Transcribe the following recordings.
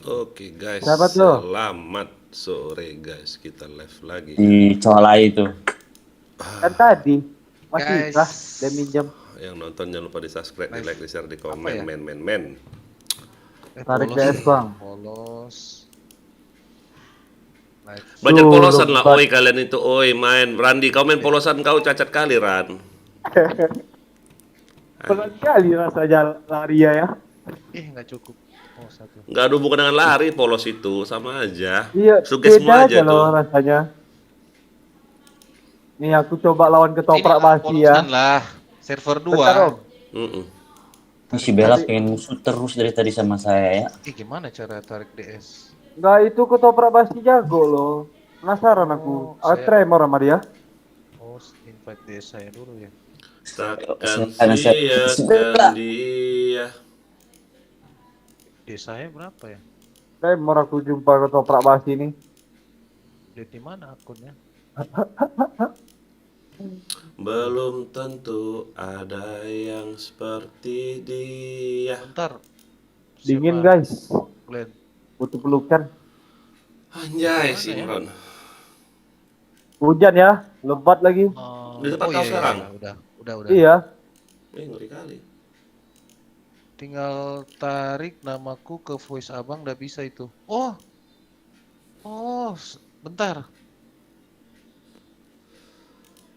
Oke guys, Siapa tuh? selamat sore guys. Kita live lagi. Di colai itu. Kan tadi masih Guys, kah dia minjem Yang nonton jangan lupa di subscribe, di Live. like, di share, di Apa komen, ya? men. tarik polos. DS bang. Polos. Live. Belajar Tuh, polosan lah, lebat. oi kalian itu, oi main. Randi, kau main polosan kau cacat kali Ran. Pelan kali rasanya lari ya. Nggak cukup. Oh, satu. Nggak ada hubungan dengan lari, polos itu sama aja. Iya, Suges semua beda aja aja loh tuh. rasanya. Nih aku coba lawan ketoprak Ini basi ya. polosan lah. Server 2. Bentar Om. Mm-mm. Si Bella pengen musuh terus dari tadi sama saya ya. Gimana cara tarik DS? Enggak, itu ketoprak basi jago loh. Penasaran aku. Oh, saya- Tremor sama dia. Oh, invite DS saya dulu ya. Takkan Karena saya- sia-siakan dia. DS saya berapa ya? Tremor aku jumpa ketoprak basi ini. Lihat di mana akunnya? Belum tentu ada yang seperti dia. Bentar. Dingin Siapa? guys. Glenn. Butuh pelukan. Anjay, Mana si ya? Imron. Hujan ya, lebat lagi. Di tempat kau sekarang? Udah. Iya. Ngeri kali. Tinggal tarik namaku ke voice abang, udah bisa itu. Oh, bentar.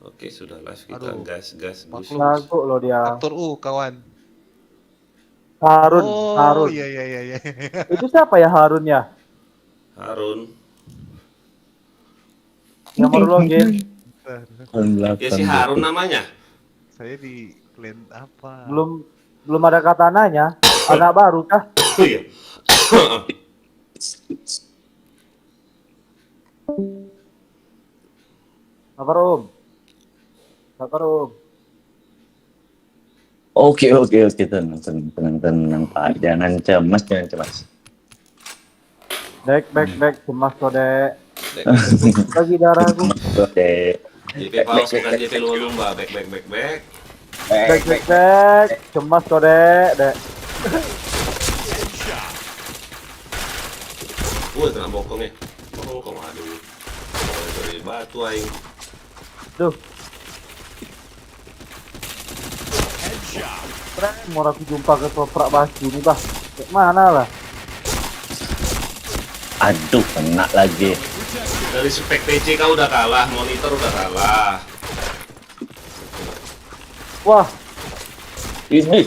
Oke, sudah live kita Aduh. gas bus. Maklum. Jago loh dia. Aktor kawan. Harun, Oh, Harun. iya. Itu siapa ya Harun ya? Harun. Nomor login. Ya si Harun namanya. Saya di Glenn apa? Belum ada katananya. Anak baru kah? Iya. Sabar Om. Sabar Om. Oke, tenang Pak. Jangan cemas. Back, cemas kode. Bagi darah aku. Oke. JP paus bukan JP lumba. Back. Back. Cemas kode, dek. Kena bokongnya. Bokong aduh. Dari batu aing. Duh. Mau aku jumpa ketoprak basi ini bah. Mana lah? Aduh, kena lagi. Dari spek PC kau udah kalah, monitor udah kalah. Wah, Ini.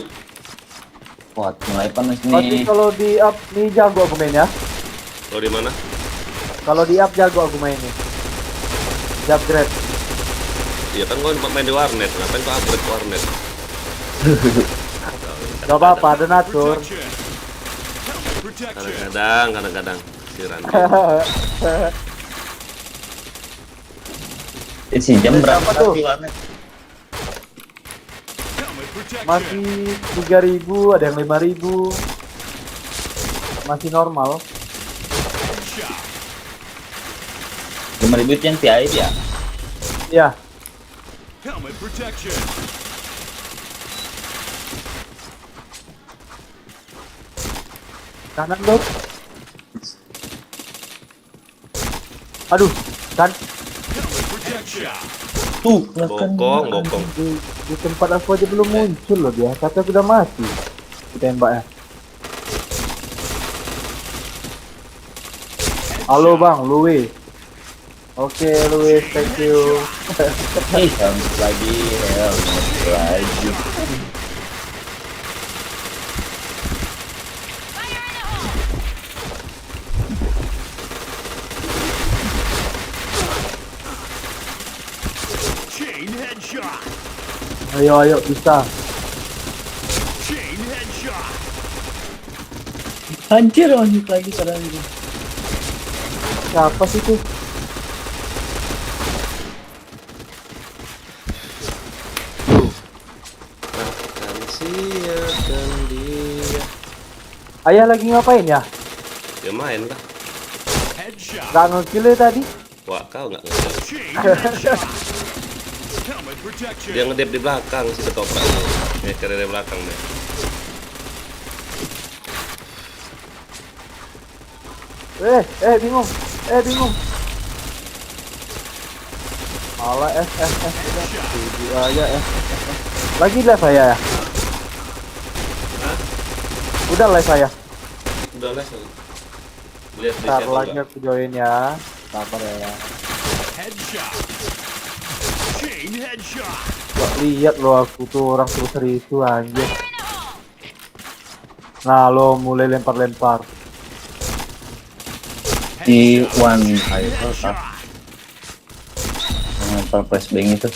Wah, mulai panas berarti nih. kalau di up nih jago aku main ya. Kau di mana? Kalau di up jago aku main nih. Di upgrade. Iya kan gua main di warnet. Ngapain kau upgrade ke warnet? Gak apa-apa, ada natur. Kadang-kadang si Randy. Si jam berapa Berapa tuh? tadi warnet? Masih 3.000, ada yang 5.000. Masih normal. 5.000 itu yang VIP ya? Ya, kanan lo. Aduh, kan Tuh, Bokong. di tempat aku aja belum muncul loh dia. Kata aku udah mati. Ditembak ya. Halo Bang, Louis. Oke, Louis, thank you. helmet lagi. Chain headshot. Ayo, bisa. Chain headshot. Anjir, onyek lagi sekarang ini. Siapa sih tuh? Takkan sia-siakan dia. Ayah lagi ngapain ya? Ya main lah. Headshot. Gak nge-kill ya tadi? Wah, kau nggak ngerti. Chain headshot. Helmet protection. Dia ngedep di belakang si ketoprak. Ngeker dari belakang deh. Bingung. Bingung. Malah udah aja lagi live saya ya. Hah? Udah live saya. Udah les. Lihat di Ntar siapa lagi enggak? aku join ya. Sabar ya. Headshot. Chain headshot. Gak lihat lo aku tuh orang terus itu anjir. Nah lo mulai lempar-lempar. Di Headshot. one Chain title headshot. lempar flashbang itu.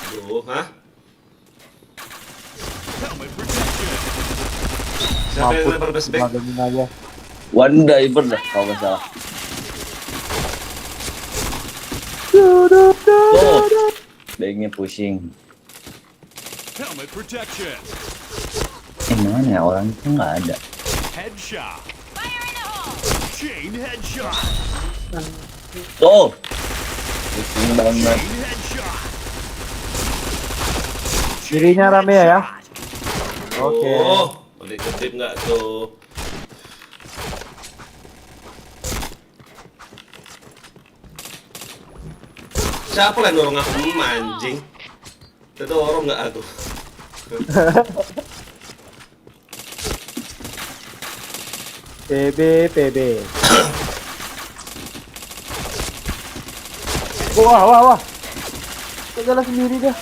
Aduh, hah? Helmet protection. Siapa yang lempar flashback? Magenin aja. One diver dah kalau nggak salah. Oh, bangnya pushing. Helmet protection. Mana ya orang itu nggak ada. Headshot. Chain headshot. Oh, pushing banget. Chain headshot. Dirinya rame ya. Oke. Oh, boleh kedip nggak tuh? Siapa yang dorong aku anjing? Itu dorong nggak aku? PB. Wah. Jalan sendiri dah.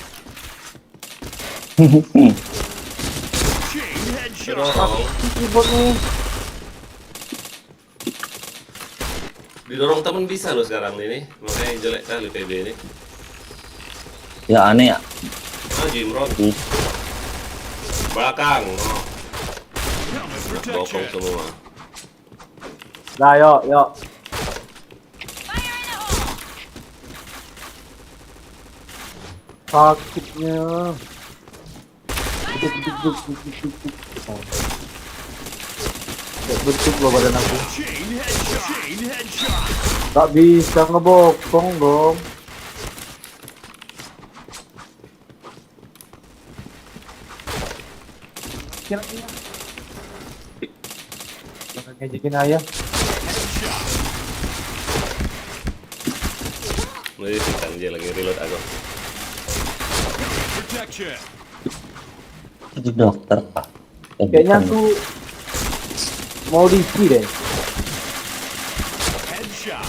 Chain headshot. Didorong, Keyboard nih. didorong temen bisa loh sekarang ini. Makanya jelek kali PB ini. Ya aneh ya. Ah, Jimron, Ih, belakang. Oh, Helmet bokong protection. semua. Nah, yuk. Sakitnya. Bentuk lo badan aku. Chain headshot. Chain headshot. Tak bisa ngebokong dong. Kira-kira. Jangan ngejekin ayah. Headshot. Ini kan dia lagi reload aku. Helmet protection. itu dokter pak. Kayaknya aku mau diisi deh. Headshot.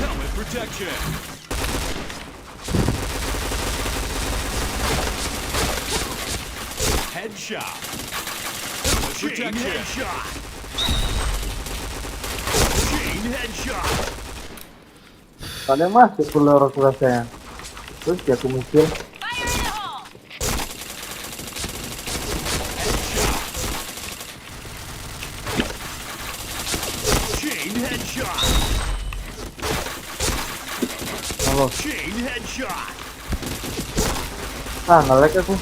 Helmet protection. Headshot. Helmet protection. Headshot. Chain headshot. Ada masuk peluru rasanya. Terus ya aku mikir, Headshot. Chain headshot. halo, Chain headshot. nge-lag aku.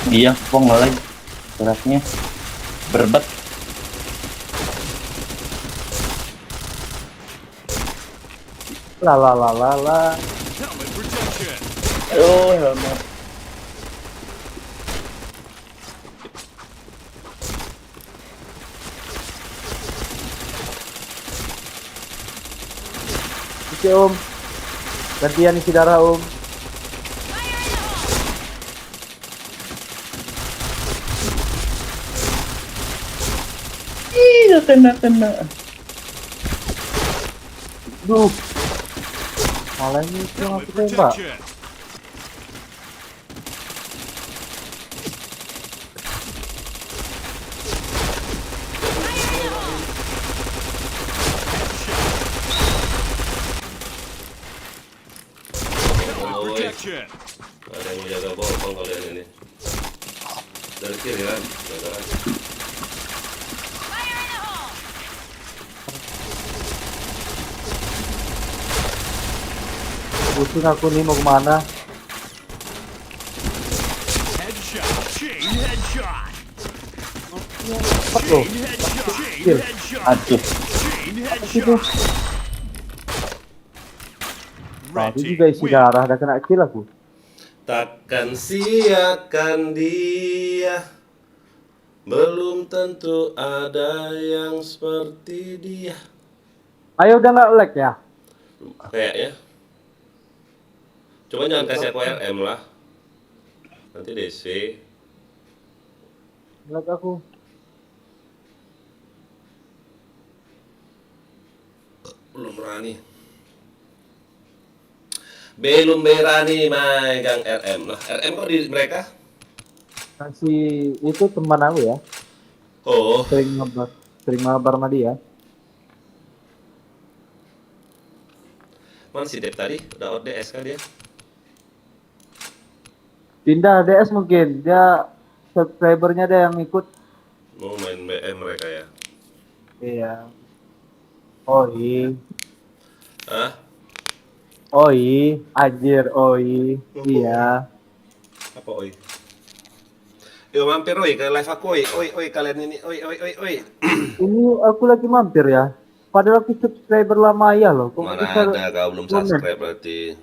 Iya, kok ngelag geraknya berbet. La. Helmet protection. Aduh, helmet. Oke om, gantian isi darah om. Iya, kena. Duh, malah ini yang Helmet aku tembak. protection. Helmet Oh, protection. ada yang jaga bokong kalian ini. Dari kiri kan, jaga kan. Pusing aku nih mau kemana? Headshot. Chain headshot. Cepet loh. Chain headshot. Chain Kill. headshot. Aduh, Chain Situ. headshot. Nah, Red itu team juga isi win. darah, dah kena kill aku. Takkan siakan dia, belum tentu ada yang seperti dia. Ayo udah nggak lag ya? Kayaknya. Coba jangan kasih aku RM lah. Nanti DC. Lag aku. Belum berani. Belum berani megang RM lah. RM kok di mereka? Masih itu teman aku ya, Oh, sering ngabar sama dia. mana si Dep tadi? Udah ODS kan dia? Pindah DS mungkin, dia subscribernya ada yang ikut. Mau main BM mereka ya? Iya. Oi, Hah? oi, anjir, oi, iya. Apa oi? Yo mampir oi ke live aku oi. Oi kalian ini oi. Ini aku lagi mampir ya. Padahal aku subscriber lama ya loh. Kok Mana bisa ada kau belum komen? subscribe berarti.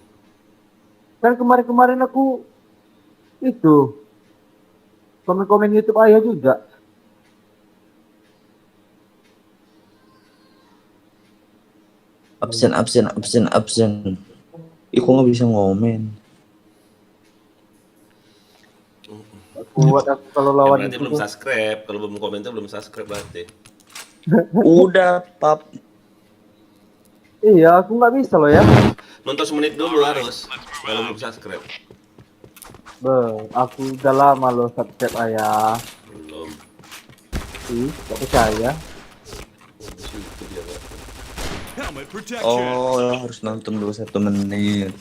Kan kemarin aku itu komen-komen YouTube ayah juga. Absen. Ih, kok nggak bisa ngomen? Buat aku kalau lawan Berarti itu belum tuh. subscribe. Kalau belum komentar belum subscribe berarti. Udah, pap. Iya, aku nggak bisa loh ya. Nonton semenit dulu harus. Kalau belum subscribe. Aku udah lama loh subscribe ayah. Belum. Ih, gak percaya. Helmet protection. Oh, harus nonton dulu 1 menit.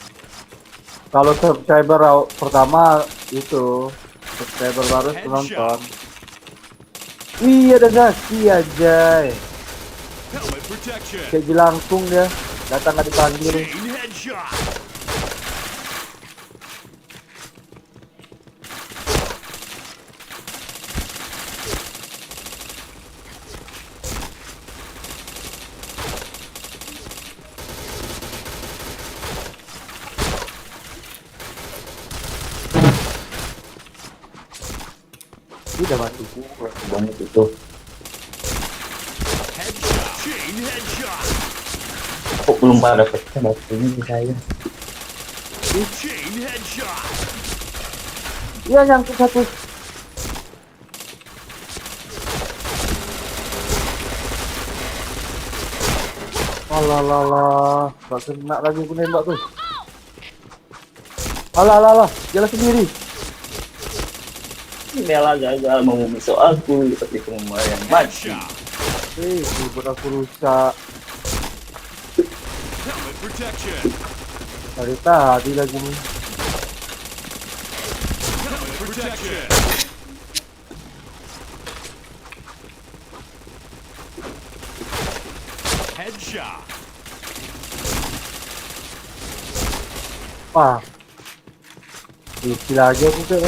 Kalau subscriber pertama itu subscriber baru penonton. Wih, ada Zaki aja. Helmet protection. Kayak langsung dia datang nggak dipanggil. Chain headshot. Udah mati. Banget itu. Headshot. Chain headshot. Kok belum pada pecah batunya di saya? Chain headshot. Iya, nyangkut satu. Alah, gak kena lagi aku nembak tuh. Alah, jalan sendiri. Bella gagal mau musuh aku, tapi kemarin mati. Headshot. Buat aku rusak. Helmet protection. Dari tadi lagi nih. Helmet protection. Headshot. Wah. Isi lagi aku tuh.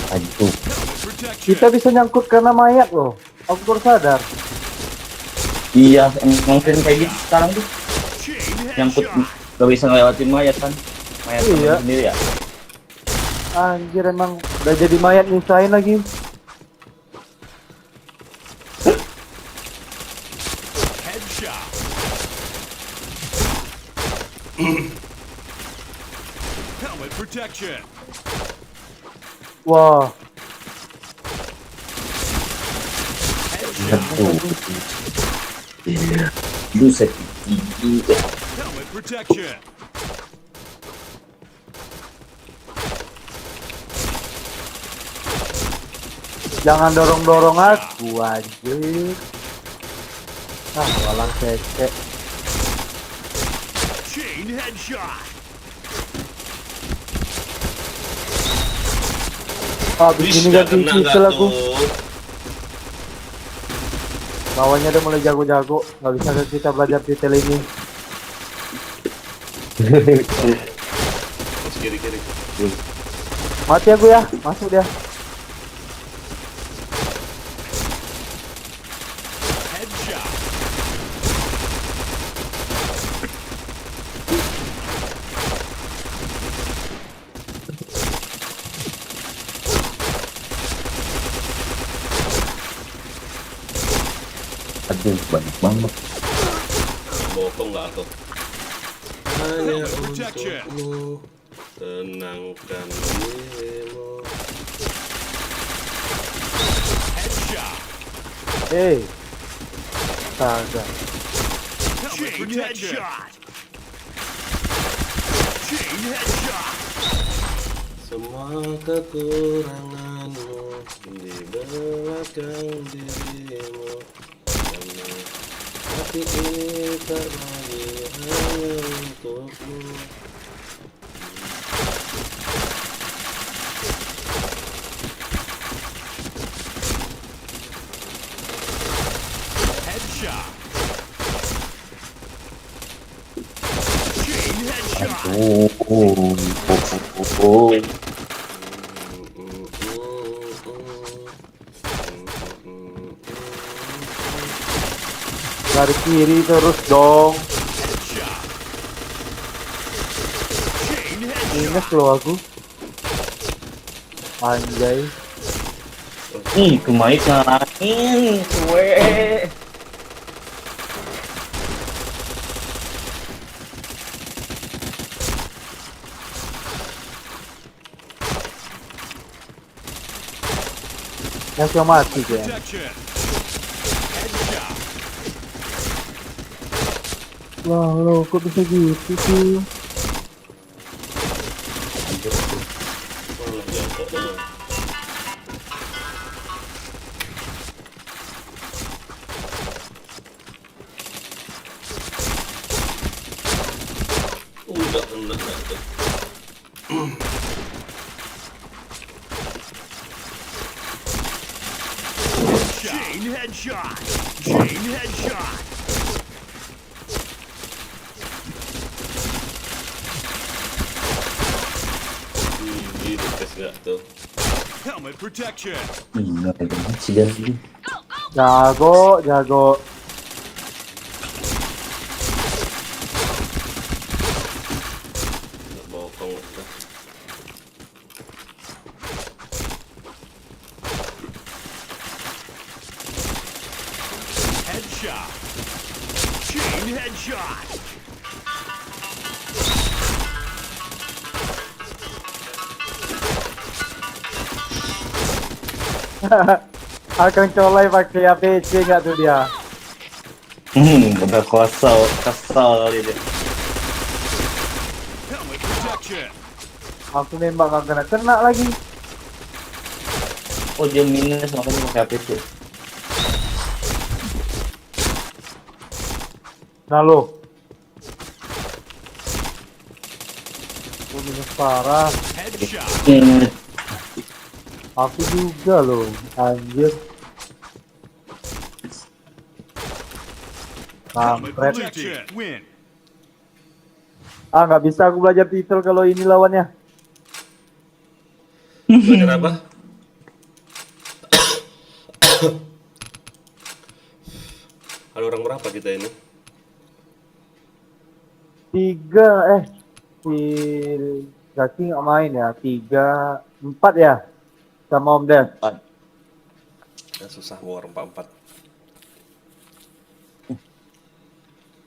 Aduh, Helmet protection. Kita bisa nyangkut karena mayat loh. Aku baru sadar. iya emang sering kayak gitu sekarang tuh. Chain Nyangkut headshot. gak bisa ngelewatin mayat kan? Mayat Iya. temen sendiri ya. Anjir, emang udah jadi mayat nyusahin lagi. Headshot. Helmet protection. Wah, Headshot. Aduh. Buset, gigi. Helmet protection. jangan dorong-dorong aku anjir. Walang keke. Chain headshot. Habis ini Nggak ganti kena pistol nggak aku. tuh? Lawannya udah mulai jago-jago. Nggak bisa kita belajar detail ini. Terus kiri-kiri. Mati aku ya. Masuk dia. Headshot. Aduh, banyak banget. Bokong nggak aku. Helmet protection. Tenangkan dirimu. Headshot. Astaga. Helmet protection. Chain headshot. Semua kekuranganmu di belakang dirimu. Karena hati ini tak lagi hanya untukmu. Headshot. Chain headshot. Dari kiri terus dong. Headshot. Chain headshot. Minus loh aku. Anjay. Ih, kemaik ngalahin, cuy. Yang cuma mati ya. Protection. Headshot. Wah, lo kok bisa gitu sih? Malah jatuh doang. Udah kena tuh. Chain headshot. Chain headshot. Gitu tes nggak tuh. Helmet protection. Enggak banget sih dari. Jago, jago. Nggak bokong tuh. Headshot. Chain headshot. Akan colai pakai APC nggak tuh dia? Udah kesel kali dia. Helmet protection. Aku nembak nggak kena, kena lagi. Oh, dia minus makanya pakai APC. Nah lo. Aku minus parah. Headshot. Aku juga loh, anjir. Helmet Kampret. protection. Win. Ah, nggak bisa aku belajar titel kalau ini lawannya. Belajar apa? Ada orang berapa kita ini? 3, si Zaki nggak main ya, 3, 4 ya, sama Om Des. Ya, susah war 44.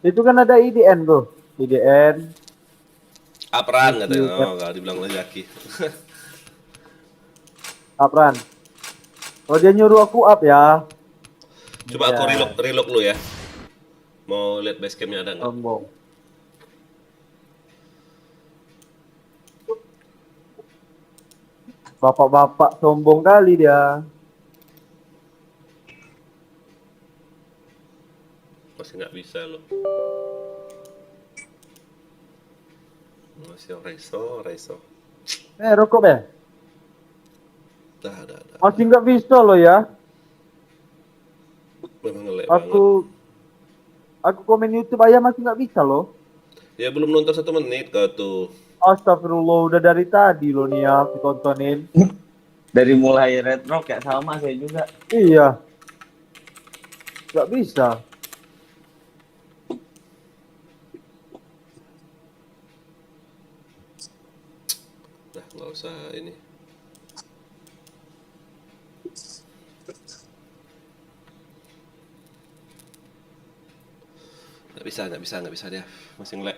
Itu kan ada IDN tuh, IDN. Apran katanya. Oh, nggak dibilang lagi. Apran. Oh, dia nyuruh aku up ya. Coba aku Ya. relock lu ya. Mau lihat base campnya ada nggak? Sombong. Bapak-bapak sombong kali dia. Masih nggak bisa lo. Masih reso. Rokok ya? Dah. Masih nggak bisa lo ya. Memang Ngelek banget. Aku komen YouTube aja masih nggak bisa loh. Ya belum nonton 1 menit kau tuh. Astagfirullah, udah dari tadi loh nih ya aku tontonin. Dari mulai retro kayak sama saya juga. Iya, nggak bisa. Nah, nggak usah ini. Nggak bisa dia. Masih ngelek.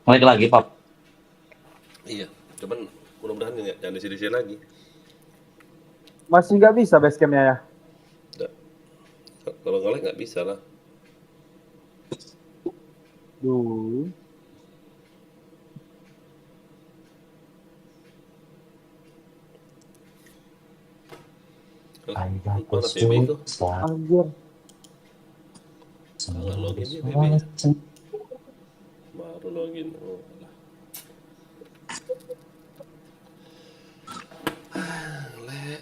Mulai lagi, Pap. Iya, cuman mudah-mudahan jangan di sini lagi. Masih nggak bisa basecampnya ya. Nggak. Kalau ngelek nggak bisa lah. Duh. Ayah Mana PB itu? Anjir. Salah login ya, PB. Baru login. Oh, alah.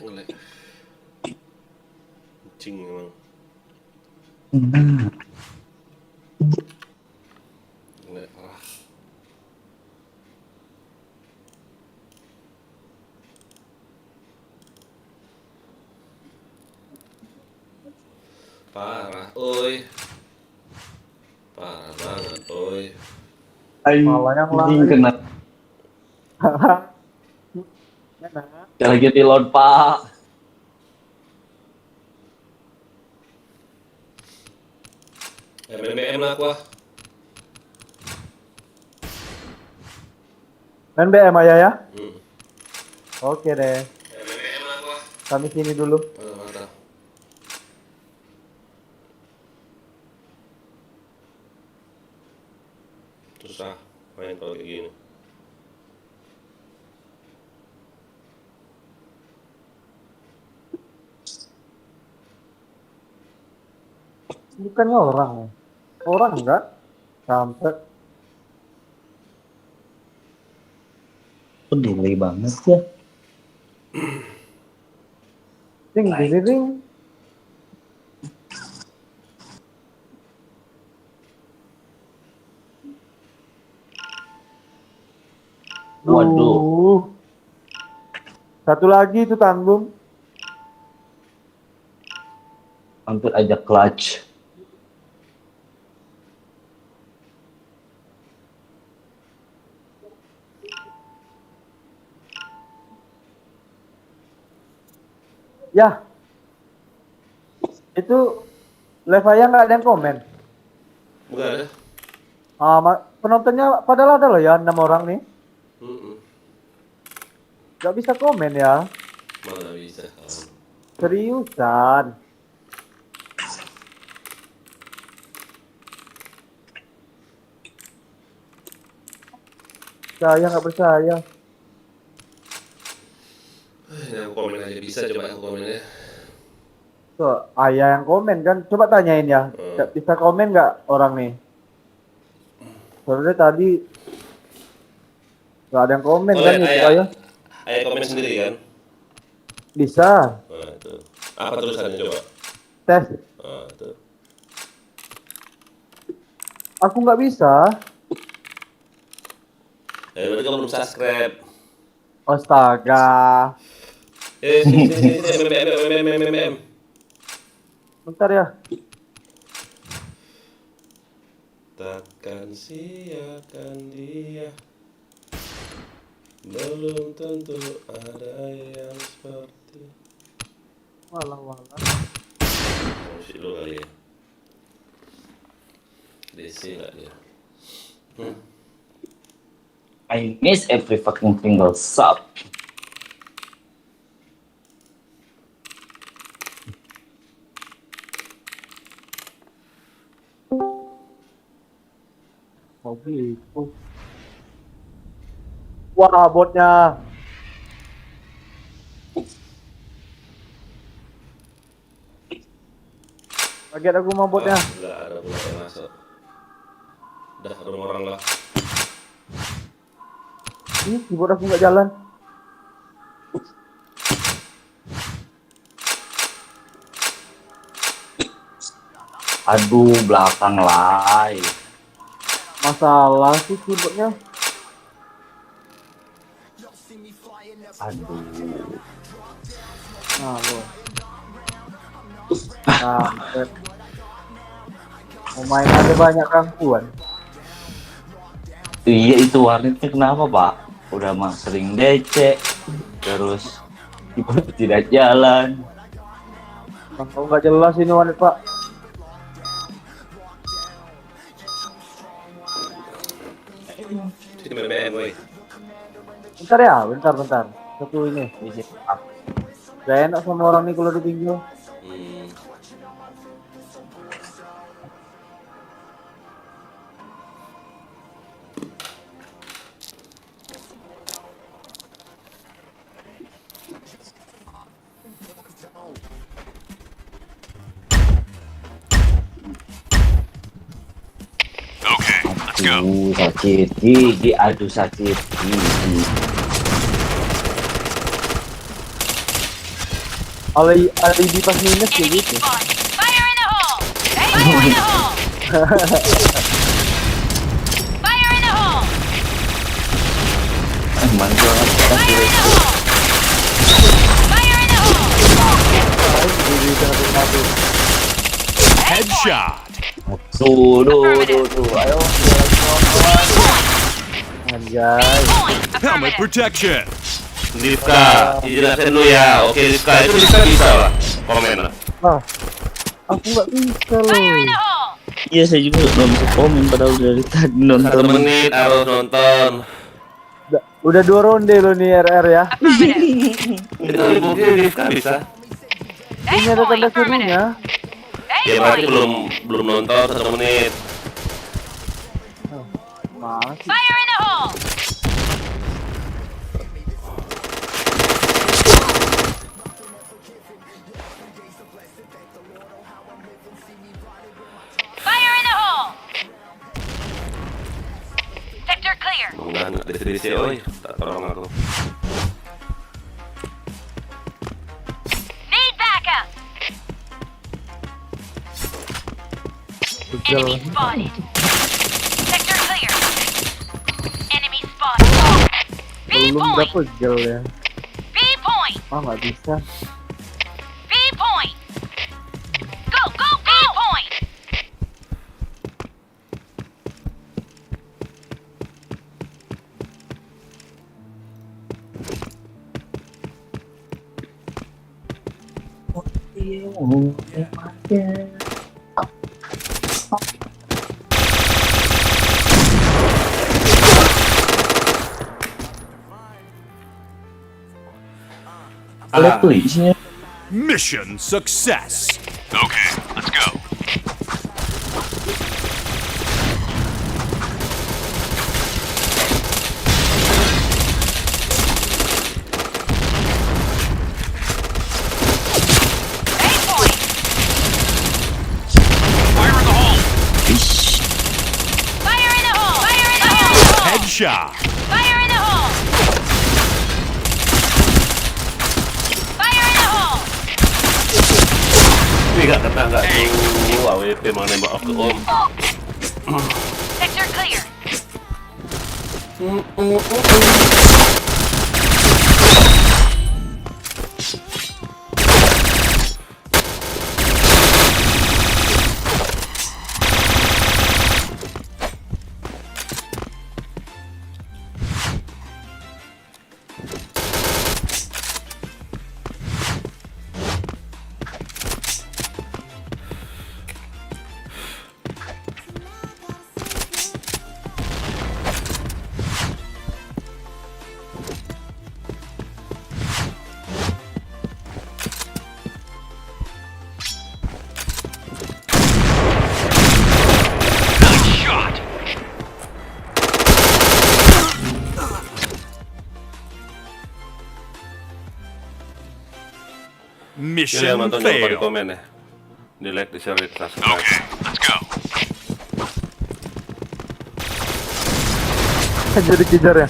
Ngelek. Kucing emang. Ngelek parah. Parah, oi. Parah banget, oi. Malah yang lain. Kena. Sekali lagi pilot, Pak. MMM lah aku ah. Main BM aja ya. Hmm. Oke deh. MMM lah aku ah. Kami sini dulu. Mantap. Susah main kalau kayak gini. Bukannya orang. Orang enggak? Sampai. Kok delay banget ya? Ding, ding, ding, ding. Waduh. Duh. Satu lagi itu tanggung. Hampir aja clutch. Ya. Itu live aja nggak ada yang komen. Bukan ada? Penontonnya padahal ada loh ya 6 orang nih. Mm-mm. Nggak bisa komen ya. Mana bisa. Seriusan. Saya nggak percaya. Ini aku komen aja bisa, coba aku komen ya. Tuh, ayah yang komen kan. Coba tanyain ya. Bisa komen nggak orang nih? Soalnya tadi nggak ada yang komen Oh, kan lihat itu ayah. ayah. Ayah komen sendiri kan? Bisa. Nah, itu. Apa tulisannya coba? Tes. Nah, itu. Aku nggak bisa. Berarti kamu belum subscribe. Astaga. Sini, MMM. Bentar ya. Takkan sia-siakan dia. Belum tentu ada yang seperti. Walah. Musik dulu kali ya. DC nggak dia? I miss every fucking single sub. Oh gitu. Wah, botnya. Kaget aku sama botnya. Nggak ada pula yang masuk. Udah rumah orang lah. Ih, keyboard aku nggak jalan. Aduh, belakang live. Masalah sih keyboardnya. Aduh. Nah, lo. Nah, mau main aja banyak gangguan. Iya, itu warnetnya kenapa, Pak? Udah mah sering DC, terus tiba-tiba tidak jalan. Kalau nggak jelas ini warnet, Pak. Sini BBM, woi. Bentar ya, bentar. Satu ini. Gak enak sama orang nih kalau ditinggal. Hmm. Aduh, sakit gigi, aduh sakit gigi. Alibi pas minus kayak Enemy gitu. spotted. Fire in the hole! Fire in the hole! Fire in the hole! Mantul Fire in the hole! Fire in the hole! Headshot. Tuh, ayo. Anjay. Point Helmet affirmative. protection. Divka, dijelasin dulu ya. Oke, Divka, itu Divka bisa lah. Komen lah. Ah, aku nggak bisa Fire in the loh. hole! Iya, saya juga belum bisa komen padahal dari tadi 1 nonton. menit harus nonton. Udah 2 ronde lo nih RR ya. Affirmative. Itu bukti Divka bisa. Ini ada tanda serunya. Ya berarti belum nonton 1 menit. Mas, Fire in the hole! Fire in the hole! Sector clear. Mudah-mudahan nggak disi-disi, oi. Tak tolong aku. Need backup. Enemy spotted. Sector clear. Enemy spotted. B belum point. berapa gel ya. B point. Ah, nggak bisa. B point. Go, go, go. B point. Lihat tuh isinya. Mission success. Okay, let's go. A point. Fire in the hole. Ish. Fire in the hole. Fire in the hole. Headshot. Fire in the hole. Fire in the hole. Ini nggak kena nggak tuh. AWP mau nembak aku om. Sector clear. Nice shot. Yang Mission nonton jangan lupa di failed. komen ya. Di like, di share, di subscribe. Okay, let's go. Jadi kejar ya.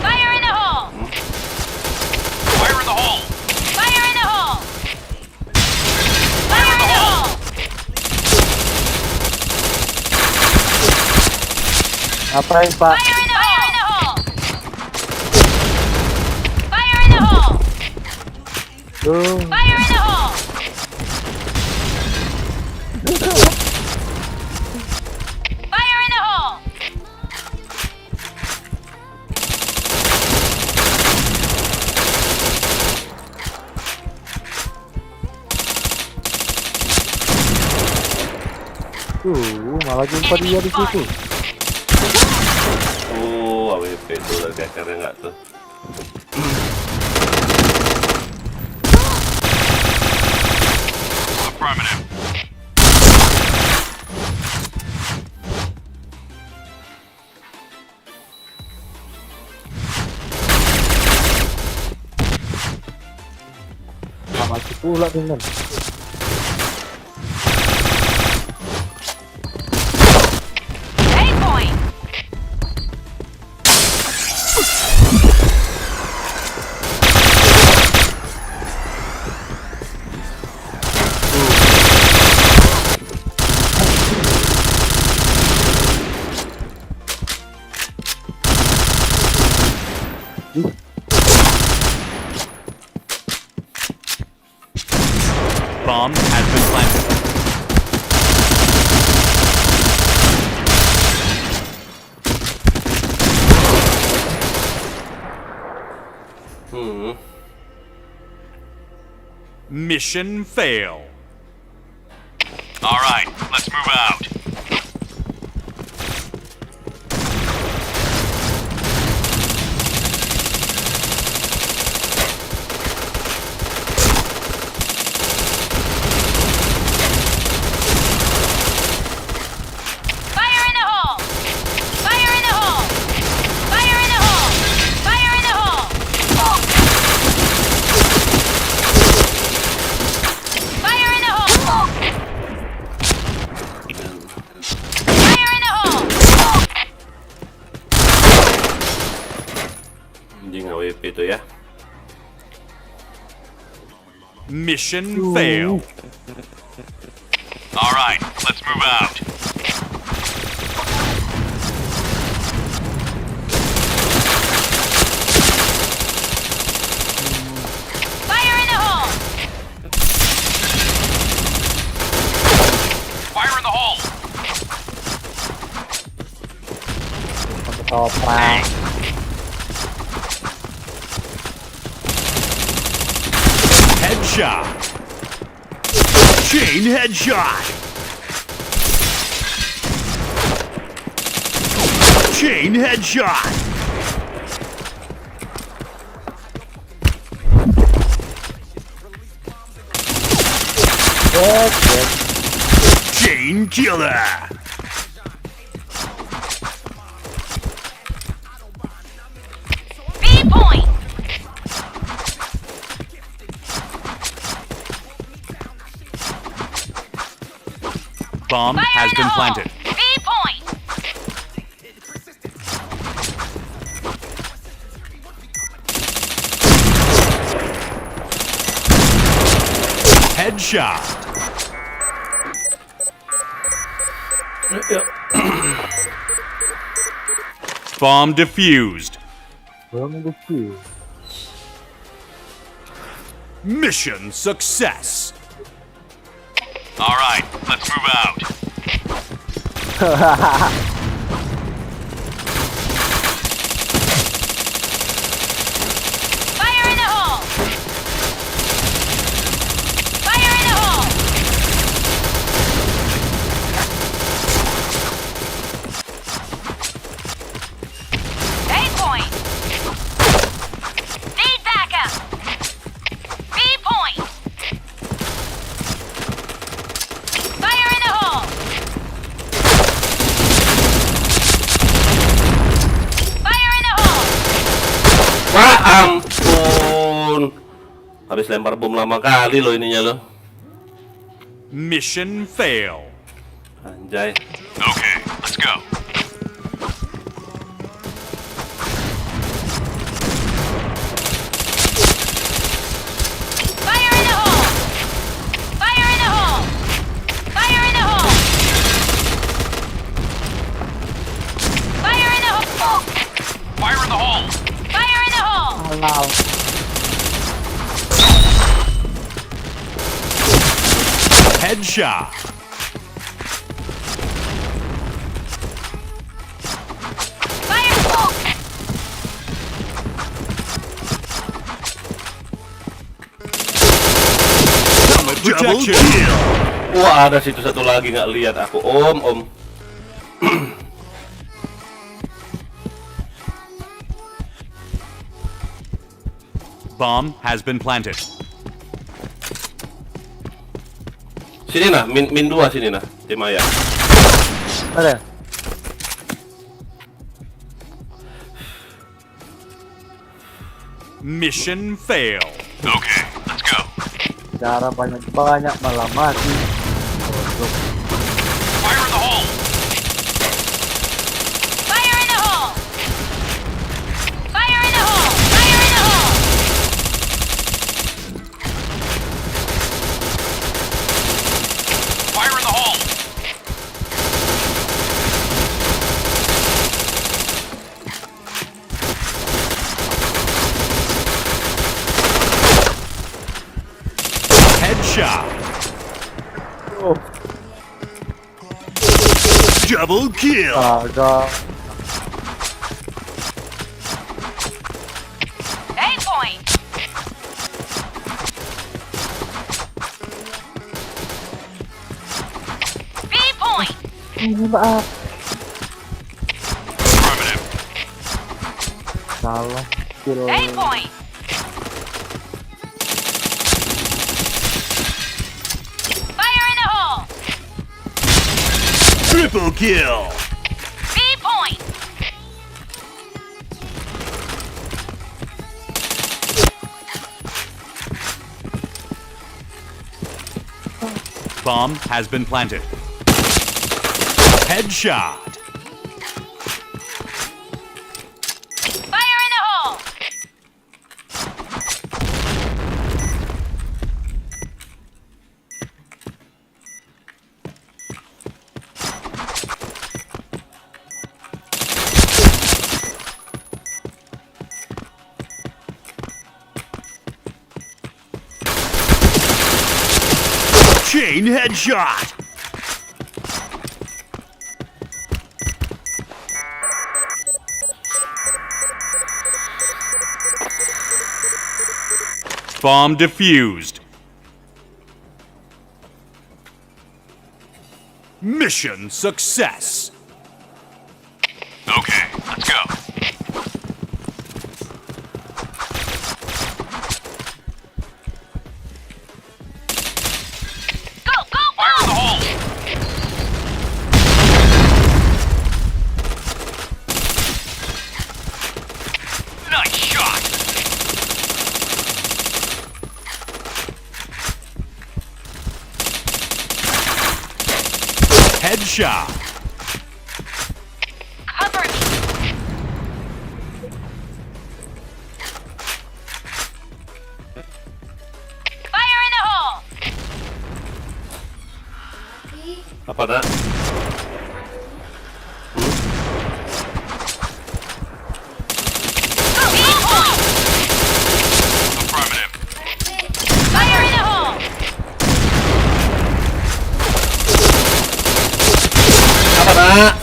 Fire in the hole. Fire in the hole. Fire in the hole. Fire in the hole. Ngapain Pak? Fire in the hole! Fire in the hole! Tuh. Fire in the hole! Fire in the hole! Malah jumpa dia di situ. Oh, AWP tuh udah kekernya nggak tuh. Affirmative. Mati pula dengan. A point! Bomb has been planted. Mission fail. All right, let's move out. Fire in the hole! Fire in the hole! Fire in the hole! Fire in the hole! Fire in the hole! Fire in the hole! Anjing AWP tuh ya. Mission fail. All right, let's move out. Fire in the hole! Fire in the hole. Toprak. Headshot. Chain headshot. Chain headshot. Chain killer. B point! Bomb Fire has in the been hole! planted. B point! Headshot. Bomb defused. Belum lucu. Mission success. All right, let's move out. Fire in the hole! Fire in the hole! A point! Need backup! B point! Fire in the hole! Fire in the hole! Wah, ampun. Habis lempar bom lama kali loh ininya loh. Mission fail. Anjay. Okay, let's go. Fire in the hole! Fire in the hole! Fire in the hole! Fire Kenal. Headshot. Fire smoke! Double kill. Wah, ada situ satu lagi nggak lihat aku. Om. Bomb has been planted. Sini nah, min 2 sini nah, tim ayah. Ada. Mission fail. Okay, let's go. Cara banyak malah mati. Fire in the hole. Fire in the hole! Fire in the hole! Fire in the hole! Fire in the hole. Headshot. Oh, Double kill. agak. A point! B point! Ini maaf. Affirmative. Salah. Kill. A point! Fire in the hole! Triple kill. B point! Bomb has been planted. Headshot. Fire in the hole! Chain headshot. Bomb defused. Mission success. Okay, let's go. Go, go, Fire in the go! hole. Nice shot. Headshot. Cover me! Fire in the hole! Apa nak? Go, B point! Affirmative. Fire in the hole! Apa nak?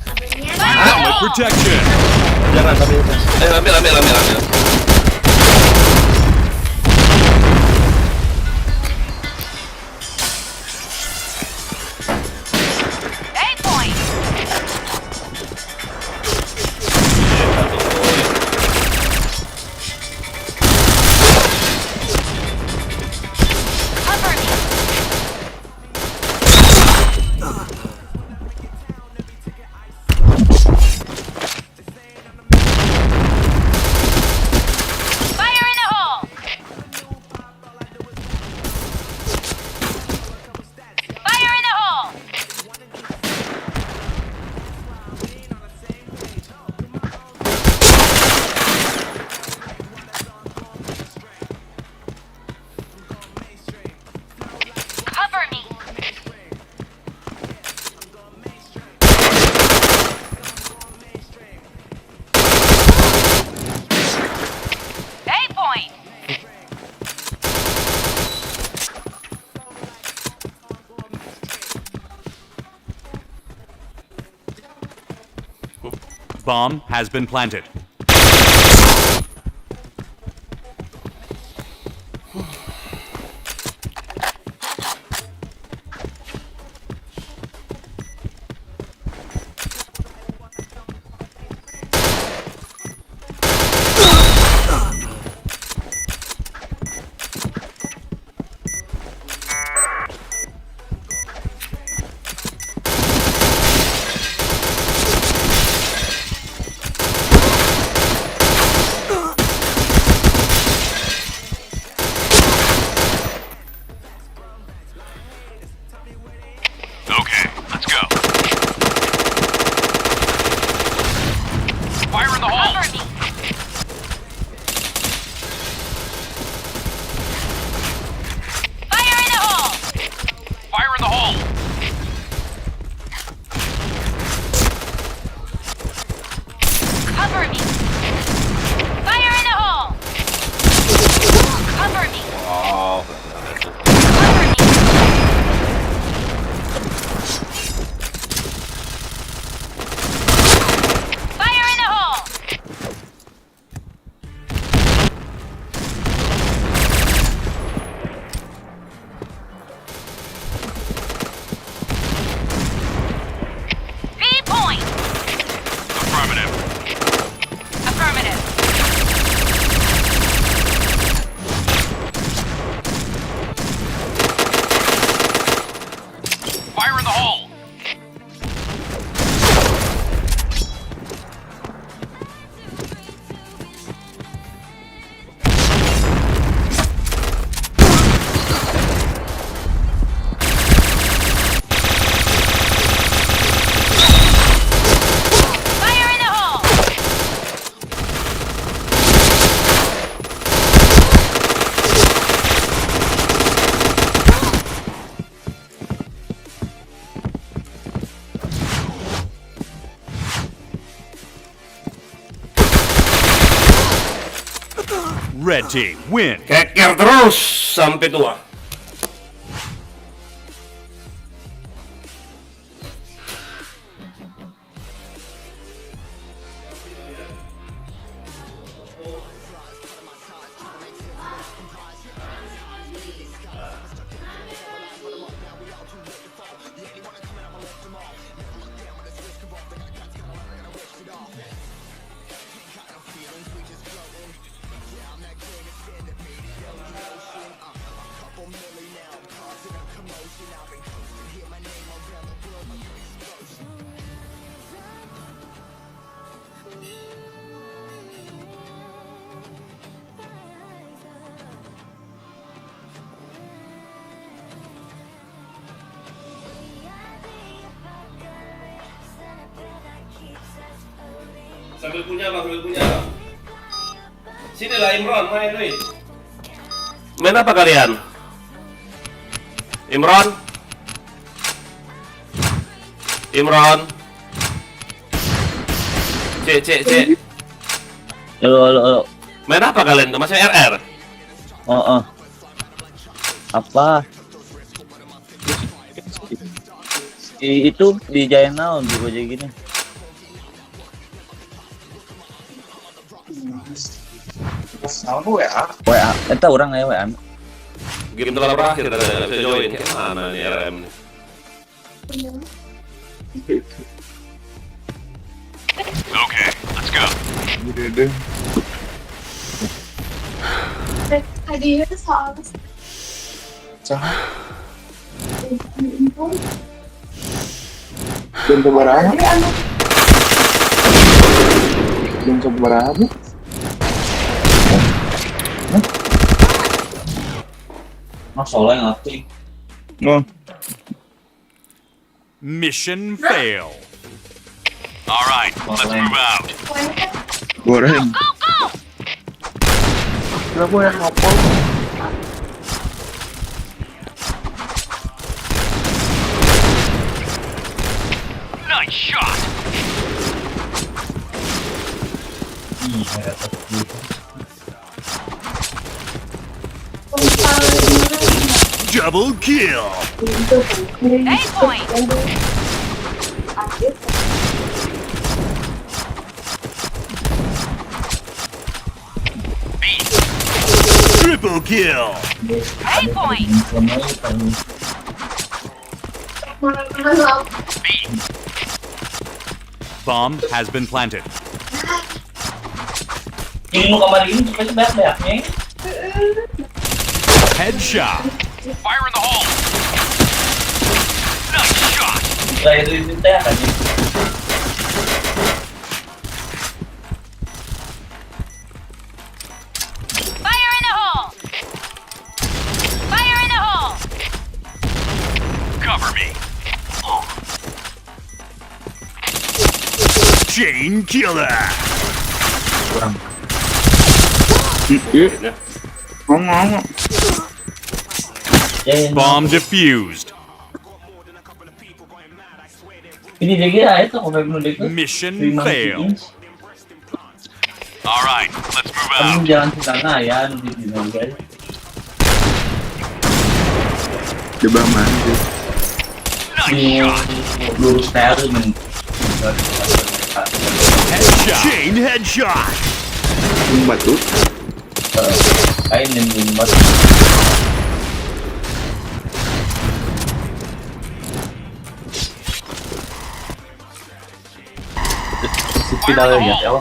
Fire in the Helmet hole! protection. Jangan ambil. Ambil. A point! Cover me! Bomb has been planted. Okay, let's go. Fire in the hole! Cover me. Fire in the hole. Fire in the hole! Cover me. Fire in the hole. Cover me. Oh, Cover me. Fire in the hole. B point. Affirmative. Affirmative. Fire in the hole! Fire in the hole. Red team win. keker terus sampai tua. Sambil punya bang, sambil punya bang. Sinilah Imron, main nih. Main apa kalian? Imron? Imron? C. Halo. Main apa kalian tuh? Masih RR? Oh. Apa? Itu di Giant Naon di Gojek gini. WA. Eta orang ya WA. Game telah berakhir, tidak bisa join. Mana nih RM nih? Okay, let's go. Hi, do you hear the songs? Belum keberapa? Belum keberapa? Masalah yang aktif. Mission fail. All right, let's move out. Goreng. Go, go! Kenapa yang ngopol? Nice shot. Double kill. A point. Triple kill. Point. Bomb has been planted. Ini lu kamar ini supaya sebanyak-banyaknya. Headshot. Fire in the hole. Nice shot. Saya itu teh kan. Fire in the hole. Fire in the hole. Cover me. Chain killer. Iya. Ngomong. Bomb defused. Ini dia kira itu kalau belum deket. Mission failed. All right, let's move Kamu out. jangan ke sana ya, nanti bilang guys. Di bawah mana sih? Nice shot. Lurus tel men. Headshot. Chain headshot. Batu. Kain dan nimbat. Finalnya ya.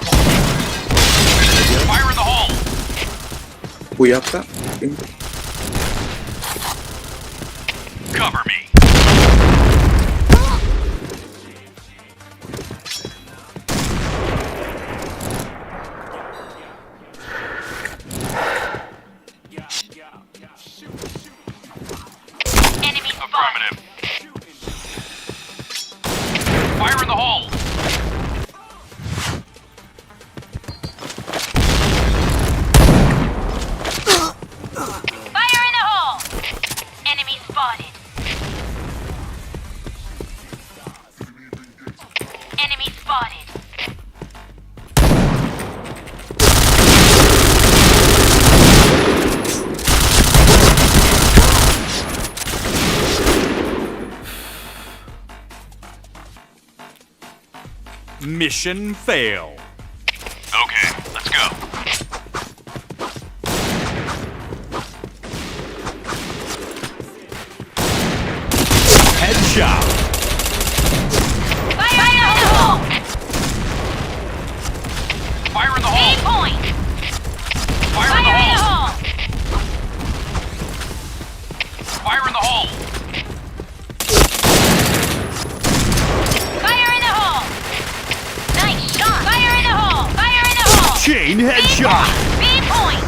Fire in the hole. Puyap kak. Cover me. Enemy spotted. Affirmative. Fire in the hole. Fire in the hole. Enemy spotted. Enemy spotted. Mission fail. Okay, let's go. Headshot. Fire in the hole. Fire in the A hole. point. Fire in Fire the in the hole. hole. Fire in the hole. Fire in the hole. Nice shot. Fire in the hole. Fire in the hole. Chain B headshot. point.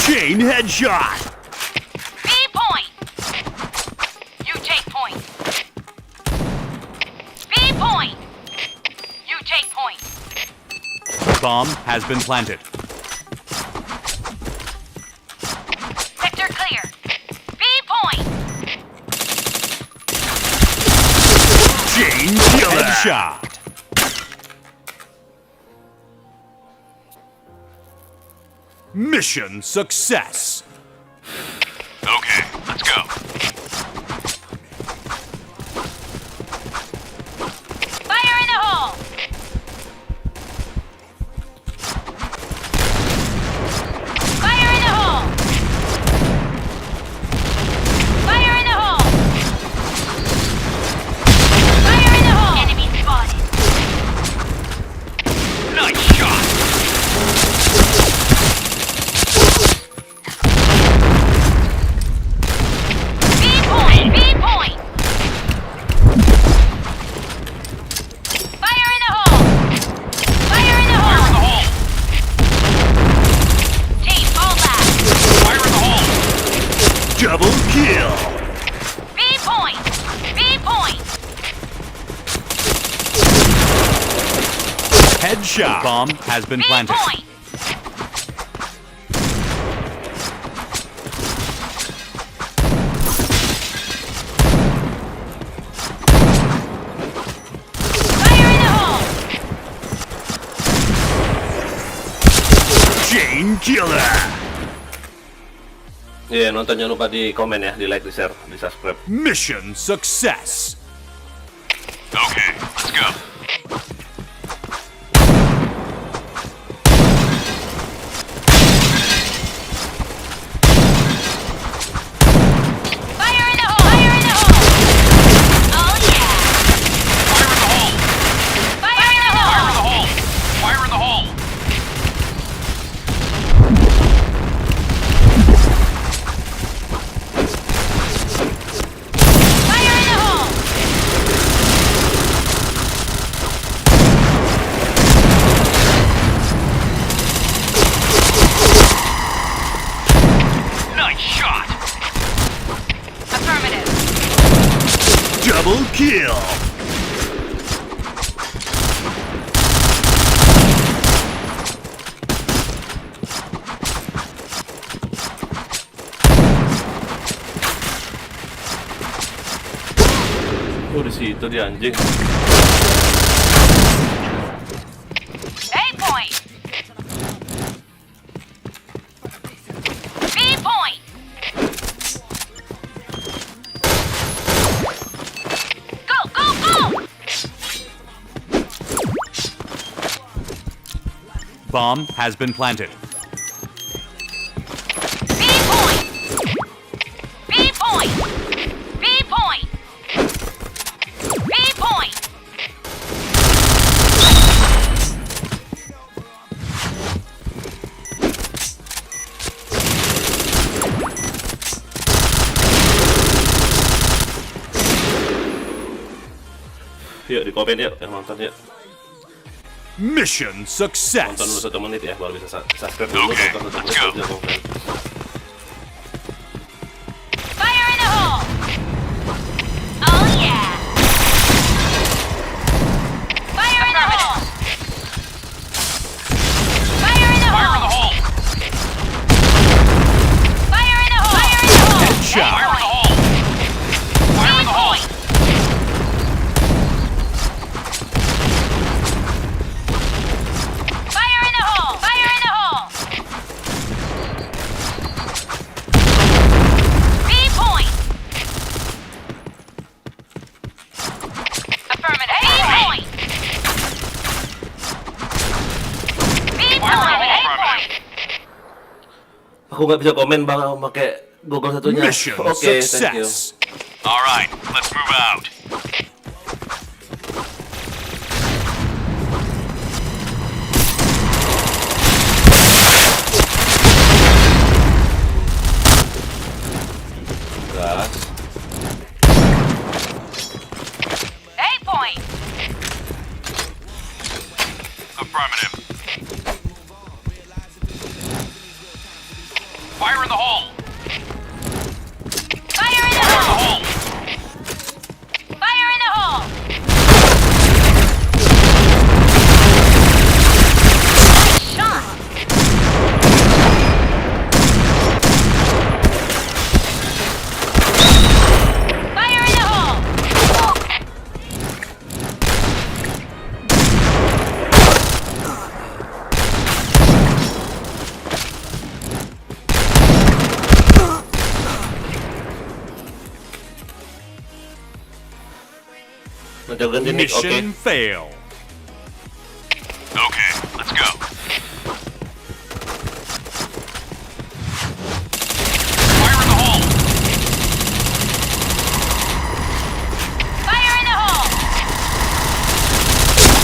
Chain headshot. B point. You take point. B point. You take point. Bomb has been planted. Sector clear. B point. Chain killer. Headshot. Mission success. Okay, let's go. Fire in the hole. Fire in the hole. Fire in the hole. Fire in the hole. Enemy spotted. Nice shot. B point. B point. Fire in the hole. Fire in the Fire in the hole. hole. Team, fall back. Fire in the hole. Double kill. B point. B point. Headshot. Bomb has been B planted. point. Fire in the hole. Chain killer. Iya, nonton jangan lupa di komen ya, di like, di share, di subscribe. Mission success. Okay, let's go. kill. Oh, di situ dia anjing. A point. B point. Go, go, go! Bomb has been planted. B point. B point. B point. B point. Yuk di komen yuk yang nonton yuk. Mission Nonton dulu success. 1 menit ya baru bisa subscribe dulu. Nonton 1 menit aja komen. Fire in the hole! Oh yeah! Fire in the hole! Fire in the hole! Fire in the hole! Fire in the hole! Headshot. Fire in the hole! Fire in the hole! Fire in the hole! Fire in the hole! B point! Affirmative. A point! B point! A point! Aku nggak bisa komen bang, aku pakai Google satunya. Mission Oke, thank you. success. All right, let's move out. Gas. A point! Affirmative. Fire in the hole. Fire in the hole! Fire in the hole! Nice shot! Fire in the hole! Nanti aku ganti mic, oke. Mission fail. Okay, let's go. Fire in the hole. Fire in the hole!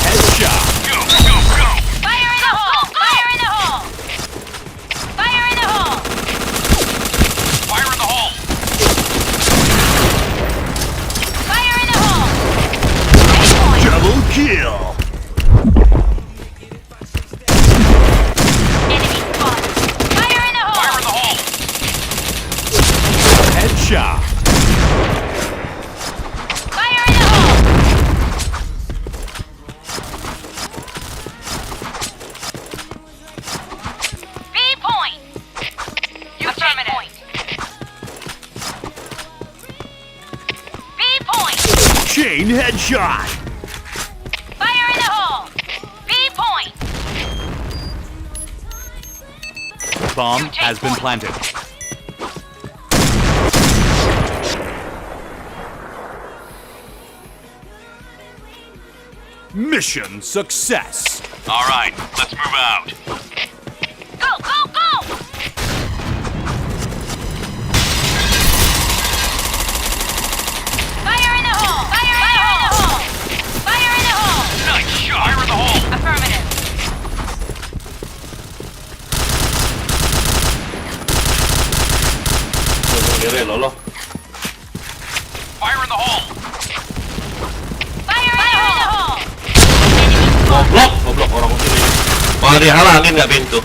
Headshot. Go, go, go. Fire in the hole! Fire in the hole! Fire in the hole! Fire in the hole. Fire in the hole! A point! Double kill. Enemy spotted! Fire in the hole! Fire in the hole. Headshot. Fire in the hole! B point! Affirmative. B point! Chain headshot. Fire in the hole! B point! Bomb has been planted. Mission success. All right, let's move out. Go, go, go! Fire in the hole! Fire in the hole! Fire in the hole! Nice shot. Fire in the hole. Affirmative. Kira lolo. Fire in the hole. Fire in the hole! Goblok, goblok orang sini. Malah dihalangin nggak pintu.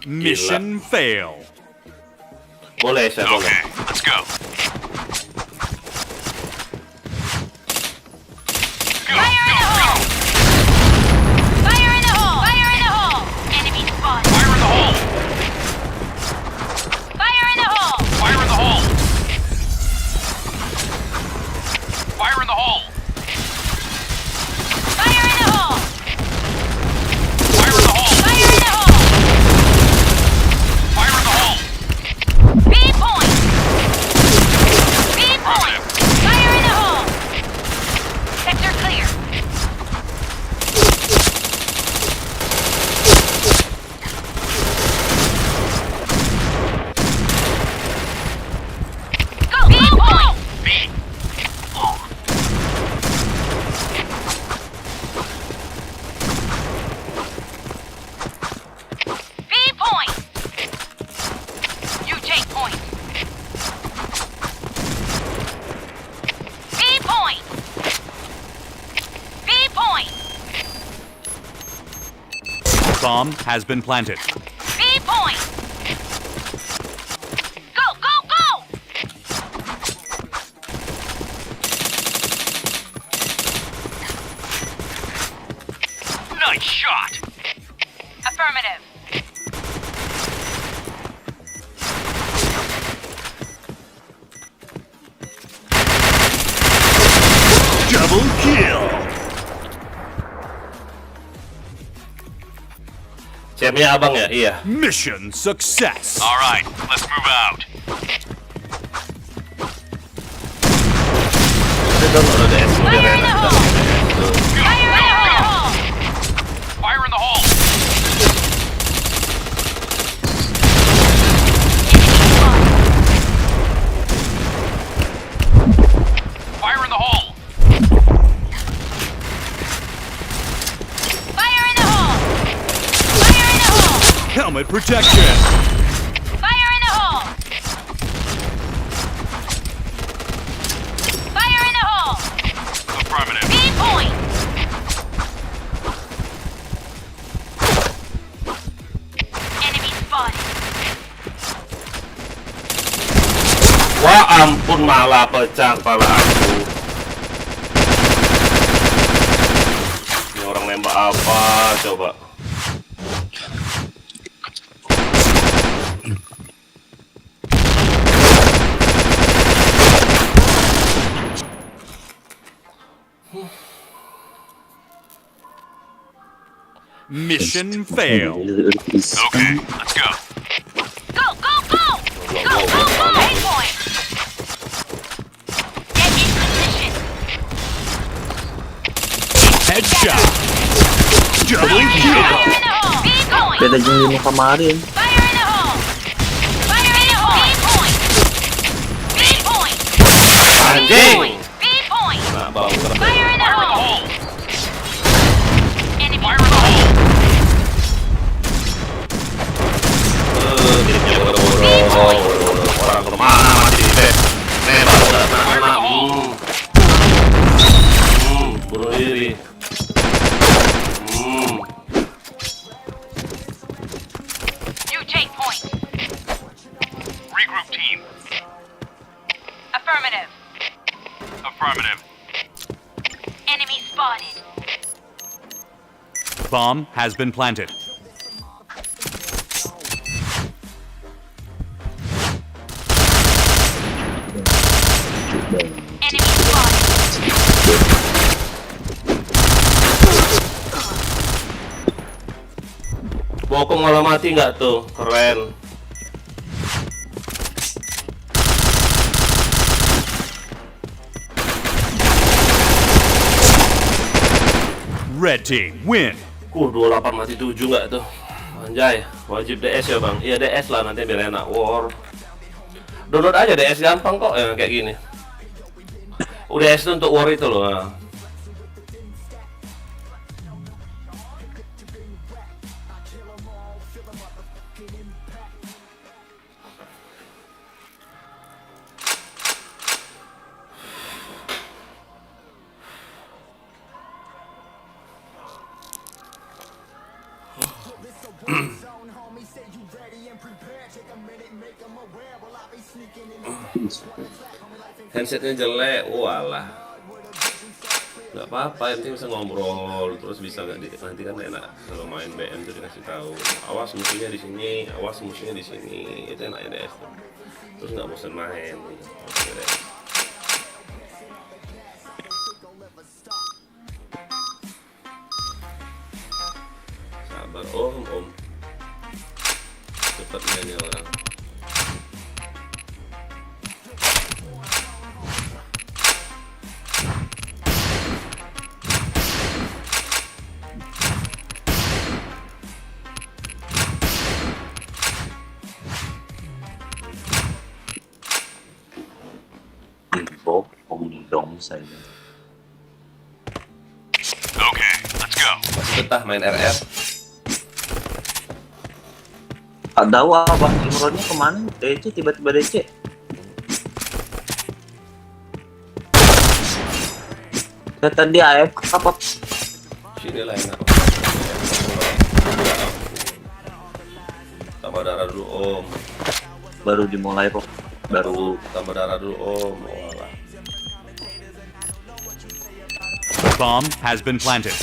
Mission fail. Boleh, saya boleh. Okay, let's go. Fire in the hole! Fire in the hole! Fire in the hole! Enemy spotted! Fire in the hole! Fire in the hole! Fire in the hole! Fire in the hole! Fire in the hole! Fire in the hole! Fire in the hole! Fire in the hole! B point! B point! Fire in the hole! Sector clear! Go! B point! B. B point! You take point! B point! B point! Bomb has been planted. B point! Go, go, go! Nice shot. Affirmative. Double kill. Siapnya abang ya? Iya. Mission success. All right, let's move out. Itu kan kalau DS Fire modern. in the hole! Fire in the hole! Fire in the hole. Fire in the hole. Fire in the hole! Fire in the hole! Helmet protection. Fire in the hole! Fire in the hole! Affirmative. B point! Enemy spotted. Wah ampun, malah pecah kepala aku. Ini orang nembak apa coba? Mission failed. Okay, let's go. Go, go, go! Go, go, go! A point! Get in position! Headshot. Double Fire kill. in the hole! B point! Beda jeung lima kemarin. Fire in the hole! Fire in the hole! B point! B point! Anjing! B point! Nah, bang, terus. Fire in the Fire in the hole! hole. Enemy Fire in the hole. Orang kemana mati deh? Nembak nggak kena. Bunuh diri. You take point. Regroup team. Affirmative. Affirmative. Enemy spotted. Bomb has been planted. Enemy spotted. Bokong malah mati nggak tuh? Keren. Red team win. 28 mati 7 nggak tuh? Anjay, wajib DS ya bang? Iya DS lah, nanti biar enak war. Download aja DS, gampang kok ya kayak gini. UDS itu untuk war itu loh. Nah. Handsetnya jelek, walah. Nggak apa-apa, yang penting bisa ngobrol, terus bisa nanti kan enak kalau main BM tuh dikasih tahu, awas musuhnya di sini, awas musuhnya di sini, itu enak DS tuh. Terus nggak bosan main. Oke, sabar om, cepet mainnya orang. Bohong dong saya. Okay, let's go. Masih betah main RR. Tak tahu abang Imronnya kemana? DC tiba-tiba DC. Saya tadi AFK apa? Sini lah enak. Tambah darah dulu om. Baru dimulai kok. Baru Tambah darah dulu om. Walah. Bomb has been planted.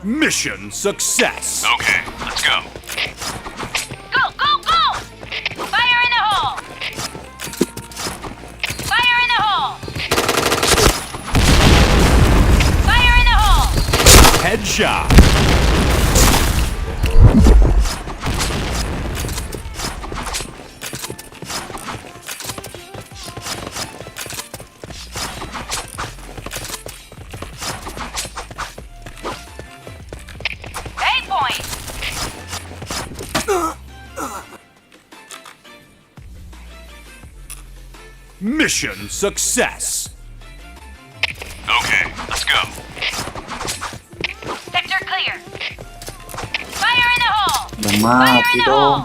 Mission success. Okay, let's go. Go, go, go! Fire in the hole! Fire in the hole! Fire in the hole! Headshot. Point! Mission success. Okay, let's go. Sector clear! Fire in the hole! udah Fire mati in the dong. hole!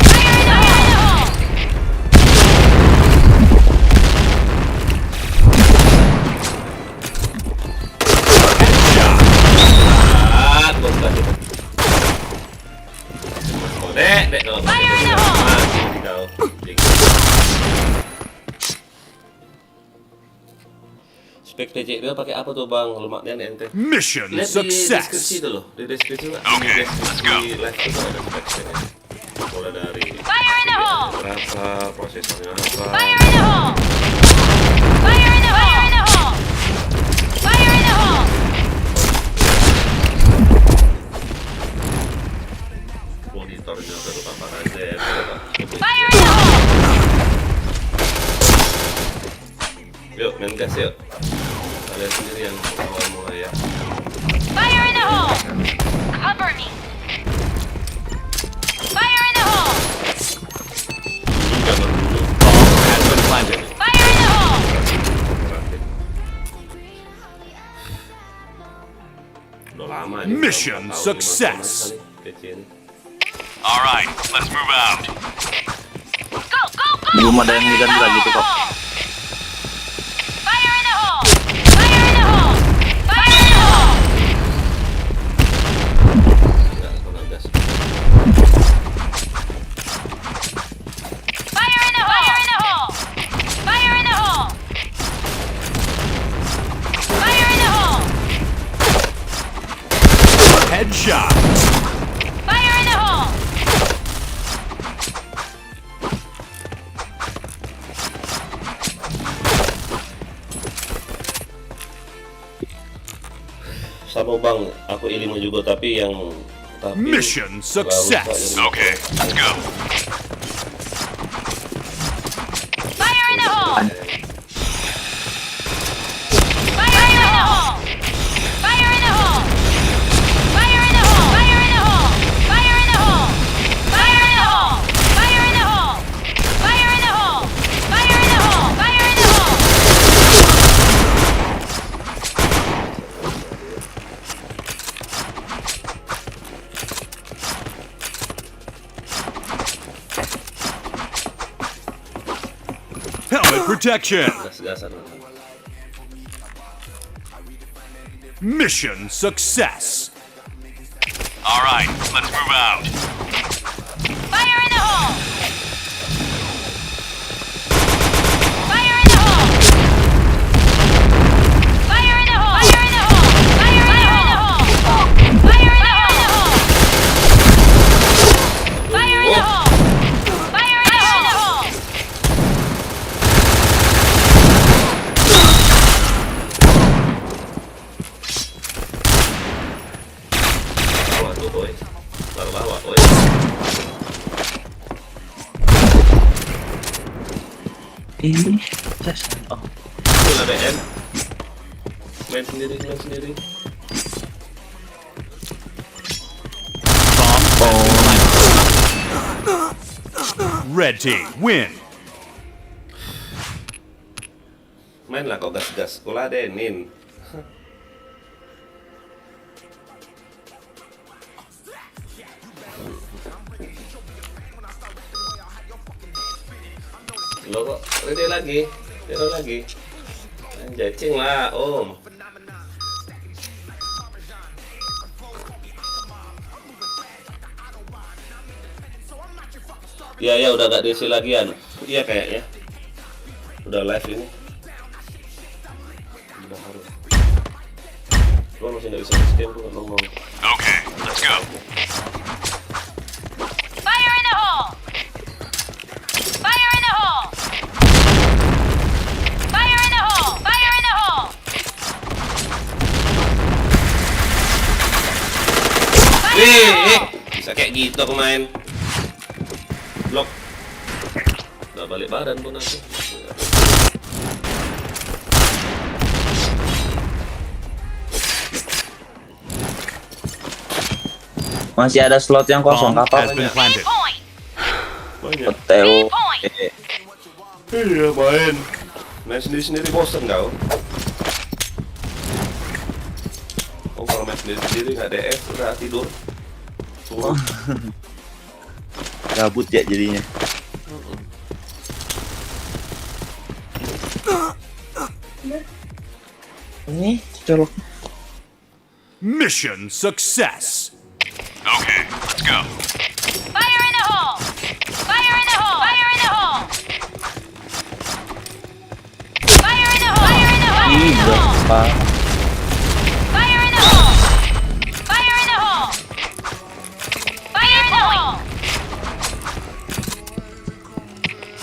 Fire in the hole! Dek, Fire in the hole! Spek PC dia pakai apa tuh bang? Lumayan ente. Mission Lihat di deskripsi success. itu loh, di deskripsi nggak? Oke, Di let's go. deskripsi live itu ada speknya. Mulai dari Fire in the hole! berapa, prosesornya apa. Fire in the hole! Fire in the hole! Fire in the hole! Fire in the hole! Monitornya berupa apa aja ya. Fire in the hole! Yuk main gas yuk. Kalian sendiri yang awal mulai ya. Fire in the hole! Cover me! Fire in the hole! Jangan dulu. Has been planted. Fire in the hole! Udah lama ini. Mission 4 tahun, 5 tahun success. kali PC ini. All right, let's move out. Go, go, go! Belum ada yang lihat juga gitu kok. Fire in the hole! Fire in the hole! Fire in the hole! Enggak, kena gas. Fire in the hole! Fire in the hole! Fire in the hole! Fire in the hole! Headshot. Fire in the hole! Sama bang, aku ilmu juga tapi Mission success. Okay, let's go. Fire in the hole! Fire in the hole! Fire in the hole! Fire in the hole! Fire in the hole! Fire in the hole! Fire in the hole! Fire in the hole! Fire in the hole! Fire in the hole! Fire in the hole! Helmet protection. gas-gasan. Mission success. All right, let's move out. Fire in the hole! Fire in the hole! Fire in the hole! Fire in the hole! Fire in the hole! Fire in the hole! Fire in the hole! Fire in the hole! Bawa tuh, boy. Bawa, boy. Ini oh, Itu ada BM. Main sendiri. Red team win. Main lah kau gas-gas. Kau ladenin. Lo kok ready lagi? Ready lagi? Anjay, cing lah, om. Ya udah gak diisi lagian. Iya kayaknya. Udah live ini. Udah harus. Gua masih nggak bisa nge-game tuh ngomong. Okay, let's go. Fire in the hole! Fire in the hole! Fire in the hole! Fire in the hole! Bisa kayak gitu aku main. Blok. Udah balik badan pun aku. masih ada slot yang kosong Bomb kapal has been banyak. planted. Point! Banyak. Hotel. Iya main. Main sendiri bosen kau. Oh kalau main sendiri nggak DS udah tidur. Tuh. Gabut ya jadinya. Ini colok. Mission success. Okay, let's go. Fire in the hole! Fire in the hole! Fire in the hole! Fire in the hole! Fire in the hole! Ih, berapa? Fire in the hole! Fire in the hole! Fire in the hole!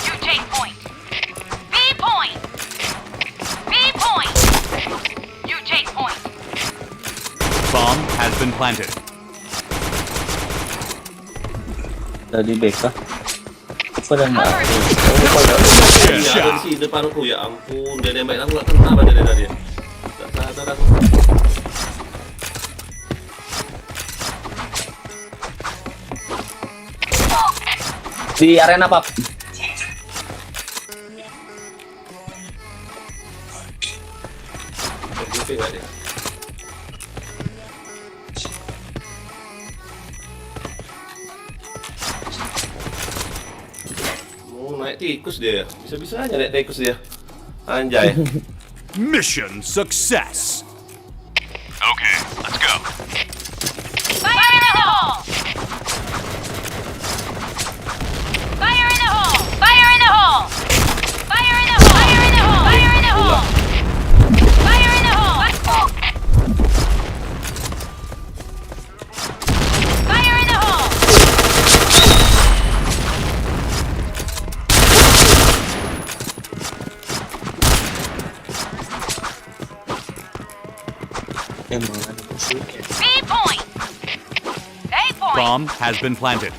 You take point. B point. B point. You take point. Bomb has been planted. Tadi BK. Pada nggak? Cover me. Iya ada di depanku ya ampun. Dia nembak aku nggak kena apa dari tadi. Nggak tahu aku. Di arena pub. FGP nggak dia? Naik tikus dia ya? Bisa-bisa aja naik tikus dia. Anjay. Mission success. Okay, let's go. Fire in the hole! Fire in the hole! Fire in the hole! Fire in the hole! Fire in the hole! Fire in the hole! Fire in the hole! Fire in the hole! B point! A point! Bomb has been planted.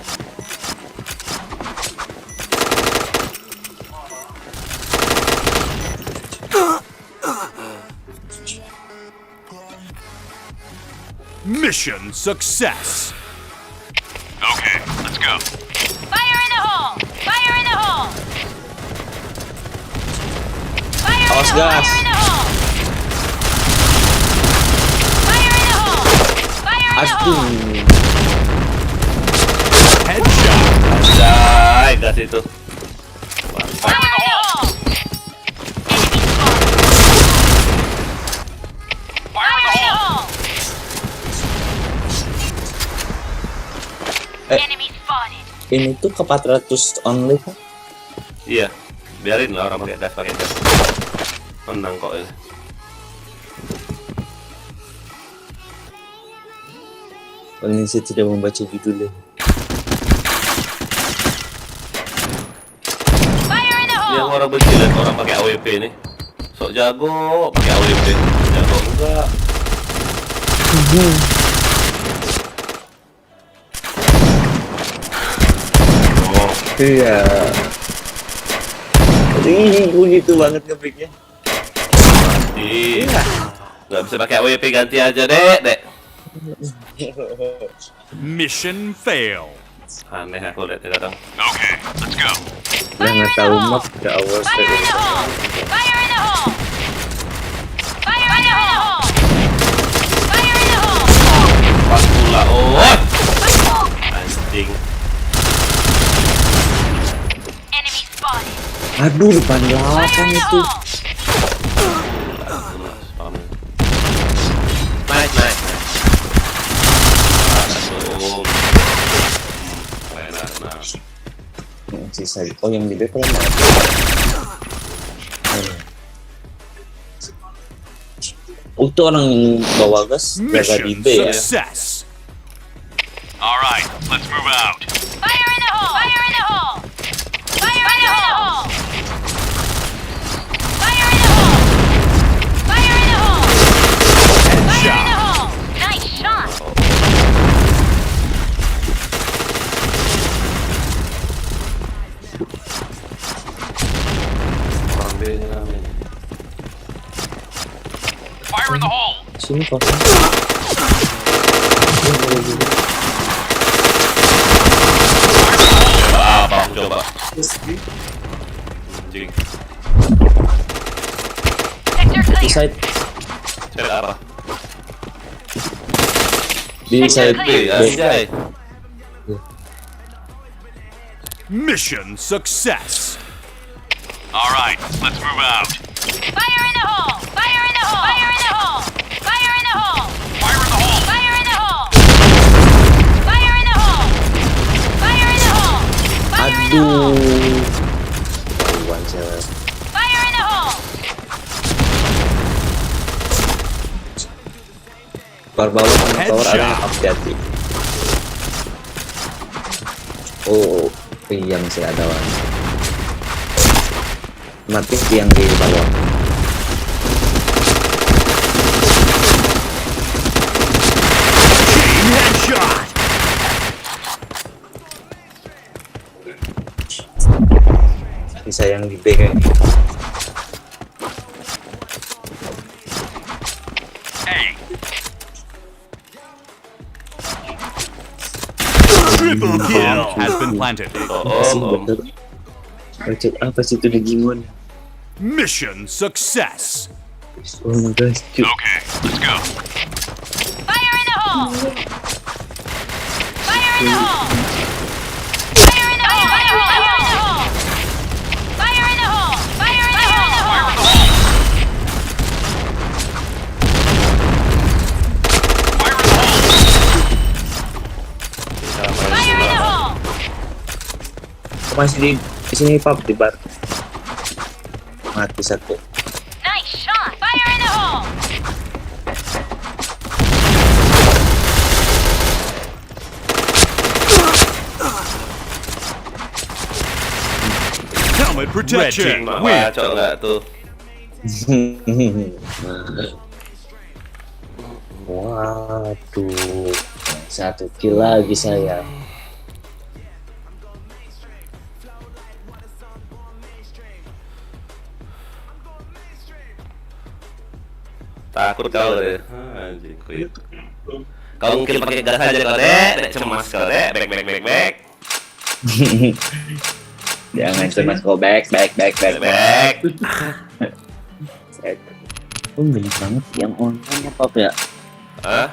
Mission success. Okay, let's go. Fire in the hole! Fire in the hole! Fire in Awas the hole! gas. Fire in the hole! Fire in the hole! Fire in the Aduh. hole! Headshot. Anjay, gas itu. Fire in the hole! Enemy spotted! Fire in the hole! Enemy spotted. Ini tuh ke 400 only kan? Iya, biarin lah orang pakai gas. Menang kok ini. Ini saya tidak membaca judulnya. Fire in the Yang hole. orang benci lihat orang pakai AWP nih. Sok jago pakai AWP. Jago enggak. Oh, Iya. Ih, begitu banget ngepicknya. iya. Nggak bisa pakai AWP, ganti aja, Dek. Mission fail. Aneh aku lihat kadang. Okay, let's go. Yang nggak tahu map ke awal Fire in the hole. Fire in the hole. Fire in the hole. Fire in the hole. Pas pula, oh, anjing. Enemy spotted. Aduh, depan Fire belakang in the itu. hole. Naik. Aduh. Enak. Sisa. Oh, yang di depan mana? Oh, itu orang yang bawa gas jaga di Mission B ya. success. All right, let's move out. Fire in the hole. Fire in the hole. Fire in the hole. Fire in the hole. Fire in the hole. Fire in the hole. Nice shot. Orang B-nya rame. Fire in the hole. Sini kosong. Apa? Coba. Anjing. Sector Di clear. side, Cek apa? di side B, anjay. Mission success. All right, let's move out. Fire in the hole. Fire in the hole. Fire in the hole. Fire in the hole. Fire in the hole. Fire in the hole. Fire in the hole. Fire in the hole. Fire in the hole. Aduh. Ketahuan saya. Fire in the hole. Barbaro sama tower ada yang hati-hati. Oh, yang saya ada one. Mati yang di bawah. Chain headshot. Bisa yang di B kayaknya. A. Triple kill has been planted. Om. Macet apa sih itu Digimon? Mission success. Oh my gosh, cuy. Okay, let's go. Fire in the hole. Fire in the hole. Fire in the hole. Fire in the hole. Fire in the hole. Fire in the hole. Fire in the hole. Masih di sini pub di bar. Mati satu. Nice shot. Fire in the hole. Helmet protection. Win. Cok nggak tuh? Waduh, satu kill lagi saya. Takut kau deh. Anjing, quit. Kau mungkin pakai gas aja kau dek cemas kau dek, back. Jangan cuma go back. Back. Oh, banyak banget yang online apa ya? Hah?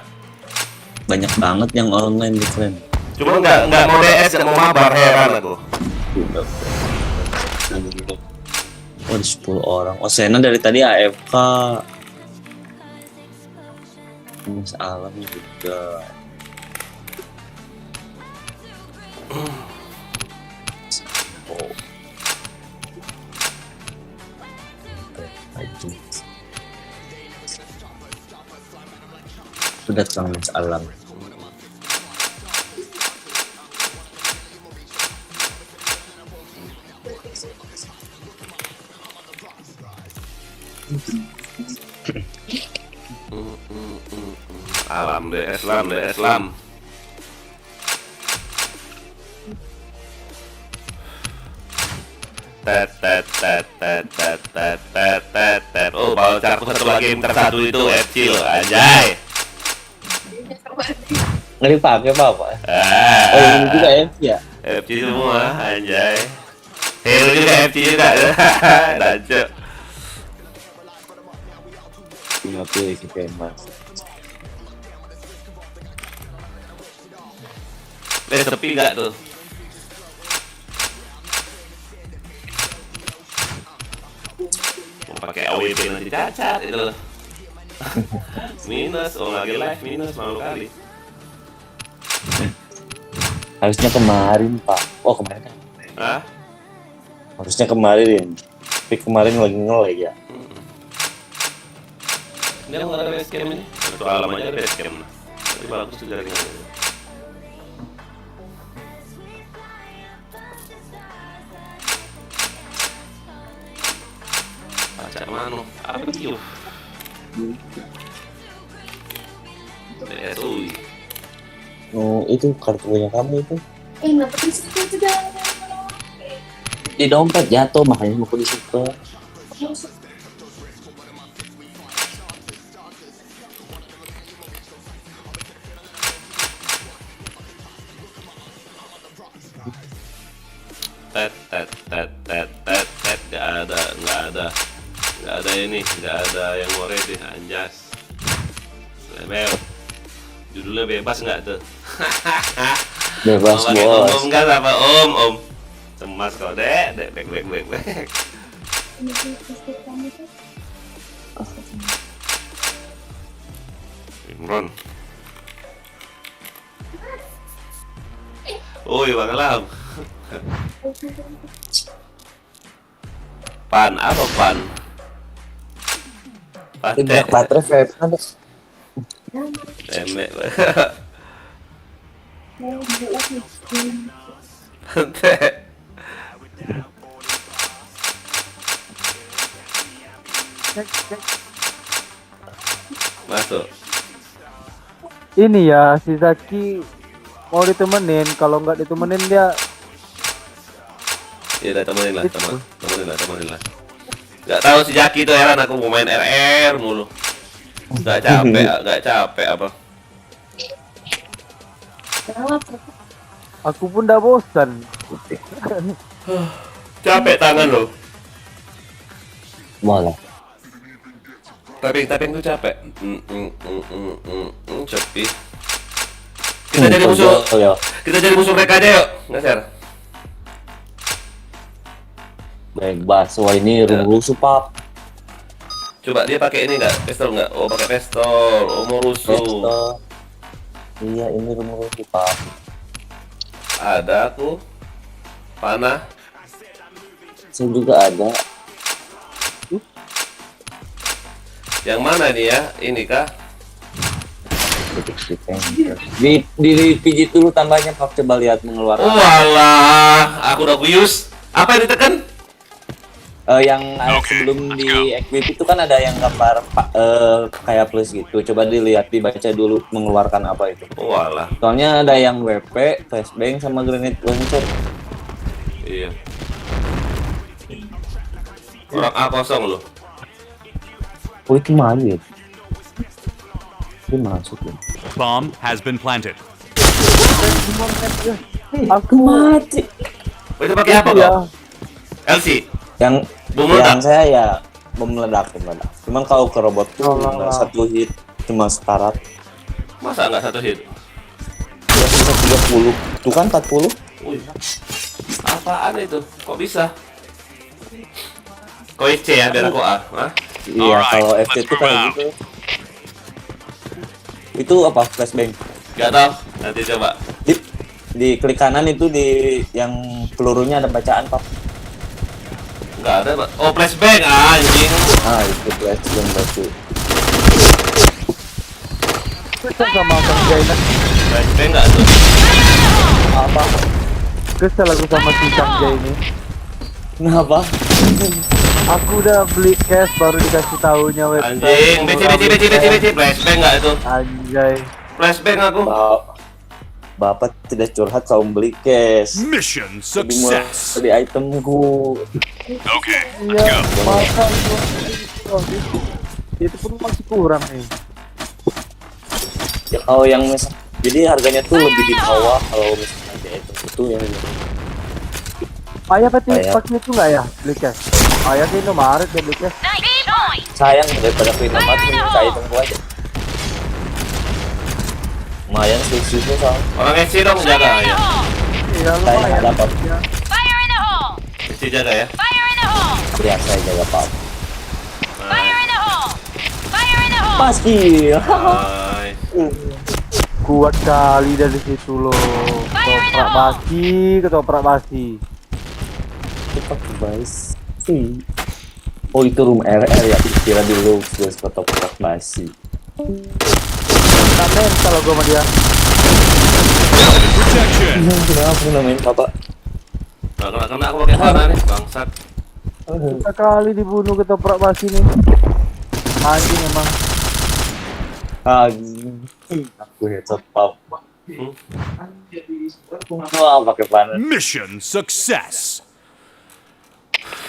Banyak banget yang online di friend. Cuma nggak mau DS, nggak mau mabar, heran aku. Oh, ada 10 orang. Oh, Sena dari tadi AFK. Mas Alam juga. Maju. Sudah tanggung alam. Alam DS lam, DS lam. Tet. Oh, voucherku satu lagi minta satu itu FC loh, anjay. Nggak dipakai apa? Ah, Oh ini juga FC ya? FC semua, anjay. Hero juga FC juga. Lanjut. Iya pilih si Kemas. Sepi gak tuh? Mau pakai AWP nanti cacat itu loh. Minus, oh lagi live minus, malu kali. Harusnya kemarin Pak. Oh kemarin kan? Hah? Harusnya kemarin. Tapi kemarin lagi nge-lag ya. Ini aku nggak ada basecamp ini. Satu alam aja ada basecamp. Tapi bagus tuh jaringannya. Baca mana? Apa itu? DSUI. Oh itu kartu punya kamu itu. Di dompet jatuh makanya mau di situ. Tet. Nggak ada ini, nggak ada yang mau ready, anjas. Lebel. Judulnya bebas nggak tuh? Bebas Mau pakai bos. om nggak apa om? Cemas kau dek, bek. Imron. Oi, Bang Lam. Pan, apa pan? Tidak baterai vape ada. Emek. Masuk. Ini ya si Zaki mau ditemenin, kalau nggak ditemenin dia Ya udah temenin lah. Gak tahu si Jaki itu heran aku mau main RR mulu. Gak capek apa? aku pun udah bosan. Capek tangan lo. Malah. Tapi itu capek. Sepi. Kita jadi musuh. Ya. Kita jadi musuh mereka aja yuk. Nggak share. Bebas. Wah ini rusuh Pak. Coba dia pakai ini nggak? Pistol nggak? Oh pakai pistol. Oh mau rusuh. Pistol. Iya ini rusuh Pak. Ada aku. Panah. Saya juga ada. Yang mana nih ya? Ini kah? Di pijit dulu tambahnya Pak, coba lihat mengeluarkan. Oh alah, aku udah kuyus. Apa yang ditekan? Yang sebelum di equip itu kan ada yang gambar kayak plus gitu. Coba dilihat, dibaca dulu mengeluarkan apa itu. Oh alah. Soalnya ada yang WP, flashbang sama grenade launcher. Iya. Orang A kosong loh. Oh itu maju ya? Itu masuk ya? Bomb has been planted. Aku Mati. Oh, itu pakai apa ya. kok? LC. Yang Bom meledak? saya ya bom meledak. Cuman kalau ke robot tuh Oh, nggak satu hit, cuma sekarat. Masa nggak satu hit? Ya bisa 30. Tuh kan 40. Wih. Apaan itu? Kok bisa? Kok FC ya biar aku A? Hah? Iya Alright, kalau let's FC itu move kayak out. gitu. Itu apa flashbang? Gak tau. Nanti coba. Di klik kanan itu di yang pelurunya ada bacaan Pap. Nggak ada, Pak. Oh, flashbang anjing. Ah itu flashbang berarti. Kesel sama Kang Jai lah. Flashbang nggak tuh? Apa? Kesel aku sama si Kang Jai ini. Kenapa? Aku udah beli cash baru dikasih tahunya website. Anjing, BC. Flashbang nggak itu? Anjay. Flashbang aku. Bapak tidak curhat kaum beli cash. Mission Lebih murah success. beli itemku. Okay, Iya, makan itu pun masih kurang nih. Ya kalau yang jadi harganya tuh lebih di bawah kalau misalnya di item itu yang Ayah pasti Ayah. pakai itu nggak ya beli cash? Ayah di Indomaret dia beli cash. Nice. B point. sayang daripada ke Indomaret minta itemku aja. Lumayan sih soalnya. Orang SC dong jaga Fire in the ya. hole. Iya Saya lumayan. nggak dapat. Ya. Fire in the hole. SC jaga ya. Fire in the hole. Biasa aja gak apa-apa. Fire in the hole. Fire in the hole. Pasti. Nice. Kuat kali dari situ loh. Ketoprak basi. Cepat guys. Oh itu room RR ya, kira dulu terus kotak-kotak basi. Namen kalau gua sama dia. Protection. Kenapa namain papa? Nggak kena aku pakai tanah nih, bangsat. Kita kali dibunuh ketoprak basi nih. Anjing emang. Aku headshot pap. Hmm. Wah pakai panah. Mission success.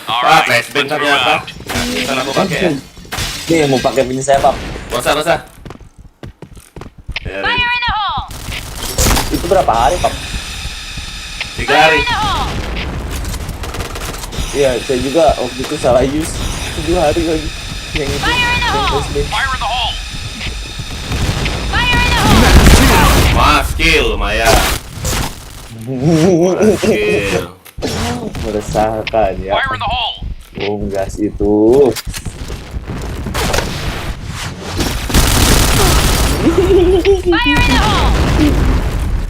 Ah, Alright, flashbang let's move ternyata. out. Bisa aku pakai ya. Nih mau pakai pin saya pap. Masa. Ya, Fire in the hole. Itu berapa hari pap? 3 Fire hari. in the hole. Iya saya juga waktu itu salah use 7 hari lagi. Yang itu. Fire in the yang hole. flashbang. Fire in the hole. Fire in the hole. Mas kill lumayan. Mas kill. Meresahkan ya. Fire in the hole. Bom gas itu. Fire in the hole.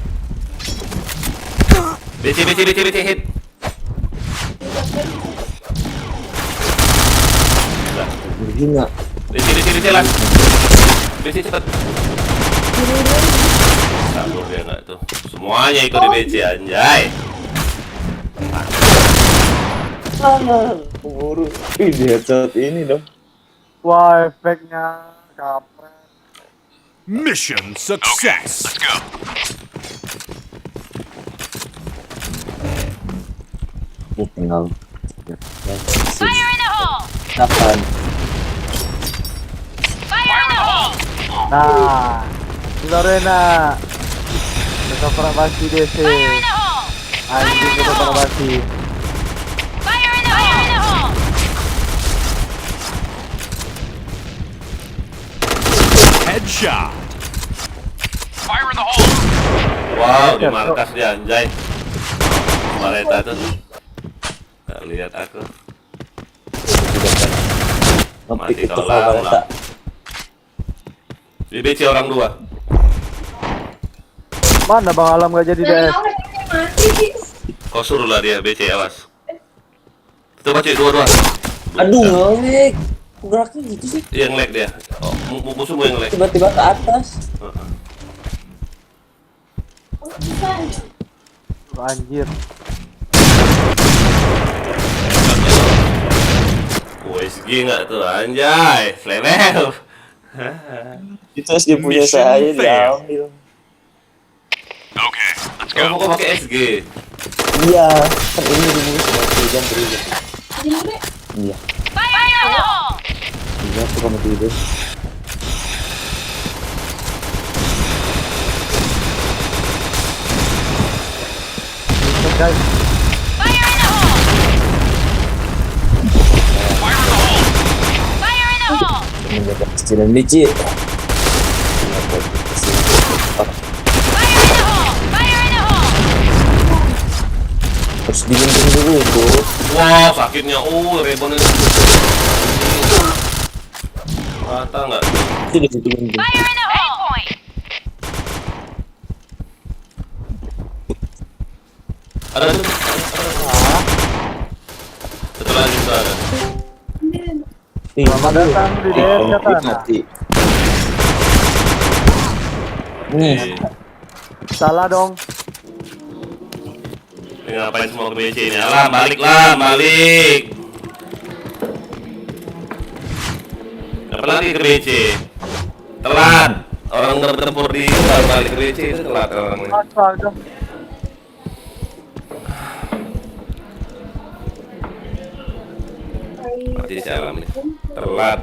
BC hit. Begini. BC lah. BC cepet. Kabur dia nggak tuh. Semuanya ikut di BC anjay. Buru. Ih, di headshot ini dong. Wah efeknya kampret. Mission success. Let's go. Tinggal. Fire in the hole. Kapan? Fire in the hole. Nah, di Lorena. Ketoprak basi DC. Fire in the hole. Anjing ketoprak basi. Fire in the hole. Headshot. Fire in the hole. Wow, di markas dia anjay. Mareta tuh. Nggak lihat aku. Ngepick Mati itu kau kalau lang. tak. Di BC orang 2. Mana Bang Alam gak jadi DS? Kau suruh lah dia BC awas. Coba cuy, 2. Aduh ngelik. Geraknya gitu sih. Yang lag dia. Oh, musuhmu yang lag. Tiba-tiba ke atas. Anjir. USG nggak tuh anjay, flevel. Itu SG punya Mission saya fail. diambil. Okay, let's Kamu go. kok pakai SG? Iya, kan ini dulu sama hujan terus. Iya, Fire in the hole. iya aku kamu tidur. Guys, Fire in the hole. Fire in the hole. Fire in the hole. Menjaga kecil dan licin. Fire in the hole. Fire in the hole. Harus digunting dulu itu. Wow, sakitnya. Rebon ini. Rata nggak? Itu digunting. Fire in the hole. Point. Ada tuh. Satu lagi tuh ada. Selamat datang di DS Katana. Mati. Nih, Salah dong. Ini ngapain semua ke BC ini? Alah, balik lah, balik. Apa lagi ke BC? Telat. Orang bertempur di balik ke BC itu telat orang ini. Astaga. Mati jalan nih. Telat.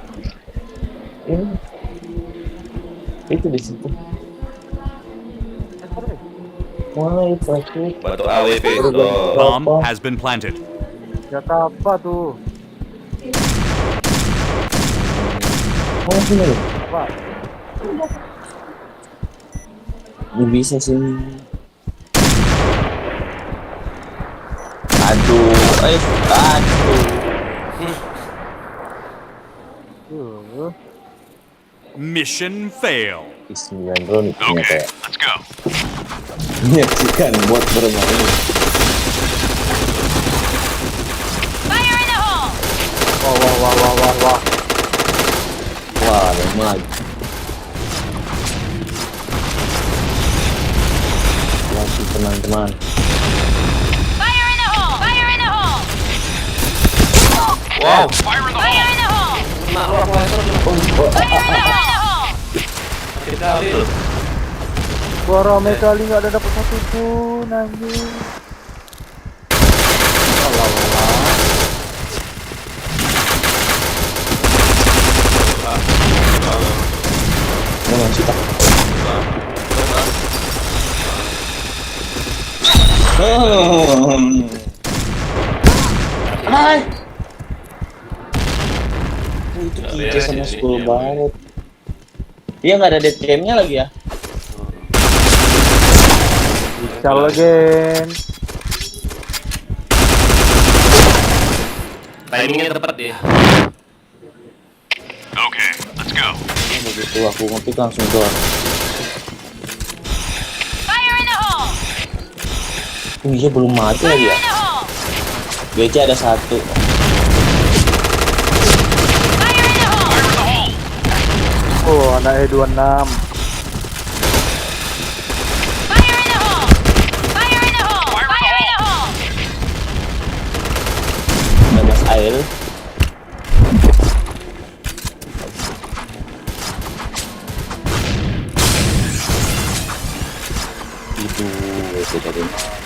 itu di situ. Wah, itu lagi. Batu AWP itu. Bomb has been planted. Jatah apa tuh? Oh, sini. Apa? Ini bisa sini. Aduh, aduh. Mission fail. Bismillah bro, ini Okay, kayak let's go. menyaksikan buat bermain. Fire in the hole! Wah. Wah, memang. Lagi teman-teman. Fire in the hole! Fire in the hole! Wow. Fire in the Fire hole. in the hole! Kena lu apa itu? Fire in the hole! Sakit kali lu. Suara Mekali nggak ada dapat satu pun anjing. Ini masih tak. Hai. Itu kijang sama school banget. Dia nggak ada dead game-nya lagi ya? Bical again. Timingnya tepat ya. Okay, let's go. Begitu aku ngepick langsung door. Fire in the hole! Oh iya belum mati Fire lagi ya? in the hole! BC ada satu. Fire in the hole! Fire in the hole. Oh, anak E26. Fire in the hole! Fire in the hole! Fire in the hole! Ada Mas Ail. Itu dari mana?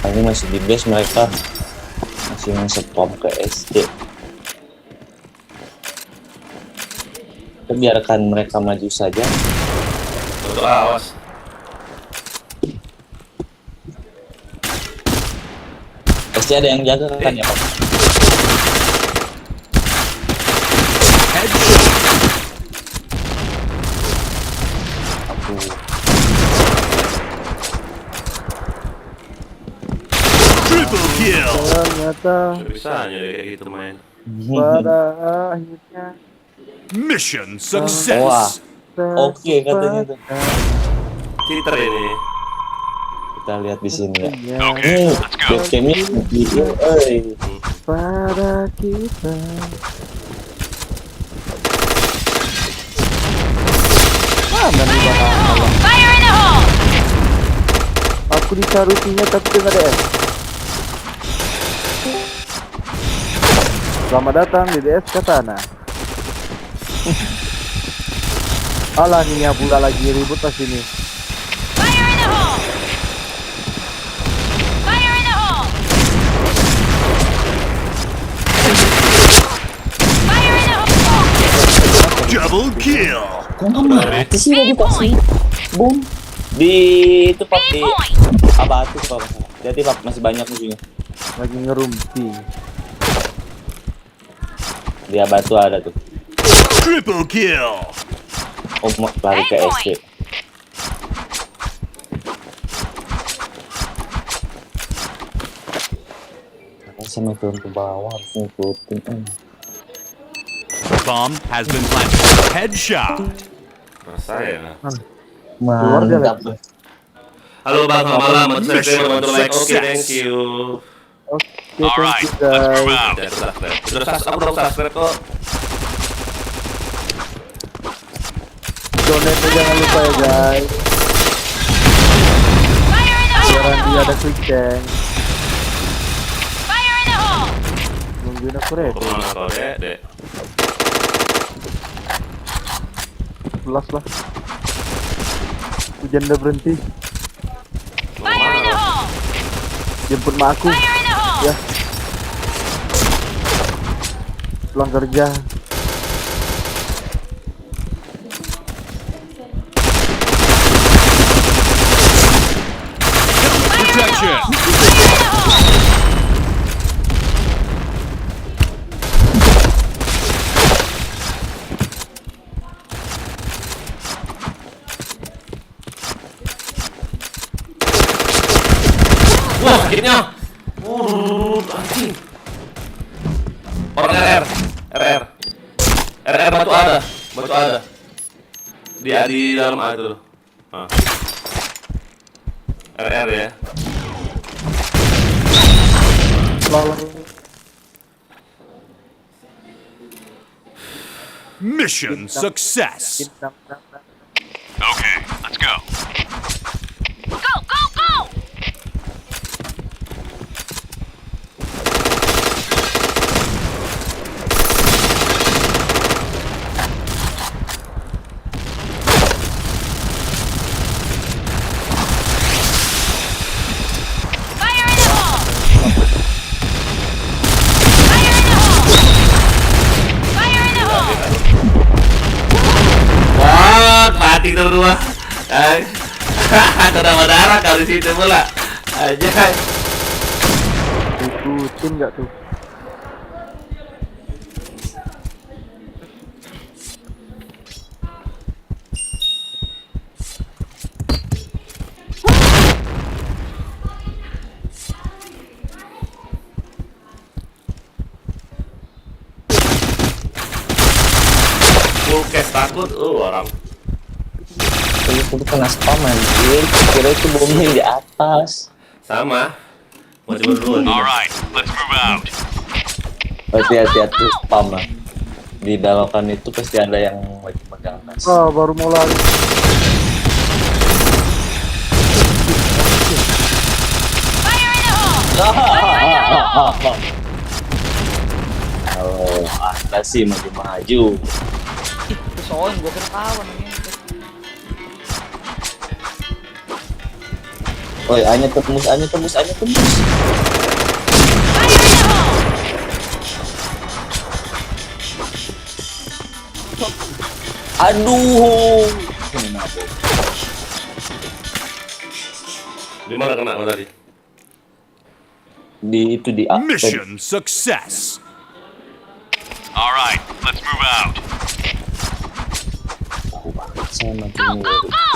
Kayaknya masih di base mereka. Masih nge-spam ke SD. Kita biarkan mereka maju saja. Betul, awas. Pasti ada yang jaga kan ya Pak? Headshot. Aku Triple kill. Ternyata Bisanya deh kayak gitu main. pada akhirnya Mission Wah. success. Oke katanya tuh. Cheater ini. Kita lihat di sini ya. Okay, let's go. Webcamnya video, Pada kita. Mana nih bang? Fire in the hole! Aku dicarutinya tapi dia nggak ada S. Selamat datang di DS Katana. Alah nih ya pula lagi ribut pas ini. Fire in the hole! Fire in the hole! Fire in the hole! Double kill. Kok nggak mati sih tadi pas point. boom di itu Pak B di point! Abatu Pak. Jadi Pak masih banyak musuhnya. Lagi ngerumpi. Di Abatu ada tuh. Triple kill. Mau lari ke SD. Karena sama turun ke bawah harus ngikutin. Bomb has been planted. Headshot. Masa ya. Keluar dia Mantap. lagi. Halo Bang, selamat malam. Bantu like. Oke, thank you. Oke, thank Alright, you let's guys. move out. Aku udah subscribe kok. Donate jangan lupa ya guys. Fire in the hole! Biar nanti ada quick tank. Fire in the hole! Nungguin aku ready. Kemana kau, Dek? Belas lah. Hujan udah berhenti. Fire in the hole! Jemput mak aku. Fire in the hole! Ya. Pulang kerja. Protection. Wah, sakitnya. Anjing. Orang RR. RR batu ada. Di dalam A itu. Ah. RR ya. Mission success. Okay, let's go. Go, go, go! Fire in the hole! Fire in the hole! Fire in the hole! Wah, mati kita berdua. Sudah berdarah kau di situ pula. Aja. Ikutin nggak tuh? Full case takut, orang. Itu kena spam anjir. Kira itu bomnya di atas. Sama. Mau coba dulu. Alright, let's move out. Hati-hati spam lah. Di dalaman itu pasti ada yang lagi megang tas. Ah, baru mau lari. Fire in the hole! Oh, Anda sih maju-maju. Soalnya gua ketahuan ini. Oi, hanya tembus. Fire in the hole! Aduh. Kenapa? Di mana kena lo tadi? Di itu di A. Mission success. Alright, let's move out. Saya maju Go, go, go!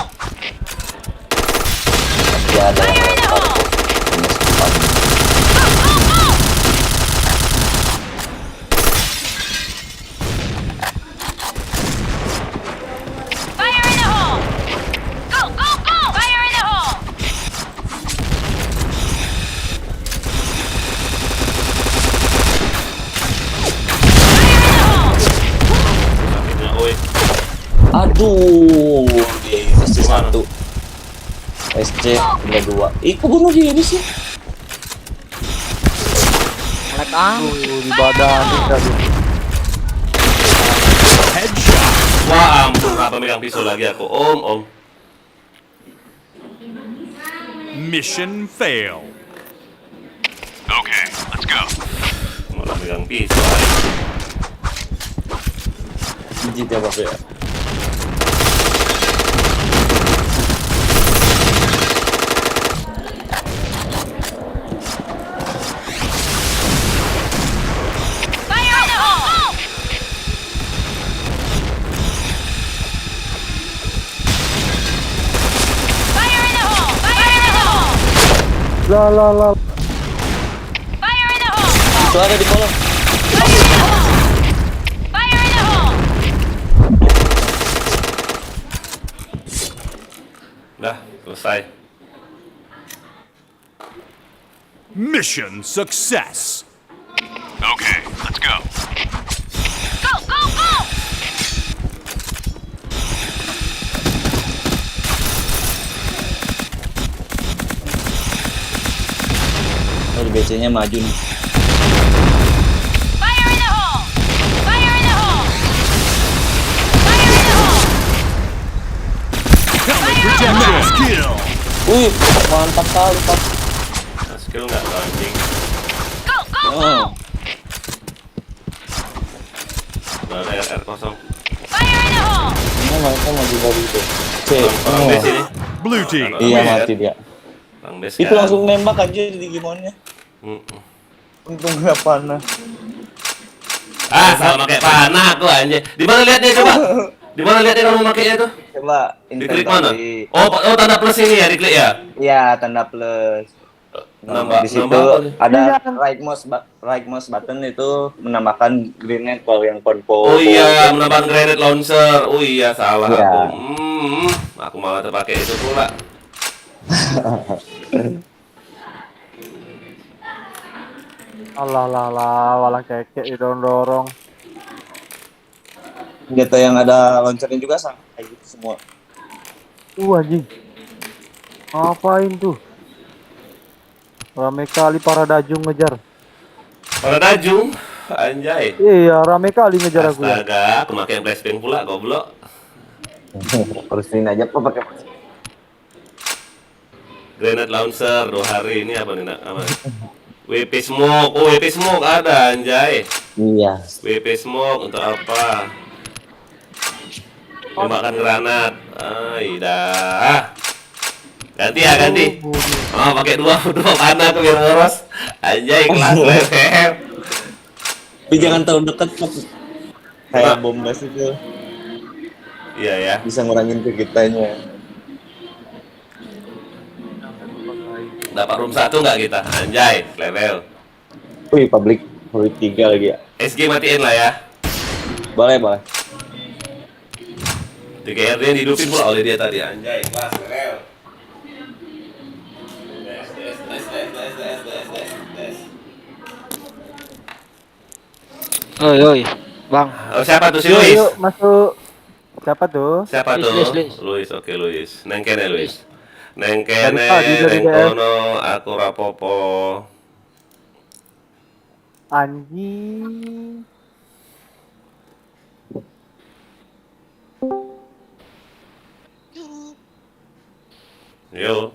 pasti ada yang Fire in the lempar hole! kena spam. Go, go, go! Fire in the hole! Go, go, go! Fire in the hole! Fire in the hole! Sakitnya, oi. Aduh, dia SC Gimana? 1 SC udah 2. Ih, kok bunuh dia sih? Melek ah. Di badan tadi. Headshot. Wah, ampun, kenapa megang pisau lagi aku? Om. Mission fail. Okay, let's go. Malah megang pisau. Jijik ya, Pak ya. Fire in the hole! Fire in the hole! Fire in the hole! La. Fire in the hole! Itu ada di kolom. Fire in the hole! Fire in the hole! Dah, selesai. Mission success. Okay, let's go. Go, go, go! Oh, BC-nya maju nih. Fire in the hole! Fire in the hole! Fire in the hole! Nice kill. Wih, mantap kali, Pak. Nah, skill nggak tuh, anjing. Go, go, go! Oh. Nah, ada RR kosong. Fire in the hole! Ini mereka maju dari itu. C. Bang Oh. Des ini. Blue team. Iya, mati dia. Bang Des Itu kan. langsung nembak aja di Digimon-nya. Mm-mm. Untung nggak panah. Ah, sama pakai panah aku anjing. Di mana lihatnya coba? Di mana lihatnya kalau makainya tuh? Coba Diklik mana? inventory. Oh, tanda plus ini ya, diklik ya. Iya, tanda plus. Nambah Di situ apa nih? ada Iya. right mouse button itu menambahkan grenade kalau yang Oh combo. iya, menambahkan grenade launcher. Oh iya, salah Iya. aku. Aku malah terpakai itu pula. Alah lah lah, walang kekek didorong-dorong. Gitu yang ada launchernya juga sama kayak gitu semua. Anjing. Ngapain tuh? Rame kali para dajung ngejar. Pada Dajung, anjay. Iya, rame kali ngejar aku ya. Astaga, aku pakai flashbang pula, goblok. Harus ini aja apa pakai Grenade launcher 2 hari ini apa nih nak? Apa? WP smoke, oh WP smoke ada anjay. Iya. WP smoke untuk apa? Tembakan granat. Dah. Ganti ya, ganti. Oh, pakai dua panah tuh biar ngeros. Anjay, kelas level. Tapi jangan terlalu dekat, Pak. Kayak bom gas itu Iya ya. bisa ngurangin ke kitanya. Dapat room 1 nggak kita? Anjay, level. Wih, public 3 lagi ya. SG matiin lah ya. Boleh, boleh. 3RD dihidupin pula oleh dia tadi. Anjay, kelas level. Oi, oi. Bang, Oh, siapa tuh si Yuk, Luis? yuk, masuk. Siapa tuh? Siapa Luis, tuh? Luis, Luis. Luis, oke Luis. Neng kene Luis. Neng Dari kene, tadi, dari neng DS. kono, aku rapopo. Anjing. Yo.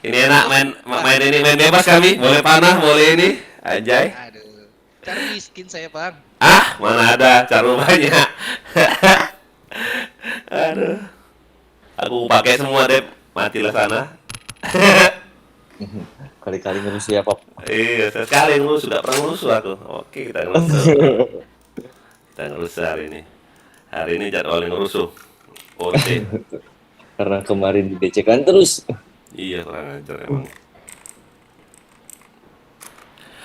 Ini enak main ini main bebas kami, boleh panah, boleh ini. Anjay. Aduh. Cari miskin saya, Bang. Ah, mana ada cara banyak. Aduh. Aku pakai semua deh, matilah sana. Kali-kali ngurus ya, Pop. Iya, sekali ngelus, sudah pernah ngelus aku. Oke, kita ngelus. Kita ngelus hari ini. Hari ini jadwalnya ngerusuh. Oke. Karena kemarin didecekan terus. Iya, kurang ajar emang.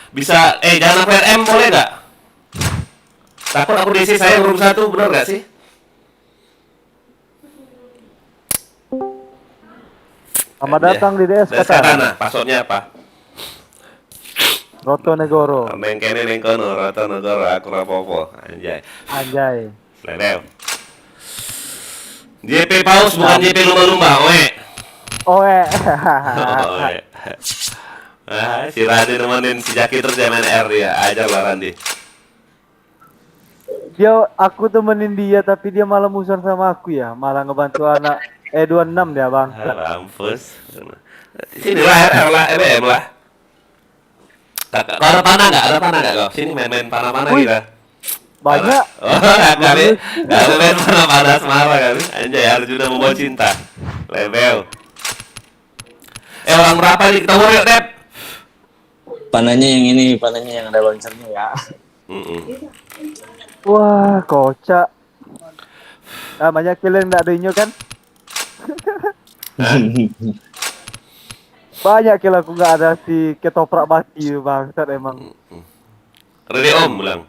Bisa, jangan flare M boleh nggak? Takut aku DC saya room 1, bener nggak sih? Selamat datang di DS DS kata. Katana, passwordnya apa? Roto Negoro. Neng kene neng kono, rata negara, aku rapopo. Anjay. Anjay. Level. JP paus bukan JP lumba-lumba, oe. Oe. Oe. Si Randi nemenin si Jaki terus dia main R dia. Ajar lah Randi. Aku temenin dia tapi dia malah musuhan sama aku ya. Malah ngebantu anak 26 dia, Bang. Mampus. Sini lah RR lah, EBM lah. Ada panah nggak? Ada panah nggak kau? Sini main-main panah-panah Wih. kita. Banyak. Oh, kali main panah-panah semara kali. Anjay, Arjuna membawa cinta. Level. Orang berapa nih kita warrior, Dep? Panahnya yang ini, panahnya yang ada launchernya ya. Wah, kocak. Banyak kill yang nggak ada inyo kan? Banyak kill aku nggak ada si ketoprak mati, bangsat emang. Ready Om bilang.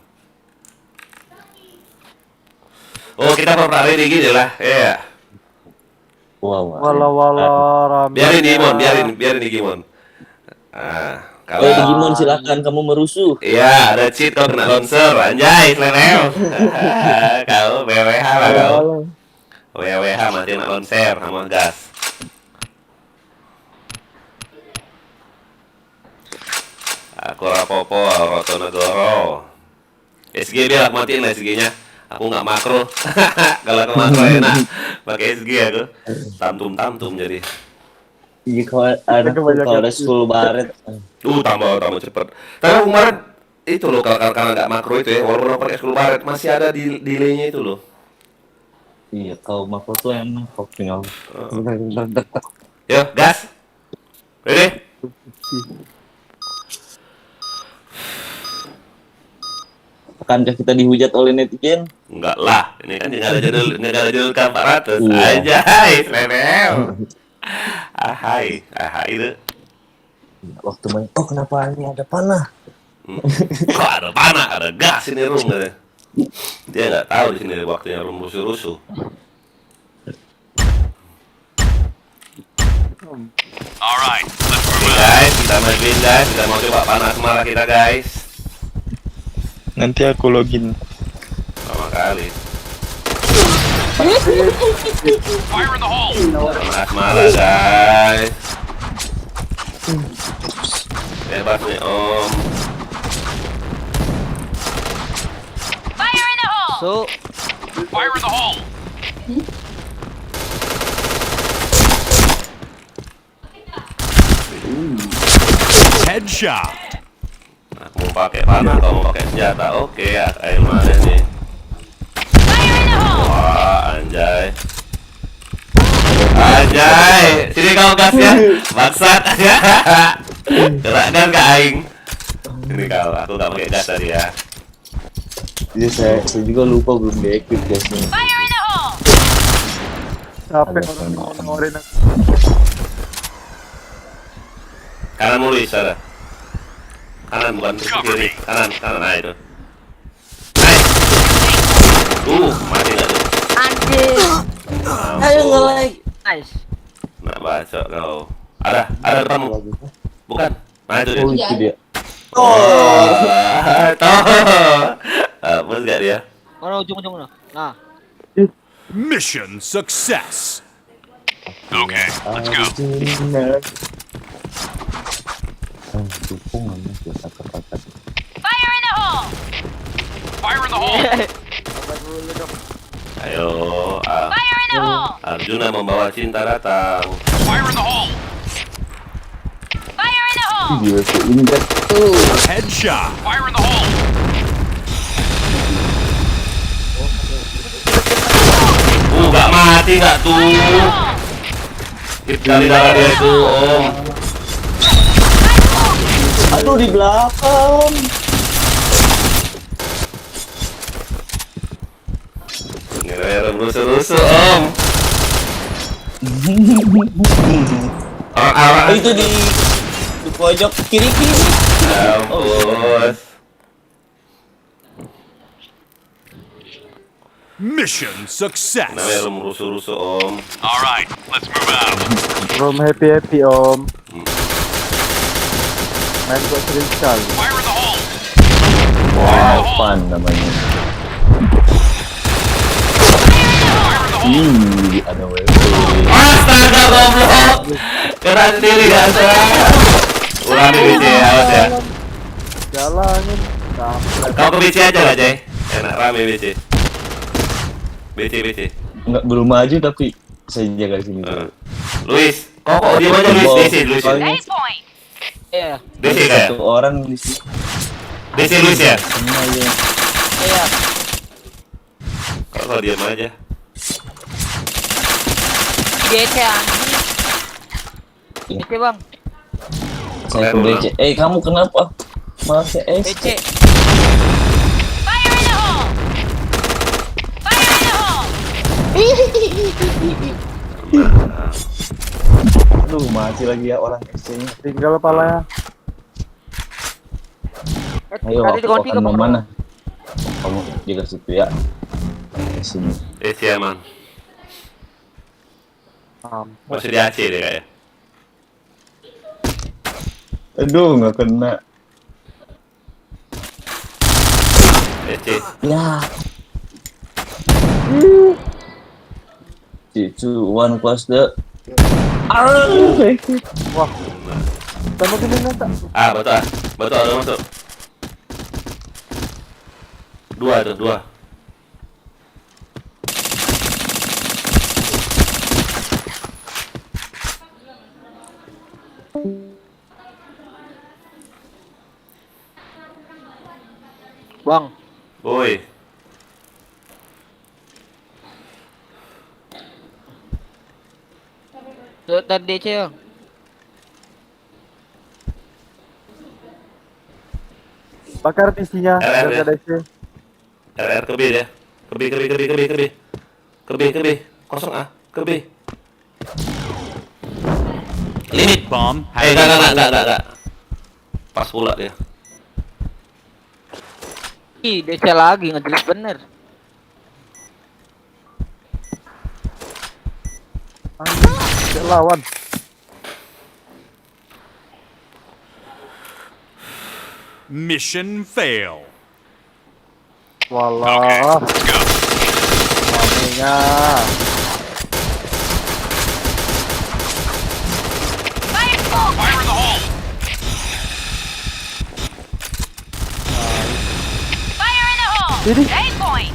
Oh, kita pernah ready gitu lah. Iya. Wow. Wala rame. Biarin Digimon, biarin Digimon. Kalau Digimon silakan kamu merusuh. iya ada cheat kau kena launcher, anjay, selelew. Kau WWH lah kau. WWH masih kena launcher sama gas. Aku rapopo, Roto Negoro. SG dia matiin lah SG-nya. Aku nggak makro. Kalau aku makro enak. Pakai SG aku. Tamtum jadi. Iya kalau ada 10 baret. Tambah cepet. Tapi kemarin itu loh kalau nggak makro itu ya, walaupun aku pakai 10 baret masih ada delay-nya itu loh. Iya kalau makro tuh enak kok tinggal. Yo, gas. Ready? Akankah kita dihujat oleh netizen? Enggak lah, ini kan nggak ada judul kan 400. Anjay, level. Ahai itu. Waktu main, oh kenapa ini ada panah? Kok ada panah, ada gas ini room katanya. Dia nggak tahu di sini waktunya room rusuh-rusuh. Alright, let's move Oke out. guys, kita majuin guys, kita mau coba panah semara kita guys. Nanti aku login. Sama kali. Fire in the hole. Panah semara guys. Bebas nih om. Fire in the hole! So, Fire in the hole. Headshot. Nah, mau pakai panah atau mau pakai senjata? Oke, ayo mana nih? Fire in the hole! Wah, anjay. Anjay, sini kau gas ya, bangsat. Gerakkan ke aing. Ini kau, aku nggak pakai gas tadi ya. Iya saya juga lupa belum di-equip gasnya. Fire in the hole! Capek orang ngorin aku. Kanan mulu Isara. Kanan bukan ke kiri. Kanan, nah itu. Nice. Mati nggak tuh? anjing. Ayo nge-like. Nice. Nah, baca kau. Ada depanmu. Bukan. Nah itu dia. Oh itu dia. Hapus gak dia? Mana ujung-ujung nah. Mission success. Okay, let's go. Fire in the hole! Fire in the hole. Ayo, Fire in the hole! Arjuna membawa cinta datang. Fire in the hole. Fire in the hole! Gila tuh ingat tuh. Headshot. Fire in the hole. Gak mati gak tuh? Fire in the hole! Hit kali darah dia itu, om. Aduh di belakang. Ini raya rusuh-rusuh, om. Oh, itu di pojok kiri. Ampun. Mission success. Namanya rum rusuh-rusuh, om. All right, let's move out. From happy om. Main kok sering sekali. Fire in the hole. Wow, fun namanya. Ada WP. Astaga, goblok. Kena sendiri gak salah. Ulang di BC, awas ya. Jalanin. Sampai. Kau ke BC aja lah, Jay. Enak rame BC. BC. Enggak belum maju tapi saya jaga sini. Luis, kok dia aja Luis Luis. Base point! Iya. DC kayak. Satu orang di sini. DC Luis ya. Semua aja. Iya. Kalau diam aja. DC anjing. DC bang. Saya ke BC. Kamu kenapa? Maaf ya, DC. Fire in the hole! Fire in the hole! Aduh, mati lagi ya orang SC-nya. Tinggal palanya. Ayo, Tadi aku dikunci akan ke mana? Kamu jaga situ ya. Ke sini. DC aman. Masih di AC deh kayaknya. Aduh, nggak kena. DC. Ya. Cicu one close the. Wah. Tembak ini nata. Betul ah. Betul ada masuk. Dua itu, dua. Bang, Woi. tadi DC bang. Bakar PC-nya. RR ya. Ada DC. RR ke B ya. Ke B. Kosong A. Ke B. Limit. Bomb has Enggak. Pas pula dia. Ih, DC lagi ngejelas bener. Dia lawan. mission fail. Walah. Let's go. Mamenya. Fire in the hole! Fire in the hole. Fire in the hole! Jadi. Aim point!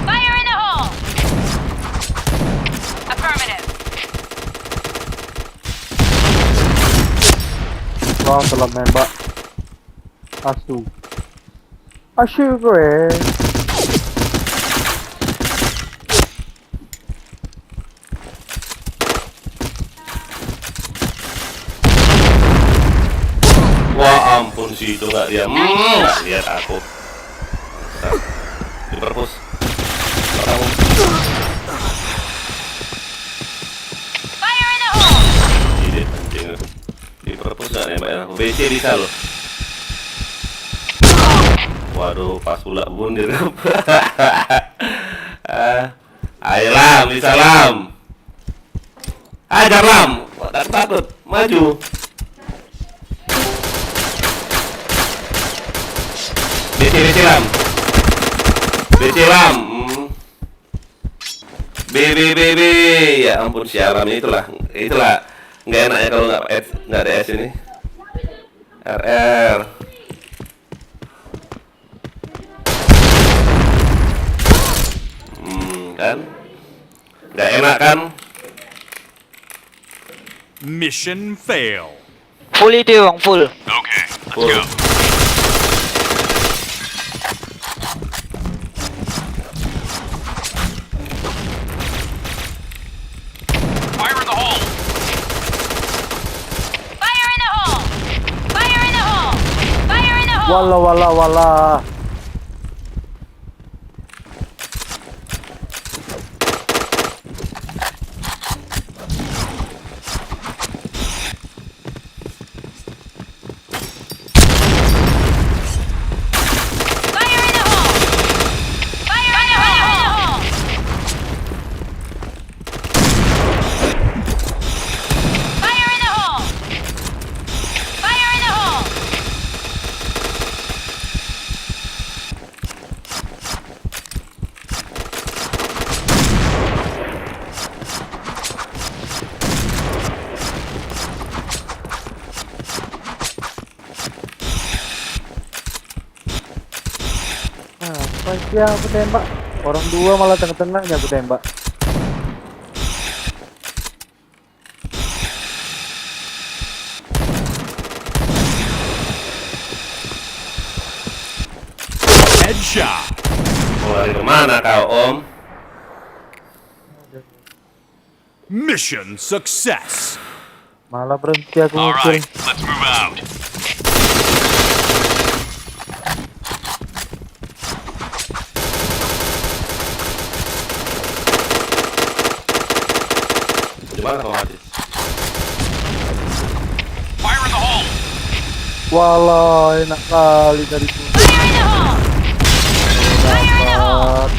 Fire in the hole! Affirmative. Wah, telah nembak. Asu gue. Wah ampun sih itu nggak dia. Nggak lihat aku. Di perpus. Fire in the hole! Ini anjing. Di perpus nggak nembakin aku. BC bisa loh. Waduh, pas pula bundir. Ayo Lam, bisa Lam. Ajar Lam. Tak takut, maju. BC Lam. BC Lam. B. Ya ampun siaran itulah nggak enak ya kalau nggak ada S ini. RR. Kan nggak enak kan. Mission fail. Full itu bang, full. Okay, let's Full. go. Fire in the hole. Fire in the hole! Fire in the hole! Fire in the hole! Walah. Fire in the hole! Fire in the hole! Fire in the hole! Fire in the hole! Apa sih yang aku tembak? Orang dua malah tengah-tengahnya aku tembak. Headshot. Mau lari kemana kau Om? Mission success. Malah berhenti aku All muncul. right, let's move out. Di mana kau mati? Fire in the hole. Walah, enak kali dari sini. Fire in the hole! Fire in the hole!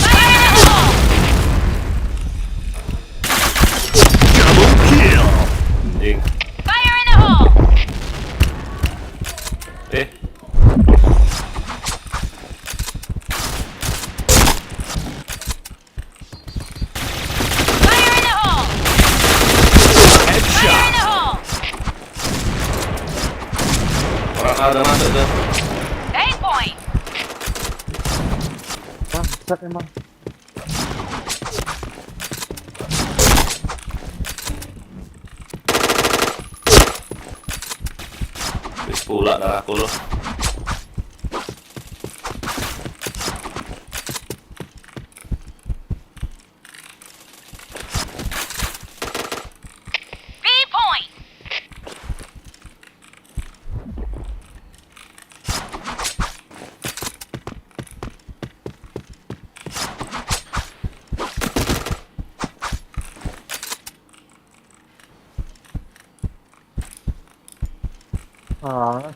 Fire in the hole! Double kill. Anjing. Fire in the hole! udah masuk tuh. A point. Bangsat emang. Habis pula darahku loh. B point. Ah,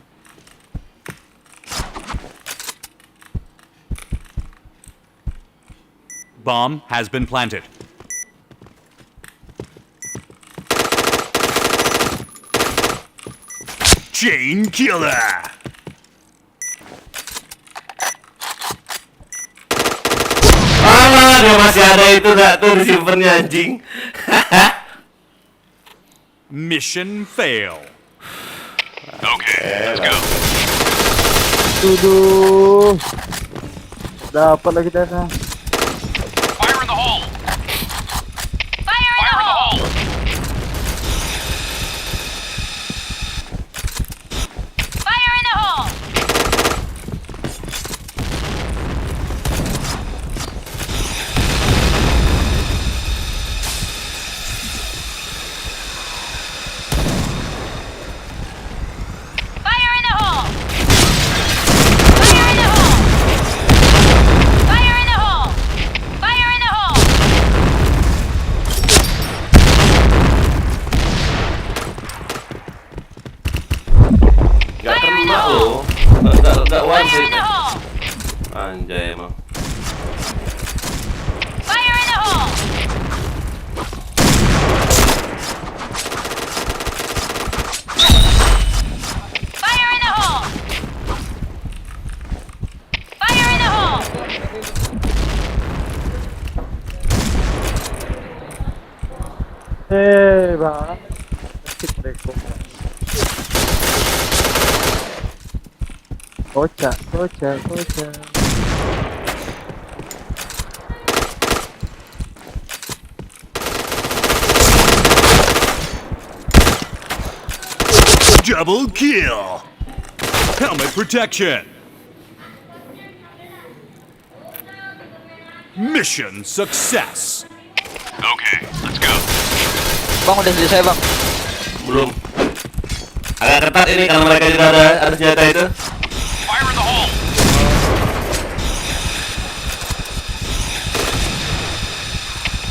Bomb has been planted. Chain killer. Dia masih ada itu gak tuh receivernya anjing. Mission fail. Okay, let's go. tuduh. Dapat lagi dana. Fire in the hole. Fire in the hole. Fire in the hole. Fire in the hole. Fire in the hole. Fire in the hole. Fire in the hole. Gak kena loh. Gak one Fire in hit. the hole. Anjay emang. Fire in the hole. Fire in the hole. Fire in the hole. Bang. Sakit mereka. Kocak, kocak, kocak. Double kill. Helmet protection. Mission success. Okay, let's go. Bang udah selesai bang. Belum. Agak ketat ini karena mereka juga ada senjata itu. Fire in the hole.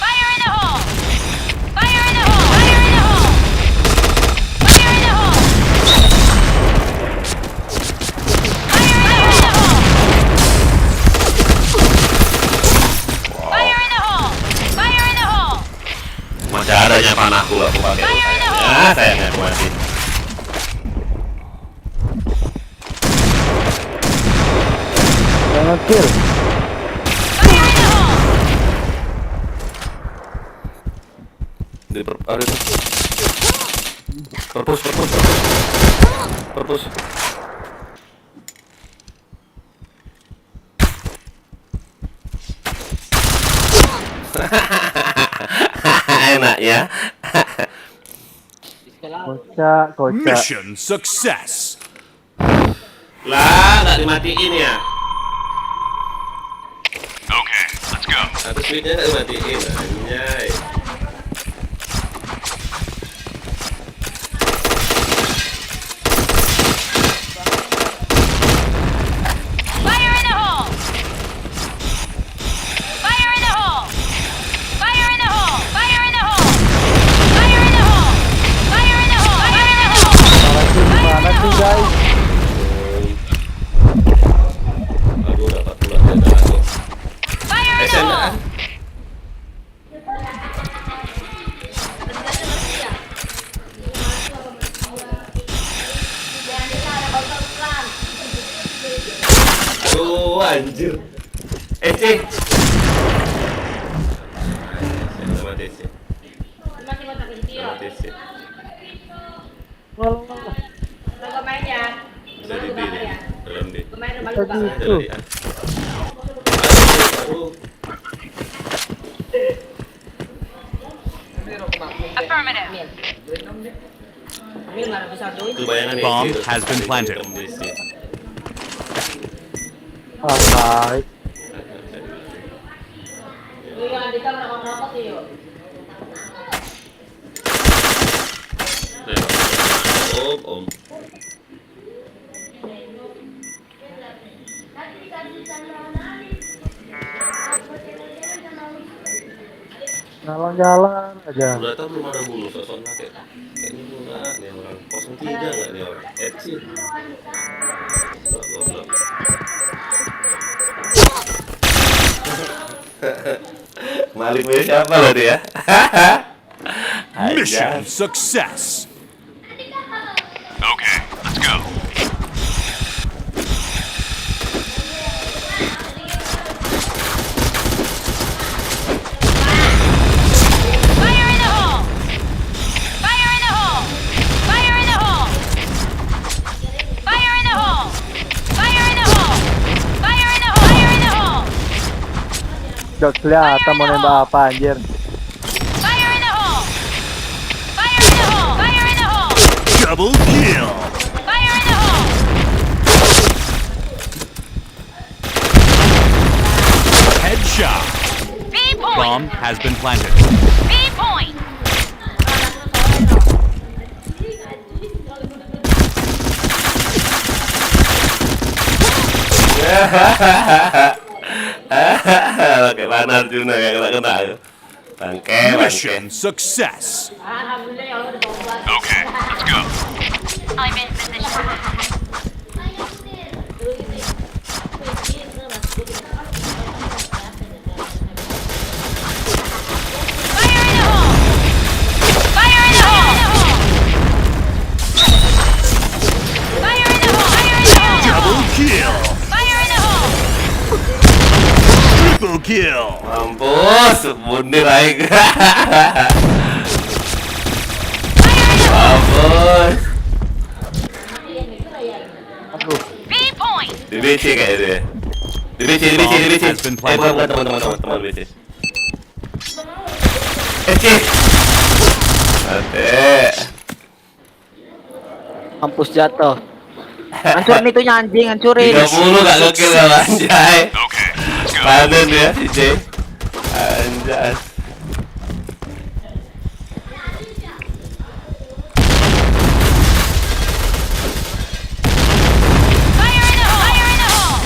Fire in the hole. Fire in the hole. Fire in the hole. Fire in the hole. Fire in the hole. Fire in the hole. Fire in the hole. Masih adanya panahku gak aku pakai. Fire in the hole. Ya sayangnya aku mati. Jangan kill. Fire in the hole. Di ada itu. Perpus. Enak ya. Kocak, kocak. Mission success. Lah, nggak dimatiin ya. Okay, let's go. Satu switchnya nggak dimatiin, anjay. Fire in the hole. Fire in the hole. Fire in the hole. Fire in the hole. Fire in the hole. Fire in the hole. Fire in the hole. Gimana sih guys? Aduh, dapat pula senjata aku. Fire in the Senjata. hole. Aduh, anjir. Cik. Mati sih. Mati sih. Bisa Tadi Aja itu. tadi, ah. Aduh. Affirmative. Itu bayangan Bomb itu. has been planted. Alright. Om. Jalan-jalan aja. Udah tau belum ada bulu sosok kayaknya bulu nih orang 03 nggak nih orang Etsy. Goblok. Malik milih siapa lo dia? Mission success. Okay, let's go. Fire in the hole! Fire in the hole! Fire in the hole! Fire in the hole! Fire in the hole! Fire in the hole! Fire in the hole! Gak kelihatan mau nembak apa anjir. Fire in the hole! Fire in the hole! Fire in the hole! Double kill. Fire in the hole! Headshot. B point! Bomb has been planted. B point! Oke, mana Arjuna yang kena. Bangke. Mission success. Okay, let's go. I'm in position. Fire in the hole! Fire in the hole! Fire in the hole! Fire in the hole! Double kill. Fire in the hole! Triple kill. Mampus, bundir aing. Fire in the hole! Mampus. B point! Di BC kayak dia. Di BC. Has been planted. Bukan teman-teman BC. Cik. Mate. Kampus jatuh. Hancurin itunya anjing, hancurin. 30 gak ngekill ya anjay. Okay, let's go. Panen ya si J. Anjay. Fire in the hole! Fire in the hole!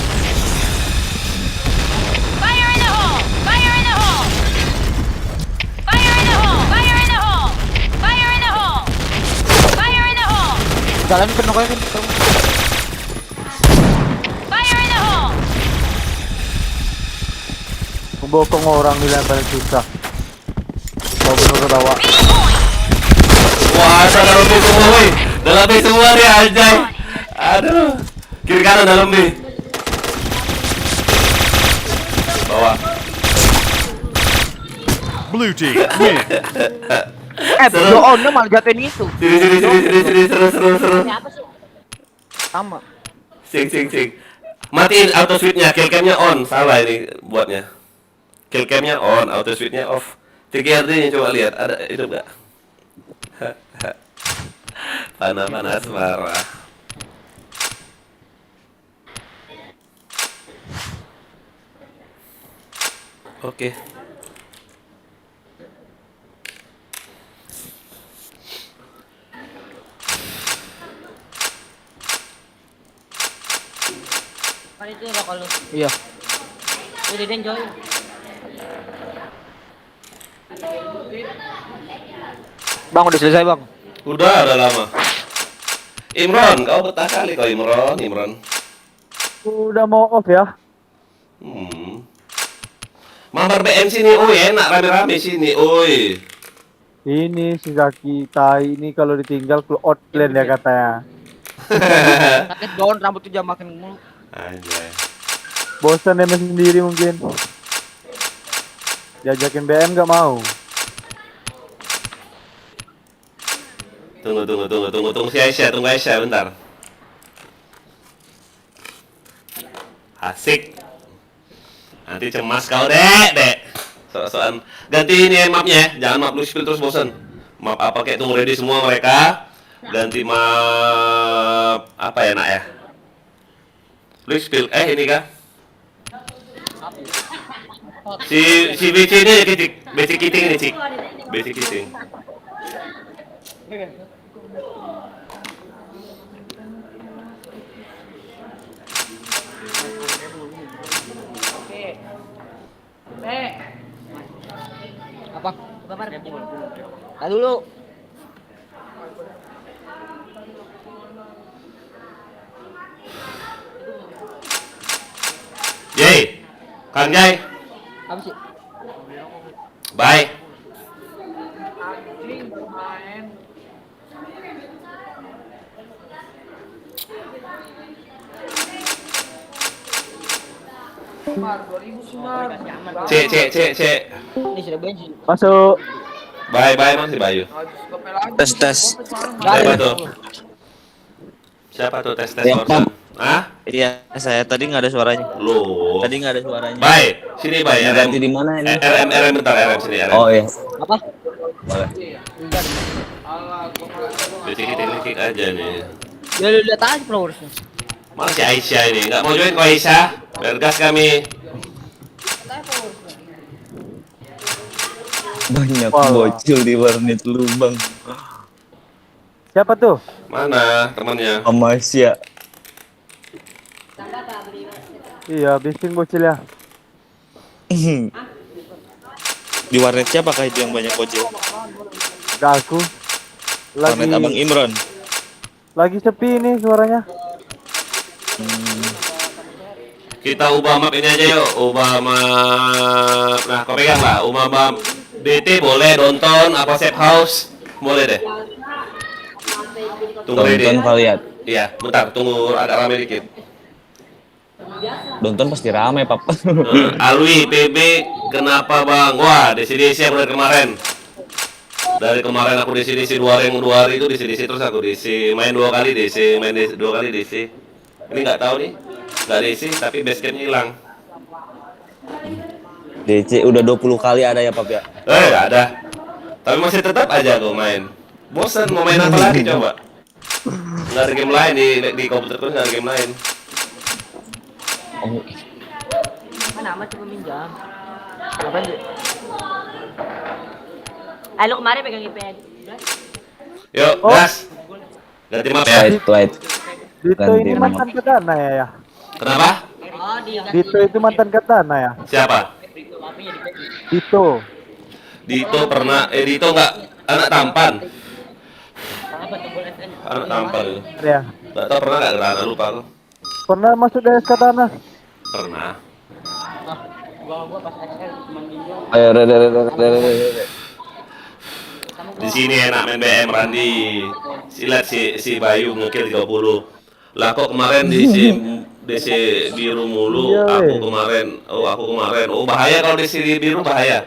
Fire in the hole! Fire in the hole! Fire in the hole! Fire in the hole! Fire in the hole! Fire in the hole! Jalan penuh kayak gitu. Fire in the hole! Membokong orang dilempar susah. Mau bener ketawa. B point! Wah, dalam B semua woi. Dalam B semua dia anjay. Aduh. Kiri kanan dalam B. Bawah. Blue team win. Video on malah jatuhin itu. Sini seru. Sama. Sing. Matiin auto switch-nya, kill cam-nya on. Salah ini buatnya. Kill cam-nya on, auto switch-nya off. TKRD-nya coba lihat, ada itu enggak? Panas marah. Oke. Iya. Bang udah selesai bang. Udah lama. Imron, kau betah kali kau Imron. Udah mau off ya. Mampir BM sini, enak rame-rame sini, Ini si Zaki Tai ini kalau ditinggal ke outland ya katanya. Sakit daun rambut tuh makin mulu. Anjay. Bosan emang sendiri mungkin. Diajakin BM gak mau. Tunggu si Aisyah, bentar. Asik. Nanti cemas kau, Dek. Soal ganti ini mapnya ya. Jangan map lu spill terus bosen. Map apa kayak tunggu ready semua mereka. Ganti map apa ya, Nak ya? Lu spill ini kah? Si BC ini ya, Cik. Basic kiting ini, Cik. Basic kiting. Apa? Nah dulu. Jay. Kang Jay. Apa sih? Bye. Cek. Ini sudah bensin. Masuk. Bye Mas Bayu. Tes. Siapa tuh? Siapa tuh tes Ya, barusan? Hah? Iya, saya tadi nggak ada suaranya. Lu. Tadi nggak ada suaranya. Bye. Sini Bye. Yang ganti di mana ini? RM bentar RM sini RM. Oh iya. Apa? Boleh. Jadi kita kick aja nih. Ya lu lihat aja followersnya. Mana si Aisyah ini? Nggak mau join kok Aisyah? Bergas kami. Banyak Wah. bocil di warnet lubang. Siapa tuh? Mana temannya? Amasya. Iya, bising bocil ya. Di warnet siapakah itu yang banyak bocil? Gak aku. Lagi Warnet Abang Imron. lagi sepi nih suaranya. Kita ubah map ini aja yuk. Ubah map. Nah, kau pegang lah. Ubah map DT boleh, Downtown apa Safe House boleh deh. Tunggu ready. Donton kali ya. Iya, bentar. Tunggu agak rame dikit. Donton pasti rame, Pap. Alwi, PB, kenapa bang? Wah, DC yang dari kemarin. Dari kemarin aku DC 2 hari itu DC terus aku DC main 2 kali DC, main 2 kali DC. Ini nggak tahu nih, nggak DC tapi basecampnya hilang. DC udah 20 kali ada ya, Pap ya? Nggak ada. Tapi masih tetap aja aku main. Bosan mau main apa lagi coba? Nggak ada game lain di komputer pun nggak ada game lain. Oh, Mana amat coba minjam. Apa sih? Lu kemarin pegang iPad. Yuk, gas. Ganti map ya. White. Dito Ganti ini map. mantan katana ya. Kenapa? Dito itu mantan katana ya. Siapa? Dito. Dito pernah, Dito nggak anak tampan. Anak tampan itu. Ya. Nggak tahu pernah nggak kerana lupa aku. Pernah masuk DS katana. Pernah. Ayo, re. Di sini enak main BM Randi. Silat si Bayu ngekill 30. Lah kok kemarin DC biru mulu. Iya, Aku weh. kemarin. Oh bahaya kalau DC biru bahaya.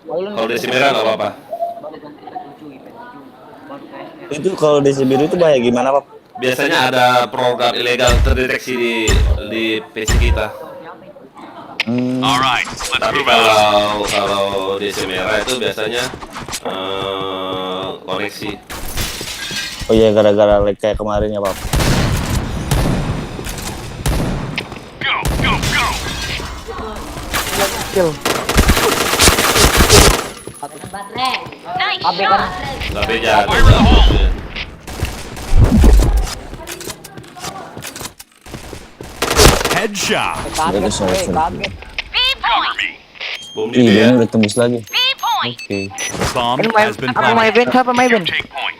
Kalau DC merah nggak apa-apa. Itu kalau DC biru itu bahaya gimana, Pap? Biasanya ada program ilegal terdeteksi di PC kita. Alright, let's Tapi move out. kalau DC merah itu biasanya koneksi. Oh iya, gara-gara lag kayak kemarin ya, Pap. Go. Kill. Nice shot. Tapi jatuh. Fire in the hole. Headshot. Itu sorry. B Cover point. me. Bom di Ih, dia. dia udah tembus lagi. B point. Oke. Bomb Ini main has been apa main planted. event siapa main event? Take point.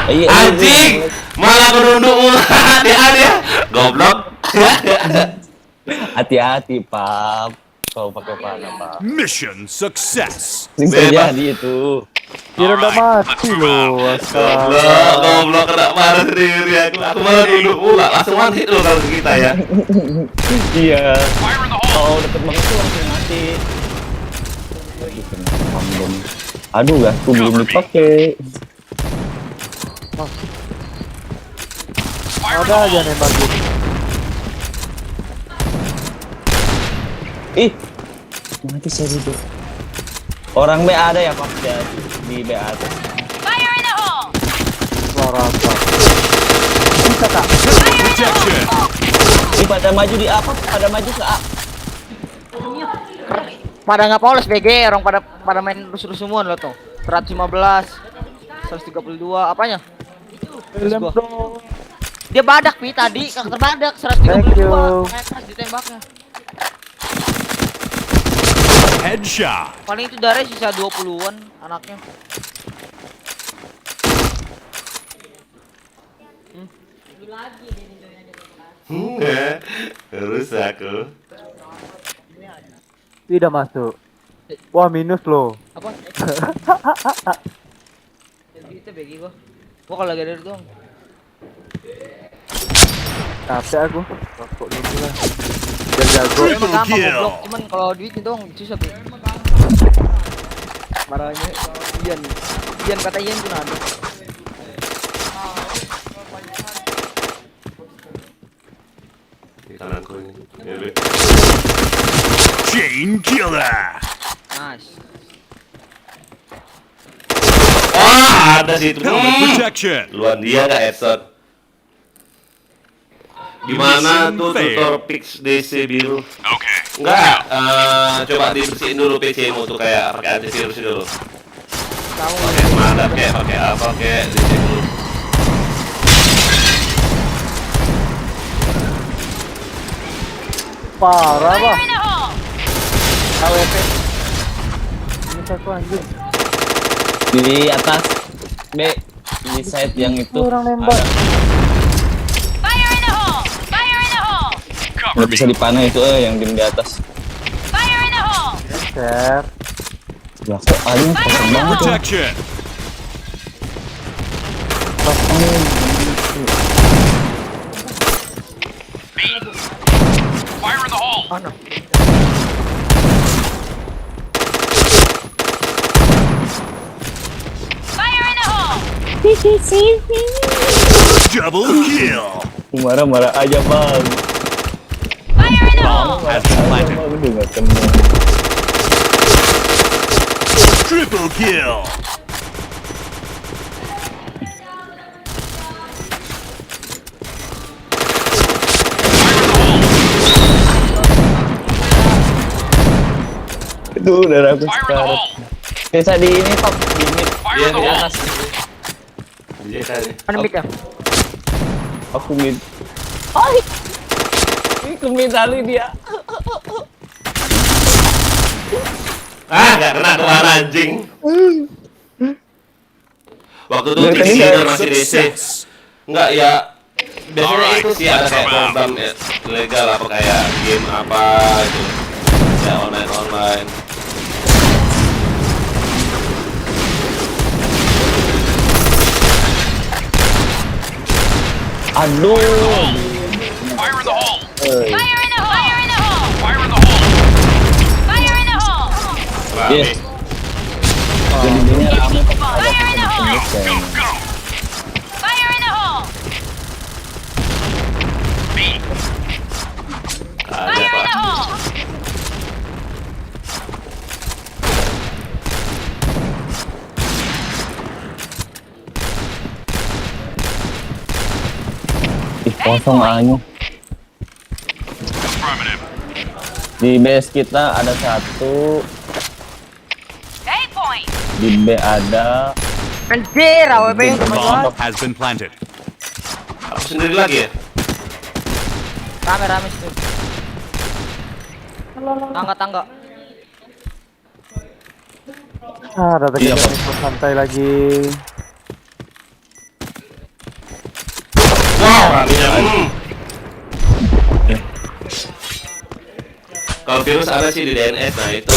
Iya, Anjing, malah menunduk mulu dia. Goblok. Hati-hati, Pap. Kalau pakai panah, Pap. Mission success. Sing Bebas. terjadi itu. Kira udah mati loh. Goblok kena marah sendiri aku malah nunduk pula. Langsung one hit loh kalau kita ya. Iya. Fire in the hole. Kalau deket banget tuh langsung mati. Aduh, gasku belum dipakai. Fire in Ada the aja hole. nembakin. Ih, mati saya itu. Orang B ada ya Pak di B atas. Fire in the hole! Suara apa? Bisa tak? Protection. Ini pada maju di apa? Pada maju ke A. Pada nggak polos BG, orang pada main rusuh-rusuh semua lo tuh. 115, 132, apanya? Film gua. dong. Dia badak Pi tadi, karakter badak Thank you. 132. Kayak keras ditembaknya. Headshot. Paling itu darah sisa 20-an anaknya. Rusak aku. Tidak masuk. Wah, minus loh. Apa? Itu BG gua. Gua kalau lagi ada itu doang. Capek aku. Rokok dulu lah. Biar jago. Gua emang gampang kill. goblok, cuman kalau duit itu doang susah Pi. Marahnya Ian kata Ian pun ada. Di kananku ini. Ya, Be. Chain killer. Nice. Wah, ada situ. Helmet protection. Luan dia nggak headshot. Gimana tuh tutor fix DC biru? Okay. Enggak, coba dibersihin dulu PC-mu tuh kayak pakai antivirus dulu. Kamu Pakai madap kayak pakai apa kayak DC dulu. Parah, Fire Bang. in the hole! AWP. Ini satu anjing. Di atas B di side yang itu. Orang nembak. Ada. Fire in the hole! Fire in the hole! Cover Nggak bisa me. dipanah itu yang di atas. Fire in the hole! Share. Ya kok aling kosong banget ya. Protection. Fire in the hole. mana? Fire in the hole! Double kill. Marah-marah aja bang. Fire in the hole! Has been planted. Bang udah nggak kena. Triple kill. Itu udah aku Fire in the sekarang. hole. Bisa di ini Pak, di mid. Fire Iya, in the di hole. atas. Di sana. Mana mic ya? Aku mid. Hai. Ini ke mid kali dia. Ah, nggak kena keluar anjing. Waktu itu Dari tadi DC saya masih DC. Success. Enggak ya. Biasanya Alright, itu sih ada let's kayak move out. program legal apa kayak game apa gitu. Ya online. Aduh. Fire in the hole. Eh, Fire in the hole! Fire in the hole! Fire in the hole. Fire in the hole! Rame. Yes. Jadinya rame kok ada Fire in the hole! penyusup Go, kayaknya. go. Fire in the hole! Ada Fire in Pak. the hole! Ih, kosong aja. Affirmative. Di base kita ada satu, A point! di B ada. Anjir, AWP yang Bomb teman-teman. has been planted. Aku sendiri lagi ya? Rame-rame situ. Tangga-tangga. Ah, ada Iya, lagi Bang. santai lagi. Wow, ramenya. Kalau virus ada sih di DNS, nah itu.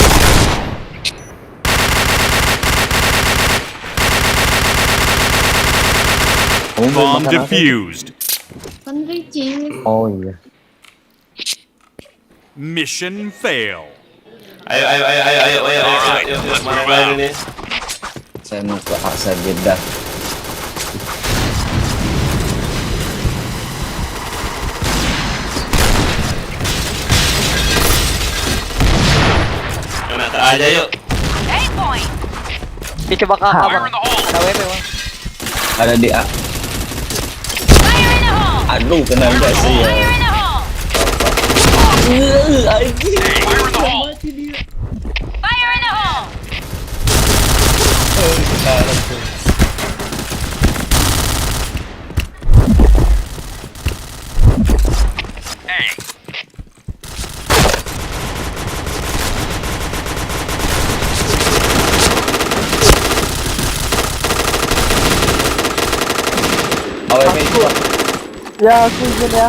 Bomb defused. Oh iya. Mission fail. Ayo, mana lain ini? Saya mau ke A saja dah. aja yuk. A point. Dia coba ke abang. Fire in the hole. Ada WP bang. Ada di A. Fire in the hole. Aduh, kena enggak sih ya. Fire in the hole. Fire in the hole. Fire in the hole. A. AWP itu. Ya, aku izin ya.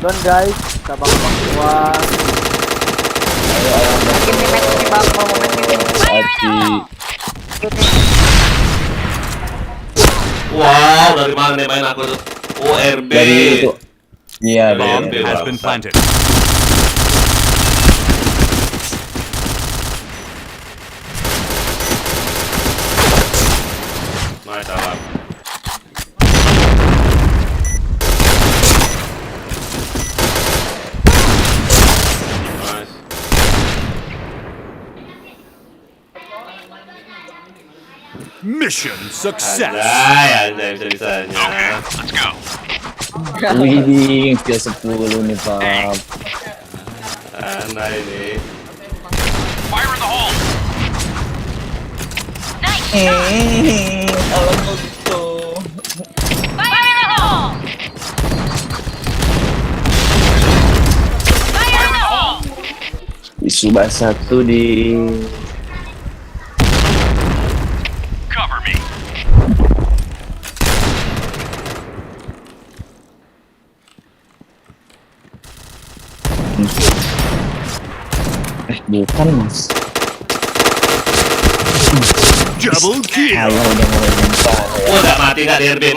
Don guys, abang-abang semua. Mungkin nih match nih bang, mau match nih. Hati. Wow, dari mana nih main aku tuh? ORB. Dari itu. Iya, Bomb dari Has been planted. Nice, Alam. Nice. Mission success. Anjay, bisa-bisanya. Let's go. Wih, kill 10 nih, Pak. Nah ini. Fire in the hole. Nice shot. Alam mo dito. Fire in the hole. Fire in the hole. Isu satu di Cover me. bukan mas. Double kill. Ayo udah mulai mental ya. Oh, nggak mati nggak di RB? A.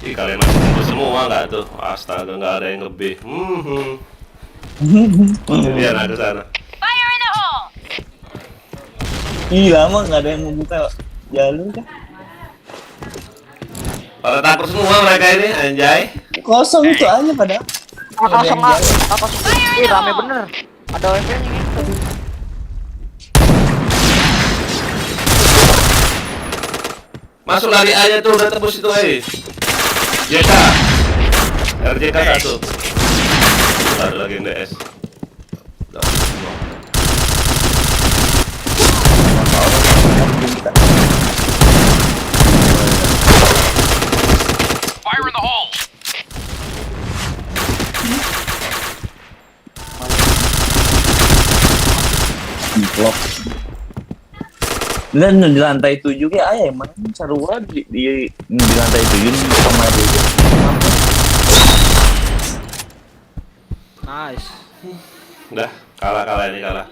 Ih, kalian masih sembuh semua nggak tuh? Astaga, nggak ada yang lebih. Lihat ada sana. Fire in the hole. Ih lama nggak ada yang membuka jalur kan? Pada takut semua mereka ini, anjay. Kosong itu aja pada. Kosong ah, kosong. Ih rame bener. Ada WP nih. Masuk lari aja tuh, udah tebus itu JK. RJK 1. Ada lagi yang DS. Fire in the hole. Blok. Dan di lantai 7 kayak ayah emang sarua di lantai 7 sama dia. Nice. Udah, kalah ini kalah.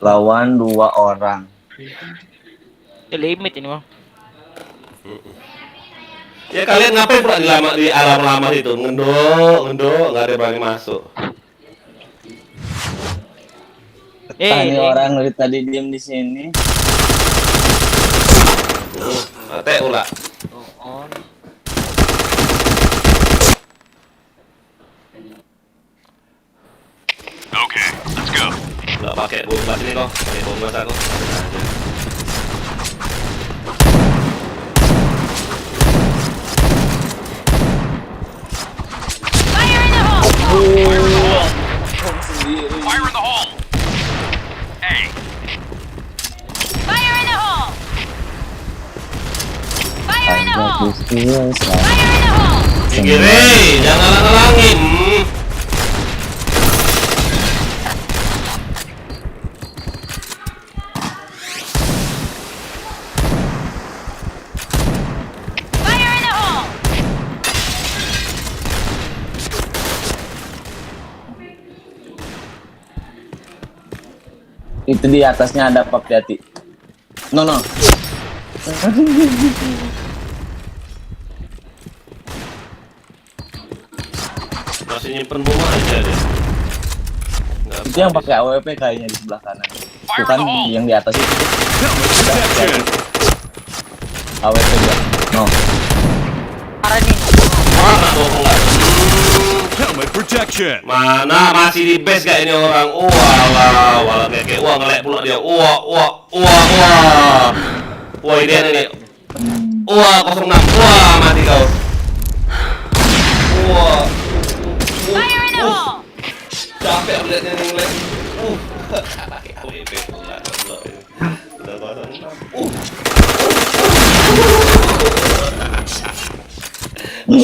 Lawan 2 orang. Ya limit ini bang. Ya kalian ngapain pula di alam lama itu? Ngendok, nggak ada yang berani masuk. Tanya orang dari tadi diem di sini. Teh ulah. On. Okay, let's go. Nggak pakai bom gas ini kok, pakai bom gas aku. Fire in the hole. Fire in the hole. A. Fire in the hole. Fire in the hole. Skills lah. Fire in the hole. Kiri, jangan halang-halangin. Fire in the hole. Itu di atasnya ada Pak Yati. No. Masih nyimpen bom aja deh. Nggak Itu yang habis. pakai AWP kayaknya di sebelah kanan. Fire Bukan in the hole. yang di atas itu. Protection. AWP enggak. No. Parah nih. Ah, nggak bohong nggak. Helmet protection. Mana masih di base gak ini orang? Walah kayak wah ngelek pula dia. Wah ini. Wah 06. Wah mati kau. Wah. Fire in the hole! Capek melihatnya nih ngelek. AWP pula.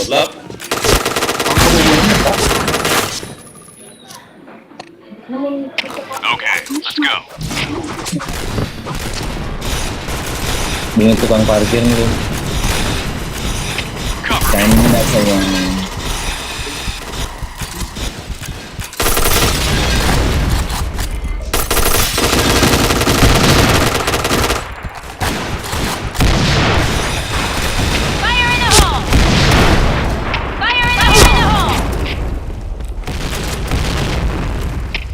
Lap. Okay, let's go. Ini tukang parkir nih. Cover. Saya tidak sayang. Fire in the hole! Fire in the hole!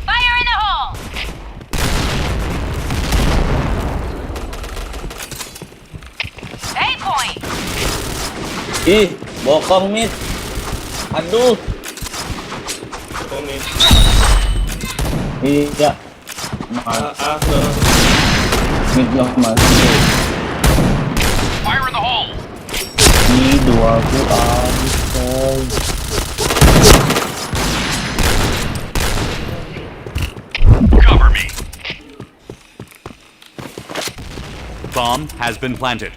Fire in the hole! A point! Ih, bokong mit. Aduh. Iya. Mit loh masuk. Fire in the hole. Ih, dua aku habis coy. Cover me. Bomb has been planted.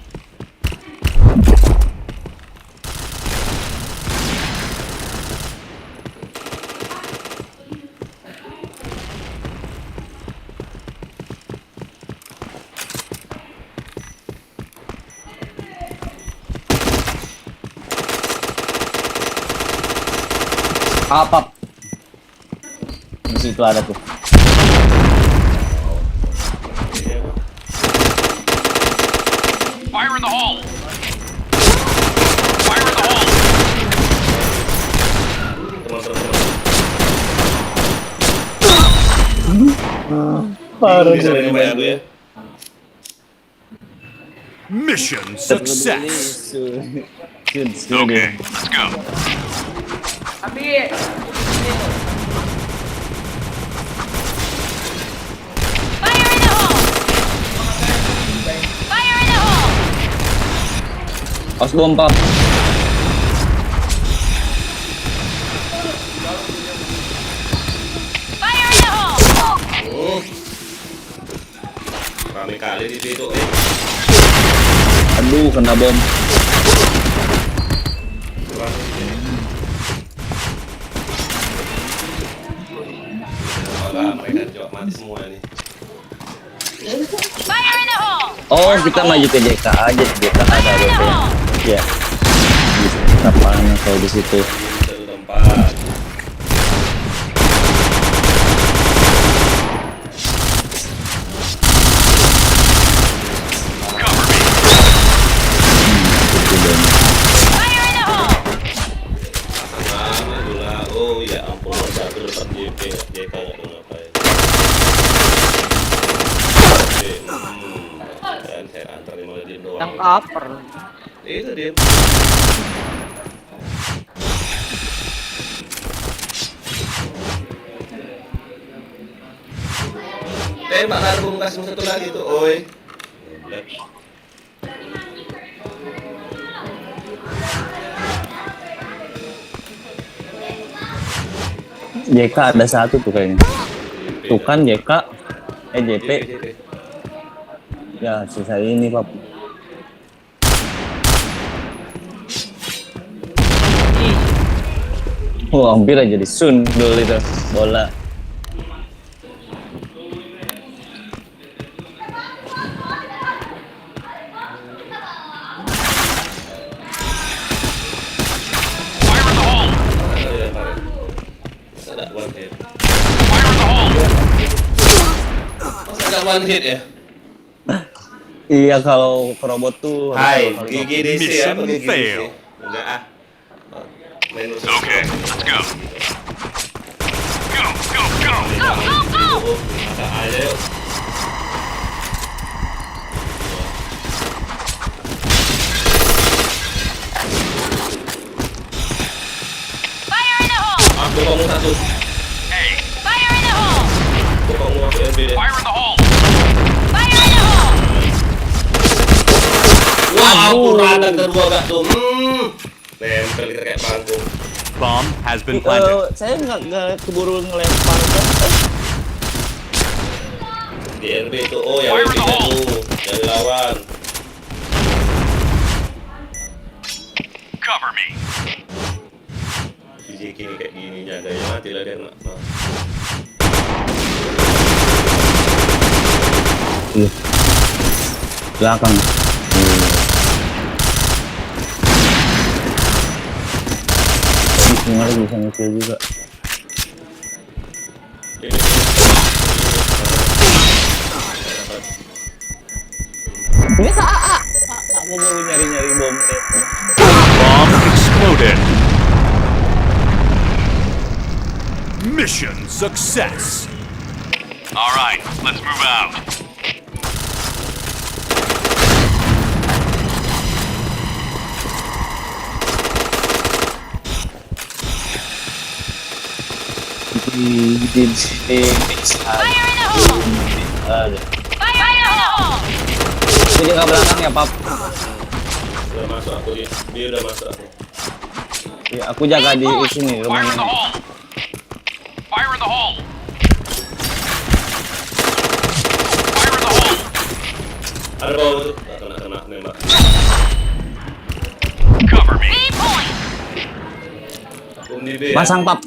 Apa? Di situ ada tuh. Fire in the hole. Fire in the hole. Parah ya. Mission success. Okay, let's go. Fire in the hole! Fire in the hole! Os 24. Fire in the hole! Rame kali di situ. Aduh, kena bom. Mereka jawab mati semua nih. Fire in the hole! Oh, kita maju ke JK aja. Di JK ada Fire in the apa ya? hole! Iya. Bisa panas kalau di situ. Satu tempat. Cover me. Itu dong. Fire in the hole! Mana gula? Oh ya ampun, satu depan JP nggak tahu ngapain. Oke, dan saya antar di malah dia doang. Yang cover. Itu dia. Tembak karbon kasih satu lagi tuh, oi. JK ada satu tuh kayaknya. Tuh kan JK. JP. Ya, sisa ini, Pak. Wah, hampir aja disundul itu bola. Fire in the hole. Ada one hit. Fire in the hole. Masa ada one hit ya? Iya, kalau robot tuh Hai, harus- GGDC ya, Mission pakai GGDC. fail. Enggak ah. Main lu Okay, let's go. Go, go, go. Go, go, go! Ada aja yuk. Fire in the hole! tuh. Fire in the hole! Kok mau masuk RB deh. Fire in the hole. Fire in the hole! Wah, purana kedua gak tuh. Nempel kita kayak panggung. Bomb has been planted. Saya nggak keburu ngelempar kan. Di RB itu, oh yang RB tuh, yang lawan. Cover me. Si JK ini kayak gini jaganya mati lah dia nak. Belakang. Kemarin bisa ngekill juga. Ini aku mau nyari-nyari bom deh. Bomb exploded. Mission success. All right, let's move out. Di sini Fire in the hole! ada. Fire in the hole! Itu jaga belakang ya, Pap. Udah masuk aku dia udah masuk aku. Ya, aku jaga di sini Fire rumahnya. in the hole. Fire in the hole. Fire in the hole. Ada bawah tuh, nggak kena nembak. Cover me. B point! Di B ya. Pasang, Pap.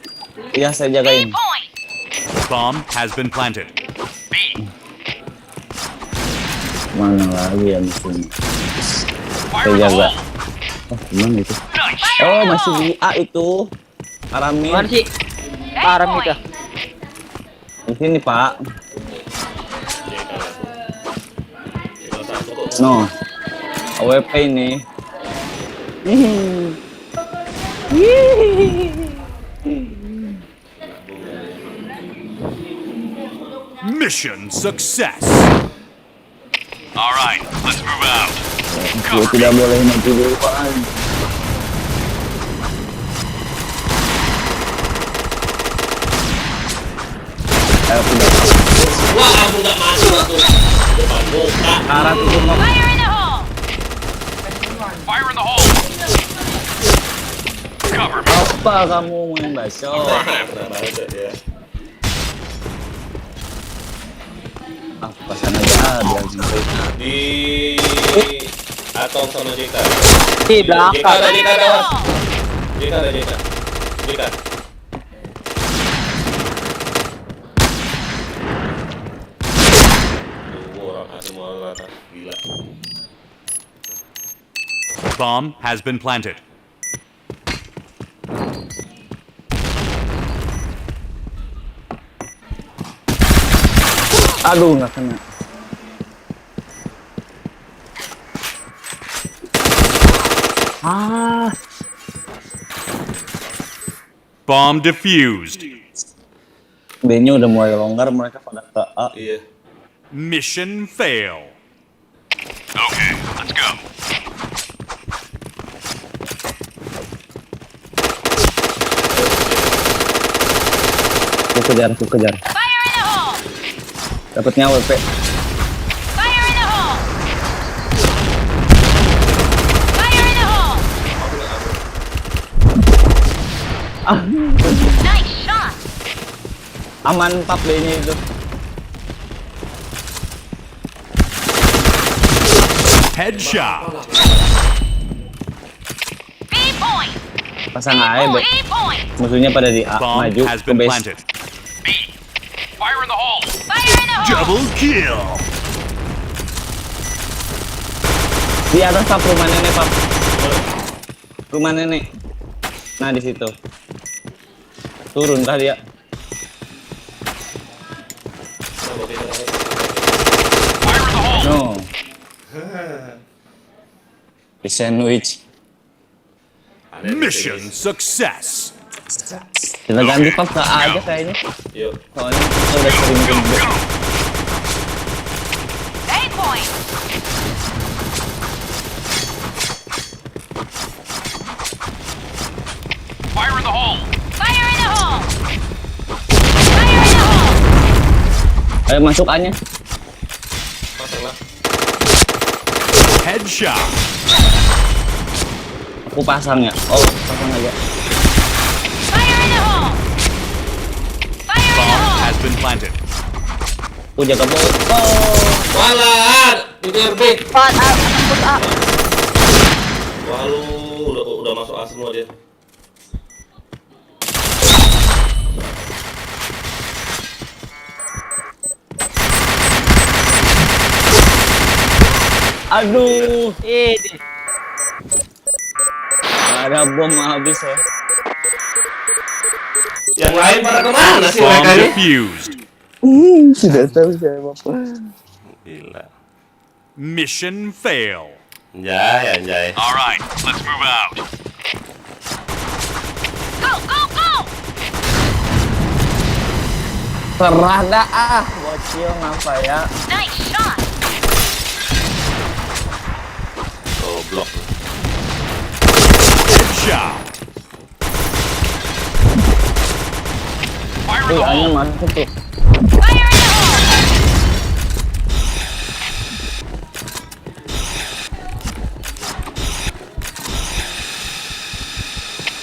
Iya, saya B jagain. point! Bomb has been planted. B. Mana lagi ya musuhnya? Fire in the jaga. hole. Oh, gimana itu? Nice. Oh, masih di A itu. Aramin. Mana sih? Aram itu. Di sini, Pak. Cuma satu kok. No. AWP ini. Mission success. All right, let's move out. Gue tidak boleh mati dulu, Pak. Ayo, pindah. Wah, aku nggak masuk tuh. Depan muka. Arah tutup, Pap. Fire in the hole! Fire in the hole. Cover me. Apa kamu main baso? Pernah banget dia. Ah, pasan aja biar sampai. Di Atom sama JK. Di belakang. JK ada JK ada. hole! JK ada JK. JK. Orang semua rata gila. Bomb has been planted. Aduh, nggak kena. Ah, Bomb defused. B-nya udah mulai longgar, mereka pada ke A. Iya. Mission fail. Okay, let's go. Aku kejar. Fire in the hole! Dapatnya AWP. Fire in the hole! Fire in the hole! Nice shot! Aman, Pap, B-nya itu. Headshot. B point! Pasang A, B. B point! Musuhnya pada di A. Bomb Maju has ke been base. planted. B. Fire in the hole. Fire in the hole! Double kill. Di atas, Pap, rumah nenek, Pap. Rumah nenek. Nah, di situ. Turun kah dia? Fire in the hole. No. Di sandwich. Mission success. Kita ganti, Pap, ke A aja kayaknya. Yuk. Soalnya kita udah sering ke B. A point! Fire in the hole. Fire in the hole! Ayo masuk A-nya. Pasang lah. Headshot. Aku pasang ya. Oh, pasang aja. Fire in the hole! Fire in the Bomb hole! has been planted. Aku jaga bot. Oh, Walah, itu RB. Pat, put A. Wah lu udah masuk A semua dia. aduh. Ini. Ada bom habis ya. Yang lain pada kemana sih Bomb mereka ini? defused. Sudah tahu saya apa. Gila. Mission fail. Anjay. All right, let's move out. Go, go, go! Serah dah ah. Bocil ngapa ya? Nice shot! Goblok. Headshot. Fire in the A-nya hole. masuk tuh. Fire in the hole!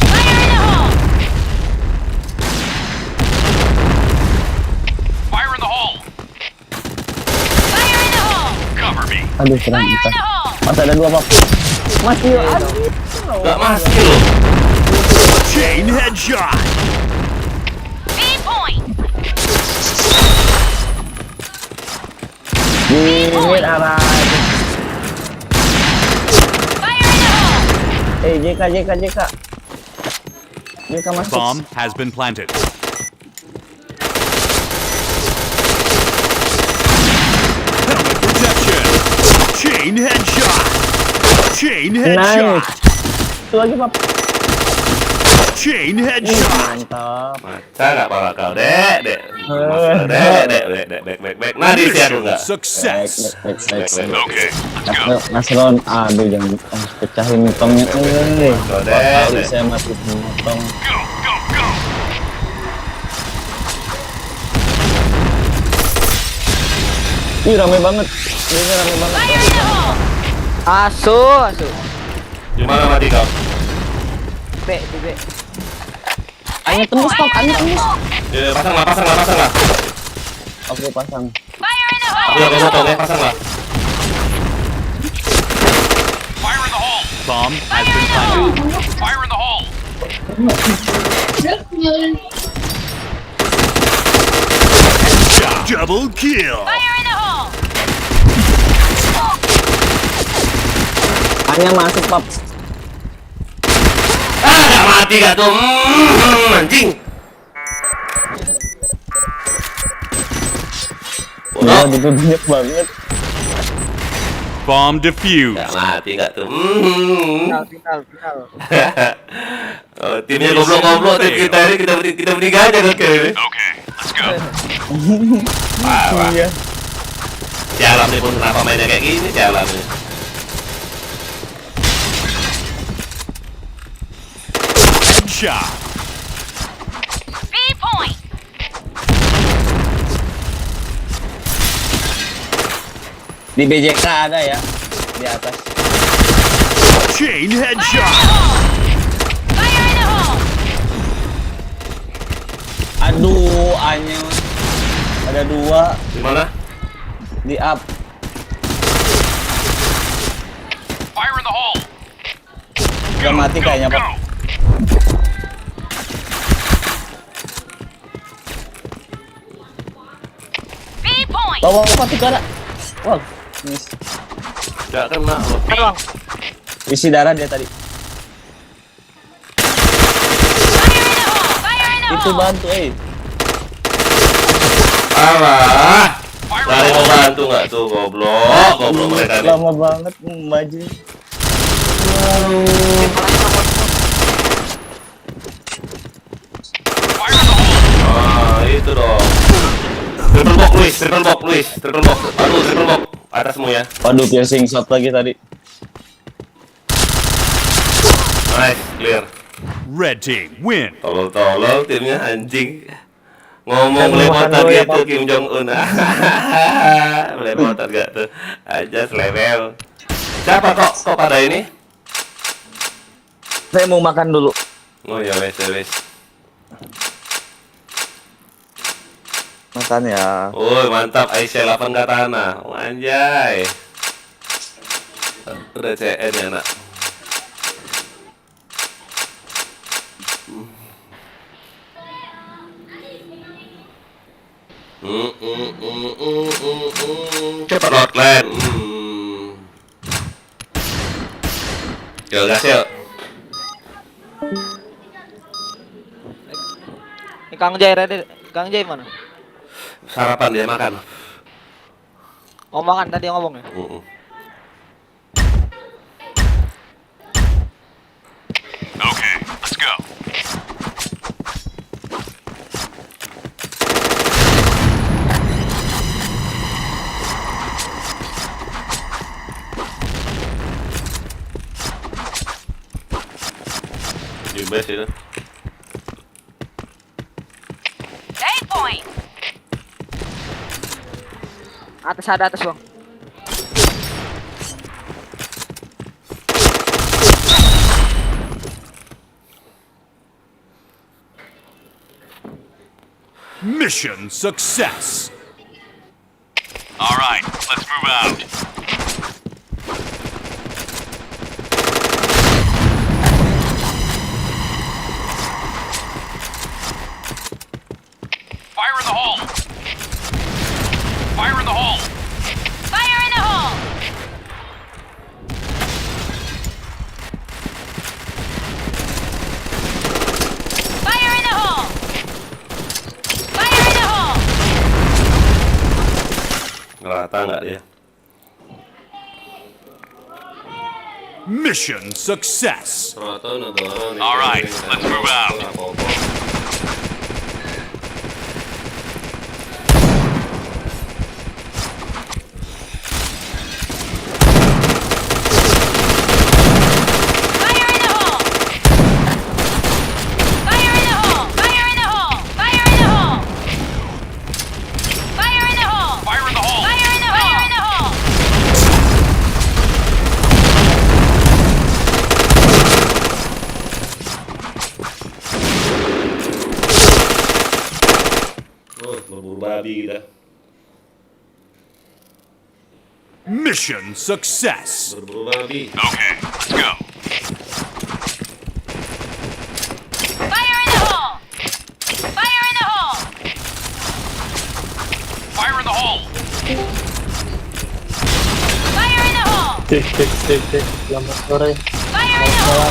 Fire in the hole! Fire in the hole. Fire in the hole! Cover me. Aduh, serang Fire in kita. the hole! Mas ada dua pop. Masih aduh. Gak mati loh. Chain headshot. B point! Di mid arah. Fire in the hole! JK. JK masuk. Bomb has been planted. Helmet protection. Chain headshot. Chain headshot. Nice. Itu lagi pop. Chain headshot. Mantap. Masa gak bakal kau dek. Dek. Nah di situ enggak. Success. Back. Okay, let's go. Mas Ron, aduh jangan pecahin mitongnya. Kau Kali dek. saya mati motong. Go, go, go. Ih rame banget. Ini rame banget. Fire in the hole! Asu. Gimana mati kau? B, di B. Ayo tembus pop, ayo tembus. Pasang lah. Oke pasang. Fire in the Aku hole! udah potong ya, pasang lah. Fire in the hole. Bomb has been planted. Fire in the hole. Headshot. Double kill. Fire in the hole! Hanya masuk pop. Gak mati gak tuh. Anjing. Wah, itu banyak banget. Bomb defused. Gak mati gak tuh. Final. Oh, timnya goblok-goblok, tim kita ini kita bertiga aja kan kayak ini. Okay, let's go. Wah. Iya. Jalan nih pun kenapa mainnya kayak gini jalan nih. Headshot. B point! Di BJK ada ya di atas. Chain Fire in the headshot. hole! Fire in the hole! Aduh, hanya ada dua Di mana? di up. Fire in the hole. Udah mati kayaknya Go. Pak. B point! Bawa mati ke arah. Wow, miss. Gak kena loh. Bang. Isi darah dia tadi. Fire in the hole! Fire in the Itu hole! bantu, Alah. Lari mau bantu gak tuh goblok mereka nih. Lama banget maju. Fire in the hole. Ah, itu dong. Triple box Luis. Triple box. Aduh, triple box. Atas semua ya. Waduh, piercing shot lagi tadi. Nice, clear. Red team win. Tolol timnya anjing. Ngomong Saya mau makan belepotan dulu ya, gitu Pak. Kim Jong Un. Belepotan gak tuh? Aja selewel. Siapa kok pada ini? Saya mau makan dulu. Oh ya wes wes. Makan ya. Oh mantap Aisyah 8 katana. Oh, anjay. Udah CN ya nak. Cepat hotline. Yuk gas yuk. Ini Kang Jai ready. Kang Jai mana? Sarapan dia makan. Oh makan tadi yang ngomong ya. Okay, let's go. Di base itu. A point. Atas ada atas bang. Mission success. All right, let's move out. Fire in the hole. Fire in the hole. Fire in the hole. Fire in the hole. Fire in the hole. Ngerata nggak dia? Mission success. Rata negara nih. All right, let's move out. Fire in the hole. Fire in the hole. Fire in the hole. Fire in the hole. Fire in the hole. Fire in the hole. Fire in the hole. Fire in the hole. Oh, berburu babi kita. Mission success. Berburu babi. Okay, let's go. Fire in the hole. Fire in the hole. Fire in the hole. Fire in the hole. Selamat sore. Fire in the hole.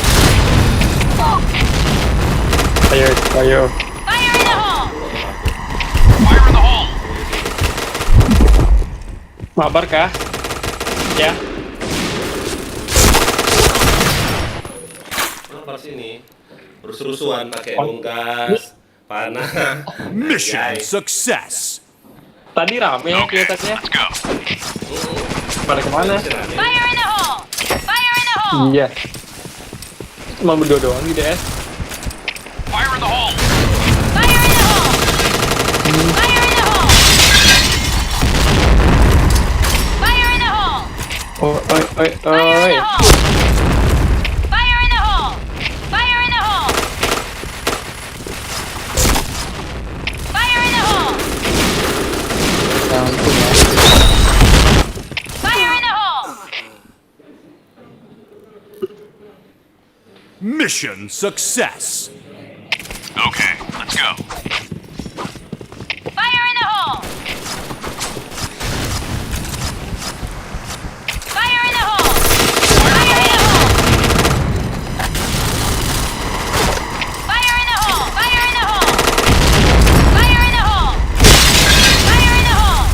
Fire. Fire in the hole. Fire in the hole. Mabar kah? Ya. Apa sini? Rusuh-rusuhan pakai bungkas, panah. Mission Anjay. success. Tadi rame Okay, kelihatannya. let's go. Pada kemana? Fire in the hole. Fire in the hole. Iya. Cuma berdua doang di DS. Fire in the hole. Fire in the hole. Fire in the hole. Fire in the hole. Oh, oi. Fire in the hole. Fire in the hole. Fire in the hole. Fire in the hole. Fire in the hole. Mission success. Okay, let's go. Fire in the hole. Fire in the hole. Fire in the hole. Fire in the hole. Fire in the hole. Fire in the hole. Fire in the hole.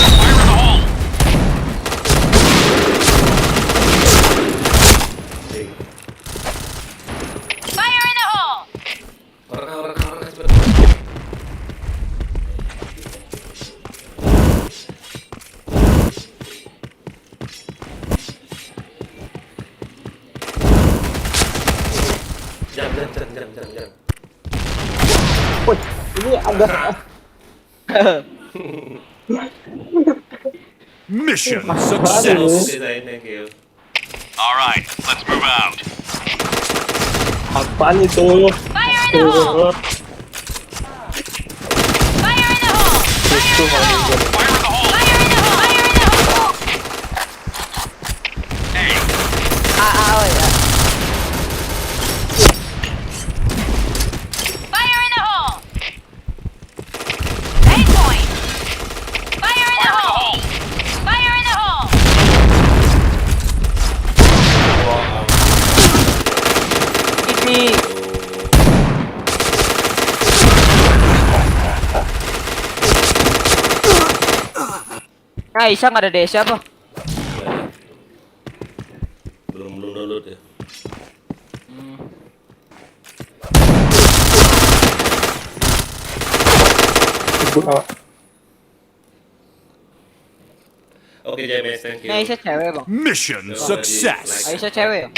Fire in the hole. Mission Oke, success. sayang, thank you. All right, let's move out. Apaan itu? Fire in the hole! Fire in the hole! Itu malah Fire in the hole. Fire in the hole! Fire in the hole! Hey, Oh ya. Fire in the hole! Aim point! Fire in the hole! Fire in the hole! Ini Nah, Isa nggak ada DS apa? Belum download ya. Oke, JMS, thank you. Nah, Isa cewek bang. mission success. Isa cewek ya.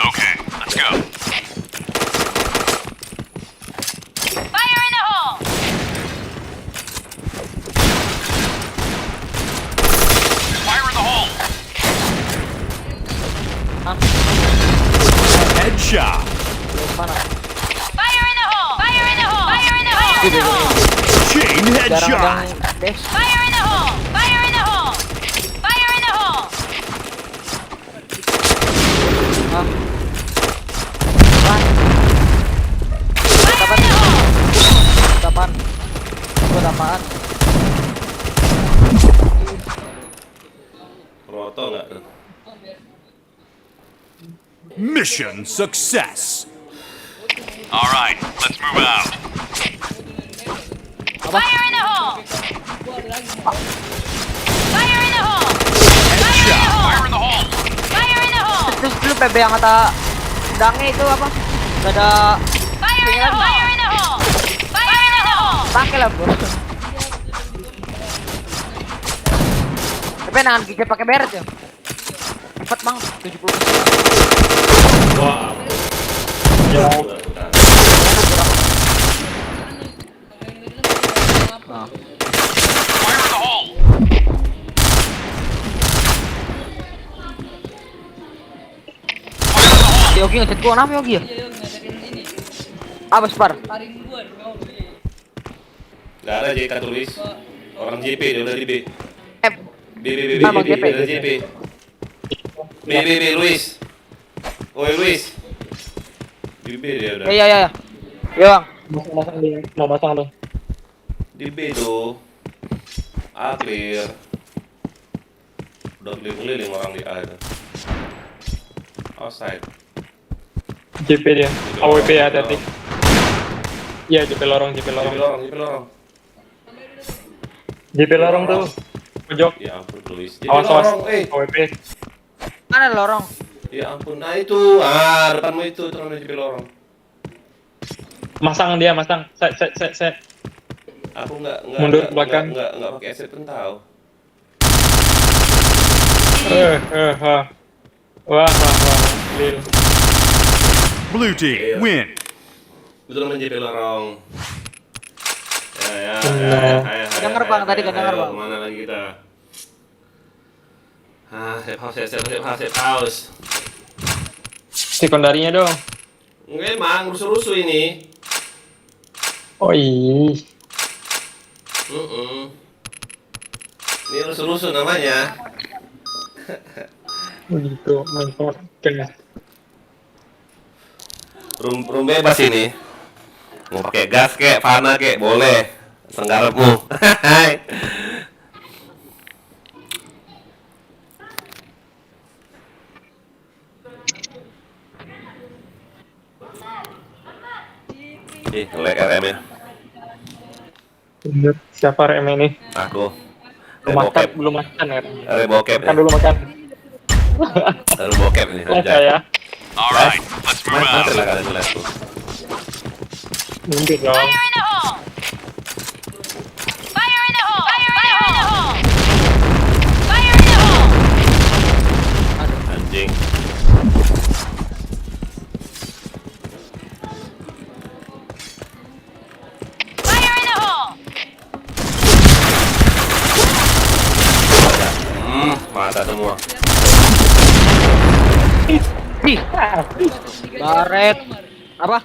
Okay, let's go. Fire in the hole! Fire in the hole. Hah? Headshot. Terus mana? Fire in the hole! Fire in the hole! Fire in the hole! Fire in the hole! Chain Jarang ada headshot. yang DS. Fire in the hole! Fire in the hole! Fire in the hole! Hah? Fire in the hole! Kapan? Buat apaan? Roto nggak tuh? Mission success. All right, let's move out. Fire in the hole! Fire in the hole! Headshot. Fire in the hole. Fire in the hole! Terus dulu PB yang kata sedangnya itu apa? Gak ada Fire in the hole! Fire in the hole! Fire in the hole! pakai lah bro. Tapi nangan gigi pakai beret ya. Cepet bang, 70%. Wah. Nah. Fire in the hole. Si Yogi ngechat gua, kenapa Yogi ya? Apa Spar? Nggak ada JK tulis. Orang JP dia udah di B. Eh, B B B B Abang B JP. ada JP. B B B Luis. Oi Luis. Di B dia udah. ya. Ya bang. Mau masang tuh. Di B tuh. A clear. Udah keliling-keliling orang di A itu. Outside. JP dia. AWP ya tadi. Iya JP lorong, JP JP lorong. lorong, JP lorong. JP lorong tuh. Pojok. Ya ampun Luis. JP Awas awas. lorong, AWP. Mana lorong? Ya ampun, nah itu. Ah, depanmu itu tuh namanya JP lorong. Masang dia, masang. Set. Aku nggak Mundur ke belakang. nggak pakai aset pentau. Wah. Lil. Blue team win. Itu namanya JP lorong. Ya. Kedenger, Bang, tadi kedenger, Bang. Kemana lagi kita? Ah, safe house. Sekundarinya dong. Enggak emang rusuh-rusuh ini. Oh iya. Ini rusuh-rusuh namanya. Begitu, mantap. Kena. Room bebas ini. Mau pakai gas kek, panah kek, boleh. Senggarapmu. Ih, nge-lag RM ya. Bener. Siapa RM ini? Aku. Belum makan ya. Bokep. Makan dulu makan. Bokep nih. Lah saya. All right, let's move Main out. lah kalian lihat tuh. Mundur dong. Fire in the hole! Fire in the hole! Fire in the hole! Fire in the hole! Anjing. Fire in the hole! Mata semua. Ih, baret. Apa?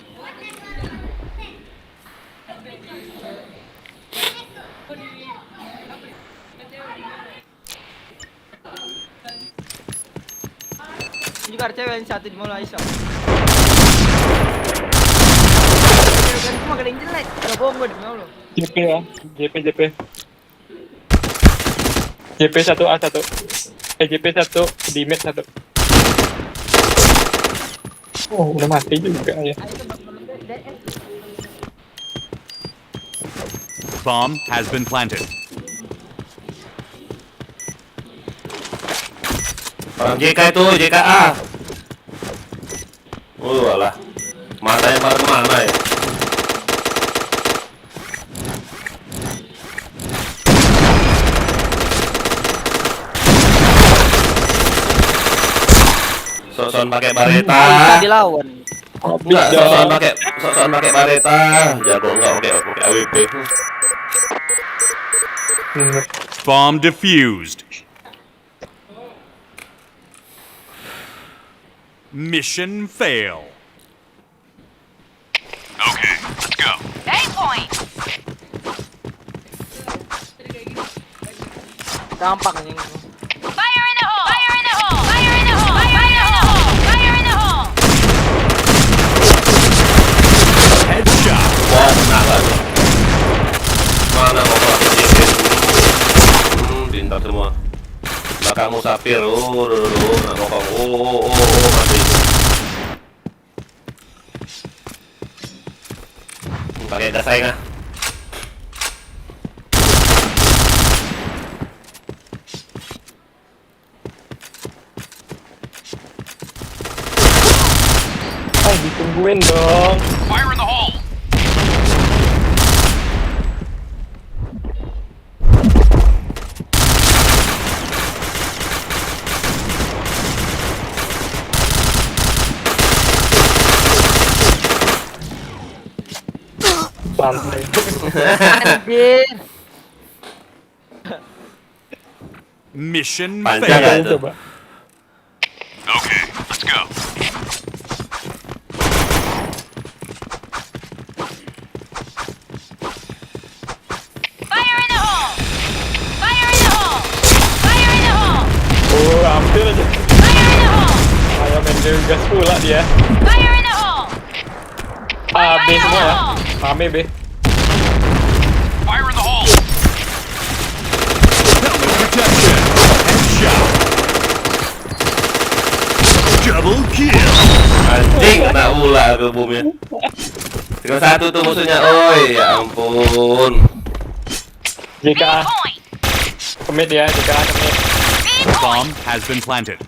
Ini juga ada cewek yang satu di Mall Aisyah. Cewek cuma gak ada yang jelek. Gak bohong gue demi Allah. JP ya. JP. JP 1A1. JP 1 di mid 1. Oh, udah mati juga ya. Bomb has been planted. Orang JK itu, JKA. Alah. Matanya pada kemana ya? Sok-sokan pakai bareta. Bisa dilawan. Enggak, sok-sokan pakai bareta. Jago enggak pakai AWP. Bomb defused. Mission fail. Okay, let's go. A point. Gampang nih. Fire in the hole. Fire in the hole. Fire in the hole. Fire in the hole. Fire in the hole. Headshot. Wah, kena lagi. Mana mau pakai JK? Pintar semua. Belakangmu sapir. Nak ngokong. Mati. Pakai gas aing ah. Ditungguin dong. Fire in the hole. Santai. Anjir. Mission Panjang fail. nggak itu? Coba. Okay, let's go. Fire in the hole. Fire in the hole. Fire in the hole. Oh, hampir aja. Fire in the hole. Ayo main gas pula dia. Fire in the hole. A, B semua ya. Rame B. Fire in the hole. Helmet protection. Headshot. Double kill. Anjing, kena ular ke bomnya. Tinggal satu tuh musuhnya. Oi, ya ampun. JKA. Point. Kemit ya, JKA kemit. B point. Bomb has been planted.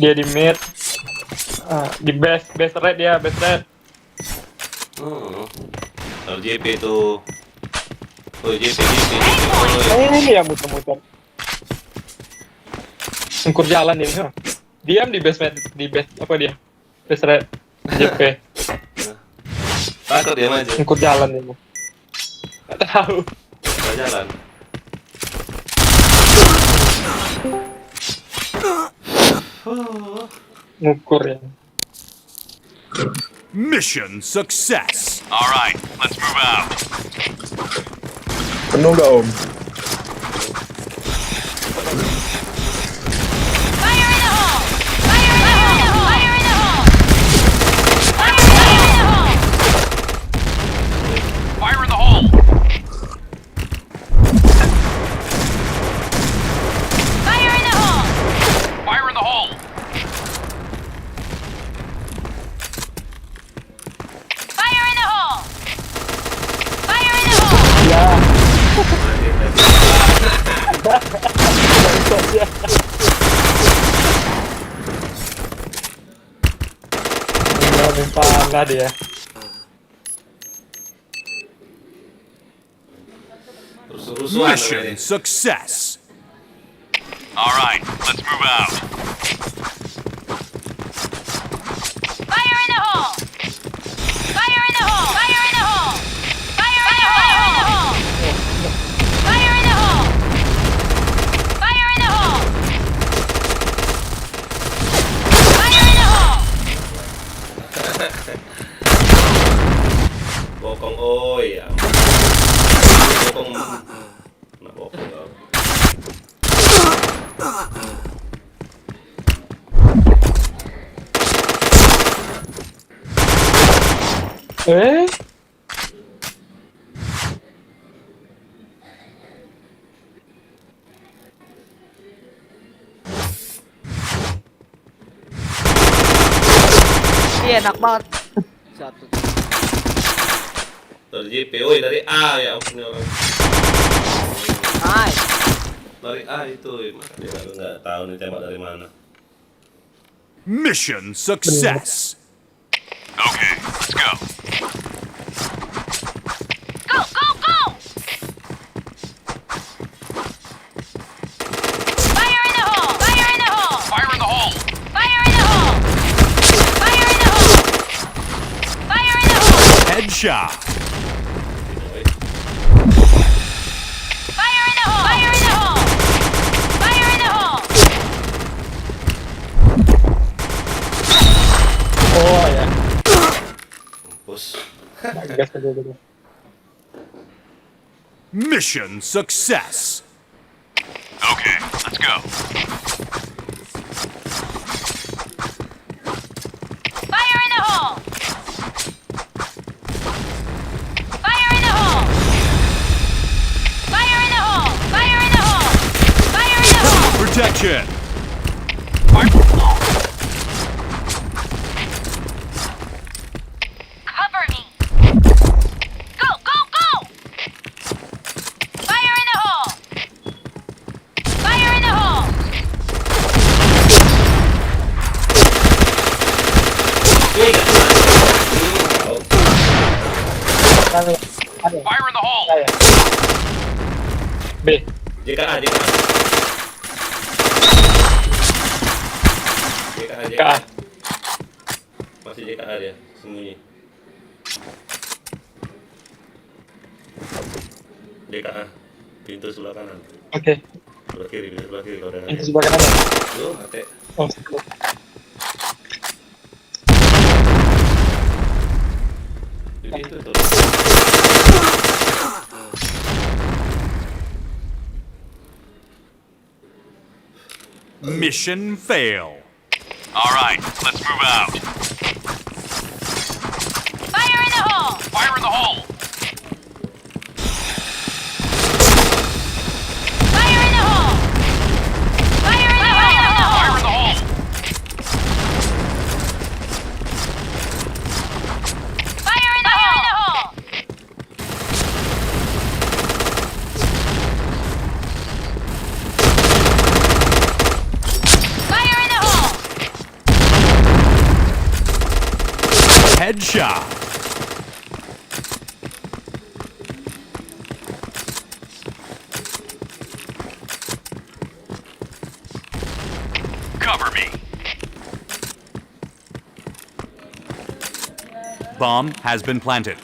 Dia di mid. Di base red dia, base red. LJP itu. Oh, JP. Oi. Ini yang muter-muter. Sengkur jalan ini. Huh? Diam di base red, di base apa dia? Base red. JP. Takut dia maju. Sengkur jalan ini. Gak tahu. Nggak jalan. Ngukur ya. Mission success. All right, let's move out. Penuh gak om? Fire in the hole. Fire in the hole. Fire in the hole. Fire in the hole. Fire in the hole. Fire in the hole. Fire in the hole. Fire in the hole. Fire in the hole. Ya. Panah dia. Rusuh-rusuhan. Mission success. All right, let's move out. Fire in the hole. Fire in the hole. Fire in the hole. Fire in the hole. Fire in the hole. Fire in the hole. Fire in the hole. bokong. Nak bokong kau. Eh? Iya enak banget. Satu. Dari JP, woi dari A ya ampun ya orang. Nice. Dari A itu, masa dia nggak tahu nih tembak dari mana. Mission success. Okay, let's go. Go, go, go! Fire in the hole! Fire in the hole! Fire in the hole. Fire in the hole! Fire in the hole! Fire in the hole! Headshot. Fire in the hole! Fire in the hole! Fire in the hole! Oh ya. Bos. Gas aja dulu. Mission success. Okay, let's go. Fire in the hole! Fire in the hole! Fire in the hole! Fire in the hole! Fire in the hole! Protection. Cover me! Go, go, go! Fire in the hole! Fire in the hole! Fire in the hole. B. JKA, JKA. JKA, K. JKA. Masih JKA dia, sembunyi. JKA, pintu sebelah kanan. Oke. Sebelah kiri, pintu sebelah kiri kalau ada. Itu sebelah kanan. Tuh, hati. Oh, satu. Jadi itu tuh. Mission fail. All right, let's move out. Fire in the hole! Fire in the hole. Fire in the hole! Fire in the hole! Fire in the hole. Fire in the hole! Fire in the hole! Headshot. Cover me. Bomb has been planted.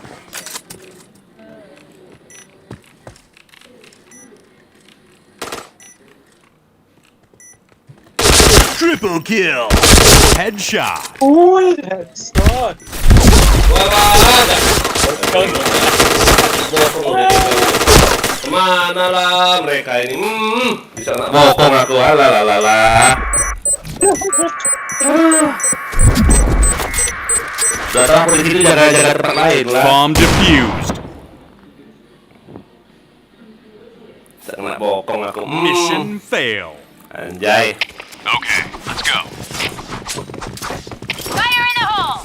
Triple kill. Headshot. Uy, headshot. Kemana lah mereka ini? Bisa nak bokong aku, alalalala. Udah tahu aku di situ jaga-jaga tempat lain lah. Bomb defused. Bisa nak bokong aku. Mission fail. Anjay. Okay, let's go. Fire in the hole!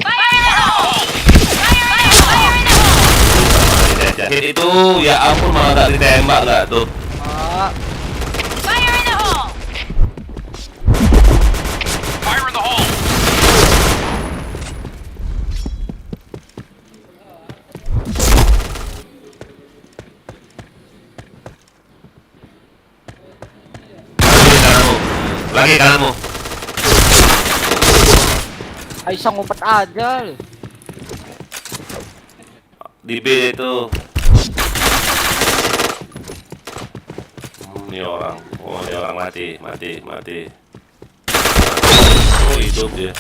Fire in the hole! Fire in the hole! Fire in the hole! Jahit itu ya ampun malah gak ditembak gak tuh. Fire in the hole! Fire in the hole. Lagi kananmu. Ay, isang ngumpet aja. Di B itu. Ini orang. Oh, ini orang mati. Oh, hidup dia.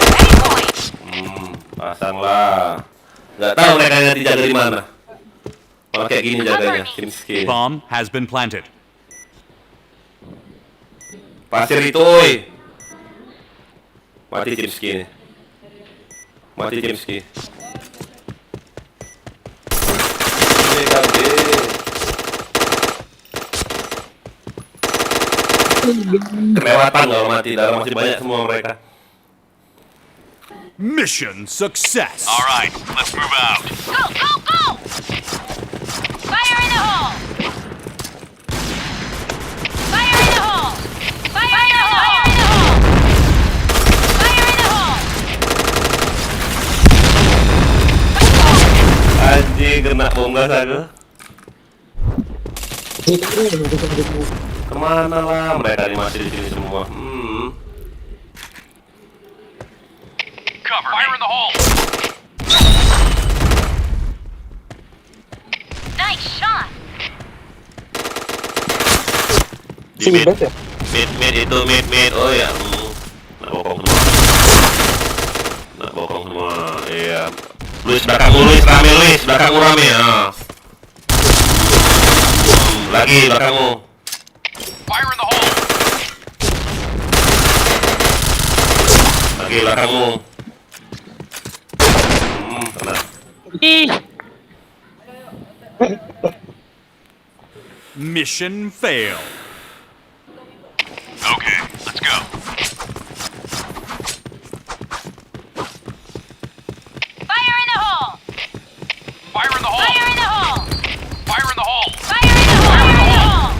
Ready point! Pasanglah. Nggak tahu mereka nanti jaga di mana. Kalau kayak gini jaganya, Cimski. Bomb has been planted. Pasir itu, oi. Mati Cimski nih. Mati Cimski. Ini ganti. Kelewatan kalau mati, dalam masih banyak semua mereka. Mission success. All right, let's move out. Go, go, go! Fire in the hole! Fire in the hole! Fire in the hole! Fire in the hole! Anjing, kena bom gas aku. Kemana lah mereka ini masih di sini semua? Cover. Fire in the hole. Nice shot! Di mid itu mid. Oh ya, nak bokong semua. Nak bokong semua. Iya. Luis belakangmu, Luis rame, Luis belakangmu rame. Lagi belakangmu. Fire in the hole. Lagi belakangmu. Kena. Ih, Mission fail. Okay, let's go. Fire in the hole! Fire in the hole. Fire in the hole! Fire in the hole. Fire in the hole! Fire in the hole!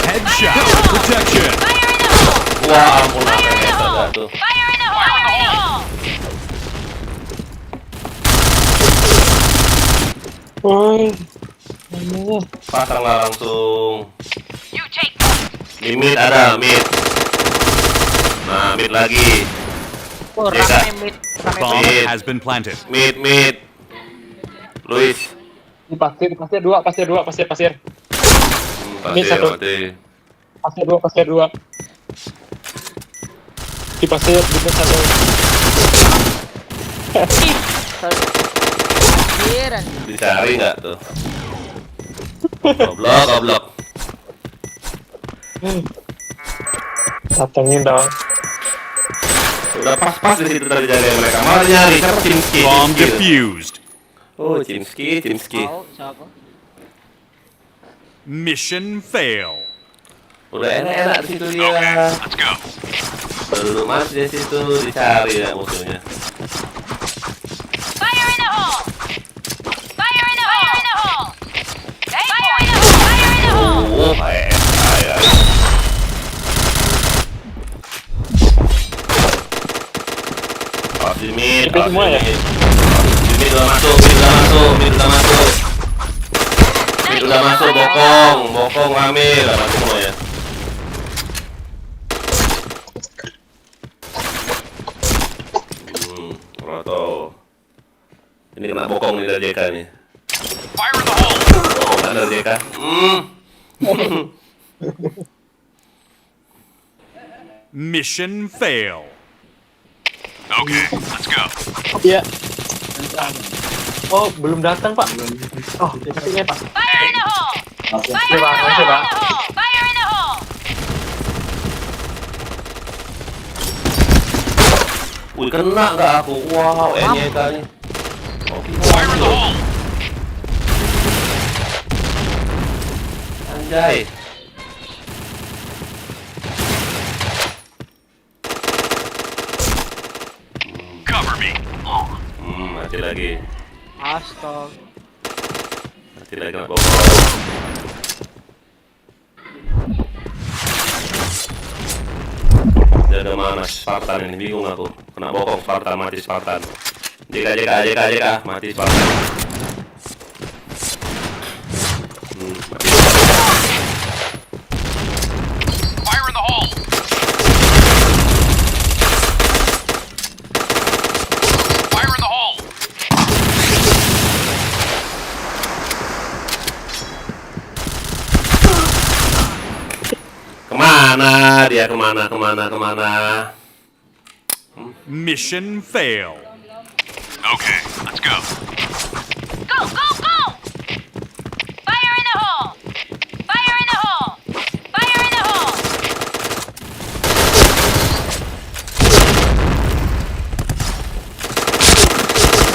Headshot. Protection. Fire in the hole! Wah, ampun apa Fire in the yang hole! tuh. Fire in the hole! Fire in the hole! Pasanglah langsung. You take point! Di mid ada mid. Nah, mid lagi. oh, Jeka. rame mid, rame Bomb banget. Mid. has been planted. Mid. Luis. Di pasir dua. Pasir satu. mati. Pasir dua. Di pasir satu. Ih, anjir, anjir. Dicari nggak tuh? Goblok. Datengin dong. Udah pas di situ tadi jaga mereka. Malah nyari siapa Cimski. Bomb defused. Oh, Cimski. Tahu siapa? Mission fail. Udah enak di situ dia. Let's go. Duduk mas di situ dicari ya musuhnya. Fire in the hole! Fire in the hole! Fire in the hole! Fire in the hole! Fire in the hole! Oh, ayo. Di mid. Itu semua ya? Mid udah masuk. Mid udah masuk, bokong rame, udah masuk semua ya. Roto. Ini kena bokong nih dari JK nih. Fire in the hole. Bokong kan dari JK. Mission fail. Okay, let's go. Iya. Oh, belum datang, Pak. Oh, katanya, Pak. Fire in the hole! Fire in the Coba, hole! coba. Fire in the hole! Wih, kena nggak aku? Wow, NYK nih. Fire in the hole. Anjay. Cover me. Mati lagi. Astaga. Mati lagi kena bokong. Jaga mana Spartan ini, bingung aku. Kena bokong Spartan, mati Spartan. JK, mati Spartan. Mati. Fire in the hole. Fire in the hole. Kemana dia? Kemana? Mission fail. Okay, let's go. Go, go, go! Fire in the hole! Fire in the hole! Fire in the hole!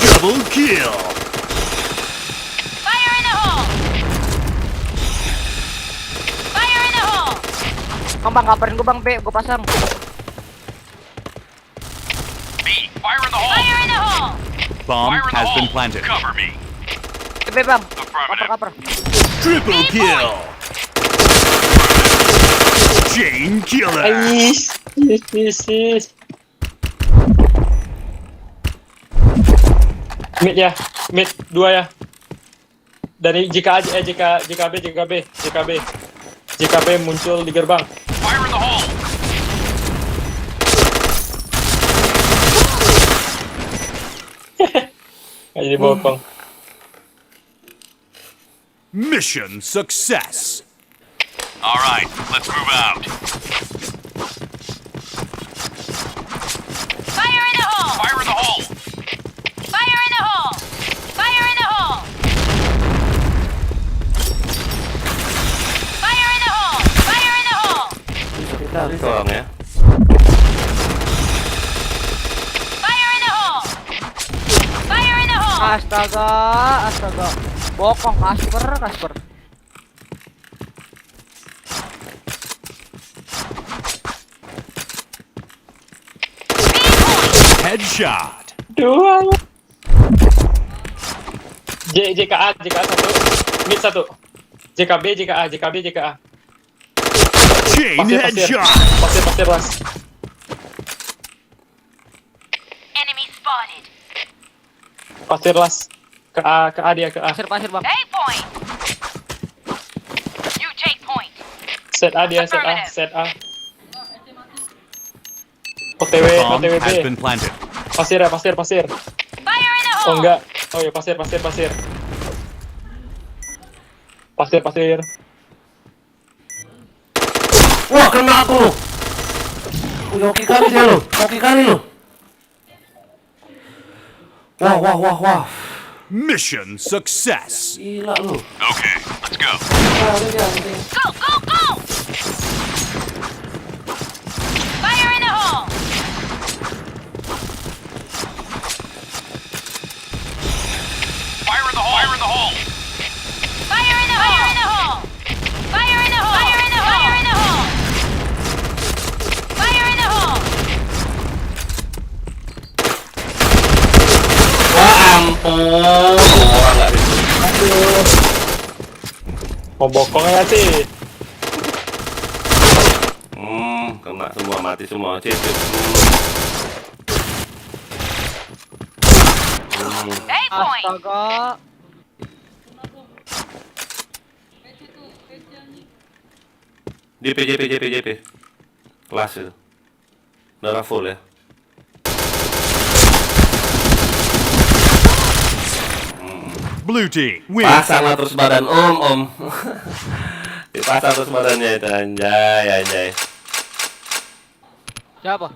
Double kill. Fire in the hole! Fire in the hole! Bang, kabarin gua bang, P, gua pasang. B, fire in the hole. Fire in the hole! Bomb has been planted. Cover me. P bang, Affirmative. kaper. Triple kill. Chain killer. Is. Mid ya, mid 2 ya. Dari JKB muncul di gerbang. Fire in the hole. Nggak jadi bokong. Mission success. All right, let's move out. Fire in the hole! Fire in the hole. Fire in the hole! Fire in the hole! Fire in the hole! Fire in the hole! Kita harus tolong ya. Fire in the hole! Fire in the hole! Astaga. Bokong, Kasper. Headshot. 2. JKA 1, mid 1. JKB JKA. Chain Pasir. headshot. Pasir las. Enemy spotted. Pasir las. Ke A dia. Pasir bang. A point. You take point. Set A dia, set A. OTW Bomb has B. been planted. Pasir. Fire in the Oh hole! enggak. Oh ya pasir. Pasir. Wah, kena aku lu. Hoki kali dia lu. Wah. Mission success. Gila lu. Okay, let's go. Go, go, go! Fire in the hole! Fire in the hole. Fire in the hole. Fire in the hole! Fire in the hole! Fire in the hole! Fire in the hole! Fire in the hole! Fire in the hole! Wah, ampun. Orang nggak bisa. Mau bokong ya sih. Kena semua, mati semua. Cip. A point! Astaga. JP. Kelas itu. Darah full ya. Blue team win. Pasang lah terus badan om. Dipasang terus badannya itu, anjay. Siapa?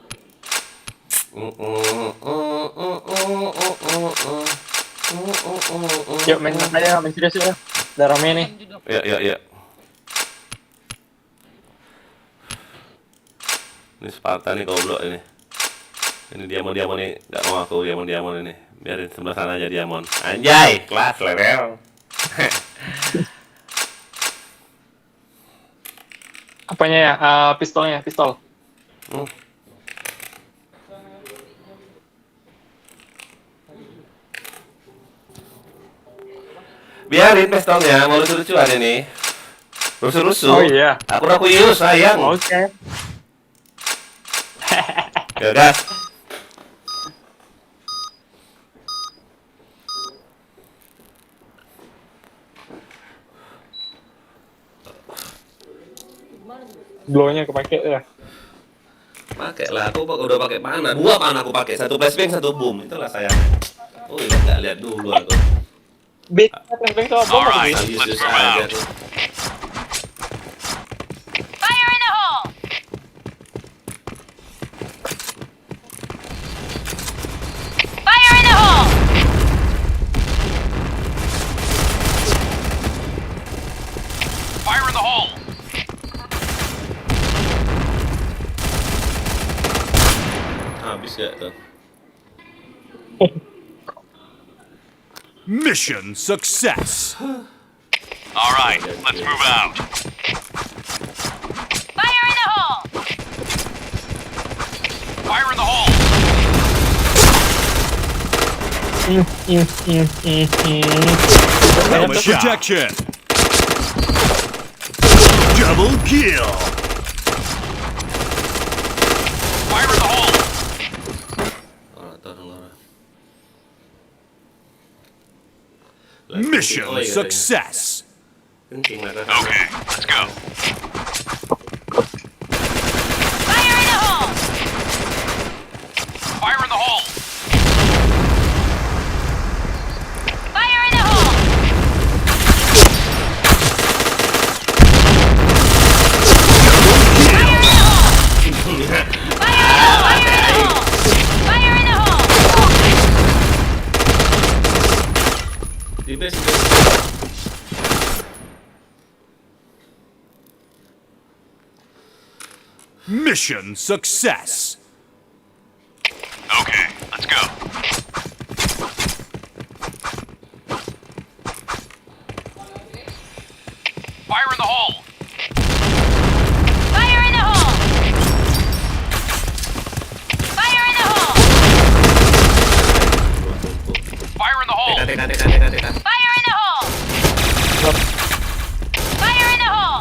Yuk main serius ya. Udah rame nih. Ya. Ini Sparta nih goblok ini. Ini diamond nih, nggak mau aku diamond ini. Biarin sebelah sana aja diamond. Anjay, kelas level. Apanya ya? Pistol. Biarin pistolnya, mau lucu-lucuan ini. Rusuh-rusuh. Oh iya. Aku use sayang. Oke. Ya gas. Blow-nya kepake ya. Pakai lah, aku udah pakai panah. 2 panah aku pakai, 1 flashbang, 1 boom. Itulah sayang. Oh iya, nggak lihat dulu aku. Flashbang sama bom apa Alright, sih? let's move out. Fire in the hole! Fire in the hole! Mission success. All right, let's move out. Fire in the hole! Fire in the hole. Helmet protection. Double kill. Fire in the hole. Mission success. Kencing lah kan. Okay, let's go. Fire in the hole! Fire in the hole. Fire in the hole! Fire in the hole! Fire in the hole! Di base. Mission success. Okay, let's go. Fire in the hole. Fire in the hole! Fire in the hole! Fire in the hole. TK. Fire in the hole! Fire in the hole!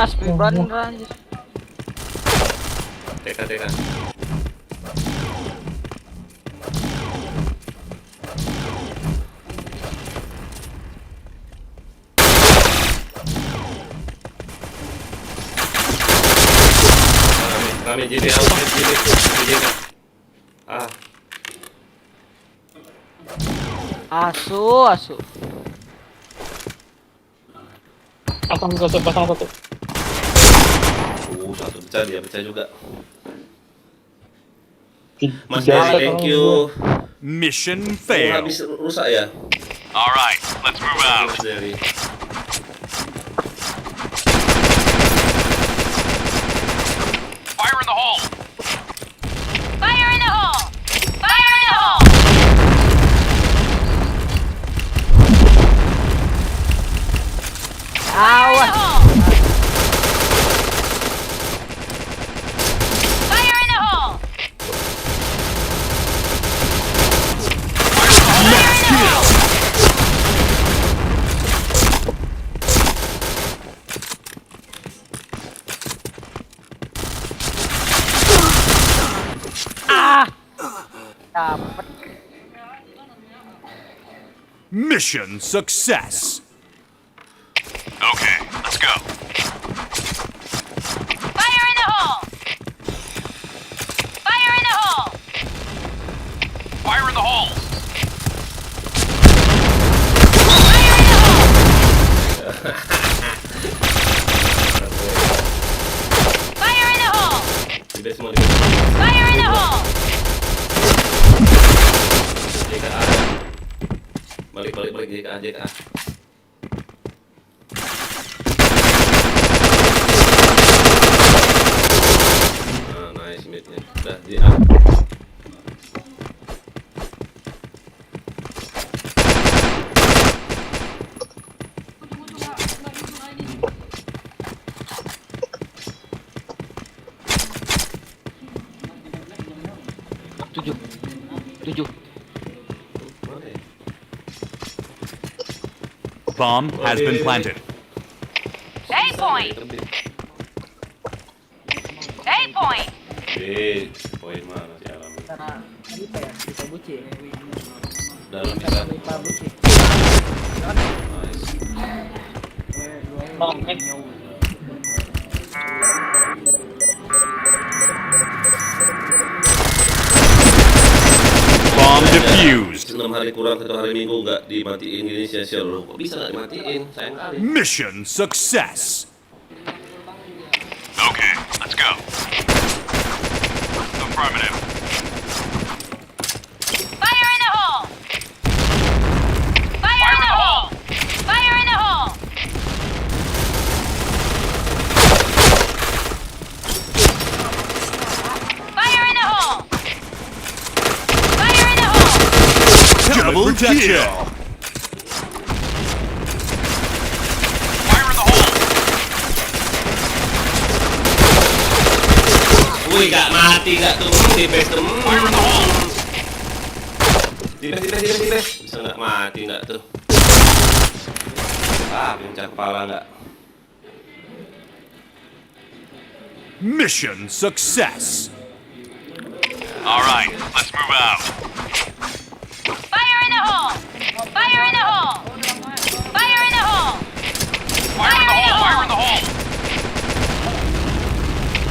Speedrun anjir. TK. Rame JD out, JD. Ah, Asu. Pasang satu. satu pecah dia pecah juga. Mas Tiga Dery, satu. thank you. Mission Oh, failed. habis rusak ya? All right, let's move out. Mas Dery. Fire in the hole. Fire in the hole! Fire in the hole! Awas. Fire in the hole! Dapat. Mission success. Okay, let's go. Fire in the hole! Fire in the hole! Fire in the hole. Fire in the hole! Fire in the hole! Di base semua di base. Fire in the hole! JKA. Balik JKA. Ah, nice mid-nya. Udah JA. Tujuh. Bomb has been planted. 8 point! 8 point! Poin mana si Alam? Karena kita ya, kita buci. Dalam bisa. Kita buci. Nice. Bomb defused. 6 hari kurang 1 hari minggu nggak dimatiin gini sia-sia loh. Kok bisa nggak dimatiin? Sayang kali. Mission success. Okay, let's go. Affirmative. Fire in the hole! Fire in the hole! Fire in the hole! Fire in the hole! kill. Fire in the hole. Wih, gak mati gak tuh tipes tuh. Fire in the hole. Tipes. Bisa nggak mati nggak tuh? Pincang kepala nggak? Mission success. All right, let's move out. Fire in the hole! Fire in the hole! Fire in the hole! Fire in the hole. Fire in the hole.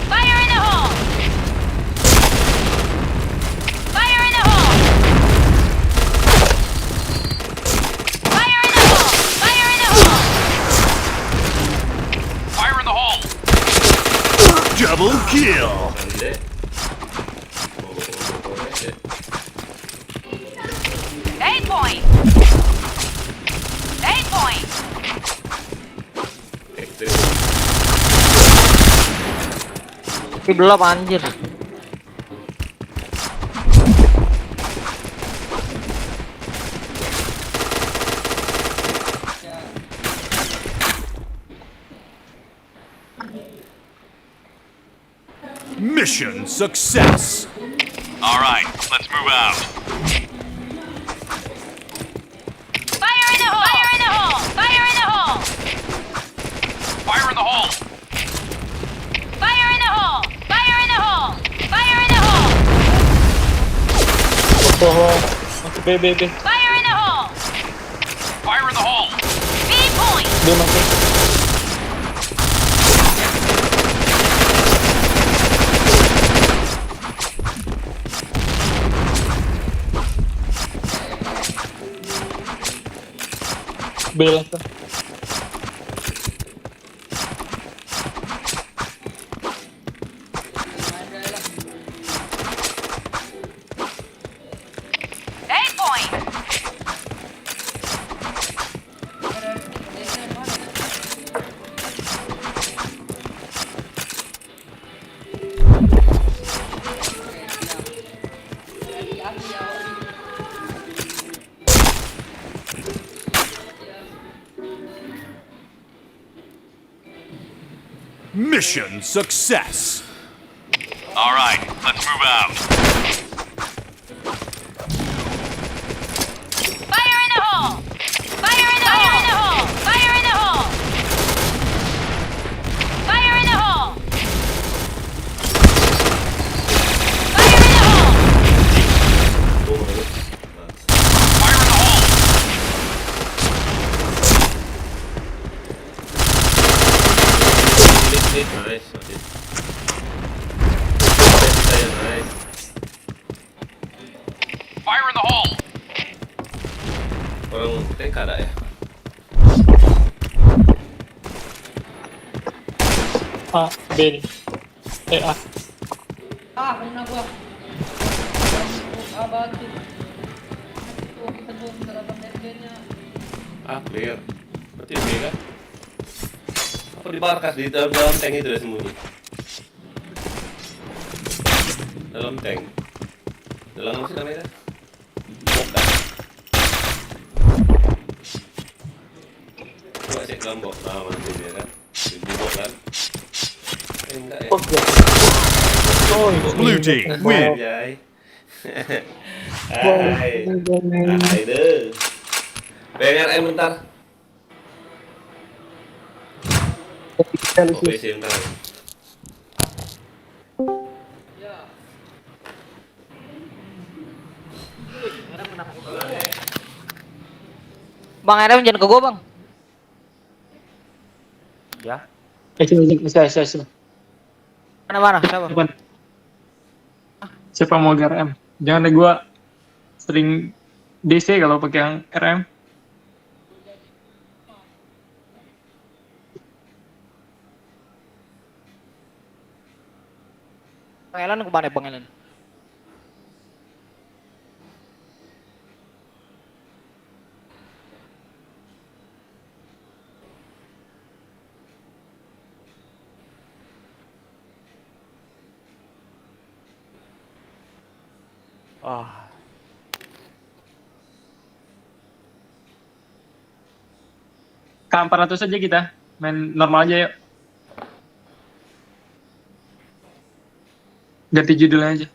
Fire in the hole! Fire in the hole! Fire in the hole! Fire in the hole! Fire in the hole. Double kill. Pendek. Eight point! 8 point! Tapi belum anjir. Mission success. All right, let's move out. Fire in the hole! Fire in the hole! Fire in the hole! Fire in the hole. Fire in the hole! Fire in the hole! Fire in the hole! Masuk B, B, B. Fire in the hole! Fire in the hole. B point! B masuk. B langsung. Eight point! Mission success. All right, let's move out. Fire in the hole! Fire in the hole! Fire in the hole! Fire in the hole! Fire in the hole! Fire in the hole. Nice. Nice. Fire in the hole. Orang TK ada ya? A, B nih. A. Clear. Berarti B kan? Apa di markas di dalam tank itu ya sembunyi? Dalam tank. Dalam apa sih namanya? Box. Coba cek dalam box. Nah, mana dia kan? Di box kan? Enggak ya. Blue team win. Jai. Hai deh. BRM bentar. Oh, PC bentar. Bang Adam jangan ke gua, Bang. Saya. Mana? Siapa? Depan. Siapa mau RM? Jangan deh, gua sering DC kalau pakai yang RM. Bang Elan kemana, Bang Elan? K400 aja kita. Main normal aja yuk. Ganti judulnya aja.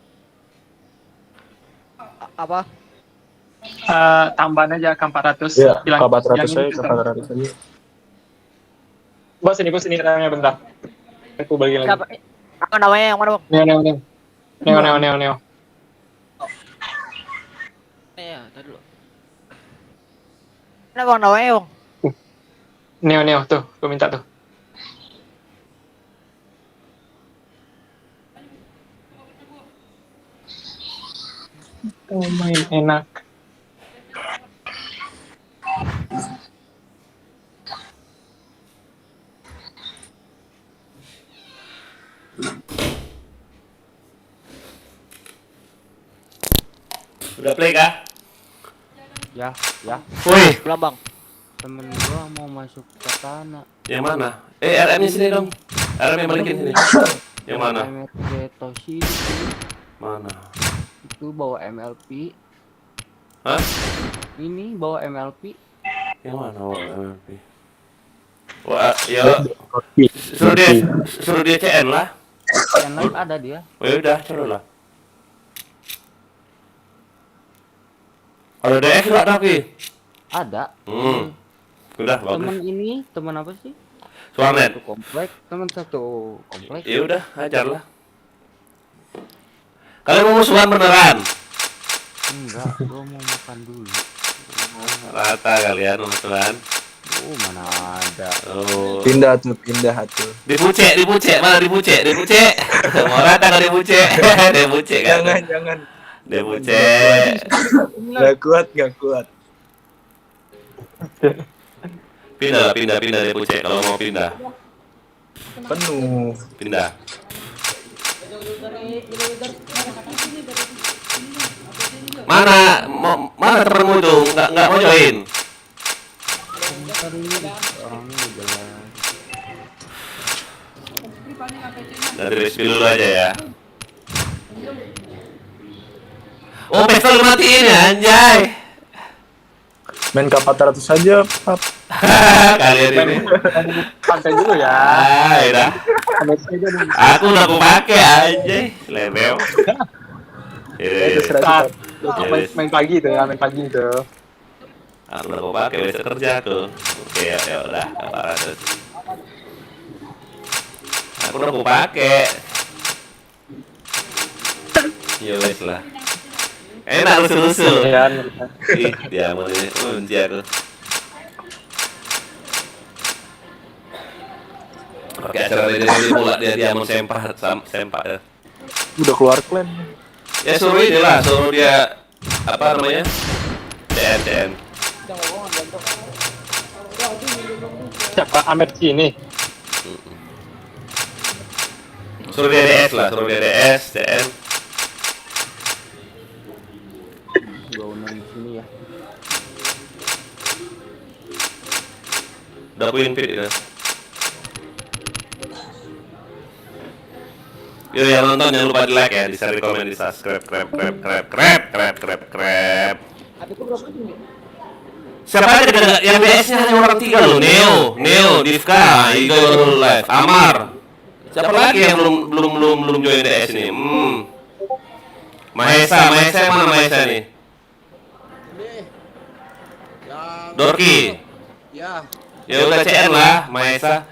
Apa? Tambahan aja K400. Ya, Hilang- K400 yang aja, ini kita. K400 aja. Bos ini remnya bentar. Aku bagi lagi. Siapa? Apa namanya yang mana, Bang? Neo. Ya, tadi dulu. Mana Bang namanya, Bang? Neo tuh, aku minta tuh. Oh, main enak. Udah play kah? Ya, Woi, Belum, Bang. temen gua mau masuk ke tanah. yang mana? RM-nya sini dong. RM-nya balikin sini. Yang mana? MRT Toshi Mana? itu bawa MLP. Hah? Ini bawa MLP. Yang mana? Oh, MP. Wah, ya. Suruh dia CN lah. Yang lain ada dia. Oh, ya udah, suruh lah. Ada DS enggak tapi? Ada. Udah, Temen bagus. ini, temen apa sih? Suarnet. Satu komplek, temen satu komplek. Ya udah, ajar lah. Kalian mau musuhan beneran? Enggak, gua mau makan dulu. Rata kalian musuhan. Mana ada. Oh. Pindah tuh. Dibucek, malah dibucek. Mau rata kalau dibucek. Dibucek kan? Jangan. Dibucek. Gak kuat. Pindah dibucek kalau mau pindah. Penuh. Pindah. Mana temenmu itu? Nggak mau join. Orangnya jelas. Nanti review dulu aja ya. Oh, pistol matiin ya, anjay. Main K400 aja, Pap. Kalian ini. Santai dulu ya. Udah. Aku udah aku pakai anjay. Level. Main pagi tuh ya, main pagi tuh. Aku udah aku pakai besok kerja tuh. Oke ya udah, 400. Aku udah aku pakai. Ya wes lah. Enak lusul-lusul. Ih, dia mau unci aku. Pakai acara dari pula dia mau sempak ya. Udah keluar klan. Ya suruh ini lah, suruh dia apa namanya? CN. Siapa Amer sini? Suruh dia DS lah, suruh dia DS, CN. Gua undang di sini ya. Udah aku invite itu. Yo yang nonton jangan lupa di like ya, di share, di komen, di subscribe, krep. Siapa aja yang DS-nya hanya orang 3 loh, Neo, Divka, Igo baru live, Amar. Siapa lagi yang belum join DS ini? Mahesa yang mana Mahesa nih? Dorki. Ya udah CN lah, Mahesa.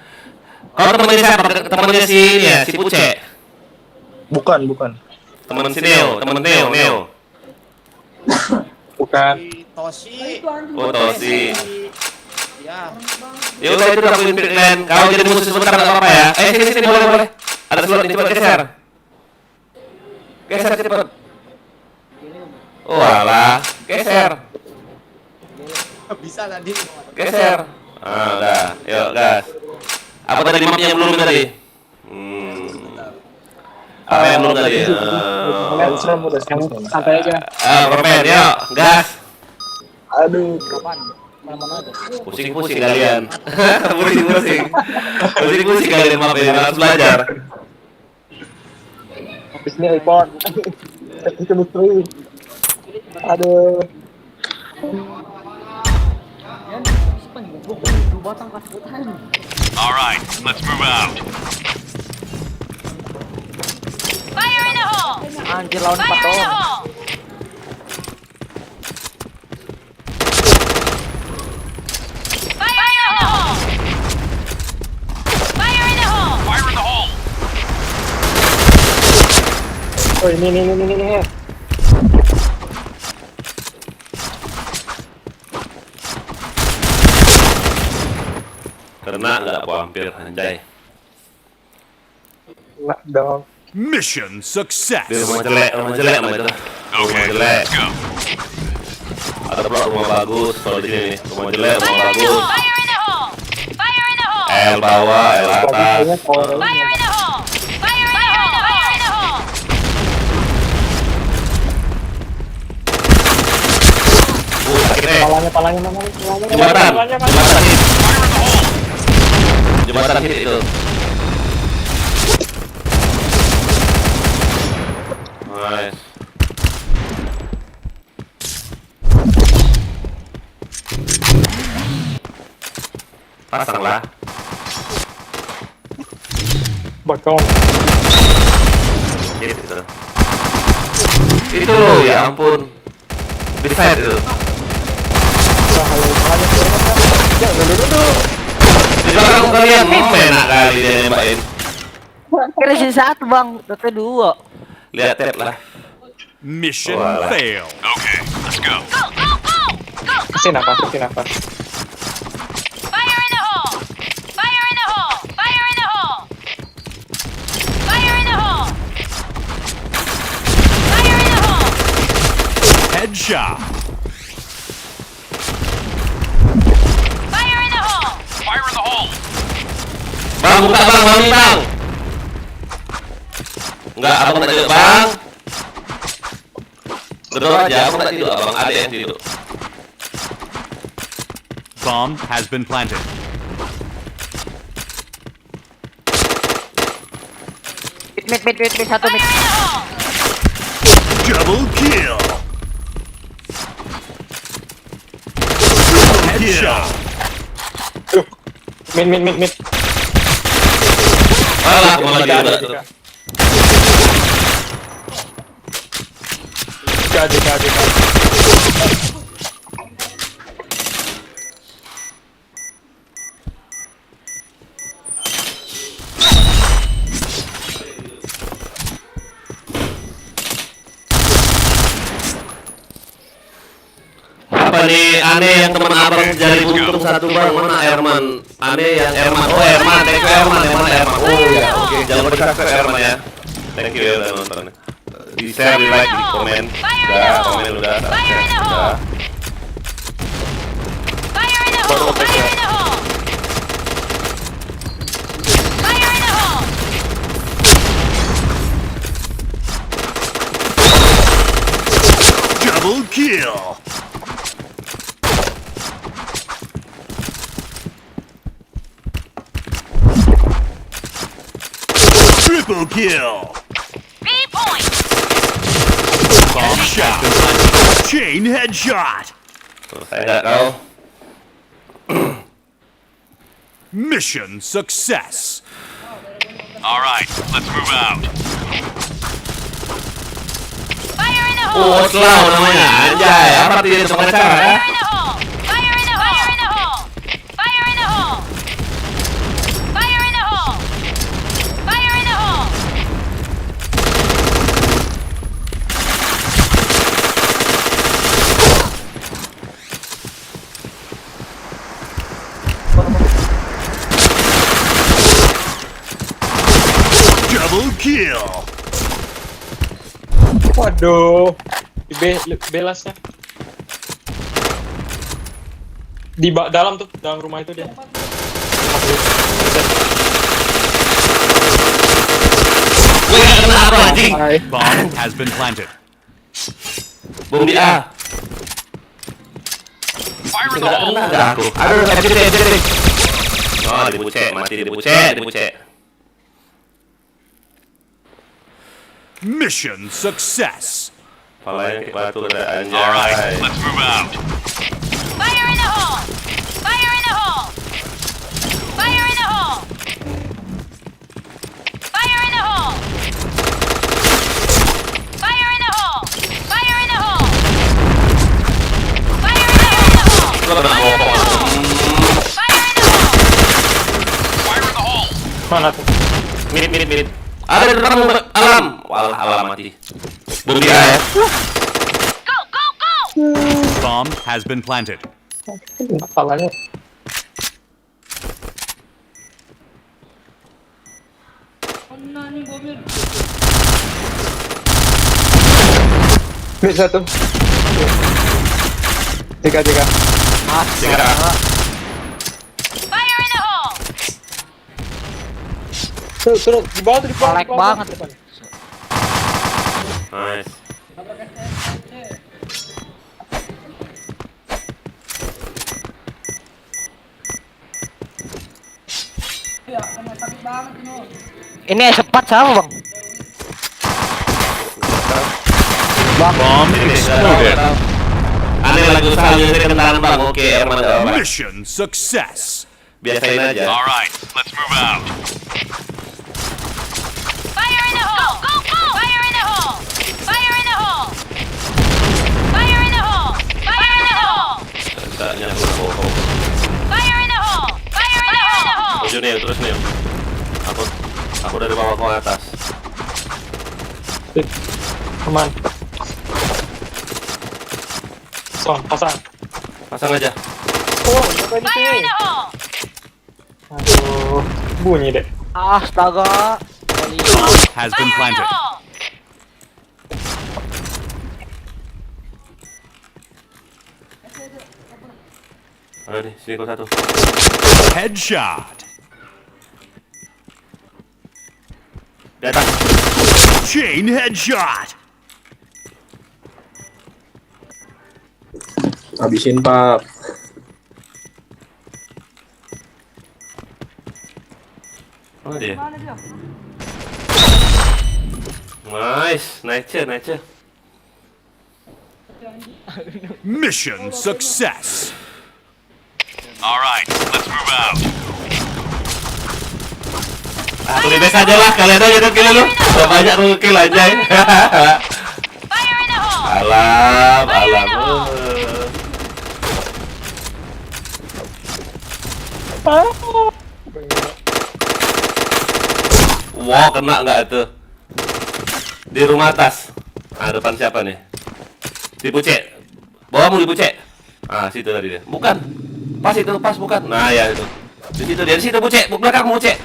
Kau temennya siapa? Temennya si ini ya, si Puce. Bukan. Temen si Neo. Bukan. Oh, Tosi. Ya udah itu udah aku invite kalian. Kalau jadi musuh sebentar enggak apa-apa ya. Sini boleh. Ada slot ini coba geser. Geser cepet. Oh alah, geser. Bisa tadi. Geser. Udah. Yuk, gas. Apa tadi mapnya yang belum tadi? Apa yang belum tadi? Santai aja. Permen, yuk, gas. Aduh. Pusing kalian. Pusing kalian mapnya, harus belajar. Habis ini report. Chemistry. Aduh. All right, let's move out. Fire in the hole! Anjir lawan 4 Fire in the orang. hole! Fire in the hole! Fire in the hole! Fire in the hole. Oh ini. Kena nggak aku hampir anjay. Lah dong. Mission success. Di rumah jelek sama itu. Rumah Okay, jelek. let's go. Ada pula rumah bagus kalau di sini. Rumah jelek, rumah Fire in the bagus. hole! Fire in the hole! Fire in the hole! L bawah, L atas. Fire in the hole! Fire in the hole! Fire in the hole! Sakit deh. Palanya. Jembatan hit itu. Nice. Pasang lah. Bakal. Hit itu. Itu loh, ya ampun. Di side itu. Di belakang kalian enak kali dia nembakin. Kira sih 1 bang, Dota 2. Lihat tab lah. Mission Walah. failed. Okay, let's go. Kasih nafas. Fire in the hole! Fire in the hole! Fire in the hole! Fire in the hole! Fire in the hole! Headshot. Fire in the hole! Fire in the hole. Bang, buka bang, mami bang. Enggak, abang tak tidur bang. Gedor aja, abang tak tidur, abang ada yang tidur. Bomb has been planted. Mid 1 mid. Fire in the hole! Double kill. Headshot. Mid. Alah, aku lagi udah tuh. Jadi. Apa nih aneh yang teman abang jari buntung satu bang, mana Herman? Aneh yang Herman. Oh Herman, thank you Herman, yang mana Herman? Oh ya, oke, jangan lupa di subscribe Herman ya. Thank you ya udah nonton. Di share, di like, di komen. Udah, komen udah, Fire in the udah. hole! Fire in the hole! Fire in the hole! Fire in the hole! Double kill. Triple kill. B-point! Bomb shot. Chain headshot. Selesai nggak kau? Mission success. All right, let's move out. Fire in the Oh, hole! Slow namanya, anjay. Apa tidak itu pengacara ya? Fire in the hole! Fire in the hole! Fire in the hole! Fire in the hole! Fire in the hole! Fire in the hole! Double kill. Waduh. Di belasnya. Di dalam tuh, dalam rumah itu dia. Wih, kena apa anjing? Bomb has been planted. Bom di A. Fire in the Nggak hole. kena nggak aku? Aduh, jadi. Oh, dibucek, mati dibucek. Mission success. Palanya kayak batu udah All right, anjay. let's move out. Fire in the hole! Fire in the hole! Mana tuh? Mirip. Ada di depan alam. Walah, alam mati. Bom dia ya. Go, go, go! Bomb has been planted. Kepalanya. Bisa tuh. Tiga. Segera. Fire in the hole! Terus di bawah. Kolek banget. Nice. Ini cepat siapa bang? Bomb exploded. Aneh lagi usaha nyuri kendaraan bang. Oke, Herman gak apa-apa. Mission success. Biasain aja. All right, let's move out. Fire in the hole! Go, go! Fire in the hole! Fire in the hole! Fire in the hole! Fire in the hole! Gak nyambung bohong. Fire in the hole! Fire in the hole! Tujuh nih, terus nih. Aku dari bawah ke atas. Aman. Pasang. Pasang aja. Oh, ngapain di Fire in sini? the hole! Aduh, bunyi deh. Astaga. Has been Fire in the planted. hole! Ada nih, sini kau satu. Headshot. Di atas. Chain headshot. Habisin, Pak. Oh dia. Nice, naik ce. Mission success. All right, let's move out. Aku di base aja lah, kalian aja kan kill lu. Udah banyak lu kill aja. Fire in the hole! Alam. Wow, kena nggak tuh? Di rumah atas. Ah, depan siapa nih? Di Pucek. Bawahmu di Pucek. Ah, situ tadi dia. Bukan. Pas itu, bukan. Nah, ya itu. Di situ dia, di situ Pucek. Belakang Pucek.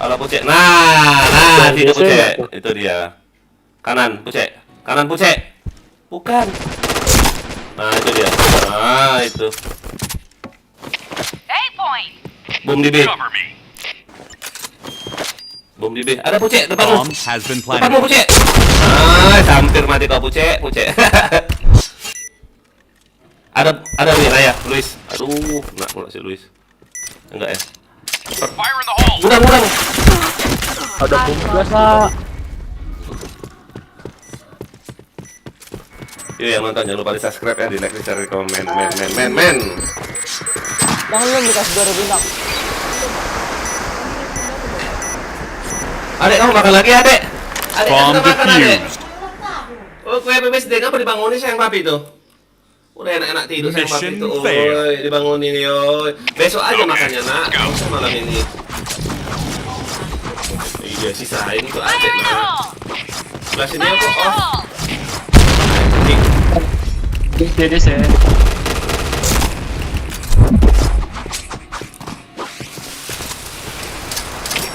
Kalau Pucek. Nah, situ Pucek. Itu dia. Kanan Pucek. Bukan. Nah, itu dia. Nah, itu. 8 point! Bom di B. Cover me. Bom di B. Ada Pucek depanmu. Bomb has been Depanmu planted. Pucek. Ah, hampir mati kau Pucek. Ada nih Raya, Luis. Aduh, kena pula si Luis. Enggak ya. Fire in the hole. Gudang. Ada bom gas. Yuk yang nonton jangan lupa di subscribe ya, di like, di share, di komen, men. Jangan lu dikasih 2 bintang. Adek kamu makan lagi adek. Adek Bomb kita makan adek. defused. Oh kue BBSD ngapa dibangunin sayang papi tuh? Udah enak-enak tidur sayang papi Mission tuh. failed. Oi, dibangunin yoi. Besok aja makannya nak. let's go. Masa malam ini. Iya sisain tuh adek Fire in the nak. hole! Sebelah sini Fire aku in the off. hole! Jadi saya.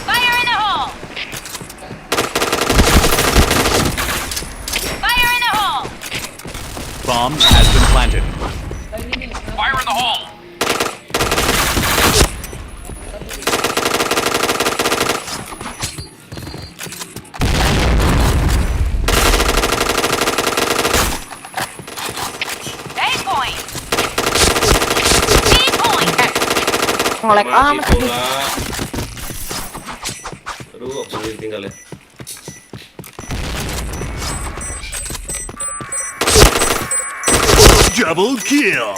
Fire in the hole! Fire in the hole! Bomb has been planted. Fire in the hole. Nge-lag amat Mati ini. pula. Aduh, oksigen tinggal ya. Double kill.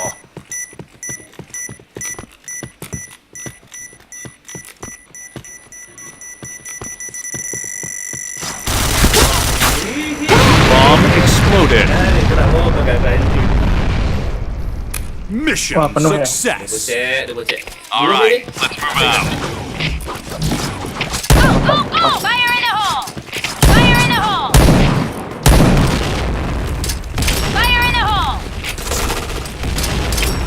Bomb exploded. Mission Wah, penuh ya? success. Dibocek. All right, let's move out. atas. Fire in the hole! Fire in the hole! Fire in the hole!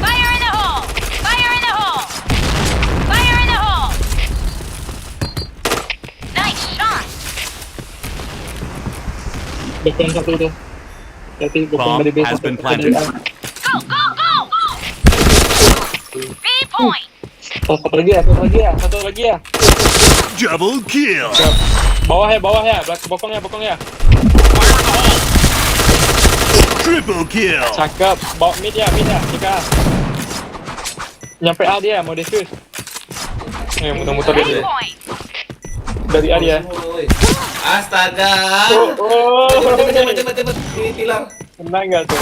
Fire in the hole! Fire in the hole! Fire in the hole! Nice shot! Depan satu tuh. Jadi bukan Bomb dari base has sampai been ke planted. depan. Go, go, go! B point! Satu lagi ya, satu lagi ya, satu lagi ya. Double kill. Bawah ya, bokong ya. Triple kill. Cakep, bawa mid ya, cekah. Nyampe A dia, mau defuse. Muter-muter A dia. point! Dari A dia. Astaga. Oh, Cepet. Ini tilang. kena nggak tuh?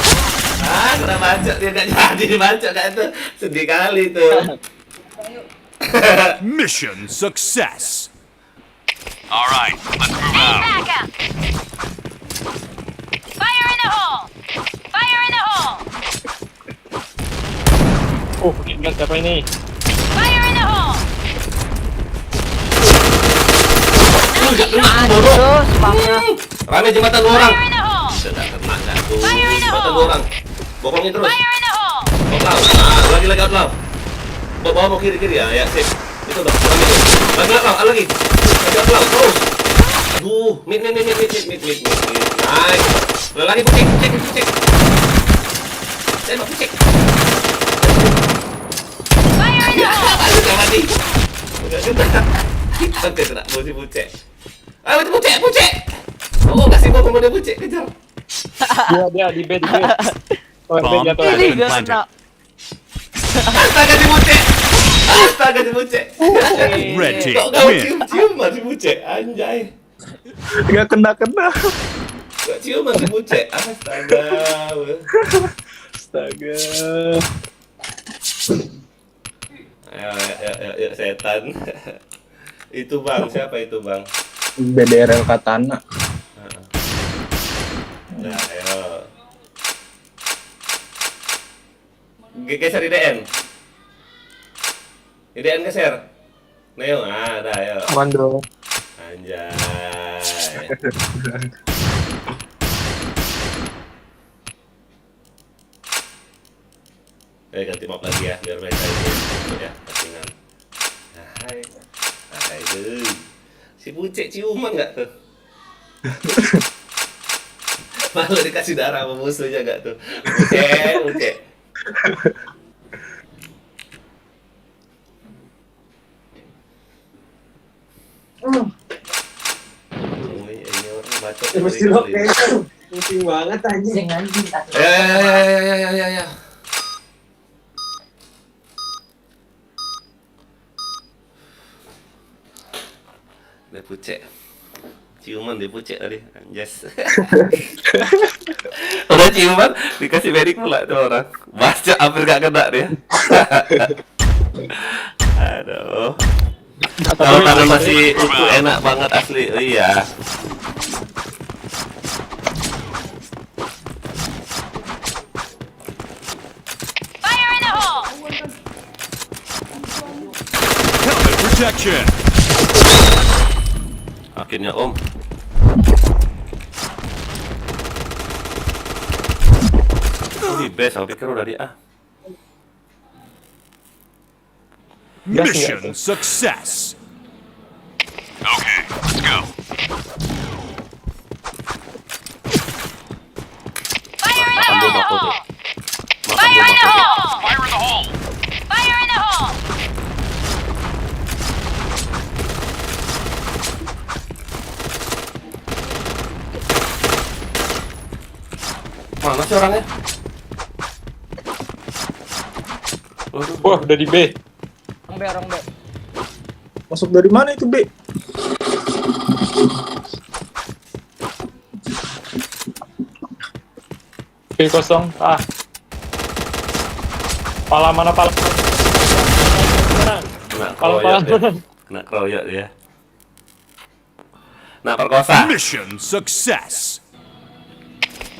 Kena bancok dia gak jadi dibancok kan tuh. Sedih kali tuh. Mission success. All right, let's move Need out. backup! Fire in the hole! Fire in the hole! Ingat siapa ini? Fire in the hole! Aduh, spamnya. Rame jembatan dua orang. Fire in the hole! Sudah kena dah tuh. Fire in the Jembatan hole. dua orang. Bokongin terus. Fire in the hole! Outlaw. Lagi outlaw. Bawa mau kiri ya, ya sip. Itu udah. Lagi outlaw, lagi. Lagi outlaw terus. Aduh, mid. Nice. Lagi pucek. Tembak pucek. Fire in the hole! Udah mati. Udah kena. Oke, kena musik pucek. Ayo pucek. Oh, kasih gua kemudian pucek, kejar. Dia di B. Oh, B Bomb jatuh. has Ini been gak planted. kena. Astaga si pucek. Red team Kok kau win. cium si pucek, anjay. Nggak kena. Kok cium si pucek, astaga. Astaga. Ayo, setan. Itu bang, siapa itu bang? BDRL Katana. Nah, ayo. Geser IDN. IDN geser. Neo, dah ayo. Aman dong. Anjay. Ganti map lagi ya, biar mereka ini ya, pacingan. Hai deh. Si pucek ciuman nggak tuh? Malu dikasih darah sama musuhnya nggak tuh? Pucek. Ini orang bacot. Pusing banget anjing. Ya. Dia pucek. Ciuman dia pucek tadi. Yes. Udah ciuman dikasih medik pula tuh orang. Baca hampir gak kena dia. Aduh. Kalau masih itu enak banget asli. Oh, iya. Fire in the hole! Helmet protection. Akhirnya Om. Di base, aku pikir udah di A. Mission success. Okay, let's go. Fire in the Makan bom aku hole! tuh. Fire in the hole! Fire in the hole. Fire in the hole! Mana sih orangnya? Wah, udah di B. Orang B. Masuk dari mana itu, B? B kosong. Pala mana pala? Kena Pala. keroyok dia. Kena keroyok dia. Nah, perkosa. Mission success.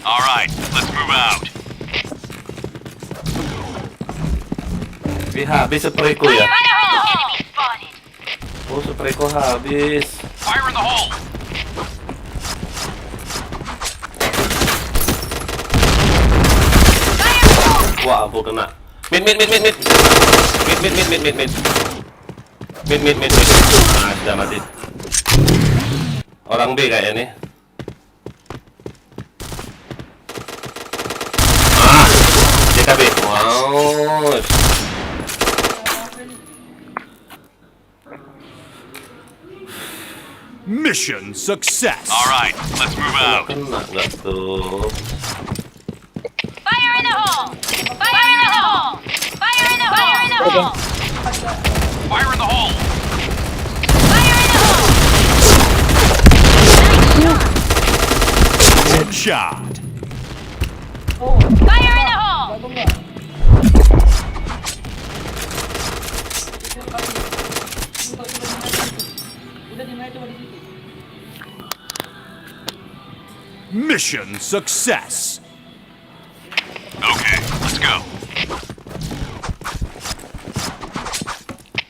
All right, let's move out. Habis sprayku ya. Fire in the hole! Enemy spotted! Oh, sprayku habis. Fire Fire in the hole. Wah, aku kena. Mid. Mid. Nah, sudah mati. Orang B kayaknya nih. JKB. Wow. Mission success. All right, let's move out. Kena nggak tuh? Fire in the hole! Fire in the hole! Fire in the hole! Fire in the hole! Fire in the hole. Fire in the hole! Headshot. Fire in the hole! Mission success. Okay, let's go.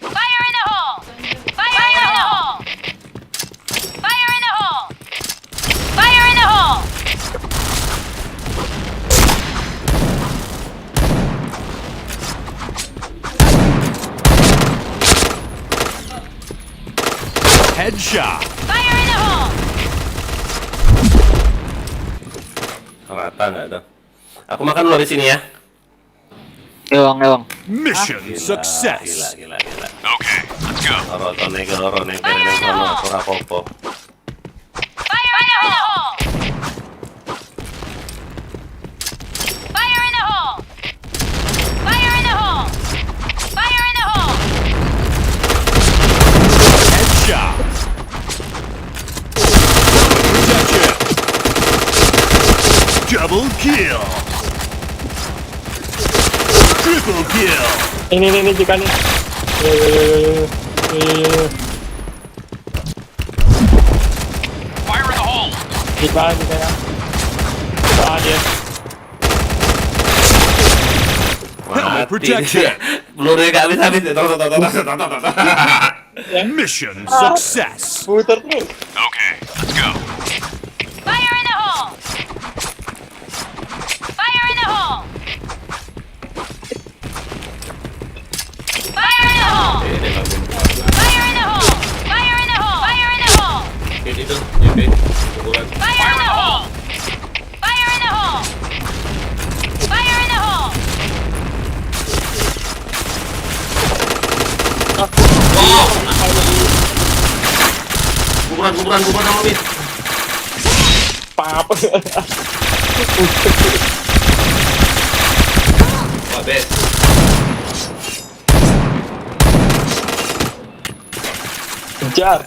Fire in the hole! Fire in the hole! Fire in the hole! Fire in the hole! Headshot. Fire in the hole! Rata nggak tuh? Aku makan dulu di sini ya. Ewang. Mission Gila. success. Okay, let's go. Roroneng kono ora apa-apa. Fire in the hole! Fire in the hole! Fire in the hole! Fire in the hole! Headshot. Protection. Double kill. Triple kill. Ini jika nih. Fire in the hole. Jika ya. Dia. Helmet protection. Pelurunya nggak habis-habis. Mission success. Putar terus. Okay, let's go. Fire in the hole! Fire in the hole! Fire in the hole! Fire in the hole! Fire in the hole! Fire in the hole! Itu, JB. Ukuran. Fire in the hole! Fire in the hole! Fire in the hole! Ukuran sama mid. Pap. Wah, best. Kejar.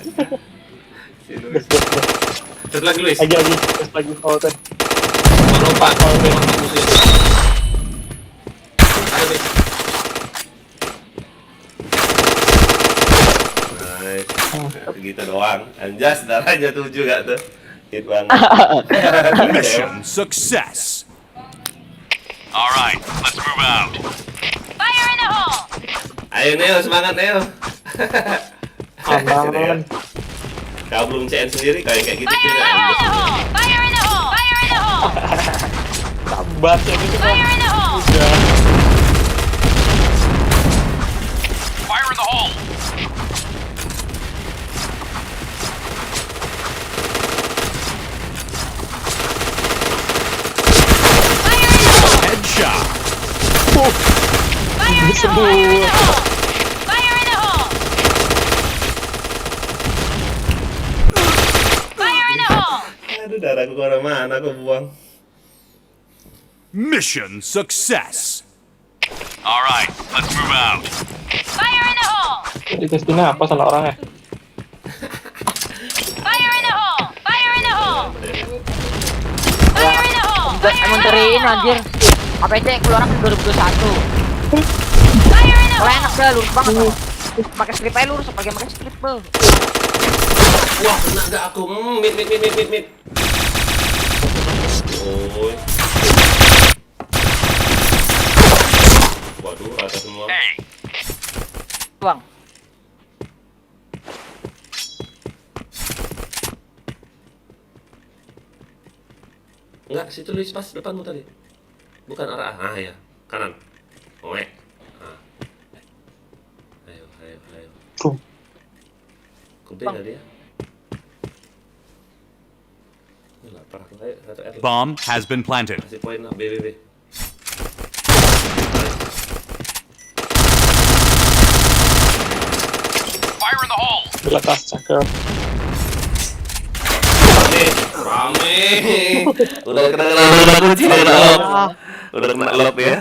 Satu lagi, Luis. Lagi. Lagi. Oh, tuh. Lompat musuh. Ayo, Luis. Nice. Gitu doang. Anjas, darahnya 7 gak tuh? Hit banget. Mission success. All right, let's move out. Fire in the hole! Ayo Neo, semangat Neo. Aman. Kau belum CN sendiri kayak gitu Fire in juga. the hole! Fire in the hole! Fire in the hole! Tambat ya gitu. Fire in the hole! Fire in the hole. Headshot. Fire in the hole! Fire in the hole! Fire in the hole! Fire in the hole! Aduh, darahku kemana-mana aku buang. Mission success. All right, let's move out. Fire in the hole! Di testingnya apa salah orangnya? Fire in the hole! Fire in the hole! Fire in the hole! Emang cariin anjir. APC keluaran 2021. Fire in the Kalau hole! enak dah lurus banget tuh. Pakai strip aja lurus, pakai strip bel. Wah, kena gak aku? Mid. Oh. Waduh, rata semua. Hey, Bang. Enggak, situ Luis pas depanmu tadi. Bukan arah. Ah ya, kanan. Oke. Ah. Ayo. Kumpul Bang. tadi ya. Ini lapar aku. Ayo, satu R. Bomb has been planted. Kasih poin lah, BBB. Fire in the hole. Di atas, cakep. Rame. Udah kena kunci ya, lock. Udah kena lock ya.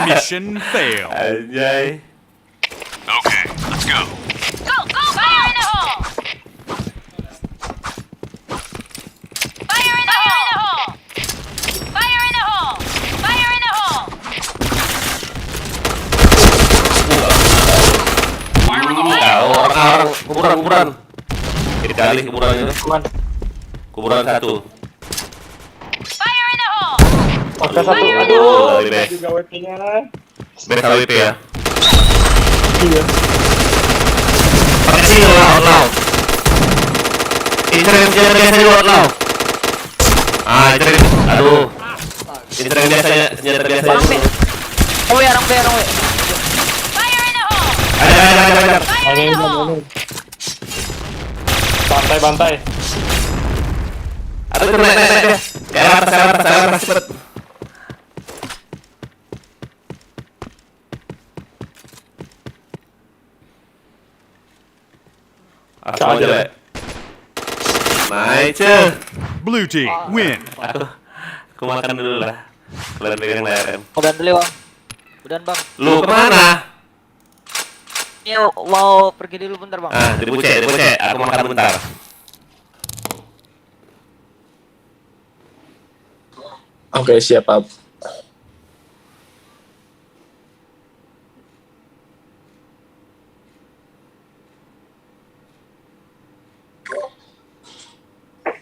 Mission failed. Anjay. Okay, let's go. Go! Fire in the hole! Fire in the hole! Fire in the hole! Fire in the hole! Fire in the hole. Ya, orang kuburan. Kiri kali kuburan itu. Kuburan satu. Fire in the hole! Oke, satu. Aduh, Aduh, dari base. juga WP-nya. Base HWP ya. Iya. Pakai sini out. Incer biasa di out. Incer. Aduh. Incer yang biasanya, senjata biasa. Orang B. Oh ya, orang B. Fire in the hole! Ajar. Fire in the hole! Bantai. Aduh, naik dia. Ke atas, cepet. Asal aja, Le. Naik, cuy. Blue team win. Aku makan dulu lah. Kalian pegang layar. Udah dulu bang. Udah bang. Lu kemana? Iya mau pergi dulu bentar bang. Di buce. Aku makan bentar. Oke, siap, Ab.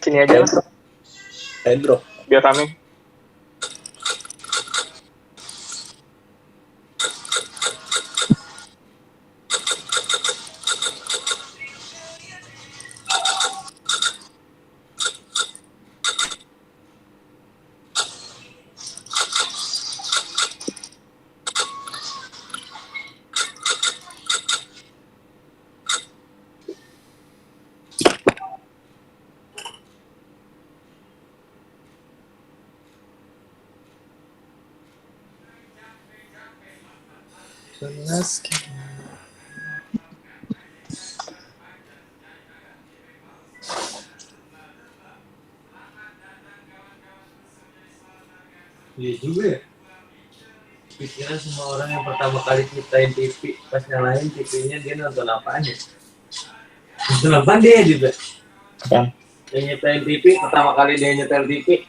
Sini aja lah, Pedro. biar rame. Iya juga ya. Pikiran semua orang yang pertama kali ciptain TV, pas nyalain TV-nya dia nonton apaan ya? Nonton apaan dia juga? Apaan? Yang nyiptain TV, pertama kali dia nyetel TV.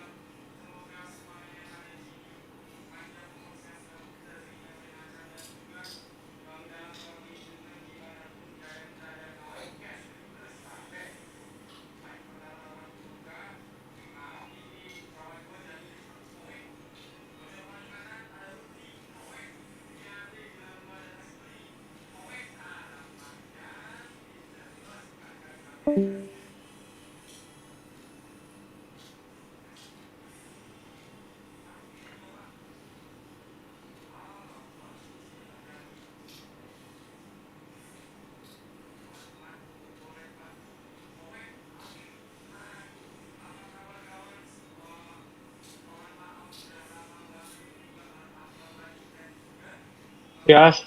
Gas.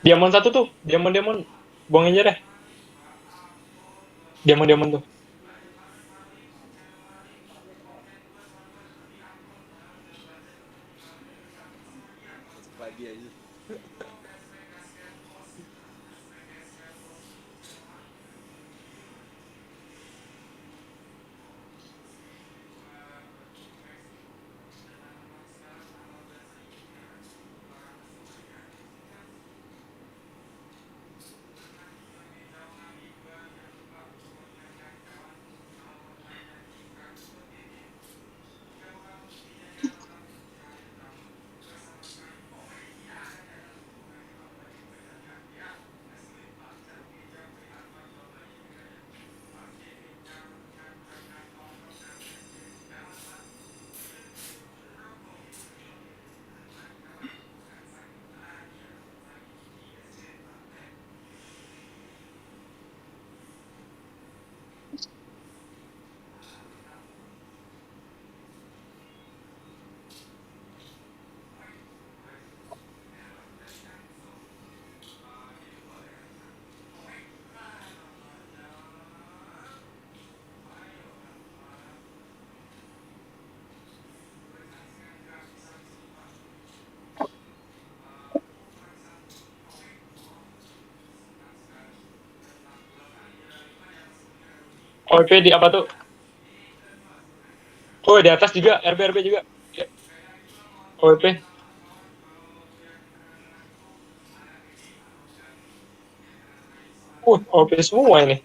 Diamond satu tuh, diamond. Buang aja deh. Diamond tuh. OP di apa tuh? Oh, di atas juga, RB juga. Ya. OP. OP semua ini.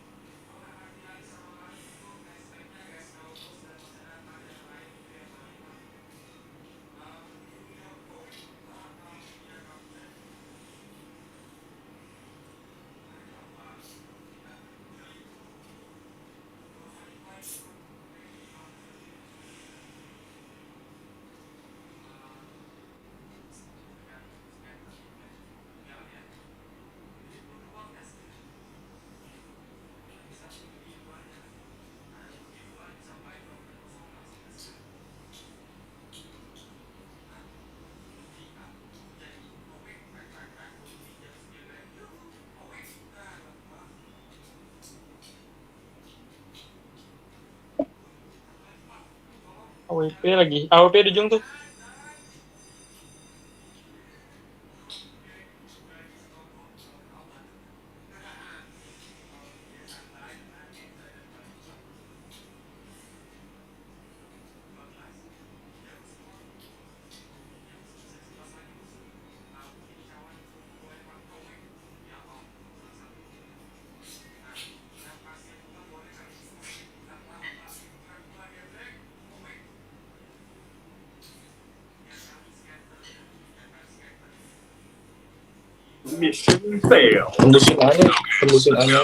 AWP lagi. AWP di ujung tuh. Mission failed. Tembusin aja aja.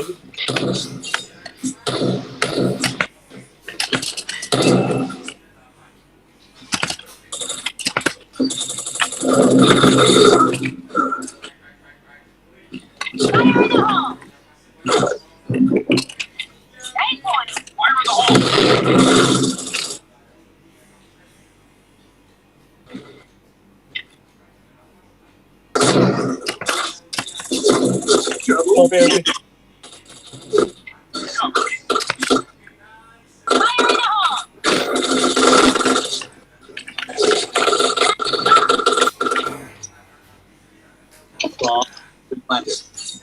OP.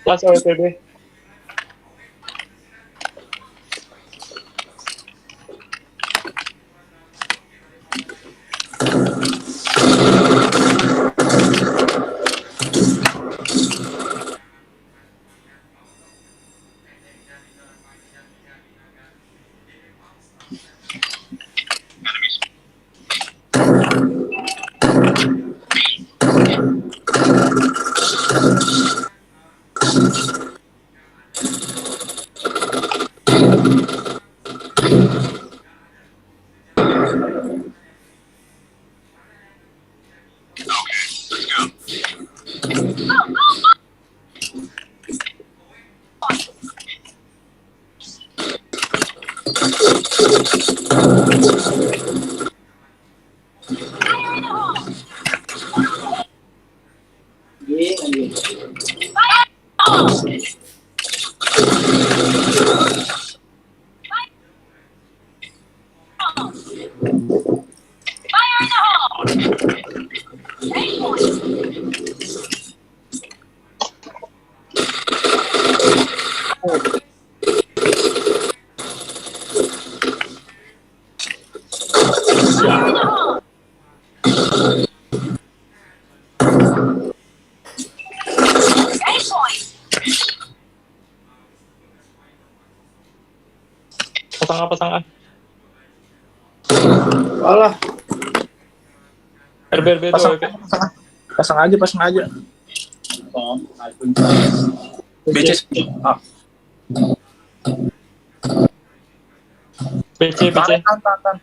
Plus OPB. Pasang. Alah, RB pasang tuh. aja. BC. BC. Tahan.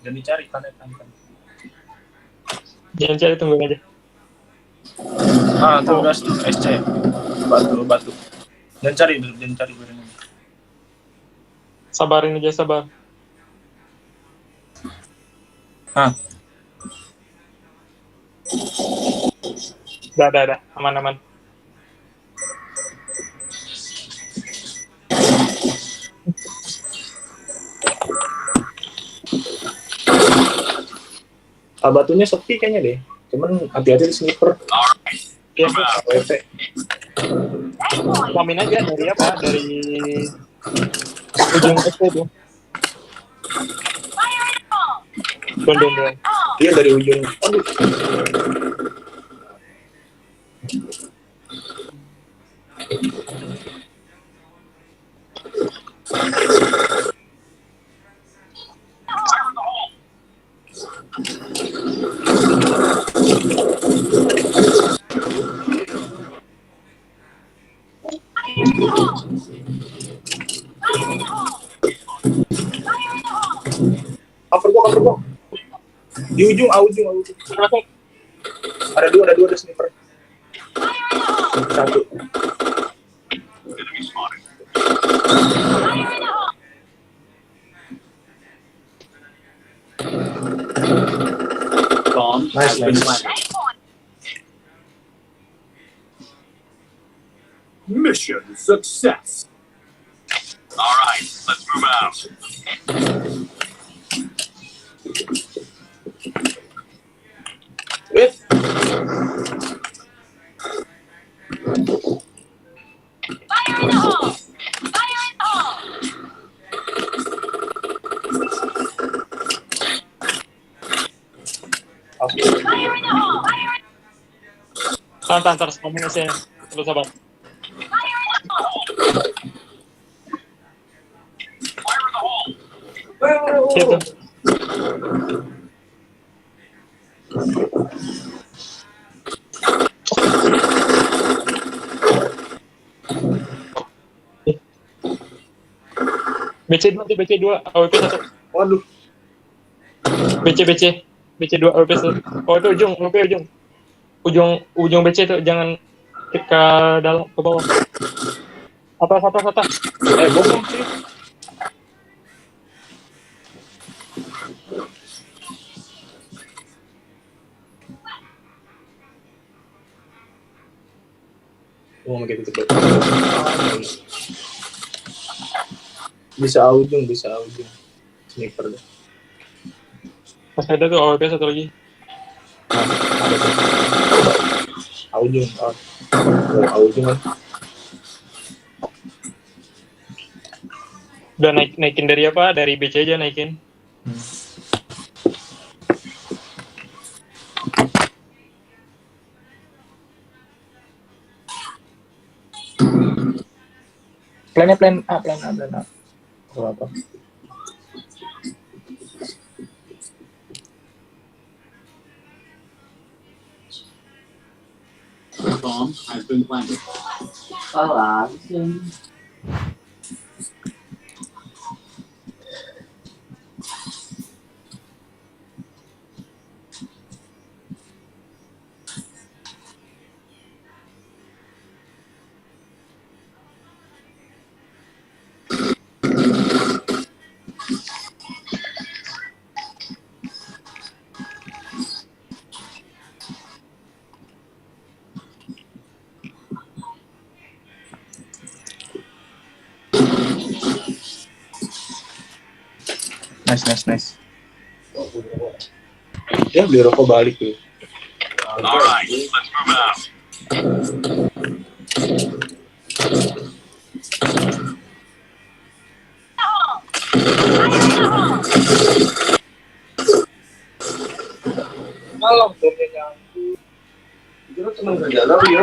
Jangan dicari, tahan. Jangan cari, tunggu aja. Tuh udah SC. Batu. Jangan cari barangnya. Sabarin aja, sabar. Dah. Aman. Batunya sepi kayaknya deh. Cuman hati-hati di sniper. Iya, WP. Spamin aja dari apa? Dari ujung ST tuh. Don. Iya dari ujung. Aduh. Cover gua. Di ujung, ujung. Ada dua ada sniper. Satu. Nice. Mission success. All right, let's move out. Wait. Fire in the hole! Fire in the hole! Oke. Fire in the hole! Tahan, spamin aja. Terus sabar. Situ. BC2 AWP 1. Waduh. BC2 AWP 1. Oh itu ujung AWP ujung BC itu jangan ke dalam ke bawah. Atas. Bokong sih. Oh, makin gitu. Bisa ujung. Sniper deh. Pas ada tuh AWP 1 lagi. Ujung. Ujung kan. Udah naikin dari apa? Dari BC aja naikin. Plan A. Oh, apa? Bomb has been planted. Nice. Ya beli rokok balik tuh. All right, let's move out. Malam turunnya nyampu. Itu seneng kerja lagi ya.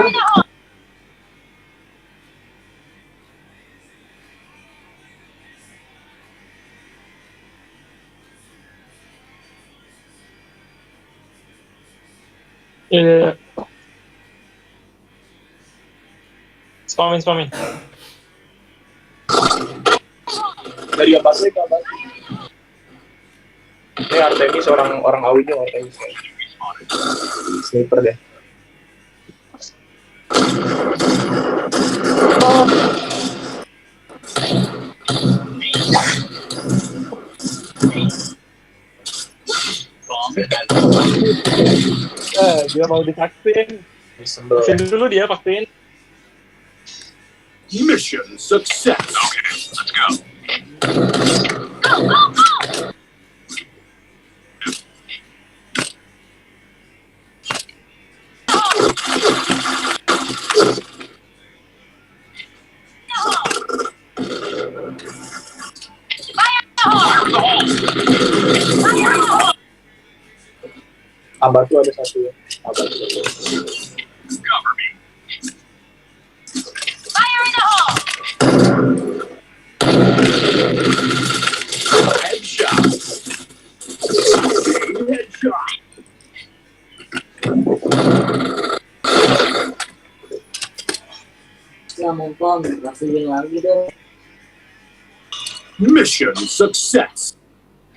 Iya. Spamin. Dari apa sih kabar? Ini Artemis orang Awijo Artemis. Sniper deh. Dia mau divaksin. Vaksin dulu dia vaksin. Mission success. Okay, let's go. Abatu ada satu ya. Abatu. Fire in the hole! Headshot. Headshot. Ya mumpung, langsungin lagi deh. Mission success.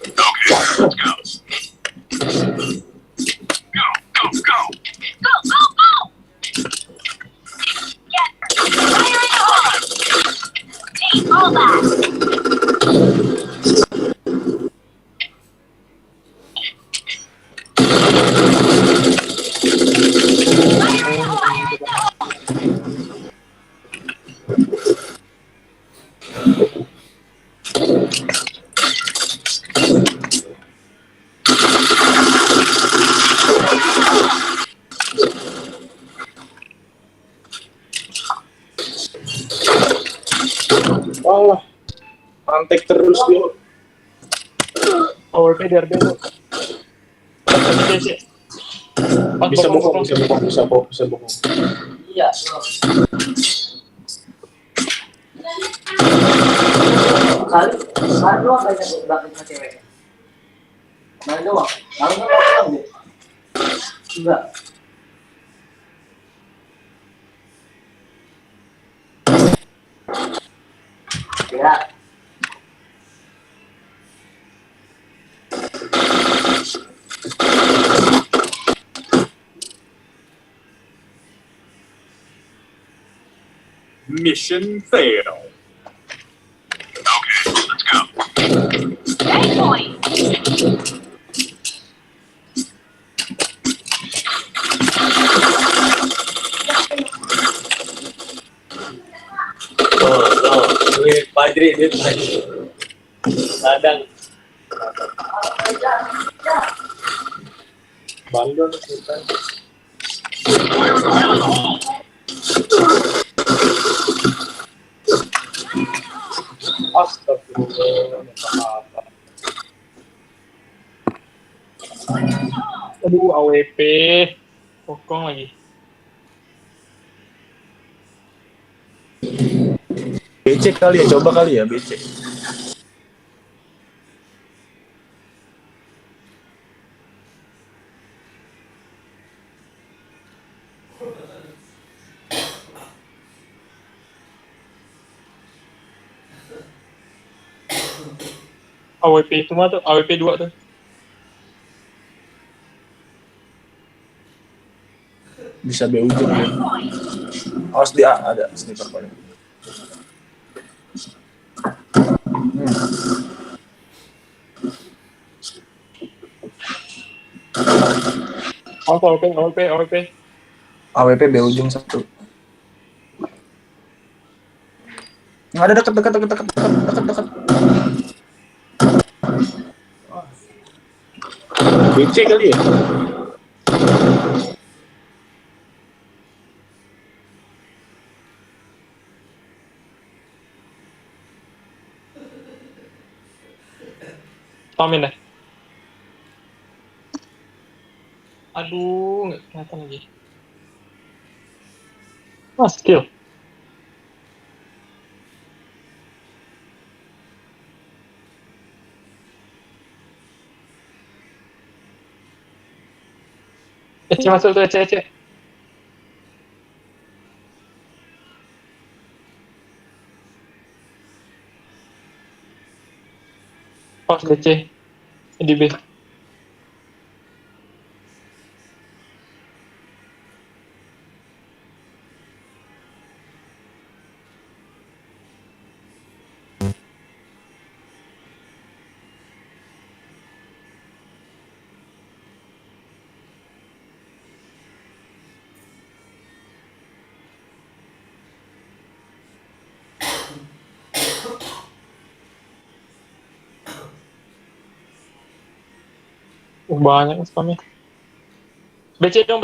Okay, let's go. Go, go, go. Go, go, go! Yes! Fire in the hole! Take all that! Allah, antek terus dia. OWP DRB tuh. Bisa bohong, bisa bohong. Iya. Kali doang banyak belakang sama cewek. Kali doang. Kali doang deh. Enggak. Ya. Mission failed. Okay, let's go. Great point! Duit Padri. Kadang. Bandung kita. Astagfirullah. Aduh, AWP. Kokong lagi. BC kali ya, coba kali ya BC. AWP itu mah tuh, AWP 2 tuh. Bisa B ujung ya. Awas di A ada sniper paling. AWP. AWP B ujung 1. Nggak ada dekat. BC kali ya? Amin deh. Aduh, nggak kelihatan lagi. Skill. Masuk tuh, Ece. Pas DC di B. Banyak spamnya. BC dong.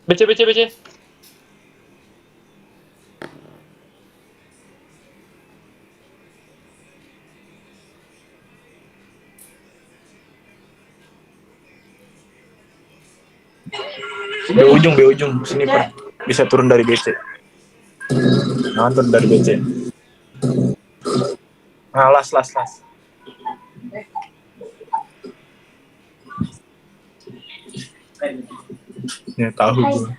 BC, BC, BC. B ujung. Sini Pak. Bisa turun dari BC. Nah, turun dari BC. Nah, las. Ya tahu gue.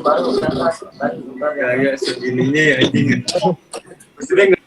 Baru Kayak segininya ya anjing. Maksudnya nggak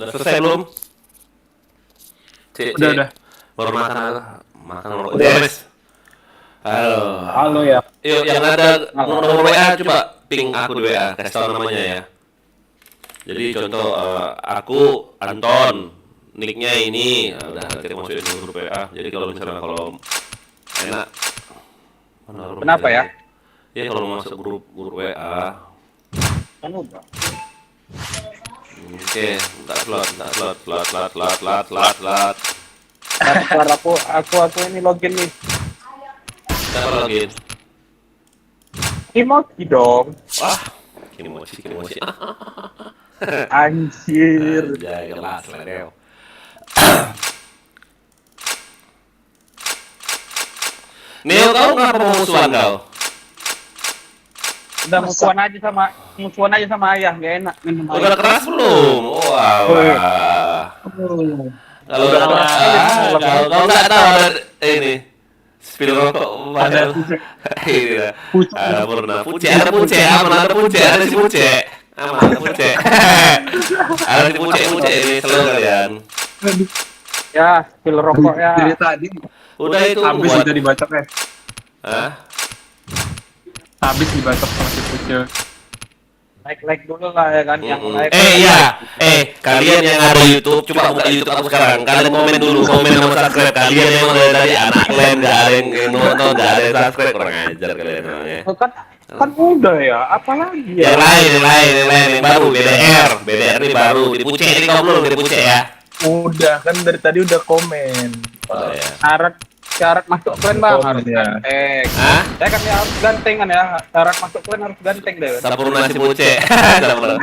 Udah selesai belum? Udah. Baru makan rokok. Udah beres. Halo ya. Yuk, yang ada nomor WA coba ping aku di WA, kasih tau namanya ya. Jadi contoh aku Anton, nicknya ini, udah nanti masukin ke grup WA. Jadi kalau misalnya enak. Kenapa ya? Ya kalau masuk grup WA. Kan udah. Oke, entar slot. Aku ini login nih. Siapa login? Emoji dong. Wah, kini mochi. Anjir. Ya, kelas Leo. Neo, kau ngapa mau musuhan kau? Udah musuhan aja sama ayah, gak enak. Udah keras belum? Wah. Kalau udah keras, kalau nggak tahu ada ini Spill rokok padahal. Iya. Purna. Puce, ada Puce, aman ada Puce, ada si Puce. Aman ada Puce. Ada si Puce ini selalu kalian. Ya, spill rokok ya. Dari tadi Udah itu habis buat. udah dibacok ya. Hah? Habis dibacok sama si Pucil. Like dulu lah ya kan yang like. Iya. Kalian yang ada YouTube, coba buka YouTube aku sekarang. Kalian komen dulu, komen sama subscribe. Kalian yang dari tadi anak kalian nggak ada yang nonton, nggak ada yang subscribe, kurang ajar kalian. Ya. Kan udah ya, apalagi ya. Yang lain, yang baru BDR ini baru. Dipuce ini kau belum dipuce ya. Udah kan dari tadi udah komen. Oh, ya. Syarat masuk klan bang Oh, harus iya. ganteng. Hah? Saya kan ya harus ganteng kan ya. Syarat masuk klan harus ganteng deh. Sampurna si Puce. Sampurna.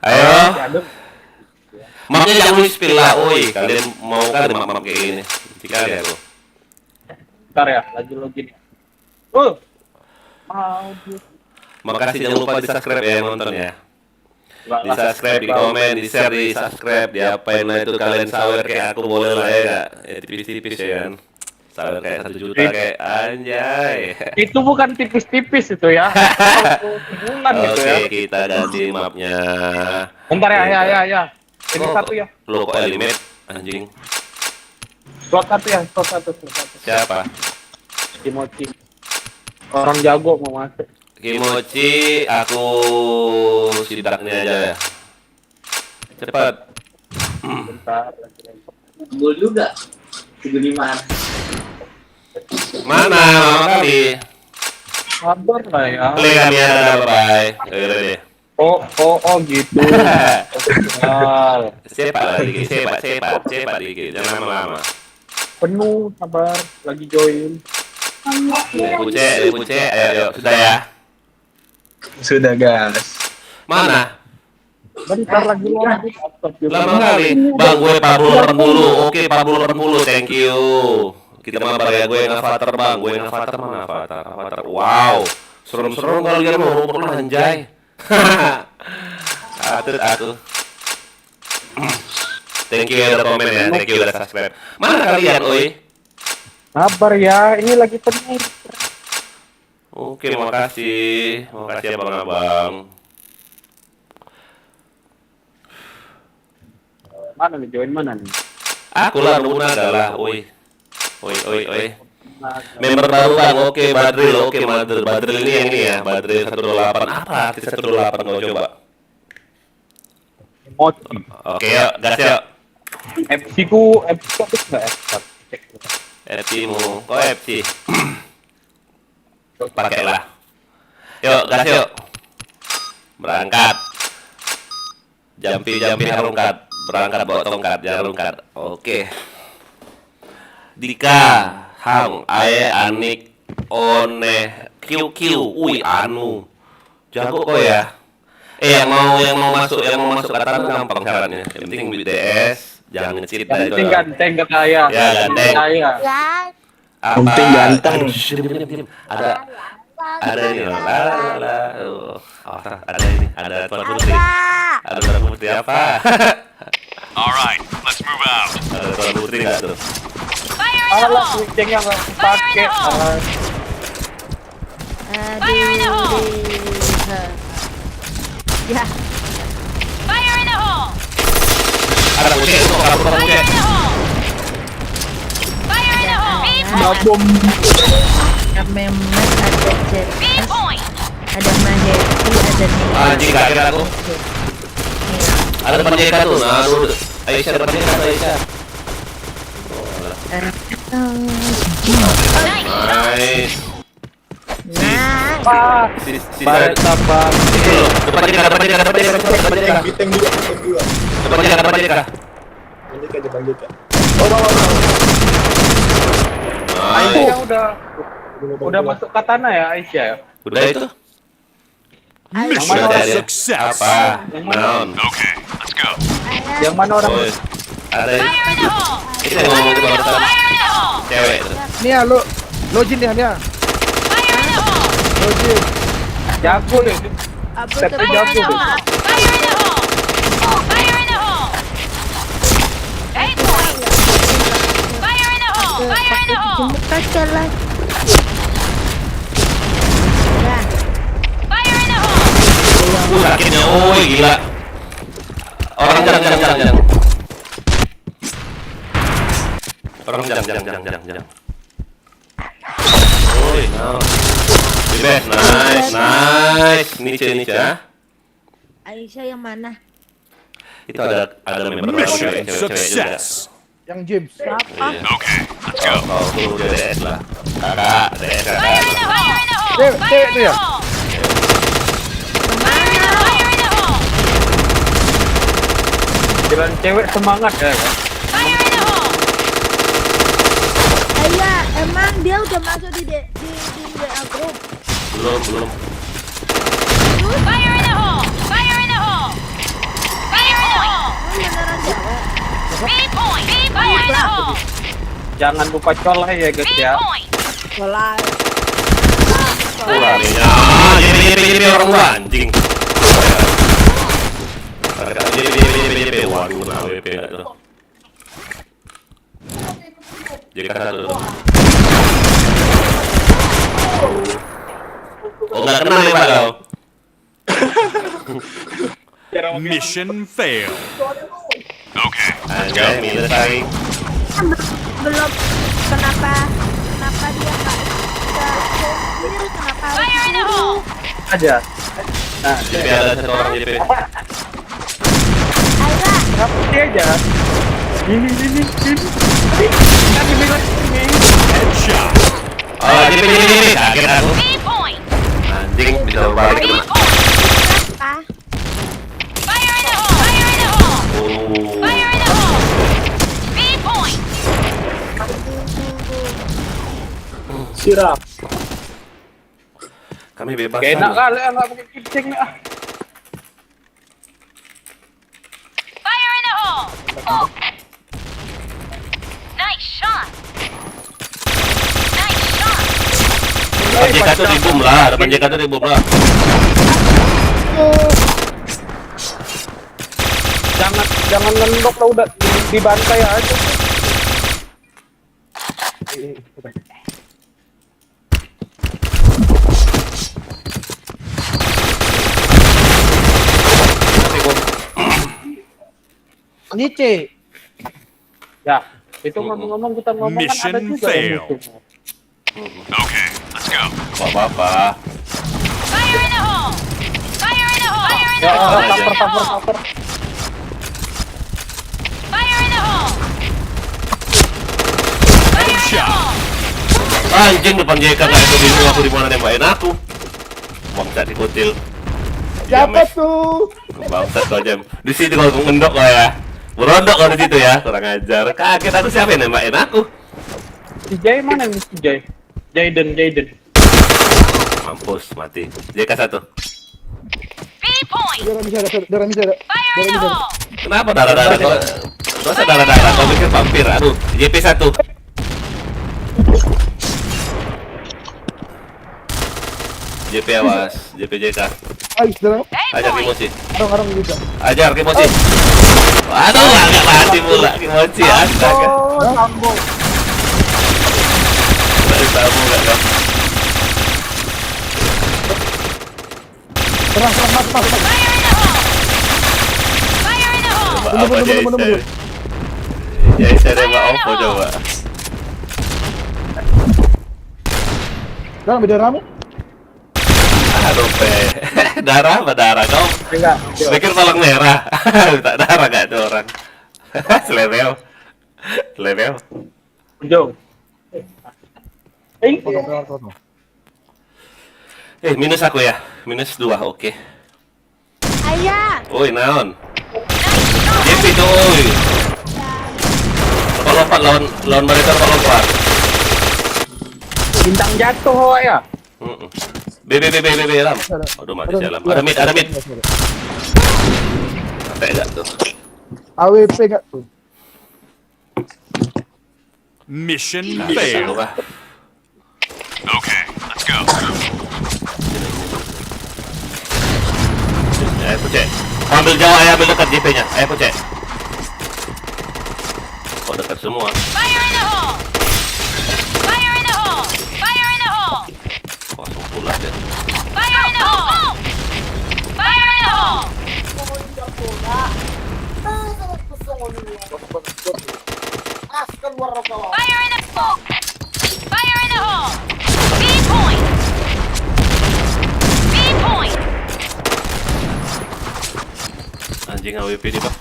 Ayo. Mapnya jangan spill lah, oi. Kalian mau kan map kayak gini? Jika ya aku. Bentar ya, login. Mau Makasih jangan lupa di subscribe ya yang nonton ya. Di subscribe, di komen, di share, di subscribe, di apain lah itu kalian sawer kayak aku boleh lah ya gak? Ya tipis-tipis ya kan. Sawer kayak 1 juta kayak anjay. Itu bukan tipis-tipis itu ya. Sebulan gitu ya. Oke, kita ganti mapnya. Bentar ya. Ini satu ya. Lo kok limit anjing. Slot satu ya, slot satu. Siapa? Kimochi. Orang jago mau masuk. Kimochi, aku sidaknya aja ya. Cepat. Bentar. Gol juga. 75. Mana mama kali? Sabar lah ya. Play kami ada bye. Udah deh. Oh gitu. Cepat lagi, cepat dikit. Jangan lama-lama. Penuh, sabar. Lagi join. Puce, ayo, sudah ya. Sudah guys. Mana? Bentar lagi. Lama kali. Bang, gue 40 Oke, 40 thank you. Kita mabar ya, gue yang avatar bang. Gue yang avatar mana avatar. Wow. Serem-serem kalian mau pernah anjay. Atut. Thank you ya udah komen ya, thank you udah subscribe. Mana kalian, oi? Sabar ya, ini lagi penuh. Oke, makasih abang-abang. Mana nih, join mana nih? Aku lah Luna adalah, oi. Member baru bang, oke Badril, Badril ini yang ini ya, Badril 128. Apa arti 128 kau coba? Emoji. Oke yuk, gas yuk. FC ku habis nggak ya? FC mu, kok FC? Pakailah. Yuk, gas yuk. Berangkat. Jampi harungkat. Berangkat bawa tongkat, jangan rungkat. Oke. Dika, Hang, Ae, Anik, One, QQ, Anu. Jago kok ya. Yang mau masuk kata gampang caranya. Yang penting BTS, jangan nge-cheat dah itu. Penting ganteng kata ya. Ya, ganteng. Apa? Penting ganteng. Diam. Ada ini ada Tuan Putri. Ada Tuan Putri apa? Alright, let's move out. Ada Tuan Putri nggak tuh? Alah, switching yang nggak pakai. Fire in the hole! Ya. Fire in the hole! Ada Putri itu, ada Putri. Fire in the hole! Fire in the hole! Bom. Ada Memet, ada Jet, B point! ada Maheti, ada Nia. Anjing nggak kira aku. Ada depan JK tuh, nah lu Aisyah depan JK Aisyah. Nice. Nah, Baik sabar. Itu loh, depan JK. Biteng dua. Depan JK. Depan kita. Aisyah udah masuk katana ya Aisyah ya. Udah itu. Mission Udah ada. success. Apa? Naon? Okay, let's go. Yang mana orang? Oh, ada. Fire in the hole! Ini yang ngomong ke barusan. Fire in the hole! Cewek itu. Nia, login Nia. Fire in the hole! Login. Jago deh. apa Step tuh? Fire in the jago. hole! Fire in the hole! Fire in the hole! hole! kaca lah. Ya. Fire in the hole! Sakitnya, gila. Orang jangan. Orang jangan. No. Bebas, nice. Niche ya. Aisyah yang mana? Itu ada member baru Mission cewek juga. success. Yang James. Siapa? Okay, let's go. Oh, tuh udah DS lah. Kakak, DS Fire in the hole! Fire in the hole! Cewek Fire in tuh the ya? hole! Fire in the hole! Fire in the hole! Jalan cewek semangat ya. Fire in the hole! Ayah, emang dia udah masuk di WA group. Belum. Fire in the hole! Fire in the hole! Fire in the hole! Oh, beneran jawab. B point! Fire in the hole! Jangan lupa colai ya guys B ya. point! Kelar. Larinya. Jadi orang gua anjing. JP. Waduh, kena WP enggak tuh. JK 1 tuh. Oh, enggak kena nih, Pak, kau. Mission fail. Okay, let's go. Anjay, minus lagi. Belum. Kenapa dia nggak ini? Kenapa? Fire in the hole! Aja. Nah, JP ada satu orang JP. Ayah, rapi aja. Ini. Headshot. Oh, JP. Kaget aku. B point! Anjing, bisa balik B kena. point! apa? Fire in the hole! Fire in the hole! Oh. Fire in the hole! B point! Sirap. Kami bebas. Gak enak kali enggak pakai kipcing nih. Fire in the hole! Nice shot! Nice shot! Depan JK tuh dibom lah. Jangan ngendok lah udah dibantai aja. Niche. Ya, itu ngomong-ngomong kita ngomong kan ada Mission juga fail. yang musuh. Okay, let's go. Bapak. Fire in the hole! Fire in the hole! Fire in the Ya, hole! cover. Fire in the hole! Fire in the Headshot. hole! Anjing depan JK nggak itu bingung aku di mana nembakin aku. Bangsat dikutil. Siapa tuh? Bangsat kau jam. Di situ kalau ngendok kau ya. Berondok kau di situ ya. Kurang ajar. Kaget aku siapa yang nembakin aku. Si Jay mana nih si Jay? Jayden. Mampus mati. JK 1. B point! Darah bisa ada. Fire in the hole! Kenapa darah-darah kau? Masa darah-darah kau pikir vampir? Aduh, JP 1. JP awas, JP JK. Ais, darah. A Ajar point! Kimochi. Orang bisa. Ajar Kimochi. Aduh, agak mati pula Kimochi. Astaga. Sambung. Dari tamu gak kau? Serang, mati. Fire in the hole! Fire in the hole! Coba apa Jason? Jason nembak Oppo coba. Darah, beda rame. Aduh, darah apa darah kau? Enggak. Pikir tolong merah. Tak darah gak ada orang. Selebel. Ujung. Minus aku ya. Minus 2, oke. Ayah, Oi, naon? JP tuh, oi. Lompat lawan mereka lompat. Bintang jatuh ya. B lam. Aduh mati saya lam. Ada mid. Sampai enggak tuh. AWP gak tuh? Mission Satu fail. kah? Okay, let's go. Ayo Pucek. Ambil jauh, ambil dekat JP-nya. Ayo Pucek. Oh dekat semua. Fire in the hole! Fire in the hole! Fire in the hole! Fire in the hole! Fire in the hole! B point! B point! Anjing AWP di bawah.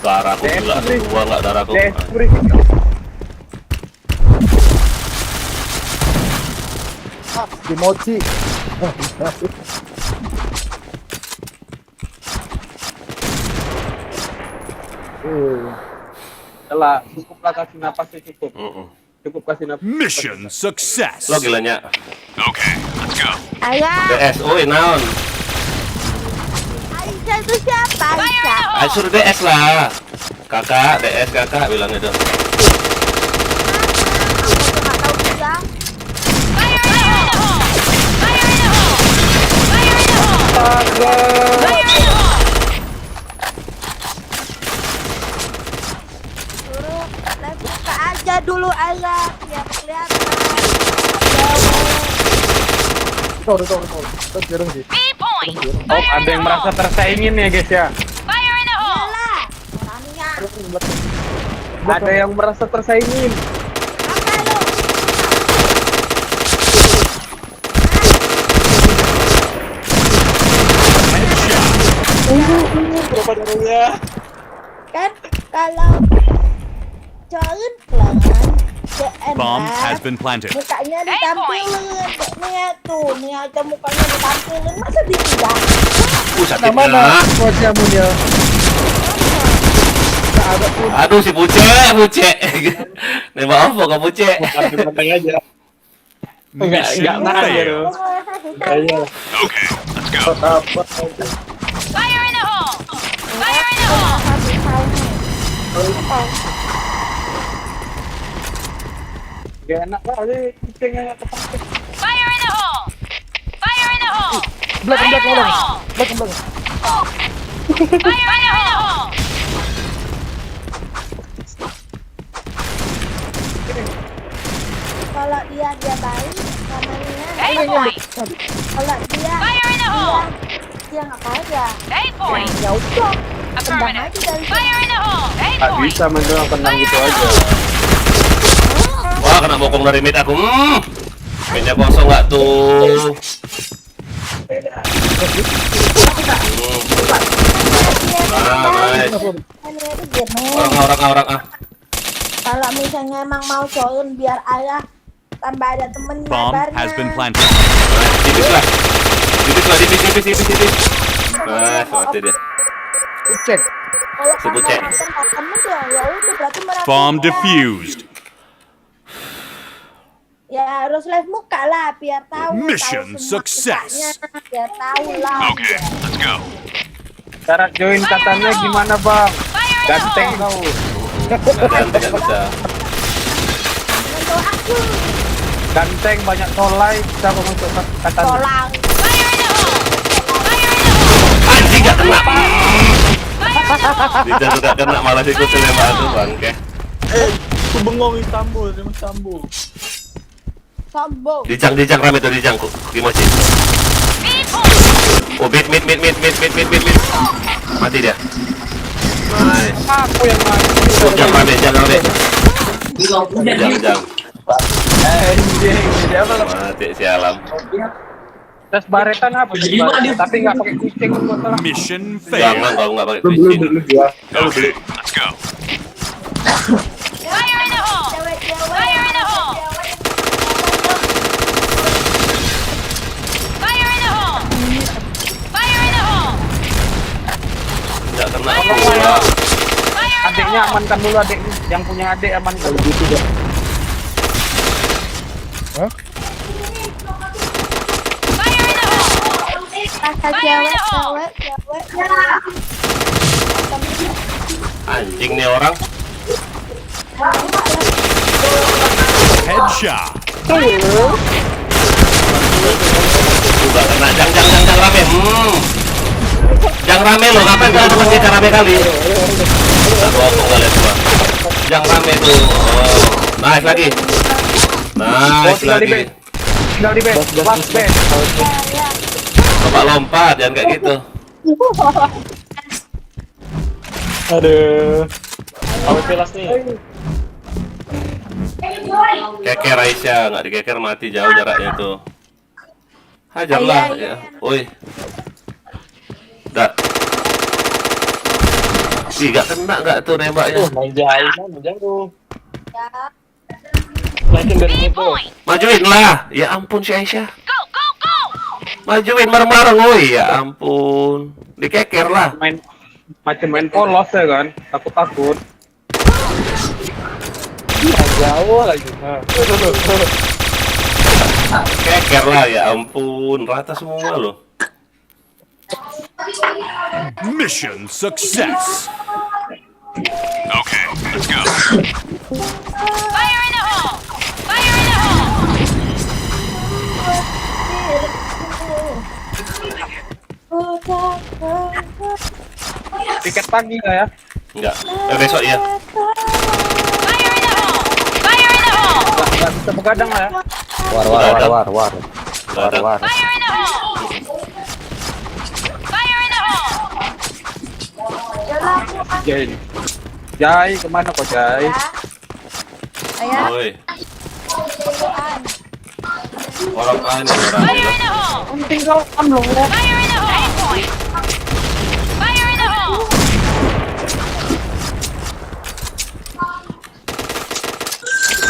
Darahku gila, gua nggak darahku. Kimochi. Setelah cukuplah kasih napasnya cukup. Cukup kasih napas. Mission success. Lo gilanya. Okay, let's go. Ayah, DS, naon? Aisyah itu siapa? Aisyah. Ayo suruh DS lah. Kakak, DS kakak bilangnya dong. Aku nggak tahu juga. Fire in the hole! Fire in the hole! Fire in the hole! Fire in the hole! Suruh buka aja dulu ayah, biar kelihatan. B point! Oh, ada yang merasa tersaingin ya guys ya. Fire in the hole! Iyalah, orangnya. Ada yang merasa tersaingin. Berapa darahnya? Kan kalau Join pelangan Bomb has been planted. mukanya ditampilin nih tuh, nih aja mukanya ditampilin, masa tidak? Sakit mana lah. kuatnya munya? Aduh si Puce. Nembak apa ke Puce? aja. Enggak tahan ya dong. Okay, let's go. Fire in the hole! Fire in the hole! Gak enak kali kucingnya kepake. Fire in the hole! Fire in the hole! Belakang Fire in the hole! Fire in the hole! Kalau dia baik namanya. A point! Kalau dia Fire in the hole! dia ngapain ya? A point! Ya udah, tendang Affirmative. aja dari Fire in the hole! A Gak point! bisa mendoang tenang gitu aja. Wah kena bokong dari mid aku. Midnya kosong nggak tuh? Nice. Orang ah. Kalau misalnya emang mau join biar ayah tambah ada temen Bomb nyabarnya. has been planted. Tipis lah. Tipis. Nah, mati dia. Cek. Kalau Si Bucek. nggak temen ya udah berarti merasa Bomb kita. defused. Ya harus live muka lah biar tahu. Mission tahu semua success. kisahnya, biar tahu lah. Okay, let's go. Syarat join katanya gimana bang? Ganteng kau. Tidak bisa. Untuk aku Ganteng banyak solai bisa masuk katanya. tolong. Fire in the hole! Fire in the hole! Anjing gak kena. Fire in the hole! Tidak sudah kena malah ikutin lembah tuh bangke. Aku bengong Istanbul, sama Istanbul. Sombong. Dijang rame tuh dijang Kimochi. B point! Oh mid. Mati dia. Nice. Aku yang mati. Oh, jang rame. Jang. Anjing, dia malah Mati si alam. tes baretan apa? Tapi nggak pakai kucing buat salah. Mission Jangan failed. kalau nggak pakai kucing. Okay, let's go. Fire in the hole! Fire in the hole! Fire in the hole! Fire in the hole! Nggak kena. Fire in the hole! Adiknya amankan dulu adik, yang punya adik amankan. Fire in the hole! Rasa Fire in the hole! cewek. Anjing nih orang. Headshot. Juga kena jang rame. Jang rame loh, ngapain kalian pakai jang rame kali? Aduh, aku nggak lihat gua. Jang rame tuh. Oh, nice lagi. tinggal di base. Last base. Lompat-lompat, jangan kayak gitu. Aduh. Awas kelas nih. Keker Aisyah, nggak dikeker mati jauh jaraknya tuh. Hajarlah ya. Woi. Dak. Ih, gak kena nggak tuh nembaknya? Main jauh. Naikin dari situ. Majuin lah. Ya ampun si Aisyah. Majuin bareng-bareng, woi. Ya ampun. Dikeker lah. Main polos ya kan, takut. Jauh lagi. Keker lah, ya ampun. Rata semua loh. Mission success. Okay, let's go. Fire in the hole! Fire in the hole! Tiket pagi nggak ya? Enggak. Besok ya. Fire in the hole! Fire in the hole! Nggak bisa begadang lah ya? War. Fire in the hole! Fire in the hole! Jai, kemana kok Jai? Woi. Orang aneh orang Fire in the hole! Fire in the hole! Aim point! Fire in the hole!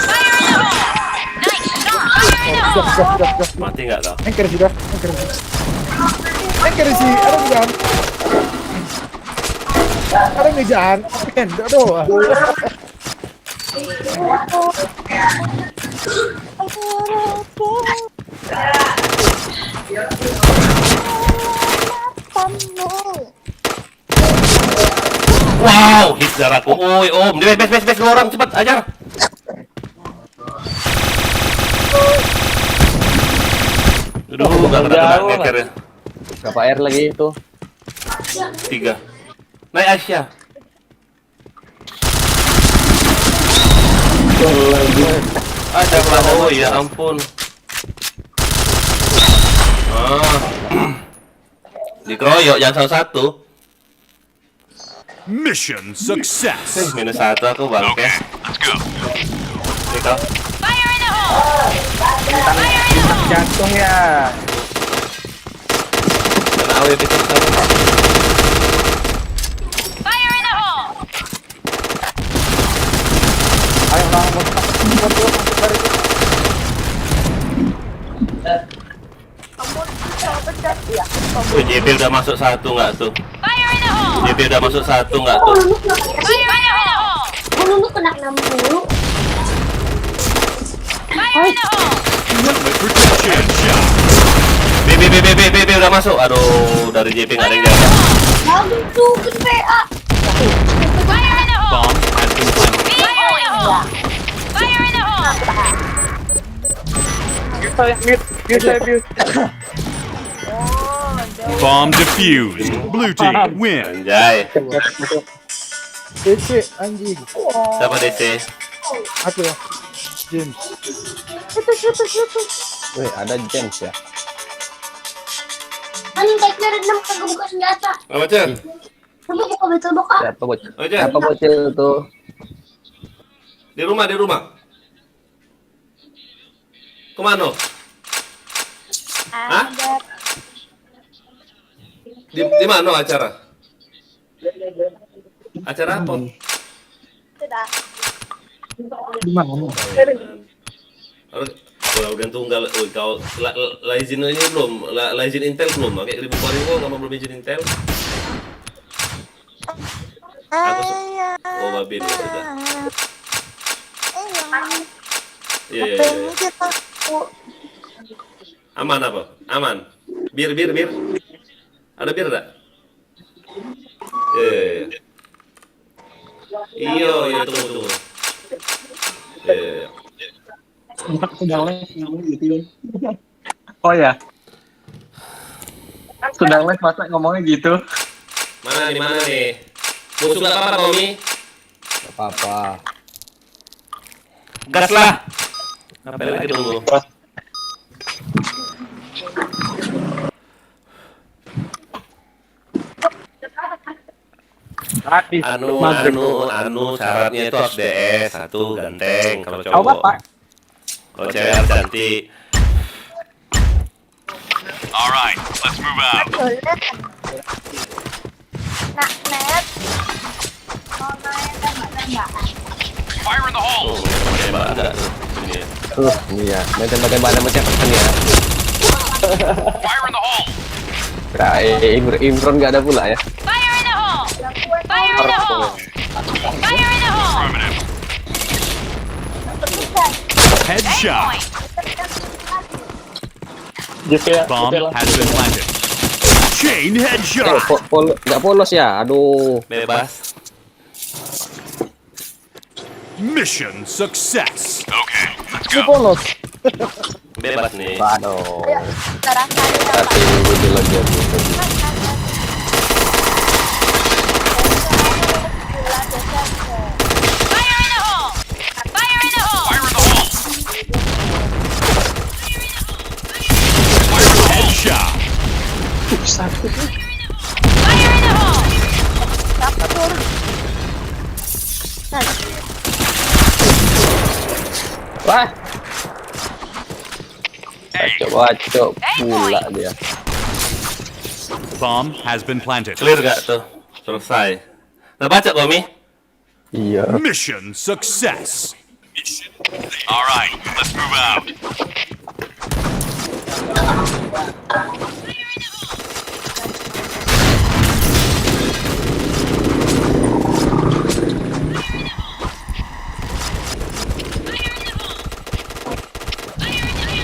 Fire in the hole! Nice shot! Fire in the hole! mati nggak tau? Anchor sudah. Anchor sih, ada ngejar. Ada ngejar. Pendek doang. Wow, hit darahku. Oi, om. Di base dua orang cepat ajar. Aduh, nggak kena ngeker ya. Berapa air lagi itu? 3. Naik Aisyah. Ada lah, oh ya ampun. Dikeroyok jangan salah satu. Mission success. Minus 1 aku bangke. Let's go. Ini kau. Fire in the hole! Fire in the hole! Jantung ya. Kena AWP itu sama. Fire in the hole! Ayo lah, masuk dari itu. JP udah masuk 1 nggak tuh? Fire in the hole! JP udah masuk 1 nggak tuh? Fire in the hole! Lu kena 60. Fire in the hole! Helmet protection shot. B udah masuk. Aduh, dari JP nggak ada yang jaga. Bagus tuh ke PA. Fire in the hole! Bomb has been planted. Fire in the hole! Fire in the hole! Bomb defused. Blue team win. Anjay. DC anjing. Siapa DC? Aku ya. James. Wih, ada James ya. Anjing kayak kira 6 kagak buka senjata. Apa Cel? Coba buka betul buka. Siapa bocil? Oh, Jan. Siapa bocil tuh? Di rumah. Kemana? Hah? Di mana acara? Acara apa? Sudah. Di mana? Udah tunggal. Oh, kau la izin ini belum? La izin Intel belum? Kayak 1000 kamu belum izin Intel? Oh, babin ya sudah. Iya. Aman apa? Aman. Bir. Ada bir enggak? Iya, tunggu. Sudah les gitu. Oh ya. Sudah les masa ngomongnya gitu. Mana nih? Musuh gak apa-apa, Tommy? Gak apa-apa. Gas lah! Apa lagi tunggu? Habis. Anu syaratnya itu harus DS satu ganteng kalau Oh, cowok. Bapak. Kalau cewek harus cantik. Alright, let's move out. Nak net. Mau main tembak-tembak. Fire in the hole. Tembak enggak tuh. Ini ya. Iya, main tembak-tembakan sama cepetan ya. Fire in the hole. Imron nggak ada pula ya. Fire in the hole! Fire in the hole! Fire in the hole! Affirmative. Headshot. Bomb has been planted. Chain headshot. Nggak polos ya, aduh. Bebas. Mission success. Okay, let's Si go. polos. Bebas nih. Aduh. Terasa Tapi gue lagi ya. Fire in the hole! Fire in the hole! Fire in the hole. Headshot. Fire in the hole! Wah. Bacok pula dia. Bomb has been planted. Clear gak tuh? Selesai. Udah baca kok, Mi? Iya. Mission success. All right, let's move out.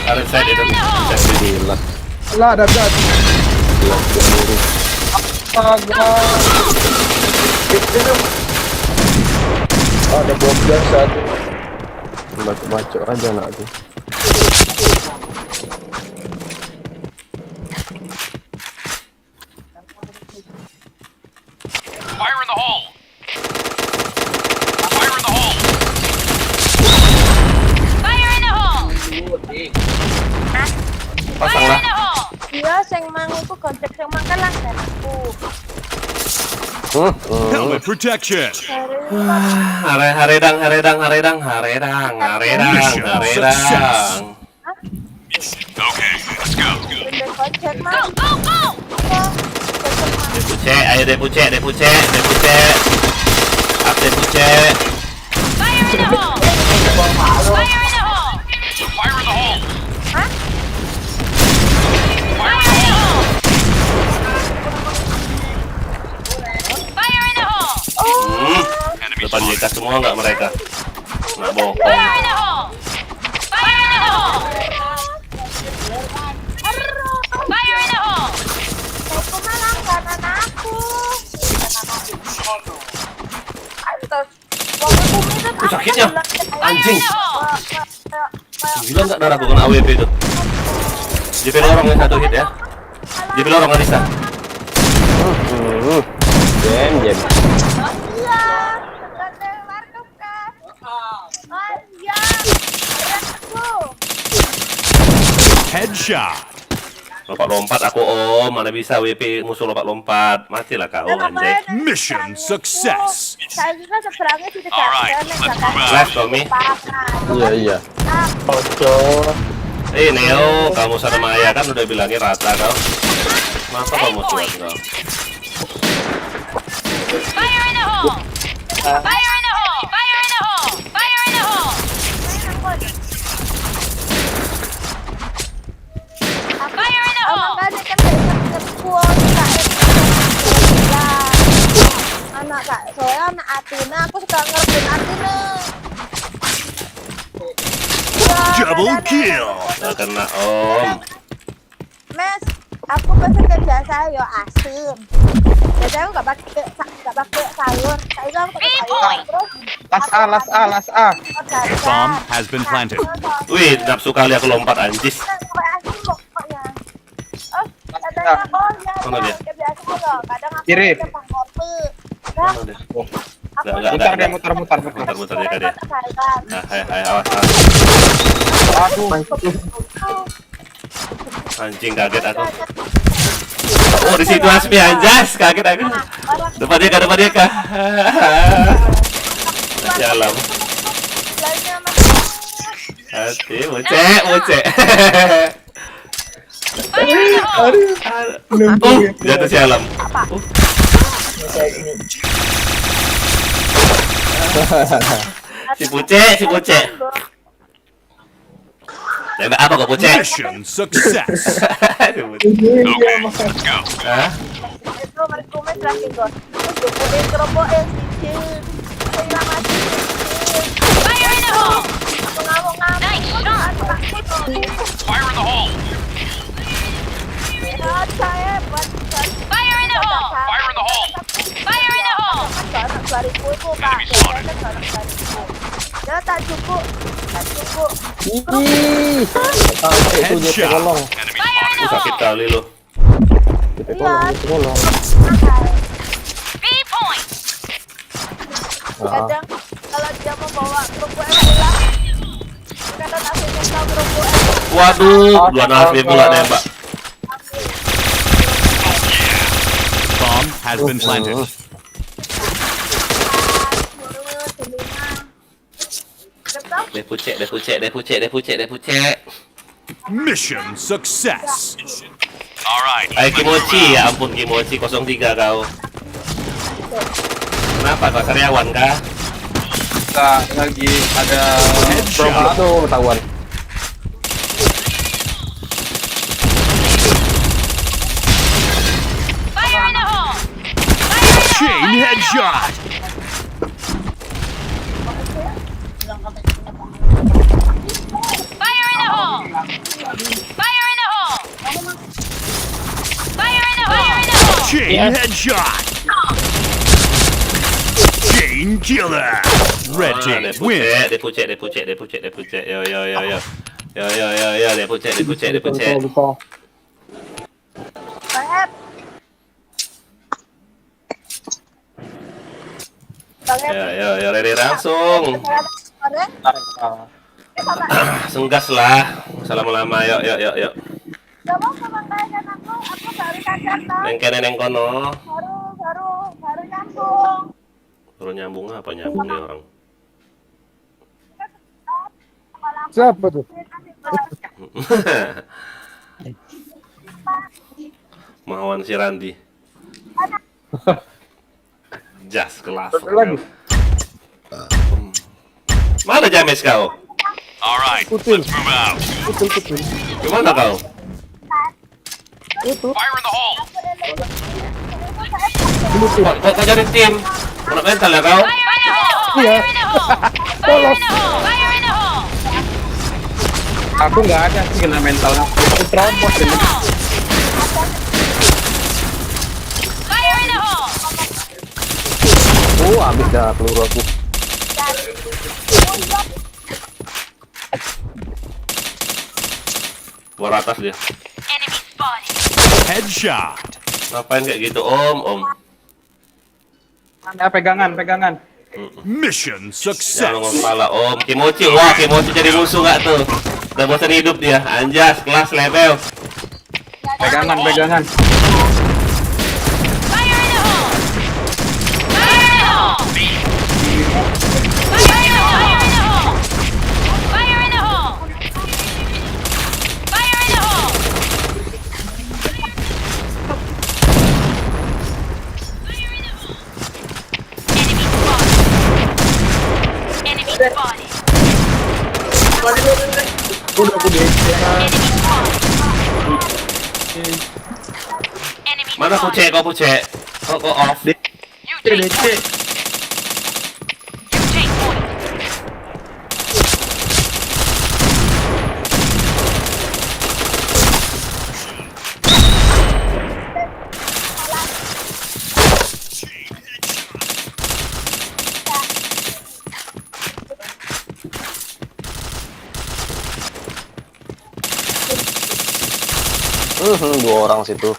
Ada side itu. Gila. Lah, ada. Ada bom gas satu. Bacok aja nak tuh. Fire in the hole. Fire in the hole. Fire in the hole! Pasang Fire lah. in the hole! Iya, sing mang iku gojek sing mang kan langgan aku. Helmet protection. Haredang. Okay, let's go. Benda gojek Go, mang. go, go! Depuce, ayo depuce. Up depuce. Fire in the hole! Fire in the hole! Fire in the hole. Fire in the hole! Fire in the hole! Depan kita semua nggak mereka? Nggak bohong. Fire in the hole! Fire in the hole! Fire in the hole! Aku mah langganan aku. Antos. Wong aku minum Sakitnya. Anjing. Fire in the hole! Gila nggak darah bukan AWP itu? JP lorong yang satu hit ya. JP lorong nggak bisa. Jam. Iya, sekali warung kan. Oh iya, aku. Headshot. Lompat aku mana bisa WP musuh lompat. Matilah kau anjay. Mission success. Saya juga seberangnya di dekat Alright, let's move out. Flash Tommy. Iya. Neo, kamu sama Maya kan udah bilangnya rata kau. Masa kamu suat kau? Fire in the hole! Fire in the hole! Fire in the hole! Fire in the hole! Fire in the hole! Anak kak, soalnya anak Atina, aku suka ngerebut Atina. Double kill. Nggak kena om. Mes, aku pesen kerja saya asin. Jadi aku nggak pakai sayur. Saya bilang pakai sayur. Terus Las A. Bomb has been planted. Wih, nafsu kali aku lompat anjis. Mana dia? Kiri. Mana dia? Mutar dia, mutar. Mutar dia ke dia. Hai, awas. Aduh. Anjing kaget aku. Oh, di situ Asmi anjas, kaget aku. Depan dia kah? Jalan. Hati, bocek. Jatuh sialam. Si Pucek. Nembak apa kok Pucek? Mission success. Si Pucek. Okay, let's go. Hah? Itu mereka terakhir gue. Itu boleh kerobok sikit. Saya mati sikit. Fire in the hole! Ngamuk-ngamuk. Nice shot! Fire in the hole. Saya buat Fire in the hole! Fire in the hole. Fire in the hole! Seorang 2000 itu Pak. Dia seorang 2000. Dia tak cukup. Sampai itu dia Headshot. tergolong. Enemy Fire in spotted. the Sakit hole! kali lo. Dia tergolong. 3 points! Kadang kalau dia mau bawa kerupuk pulang, kadang akhirnya kau kerupuk. Waduh, dua Asmi pula nembak. Bomb has been planted. Dia pucek. Mission success. All right. Ayo Kimochi, ya ampun Kimochi 03 kau. Kenapa kau karyawan kah? Enggak, lagi ada Headshot. Aduh, ketahuan. Fire in the hole! Fire in the Chain hole! headshot. Fire in the hole! Fire in the hole! Fire in the hole! Fire in the hole! Chain headshot. Chain killer. Red team win. Dia pucek. Yo. Dia pucek. Yo, ready langsung. Senggas lah. Salam lama, yuk. Kamu kemangkaikan aku baru sadar toh. Neng kono. Baru nyambung. Baru nyambung apa nyambung nih orang? Siapa tuh? Mawan si Randi. Jas kelas. Lagi. Mana James kau? All right. Let's move out. Gimana kau? Fire in the hole. Kok jadi tim? Kena mental ya kau? Fire in the hole! Fire in the hole! Fire in the hole! Fire in the hole! Aku nggak ada sih kena mentalnya. Aku terobos Fire in the ini. hole! Fire in the hole! Habis dah peluru aku. Luar atas dia. Enemy spotted! Headshot. Ngapain kayak gitu Om? Ada pegangan. Mission Jangan success. ngomong kepala Om. Kimochi jadi musuh nggak tuh? Udah bosan hidup dia. Anjas, kelas level. Pegangan. Fire in the hole! Fire in the hole! Fire in the hole! Fire in the hole! Fire in the hole! Fire in the hole! Enemy spotted! Udah aku di Enemy spotted! Enemy Mana spotted! Pucek? Kok off? You take point! You take point! Dua orang situ.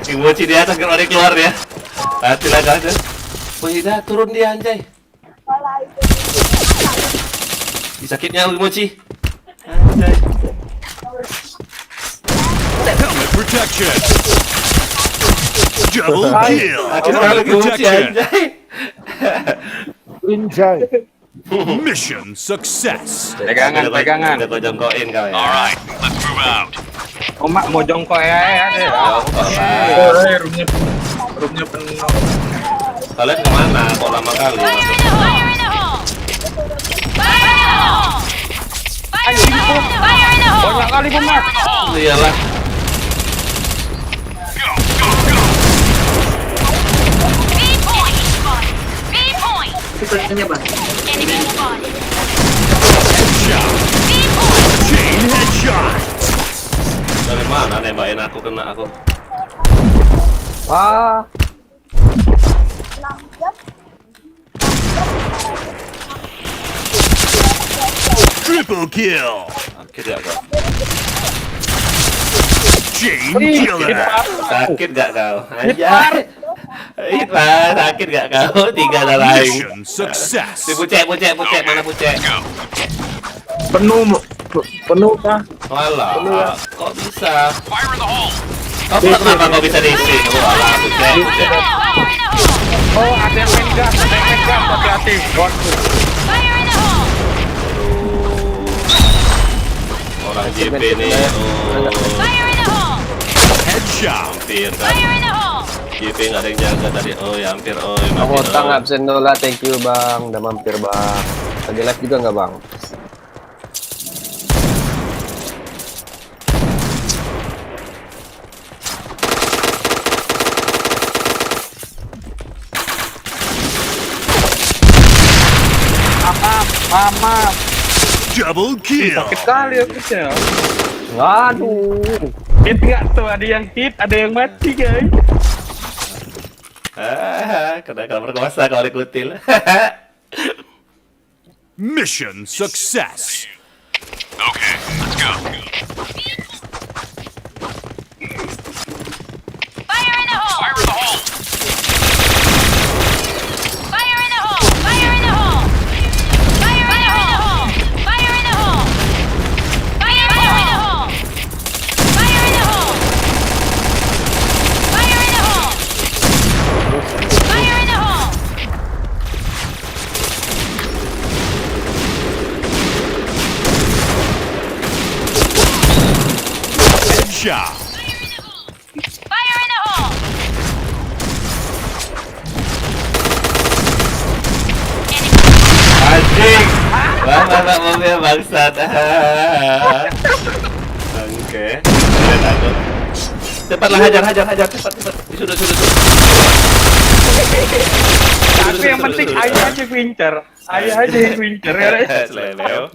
Kimochi di atas kalau dia keluar ya. Hati lah aja. Wih, dah turun dia anjay. Kalau itu Sakitnya lu mochi. Anjay. Helmet protection. Double kill. Akhirnya lagi mochi Protection. anjay. Injay. Mission success. Pegangan. Udah kau jongkoin kau ya. Alright, let's move out. Mak mau jongkok ya deh. Jongkok lah. Roomnya penuh. Kalian kemana? Kok lama kali Fire masuk? in the hole! Fire in the hole! Fire in the hole! Fire in the hole! Banyak kali pemak. Iyalah. B point! B point! Enemy spotted! Headshot. B point! Chain headshot. Dari mana nembakin aku kena aku? Wah, Triple kill. Sakit gak kau? Chain killer. Sakit gak kau? Anjay. Hitman, sakit gak kau? 3 darah. Mission success. Si pucek, mana pucek? Penuh kah? Walah, kok bisa? Fire in the hole. Kenapa kau bisa diisi? Walah, pucek. Fire in the hole! Oh, ada yang main gas, hati-hati. Fire in the hole! Orang JP nih. Oh, Fire in the hole! Headshot. hampir kan. Fire in the hole! JP nggak ada yang jaga tadi. Oh, ya hampir. Oh, ya Bang mati. Otang absen dulu lah, thank you bang, udah mampir bang. Lagi live juga nggak bang? Mama. Double kill. Sakit kali aku ya. Waduh, Hit nggak tuh? Ada yang hit, ada yang mati guys. Kena perkosa kalau dikutil. Mission success. Okay, let's go. Fire in the hole! Fire in the hole. Fire in the hole! Fire in the hole! Fire in the hole! Fire in the hole! Fire in the hole! Fire in the hole! Fire in the hole! Fire in the hole! Headshot. Fire in the hole! Anjing. Mana mobil bangsat. Oke. Lihat aku. Cepatlah hajar cepat. Sudah. Tapi yang penting ayah aja pincer. Ayah aja yang pincer ya. Leo.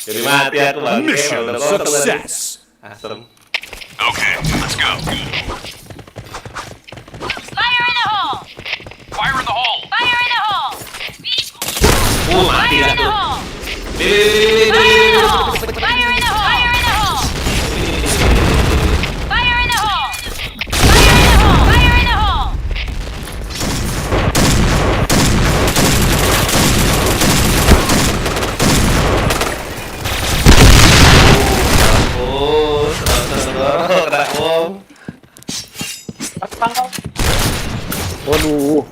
Jadi mati aku bang. Mission success. Asem. Okay, let's go. Fire in the hole! Fire in the hole. Fire in the hole! Mati Fire in the aku. hole! Fire in the hole! Fire in the hole! Fire in the hole! Fire in the hole! Fire in the hole! Oh, kena bom. waduh.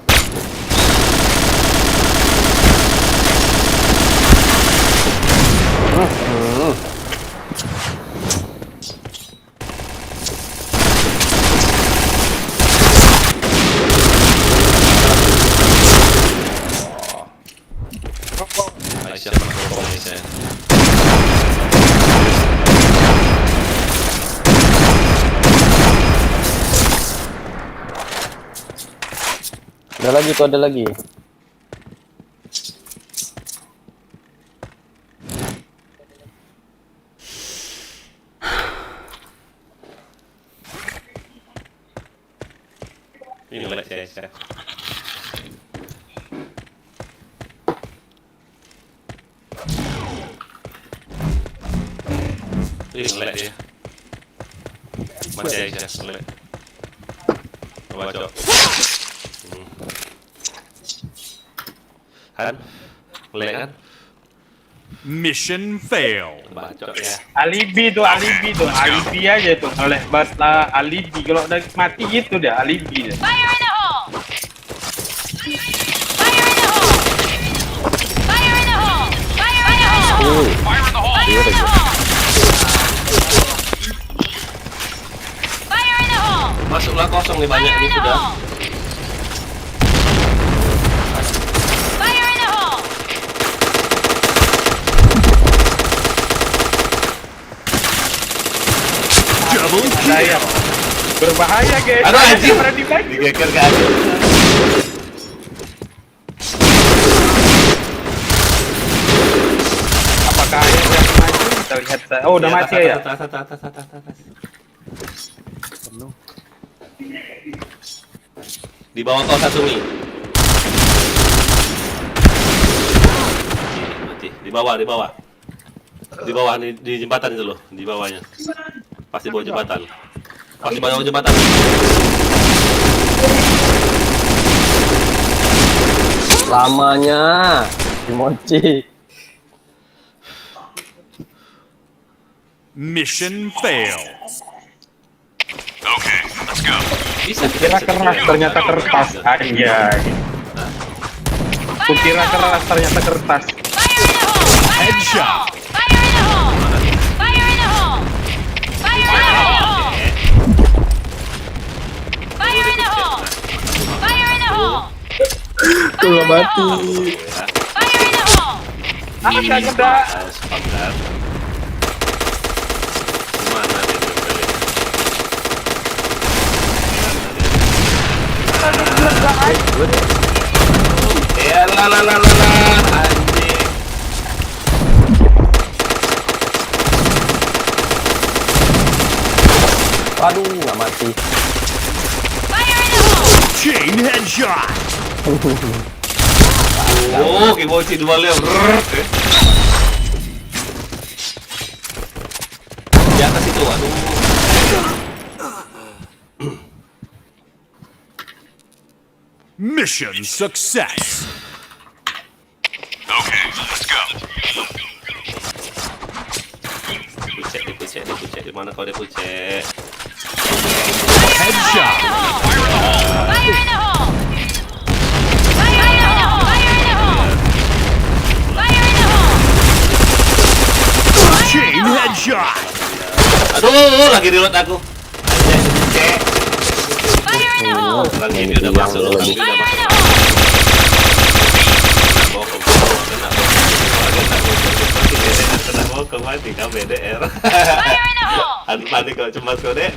Aisyah kena bom nih saya. Ada lagi tuh, ada lagi. Ini ngelek saya. Ini ngelek dia. Mati aja ngelek. Coba cok. Hmm. Han, ngelek kan? Mission failed. Bacot ya. Alibi aja tuh. Oleh batla alibi. Kalau udah mati gitu dia alibi. Fire in the hole! Fire in the hole! Fire in the hole! Fire in the hole! Fire in the hole. Fire in the hole! Fire in the hole! Masuklah kosong nih banyak Fire ini in the sudah. hole! Fire in the hole! Double Saya berbahaya guys. Aduh anjing. Pernah dibagi. Digeger ke atas. Apakah ada yang maju? Kita lihat. Oh udah mati ya. Atas. Di bawah kau satu nih. Mati. Di bawah. Di bawah di jembatan itu loh, di bawahnya. Pasti bawah jembatan. Pasti bawah jembatan. Lamanya dimoci. Mission failed. Okay, let's go. Kira keras ternyata kertas. Anjay. Kukira keras ternyata kertas. Headshot. Fire in the hole! Fire in the hole! Fire in the hole! Fire in the hole! Fire in the hole! Tuh mati. Fire in the hole! Agak keda. Sepakat. Mana dia kali? Ya la anjing. Waduh, nggak mati. Fire in the hole! Chain headshot. Oh, kimochi dua leo. Di atas itu, aduh. Mission success. Okay, let's go. Dipucek. Di mana kau dipucek? Headshot. Fire in the hole. Fire in the hole! Fire in the hole! Fire in the hole! Fire in the hole! Chain headshot. Aduh, lagi reload aku. Anjay, dipucek. Fire in the hole! Orang ini udah masuk, orang ini udah Fire in masuk. the hole! Kena bokong mati kau BDR. Fire in the hole! Anu panik kau cemas kau dek.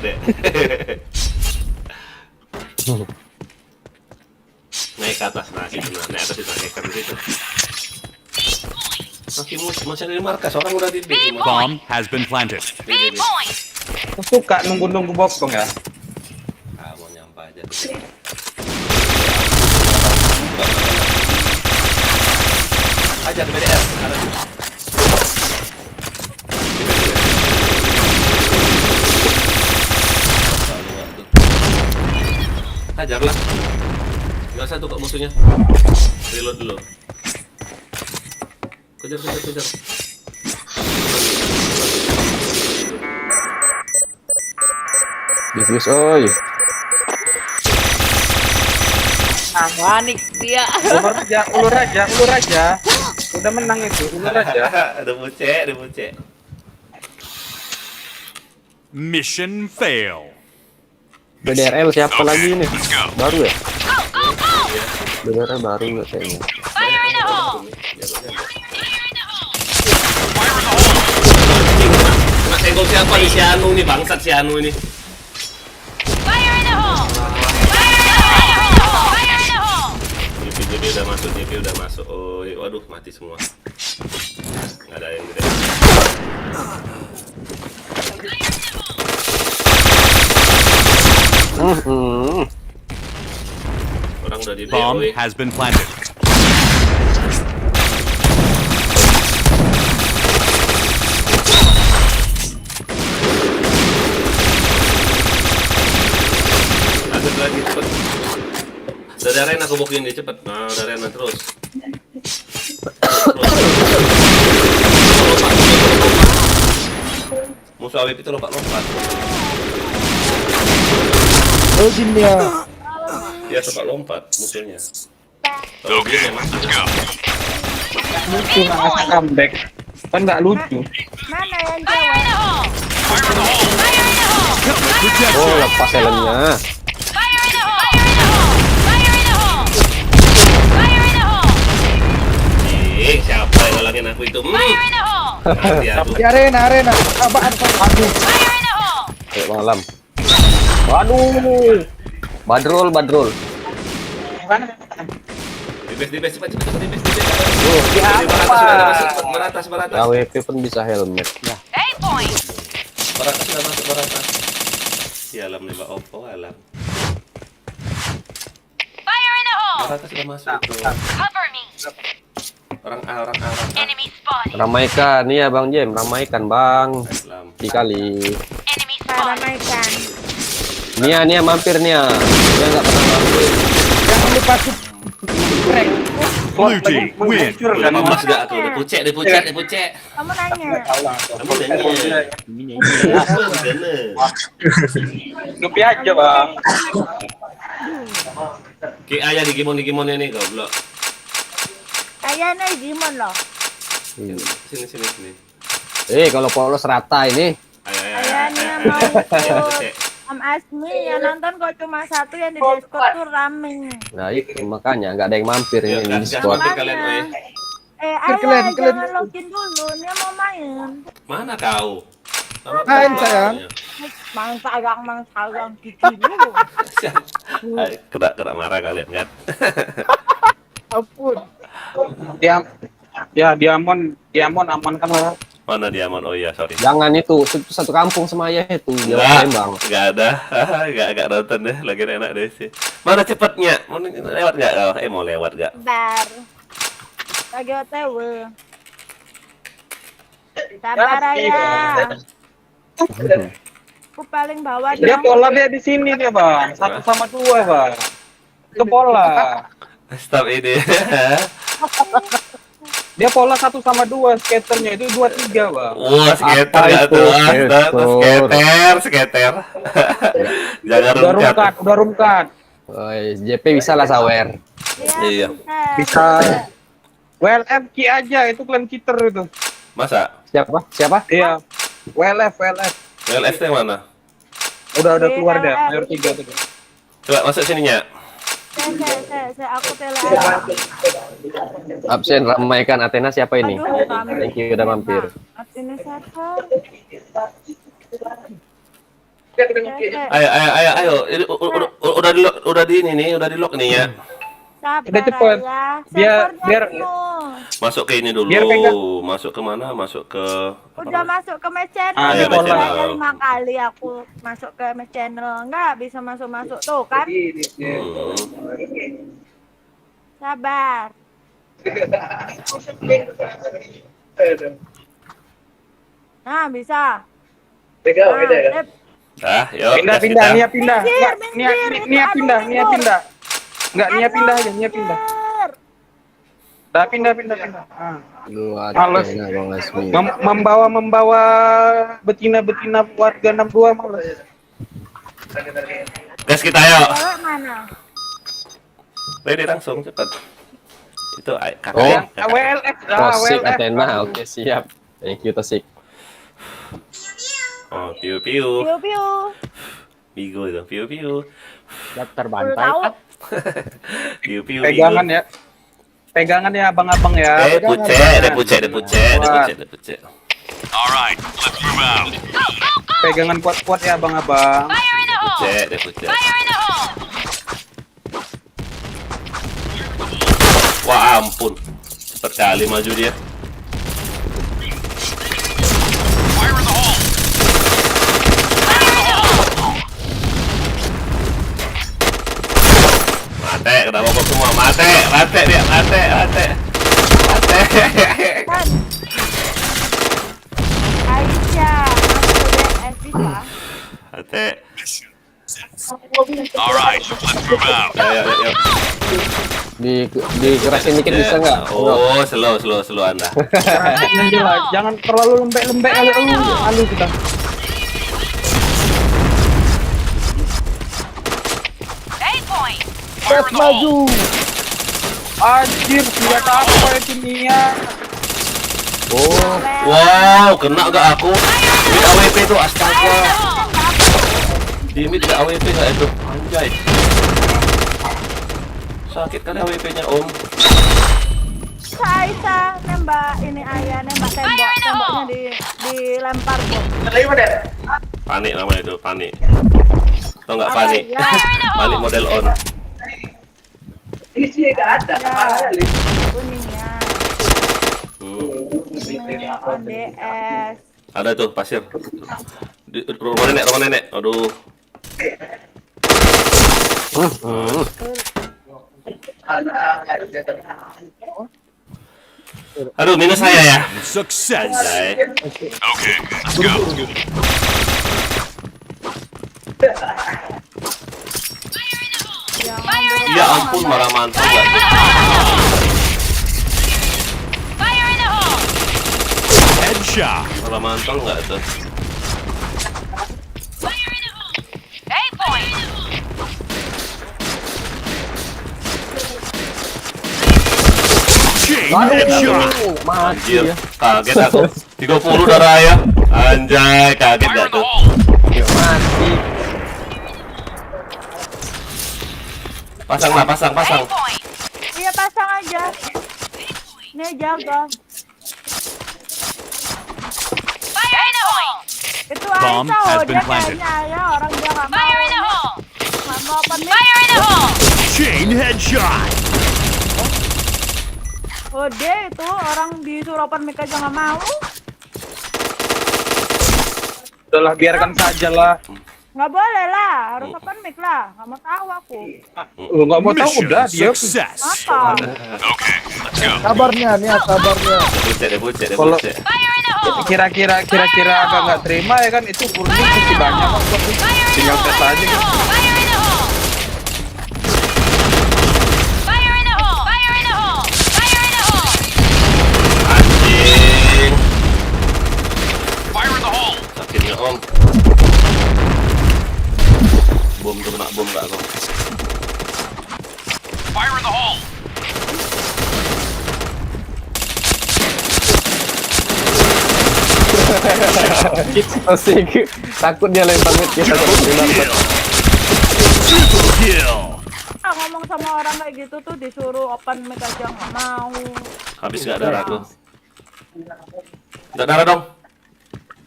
Naik ke atas, nah situ, naik atas itu, naik ke situ. Masih ada di markas, orang udah di Bomb has been planted. B point! Aku suka nunggu bokong ya. Ah, mau nyampah aja. Ajar BDR. Hajarlah. Gak usah tuh kok musuhnya. Reload dulu. Kejar. Diffuse, oi. Panik dia. Ulur aja. Udah menang itu, ulur aja. Ada bucek. Mission failed. BDRL siapa lagi ini? Baru ya? Go, go, go! BDRL baru nggak kayaknya. Fire in the hole! Kena senggol siapa nih? Si Anu nih, bangsat si Anu ini. Fire in the hole! Fire in the hole! Fire in the hole! JP udah masuk. Oh, waduh, mati semua. Nggak ada yang gede. Orang udah di Bomb DOE. has been planted. Lanjut lagi cepet. Dari arena aku bokin dia cepet. Nah, dari arena terus. musuh AWP itu lompat-lompat. Oh jinnya. Dia suka lompat musuhnya. Kalau dia memang Lucu nggak ngasih comeback. Kan nggak lucu. Mana yang Fire in the cewek? hole! Fire in the hole! Oh, lepas helmnya. Fire in the hole! Fire in the hole! Fire in the hole! siapa yang ngalangin aku itu? Fire in the hole! Nanti aku. Di arena. Apaan? Aduh. Fire in the hole! Kayak malam. Waduh. Badrul. Di base cepat. Meratas. AWP pun bisa helmet. A point! Meratas sudah masuk meratas. Ya alam nih Mbak Oppo alam. Fire in the hole! Meratas sudah masuk tuh. Cover me! Orang A. Enemy spotted! Ramaikan, iya Bang Jem, ramaikan Bang. Alam. Dikali. Enemy spotted! Ramaikan. Nia mampir Nia. Dia nggak pernah mampir. Jangan lupa Blue team win. Udah mamas gak aku? Dipucek. Kamu nanya. Kamu nanya. Lupi aja bang. Ki ayah di Gimon ini goblok. Ayahnya Digimon loh. Sini. Kalau polos rata ini. Ayahnya mau ikut. Om Asmi yang nonton kok cuma satu yang di Discord tuh rame. Nah itu makanya nggak ada yang mampir ini di Discord. Kalian, Ayah kalian. jangan login dulu, dia mau main. mana kau? Main sayang. Mang sayang gitu dulu. Kena marah kalian kan? Ampun. Diamond aman kan lah. Mana Diamond? Oh iya sorry. Jangan itu satu kampung sama ayah itu dia Lembang. Nggak ada, nggak nonton deh. Lagi enak deh sih. Mana cepatnya? Mau lewat nggak? Mau lewat nggak? Bar. Lagi OTW. Sabar ayah. Aku paling bawah Dia dong. pola dia di sini dia bang. 1 sama 2 bang. Itu pola. Stop ini. Dia pola 1 sama 2 skaternya itu 2-3 bang. Wah skater ya tuh. Skater. Jangan rumkat. Udah rumkat. JP bisa lah sawer. Iya. Bisa. WLF Ki aja itu klan cheater itu. Masa? Siapa? Iya. WLF. WLF yang mana? Udah keluar deh. Mayor 3 tuh. Coba masuk sininya. Aku tele. Absen ramaikan Athena siapa ini? Aduh, kami. Thank you udah mampir. Ini server. Ayo. Udah di ini nih, udah di lock nih ya. Sabar Udah cepet. ayah. Biar Masuk ke ini dulu. Biar pegang. Masuk ke mana? Masuk ke Udah masuk ke match channel. Iya, match channel. Udah 5 kali aku masuk ke match channel. Enggak bisa masuk tuh kan. Sabar. Nah, bisa. Nah, yuk. pindah. Nia pindah. Nia pindah. Enggak, Nia pindah aja, Nia pindah. Udah pindah. Males. Membawa betina warga 62 males. Gas kita ayo. cewek mana? Ready langsung cepat. Itu kakak. Oh. WLF. Tosik Athena, oke siap. Thank you Tosik. Oh, piu. Piu. Bigo itu, piu. Daftar Baru tahu. Piu. Pegangan ya. Pegangan ya abang-abang ya. Depucek. Alright, let's move out. Pegangan kuat-kuat ya abang-abang. Fire in the hole! Depucek. Fire in the hole! Wah ampun. Cepat kali maju dia. Fire in the hole. Mate, kenapa kok semua mate dia, mate. Aisyah, masuk ke DSP Pak. Mate. Alright, let's move out. Ayo. Dikerasin dikit bisa nggak? Oh, slow Anda. Jangan terlalu lembek-lembek alu kita. Bebas maju. Anjir, senjata apa itu Nia? Oh, Wow, kena gak aku? Di AWP tuh, astaga. Di mid gak AWP gak itu? Anjay. Sakit kali AWP-nya, Om. Aisyah nembak ini ayah nembak temboknya dilempar bom. Panik namanya itu, panik. Tau nggak Apa panik? ya? Panik model on. Ini sih gak ada. Kuningnya. ODS. Ada tuh pasir. Di rumah nenek. Aduh. Aduh, minus saya ya. Success. Anjay. Okay, let's go. Ya ampun, malah mantul nggak tuh? Fire in the hole! Headshot. Malah mantul nggak tuh? A point! Chain headshot. Anjir, kaget aku. 30 darah ya. Anjay, kaget nggak tuh? mati. Pasang lah, pasang. Iya pasang aja. Nih jaga. Fire in the hole! Itu Bomb Aisyah, has oh, been dia planted. kayaknya ayah orang dia nggak mau. Fire in the hole! Nggak mau open mic. Fire in the hole! Chain headshot. Oh dia itu orang disuruh open mic aja nggak mau. Udahlah biarkan saja lah. Nggak boleh lah, harus open mic lah. Nggak mau tahu aku. Nggak mau tahu Mission udah dia. success. Apa? Okay, let's go. Kabarnya nih, kabarnya. Bucet. Kalau Fire in the hole! kira-kira agak nggak terima ya kan itu kurangnya masih banyak kok. Tinggal tes aja gitu. Fire in the hole! Fire in the hole! Fire in the hole! Fire in the hole! Anjing. Fire in the hole. Sakitnya Om. Bom tuh kena bom nggak kok? Fire in the hole. Asik. Takut dia lempar mid kita Kill. Triple kill. Ngomong sama orang kayak gitu tuh disuruh open mic aja nggak mau. Habis nggak darah tuh? Nggak darah dong?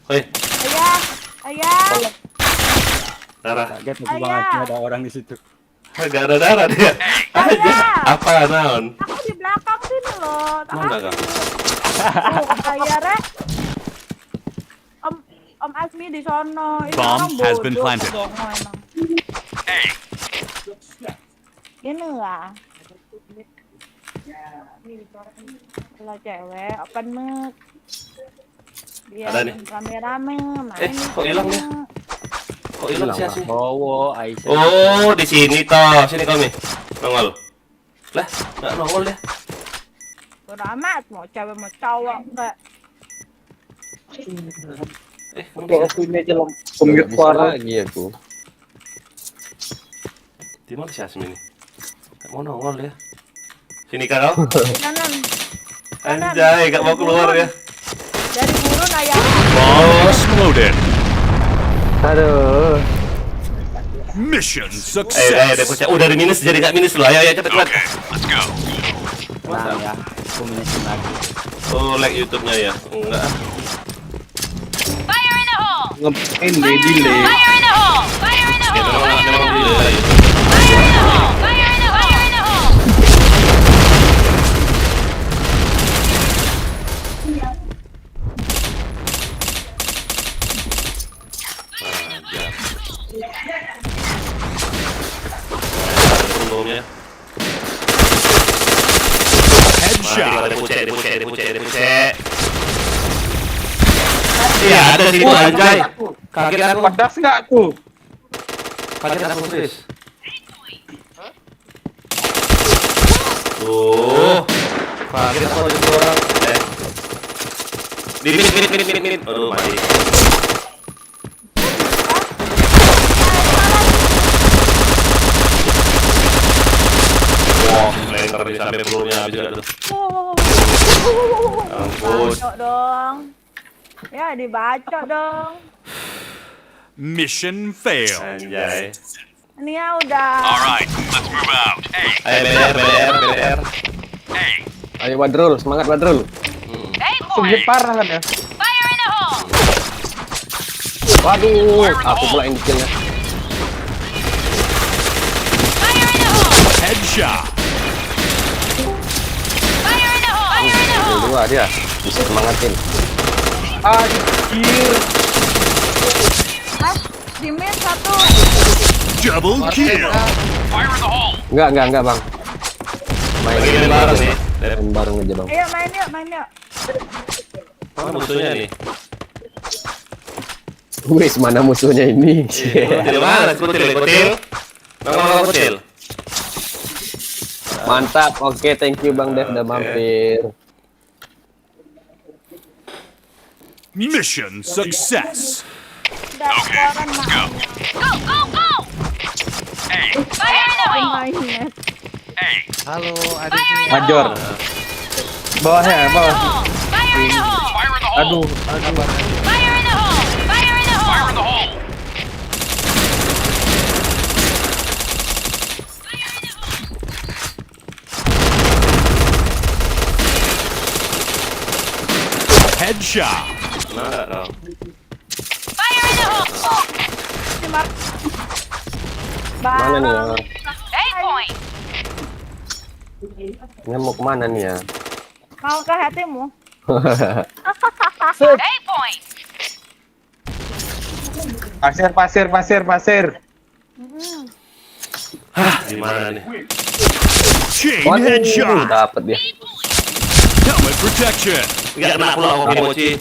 Hei, Ayah. darah. Kaget aku banget ada orang di situ. Nggak ada darah dia. Aja. Apa naon? Aku di belakang sini loh. Mana kak? Ayah rek. Om Asmi di sono. Itu Bomb orang has been bodoh, planted. bohong emang. Hey. Gini lah. Kalau cewek open mic. Biar Ada nih. rame-rame main. Kok hilang dia? Kok hilang sih Asmi? Aisyah. Oh, di sini toh. Sini kami. Nongol. Lah, nggak nongol dia. Bodo amat mau cewek mau cowok enggak. Oke, aku ini aja pemute suara. lagi aku. Di mana si Asmi ini? Nggak mau nongol ya. Sini kak kau. Di kanan. Anjay, nggak mau keluar ya. Dari burun ayah. Bomb exploded. Aduh. Mission Ayo, success. deh bocah. Udah di minus jadi nggak minus loh. Ayo, cepet. Okay, let's go. Nah ya, aku minusin lagi. Oh, like YouTube-nya ya? Enggak. Fire in the hole! Ngepain delay. Fire in the hole! Fire in the Ya, hole! memang delay. Fire in the hole! Fire in the hole! Fire in the hole! Untungnya. Headshot. Ada pucet. Iya, ada sini tuh anjay. Kaget aku. Pedas nggak tuh? Kaget aku Chris. Tuh. Kaget aku ada dua orang. Minit. Aduh, mati. habis sampai pelurunya habis juga tuh. Ampun. Bacok dong. Ya dibacok dong. Mission failed. Anjay. Ini ya udah. Alright, let's move out. Hey, Ayo BDR. hey. Ayo Badrul, semangat Badrul. Sugih parah kan ya. Fire in the hole! Waduh, aku pula yang killnya. Fire in the hole! Headshot. Fire in the hole! Fire in the hole! Dua dia bisa semangatin. Anjir. Di mid satu. Double kill. Fire in the hole. Enggak bang. Main Main bareng nih. Main bareng aja bang. Ayo main yuk. Mana musuhnya nih? Wis mana musuhnya ini? Kutil mana? Kutil. Nama kutil. Mantap, oke, thank you Bang Dev udah mampir. Mission success. Okay, let's go. Go! Fire in the hole! Mainnya. Halo adiknya. Major. Bawahnya, bawah. Fire in the hole! Aduh. Fire in the hole! Fire in the hole! Headshot. Mana dong? Fire in the hole! Mana nih ya? 8 point! Ini mau kemana nih ya? Mau ke hatimu? 8 point! Pasir. Gimana nih? Chain Waduh, headshot. dapet dia. Helmet protection. Enggak kena pula aku mochi.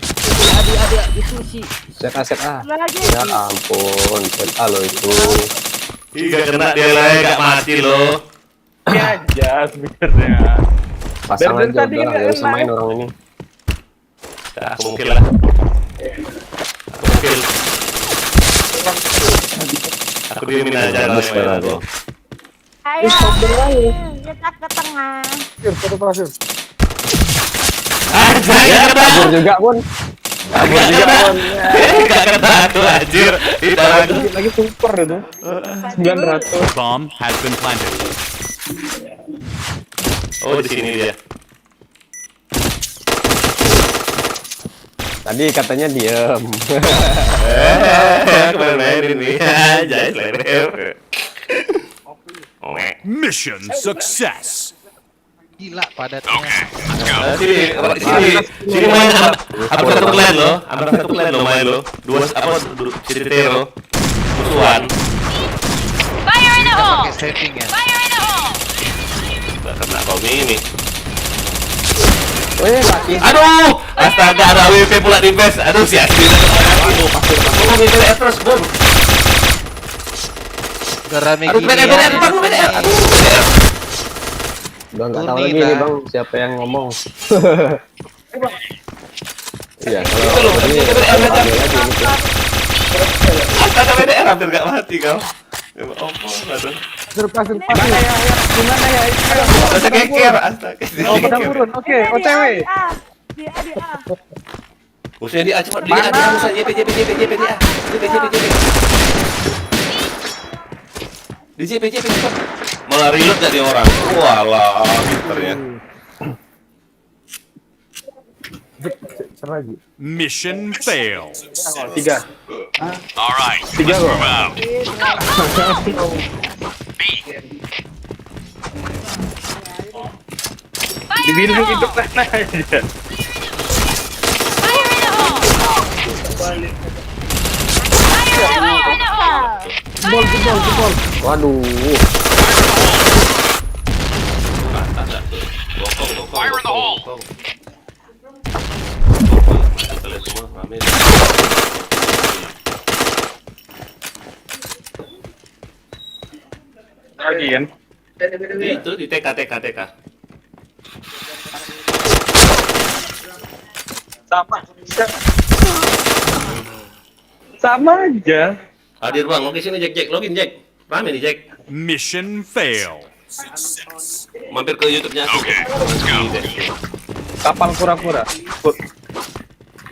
Set A. Lagi. Ya ampun, set A lo itu. Enggak kena dia lagi, enggak mati loh. Ini aja sebenarnya. Pasang Dari aja tadi udah, nggak nggak usah kena. main orang ini. Ya, aku mungkin lah. Aku diemin aja kalau Bagus main banget. aku. Ayo. Kita ke tengah. Anjay, enggak kena. Kabur juga pun. Enggak kena aku anjir. Itu aku. Lagi super itu. 900. Bomb has been planted. Oh, di sini dia. Tadi katanya diem. Aku main ini. Anjay, leher. Mission success. Gila padatnya. Sini main hampir satu clan loh, main lo. Cititero musuhan. Fire in the hole! Pakai setting ya. Fire in the hole! Nggak kena kau ini. Weh, laki. Aduh, astaga ada WP pula di base. Aduh si Asli. Aduh, BDR terus bom. Gerame Aduh, gini BDR. Udah nggak tahu Turni lagi nih dah. bang siapa yang ngomong. Iya Itu kalau loh, ini BDR. ambil lagi ini tuh. Astaga BDR hampir nggak mati kau. Ya ampun, aduh. Pasir. Gimana ya? Astaga keker, astaga. Oh, pedang turun. Oke, OTW. Di A. Musuhnya dia cepat dia musuhnya JP dia. JP. Di JP cepat. Malah reload dari orang. Walah, pinternya. Mission failed. 3. Alright, 3 let's kok. move out. Di biru itu sana aja. Fire in the hole! Fire in the hole! Jebol. Waduh. Fire in the hole. Kita lihat semua rame. Lagi kan? Itu di TK. Sama aja. Hadir bang, oke sini Jack, login Jack. Rame nih Jack. Mission failed. mampir ke YouTube-nya Asu. Okay, let's go. Kapal kura-kura.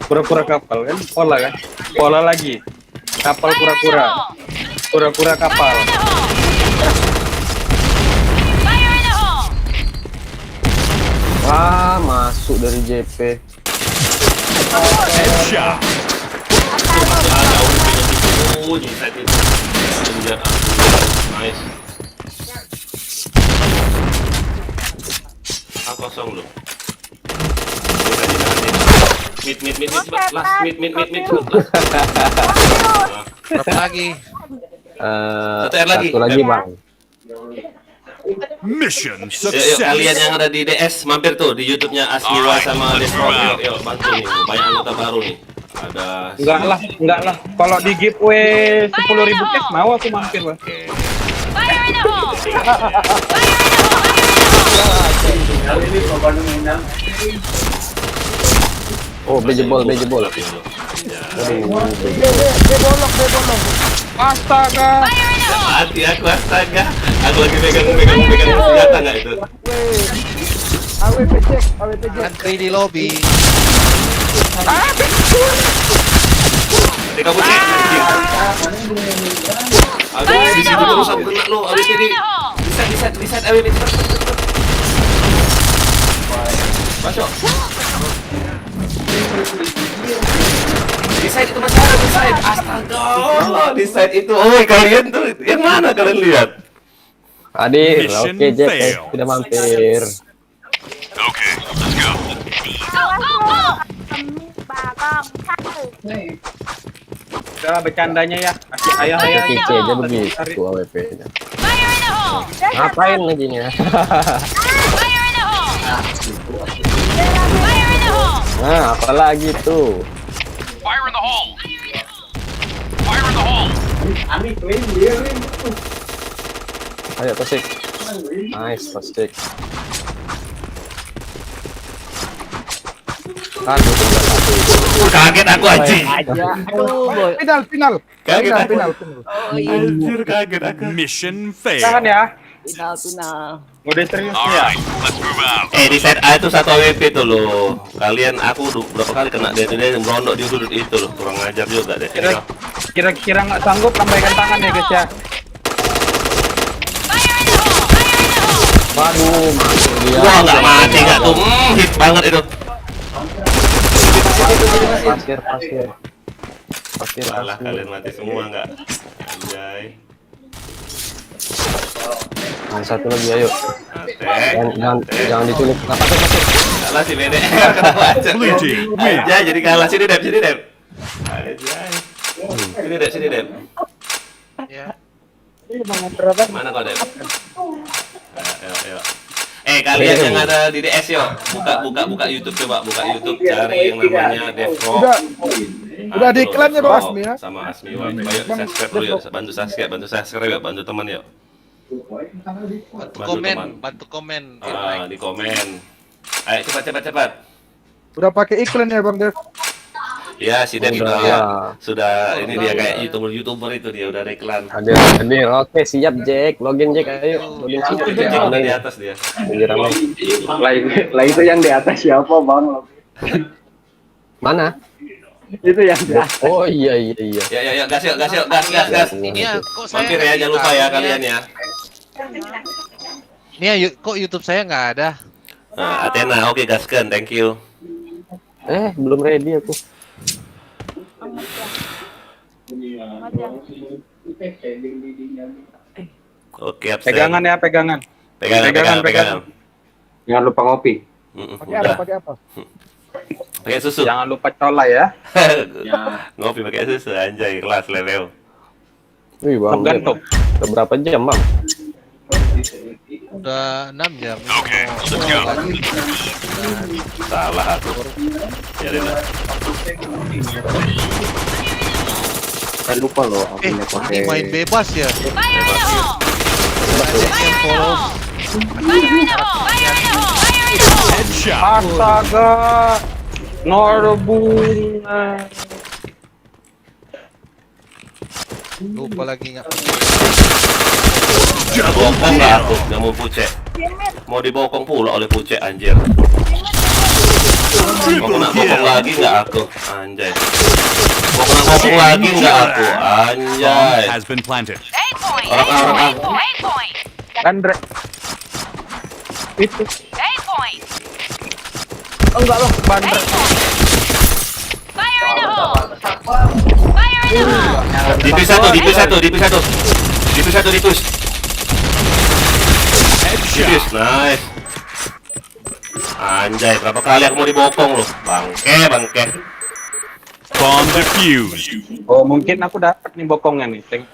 Kura-kura kapal kan? Pola kan? Pola lagi. Kapal kura-kura. Kura-kura kapal. Fire in the hole! Wah, masuk dari JP. Headshot. Oh, di side itu. Kemudian nice. Kosong lu. Mid, last mid. Berapa lagi? Satu R lagi. Satu lagi, Bang. Mission Yuk, success. kalian yang ada di DS mampir tuh di YouTube-nya Asmiwa sama Defro. Yuk, bantu nih. Banyak anggota baru nih. Ada Enggak lah. Kalau di giveaway 10.000 cash mau aku mampir, Bang. Fire in the hole! Oh, bejebol. Astaga. mati aku, astaga. Aku lagi megang senjata nggak itu? AWP cek. Antri di lobby. Di kamu cek. Aduh, di situ terus aku kena lo. AWP di reset AWP cepat. Masuk. Di side itu masih ada, di side. Astaga, di side itu. Oh, kalian tuh yang mana kalian lihat? Hadir. Mission Oke, Jack. failed. Sudah mampir. Okay, let's go. Udah bercandanya ya. Ayah. PC aja begitu AWP-nya. Fire in the hole! Ngapain lagi nih? Fire in the hole! Fire in the hole! Nah, apalagi tuh. Fire in the hole. Fire in the hole. Ayo, Tosik. Nice, Tosik. Aduh, tinggal satu. Kaget aku anjing. Final. Kaget aku. Final. Anjir, kaget aku. Mission failed. Jangan ya. Final. Udah serius ya. Alright, let's move out. Di set A itu satu AWP tuh loh. Kalian aku berapa kali kena dia merondok di sudut itu loh. Kurang ajar juga deh. Kira-kira nggak sanggup lambaikan tangan ya guys ya. Fire in the hole! Fire in the hole! Waduh, masuk dia. Wah, nggak mati nggak tuh. Hit banget itu. Pasir. Malah kalian mati semua nggak? Anjay. Nah, satu lagi, ayo. Mate. Jangan diculik. Nah, pasir. Kalah si Bede. Kenapa aja? Blue team win. Anjay, jadi kalah. Sini Dep. Anjay. Sini Dep. Ya. Mana kau Dep? Ayo. Kalian yang ada di DS yuk, buka YouTube, coba buka YouTube, cari yang namanya Defro. Udah di iklannya Bang Asmi ya. Sama Asmiwa. Ayo subscribe dulu yuk, bantu subscribe yuk, bantu teman yuk. Bantu komen. Di komen. Ayo cepat. Udah pakai iklan ya Bang Dev. Ya, si Dep Udah. sudah ini dia kayak YouTuber itu dia udah ada iklan. Hadir. Oke, siap, Jack. Login, Jack. Ayo. Login siap. Itu Jack udah di atas dia. Lah itu yang di atas siapa bang? Mana? Itu yang di atas. Oh, iya. Ya, gas. Iya, kok saya Mampir ya, jangan lupa ya kalian ya. Ini ya, kok YouTube saya nggak ada? Nah, Athena, oke gaskan, thank you. Belum ready aku. Oke, absen. Pegangan ya, pegangan. Pegangan. Jangan lupa ngopi. Pakai apa? Pakai susu. Jangan lupa cola ya. Ngopi pakai susu, anjay, kelas level. Wih, Bang. Tergantung. Udah berapa jam, Bang? Udah 6 jam. Okay, let's go. Salah aku. Biarin lah. Saya lupa loh, aku Ini main bebas ya. Fire in the hole! Banyak yang follow. Fire in the hole! Fire in the hole! Fire in the hole! Headshot. Astaga. Norbunga. Lupa lagi nggak. Bohong nggak aku, nggak mau pucet. Mau dibokong pula oleh Pucek anjir. Mau kena bokong lagi nggak aku? Anjay. Mau kena bokong lagi nggak aku? Anjay. Has been planted. Orang-orang. Andre. Itu. Enggak loh, Bandre. Fire in the hole! Fire in the hole! Dipis satu. Dipis. Dipis, nice. Anjay, berapa kali aku mau dibokong loh? Bangke. Bomb defused. Oh, mungkin aku dapat nih bokongnya nih, Teng.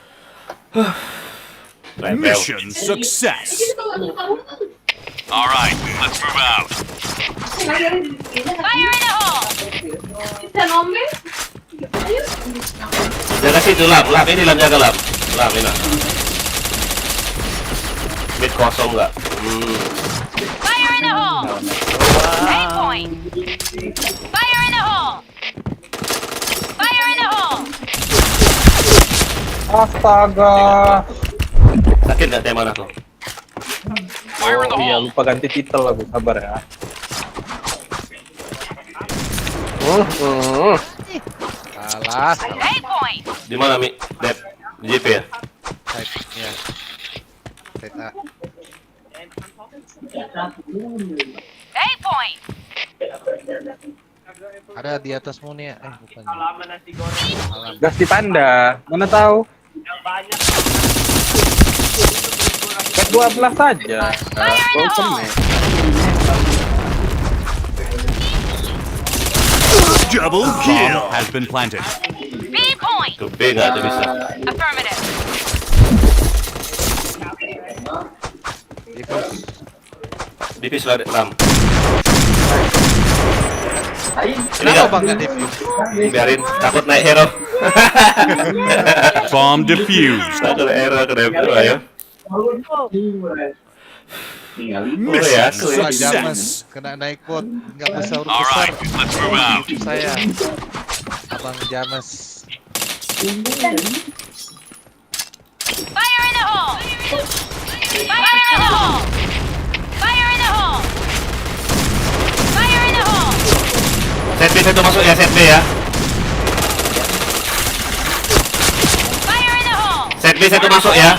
Mission success. All right, let's move out. Fire in the hole! Jaga situ, Lam ini Lam jaga Lam ini. Mid kosong nggak? Fire in the hole! A point! Fire in the hole! Fire in the hole! Astaga. Sakit nggak teman aku? Oh iya, lupa ganti titel aku, sabar ya. Salah. A point! Di mana Mi? Dep, di JP ya? Side-nya. Side A. A point! Ada di atasmu nih ya. Bukan. Gas di Panda, mana tahu? Ke 12 saja. Double kill has been planted. B point! Ke B nggak ada bisa. Affirmative. Dipis lah Lam. Kenapa bang nggak defuse? Biarin, takut naik hero. Bomb defused. Takut hero ke depan ayo. Mission Wah, success. James kena naik bot, nggak besar All besar. right, let's move out. Saya, abang James. Fire in the hole! Fire in the hole! Fire in the hole! Fire in the hole! Set B satu masuk ya, set B ya. Fire in the hole! Set B satu masuk ya.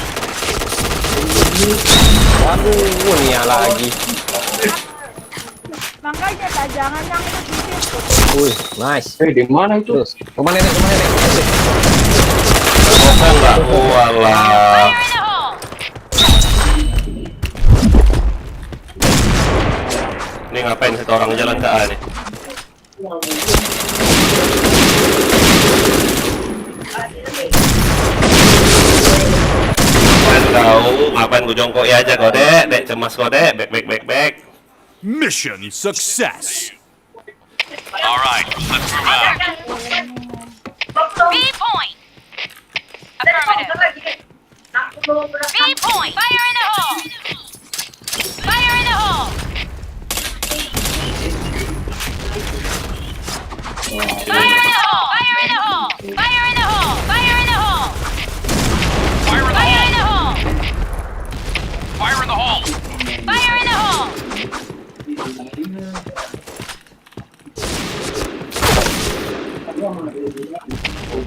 Waduh, Nia lagi. Makanya Kak, jangan nyangkut di situ. Wih, nice. Di mana itu? Terus, kemana nih? Bokong nggak? Walah. Fire in the hole! Ini ngapain satu orang jalan ke A nih? Ngapain gue jongkok ya aja kode, dek cemas kode, back. Mission success. All right, let's move out. B point! Affirmative. B point! Fire in the hole! Fire in the hole! Fire in the hole! Fire in the hole! Fire in the hole! Fire in the hole! Fire in the hole! Fire in the hole. Fire in the hole!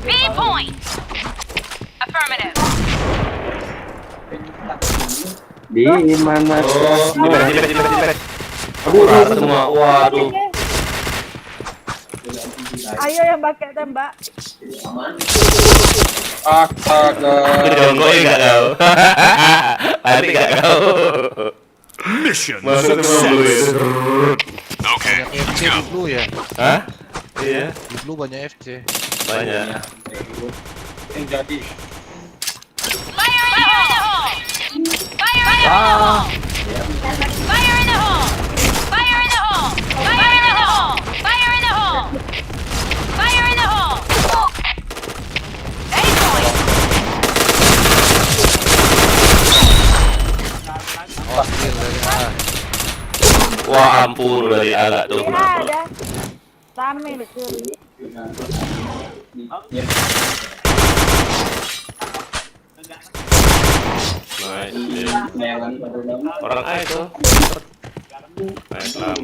B point! Affirmative. Di mana? Oh, diberes. Rata semua, waduh. Ayo yang pakai tembak. Astaga. Jongkok nggak kau? Lari nggak kau? Mission Masuk ke success. mobil. Okay, Banyak let's FC go. di blue ya. Hah? Iya, Di blue banyak FC. banyak. Yang jadi. Fire in the hole! Fire in the hole! Fire in the hole! Fire in the hole! Fire in the hole! Fire in the hole! Fire in the hole! A point! Oh, kill dari A. Wah ampun dari agak tuh. Ya ada. Rame di kiri. Nice. Orang A itu. Nice lam.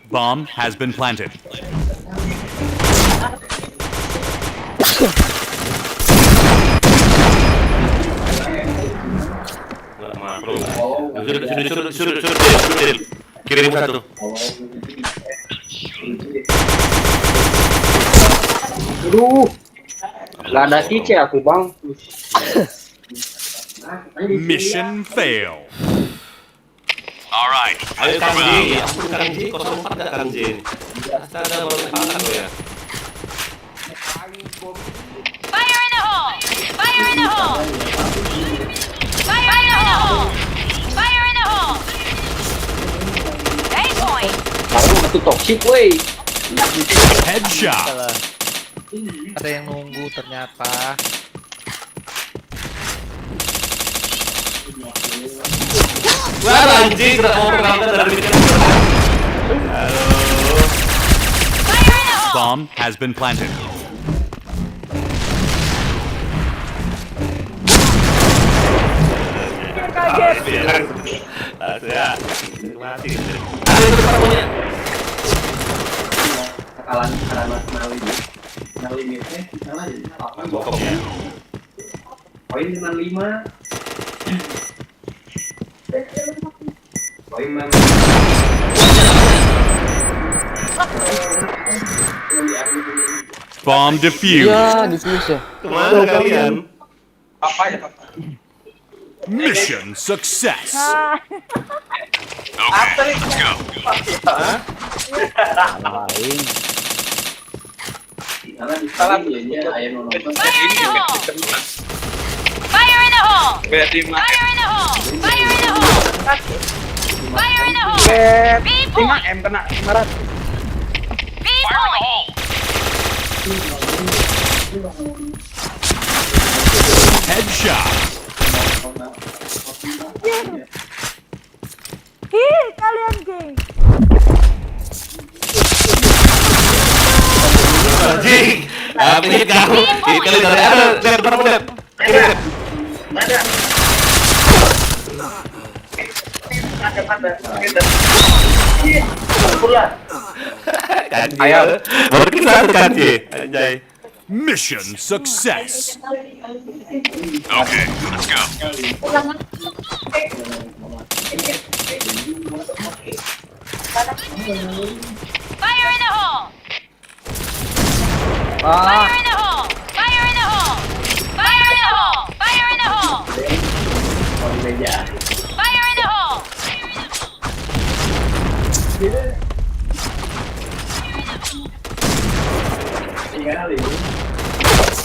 Bomb has been planted. Nggak makro. Sudah. Kirim satu. Aduh. Gak ada tice aku bang. Mission fail. Alright, Ayo let's move Kanji, out. ampun Kanji, 04 nggak Kanji? Astaga, baru kalah lo ya. Fire in the hole! Fire in the hole! Fire in the hole! Fire in the hole! A point! Baru itu toxic woi. Headshot. Ada yang nunggu ternyata. Wah, anjing, orang dari sini. Halo. Bomb has been planted. Ya, mati. Ada itu punya. Kekalan karena limitnya misalnya apa Bokongnya. poin 55 poin 55 Bomb defused. Ya, diffuse ya. Kemana kalian? Apa ya? Mission success. Ah. Okay, let's go. salah ya ayam nonton Fire in the hole! Fire in the hole. Fire in the hole! Fire in the hole! Fire in the hole! Bet. B point! 5M kena kemarin. B point! Headshot. Ih, kalian geng. Anjing. Ini kamu. Ini kali dari ada. Lihat berapa lihat. Kanji ya. Baru kita satu kanji. Anjay. Mission success. Okay, let's go. Fire in the hole! Ah, Fire in the hole! Fire in the hole! Fire in the hole! Fire in the hole! Fire in the hole!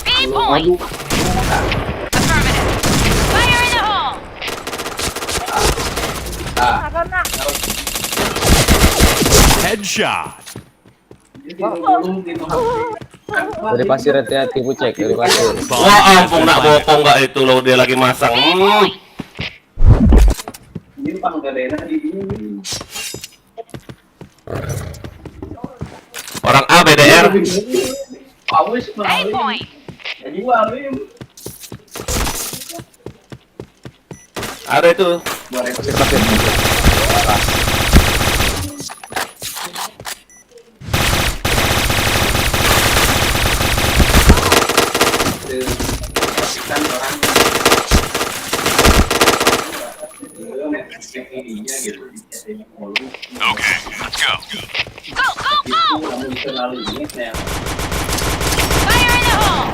B point! Affirmative. Fire in the hole! Karena Headshot. Dari pasir hati-hati cek dari pasir. Wah, ampun nak bokong nggak itu loh dia lagi masang. ini pang gadena di sini Orang A BDR. awis A point! jadi walim Ada itu. Pasir. kan orang ininya gitu Okay, let's go. Go, go, go! kamu dikenal ini saya Fire in the hole!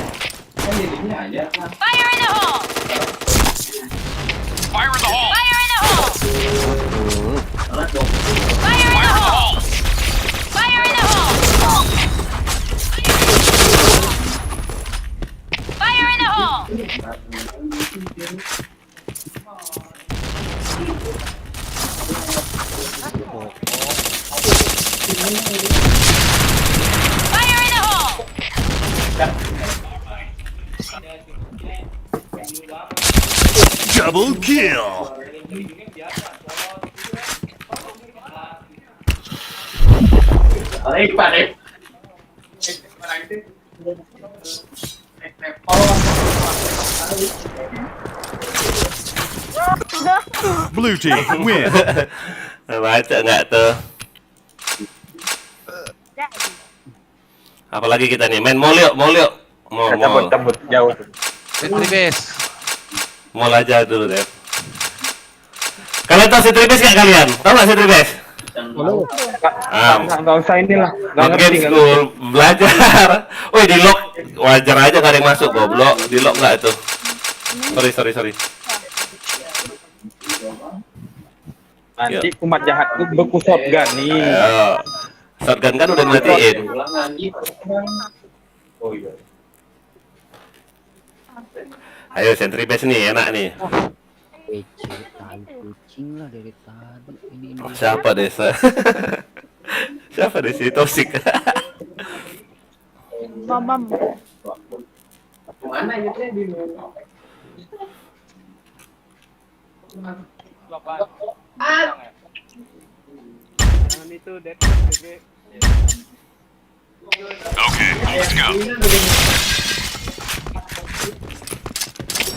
kan jadinya aja kan Fire in the hole! Fire in the hole. Fire in the hole! salah dong Fire in the hole! Fire in the hole! Fire in the hole! Fire in the hole! Double kill. Pak Blue team win. Baca nggak tuh? Apalagi kita nih main mall yuk. Mall. Cabut jauh. Sentry base. Mall aja dulu deh. Kalian tahu Sentry Base nggak kalian? Tahu nggak Sentry Base? Nggak usah inilah. Nggak Not game ngerti. school, belajar. Woi di lock, wajar aja nggak ada yang masuk goblok. Di lock nggak itu? Sorry. Nanti umat jahatku beku shotgun nih. Ayo. Shotgun kan udah matiin. Oh iya. Ayo Sentry Base nih, enak nih. PC tai kucing lah dari tadi. Ini. Siapa desa? Siapa desa toksik? Mamam. Mana gitu ya di Itu Okay, let's go.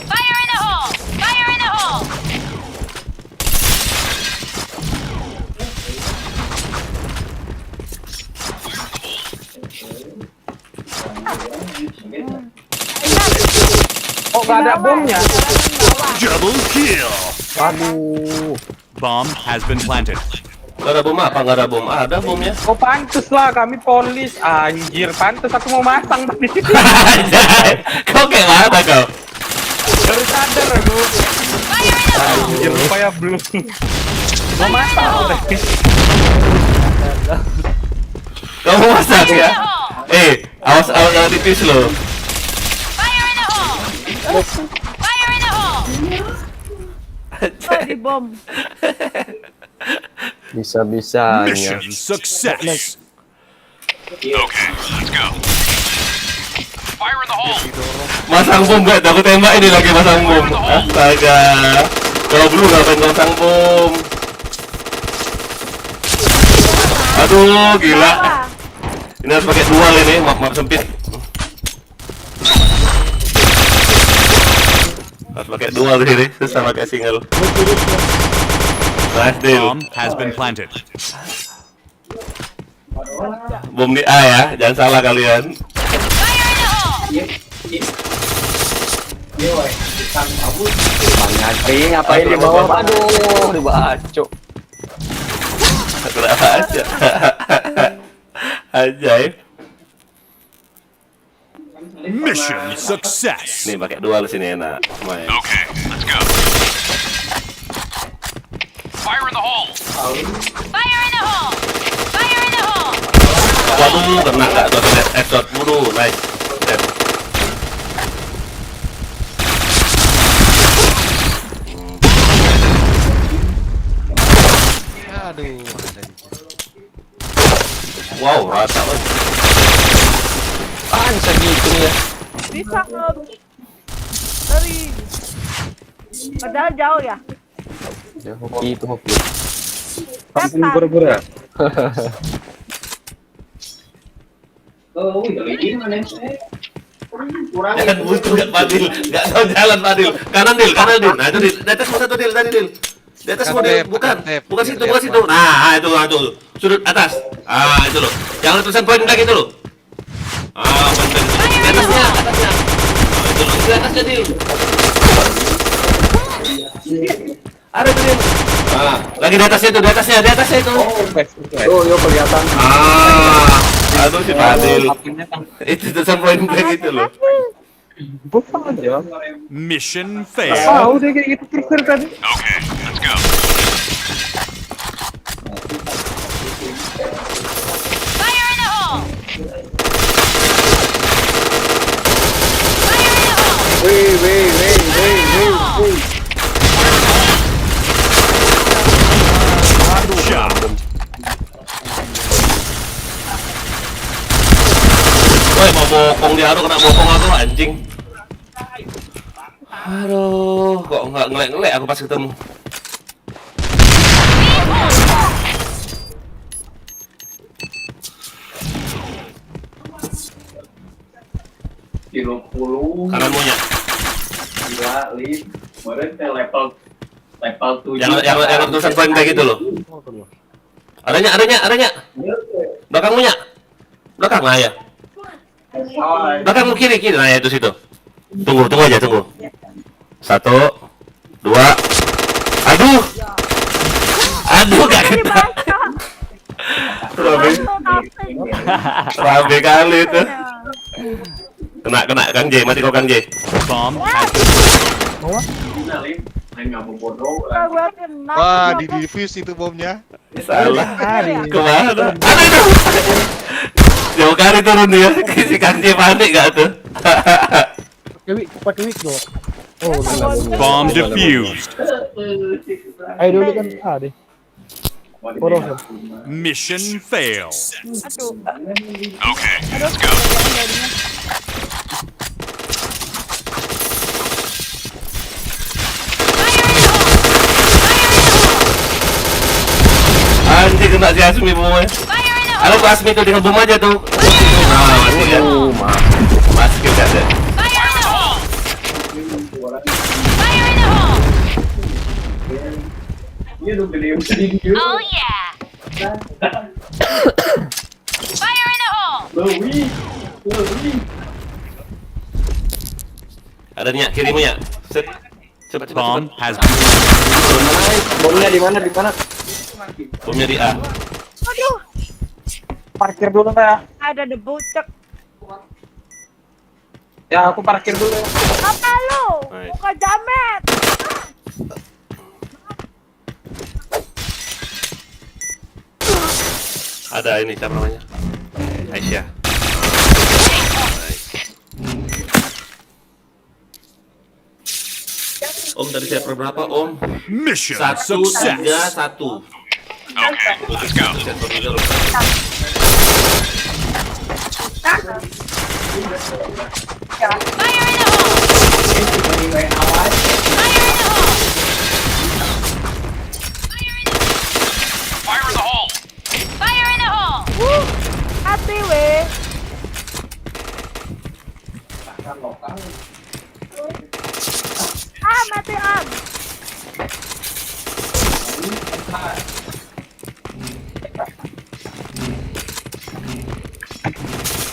Fire in the hole! Fire in the hole! Oh, nggak ada bomnya. Double kill. Aduh. Bomb has been planted. Gak ada bom apa? Gak ada bom? Ada bomnya. Oh pantes lah kami polis. Anjir, pantes aku mau masang tadi. Kau kayak mana kau? Baru sadar aku. Anjir, rupanya belum. Mau masang tadi. Kamu masak ya? Awas tipis lo. Fire in the hole! Fire in the hole! Di bom. Bisa-bisanya. Mission success. Okay, let's go. Fire in the hole. Masang bom gak? Aku tembak ini lagi masang bom. Astaga. Kalau belum ngapain kau masang bom? Aduh, gila. Ini harus pakai dual ini, map sempit. Harus pakai dual ini, susah pakai single. Nice deal. Bomb has been planted. Bom di A ya, jangan salah kalian. Bang Nyatri ngapain di bawah? Aduh, dibacok. Kenapa aja? Ajaib. Mission success. Nih pakai dual sini enak. Main. Okay, let's go. Fire in the hole. Fire in the hole! Fire in the hole! Waduh, kena nggak tuh headshot buru, nice. Dead. Aduh. Wow, rata banget. Bisa gitu ya. Bisa belum? Dari. Padahal jauh ya. Ya hoki itu hoki. Kampung pura-pura. Oh, ini mana yang Jangan butuh nggak Fadil, nggak tahu jalan Fadil. Kanan Dil. Nah itu di atas mau satu Dil tadi Dil. Di atas mau Dil, bukan situ. Nah itu sudut atas. Itu loh. Jangan tulisan poin kaki itu loh. Poin kaki. Di atasnya. Itu loh, di atasnya Dil. Ada tuh Dil. Lagi di atasnya itu. Oh, yo kelihatan. Aduh si Fadil. Itu tulisan poin kaki itu loh. Bukan aja. Mission failed. Tahu deh kayak gitu terus tadi. Okay, let's go. Fire in the hole! Fire in the hole! Shot. Woi mau bokong dia, kena bokong aku anjing. Aduh, kok nggak ngelek aku pas ketemu. Kanan monyet. Ya, Lin. Kemarin teh level 7. Yang tulisan point kayak gitu loh. Adanya. Belakangmu nya. Belakang lah ya. Belakangmu kiri. Nah, ya itu situ. Tunggu aja. 1, 2. Aduh, gak kena. Rabe kali itu. Kena Kang J, mati kau Kang J. Bomb Wah, di defuse itu bomnya. Salah. Kemana? Aduh. Jauh kali turun dia. Si Kang J panik gak tuh? Pakai wig dong. Bomb defused. Ayo dulu kan deh. Mission failed. Aduh. Okay, let's go. Anjir, kena si Asmi bomnya. Halo Pak Asmi tuh, dengan bom aja tuh. Nah, mati kan. Masih kita ada. Oh yeah. Fire in the hole. Ada Nya, kirimu Nya. Set. Cepat. Bomb has Bomnya di mana? Bomnya di A. Aduh, Parkir dulu ya. ada debu cek. Ya, aku parkir dulu. Apa lu? Nice. Muka jamet. Ada ini siapa namanya? Aisyah. Om tadi saya berapa Om? mission 1, 3, success. 1. Okay, let's go. Fire in the hole. Fire in the hole. Fire in the hole. Hati weh. Mati am.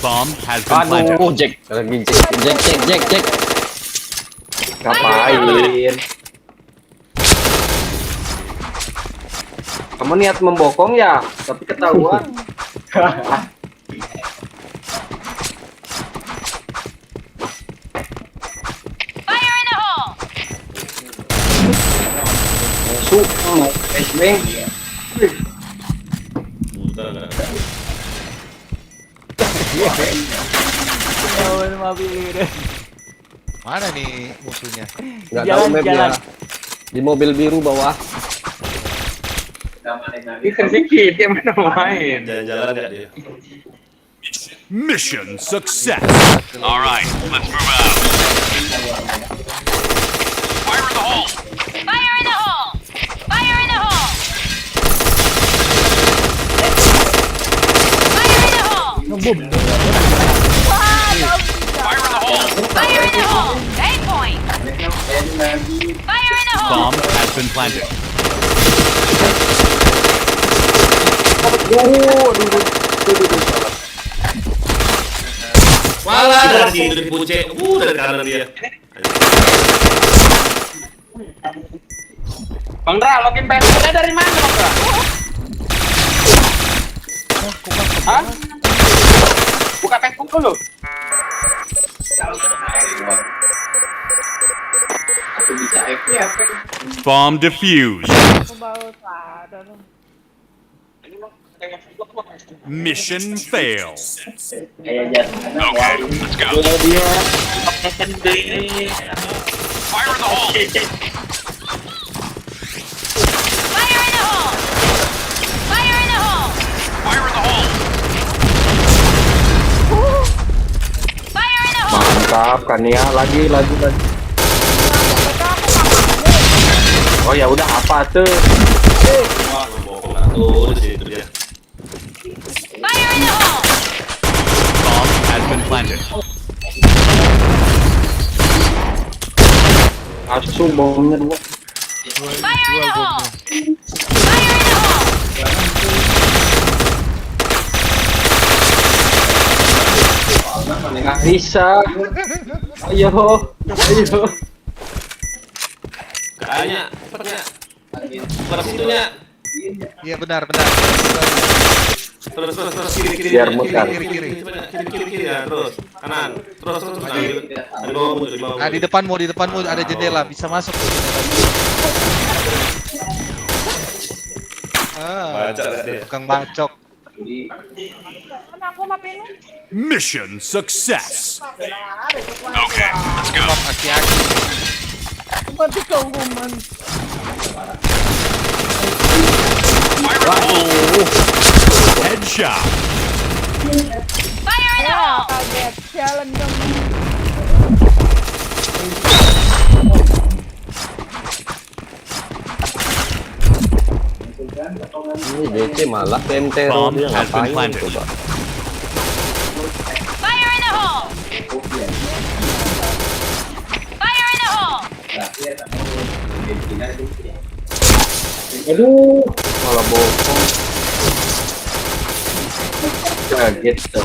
Bomb has been planted. Aduh, Jack. Ngapain? Kamu niat membokong ya, tapi ketahuan. Fire in the hole. Masuk, mau flashbang. Mana nih musuhnya? Nggak tahu mapnya. Di mobil biru bawah. Itu sedikit yang mana main. Jalan-jalan enggak dia? Mission success. All right, let's move out. Fire in the hole. Fire in the hole. Fire in the hole. Fire in the hole. Fire in the hole. Fire in the hole. A point. Fire in the hole. Bomb has been planted. Walah, dari buce. Dari kanan dia. Bang Dra, login PS-nya dari mana, Bang Dra? Hah? Buka Facebook dulu. Aku bisa FP. Bomb defused. Aku baru sadar. Mission failed. Kayak jatuh. Okay, let's go. Dia Fire in the hole. Fire in the hole. Fire in the hole. Fire in the hole. Fire in the hole. Mantap kan ya, lagi. Oh ya udah apa tuh? Tuh, di situ dia. Fire in the hole. Bomb has been planted. Tuh bomnya dua. Fire in the hole! Fire in the hole! Nggak bisa. Ayo. Kayaknya, cepetnya. Pada situnya. Iya benar. Terus kiri. Biar mutar. Kiri ya, terus kanan. Terus ambil. Di bawahmu. Nah, di depanmu ada jendela, bisa masuk. Bacok dia. Tukang bacok. Aku maafin. Mission success. Okay, let's go. Aki-aki. Seperti keumuman. Headshot. Fire in the hole! Kaget, jalan dong. Ini DC malah TMTero dia ngapain coba. Fire in the hole! Fire in the hole! Aduh. Malah bokong. Kaget tuh.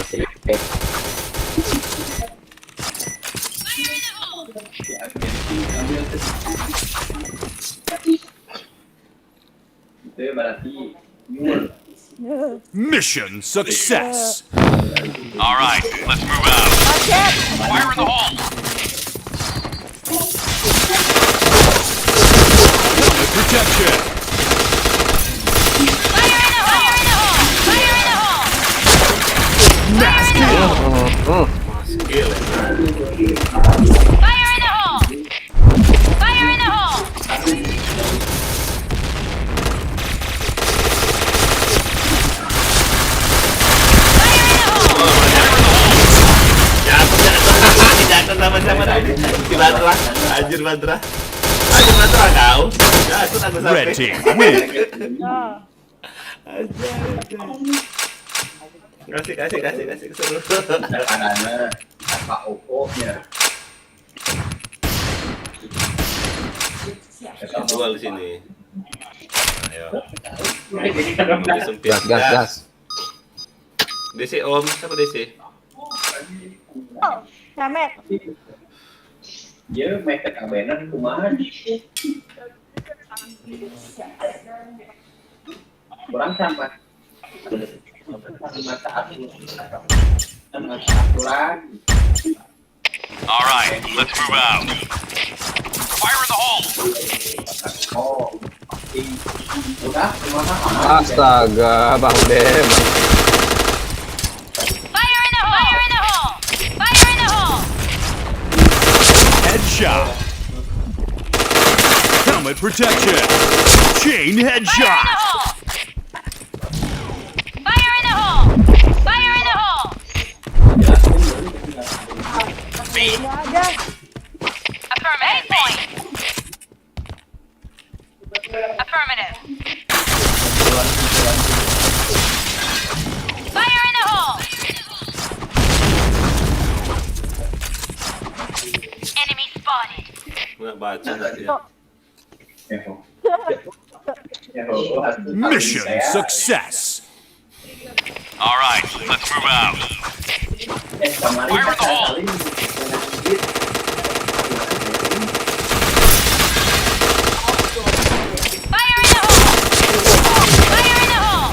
Mission success. All right, let's move out. Fire in the hole. Protection. Fire in the hole! Fire in the hole! Mass kill. Skill. Fire in the hole! Fire in the hole! Jatuh sama-sama tadi. Di Batra. Anjir Batra kau. Jatuh aku sampai. Red team win. Kasih keseru. Anak-anak apa opoknya? Dual di sini. Ayo. Gas. DC Om, siapa DC? Oh, Samet. Ya, mereka kabenan kumaha. Kurang sama. All right, let's move out. Fire in the hole. Astaga, Bang Dem. Fire in the hole! Fire in the hole! Fire in the hole! Headshot. Helmet protection. Chain headshot. Fire in the hole! Fire in the hole! Affirmative point. Affirmative. Fire in the hole! Enemy spotted. Nggak baca nggak dia. Mission success. All right, let's move out. Fire in the hole. Fire in the hole! Fire in the hole!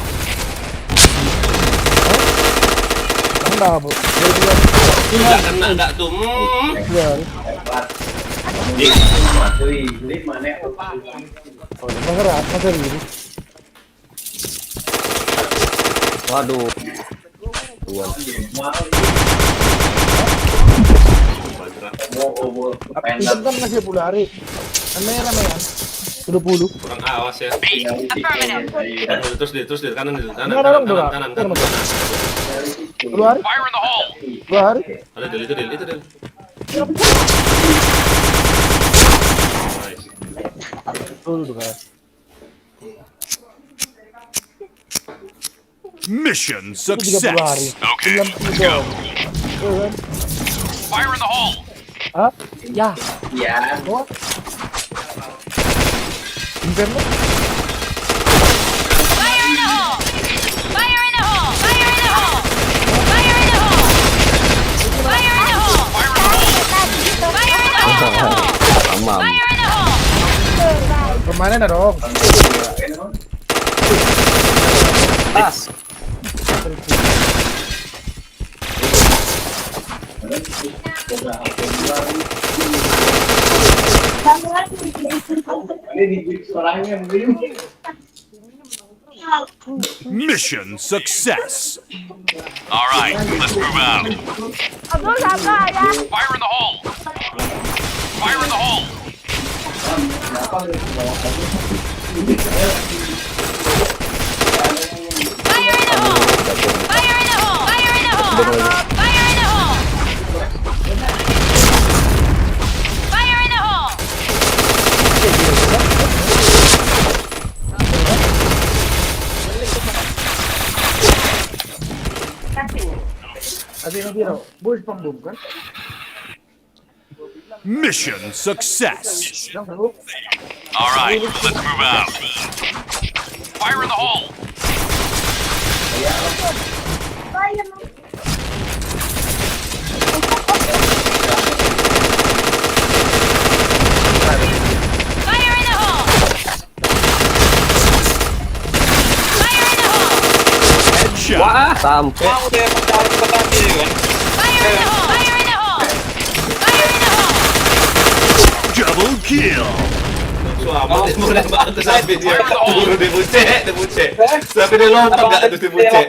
Nggak kena nggak tuh. Waduh. Kan masih 10 hari. Rame-rame kan? 20. Kurang awas ya. Affirmative. Terus di kanan. Dua hari? Fire in the hole. 2 hari? Ada itu del. Nice. Mission success. Okay, let's go. Fire in the hole. Hah? Ya. Ya. Fire in the hole! Fire in the hole! Fire in the hole! Fire in the hole! Fire in the hole! Fire in the hole! Aman. Fire in the hole! Permanen dong. Tas. Mission success. All right, let's move out. Abdul sabar ya. Fire in the hole. Fire in the hole. Fire in the hole! Fire in the hole! Fire in the hole! Fire in the hole! Fire in the hole! Mission success. All right, let's move out. Fire in the hole. Fire in the hole! Fire in the hole! Headshot. Wah, sampai. Fire in the hole! Fire in the hole! Fire in the hole! Double kill. Suamat dia mau nembak tu sampai dia turun dia bucek. Sampai dia lompat kat tu bucek.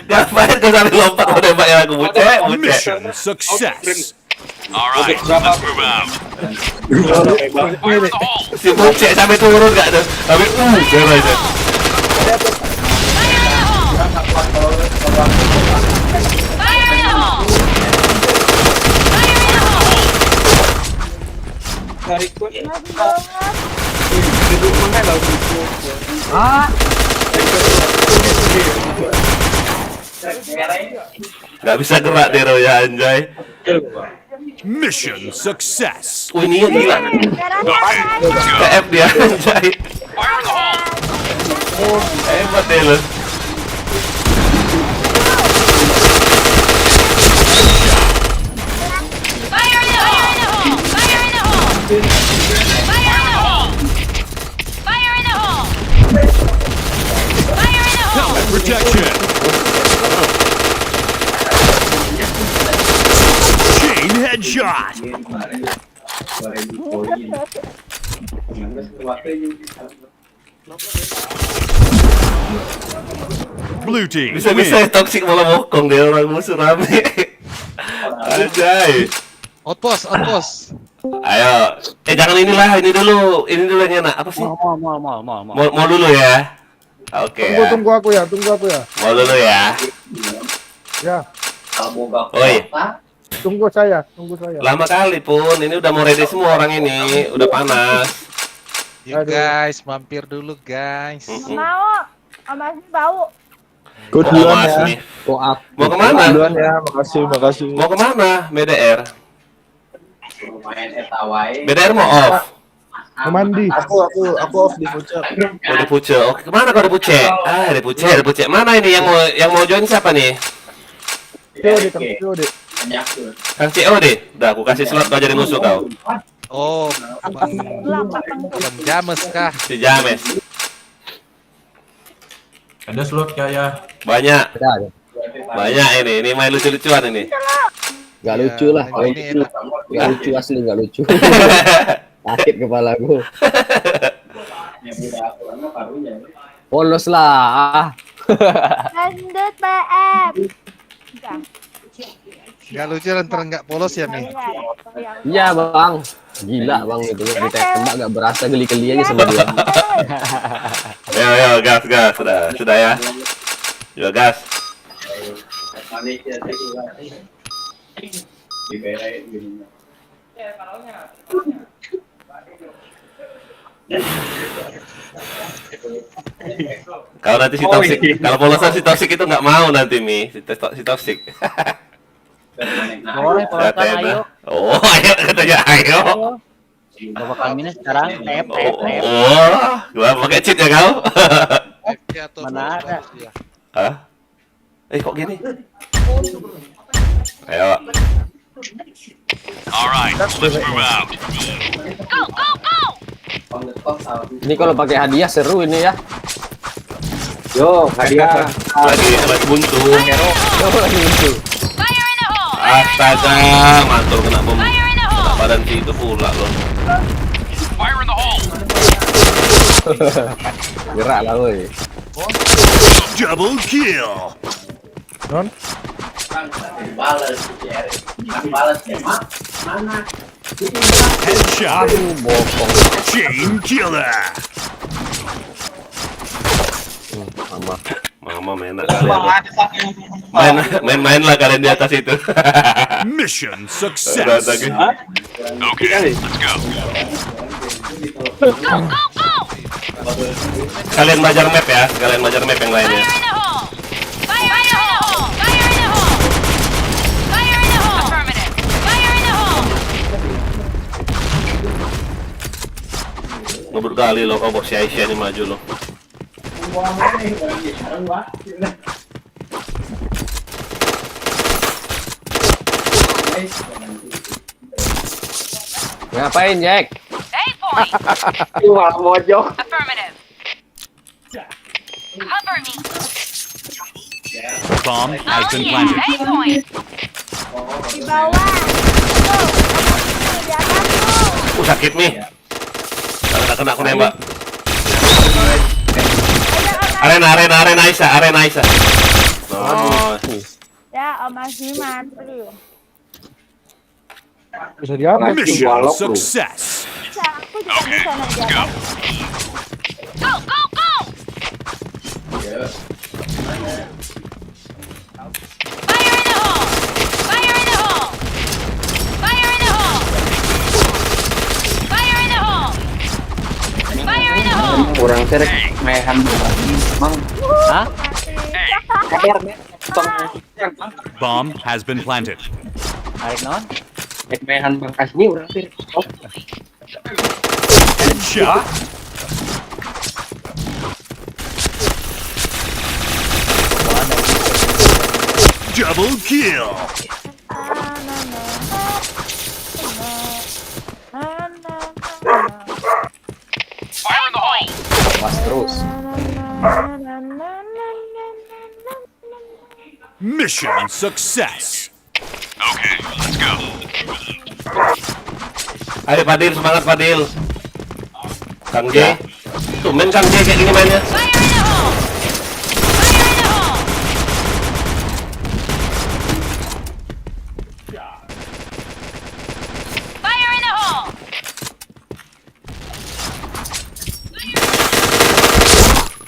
Ngapain kau sampai lompat mau nembak yang aku bucek? Mission success. All right, let's move out. Fire in the hole. Si bucek sampai turun kat tu. Sampai dia aja. Fire in the hole! Fire in the hole! Fire in the hole! Gak bisa gerak dia Roy, ya anjay. Mission success. Wih, ini gila. KF dia anjay. Fire in the hole. Hebat deh lu. Fire in the hole! Fire in the hole! Fire in the hole! Fire in the hole! Fire in the hole! Helmet protection. Chain headshot. Blue team Bisa-bisa win. toxic malah bokong dia orang musuh rame. Anjay. Outpost, outpost. Ayo. Jangan inilah, ini dulu yang enak. Apa sih? Mau dulu ya. Oke. Tunggu aku ya. Mau dulu ya. Ya, Oi. tunggu saya. Lama kali pun. Ini udah mau ready semua orang ini. Udah panas. Yuk guys, mampir dulu guys. Mau. Masih bau. Gue Oh, duluan Mas ya. nih. Oh, aku. Mau kemana? Duluan ya, makasih. Mau kemana? BDR. Main etawai. BDR mau off. Mandi. Aku off di puncak. Oh, di Puce. Oke, kemana kau di Puce? Di Puce. Mana ini yang mau join siapa nih? COD. Kang COD. Udah, aku kasih slot kau jadi musuh kau. Oh, Bang James kah? Si James. Ada slot kayak Banyak Ada. ini main lucu-lucuan ini. Gak lucu lah. Nah, ini enak. Gak lucu asli, gak lucu. Sakit kepala gue. Polos lah. Lanjut PM. Gak lucu ntar nggak polos ya nih. Iya bang. Gila bang itu. Ditembak gak berasa geli-geli aja sama dia. Yo, gas. Sudah ya. Yo, gas. Kalau nanti si toxic, kalau polosan si toxic itu nggak mau nanti si toxic. Boleh polosan, ayo. Oh, ayo katanya ayo. Bapak kami sekarang tep. Oh, gua pakai cheat ya kau? Mana ada? Hah? Kok gini? Ayo. Alright, let's move out. Go, go, go! Ini kalau pakai hadiah seru ini ya. Yo, hadiah. Lagi buntu. Yo, lagi lucu. Fire in the hole! Astaga, mantul kena bom. Kena badan si itu pula loh. Fire in the hole. Gerak lah woi. Double kill. Non? Headshot. Chain killer. Mama main kalian. Main lah kalian di atas itu. Mission success. Okay, let's go. Go, go, go! Kalian belajar map ya, kalian belajar map yang lainnya. Fire in the hole! Fire in the hole! Fire in the hole! Fire in the hole! Affirmative! Fire in the hole! Ngebut kali lo kau bos si Aisyah ini maju lo. Ngapain, Jack? A point! Wah, mojok. Affirmative! Cover me! Bomb has been Yeah, planted. A point! Di bawah. Tuh, di atas tuh. Sakit nih. Kena aku nembak. Arena Aisyah. Oh. Ya, Om Azmi mati. Bisa di atas. Mission success. Aku juga bisa naik di atas. Go, go, go! Fire in the hole! Fire in the hole! Fire in the hole! Fire in the hole! Fire in the hole! Kurang terek mehan Mang. Hah? Bomb has been planted. Tarik non? Mehan Bang Asmi urang terek. Headshot. Double kill. Fire in the hole. Pas terus. Mission success. Okay, let's go. Ayo Fadil, semangat Fadil. Kang J. Tuh main Kang J kayak gini mainnya. Fire in the hole! Fire in the hole! Fire in the hole!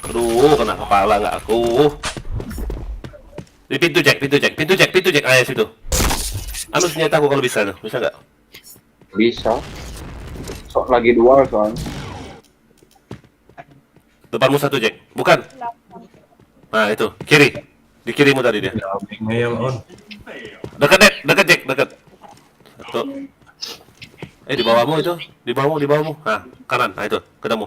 Aduh, kena kepala nggak aku. Di pintu Jack. Ayo situ. Anu senjata aku kalau bisa tuh, bisa nggak? Bisa. Sok lagi dual soalnya. Depanmu satu Jack, bukan? Nah itu, kiri. Di kirimu tadi dia. Dekat Jack, dekat. Satu. Di bawahmu itu, di bawahmu. Nah, kanan, nah itu, ketemu.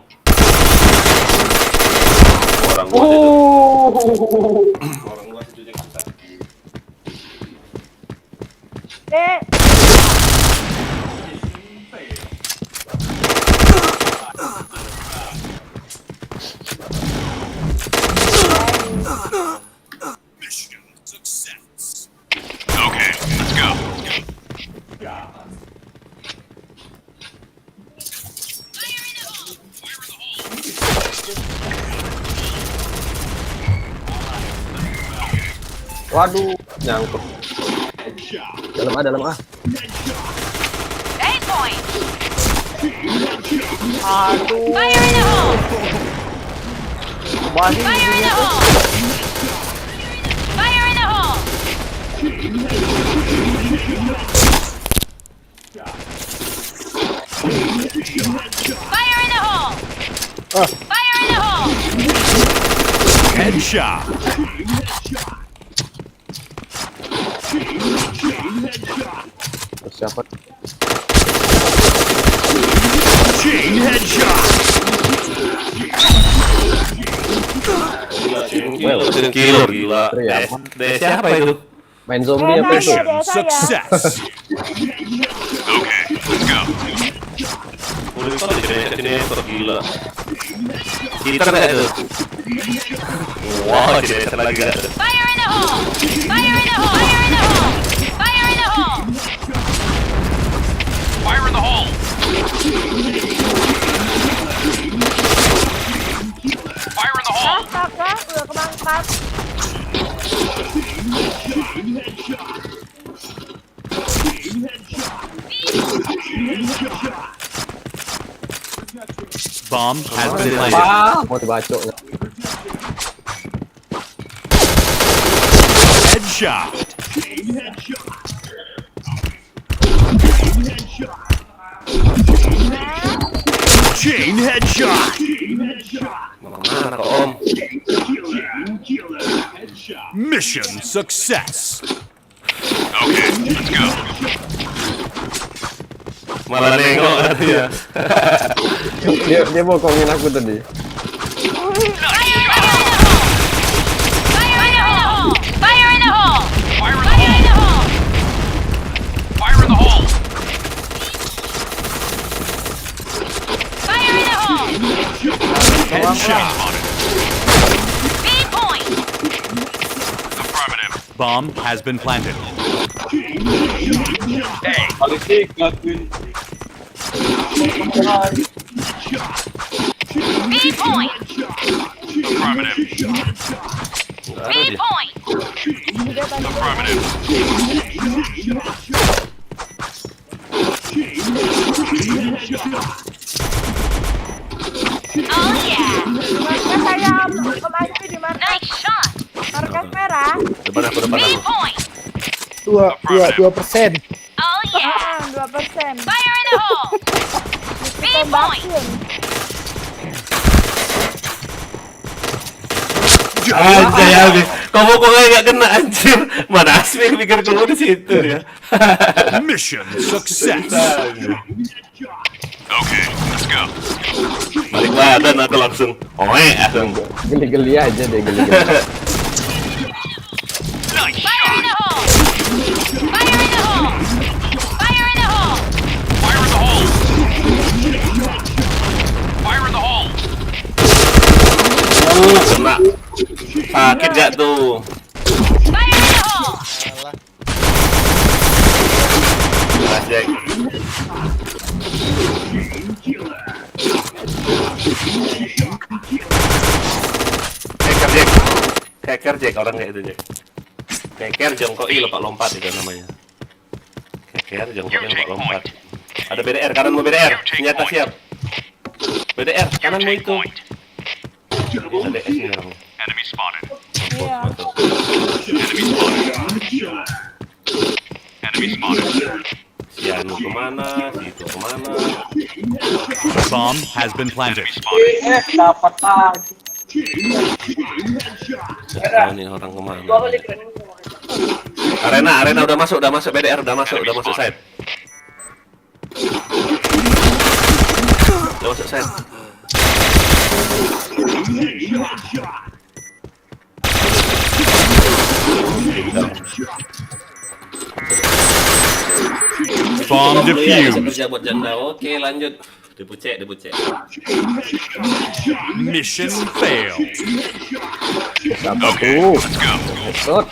Orang gua situ Jack. Dek. Mission success. Okay, let's go. Waduh, nyangkut. Dalam A. A point! Aduh. Fire in the hole! Balik Fire in the hole! Fire in the hole! Fire in the hole! Fire in the hole! Headshot. Siapa? Killer, killer gila. DS siapa itu? Main zombie apa itu? Success. Okay, let's go. Udah kan jadi gila. Kita nggak ada. Wah, jadi lagi ada. Fire in the hole! Fire in the hole! Fire in the hole! Fire in the hole! Fire in the hole. Fire in the hole. Stop ya, udah kebangkat. Bomb has been planted. Wah, mau dibacok. Headshot. Chain headshot. Mana kok Om? Mission success. Okay, let's go. Malah nengok ya. Dia bokongin aku tadi. Fire in the hole! Fire in the hole! Fire in the Fire in the hole. hole! Fire in the hole. Fire in the hole! Headshot. Speed point! Affirmative. Bomb has been planted. Speed point! Affirmative. Speed point! Affirmative. Oh yeah! Markas saya kemarin itu di markas Nice shot! merah. Depan aku. Speed point! 2%. Oh yeah! 2%. Fire in the hole! Speed point! Anjay habis. Kamu kok nggak kena anjir? Mana Asmi pikir kamu di situ ya. Mission success. Okay, let's go. Balik badan aku langsung. Langsung. Geli-geli aja deh, geli-geli. Nice Fire in the shot. hole! Fire in the hole! Fire in the hole! Fire in the hole. Fire in the hole. Kena. Sakit gak tuh? Fire in the hole! Mas Jack. Hacker Jack orang kayak itu Jack. Hacker jongkok lompat itu namanya. Hacker jongkok lompat. Ada BDR kanan mau BDR. Senjata siap. BDR kanan mau itu. Ada S ini orang. Enemy spotted. Iya. Enemy spotted. Si Anu kemana? Si itu kemana? Bomb has been planted. Dapat lagi. Nggak tahu nih orang kemana. Arena udah masuk BDR udah masuk side. Udah masuk side. Bomb defused. Kerja buat janda. Oke, lanjut. Dipucek. Mission failed. Apa Okay, tuh? let's go. Headshot.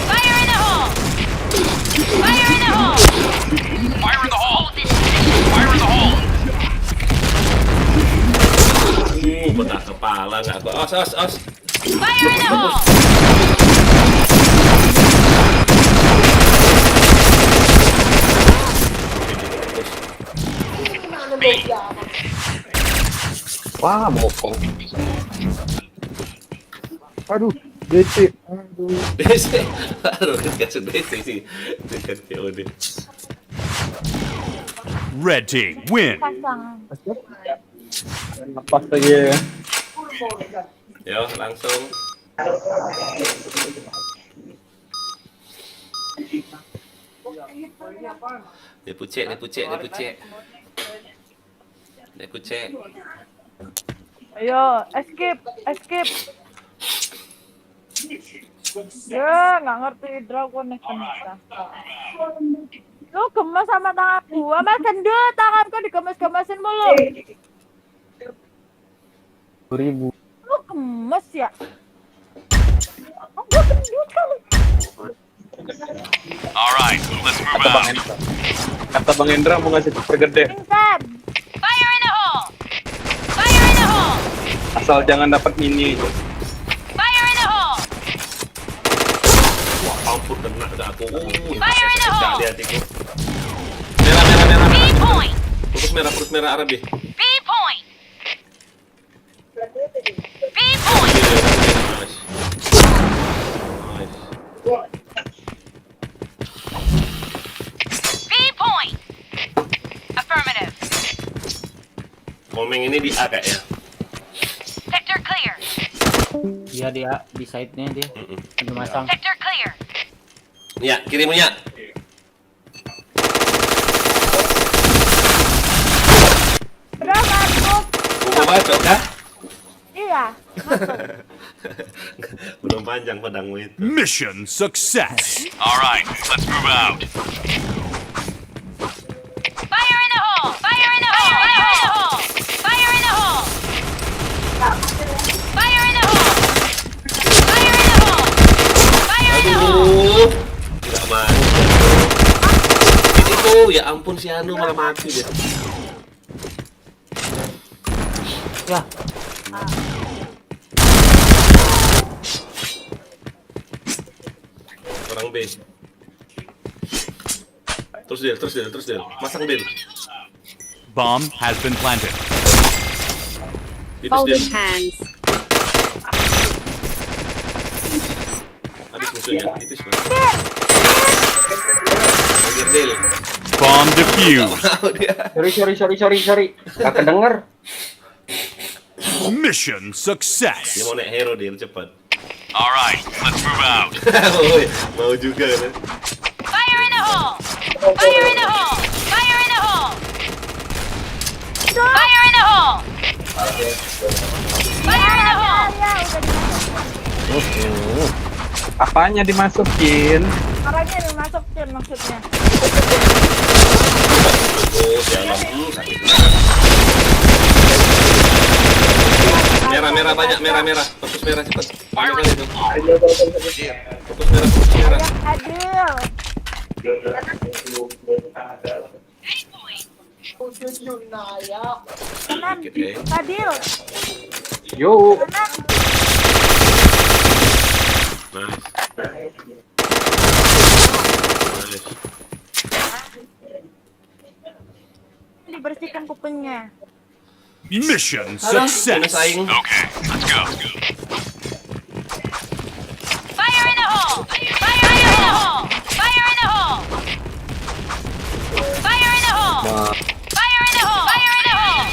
Fire in the hole! Fire in the hole! Fire in the hole. Fire in the hole. Benar kepala nggak gua. Os. Fire in the hole! Wah, bokong. Aduh, DC. Aduh. DC. Aduh, kasih DC sih. Dekat COD. Red team win. Pasangan. Lepas lagi ya. Yo, langsung. Dipucek. Aku cek. Ayo, escape. Ya, nggak ngerti dragon kita. Lu gemes sama tangan gua, mas gendut tanganku digemes-gemesin mulu. 2.000. Lu gemes ya? Oh, gua gendut kali. Alright, let's move out. Kata Bang Indra mau ngasih super gede. Pingsan. Fire in the hole! Fire in the hole! Asal jangan dapat mini. Fire in the hole! Wah, ampun kena ke aku. Fire in the hole! Hati-hatiku. Merah. B point! Fokus merah Arabi. B point! B point! Nice. B point! Affirmative. Komeng ini di A kayaknya. Sector clear. Iya dia di side-nya dia. Ada masang. Sector clear. Ya, kiri punya. Udah masuk. Gua bacok kah? Iya. Belum panjang pedangmu itu. Mission success. Alright, let's move out. Fire in the hole! Fire in the hole! Fire in the hole! Fire in the hole! Fire in the hole! Fire in the hole! Fire in the hole! Tidak mati. Itu ya ampun si Anu malah mati dia. Ya. Orang B. Terus dia. Masang Del. Bomb has been planted. Tipis Del. hands. Habis musuhnya. Tipis banget. Hajar Del. Bomb defused. Mau dia. Sorry. Gak kedenger. Mission success. Dia mau naik hero Del cepat. Alright, let's move out. Woi, mau juga kan. Fire in the hole! Fire in the hole! Fire in the hole! Fire in the hole! Fire in the hole! Apanya dimasukin? Orangnya dimasukin maksudnya. Oh, jalan. Sakit. Merah banyak, merah. Fokus merah cepat. Banyak kali itu. Fokus merah. Adil. Kanan. Dikit, ya. Adil. Yo. Kanan. Nice. Dibersihkan kupingnya. Mission success. Saing. Okay, let's go. Fire in the hole! Fire in the hole! Fire in the hole! Fire in the hole! Fire in the hole! Fire in the hole!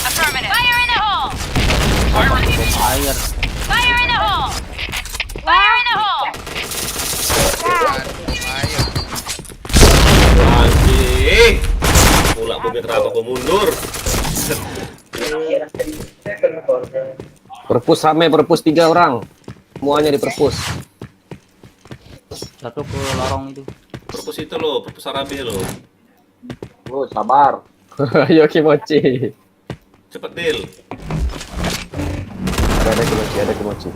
Affirmative. Fire in the hole! Fire. Fire in the hole! Fire in the hole! Anjing. Pula bumi kenapa kau mundur? Perpus rame, perpus 3 orang. Semuanya di perpus. Satu ke lorong itu. Perpus itu loh, perpus Arabi loh. Oh, sabar. Ayo Kimochi. Cepet Del. Ada Kimochi.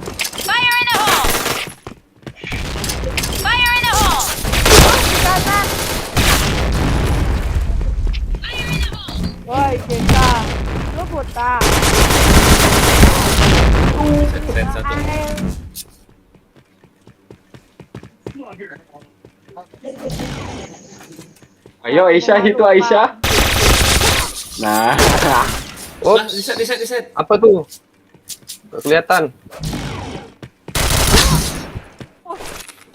Fire in the hole! Fire in the hole! Kanan. Woi, Jeka. Lu buta. Set satu. Ayo Aisyah itu Aisyah. Nah. Nah, di set. Apa tuh? Nggak kelihatan.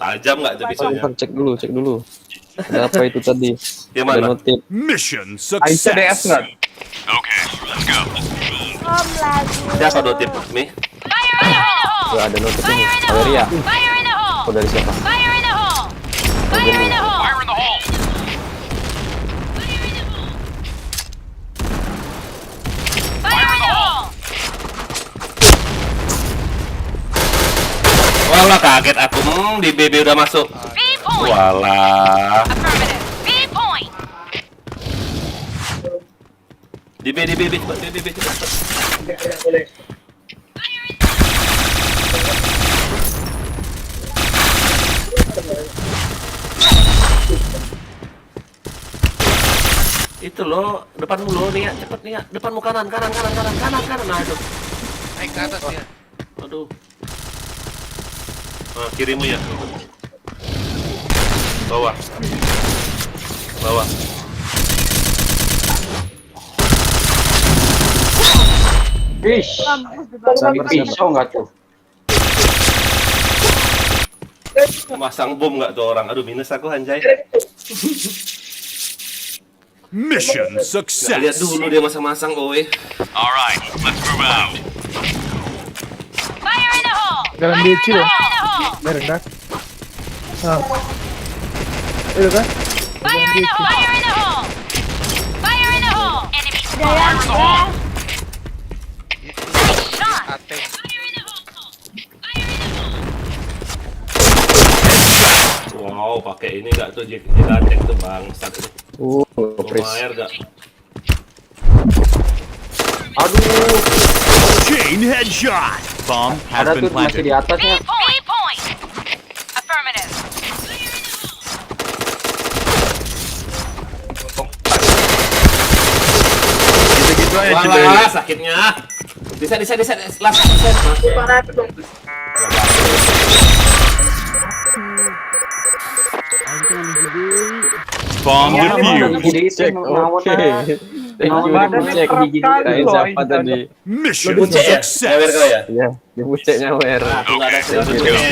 Tajam nggak tuh pisaunya? Cek dulu. Ada apa itu tadi? Yang mana? Ada notif. Mission Aisyah DS success. nggak? Okay, let's go. Om lagi. Siapa notif Mi? Fire in the hole! Tuh, ada notif ini. Fire in the hole! Valeria. Fire in the hole! Oh, dari siapa? Fire in the hole! Fire in the hole! Fire in the hole. Walah kaget aku. Di BB udah masuk. Walah. Affirmative. B point. Di BB cepat. Itu loh, depanmu loh nih ya, cepet nih ya, depanmu kanan. Nah itu. Naik ke atas dia. Aduh. Nah, kirimu ya. Bawah. Ish. Sampai pisau nggak tuh? Masang bom nggak tuh orang? Aduh, minus aku Anjay. Mission Nggak lihat success. dulu dia masang-masang, oi. All right, let's move out. Fire in the hole. Dalam Fire DC in the loh. hole. Merendah. Itu kan? Fire in the hole. Fire in the hole. Fire in the hole. Enemy Udah ya, udah. shot. Ateng. Wow, pakai ini nggak tuh jigatek tuh bangsat. Kepres. Air nggak? Aduh, Chain headshot. Bomb has ada been tuh masih di planted. atasnya. B point. Affirmative. Gitu-gitu aja coba. Walah, sakitnya. Bisa. Bomb defused. Cek, oke. Thank you, Bucek. Kirain siapa tadi? Mission Bucek ya? Nyawer success. kau ya? Iya, di Bucek nyawer. Aku nggak ada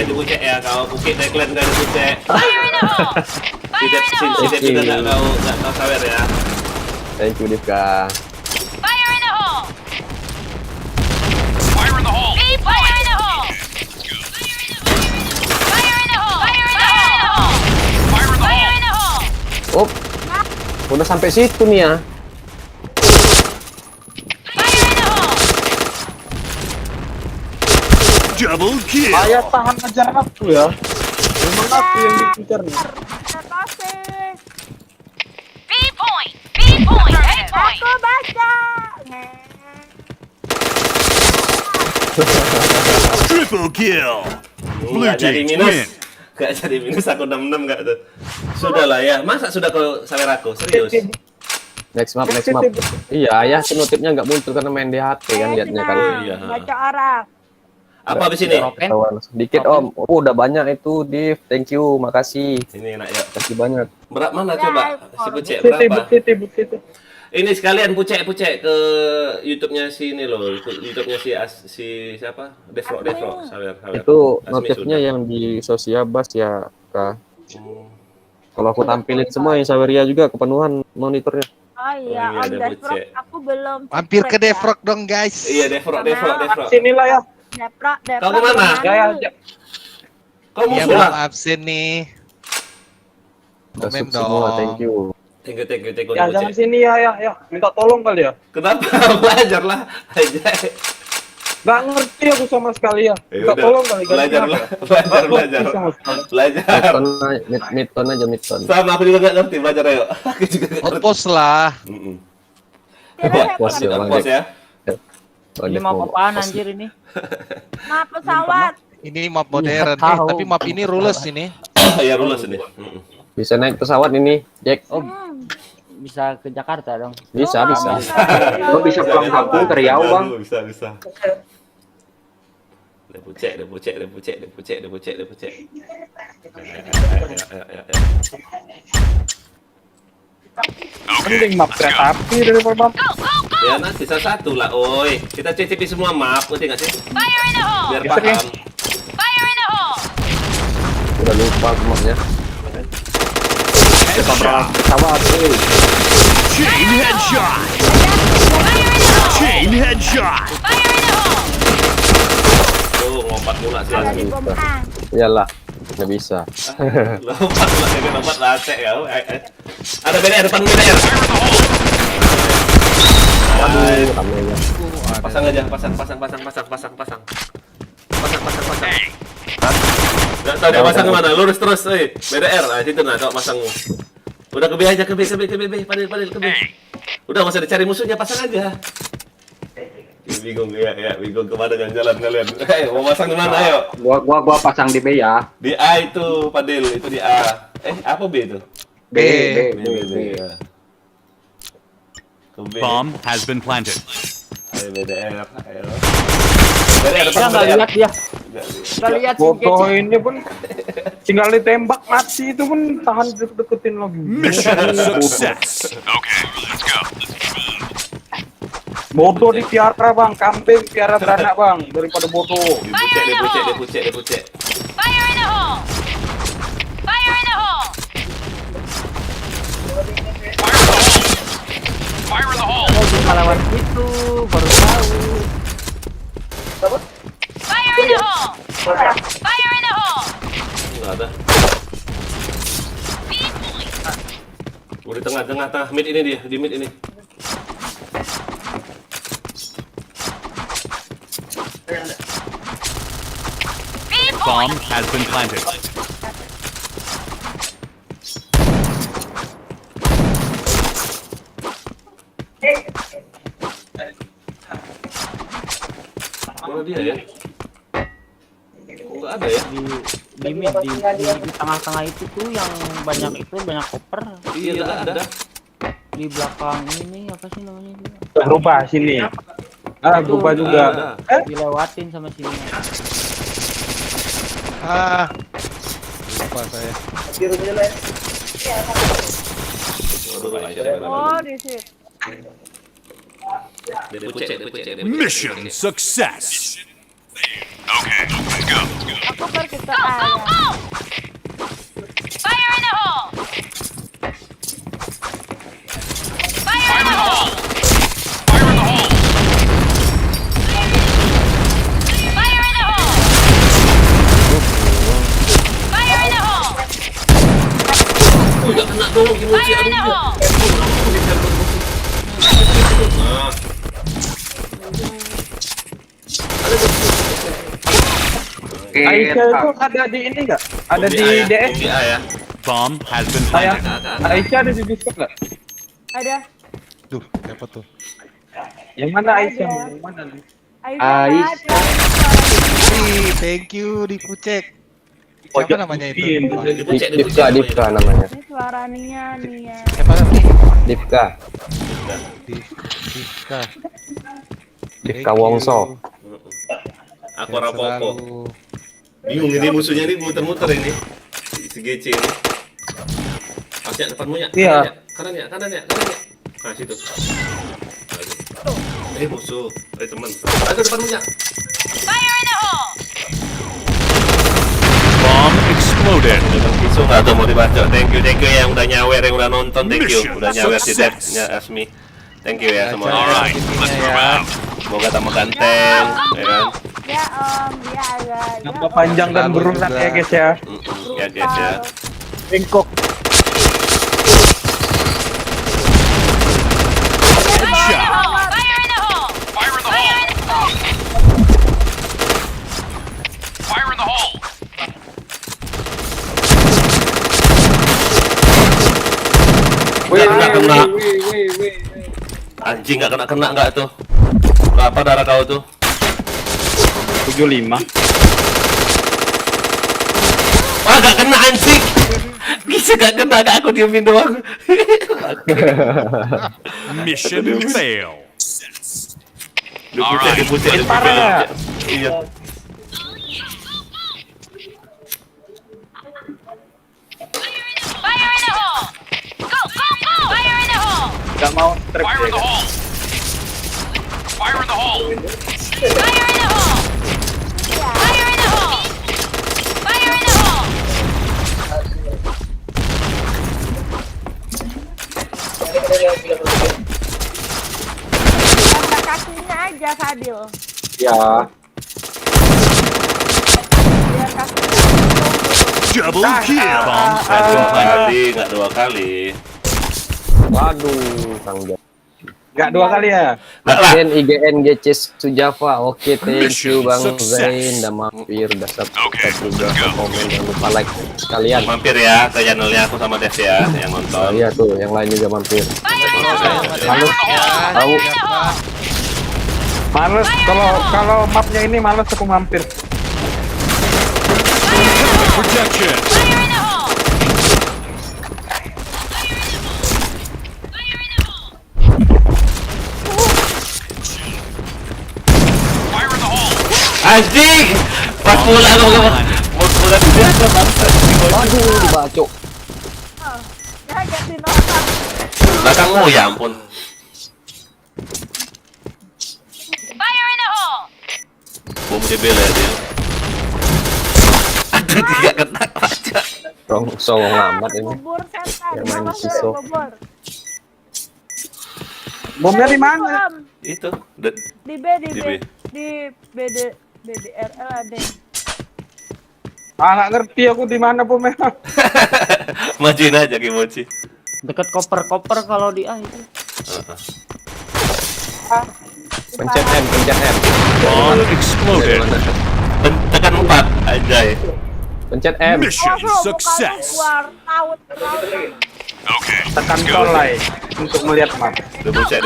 di bucek ya, kau bukit deklan nggak ada bucek. Fire in the hole. Sidep juga nggak kau sawer ya. Thank you, Divka. Fire in the hole. Fire in the hole. B point. Fire in the hole. Fire in the hole. Fire in the hole. Fire in the hole. Oh, udah sampai situ nih ya. Fire in the hole. Double kill. Ayah tahan aja aku ya. Memang aku yang dikejar nih. B point. B point. A point. Aku baca. Triple kill. Blue Nggak jadi team minus. win. Nggak jadi minus, aku 66 nggak tuh. Sudahlah ya, masa sudah kau sawer aku? Serius? Next map. Iya, ya notifnya nggak muncul karena main di HP kan liatnya kan. Iya. Baca orang. Apa habis ini? Ketahuan. Dikit Om. Oh, udah banyak itu, Div. Thank you, makasih. Ini enak ya. Makasih banyak. Berat mana coba? Si Pucek Bukti, berapa? bukti. Ini sekalian Pucek ke YouTube-nya si ini loh, YouTube-nya si siapa? Defro, sawer. Itu Asmi notifnya sudah. yang di Sosiabas ya, Kak. Hmm. Kalau aku tampilin semua yang Saweria juga kepenuhan monitornya. Oh iya, iya, Om ada Defrog bucek. aku belum. Mampir ke subscribe ya. Defrog dong, guys. Iya, Defro. Sinilah ya. Defrog. Kau kemana? Ya. Kau Dia musuh belum lah. absen nih. Udah Komen sub semua, dong. thank you. Thank you Ya jangan Pucek. sini ya. Minta tolong kali ya. Kenapa? Belajar lah aja. Gak ngerti aku sama sekali ya. Minta tolong kali. Belajar. Midton aja. Sama aku juga nggak ngerti, belajar ayo. Aku juga nggak ngerti. Outpost lah. Pos ya, Bang Pos Jack. ya. Oh, Ini Dev mau mau apaan pos. anjir ini? Map pesawat. Ini map modern. tahu. Tapi map ini rules ini. Ya rules ini. Bisa naik pesawat ini, Jack. Oh, bisa ke Jakarta dong. Bisa. Lo bisa pulang kampung ke Riau, Bang. Bisa. Dia pucek. Mending map kereta api daripada map. Ya nanti sisa satu lah, oi. Kita cicipi semua map, ngerti nggak sih? Fire in the hole. Biar Bisa, ya. paham. Fire in the hole. Udah lupa kemapnya. Pesawat. Chain headshot. Chain headshot. Fire in the hole. Tuh, ngompat mula sih. Ada di bom A. Iyalah, nggak bisa. Lompat mula, dia lompat lacek kau. Ada BDR, depan BDR. Waduh, kamera. Pasang aja, pasang. Nggak tahu dia pasang kemana, lurus terus, BDR, nah situ nah, coba pasangmu. Udah ke B aja, ke B, Padil, ke B. Udah nggak usah dicari musuhnya, pasang aja. Bingung ya, bingung kemana jalan kalian. Mau pasang kemana, ayo? Gua pasang di B ya. Di A itu, Padil, itu di A. Apa B itu? B. Ya. Ke B. Bomb has been planted. Ayo BDR, ayo. Dia nggak lihat dia. Nggak lihat sih. Foto ini pun tinggal ditembak mati itu pun tahan deketin lagi. Mission success. Okay, let's go. Bodoh dipiara bang, kambing piara beranak bang daripada bodoh. Dipucek. Fire in the hole! Fire in the hole! Fire in the hole. Oh, di lawan itu baru tahu. Fire in the hole! Fire in the hole! Nggak ada. Udah tengah, mid ini dia, di mid ini. Bomb has been planted. Mana dia ya? Kok nggak ada ya? Di mid di tengah-tengah itu tuh yang banyak koper. Iya, nggak ada. Di belakang ini apa sih namanya itu? Berubah sini. Berubah juga. Dilewatin sama sini. Lupa saya. Oh, di situ. Mission success. Okay, let's go. Aku pergi ke Go, go, go! Fire in the hole! Fire in the hole! Fire in the hole. Fire in the hole! Fire in the hole! Nggak kena dong, gimana sih? Fire in the hole! Aisyah itu ada di ini nggak? Ada di DS? Di A ya. Bomb has been Saya, planted. Aisyah ada di Discord nggak? Ada. Duh, siapa tuh? Yang mana Aisyah? Yang mana? Aisyah. Thank you Dipucek. Siapa namanya itu? Dipka namanya. Ini suara Nia. Siapa nih? Dipka. Dipka Wongso. Aku rapopo. Bingung ini musuhnya ini muter-muter ini. Si GC ini. Pasnya depanmu ya. Iya. Kanan ya. Nah situ. Musuh. Teman. Ada depanmu ya. Fire in the hole! Bomb exploded. Isu nggak tuh mau dibaca. Thank you yang udah nyawer, yang udah nonton. Thank you. Udah nyawer si Dep, Asmi. Thank you ya semuanya. Alright, let's move out. Semoga tambah ganteng, ya kan? Ya Om, dia agak. Tambah panjang dan berulang ya guys ya. Ya guys ya. Bengkok. Fire in the hole! Fire in the hole! Fire in the hole. Fire in the hole. Nggak kena. Anjing nggak kena nggak tuh? Berapa darah kau tuh? 75. Wah nggak kena anjing. Bisa nggak kena, nggak aku diemin doang. Mission fail. Dipucek. Iya. Fire in the hole! Go, go, go! Fire in the hole! Gak mau trip Fire in the hole. Fire in the hole. Fire in the hole! Fire in the hole! Fire in the hole! Tanda kakinya aja Fadil. Ya. Biar kakinya. Double kill. Bomb has been planted. Nggak 2 kali. Waduh, Kang Jack. Gak 2 kali ya? Admin IGN GC Sujava. Oke, thank you Bang Zain udah mampir, udah subscribe juga, komen, jangan lupa like sekalian. Mampir ya ke channelnya aku sama Dev ya yang nonton. Iya tuh, yang lain juga mampir. Males Tahu. Males kalau mapnya ini males aku mampir. Protection. Anjing! Pas pulang mau pulang biasa bangsa. Aduh, dibacok. Belakangmu ya ampun. Fire in the hole! Bom DBL ya dia. Aduh, tidak kena aja. Songong amat ini. Bubur setan. Yang main Bubur. pisau. Bubur. Bomnya di mana? Itu Di B, Di B. di BDRL ada. Nggak ngerti aku di mana bomnya. Majuin aja Kimochi. Dekat koper-koper kalau di A itu. Pencet M, pencet M. Bomb exploded. Tekan 4 anjay. Pencet M. Mission success. Okay, Tekan tolai untuk melihat map. Dibucek.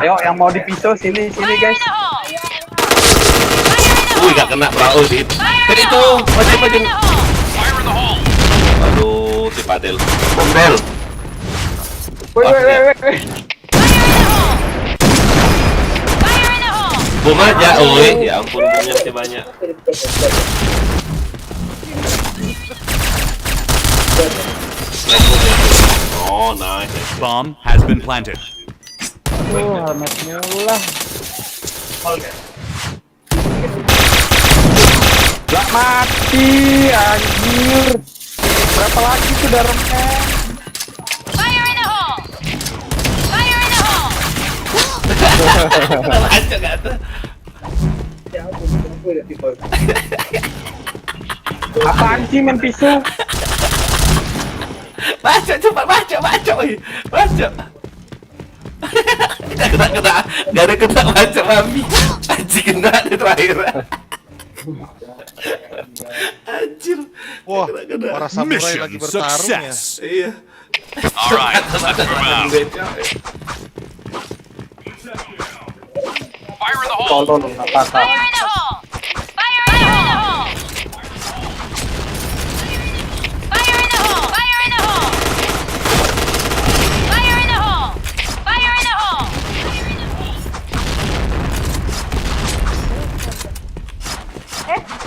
Ayo yang mau dipisau sini guys. Gak kena perahu sih. Kan itu, maju. fire in the hole. Aduh, si Padel. Padel. Woi. Bom aja, ya ampun, bomnya masih banyak. Oh, nice. Bomb has been planted. Helmet mula. Lah mati anjir. Berapa lagi tuh darahnya? Fire in the hole! Fire in the hole! Lancar gak tuh? Apaan sih main pisau? Baca, cepat baca. Gak ada kena baca mami. Anjir kena di terakhir. Anjir. Wah, para samurai lagi Mission bertarung ya. success. Iya. Alright, let's move out. Fire in the hole. Tolong apa? Fire in the hole! Fire in the hole! Fire in the hole! Fire in the hole! Fire in the hole! Fire in the hole!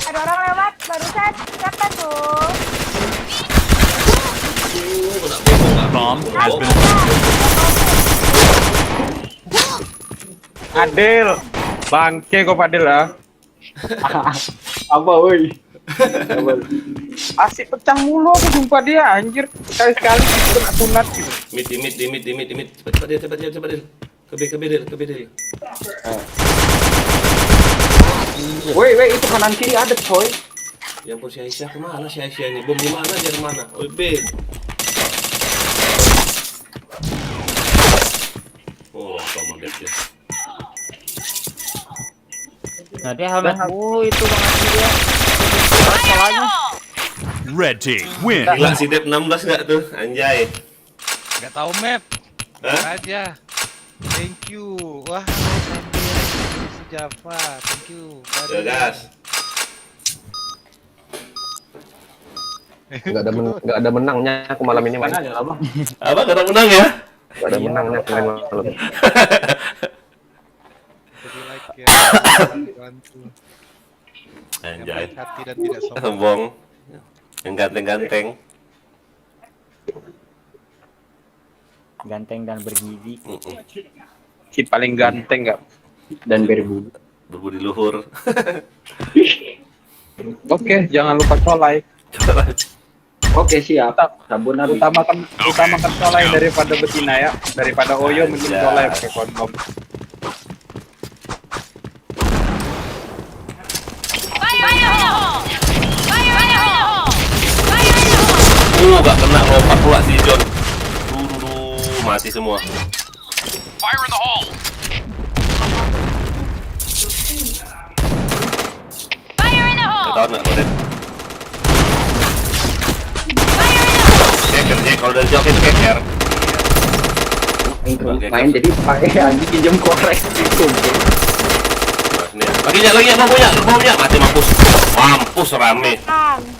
Ada orang lewat barusan. Siapa tuh? Bomb has been Adil. Bangke kok Padel ah. Apa woi? Asik pecah mulu aku jumpa dia anjir. Sekali-sekali kena sunat gitu. Dimit. Cepat dia. Ke bedel. Woi, itu kanan kiri ada coy. Yang pun si Aisyah kemana si Aisyah ini? Bom di mana dia kemana? Oh, B. Oh, sama dia. Nah dia helmet mulu itu Bang Haji dia. Salahnya. red team win. Gila si Dep 16 gak tuh? Anjay. Gak tahu map. Hah? Aja. Thank you. Wah, Java. Thank you. Ya gas. Nggak ada menangnya aku malam ini main. Apa kata menang ya? Nggak ada menangnya aku main malam. Jadi like ya. Bantu. Anjay. Hati dan tidak sombong. Sombong. Yang ganteng-ganteng. Ganteng dan bergizi. Si paling ganteng nggak? Dan berbudi. Berbudi luhur. Oke, jangan lupa colai. Oke siap. Sabun habis. Utamakan colai daripada betina ya. Daripada Oyo mending colai pakai kondom. Fire in the hole! Fire in the hole! Fire in the hole! Gak kena lompat pula si John. mati semua. Fire in the hole. Fire in the hole! Tahu nggak kode? Keker, kalau dari jauh itu keker. Main jadi pakai anjing pinjam korek. Lagi ya baunya mati mampus rame.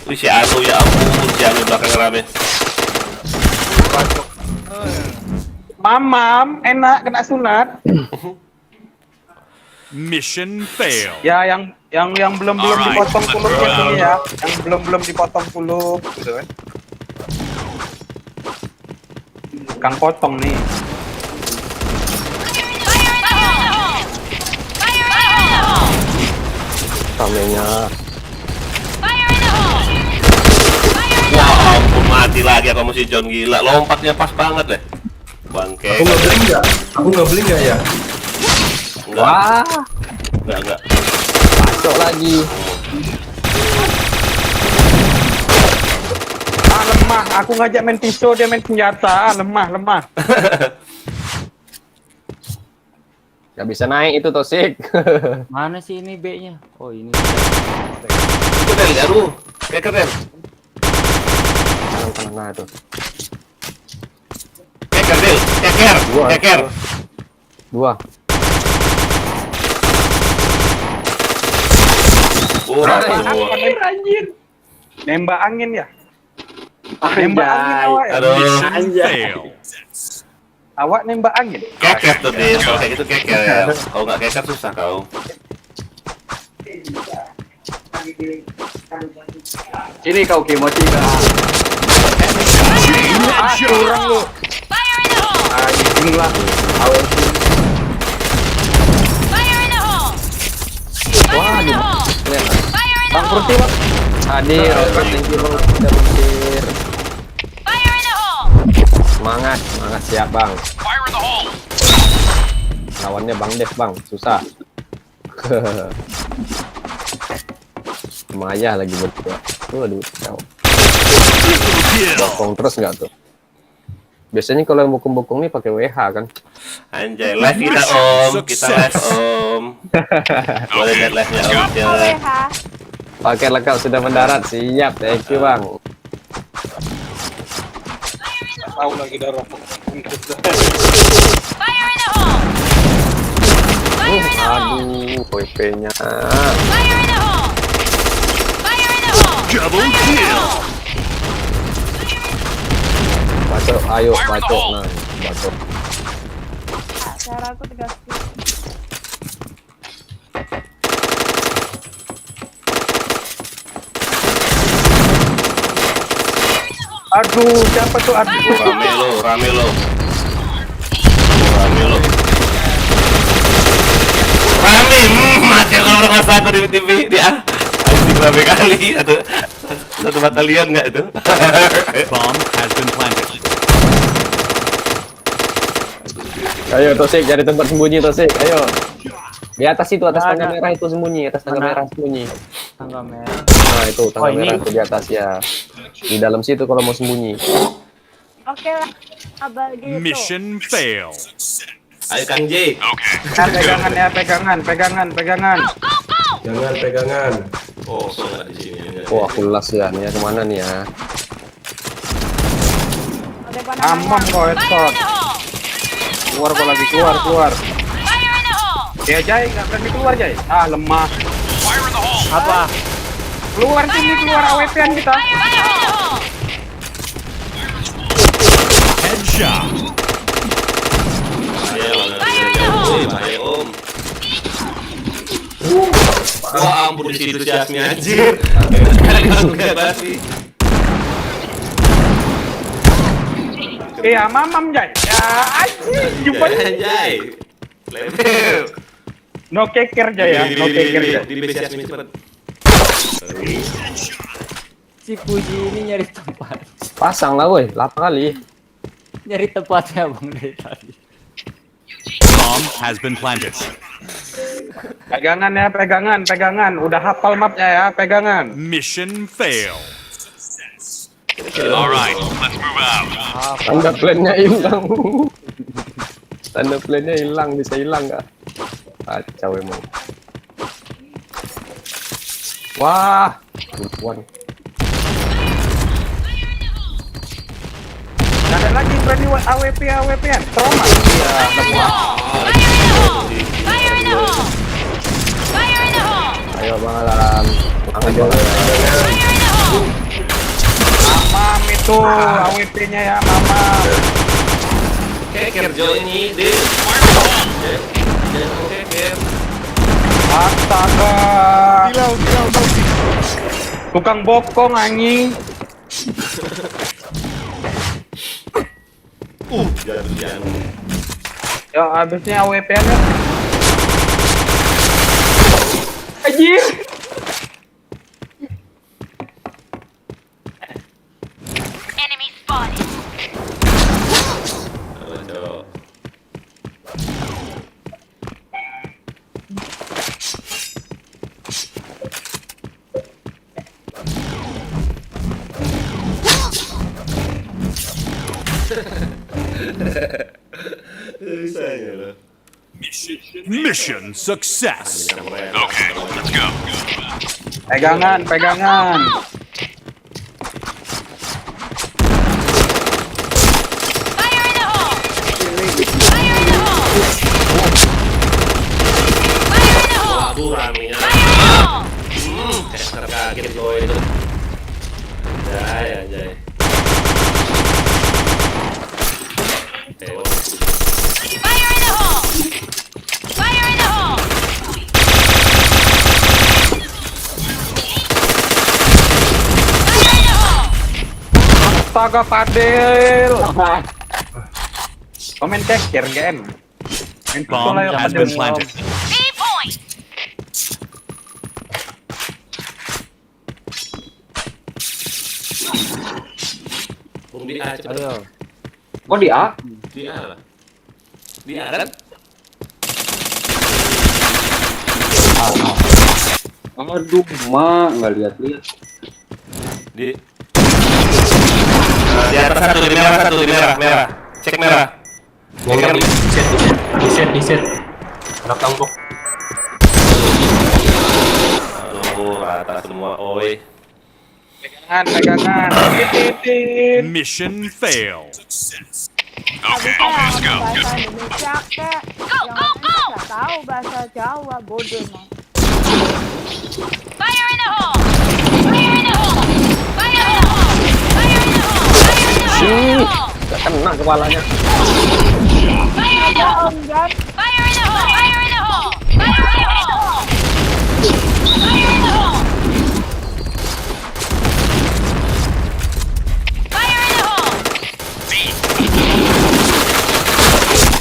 Wih si Anu ya ampun, si Anu belakang rame. Mamam, enak kena sunat. Mission fail. Ya yang belum dipotong kulupnya ini ya, yang belum dipotong kulup gitu kan. Kang potong nih. Ramenya. Ya ampun, mati lagi aku si John, gila. Lompatnya pas banget deh. Bangke. Aku nggak beli nggak ya? Wah, Enggak. masuk lagi. Lemah, aku ngajak main pisau dia main senjata, lemah. Gak bisa naik itu Tosik. Mana sih ini B-nya? Oh ini. Itu Del, aduh. Keker Del. Nah tuh. Keker Del, keker. Dua. Anjir. Nembak angin ya? Nembak angin awak ya? Aduh. Fail. Awak nembak angin? Keker tuh Del, kalau kayak gitu keker ya. Kalau nggak keker susah kau. Ini kau Kimochi Curang lu. Anjing lah. Bang Purti bang. hadir. Thank you bang, sudah hadir. Semangat siap bang. Lawannya Bang Dev bang, susah. Maya lagi berdua. Aduh, kau. Bokong terus nggak tuh? Biasanya kalau yang bokong-bokong nih pakai WH kan? Anjay, live kita Om, kita live Om. Boleh lihat live-nya Om ya. Pakai lengkap sudah mendarat, siap, thank you bang. Tahu lagi darah. Aduh, PP-nya. Double kill. Bacok, ayo bacok, nah, bacok. Cara aku tegas. Aduh, siapa tuh? Aduh, Rame lo. Mati kalau orang satu di TV dia. Anjing rame kali satu batalion nggak itu? Bomb has been planted. Ayo Tosik, cari tempat sembunyi Tosik, ayo. Di atas itu, atas tangga merah itu sembunyi, atas tangga merah sembunyi. Tangga merah. Nah itu tangga ini. merah itu di atas ya. Di dalam situ kalau mau sembunyi. Oke lah, abal gitu. Mission fail. Ayo Kang J. pegangan ya, pegangan. Jangan pegangan. Oh, nggak di sini. Wah, kulas ya, nih ya kemana nih ya? Amam kau headshot. Keluar kau lagi, keluar. Ya Jai, nggak berani keluar Jai. Ah lemah. Apa? Keluar sini, keluar AWP-an kita. Headshot. Bahaya Om. Wah, ampun di situ si Asmi anjir. Enggak basi. Ya mamam Jai. Ya anjing, jumpa Jai. Level. No keker Jai ya, no keker Jai. Di base Asmi cepet. Si Puji ini nyari tempat. Pasang lah woi, 8 kali. Nyari tempatnya bang dari tadi. Bomb has been planted. Pegangan ya, pegangan. Udah hafal mapnya ya, pegangan. Mission fail. Alright, let's move out. Tanda plannya hilang. Tanda plannya hilang, bisa hilang nggak? Kacau emang. Wah, perempuan. Nggak ada lagi berani AWP-an. Trauma. Iya, Fire in the hole! Fire in the hole! Ayo Bang Alam. Semangat Bang Alam. Fire in the hole! Mamam itu AWP-nya ya, mamam. Keker Jo ini di. Keker. Astaga. Tukang bokong anjing. Jatuh. Ya habisnya AWP-nya. Anjir. Enemy spotted! Mission success. Okay, let's go. Pegangan. Fire in the hole! Fire in the hole! Fire in the hole! Waduh, raminya. Fire in the hole! Keker kaget lo itu. Anjay. Fire in the hole! Fire in the hole! Fire in the hole! Astaga Fadil. Komen keker gen. Bomb has been planted. B point! Di A cepet. Kok di A? Di A lah. Di A kan? Aduh, mak nggak lihat. Di di atas satu, di merah satu, di merah. Cek merah. Di set. Anak tangkap. Aduh, rata semua, oi. Pegangan. Titin. Mission failed. Okay, let's go. Bahasa Indonesia kek. Yang nggak tahu bahasa Jawa, bodoh emang. Fire in the hole! Fire in the hole! Fire in the hole! Fire in the hole! Fire in the hole! Gak kena kepalanya. Fire in the hole! Fire in the hole! Fire in the hole! Fire in the hole! Fire in the hole! Fire in the hole!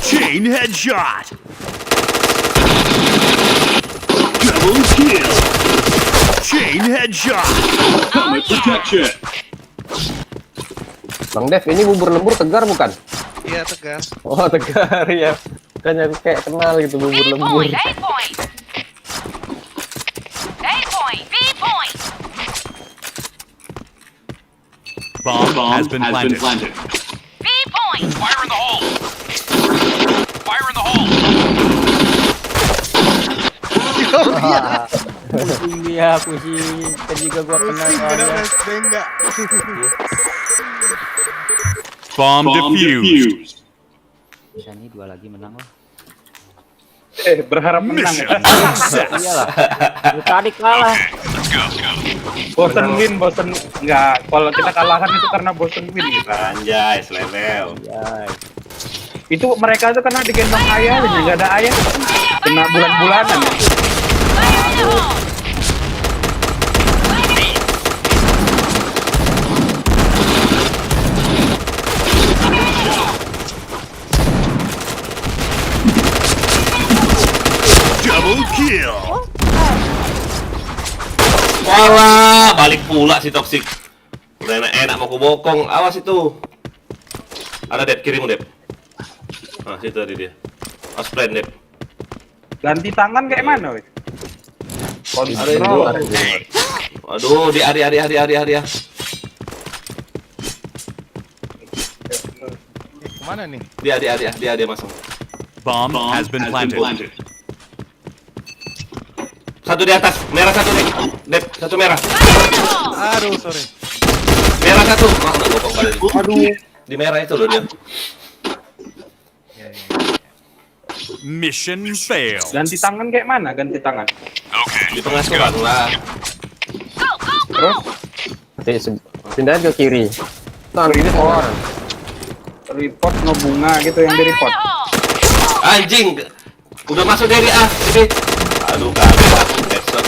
Chain headshot. Double kill. Chain headshot. Helmet protection. Bang Dev, ini bubur lembur tegar bukan? Iya tegar. Oh tegar ya. Kan aku kayak kenal gitu bubur lembur. A point! A point! B point! Bomb has been planted. B point! Fire in the hole. Fire in the hole. Pusing dia, pusing. Tadi juga gua kena soalnya. Bomb defused. Bisa nih 2 lagi menang lah. Berharap menang. Mission success. Iyalah. Tadi kalah. Let's go. Bosen win. Enggak, kalau kita kalahan itu karena bosen win gitu. Anjay, selevel. Itu mereka itu karena digendong ayah, nggak ada ayah. Kena bulan-bulanan. Fire in the hole! Double kill. Walah, balik pula si toxic. Udah enak mau kubokong. Awas itu. Ada Dep, kirimu Dep. Nah, situ tadi dia. Pas plan Dep. Ganti tangan kayak mana, weh? Kontrol. Aduh, di area. Mana nih? Dia masuk. Bomb has been planted. Satu di atas, merah satu nih. Dep, satu merah. Aduh, sorry. Merah satu. Udah gopok balik. Aduh. Di merah itu loh dia. Mission failed. Ganti tangan kayak mana? Ganti tangan. Di pengasuhan lah. Terus Pindahin ke kiri. Nah, ini orang. report no bunga gitu yang di report. Anjing. Udah masuk dari A. Ini. Aduh, kagak aku headshot.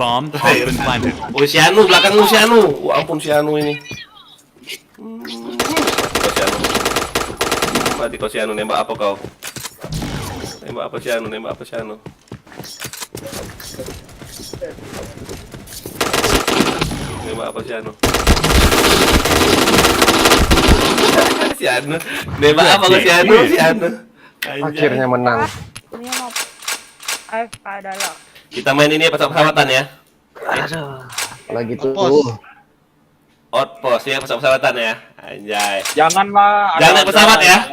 Bomb has been planted. Oh, si Anu, belakang lu si Anu. Wah, ampun si Anu ini. Mati kau si Anu, nembak apa kau? Nembak apa si Anu, nembak apa si Anu? Nembak apa si Anu? Si Anu, nembak apa kau si Anu? Si Anu. Akhirnya menang. Ini mau AFK adalah. Kita main ini pesawat-pesawatan ya. Lagi tuh. Outpost ya, pesawat-pesawatan ya. Anjay. Janganlah. Jangan naik pesawat ya.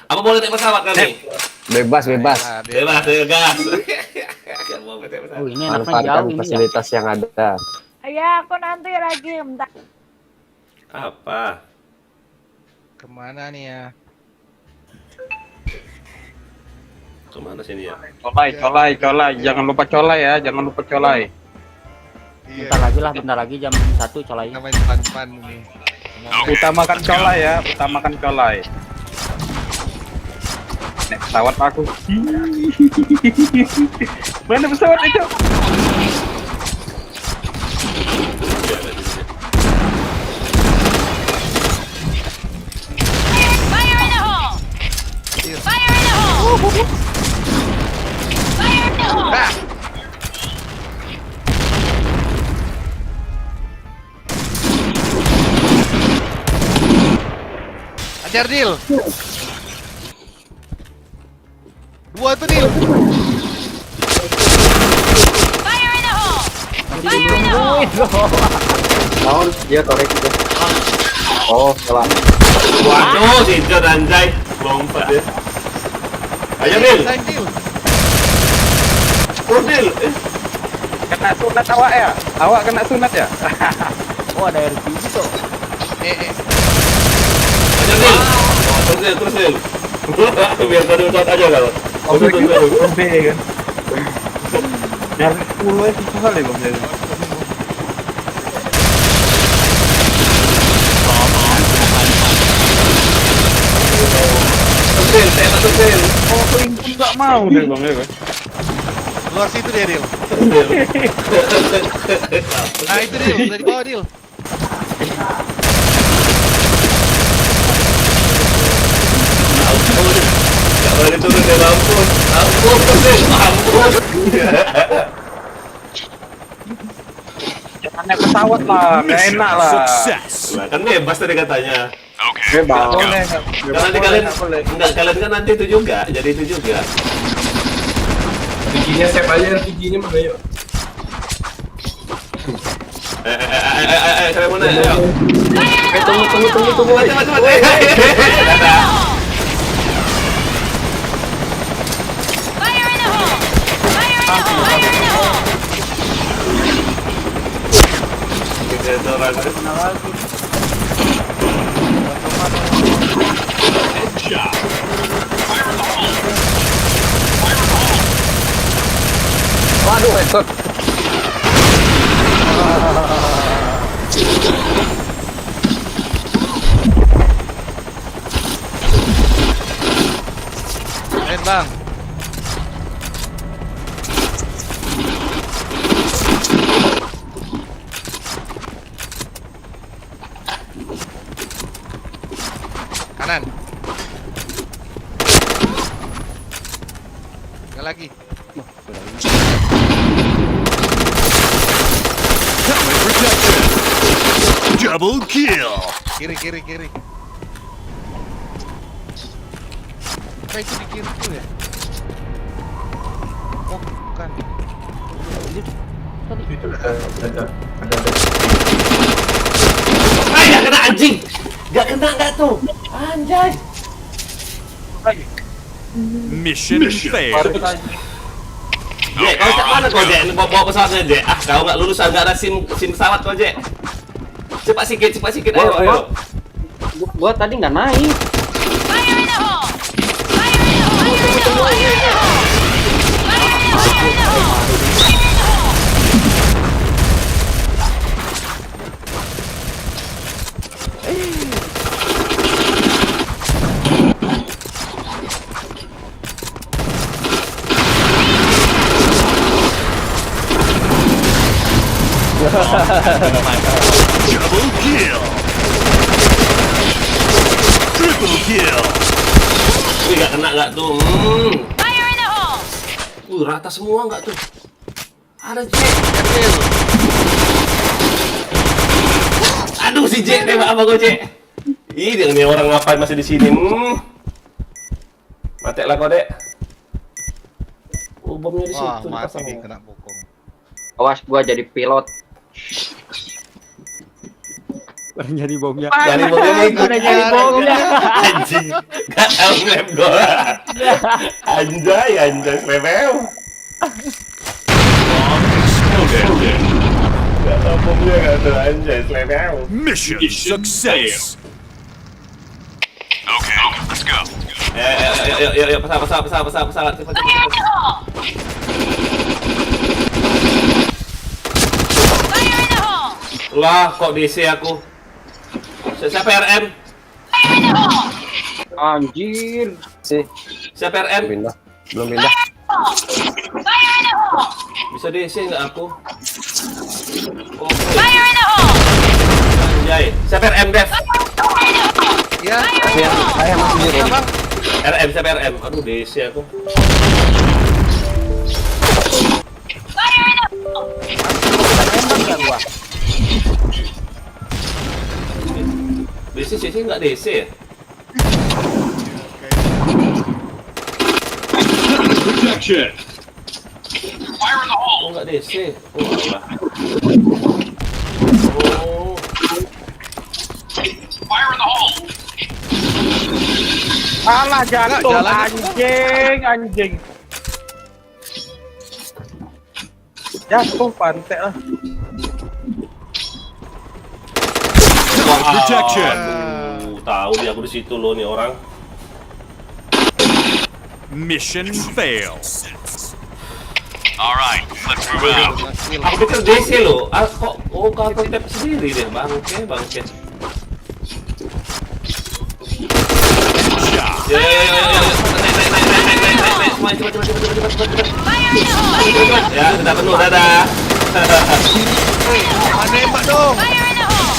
Apa boleh naik pesawat kami? Bebas. Bebas. Gas. Oh, ini enaknya jauh Manfaatkan ini ya. fasilitas yang ada. Ya, aku nanti lagi bentar. Apa? Kemana nih ya? Kemana sini ya? Colai. Jangan lupa colai ya, jangan lupa colai. Bentar lagi jam 1 colai. Kita main pan ini. Utamakan colai ya, utamakan colai. Nek pesawat aku. Mana pesawat itu? Fire in the hole! Fire in the hole! Fire in the hole! Ajar Dil. Dua tuh Dil. Fire in the hole! Fire in the hole! Naon dia korek gitu. Oh, salah. Waduh, si John anjay. Lompat ya. Ayo Dil. Dil. Oh Dil. Kena sunat awak ya? Awak kena sunat ya? Oh, ada RPG tuh. Ayo Dil. Terus Dil. Biar tadi udah aja kalau. Kan. Biar 10 ya susah kali loh. Dil. Oh, pun nggak mau deh bang ya kan? Luar situ dia Dil. Nah itu Dil, dari bawah Dil. Gak boleh turun ya, ampun. Ampun. Jangan naik pesawat lah, nggak enak lah. Nah, kan bebas tadi katanya. Bebas. Boleh. Kan nanti kalian enggak, kalian kan nanti itu juga, jadi itu juga. Bikinnya save aja, bikinnya mana yuk. Saya mana? Ayo. Tunggu. Mati. Fire in the hole! Fire in the hole! Fire in the hole! Waduh, headshot. Main bang. Kanan. Sekali lagi. Helmet protected. Double kill. Kiri. Apa itu di kiri tuh ya? Oh, bukan. Gak kena anjing. Gak kena nggak tuh? Anjay. Mission failed. Jek, kau cak mana kau Jek? Bawa pesawatnya Jek. Ah, kau nggak lulus, nggak ada sim pesawat kau Jek. Cepat sikit, ayo. Gua tadi nggak naik. Fire in the hole! Fire in the hole! Fire in the hole! Fire in the hole! Fire in the hole! Fire in the hole! Double kill. Triple kill. Wih, nggak kena nggak tuh? Fire in the hole! Rata semua nggak tuh? Ada Jek. Aduh, si Jek tembak apa gue Jek? Ih, dia nih orang ngapain masih di sini? Mati lah kau Dek. Bomnya di Wah, situ. mati nih kena bokong. Awas gua jadi pilot. Jadi bomnya. Dari bomnya ikut. Udah jadi bomnya. Anjing. Gak tau map gue. Anjay, slemew. Gak tau bomnya gak tuh, anjay, slemew. Mission success. Okay, let's go. Yuk, pesawat. Cepat. Fire in the hole! Lah, kok DC aku? Siapa RM? Fire in the hole! Anjir. Siapa RM? Belum pindah. Fire in the hole! Bisa DC nggak aku? Fire in the hole! Anjay. Siapa RM, Dev? Ya. Saya masih di Bang. RM, siapa RM? Aduh, DC aku. Fire in the hole! Nembak nggak gua? DC nggak DC ya? Protection. Fire in the hole. Oh, nggak DC. Oh, alah. Oh. Fire in the hole. Alah jatuh Jalan. anjing. Jatuh pantek lah. Protection. Aduh, tahu dia aku di situ loh nih orang. Mission failed. Alright, let's move out. Aku pikir DC loh. Ah, kok kau tap sendiri deh, bangke. Shot. Ya, naik. Semua cepat. Ya, sudah penuh, dadah. Nembak dong. Fire in the hole!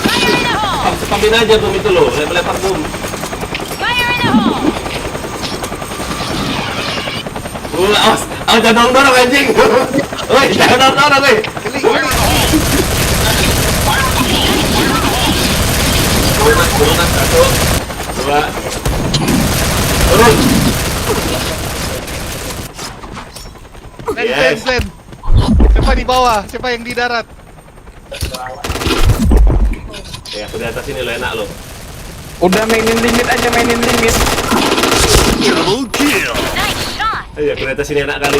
Fire in the hole! Sepamin aja bom itu loh, lempar bom. Fire in the hole! Awas, jangan dorong anjing. Woi, jangan dorong, woi. Turun, satu, dua, turun. Plan. Siapa di bawah? Siapa yang di darat? Ya, aku di atas ini lo enak lo. Udah mainin limit aja. Double kill. Nice shot! Ayo, aku di atas ini enak kali.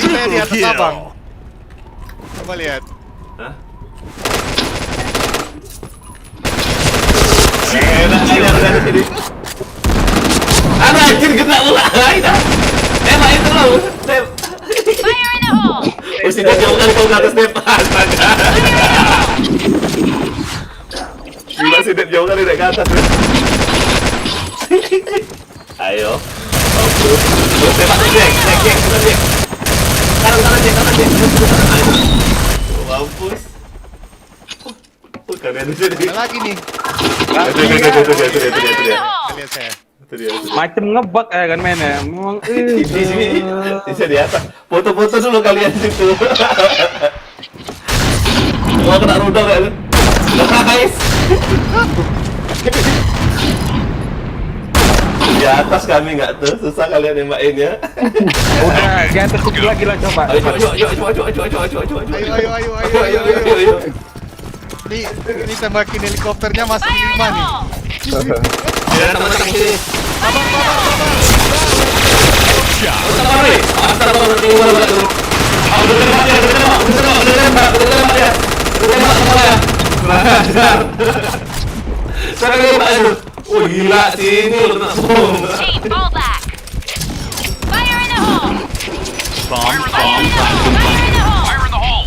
Saya di Triple atas kill. abang. Coba lihat. Hah? Enak kali aku di atas ini. Aduh, anjir kena ulah. Enak itu lo. Fire in the hole! Mesti dia jauh kali kau ke atas Dep. Astaga. Gila sih Dep, jauh kali naik ke atas Dep. Ayo. Terus tembak tuh Jack. Kanan Jack. Ayo. Mampus. Kalian di sini. Ada lagi nih. Itu dia. Lihat saya. Itu dia. Macem ngebug kan mainnya. Memang Di sini. Di atas. Foto-foto dulu kalian situ. Gua kena rudal kayak lu. Guys. Di atas kami nggak tuh, susah kalian nembakinnya. Udah, di atas sedikit lagi lah coba. Ayo. Ayo. Ini tembakin helikopternya masih 5 nih. Ya, teman-teman sini. Oh gila sini lu kena bom. Team, fall back. Fire in the hole. Bomb. Fire in the hole. Fire in the hole. Fire in the hole.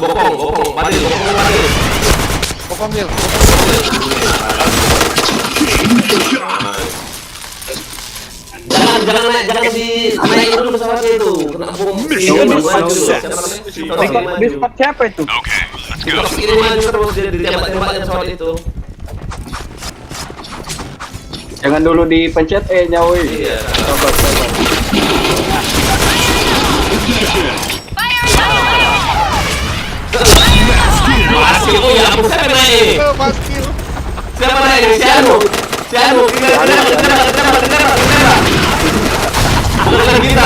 Bopong, mati. Bopong Gil. Jangan dinaikin dulu pesawatnya itu. Kena bom. Di spot siapa itu? Ini maju terus dia ditembak-tembaknya pesawat itu. Jangan dulu dipencet E-nya woi. Iya. Masih, oh ya ampun, siapa naik? Siapa naik? Si Anu. Bukan kita.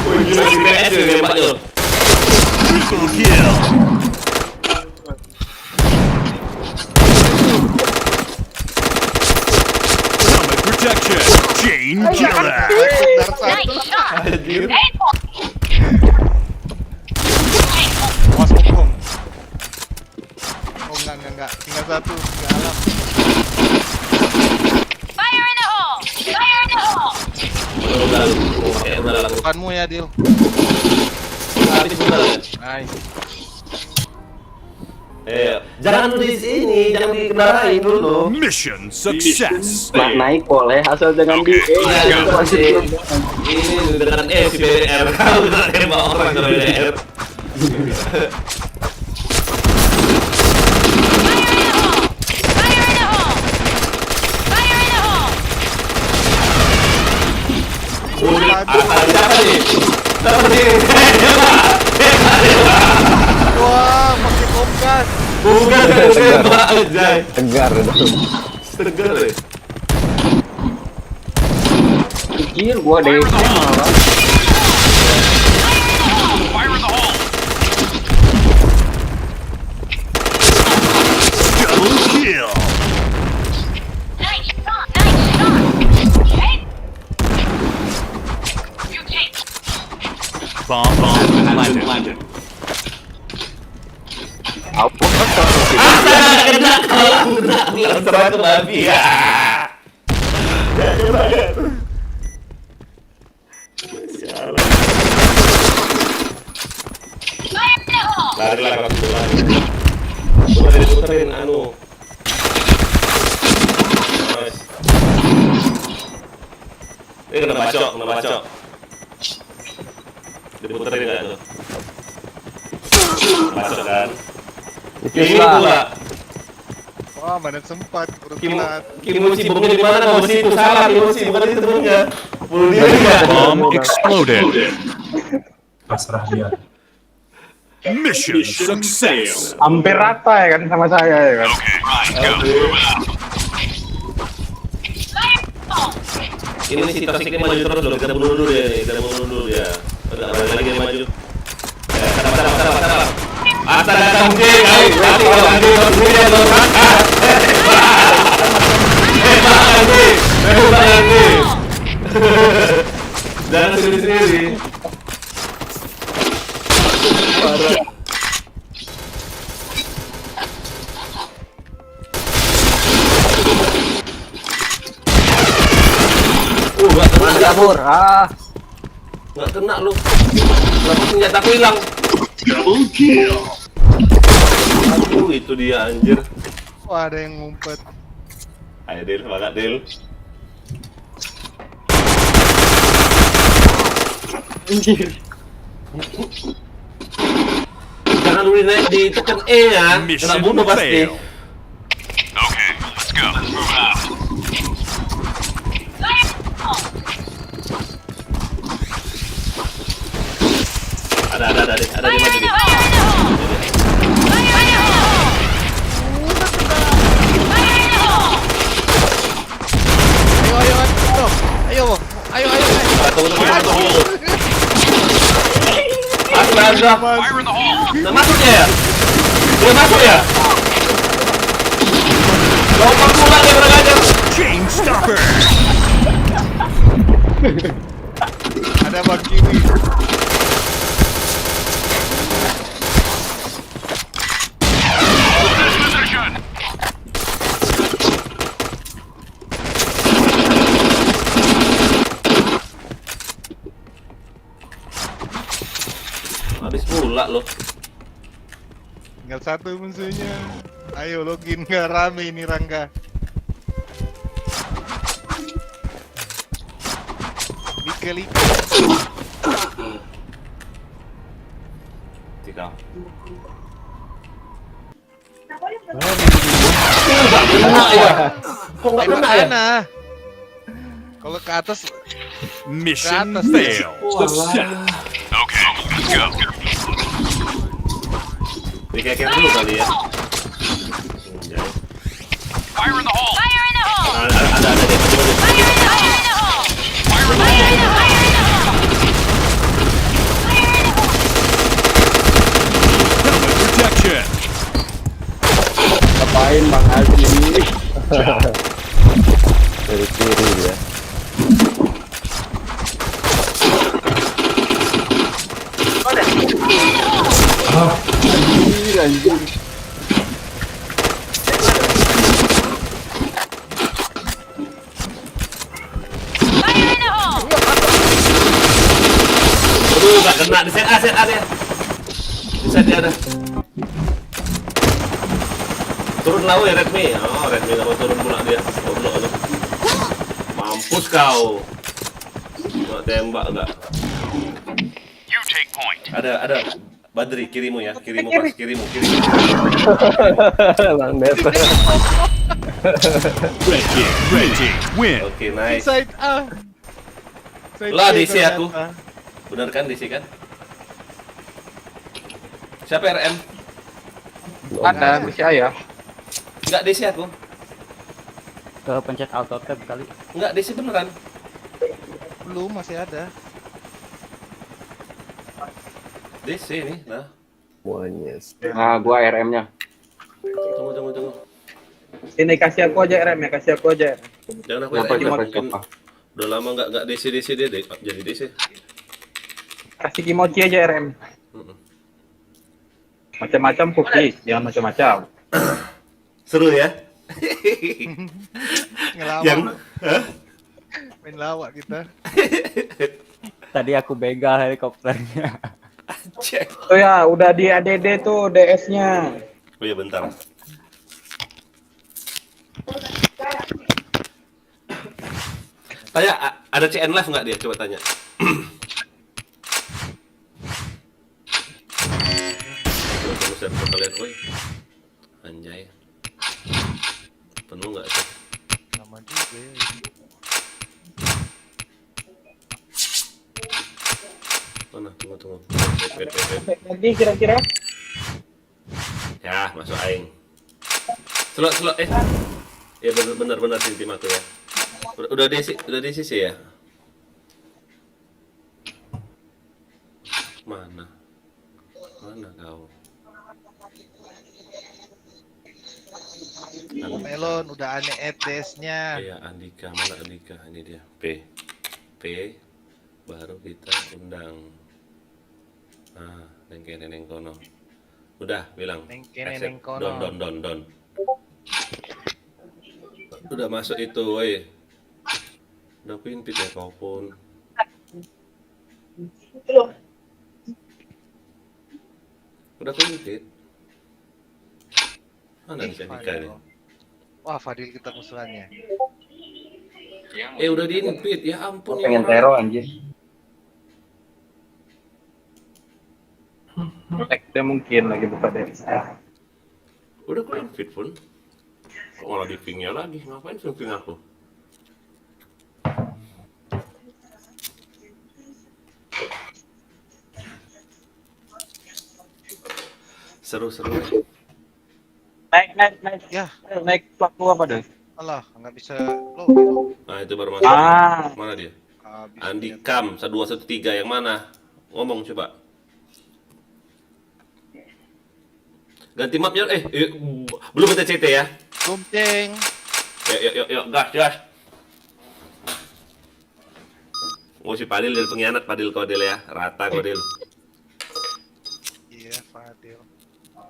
Wih gila si PS ini nembak tuh. Triple kill. Helmet protection. Chain killer. Nice shot. Anjir. Awas Bopong. Oh enggak. Tinggal satu. Di alam. Fire in the hole. Fire in the hole. Udah. Depanmu ya, Dil. Habis bener. Nice. Jangan dulu di sini, jangan dikendarain dulu. Mission success. Naik boleh, asal jangan di E. Ini dengan si BDR. Kalau udah nembak orang ke BDR. Fire in the hole. Fire in the hole. Siapa nih? Wah, pakai kompas. Bukan nembak aja. Tegar dong. Tegar ya. Pikir gua deh. Fire in the hole. Double kill. Nice shot. Nice shot. Okay. You take. Bomb planted. Kena babi ya. Fire in the hole. Lari waktu lari. Udah diputerin anu. Nice. Kena bacok. Diputerin enggak tuh? Bacok kan? Ini pula. Wah, mana sempat urut Kim- telat. Kimuchi bomnya di mana? Bos itu salah Kimuchi, bukan itu bomnya. Bunuh diri enggak? Bomb exploded. Pasrah dia. Mission success. Hampir rata ya kan sama saya ya kan. Ini si Tosik ini maju terus loh, kita bunuh dulu dia nih, Udah balik lagi dia maju. Sabar. Asal datang dia, guys. Nanti kalau nanti dia loh. Hebat nanti. Jangan sendiri. Gak kena Kabur. Gak kena lu. Kenapa senjataku hilang? Double kill. Aduh, itu dia anjir. Wah, ada yang ngumpet. Ayo Dil, semangat Dil. Anjir. Jangan dulu naik di tekan E ya. Kena bunuh pasti. let's go. Move out. Ada di maju di. Ayo. Tunggu. Astaga. Udah masuk ya? Udah masuk ya? Lompat pulang ya kurang ajar. Chain stopper. Ada Bang Kiwi. Habis pula loh. Tinggal satu musuhnya. Ayo login, nggak rame ini Rangga. Lika. Tidak. Kena ya? Kok nggak kena ya? Kalau ke atas, Mission atas. failed. Okay, let's go. Dikeker dulu kali ya. Fire in the hole. Fire in the hole! Ada deh. Fire in the hole! Fire in the hole! Helmet protection. Ngapain Bang Azri ini? Dari kiri dia. Anjir. Aduh, nggak kena di set A deh. Di set dia ada. Turun lawan ya Redmi. Oh, Redmi nggak mau turun pula dia. Goblok lu. Mampus kau. Nggak tembak nggak. You take point. Ada. Badri, kirimu ya. Kirimu. Bang Dep. Red team win. Oke, nice. Side A. Lah DC aku. Bener kan DC kan? Siapa RM? Ada bisa ya. Enggak DC aku. Ke pencet auto tab kali. Enggak DC beneran. Belum, masih ada. DC nih, nah. Monyes. Nah, gua RM-nya. Tunggu. Sini kasih aku aja RM ya, kasih aku aja. Jangan aku Kenapa RM cuma mungkin apa? udah lama enggak DC dia jadi DC. Kasih Kimochi aja RM. Macam-macam cookies, jangan macam-macam. Seru ya? Ngelawak. Yang Main lawak kita. Tadi aku begal helikopternya. Oh ya, udah di ADD tuh DS-nya. Oh iya bentar. Tanya, ada CN live nggak dia? Coba tanya. Coba kalian, woi. Anjay. Penuh nggak sih? Sama juga. Mana? Tunggu. Wait. Lagi kira-kira? Ya, masuk aing. Selok. Ya benar sih tim aku ya. Udah di sisi ya. Mana kau? Melon udah aneh ETS-nya. Iya, Andika, mana Andika? Ini dia. P baru kita undang. Neng kono. Udah bilang. Neng kono. Don. Udah masuk itu, woi. Udah pinpit ya kau pun. Udah pinpit. Mana bisa nikah nih? Wah, Fadil kita musuhannya. Udah diinpit, ya ampun. Pengen tero anjir. Dia mungkin lagi buka DS. Udah ku invite pun. Kok malah di pingnya lagi? Ngapain ping aku? Seru-seru. Naik. Ya. Naik pelaku apa deh? Alah, nggak bisa login. Nah itu baru masuk. Mana dia? Andi Kam 1213 yang mana? Ngomong coba. Ganti map ya? Belum kita CT ya? Kumpeng. Yuk, gas. Oh si Padil dari pengkhianat, Padil Kodil ya, rata Kodil. Iya, Fadil.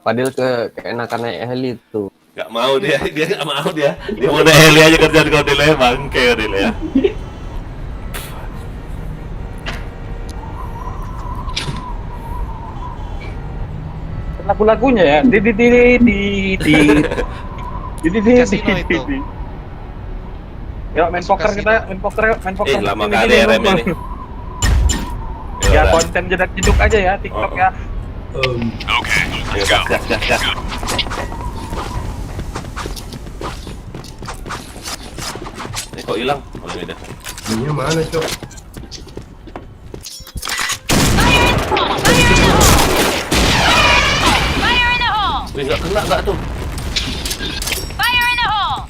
Padil keenakan naik heli tuh. Gak mau dia gak mau dia. Dia mau naik heli aja kerjaan Kodil ya, bangke Kodil ya. Lagu-lagunya ya. Kasino itu. Yuk main poker kita, main poker. Lama kali RM ini. Ya konten jedak jeduk aja ya TikTok ya. Okay, let's go. Gas. Ini kok hilang? Oh ini dah. Ini mana, Cok? Fire in the hole! Wih, nggak kena nggak tuh? Fire in the hole!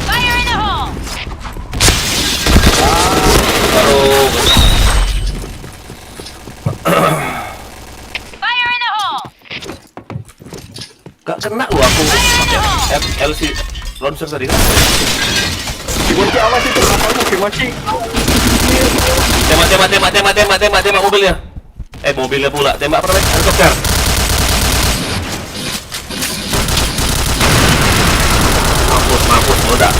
Fire in the hole! Fire in the hole! Gak kena loh aku. LC launcher tadi kan? Dikunci awas itu, kamu dikunci. Tembak mobilnya. Mobilnya pula. Tembak apa namanya? Helikopter. Mampus, udah.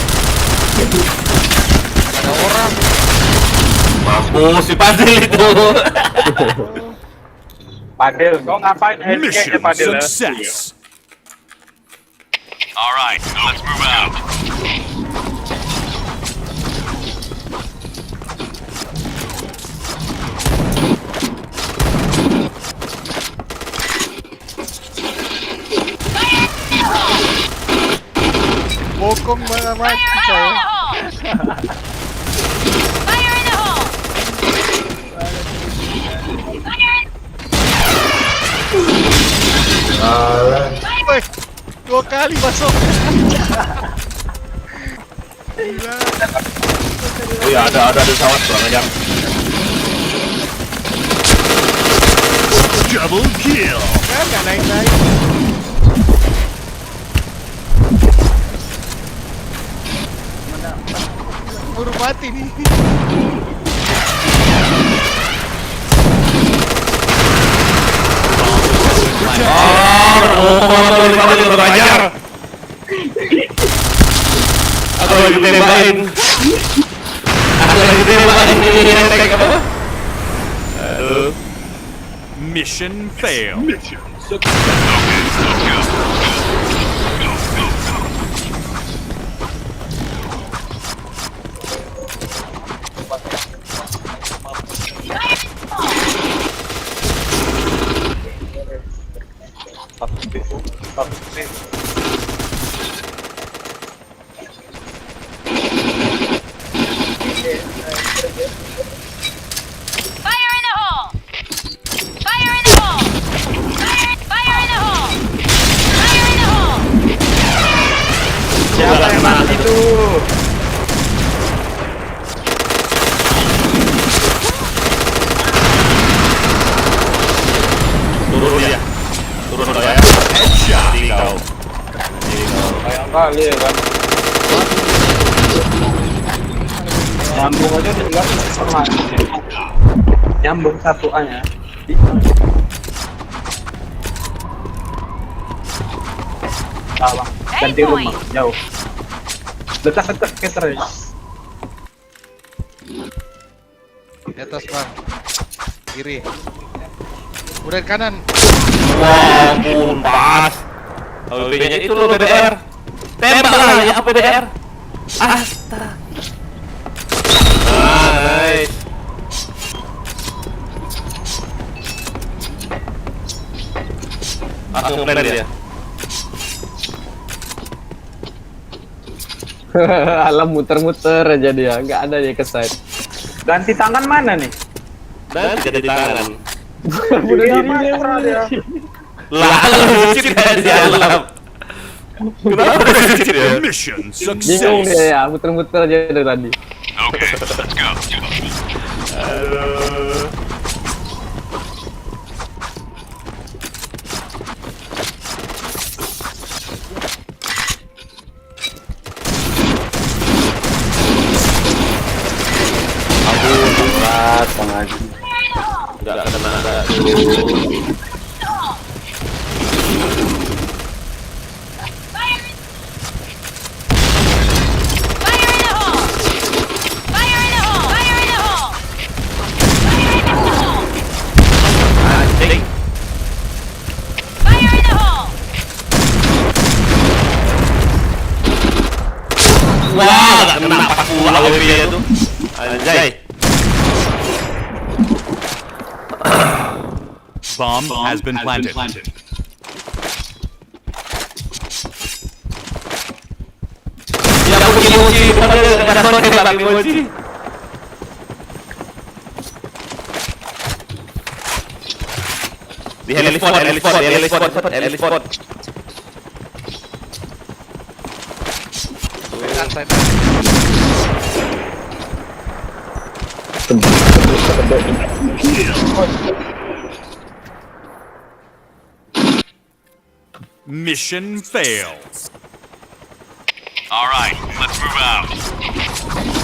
Ada orang. Mampus si Padil itu. Padil, kau ngapain Mission Padil? success. All right, let's move out. Bokong mana mati saya. Fire in the hole! Woi, 2 kali masuk. Gila. Oh iya ada pesawat kurang ajar. Double kill. Kan nggak naik. Buru mati nih. Aku lagi tembakin. Aduh. Mission failed. Fire in the hole! Fire in the hole! Fire in the hole! Fire in the hole! Siapa yang mati itu? Turun ya. Headshot kau. Kayak kali ya kan. Nyambung aja udah enggak sama. Nyambung satuannya. Salah. Ganti rumah jauh. Dekat terus. Di atas bang. Kiri. Udah kanan. Wah, ampun, pas. HP-nya itu loh PDR. Tembak lah ya PDR. Astaga. Nice. Langsung plan dia. Alam muter-muter aja dia, nggak ada dia ke side. Ganti tangan mana nih? Dan tidak di tangan. Bunuh diri dia. Lalu cheat kayak di alam. Kenapa cheat ya? Mission Bingung success. dia ya, muter-muter aja dari tadi. Okay, let's go. Aduh. Berat, Bang Haji. Enggak kena ada. Anjing. Wah, gak kena pas pula dia tuh. Anjay. Bomb has been planted. Ya aku punya emoji, ada orang yang pakai emoji. Di helispot. Mission fails. All right, let's move out.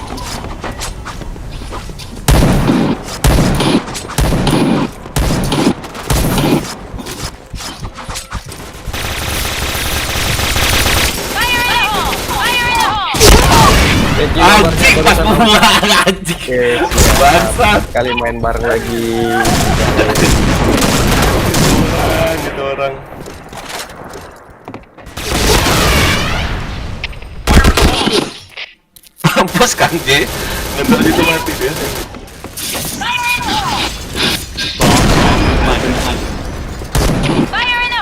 Anjing pas pulang anjing. Bangsat. Kali main bareng lagi. Gitu orang. Mampus kan dia. Ngendor itu mati dia. Fire in the hole! Fire in the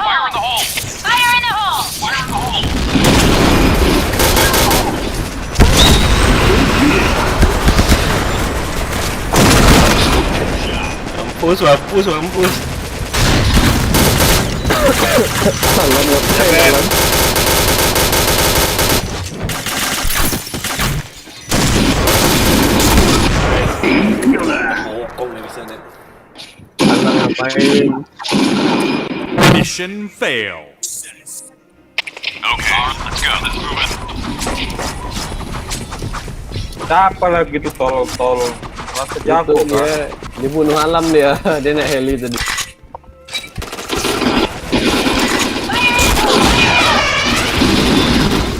hole! Mampus. Mission fails. Okay, let's go. Let's move it. Siapa lagi tuh tolol-tolol? Rasa jago Itu dia dibunuh alam dia. Dia naik heli tadi.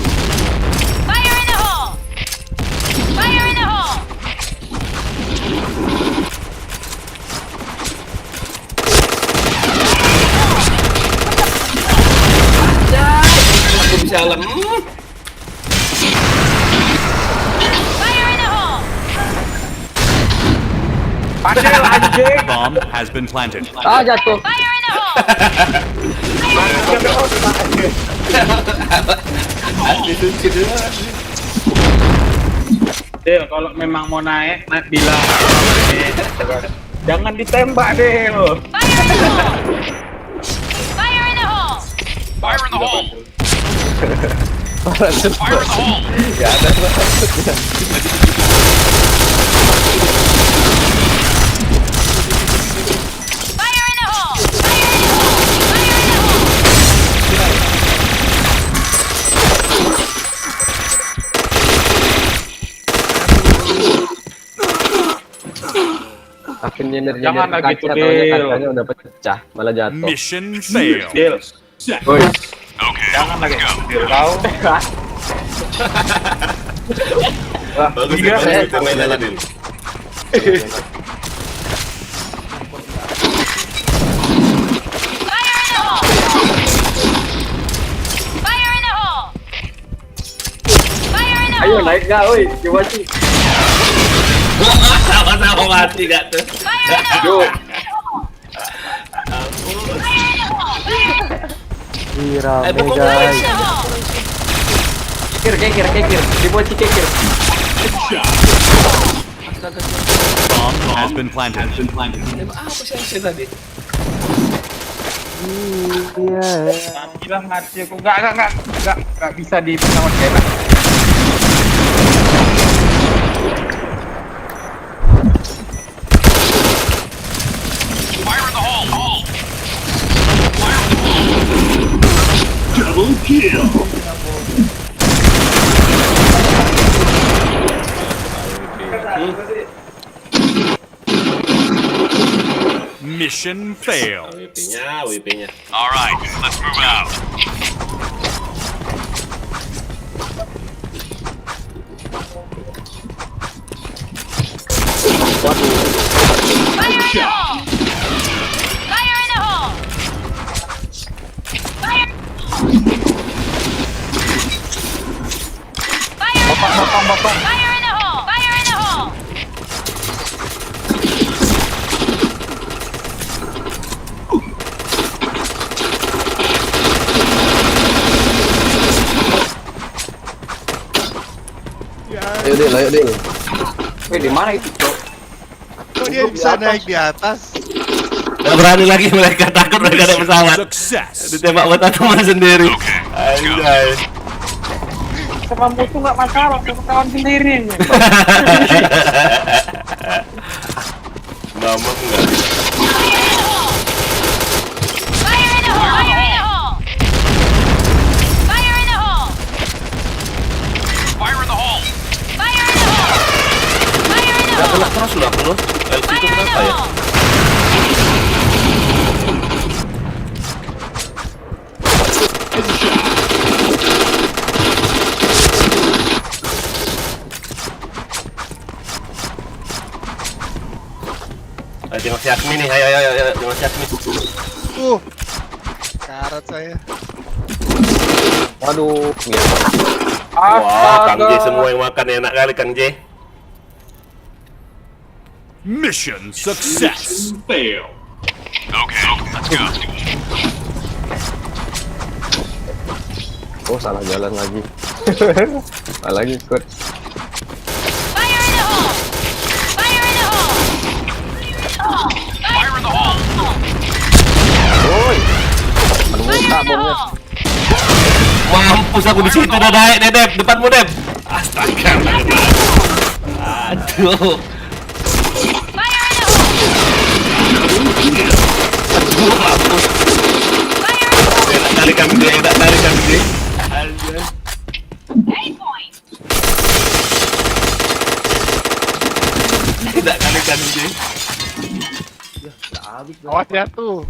Fire in the hole! Fire in the hole! Aku bisa alam. Fire in the hole! Padel anjing. Bomb has been planted. Ah, jatuh. Fire in the hole! Asli suci dia. Del, kalau memang mau naik bilang. Jangan ditembak, Del. Fire in the hole! Fire in the hole. Parasut. Fire in the hole. Gak ada parasutnya. Fire in the hole! Fire in the hole! Fire in the hole! Tapi nyender Jangan lagi tuh, taunya Del. kacanya udah pecah, malah jatuh. Mission failed. Del. Woi, Okay, Jangan lagi. let's go. Del, kau. Bagus Iya, ya, kita main aja Din. Fire in the hole! Fire in the hole! Fire in the ayo hole! naik gak, woi, coba sih. Sama-sama mati gak tuh. Fire in the Yo, hole! Fire in the hole! Ih, rame Fire in guys. the hole! Kekir. Diboci kekir. Bomb has been planted. Apa sih tadi? Mati aku. Enggak bisa di pesawat kena. Fire in the hole. Fire in the hole. Double kill. Mission failed. WP-nya. All right, let's move out. Fire in the hole! Fire in the hole! Fire! Fire in the hole! Fire in the hole! Fire in the hole! Ayo deh. Di mana itu, Cok? Kok dia bisa naik di atas? Gak berani lagi mereka, takut mereka naik pesawat. Ditembak mata teman sendiri. Anjay. Sama musuh nggak masalah, sama kawan sendiri. Mama enggak. Fire in the hole! Fire in the hole! Fire in the hole! Fire in the hole. Fire in the hole! Fire in the Gak hole! kena terus loh aku loh. LC itu kenapa ya? Ayo tengok si Asmi nih, ayo tengok si Asmi. Karat saya. Waduh, Wah, Kang J semua yang makan enak kali Kang J. Mission success. Fail. Okay, let's go. Oh, salah jalan lagi. Salah lagi ikut. Fire in the hole! Fire in the hole! Fire in the hole. Woi. Aduh, Fire tak in the bomnya. hole! Mampus aku di situ udah naik deh, Dep. Depanmu, Dep. Astaga. Aduh. Fire in the hole! Aduh, mampus. Fire in the hole! Enak kali kami dia, Anjay. Aim point! Tidak kali kami dia. Awas ya tuh.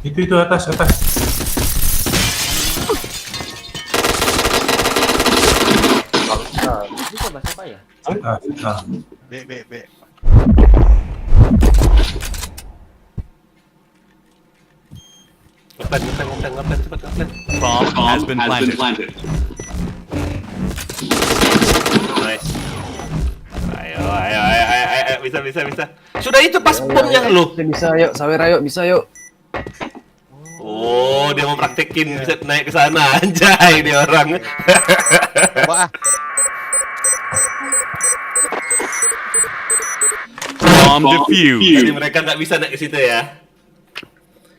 Itu atas. Bisa bahasa apa ya? B. Ngapain, cepat ngapain. Bomb has been planted. Nice. Ayo, bisa. Sudah itu pas bomnya lu. Bisa yuk, sawer ayo, bisa yuk. Oh, dia mau praktekin bisa naik ke sana, anjay dia orang. Coba ah. Bomb defused. Jadi mereka nggak bisa naik ke situ ya.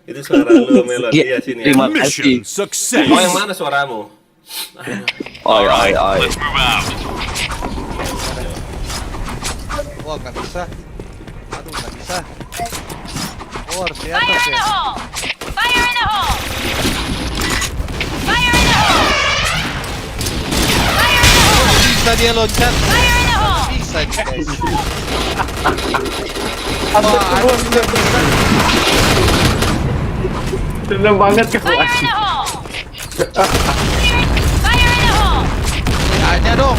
Itu suara lu Melon, iya sini ya. Mission success. Oh, yang mana suaramu? Oi. Let's move out. Wah, nggak bisa. Aduh, nggak bisa. Oh, harus di Fire atas in the ya. hole! Fire in the hole! Fire in the hole! Fire in the hole! Bisa dia loncat. Fire in the hole! Bisa nih, guys. Seneng banget Fire in the hole! Fire in the hole! Hanya dong.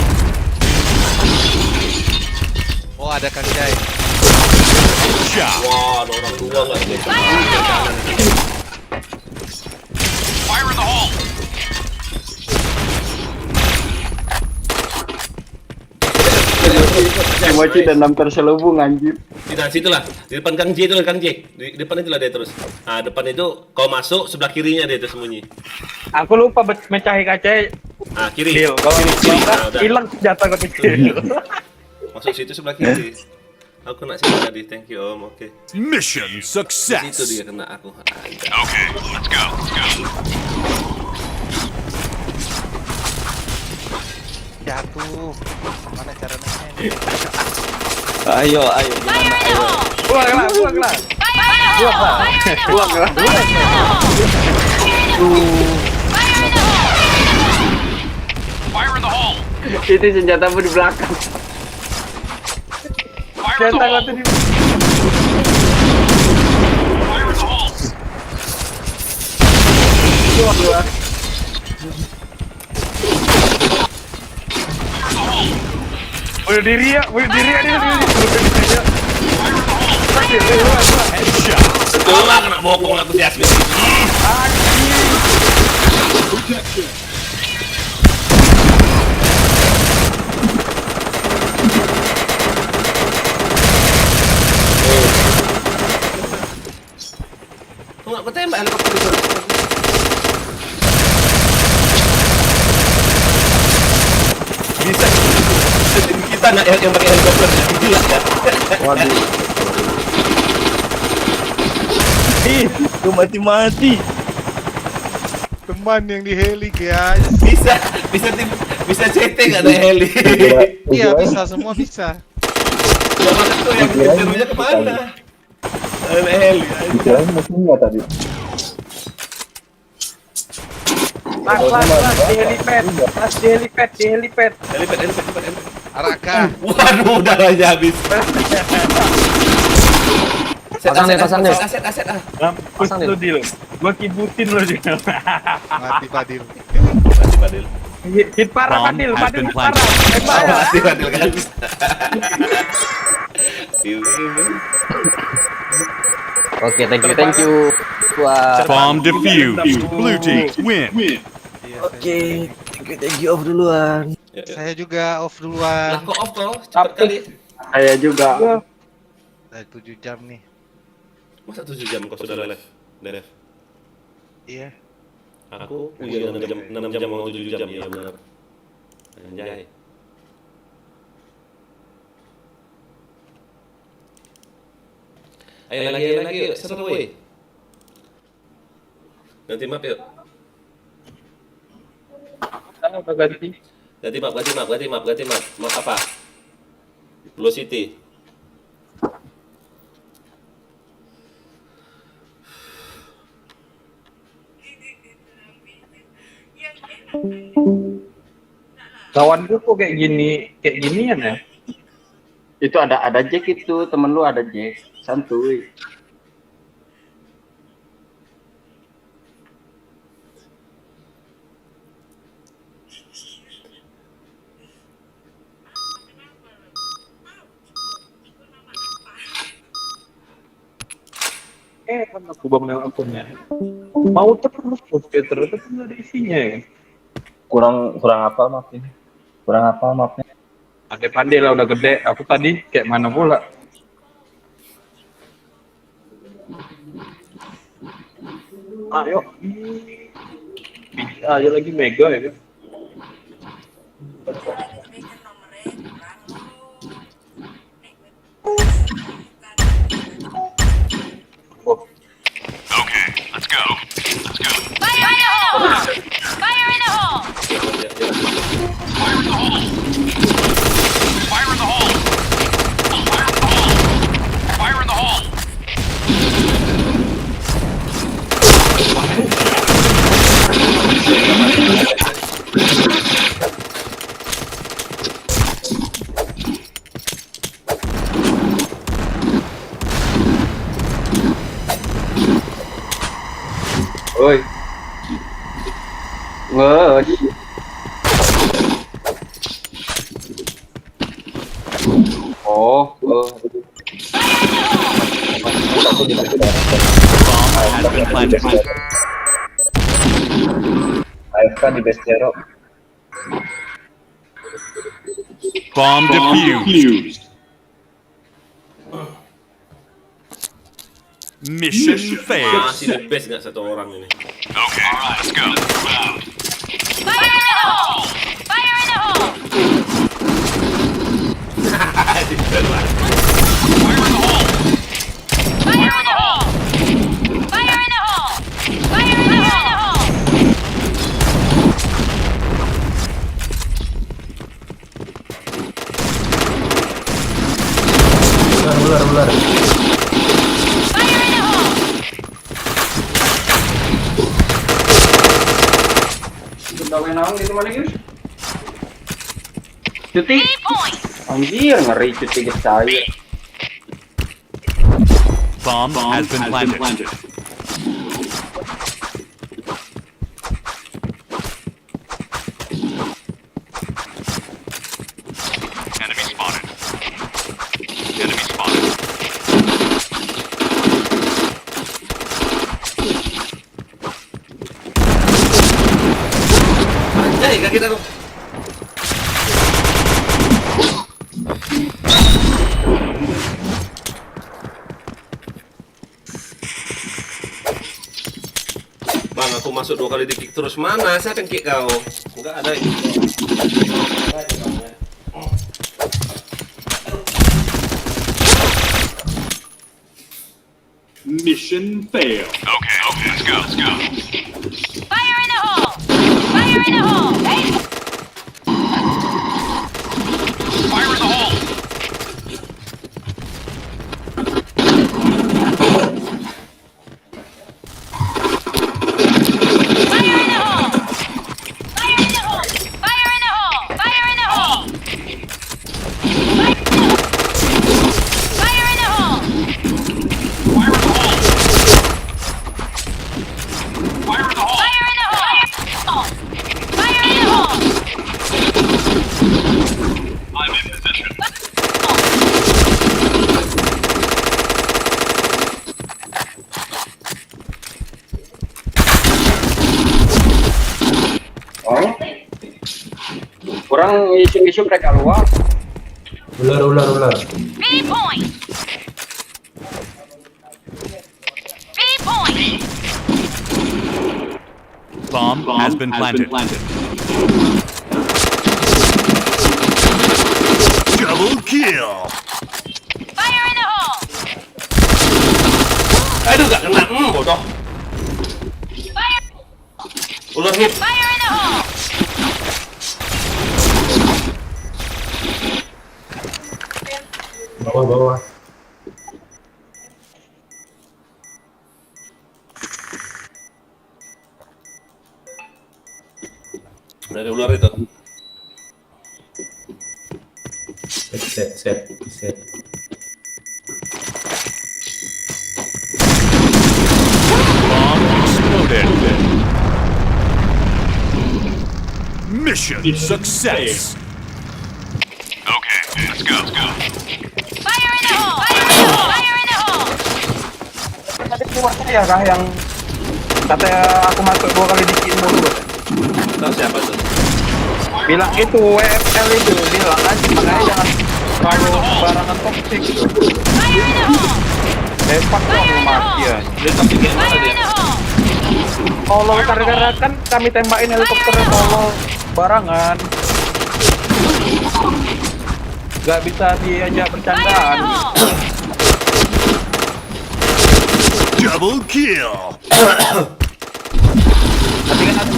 Oh, ada Kang Jai. Wah, ada orang tua nggak nih? Fire in the hole! Fire in the hole. sukses. Mochi dan nam terselubung anjir. Tidak, situlah. Di depan Kang J itu lah, Kang J. Di depan itulah dia terus. Nah, depan itu kau masuk, sebelah kirinya dia itu sembunyi. Aku lupa mecahin kaca. Ah, kiri. Deal. Kalau Kiri. Nah, udah. hilang senjata gue kecil. Masuk situ sebelah kiri. Aku kena sini tadi, thank you Om. Oke. Mission Di success. situ dia kena aku. Okay, let's go. Jatuh. Mana cara mainnya ini? Ayo. Fire in the hole! Buang lah. Fire in the hole! Fire in the hole. Itu senjatamu di belakang. Fire in the hole. Tadi. Fire in the hole. Bunuh diri ya dia. Betul lah, kena bokong aku si Asmi. Tuh aku tembak helikopter itu. Bisa kita nggak yang pakai helikopter ya? Gila ya. Waduh. Itu mati-mati. Teman yang di heli guys. Bisa CT nggak ada heli. Iya bisa, semua bisa. Jangan itu yang serunya kemana? Ada heli. Dikirain musuhnya tadi. Pas di helipad. Helipad. Araka. Waduh, darahnya habis. Pasang deh. Aset. Mampus lu Dil. Gua kibutin lu juga. Mati Padil. Hit parah Padil hit parah. Mati Padil kan. Oke, thank you. Wah. Bomb defused. Blue team win. Oke, thank you off duluan. Saya juga off duluan. Lah kok off toh? Cepat kali. Saya juga. Dari 7 jam nih. Masa 7 jam kau sudah live? Dev. Iya. Aku iya 6 jam mau 7 jam ya benar. Anjay. Ayo lagi yuk, seru weh. Ganti map yuk. Ganti map. Map apa? Blue City. Kawan gue kok kayak ginian ya? Itu ada Jack itu, temen lu ada Jack. Santuy. Kan aku bangun akunnya. Mau terus ternyata nggak ada isinya ya. Kurang apa mapnya? Pandai lah udah gede. Aku tadi kayak mana pula? Ayo. Bisa aja lagi mega ya kan? Okay, let's go. Fire in the hole! Fire in the hole! Fire in the hole. Fire in the hole. Oi. Wah. Oh. AFK di base zero. Bomb defused. Mission failed. Masih the best nggak satu orang ini. Okay, let's go. Fire in the hole! Fire in the hole! Fire in the hole! Fire in the hole! Fire in the hole! Ular. Fire in the hole! Gawe naon gitu mana Yus? Cuti. Point! Anjir ngeri cuti ke saya. Bomb has been planted. Enemy spotted. Enemy spotted. Anjay, kaki kita tuh. Bang, aku masuk 2 kali di kick terus. Mana? Siapa yang kick kau? Enggak ada. Mission failed. Okay, let's go. Fire in the hole! Fire in the hole! Hey! Fire in the hole. Fire in the hole! Fire in the hole! Fire in the hole! Fire in the hole! Fire in the hole! Fire in the hole. Fire in the hole! Fire in the hole! I'm in position. Oh. Kurang isu-isu mereka luar. Ular. B point! B point! Bomb has been planted. Double kill. Fire in the hole! Aduh, gak kena. Bodoh. Fire! Ular hit. Fire in the hole! Bawah. Dari ular itu. Set. Bomb exploded. Mission success. Okay, let's go. Fire in the hole! Fire in the hole! Fire in the hole! Tadi keluar saya kah yang katanya aku masuk 2 kali dikitin mulu. Tahu siapa tuh? Bilang itu WFL itu bilang aja makanya jangan terlalu sembarangan toksik. Fire in the hole! Lepak dong mati ya. Dia toxic kayak mana Fire in dia? the hole! Tolol karena kan kami tembakin helikopternya tolol barangan. Gak bisa diajak Fire in the bercandaan. hole! Double kill. Tapi kan ada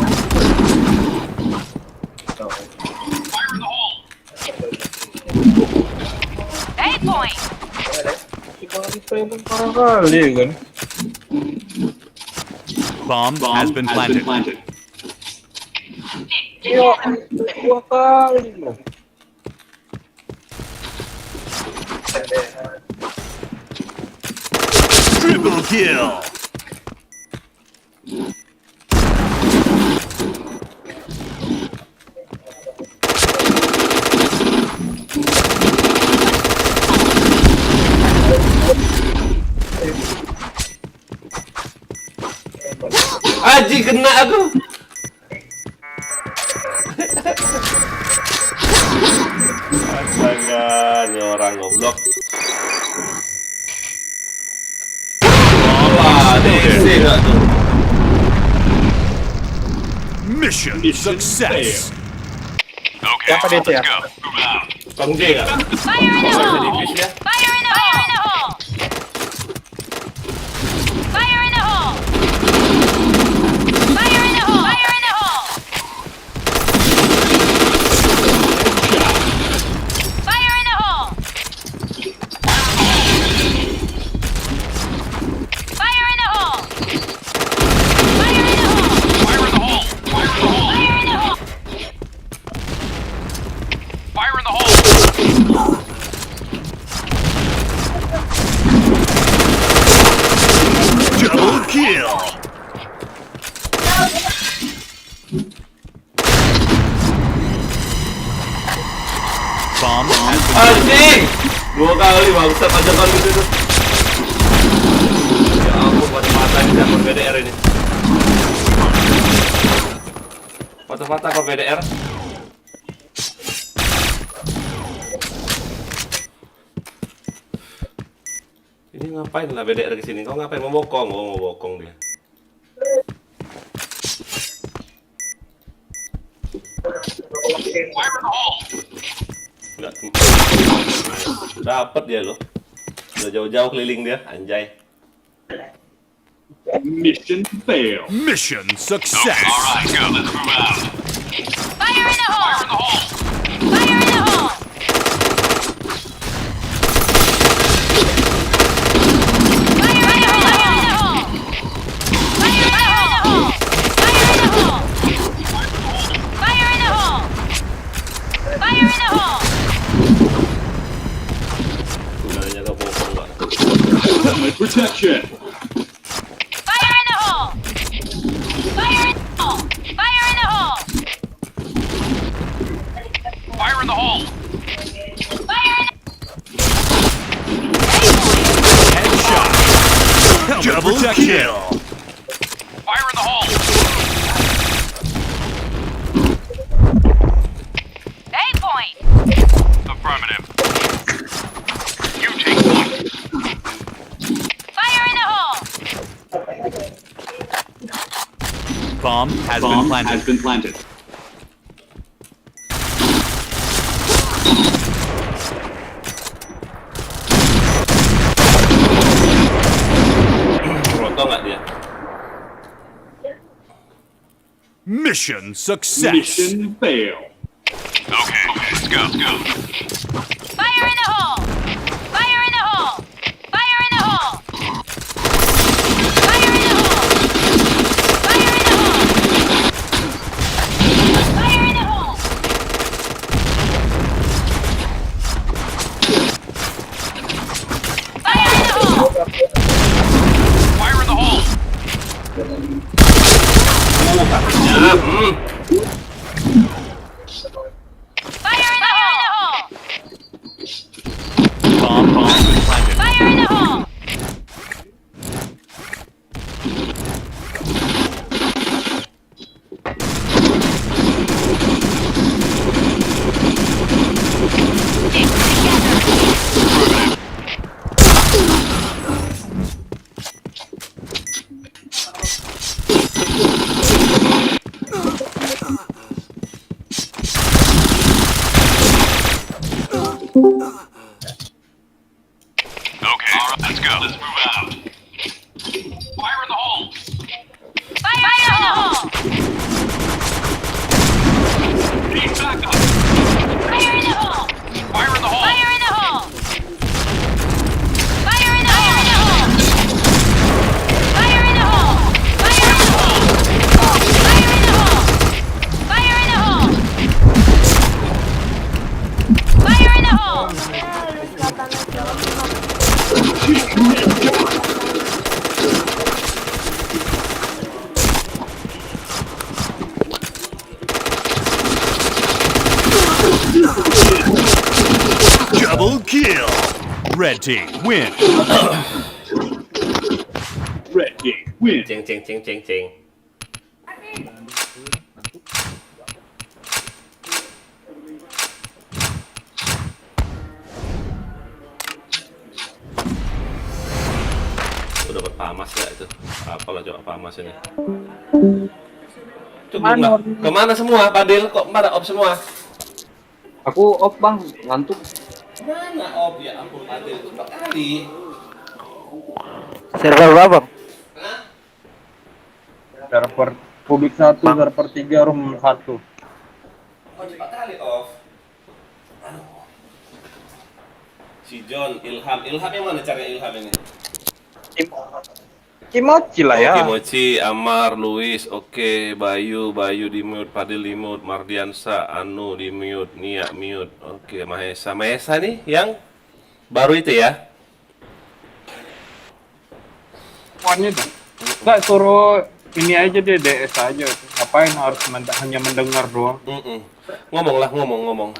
8 point! kali kan. Bomb has been planted. Yo, 2 kali loh. Triple kill. Aji kena aku. Astaga, ini orang goblok. Bomb DC enggak tuh? Mission success. Okay, Siapa DC ya? let's go. Move out. Bang J enggak? Fire in the Bisa hole! dipis ya? Fire in the hole! Fire in the hole! Fire in the hole! Fire in the hole! Fire in the hole! Fire in the hole! Fire in the hole! Fire in the hole. Fire in the hole. Fire in the hole! Fire in the hole. Double kill. Bomb has been Anjing! 2 kali bangsat aja kali itu tuh. Ya ampun, patah-patah ini siapa BDR ini. Patah-patah kok BDR. Ini ngapain lah BDR kesini? Kau ngapain? Mau bokong? Oh, mau bokong dia. Nggak. Dapat dia loh. Udah jauh-jauh keliling dia, anjay. mission fail. Mission success. Okay, all right, go. Let's move out. Fire in the hole! Fire in the hole. Fire in the hole! Fire in the hole! Fire in the hole! Fire in the hole! Fire in the hole! Fire in the hole! Gunanya kau bokong nggak? Helmet protection. Fire in the hole! Fire in the hole! Fire in the hole! Fire in the hole. Fire in the Headshot. Helmet protection. Fire in the hole. A point! Affirmative. You take point. Fire in the hole! Bomb has been planted. Roto nggak dia? Mission success. Mission fail. Okay, let's go. Fire in the hole! Fire in the hole! Fire in the hole! Fire in the hole! Fire in the hole! Fire in the hole! Fire in the hole! Fire in the hole. Katanya, Fire in the hole! Bomb has been planted. Fire in the hole! Okay, all right, let's go. Let's move out. Fire in the hole. Fire in the hole! Need backup. Fire in the hole! Fire in the hole. Fire in the hole! Fire in the hole! Fire in the hole! Fire in the hole! Fire in the hole! Fire in the hole! Fire in the hole! Double kill. Red team win. Red team win. ceng. Udah dapat paman Famas nggak itu? Apalah coba Famas ini. Itu belum. Kemana semua? Padil kok pada off semua? Aku off bang, ngantuk. Mana off ya ampun Padil, 4 kali. Server berapa? Server publik 1, server 3, room 1. Oh 4 kali off. Aduh. Si John, Ilham yang mana cari Ilham ini? Kimochi lah ya. Kimochi, Amar, Luis, oke, Bayu di mute, Padil di mute, Mardiansa, Anu di mute, Nia mute, oke, Mahesa nih yang baru itu ya? Semuanya dah. Nggak suruh ini aja deh, DS aja. Ngapain harus hanya mendengar doang? Ngomong.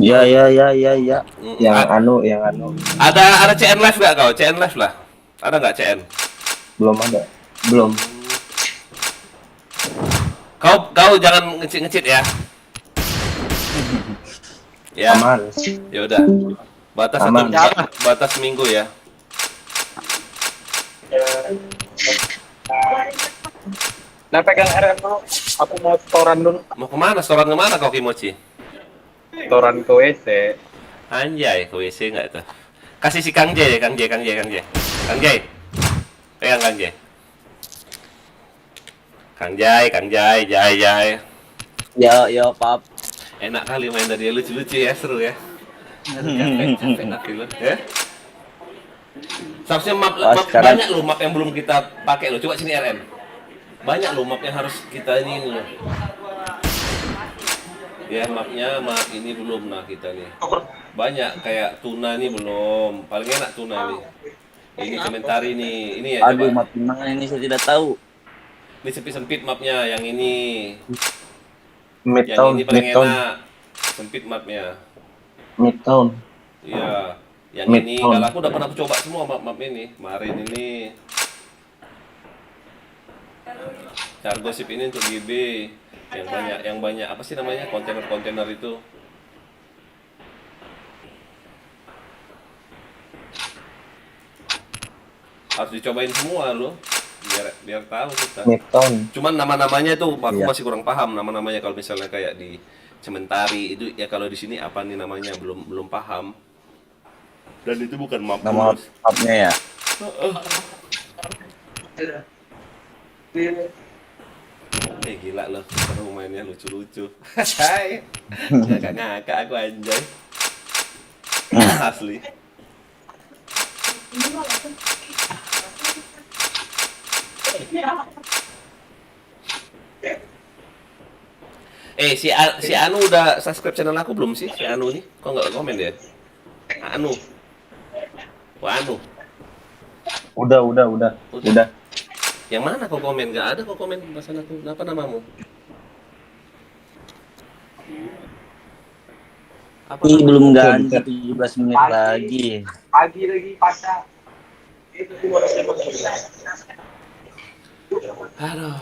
Ya. Yang anu. Ada CN live nggak kau? CN live lah. Ada nggak CN? Belum ada. Belum. Kau jangan ngecit ya. Ya. Aman. Ya udah. Batas seminggu ya. Nah pegang RM dulu. Aku mau setoran dulu. Mau kemana? Setoran kemana kau Kimochi? Setoran ke WC. Anjay, ke WC nggak tuh? Kasih si Kang J. Pegang Kang J. Kang Jai. Yo, Pap. Enak kali main tadi, lucu-lucu ya, seru ya. Capek nanti lo, ya. Seharusnya map banyak loh map yang belum kita pakai loh. Coba sini RM. Banyak loh map yang harus kita ini loh. Ya map ini belum kita nih. Banyak kayak tuna nih belum. Paling enak tuna nih. Ini komentari nih. Ini ya. Aduh, map mana ini saya tidak tahu. Ini sempit mapnya yang ini. Midtown. Yang ini paling enak. Sempit mapnya. Midtown. Iya. Yang ini kalau aku udah pernah coba semua map ini. Kemarin ini. Cargo ship ini untuk GB. Yang banyak apa sih namanya? Kontainer itu. Harus dicobain semua loh. Biar tahu kita. Midtown. Cuman nama-namanya tuh aku masih kurang paham nama-namanya kalau misalnya kayak di Cementari itu ya, kalau di sini apa nih namanya belum paham. Dan itu bukan map. Nama mapnya ya. Gila loh, seru mainnya lucu-lucu. Hai. Ngakak aku anjay. Asli. Si Anu udah subscribe channel aku belum sih? Si Anu nih, kok nggak komen dia? Anu. Wah Anu. Udah. Yang mana kok komen? Nggak ada kok komen pasan aku. Apa namamu? Ini belum ganti 17 menit lagi. Pagi lagi pasang. Aduh.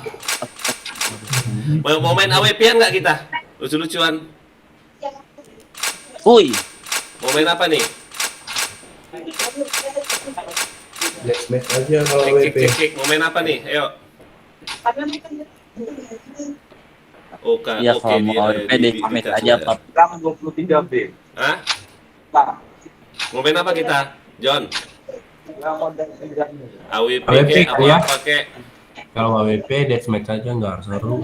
Mau main AWP-an nggak kita? Lucu-lucuan. Uy. Mau main apa nih? Deathmatch aja kalau WP. Cek. Mau main apa nih? Ayo. Oke, Ya kalau mau WP deathmatch aja Pap. 23B. Hah? Mau main apa kita? John? AWP apa ya? pakai? Kalau AWP deathmatch aja nggak seru.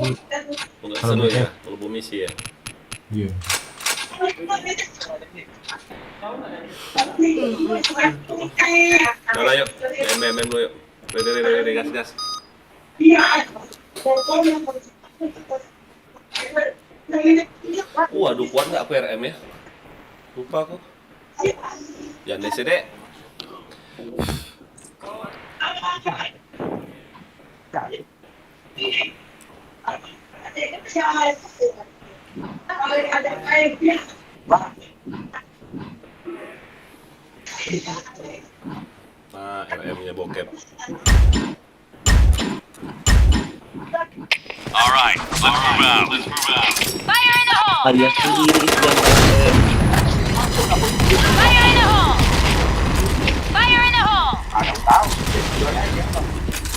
Nggak seru ya, kalau misi ya. Iya. Nah, yuk, main dulu yuk. Ready, gas. Waduh, kuat nggak aku RM ya? Lupa aku. Jangan DC deh. Nah, RM-nya bokep. Alright, let's move out. Fire in the hole! Hadiah sendiri itu yang Fire in the hole! Fire in the hole!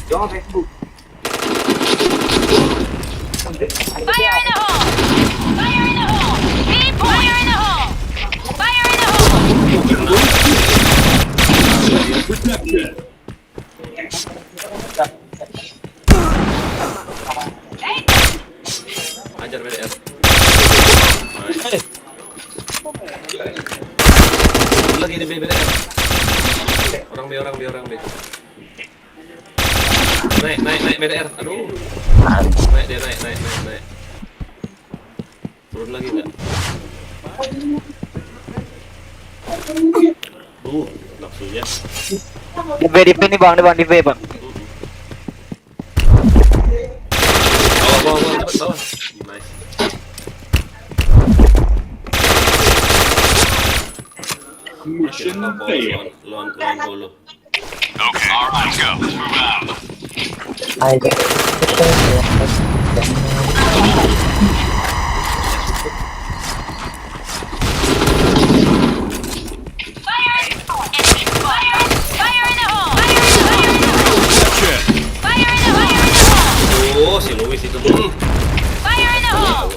Jangan Facebook. Fire in the hole! Fire in the hole! B point! Fire in the hole! Fire in the hole! Ajar BDR. Lagi di BDR. Orang B. Naik BDR. Aduh. Naik dia, naik. Turun lagi enggak? Nafsunya. Di V nih bang, di V bang. Bawah, cepet bawah. Nice. Mission failed. Lawan bolo. Okay, all right, let's go. Let's move out. Oh, si Luis itu. Fire in the hole!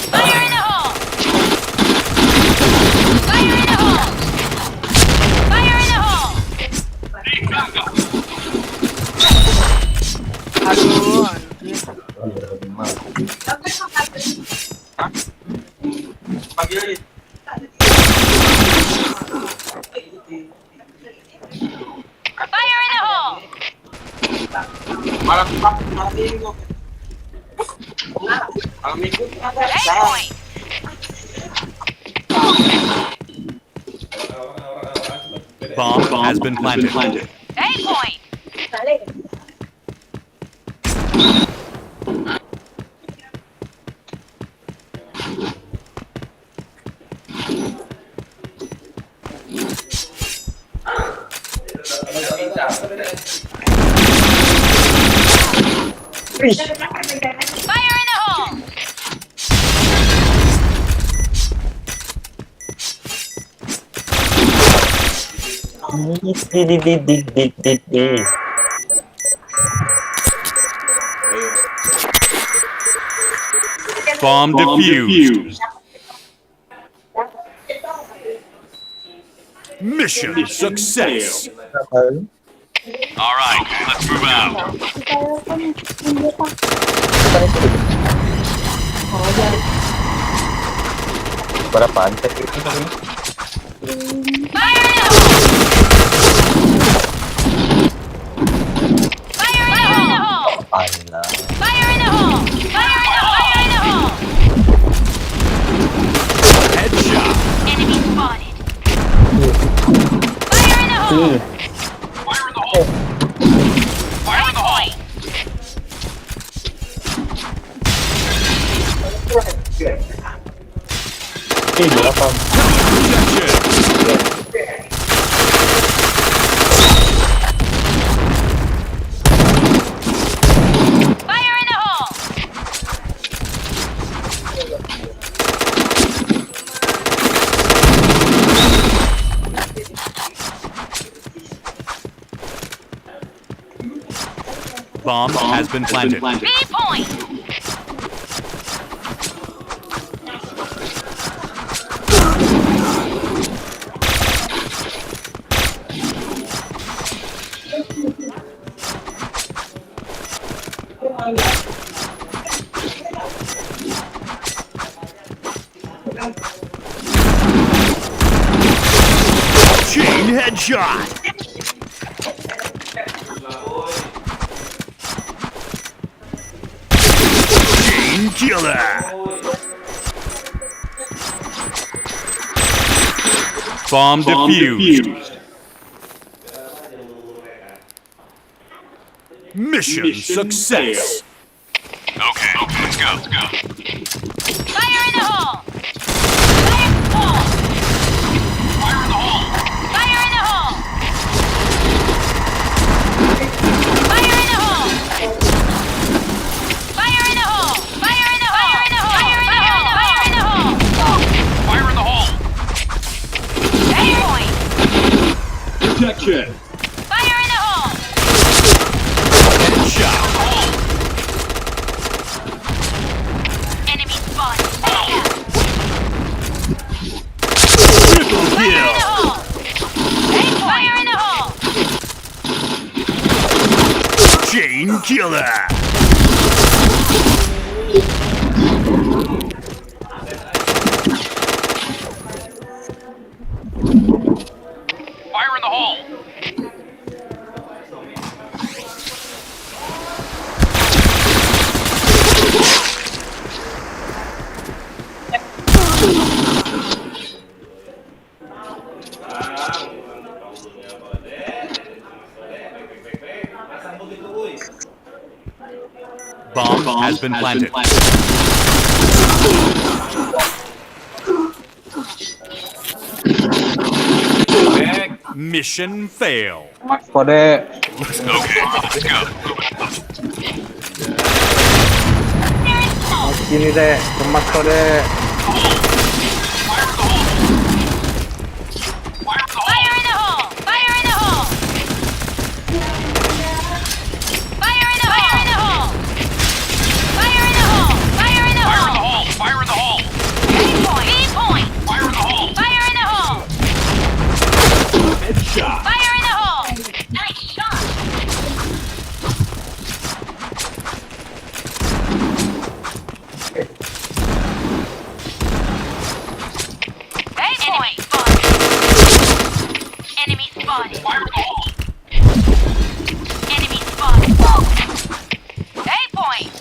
Fire in the hole! Fire in the hole! Fire in the hole! Aduh. Fire in the hole! Malam minggu. A point! Bomb has been planted. A point! Fire in the hole! Bomb defused. Mission success. All right, let's move out. Berapaan cek itu? Fire in the hole! Fire in the hole! Allah. Fire in the hole! Fire in the hole! Fire in the hole! Headshot. Enemy spotted! Fire in the hole! Fire in the hole. Fire in the hole. Fire in the hole! Bomb has been planted. B point! Chain headshot. Chain killer. Bomb defused. Mission success. Okay, let's go. Fire in the hole! Fire in the hole! Fire in the hole. Fire in the hole! Fire in the hole! Fire in the hole! Fire in the hole! Fire in the hole! Fire in the hole! Fire in the hole! Fire in the protection. Fire in the hole! Headshot. Enemy spotted! Triple kill. Fire in the hole! Chain killer. Fire in the hole. Bomb has been planted. Mission fail. Mas kode. Okay, let's go. Mas sini deh, kemas kode. Fire in the hole! Fire in the hole! Fire in the hole! Fire in the hole! Fire in the hole! Fire in the hole! Fire in the hole. B point! Fire in the hole. Fire in the hole! Headshot. Fire in the hole! Nice shot! Enemy spotted! Enemy spotted! Fire in the hole. Enemy spotted! A point!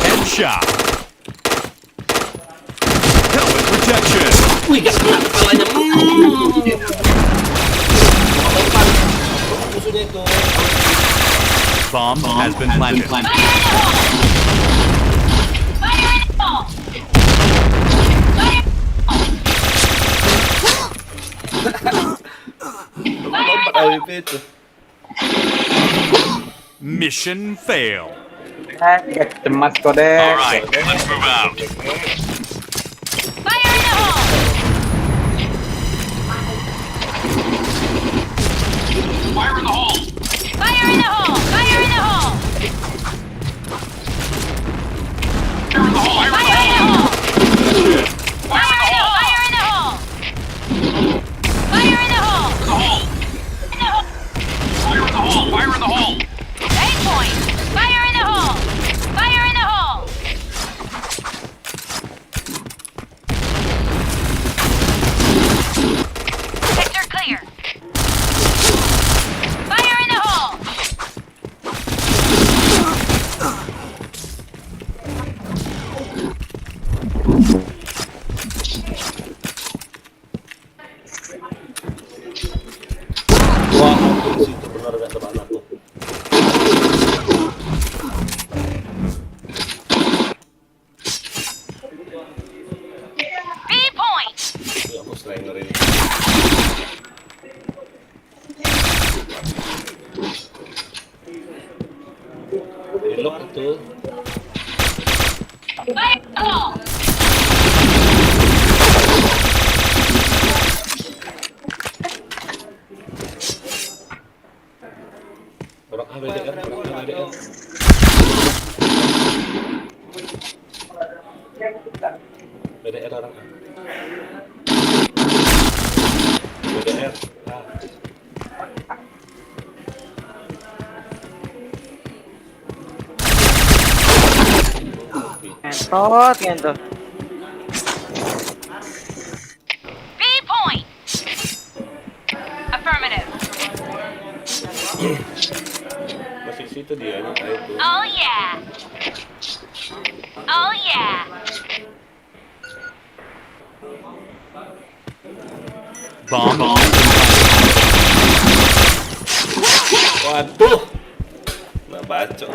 Headshot. Helmet protection. Wih, gak kena kepalanya. Musuhnya itu. Bomb has been planted. Fire in the hole! Fire in the hole! Fire! Lompat AWP itu. Mission fail. Cemas kode. All right, let's move out. Fire in the hole! Fire in the hole. Fire in the hole! Fire in the hole! Fire in the hole. Fire in the hole! Fire in the hole! Fire in the hole! Fire in the hole! Fire in the hole. Fire in the hole. A point! Fire in the hole! Fire in the hole! Sector clear! Fire in the hole! Wah, di situ benar gak teman aku. B point! Ini aku stringer ini. Di lock itu. Fire in the hole! Orang AWDR, orang AWDR. BDR orang A. BDR. Ngentot, ngentot. B point! Affirmative. Masih di situ dia nih, itu. Oh yeah! Oh yeah! Bomb. Waduh. Nah, bacok.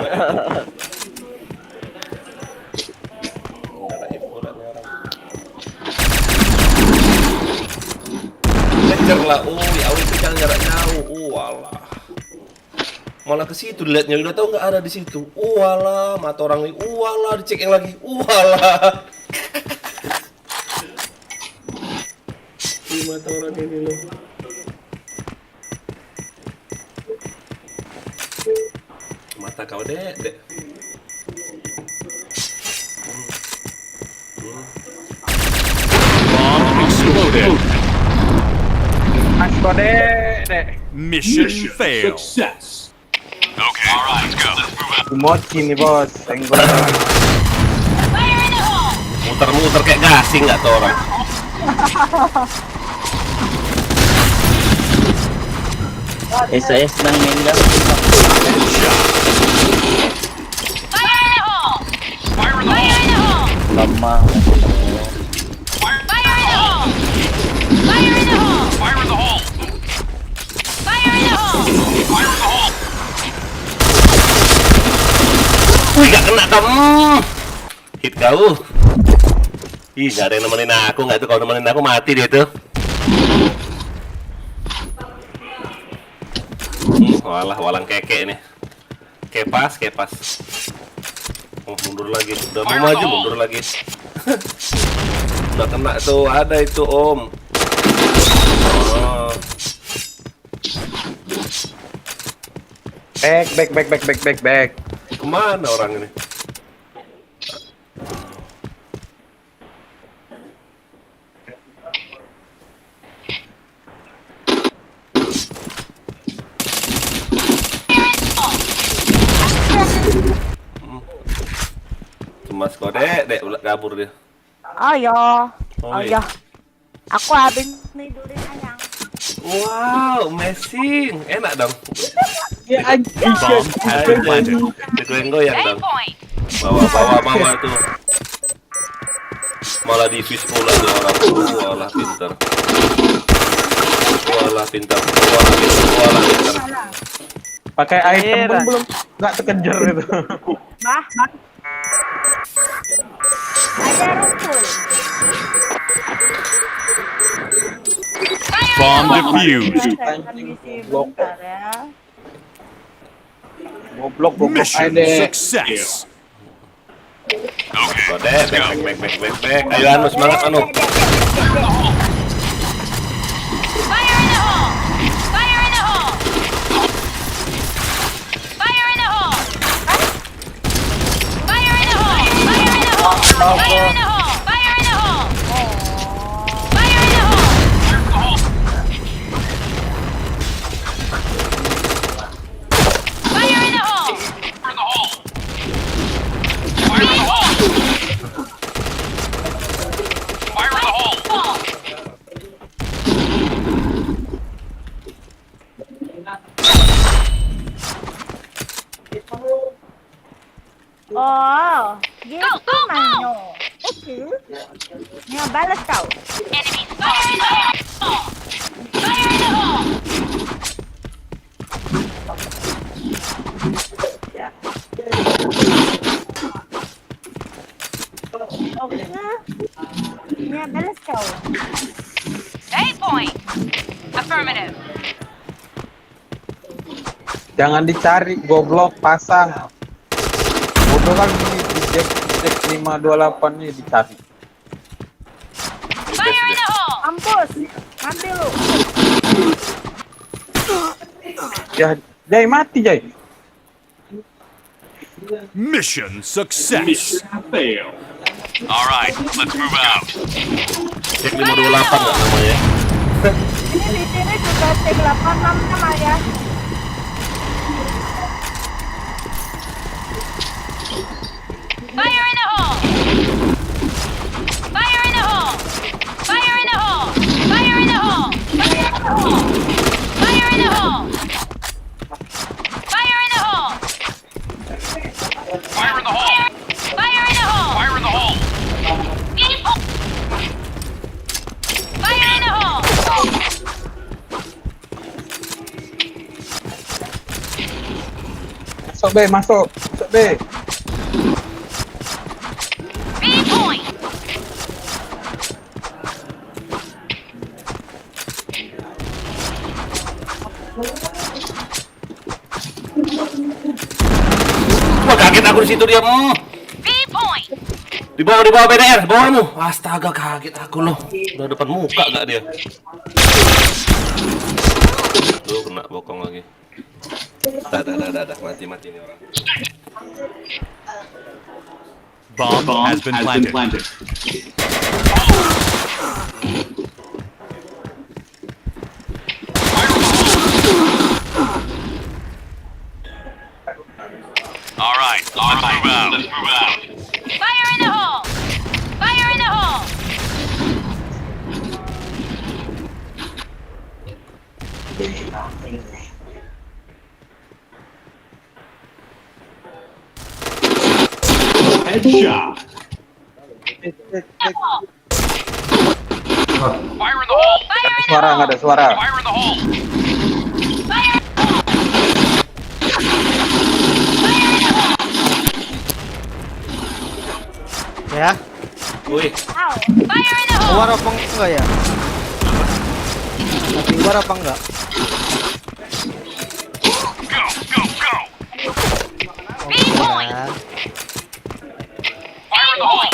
Ada info nih orang. Kejar lah, AWP jangan jarak jauh. Walah. Malah ke situ dilihatnya, udah tahu nggak ada di situ. Walah, mata orang ini. Walah, dicek yang lagi. Walah. mata orang kayak gini. Mata kau dek. Bomb exploded. Asko dek. Mission failed. Success. Okay, all right, let's go. Mochi nih bos. Senggol. Muter-muter kayak gasing nggak tuh orang. Saya sedang main gas. Lemah. Wih, gak kena kamu. Hit kau. Ih, gak ada yang nemenin aku, nggak tuh kalau nemenin aku mati dia tuh. Walah, walang keke nih. Kepas. Oh, mundur lagi. Udah mau maju, mundur lagi. Udah kena tuh, ada itu om. Oh. Back. Kemana orang ini? Mas kode, dek udah kabur dia. Ayo. Oh, iya. Aku habis tidurin ayang. Wow, amazing. Enak dong. Ya anjing. Digoyang-goyang dong. Bawa tuh. Malah di-fish pula tuh orang. Walah pintar. Pakai item pun belum nggak terkejar itu. Bah. Ada rumput. Bomb defused. Goblok Mission aja. success. Kode, back. Ayo Anu, semangat Anu. Oh, gitu Manyo. Oke. Nya balas kau. Oke. Nya balas kau. A point. Affirmative. Jangan dicari goblok, pasang. Bodoh kan ini di Jack 528 nih dicari. Ampus. Mati lu. Ya, Jai mati Jai. Mission success. Fail. All right, let's move out. Cek 528 nggak namanya? Ini di sini juga cek 86 namanya. Fire in the hole! Fire in the hole! Fire in the hole! Fire in the hole! Fire in the hole! Fire in the hole! Fire in the hole. Fire in the hole! Fire in the hole. Fire in the hole! Masuk B, masuk B. B point! Wah, kaget aku di situ dia. B point! Di bawah BDR, bawahmu. Astaga, kaget aku loh. Udah depan muka gak dia? Tuh kena bokong lagi. Dah, mati nih orang. Bomb has been planted. All right, let's move out. Fire in the hole! Fire in the hole! Headshot. Fire in the hole. Suara, nggak ada suara. Fire in the hole. Ya. Wih. Fire in the hole! Keluar apa enggak ya? Keluar apa enggak? Go. Ya. Fire in the hole.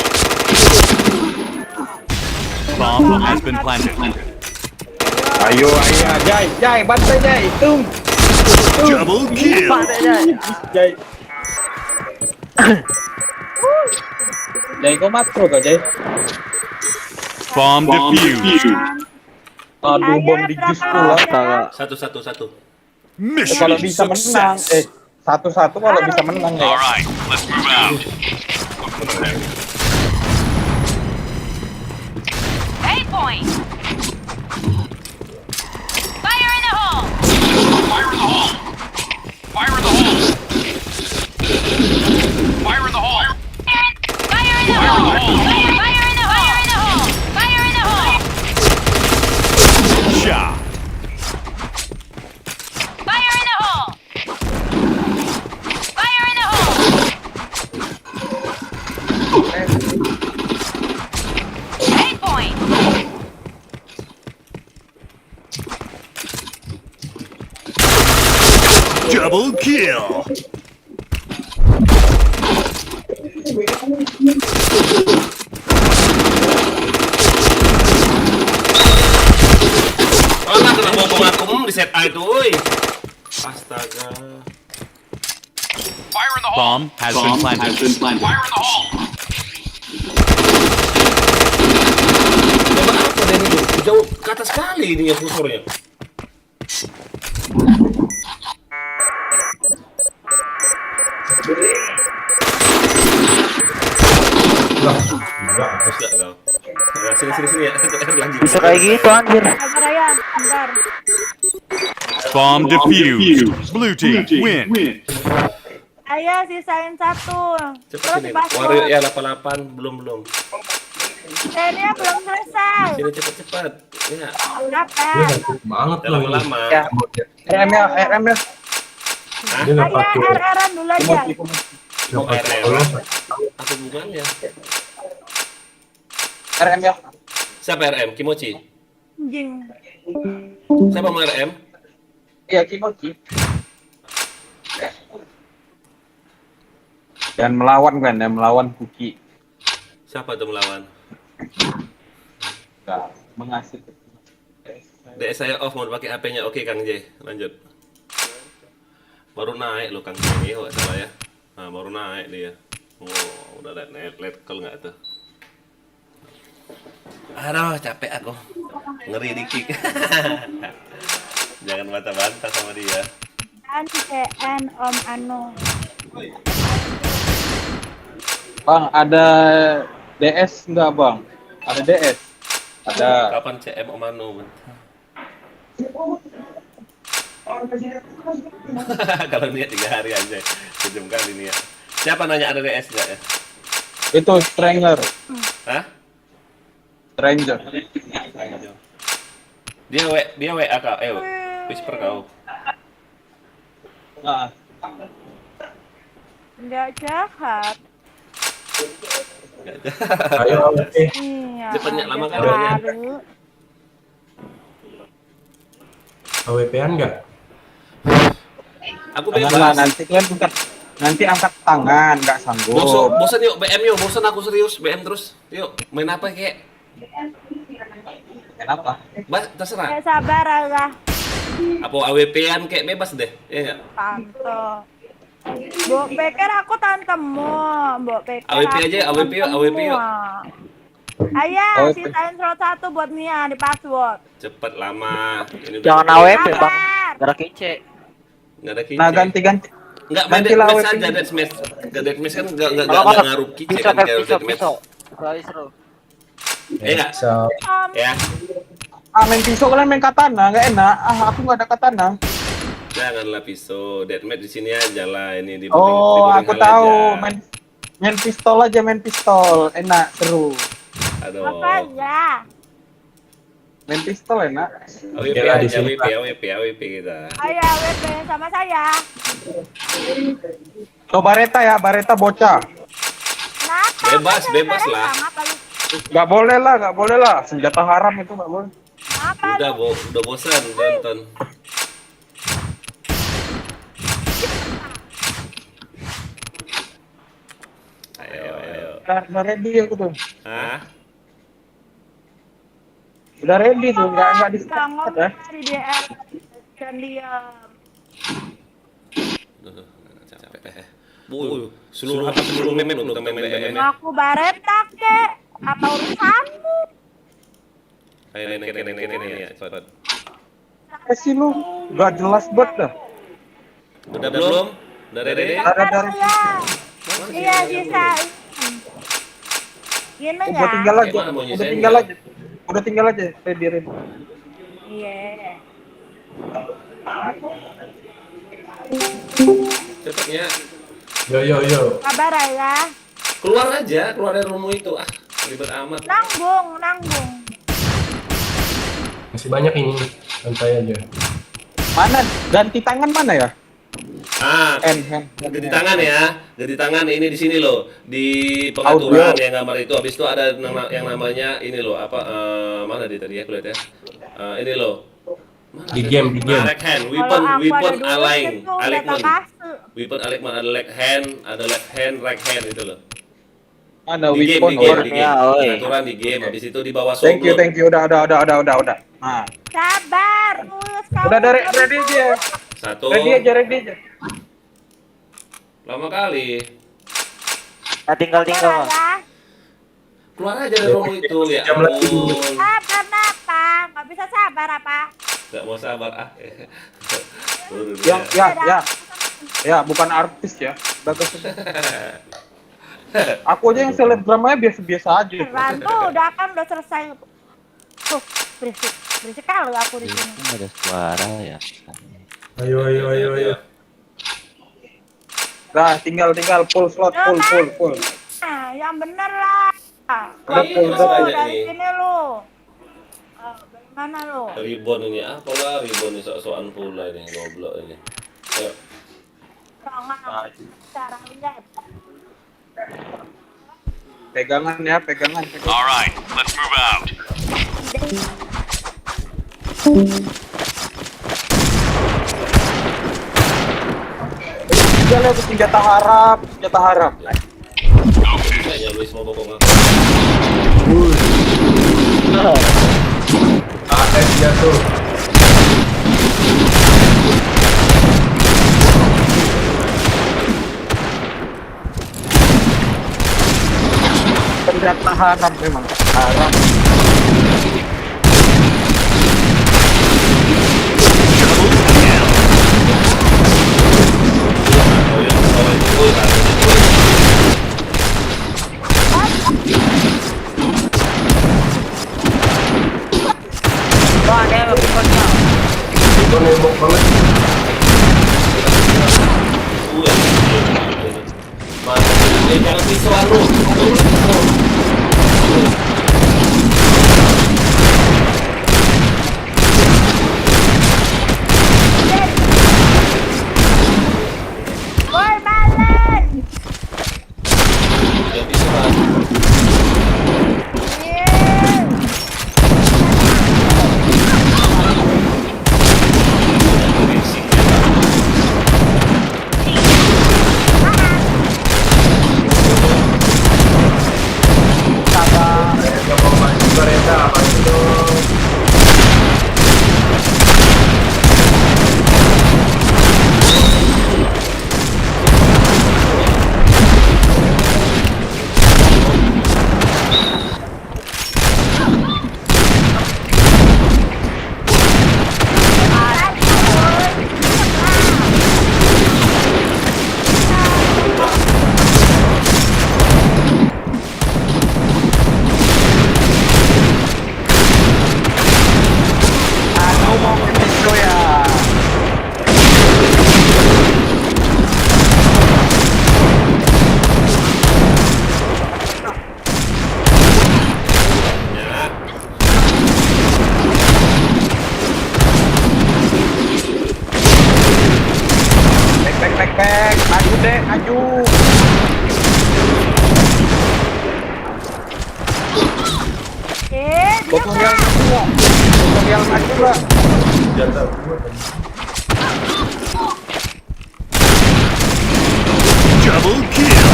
Bomb has been planted. Ayo, Jai, bantai Jai, tung. Double kill. Jai. Jai, kau makro kau Jai? Bomb defused. Aduh, bom di jus pula. Satu. Mission Kalau bisa menang, success. satu kalau bisa menang ya. All right, let's move out. Waypoint! Fire in the hole! Fire in the hole. Fire in the hole. Fire in the hole. Fire in the hole! Fire in the hole! Fire in the hole! Shot. Fire in the hole! Fire in the hole! Waypoint! Double kill. Alah, kena bokong aku di set A itu, woi. Astaga. Fire in the hole. Bomb has been planted. Fire in the hole. Coba apa deh ini? Jauh ke atas sekali ini ya kursornya. Enggak kau. Nah, sini ya. Lanjut. Bisa kayak gitu anjir. Sabar ya, bentar. Bomb defused. Blue team win. Ayo sisain satu. Cepet Terus sini. basket. Wario ya 88 belum. Ini belum selesai. Sini cepet. Ya. Berapa? Banget Lama-lama. Ya. RM ya. Hah? Dia nggak Ayo pakai. RR-an dulu aja. Mau RM. Apa hubungannya? RM ya. Siapa RM? Kimochi. Anjing. Siapa mau RM? Iya, Kimochi. Dan melawan Kuki. Siapa tuh melawan? Enggak, mengasih. DS saya off, mau pakai HP-nya. Oke, Kang J. Lanjut. Baru naik loh Kang J ini, kalau salah ya. Nah, baru naik dia. Oh, udah let call nggak tuh? Aduh, capek aku. Ngeri dikit. Jangan bantah-bantah sama dia. CN Om Anu. Bang, ada DS enggak, Bang? Ada DS. Ada. Kapan CM Omano? Kalau niat 3 hari aja, sejam kali niat. Siapa nanya ada DS nggak ya? Itu Stranger. Hah? Stranger. Dia WA kau, whisper kau. Nah. Nggak jahat. Nggak jahat. Ayo, Iya. Cepetnya lama kan baru. banyak. AWP-an nggak? Aku Jangan bebas. lah, nanti kalian Nanti angkat tangan, nggak sanggup. Bosan yuk, BM yuk, bosan aku serius, BM terus. Yuk, main apa kek? Kenapa? Terserah. Sabar lah. Apa AWP-an kayak bebas deh, ya enggak? Tante. Mbok pikir aku tantemu, mbok pikir. AWP aja, AWP yuk, AWP yuk. Ayo, sisain slot 1 buat Mia di password. Cepet lama. Ini Jangan AWP, Bang. Darah kece. Enggak ada kice. Nah, ganti-ganti. Enggak main ganti deathmatch lawan saja, deathmatch. Deathmatch kan enggak ngaruh kice Pisau, kan kayak pisau, deathmatch. pisau. Kali seru. Enggak? Ya. Main pisau kalian main katana, nggak enak. Aku nggak ada katana. Janganlah pisau, deathmatch di sini aja lah, ini di Oh, boarding aku hall tahu. aja. Main pistol aja, main pistol. Enak, seru. Aduh. Apa aja? Main pistol enak. AWP Ya, di aja, sini, AWP kita. Ayo, WP sama saya. Tuh Bareta ya, Bareta bocah. Bebas lah. Nggak boleh lah. Senjata haram itu nggak boleh. Udah bosan nonton. Ayo. Udah ready aku tuh. Hah? Udah ready tuh, nggak di Ngomong ya. di DM dan diam. Seluruh meme belum main. Aku Bareta kek. Apa urusanmu? Ayo ya, cepat. Sih lu, nggak jelas banget dah. Udah belum? Udah ready? Iya, bisa. Gini Udah ya? tinggal aja. Udah tinggal aja. Ready. Iya. Cepatnya. Yo. Kabar ya. Keluar dari rumah itu. Ribet amat. Nanggung. Masih banyak ini, santai aja. Mana? Ganti tangan mana ya? Ganti tangan ya. Ganti tangan ini di sini loh, di pengaturan yang gambar itu. Habis itu ada yang namanya ini loh, mana di tadi ya aku lihat ya. Ini loh. Di game. Right hand, weapon alignment. Weapon alignment ada left hand, right hand itu loh. Ada Di weapon game. Pengaturan di game. Habis itu di bawah Thank you. Udah. Nah. Sabar. Udah ready aja. Satu. Ready aja. Lama kali. Tinggal. Keluar aja dari rumah itu ya. Ampun. Sabar apa? Nggak bisa sabar apa? Gak mau sabar Ya, bukan artis ya. Bagus. Aku aja yang selebgramnya biasa aja. Bantu, udah selesai. Berisik kali aku di sini. Ada suara ya. Ayo. Nah, tinggal full slot, full. Nah, yang bener lah. Udah Dari sini lu. Bagaimana lu? Ribbon ini apalah ribbon ini sok-sokan pula ini goblok ini. Ayo. Jangan cara lihat. Pegangan. Alright, let's move out. Tinggal aku senjata harap. Kayaknya lu semua bokong aku. AS jatuh. Senjata harap memang. Harap. Wah, dia lebih konyol. Itu nembok banget. Jangan pisauan lu. Woi, balik. Jangan pisauan. Pek, maju deh, maju. Tutorial maju nggak? Tutorial maju nggak? Double kill.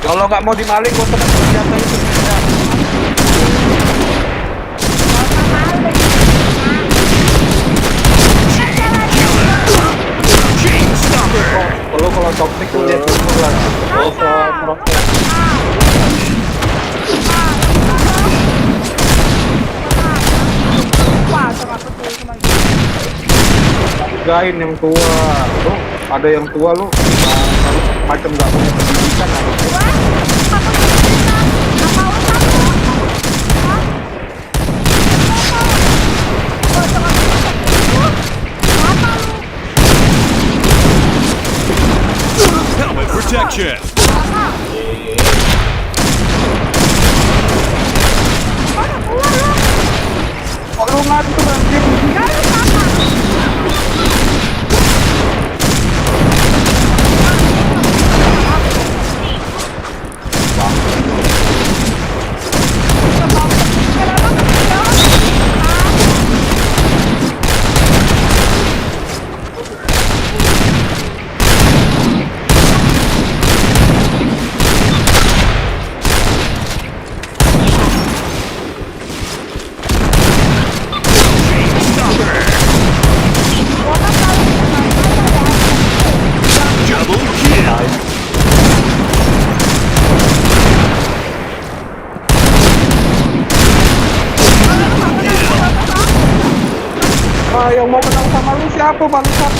Kalau nggak mau dimaling, gua tenang senjata itu. Kalau toxic tuh lihat dulu lah. Gain yang tua, lu ada yang tua lu macam nggak punya pendidikan. Helmet protection. Kok lu ngantur anjir? Yang mau menang sama lu siapa bangsat?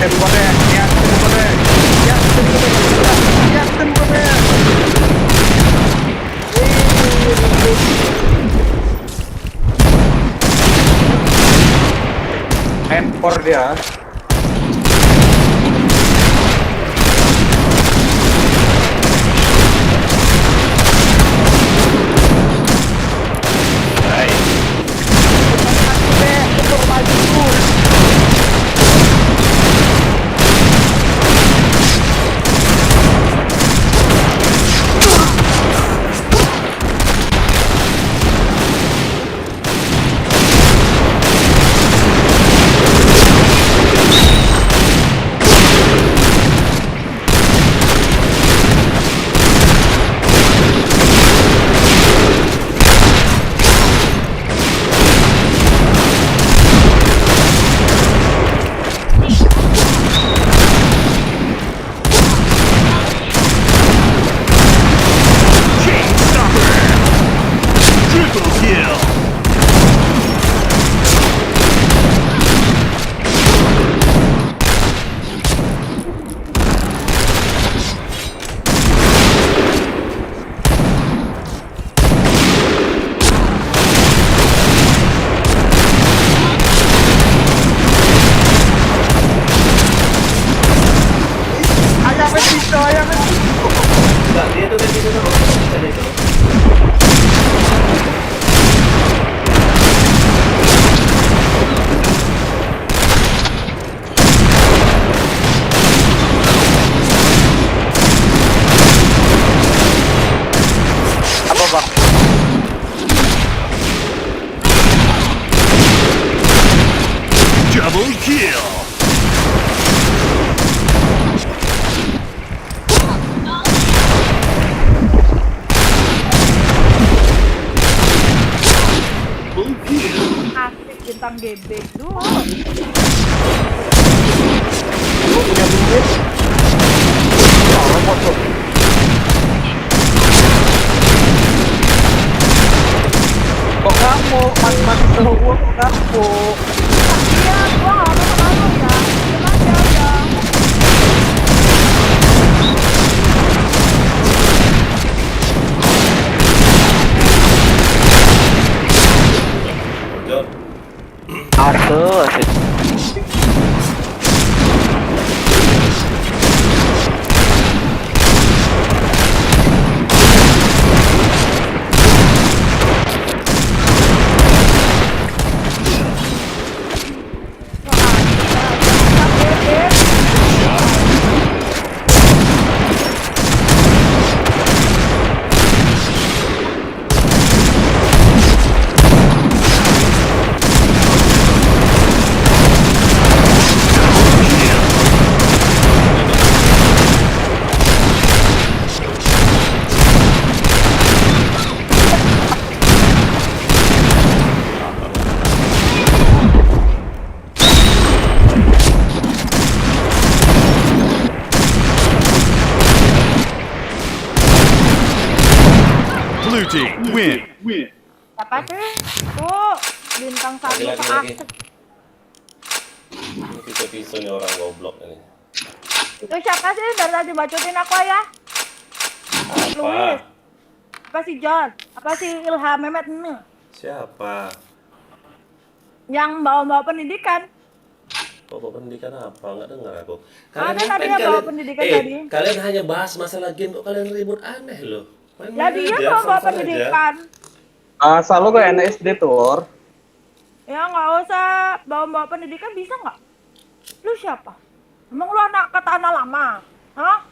Handphone dia. Double kill. Asik bintang gebek dulu. Kok kamu mati sama gua kok kamu? Iya, gua nggak mau kamu ya. Gimana ya? Arthur. Blue team win. Siapa sih? Tuh, bintang satu Lagi. asik. Ini pisau nih orang goblok ini. Itu siapa sih dari tadi bacotin aku ya? Luis. Apa sih John? Apa sih Ilham Mehmet ini? Siapa? Yang bawa-bawa pendidikan. Bawa pendidikan apa? Nggak dengar aku. Ada tadi yang bawa pendidikan tadi. Kalian hanya bahas masalah game kok kalian ribut aneh loh. Ya dia bawa pendidikan. Asal lu kayak NSD tuh, Lor. Ya nggak usah bawa-bawa pendidikan bisa nggak? Lu siapa? Emang lu anak kata anak lama? Hah?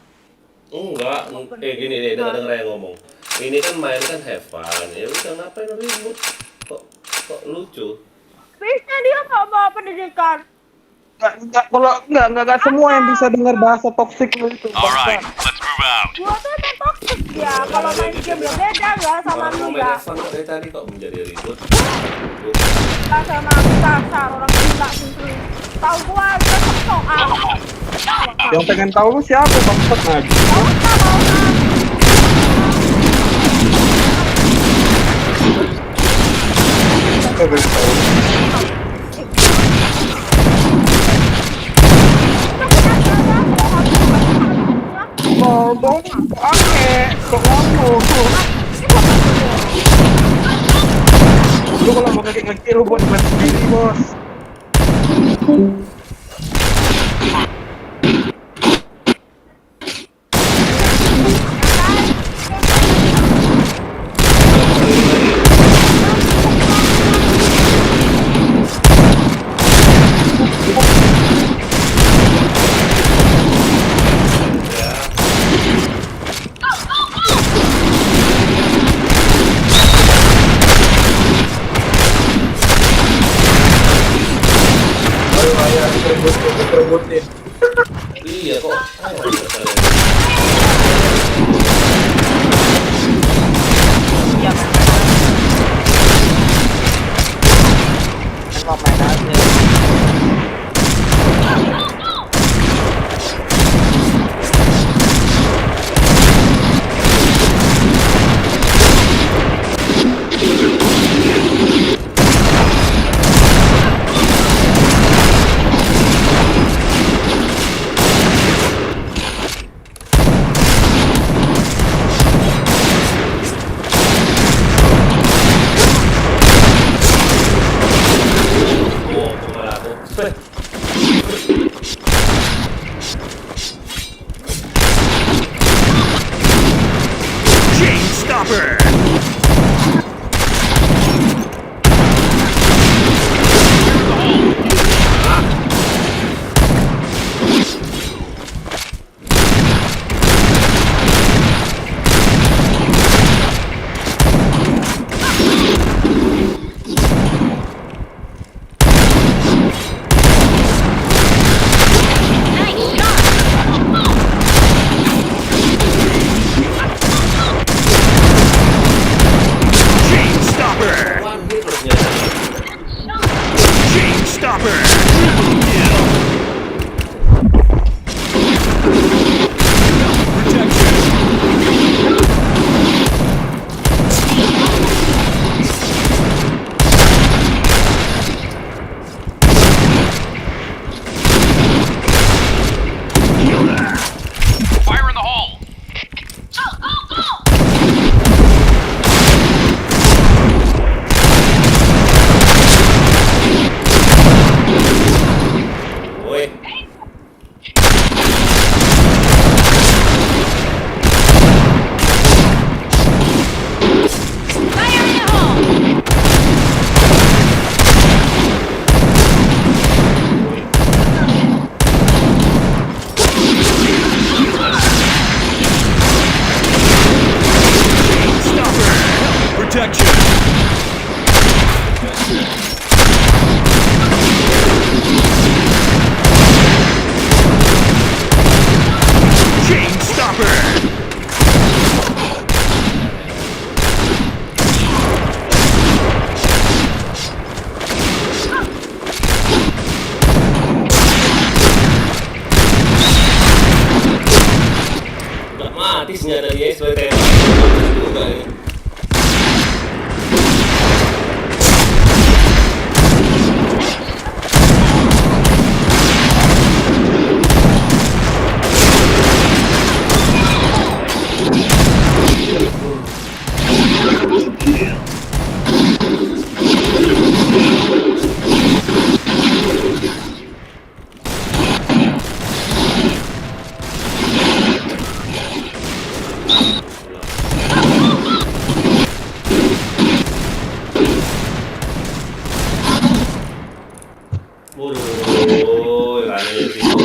Enggak, gini deh, denger yang ngomong. Ini kan main kan have fun, ya udah ngapain ribut? Kok lucu? Bisa dia nggak bawa pendidikan. Enggak semua yang bisa dengar bahasa toksik lu itu. Alright, let's move out. Gua tuh emang toxic ya. Kalau main game ya beda ya sama lu ya. Dari tadi kok menjadi ribut? Sama kasar orang gila sendiri. Tahu gua aja soal. Yang pengen tahu lu siapa bangsat Najib? ngomong aneh, kok ngomong. Lu kalau mau ngekik lu buat sendiri, Bos. Iya kok. Emang main aja. Chain stopper. Chain stopper. Chain stopper. Triple kill. Protection. Fire in the hole. Woi. Fire in the hole! Stopper. Protection. Chain stopper. Udah mati senjata dia sebagai juga ya. Waduh, lari di situ.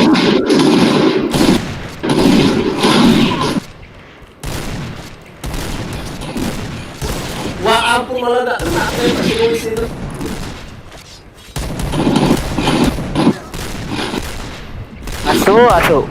Wah, ampun malah enggak kena di situ. Asu.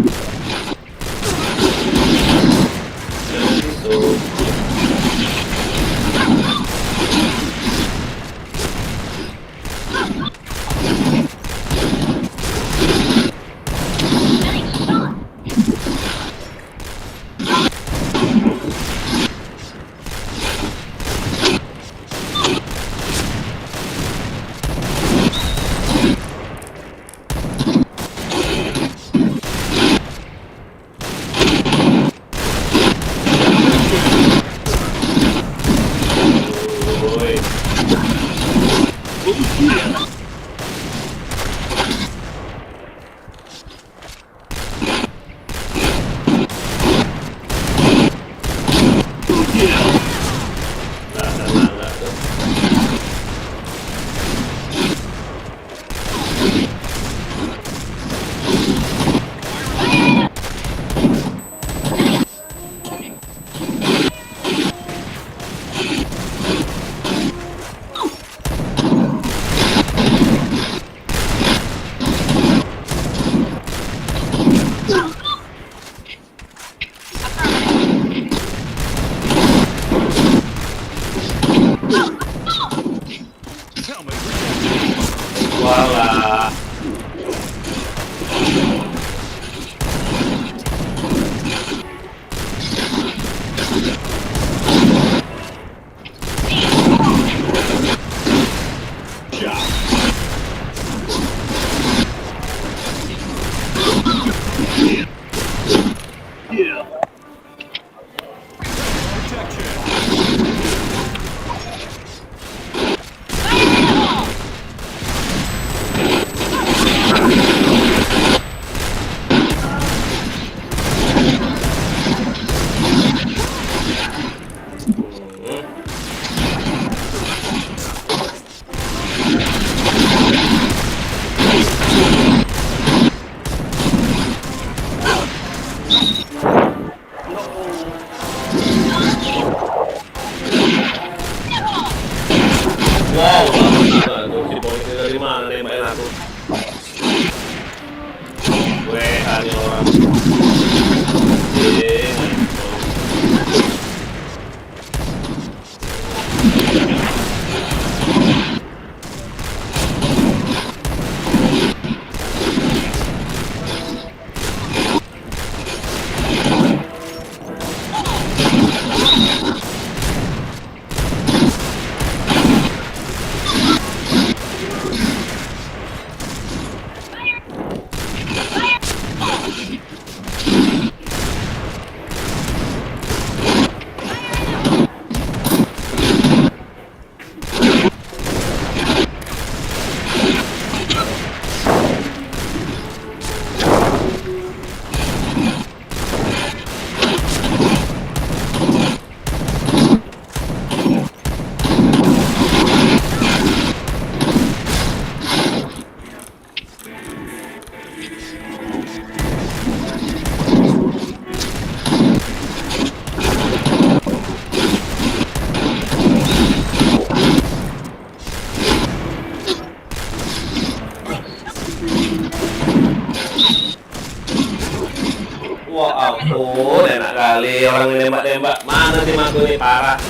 Oh, enak kali orang nembak-nembak. Mana tim aku nih, parah.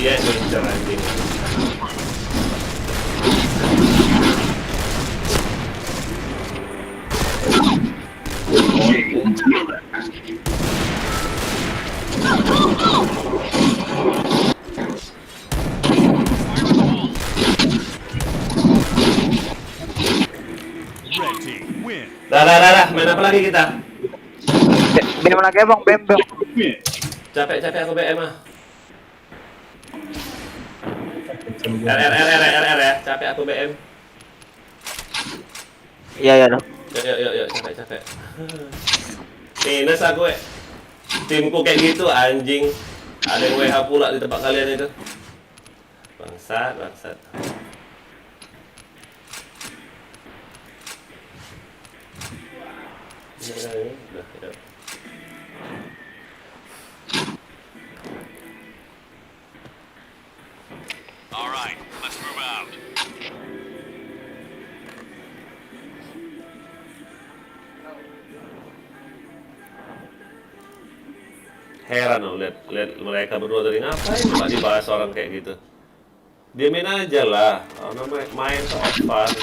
Iya, incer anjing. Dah, main apa lagi kita? BM lagi bang, BM. Capek aku BM ah. RR ya, capek aku BM. Iya dong. Yuk, capek. Minus aku timku kayak gitu anjing. Ada yang WH pula di tempat kalian itu. Bangsat. Ya. All right, let's move out. Heran loh lihat mereka berdua tadi ngapain nggak dibahas orang kayak gitu. Diamin aja lah, orang main so fun.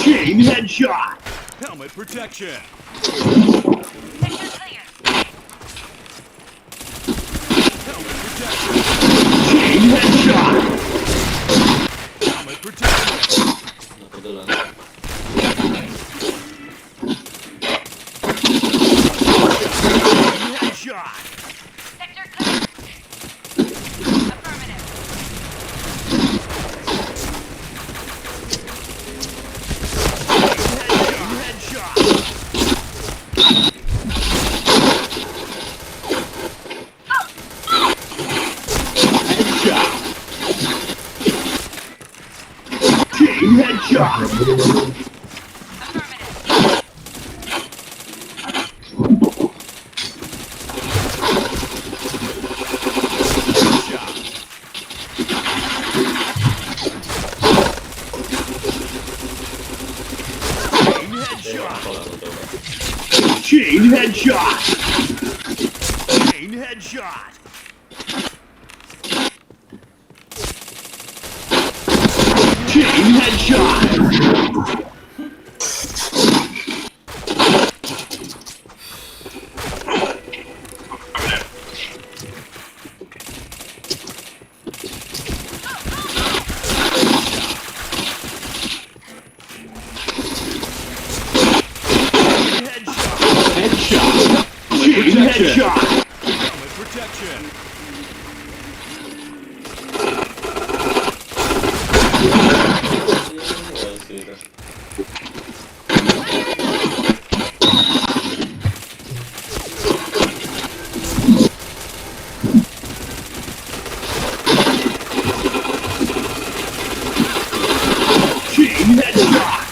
Chain headshot. Helmet protection. Helmet protection. Chain headshot. Helmet protection. Headshot. Chain headshot. Chain headshot. Chain headshot. Headshot. Helmet protection. Chain headshot.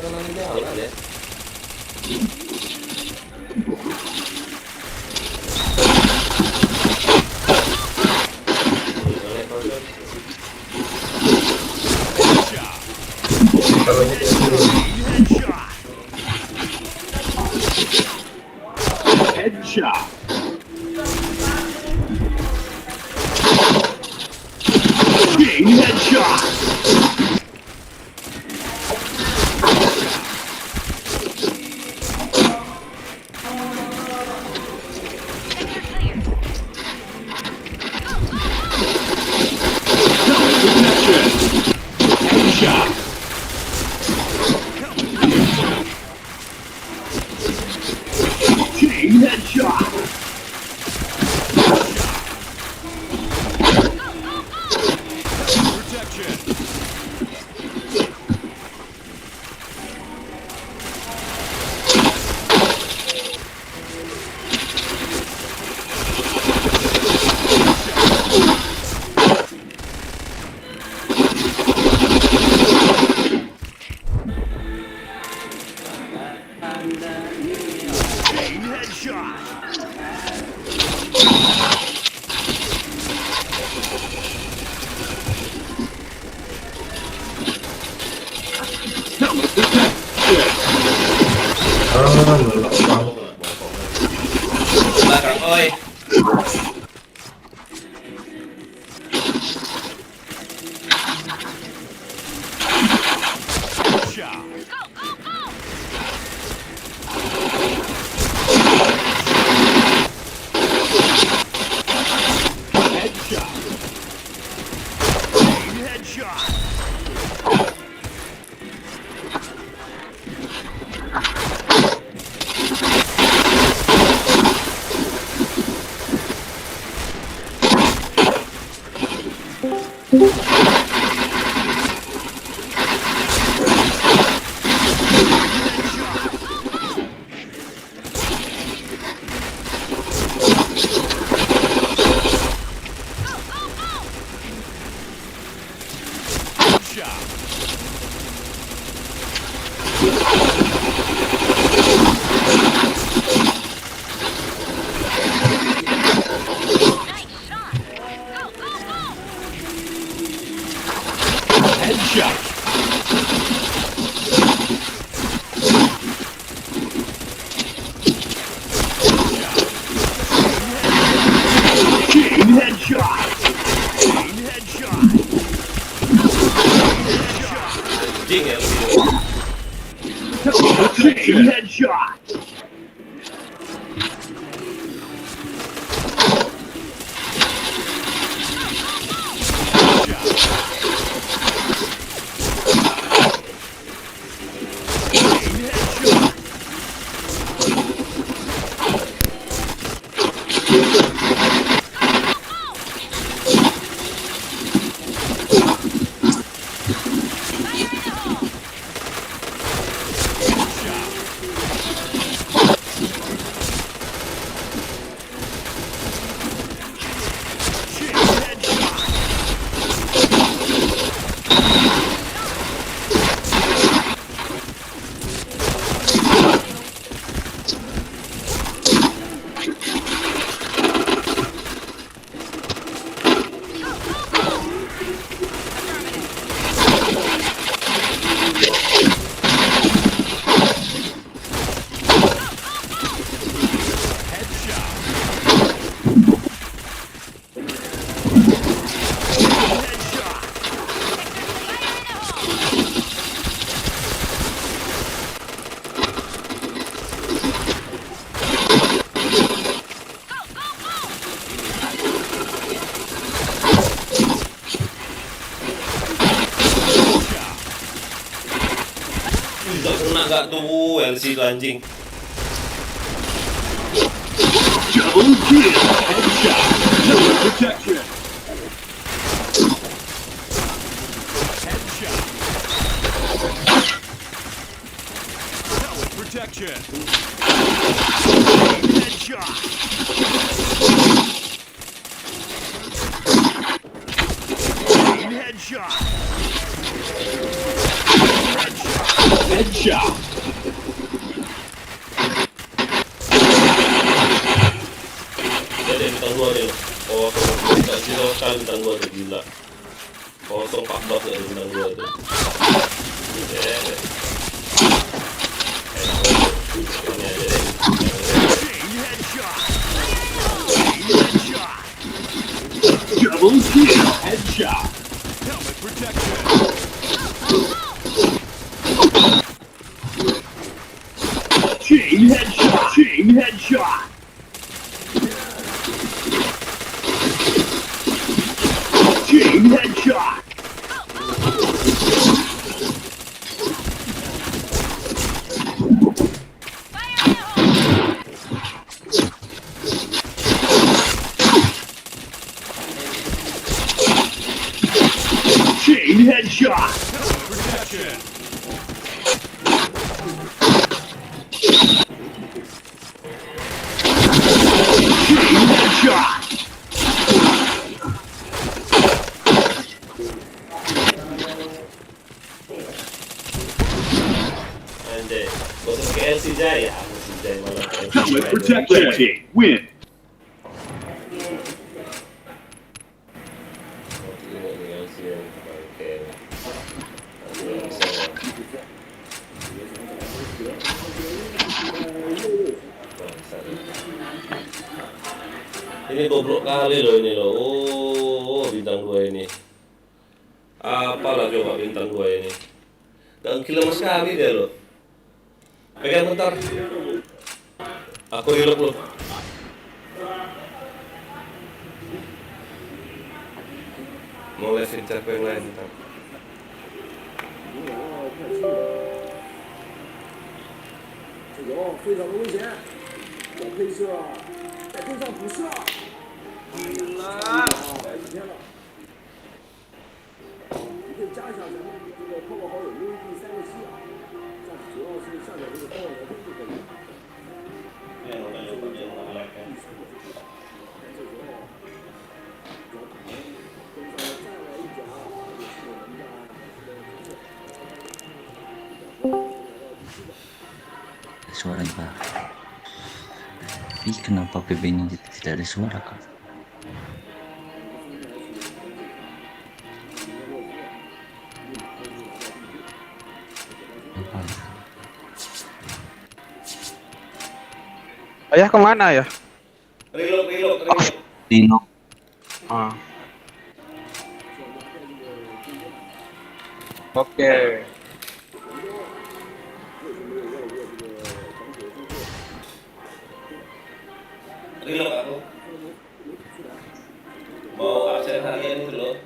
kanan jalan ya. Headshot. Chain headshot. Headshot. Chain headshot. Chain headshot. Belakang, oi. Anjing ya Chain headshot. Kena gak tuh LC itu anjing. Double kill. Headshot. Killer protection. Headshot. Killer protection. Headshot. Headshot. headshot. Dia bintang 2 nih. Oh, kalau zero sekali bintang 2 tuh gila. 014 ya bintang 2 tuh. Ini aja deh. Double kill headshot. Helmet protection. Chain headshot. Chain headshot. Chain headshot. Chain headshot. Protection. Chain headshot. Anjay, gak usah pakai LC Jaya. LC Jaya malah LC Helmet Jaya. protection. Win. Ini goblok kali loh ini loh. Oh, bintang 2 ini. Apalah coba bintang 2 ini. Gak gila sama sekali dia loh. Pegang bentar. Aku reload loh. Mau lesin capek yang lain bentar. Suara Pak. Ih, kenapa PB-nya tidak ada suara kak? Ayah kemana ya? Reload. Dino. Ah. Oke. Reload aku. Mau absen harian itu loh.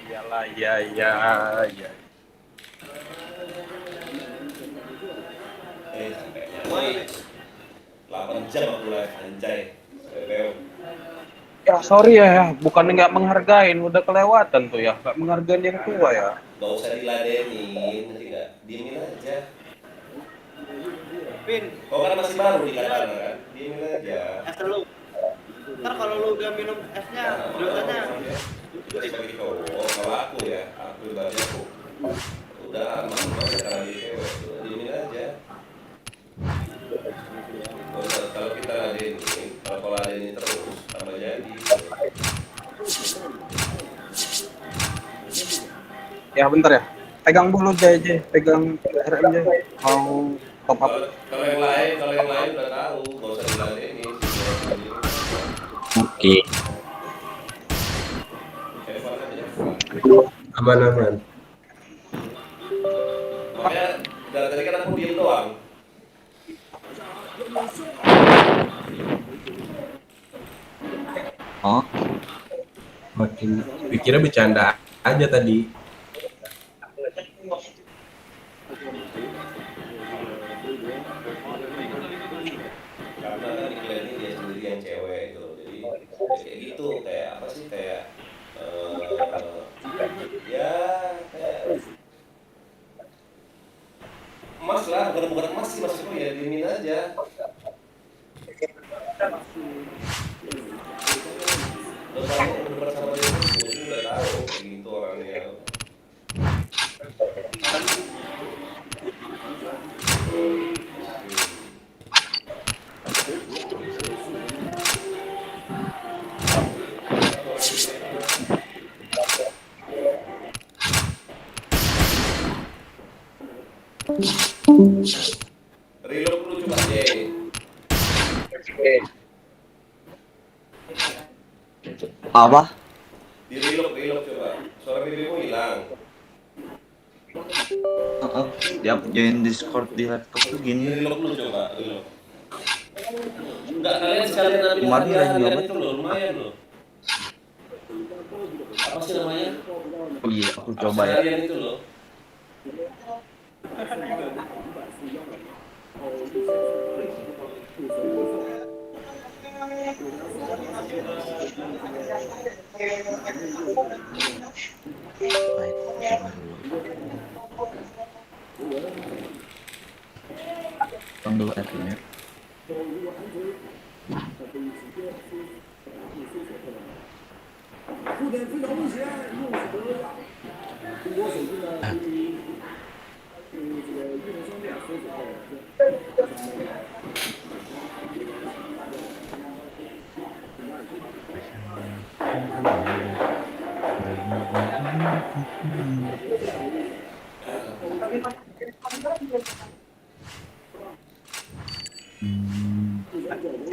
Iyalah, iya. 8 jam aku live anjay. Ya sorry ya, bukan nggak menghargain, udah kelewatan tuh ya, nggak menghargain yang tua ya. Gak usah diladenin, nanti gak diemin aja. Pin, Kau kan masih baru di kantor kan? Diemin aja. es dulu. Ntar kalau lu udah minum esnya, dosanya. Sebagai cowok, kalau aku ya, aku ibaratnya aku udah aman sekarang di cewek, diemin aja. Kalau kita ladenin, kalau ladenin terus, tambah jadi. Ya bentar ya, pegang dulu JJ, pegang RM aja. Mau top up. Kalau yang lain udah tahu, gak usah diladenin. Oke. Aman. Makanya dari tadi kan aku diem doang. Oh, Makin pikirnya bercanda aja tadi. Karena kan diklaimnya dia sendiri yang cewek gitu loh. Jadi kayak gitu, kayak apa sih, kayak ya kayak emas lah, bukan emas sih maksudku, ya diemin aja. Lo kalau berdebat sama dia, gue udah tahu kayak gitu orangnya. Reload dulu coba deh. Apa? Di reload coba. Suara BBmu hilang. Tiap join Discord di laptop tuh gini. Reload dulu coba, reload. Enggak, kalian sekalian ambil Kemarin hadiah udah itu loh, lumayan loh. Apa sih namanya? Oh iya, aku coba ya. Hadiah itu loh. Baik, coba dulu. Tunggu dulu adminnya.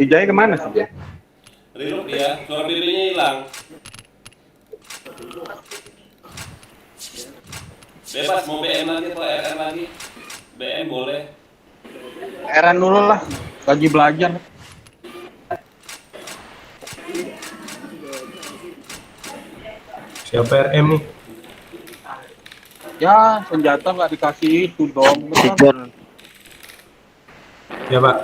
Si Jaya kemana sih Jaya? Reload ya, suara BB-nya hilang. Bebas mau BM lagi atau RM lagi? BM boleh. Eran dulu lah, lagi belajar. Siapa RM nih? Ya, senjata nggak dikasih itu dong. Ya Pak.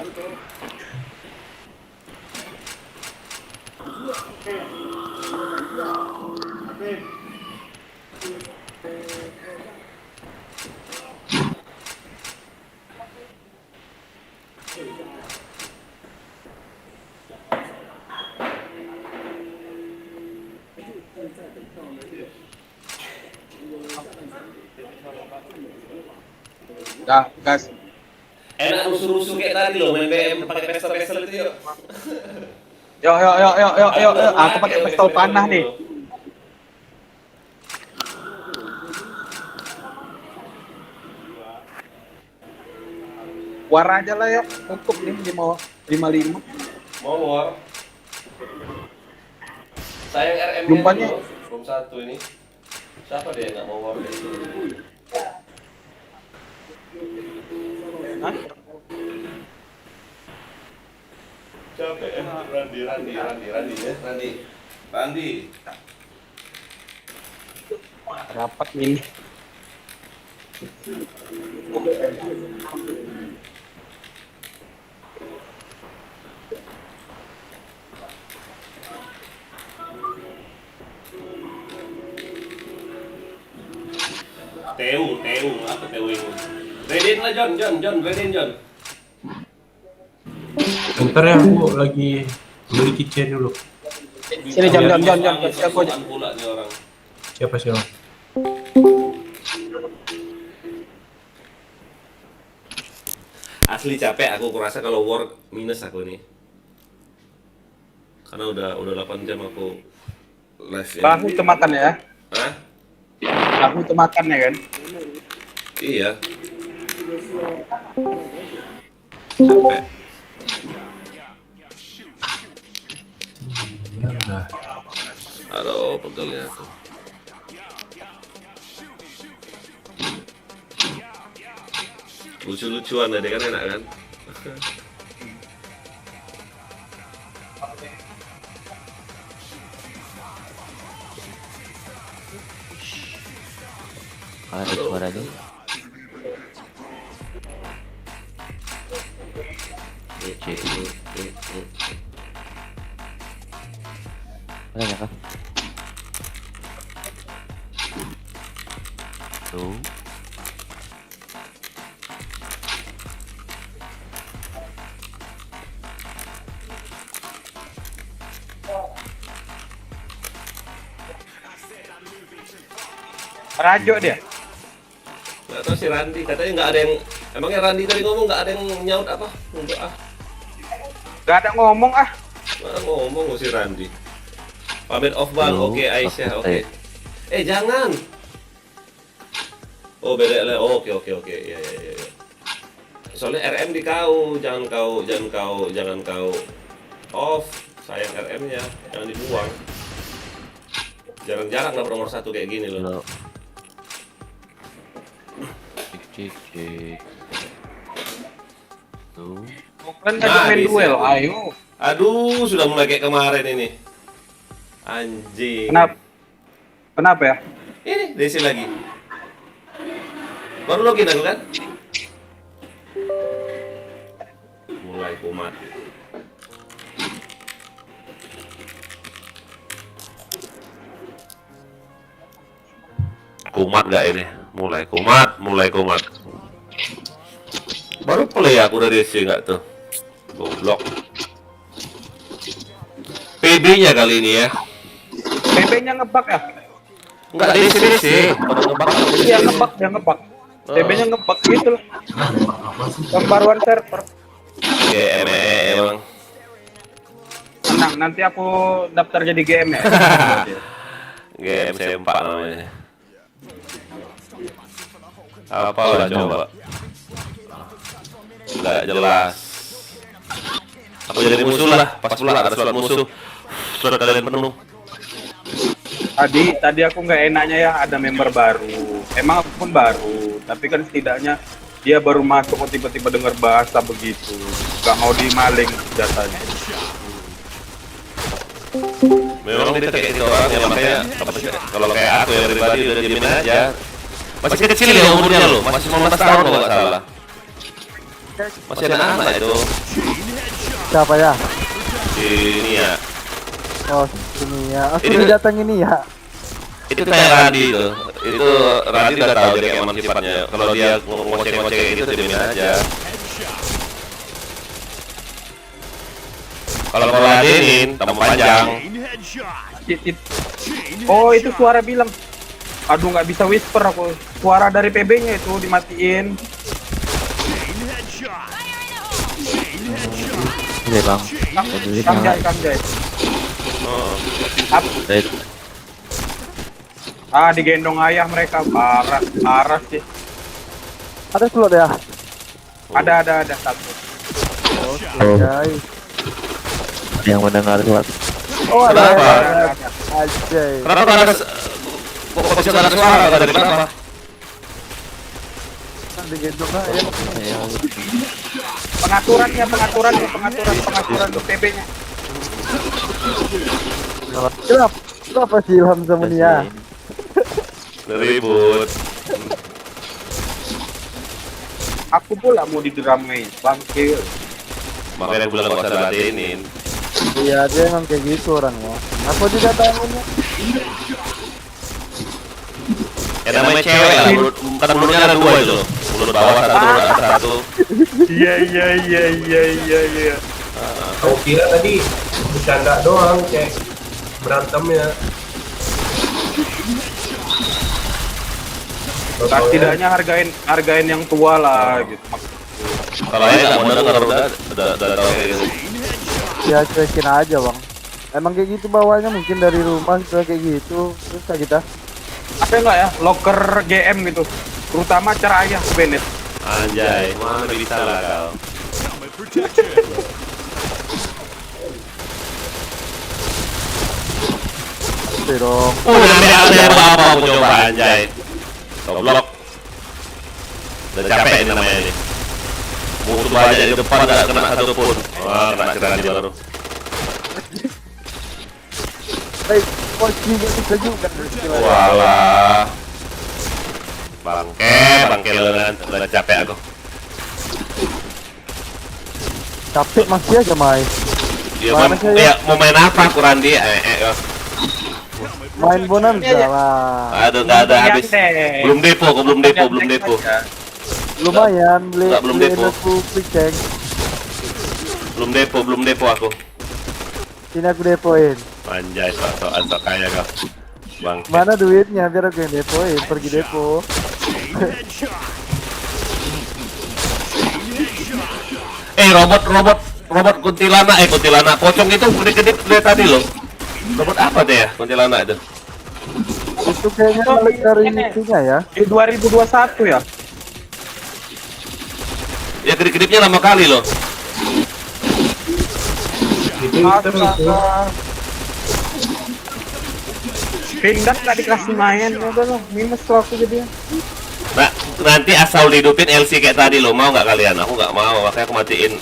Ya, gas. Enak rusuh-rusuh kayak tadi loh, main BM pakai pistol-pistol itu yuk. Yo. Aku pakai pistol panah nih. War aja lah ya, untuk nih 55. Mau war? Sayang RM Lumpanya. Belum satu ini. Siapa dia yang nggak mau war? Capek ya, Randi. Rapat ini. Teu, apa Teu ini? Redin lah John, Redin John. Bentar ya, aku lagi beli kitchen dulu. Sini John. Siapa aja? Pula nih orang. Siapa? Asli capek aku kurasa kalau war minus aku nih. Karena udah 8 jam aku live ini. Bahu itu makan ya? Hah? Bahu itu makan ya kan? Iya. Capek. Aduh, pegelnya aku. Lucu-lucuan tadi kan enak kan? Ada suaranya. Ada kah? Tuh. Rajo dia. Nggak tahu si Randi, katanya nggak ada yang. Emangnya Randi tadi ngomong nggak ada yang nyaut apa? Untuk Gak ada ngomong ah. Nggak ngomong si Randi. Pamit off bang, oke Aisyah, oke. Jangan. Oh beda lah. Oh, oke. Iya. Soalnya RM di kau, jangan kau off. Sayang RM-nya, jangan dibuang. Jarang-jarang dapet nomor 1 kayak gini loh. Cik. Tuh. Kan ngajak main duel, ayo. Aduh, sudah mulai kayak kemarin ini. Anjing. Kenapa ya? Ini Desi lagi. Baru login aku kan? Mulai kumat. Kumat gak ini? Mulai kumat. Baru play aku dari Desi nggak tuh? Goblok. PB-nya kali ini ya. PB-nya ngebug ya? Enggak, Desi. Iya ngebug. PB-nya ngebug gitu loh. Pembaruan server. GM emang. Tenang, nanti aku daftar jadi GM ya. GM C4 namanya. Apa lah coba? Nggak jelas. Aku jadi musuh lah, pas pula ada slot musuh. Slot kalian penuh. Tadi aku nggak enaknya ya ada member baru. Emang aku pun baru, tapi kan setidaknya dia baru masuk kok tiba-tiba dengar bahasa begitu. Gak mau dimaling datanya. Memang dia kayak gitu orang yang makanya kalau kayak aku yang pribadi udah diemin aja. Masih kecil ya umurnya loh, masih 15 tahun kalau nggak salah. Masih anak-anak itu. Siapa ya? Ini ya. Oh, ini ya. Aku udah datang ini ya. Itu kayak Radi itu. Itu Radi udah tahu dia kayak mana sifatnya. Kalau dia ngoceh-ngoceh kayak gitu diemin aja. Kalau mau ladenin, tamu panjang. Oh itu suara bilang. Aduh nggak bisa whisper aku. Suara dari PB-nya itu dimatiin. Iya bang. Kang Jai. Digendong ayah mereka parah sih. Ada slot ya? Ada satu. Guys. Yang mendengar suara. Oh ada. Ajay. Kenapa ada kok bisa ada suara dari kenapa? Kan digendong ya. Pengaturan untuk PB-nya. Kenapa sih Ilham sama Nia? Ribut. Aku pula mau didramain, bangke. Makanya bilang gak usah ladenin. Iya dia emang kayak gitu orangnya. Aku juga tangannya. Ya namanya cewek lah, mulutnya ada 2 itu. Mulut bawah satu. Iya. Kau kira tadi bercanda doang, cek berantemnya. Setidaknya hargain yang tua lah gitu. Kalau ya nggak mau denger udah tahu kayak gitu. Ya cuekin aja bang. Emang kayak gitu bawahnya mungkin dari rumah juga kayak gitu. Terus kita. Apa enggak ya locker GM gitu. Terutama cara ayah Bennett. Anjay, mana bisa lah kau. Dong. Udah apa aku coba anjay. Goblok. Udah capek ini namanya ini. Musuh banyak di depan gak kena satu pun. Wah, kena serangan dia baru. Baik, posisi bisa juga. Walah. Bangke lengan, udah capek aku. Capek masih aja Mai. Dia mau main apa kurang dia? Main bonanza lah. Aduh nggak ada habis. Belum depo. Lumayan beli belum depo. Belum depo aku. Sini aku depoin. Anjay, sok kaya kau. Bang. Mana duitnya biar aku yang depoin, pergi depo. Robot kuntilanak pocong itu gede-gede tadi loh. Robot apa deh ya kuntilanak itu? Itu itu kayaknya balik dari itunya ya. Di 2021 ya. Ya kedip-kedipnya lama kali loh. Astaga. Pindah nggak dikasih main, udah lah, minus tuh aku jadi. Nah, nanti asal dihidupin LC kayak tadi lo, mau nggak kalian? Aku nggak mau, makanya aku matiin.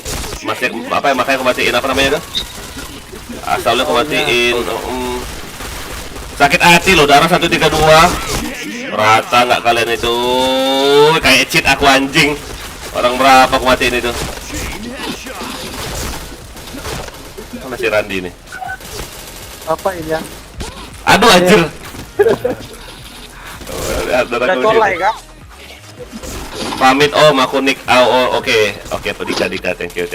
Makanya aku matiin apa namanya tuh? Asalnya aku matiin. Sakit hati lo, darah 132. Rata nggak kalian itu? Kayak cheat aku anjing. Orang berapa aku matiin itu? Mana si Randi nih? Apa ini ya? Aduh anjir. Udah colai kak. Pamit om, aku Nick. Oke, Dika, thank you.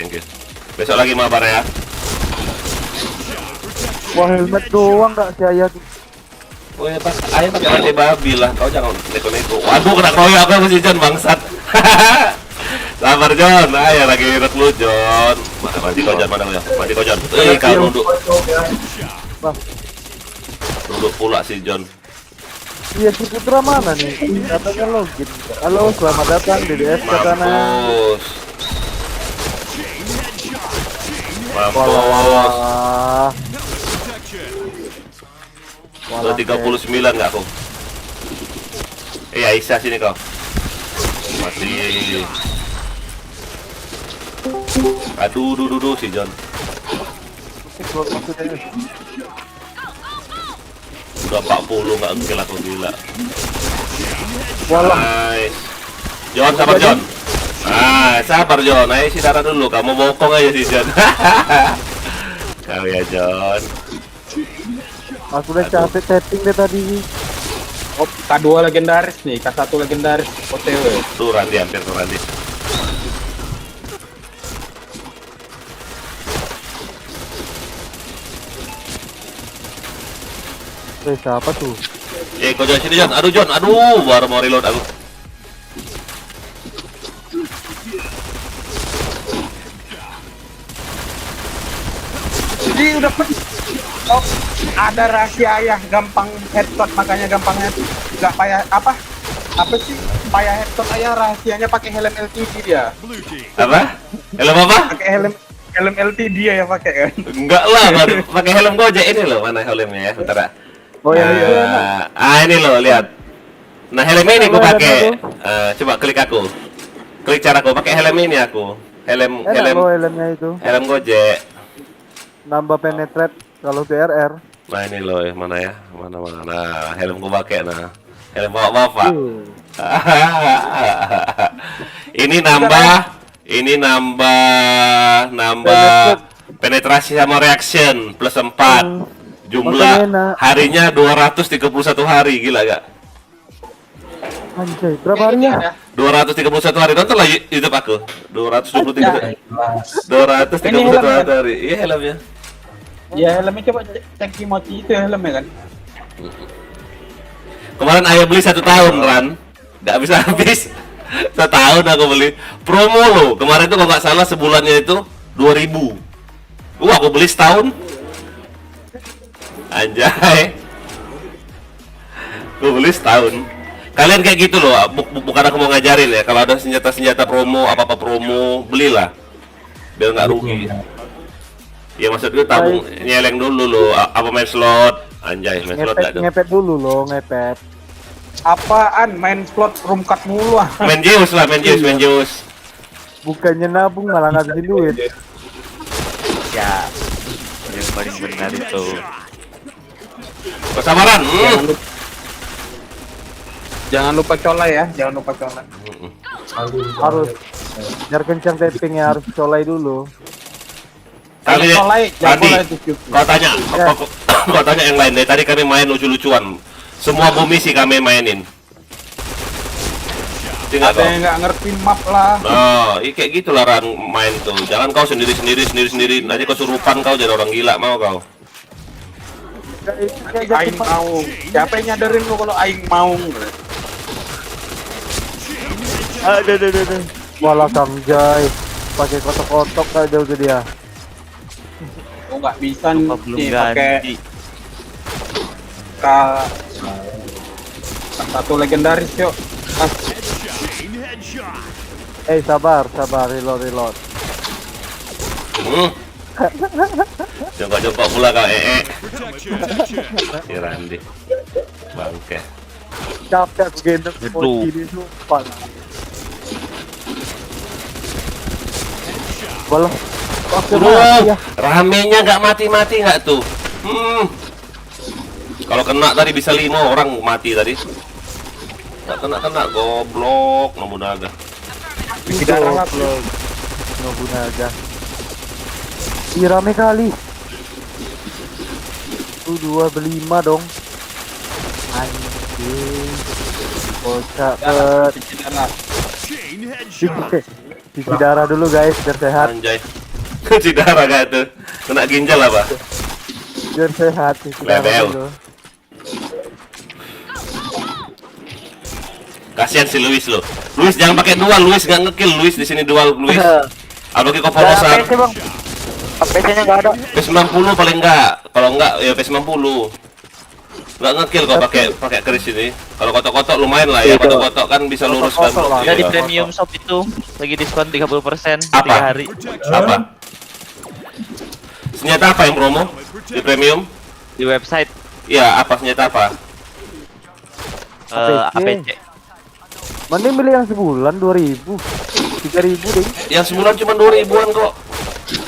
Besok lagi mabar ya. Wah, helmet doang kak si Ayah. Oh ya pas ayah pakai rantai babi lah, kau jangan neko-neko. Waduh kena kroyok aku masih John bangsat. Sabar John, ayah lagi rekrut John. Mati kau John, mati kau John. Kau nunduk. Nunduk pula si John. Iya si Putra mana nih? Katanya login. Halo, selamat datang di DDS katanya. Mampus. Udah 39 nggak aku? Aisyah sini kau. Masih. Aduh, si John. Udah 40 nggak mungkin aku gila. Nice. John, sabar John. Sabar John. Ayo si darah dulu. Kamu bokong aja si John. Kau ya John. Aku udah capek tapping deh tadi. Oh, K2 legendaris nih, K1 legendaris OTW. Tuh Randi, hampir tuh Randi. Siapa tuh? Kau jangan sini John. Aduh John, aduh, baru mau reload aku. Jadi udah oh, ada rahasia Ayah gampang headshot, makanya gampang headshot. Nggak payah apa sih payah headshot Ayah, rahasianya pakai helm LTD dia. Apa? Helm apa? Pakai helm LTD ya pakai kan? Enggak lah, pakai helm Gojek ini loh. Mana helmnya ya? Bentar. Oh iya. Ini loh, lihat. Nah, helm ini aku pakai. Coba klik aku. Klik cara aku pakai helm ini aku. Helmnya itu. Helm Gojek. Nambah penetrate kalau TRR. Nah, ini loh, mana ya? Mana. Nah, helm aku pakai nah. Helm bapak. Ini nambah penetrasi sama reaction plus 4. Jumlah harinya 231 hari, gila gak? Anjay, berapa harinya? 231 hari, nonton lah YouTube aku. 231 hari. Iya helmnya. Ya helmnya coba cek Kimochi itu ya helmnya kan. Kemarin ayah beli 1 tahun Ran, nggak bisa habis. 1 tahun aku beli. Promo loh, kemarin tuh kalau nggak salah sebulannya itu 2.000. Aku beli setahun. Anjay. Gue beli setahun. Kalian kayak gitu loh, bukan aku mau ngajarin ya. Kalau ada senjata promo, apa-apa promo, belilah. Biar nggak rugi. Ya maksud gue tabung, nyeleng dulu loh. Apa main slot? Anjay, main slot nggak tuh? Ngepet dulu loh, ngepet. Apaan main slot room cut mulu ah. Main Zeus lah, main Zeus. Bukannya nabung malah ngabisin duit. Ya, yang paling benar itu. Kesabaran. Jangan lupa colai ya, jangan lupa colai. Harus biar kencang tappingnya harus colai dulu. Tadi kau tanya yang lain. Dari tadi kami main lucu-lucuan. Semua bumi sih kami mainin. Ada yang nggak ngerti map lah. Nah, kayak gitulah Ran main tuh. Jangan kau sendiri. Nanti kesurupan kau jadi orang gila, mau kau. Aing mau. Siapa yang nyadarin lu kalau Aing mau? Aduh. Walah Kang Jai, pakai kotok-kotok aja udah dia. Oh nggak bisa nih pakai Satu legendaris yuk. Sabar, reload. Jongkok pula kau si Randy bangke. Capek aku gendong kunci di sumpah. Walau ramenya nggak mati nggak tuh. Kalau kena tadi bisa 5 orang mati tadi. Nggak kena goblok Nobunaga. Nobunaga. Ih, rame kali. Tuh 2 berlima dong. Anjing. Bocah cuci darah dulu guys biar sehat. Anjay. Cuci darah gak tuh? Kena ginjal apa? Biar sehat cuci darah dulu. Kasihan si Luis lo. Luis jangan pakai dual, Luis nggak ngekill Luis di sini dual Luis. Abang kok polosan. PC-nya nggak ada. P90 paling enggak. Kalau enggak ya P90. Nggak ngekill kok pakai keris ini. Kalau kotok-kotok lumayan lah ya. Kotok-kotok kan bisa lurus kan. Ada di premium shop itu lagi diskon 30% 3 Apa? hari. Apa? Senjata apa yang promo di premium? Di website. Iya, apa senjata apa? APC. Mending beli yang sebulan 2000. 3000 deh. Yang sebulan cuma 2000-an kok.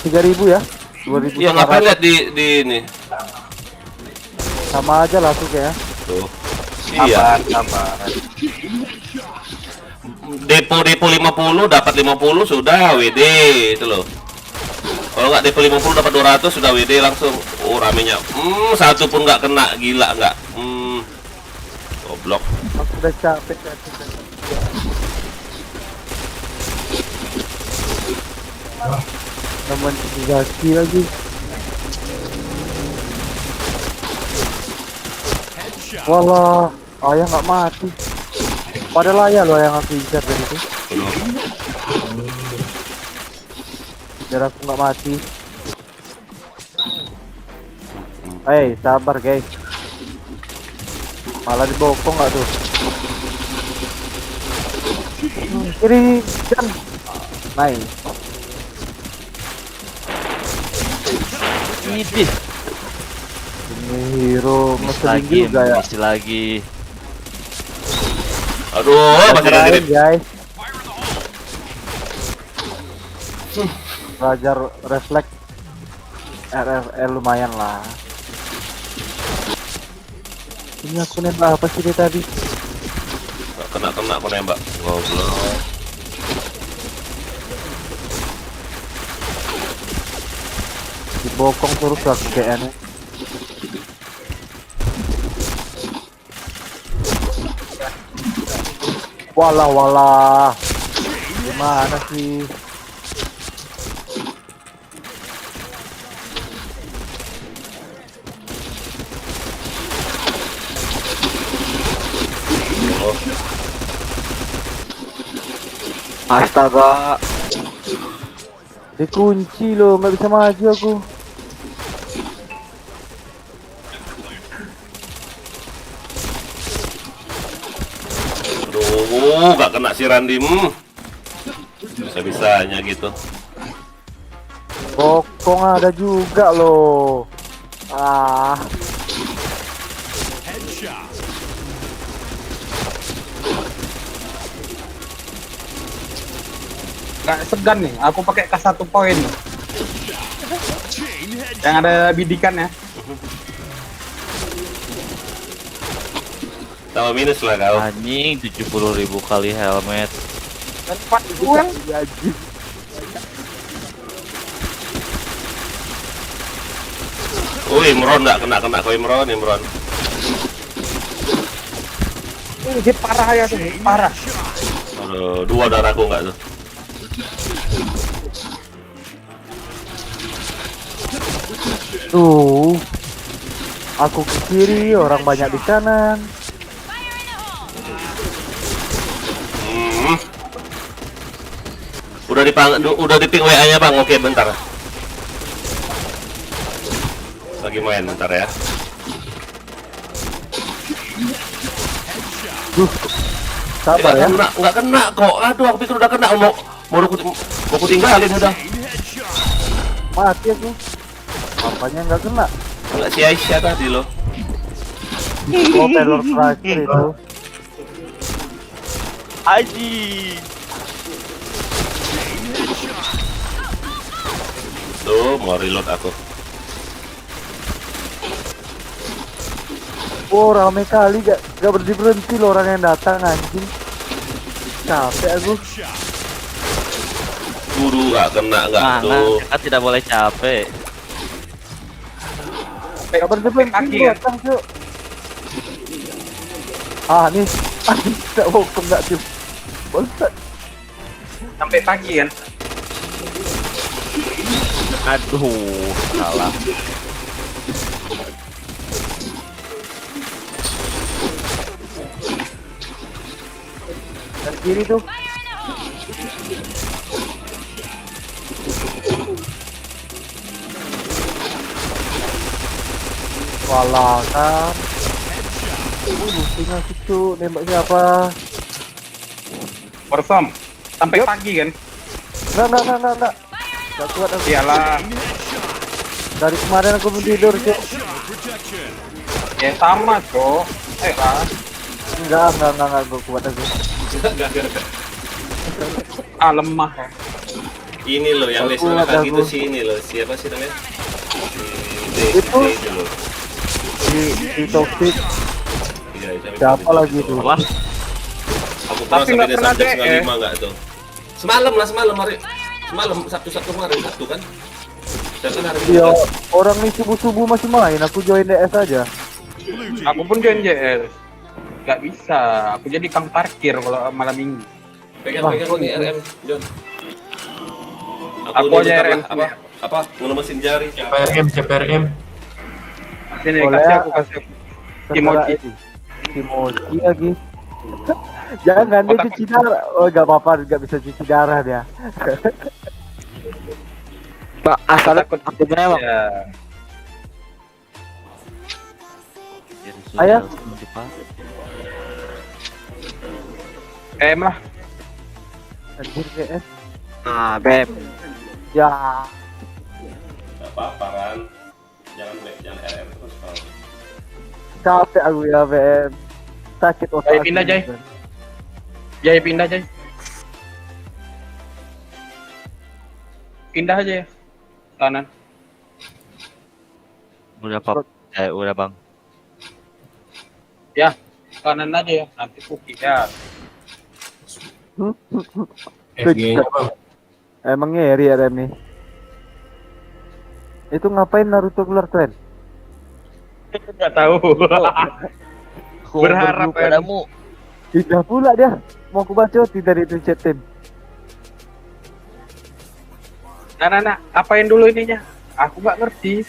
3000 ya. 2000. Ya ngapain lihat di ini? Sama aja lah tuh ya. Tuh. Iya. Depo 50 dapat 50 sudah WD itu loh. Kalau nggak depo 50 dapat 200 sudah WD langsung. Oh ramenya. Satu pun nggak kena, gila nggak? Goblok. Aku udah capek. Teman Zaki lagi. Walah, ayah nggak mati. Padahal ayah loh yang aku incar dari itu. Biar aku nggak mati. Sabar guys. Malah dibokong nggak tuh? Kiri kan. Nice. Ini hero ngeselin juga ya. Masih lagi. Aduh, masih ada guys. Belajar refleks RFL lumayan lah. Ini aku nembak apa sih dia tadi? Kena aku nembak. Goblok. Dibokong terus aku kayaknya. Walah. Gimana sih? Astaga. Dikunci loh, nggak bisa maju aku. Aduh, gak kena si Randy. Bisa-bisanya gitu. Bokong ada juga loh. Gak segan nih, aku pakai K1 poin. Yang ada bidikan ya. Tambah minus lah kau. Anjing 70.000 kali helmet. Dan 4 uang. Imron nggak kena kau Imron. Ini parah ya tuh, parah. Aduh, 2 darahku nggak tuh. Tuh, aku ke kiri, orang banyak di kanan. Udah diping WA-nya bang. Oke, bentar. Lagi main bentar ya. Sabar ya. Nggak kena kok. Aduh, aku pikir udah kena. Mau aku tinggalin udah. Mati aku. Apanya nggak kena? Nggak sia-sia tadi loh. Oh, teror terakhir itu. Aji. Tuh, mau reload aku. Oh, rame kali gak berhenti loh orang yang datang anjing. Capek aku. Guru nggak kena nggak tuh. Kan tidak boleh capek. Gak berhenti datang tuh. Ah nih, tidak hukum nggak sih? Bangsat. Sampai pagi kan? Aduh, salah. Dan kiri tuh. Walah kan. Tinggal situ nembak siapa? Warsom. Sampai pagi kan? Enggak. Gak kuat aku. Iyalah. Dari kemarin aku belum tidur, Cok. Ya sama, Cok. Lah. Enggak gue kuat aku. Lemah. Ini loh yang Lesnar gitu sih, ini loh. Siapa sih namanya? Itu loh. Di toxic. Siapa lagi itu? Apa? Aku pernah sampai dia sampai 95 enggak tuh? Semalam hari. Semalam Sabtu kemarin Sabtu kan? Saya kan hari Iya, orang nih subuh masih main. Aku join DS aja. Aku pun join JS. Gak bisa. Aku jadi kang parkir kalau malam minggu. Pegang ini RM, John. Aku aja RM. Apa? Ngelumesin jari. CPRM. Sini kasih aku. Kimochi lagi. Jangan dia cuci darah. Oh, gak apa-apa, gak bisa cuci darah dia. Pak, asal aku gimana, Bang? Ayah. Lah. Anjir PS. Ah, Beb. Ya. Gak apa-apa kan. Jangan RM terus kalau. Capek aku ya, BM. Sakit otak. Jai pindah, Jai. Jai pindah, Jai. Pindah aja ya. Kanan. Udah udah Bang. Ya, kanan aja ya. Nanti kuki ya. Emang ngeri ya Rem nih. Itu ngapain Naruto keluar tren? Enggak tahu. Berharap padamu. Tidak pula dia. Mau aku bacotin dari itu chat tim. Nah, apain dulu ininya? Aku nggak ngerti.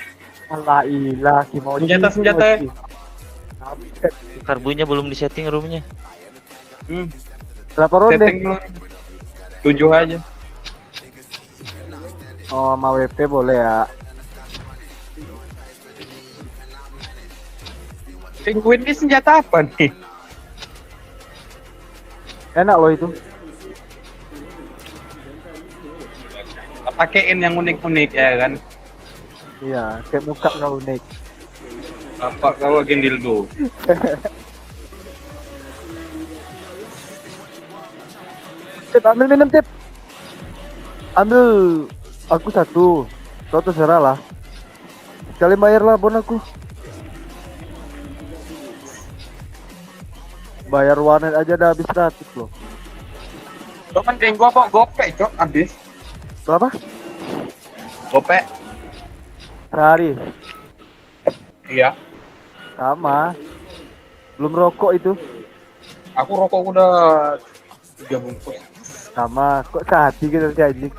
Alah ilah, Kimochi. Senjata. Karbunya belum disetting roomnya. Berapa ronde? Setting 7 aja. Oh, mau WP boleh ya. Penguin ini senjata apa nih? Enak loh itu. Pakein yang unik-unik ya kan? Iya, kayak muka kau unik. Apa kau lagi dildo? Tip, ambil minum tip. Ambil. Aku satu. Kau terserah lah. Sekali bayarlah bon aku. Bayar warnet aja udah habis 100 loh. Lo kan gua kok gopek cok habis. Berapa? Gopek. Sehari. Iya. Sama. Belum rokok itu. Aku rokok udah 3 bungkus. Sama. Kok sehati gitu sih anjing?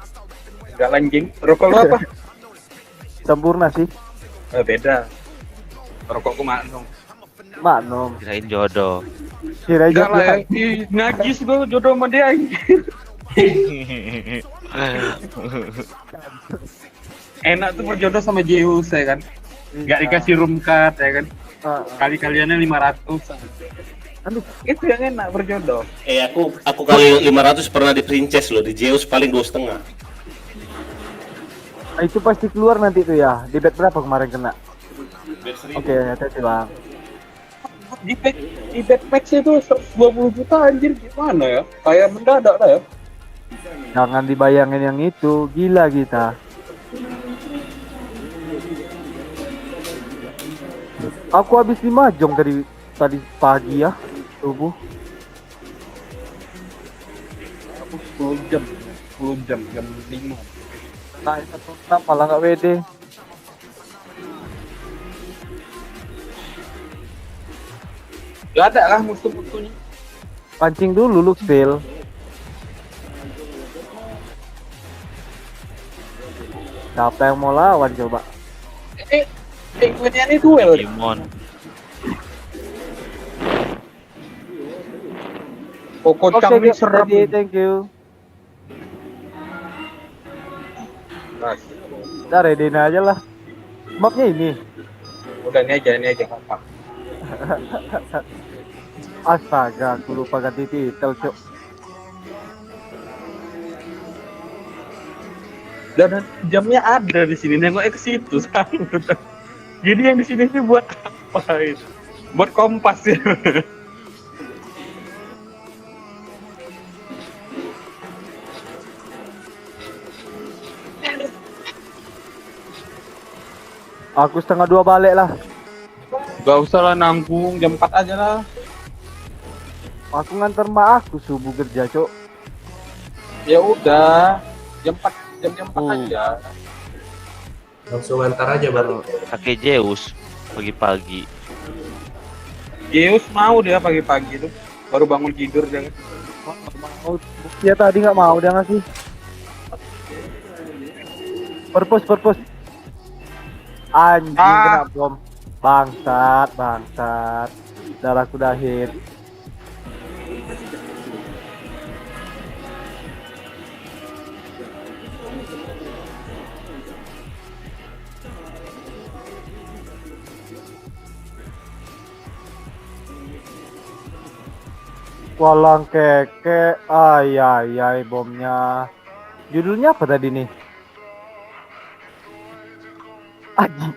Enggak lanjing. Rokok lo apa? Sempurna sih. Beda. Rokokku Magnum. Magnum. Kirain jodoh. Kirain jodoh. Najis gua jodoh sama dia. Enak tuh berjodoh sama Zeus ya kan. Enggak dikasih room card ya kan. Kali-kaliannya 500. Itu yang enak berjodoh. Aku kali 500 pernah di Princess loh, di Zeus paling 2,5. Itu pasti keluar nanti tuh ya. Di bet berapa kemarin kena? Oke, hati-hati bang. Di backpack itu 120 juta anjir, gimana ya? Kayak mendadak lah ya. Jangan dibayangin yang itu, gila kita. Aku habis 5 jong tadi pagi ya, subuh. Aku 10 jam, jam 5. Nah, 1,6 malah nggak WD. Gak ada lah musuh-musuhnya. Pancing dulu Luxville. Siapa yang mau lawan coba? Penguinnya ini duel. Dimon. Kocang ini serem. Thank you. Mas, Udah ready aja lah. Mapnya ini. udah ini aja gampang. Astaga, aku lupa ganti titel, cok. Dan jamnya ada di sini, nengok ke situ. Jadi yang di sini sih buat apa itu? Buat kompas ya. Aku 1:30 balik lah. Gak usah lah nanggung, jam 4 aja lah. Aku nganter mak aku subuh kerja, cok. Ya udah, jam 4 aja. Langsung antar aja baru. Pakai Zeus pagi-pagi. Zeus mau dia pagi-pagi tuh, baru bangun tidur dia. Mau ya tadi nggak mau dia ngasih. Purpose. Anjing kena bom. Bangsat. Darahku dah hit. Walang keke, ay bomnya. Judulnya apa tadi nih? Aji.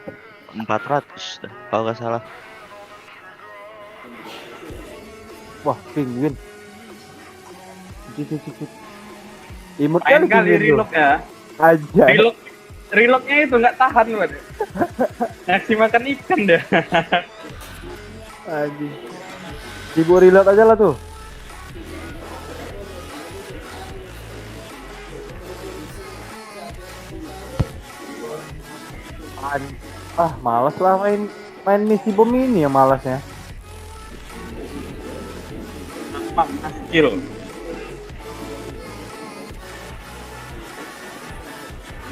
400 dah, kalau nggak salah. Wah, penguin. Imut Main kali kali penguin reload tuh. ya. Aja. Reloadnya itu nggak tahan loh. Ngasih makan ikan deh. Aji. Dibu reload aja lah tuh. Malas lah main misi bom ini ya malasnya. Skill.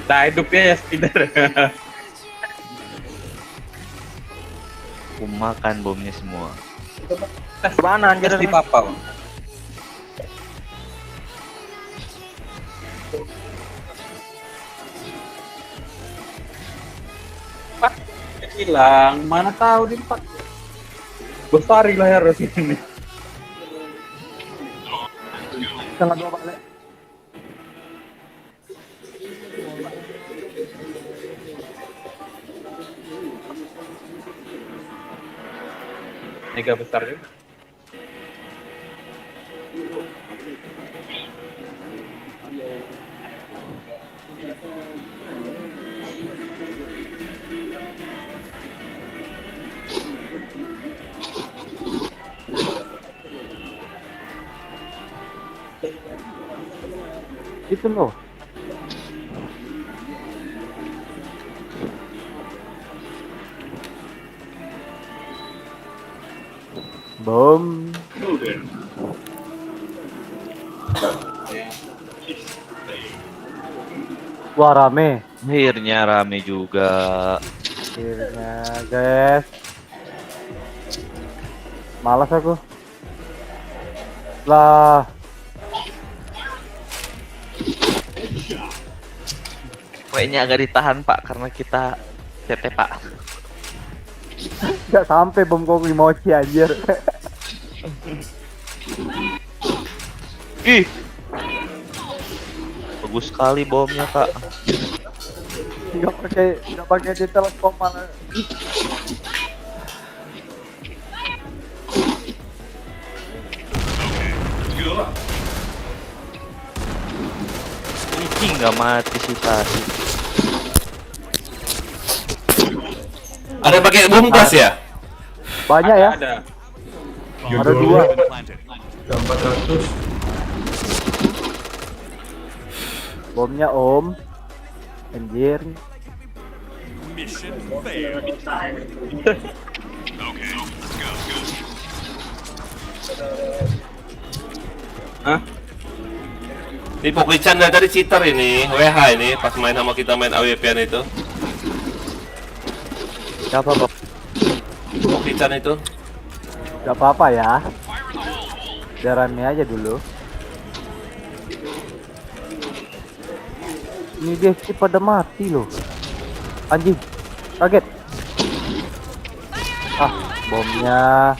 Nah hidupnya ya speeder. Aku makan bomnya semua. Tes mana anjir di papau. Hilang, mana tahu di empat. Bestari lah ya harus ini. 1:30 balik. Mega besar juga. Itu loh. Bom. Wah rame. Akhirnya rame juga. Akhirnya guys. Malas aku. Lah. Kayaknya agak ditahan Pak karena kita CT Pak. Gak sampai bom kok mochi anjir. Ih. Bagus sekali bomnya, Kak. Nggak pakai di telepon malah. Ini nggak mati sih tadi. Ada pakai bom gas ya? Banyak ya? Ada. Ada 2. Udah 400. Bomnya Om. Anjir. Mission failed. Okay, let's go. Hah? Ini Pokichan dari tadi cheater ini, WH ini pas main sama kita main AWP-an itu. Siapa, Bang? Pokichan itu. Gak apa-apa ya. Jarannya aja dulu. Ini dia sih pada mati loh. Anjing. Kaget. Ah, bomnya.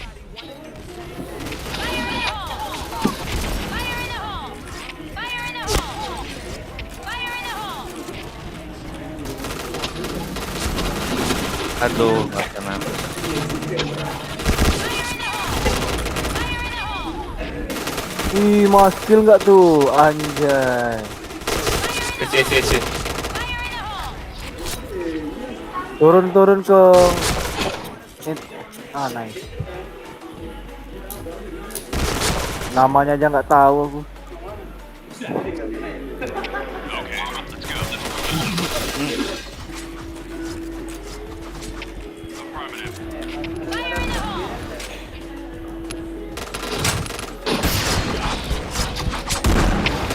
Aduh, nggak kena. Ih, maskill nggak tuh, anjay. C. Turun ke nice. Namanya aja nggak tahu aku.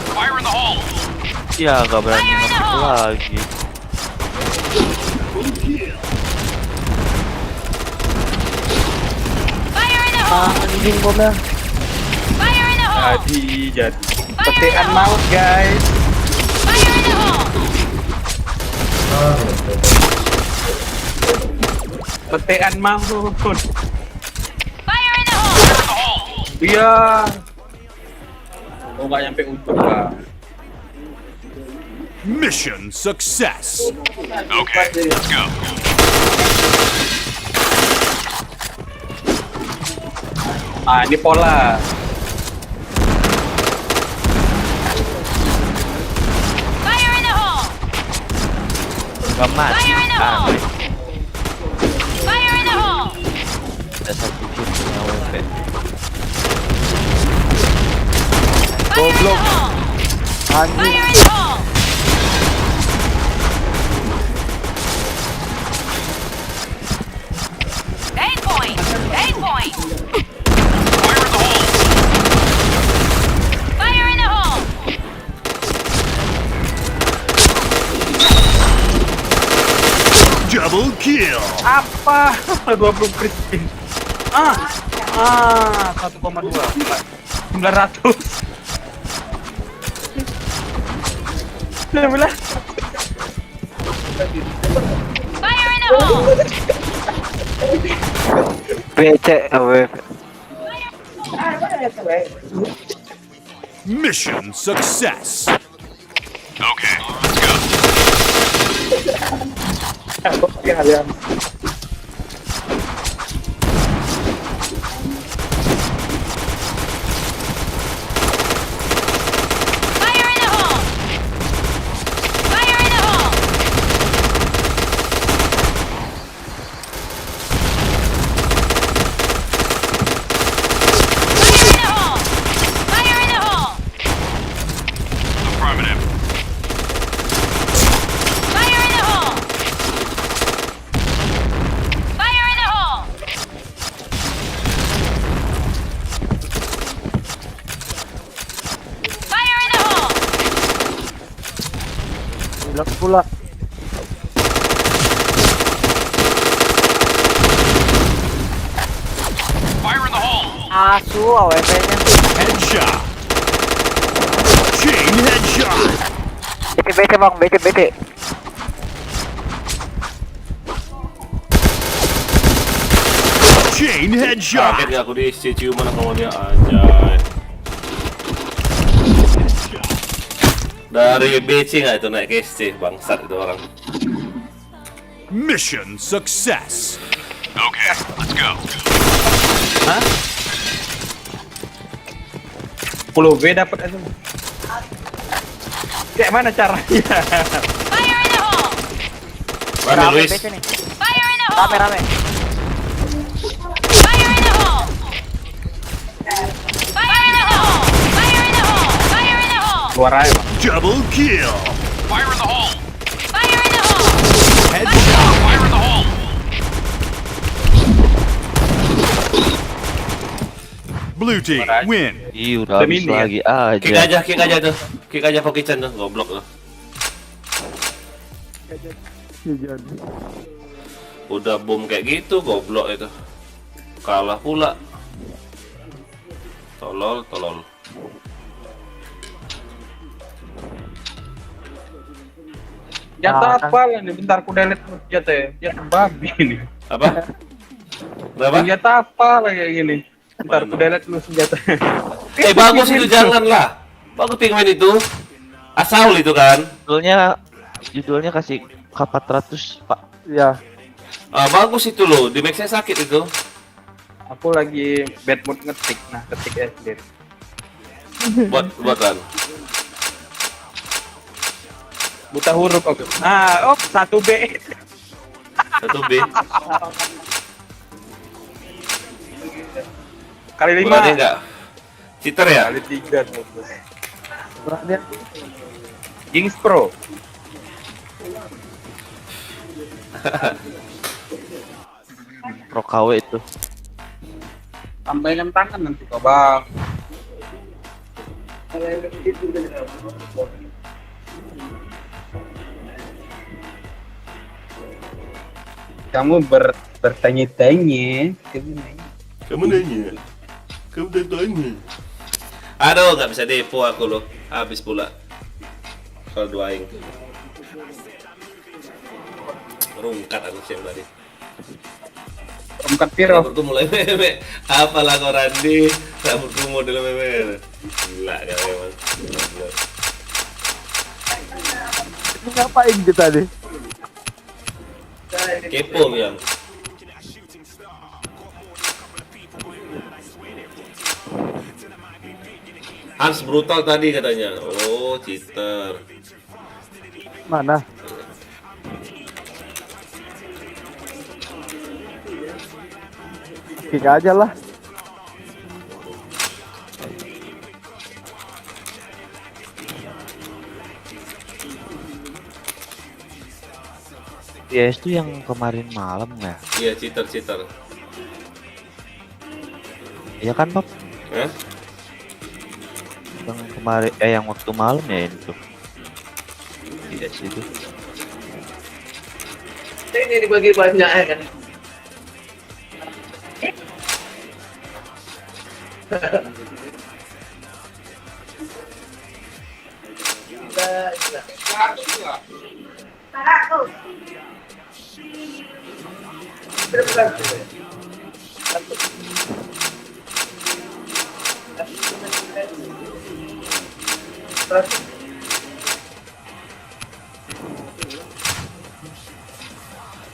Fire in the hole. Ya, nggak berani masuk lagi. Anjing bomnya. Jadi petean maut guys. Petean maut. Iya. Oh nggak nyampe ujung lah. Mission success. Okay, let's go. Ah ini pola. Nggak mati. Aneh. Ada satu tim punya WP. Goblok. Anjing. Double kill. Apa? 20 crit. 1,2. 900. Alhamdulillah. BC AWP. Mission success. Okay, let's go. Affirmative. Bilang pula. Fire in the hole. Asu AWP-nya. Headshot. Chain headshot. BT bang, BT. Chain headshot. Kaget ya aku di ciuman sama dia, anjay. Dari BC nggak itu naik ke SC, bangsat itu orang. Mission success. Okay, let's go. Hah? 10W dapat aja. Kayak mana caranya? Fire in the hole! Rame Luis. BC nih. Fire in the hole! Rame. Fire in the hole! Fire in the hole! Fire in the hole! Fire in the hole! Keluar aja, Bang. Double kill. Fire in the hole. Fire in the hole! Headshot. Fire in the hole. Blue team win. Ih, udah habis Demi lagi aja. Kick aja tuh. Kick aja for kitchen tuh, goblok tuh. Udah boom kayak gitu, goblok itu. Kalah pula. Tolol. Jatah apa lah nih? Bentar aku delete jatah ya. Jatah babi nih. Apa? Berapa? Senjata apa lah kayak gini? Bentar aku delete dulu senjata. Bagus itu, janganlah. Bagus penguin itu. Asal itu kan. Judulnya kasih K400, Pak. Iya. Bagus itu loh, di Max-nya sakit itu. Aku lagi bad mood ngetik. Nah, ketik ya sendiri. Buatan. Buta huruf aku. 1B. 1B. Kali 5. Berani enggak? Cheater ya? Kali 3. Berani. Jinx Pro. Pro KW itu. Tambahin jam tangan nanti kok, Bang. Kamu bertanya-tanya. Kamu nanya. Aduh, nggak bisa depo aku loh. Habis pula. Kalau doaing. Rungkat aku siang tadi. Rungkat piro? Rambutku mulai meme. Apalah kau Randi? Rambutku model meme. Gila kan memang. Ini ngapain kita nih? Kepo yang. Hans brutal tadi katanya. Oh, cheater. Mana? Kick aja lah. PS itu yang kemarin malam ya? Iya, cheater. Iya kan, Pap? Hah? Yang kemarin yang waktu malam ya itu. PS itu. Ini dibagi banyak ya kan.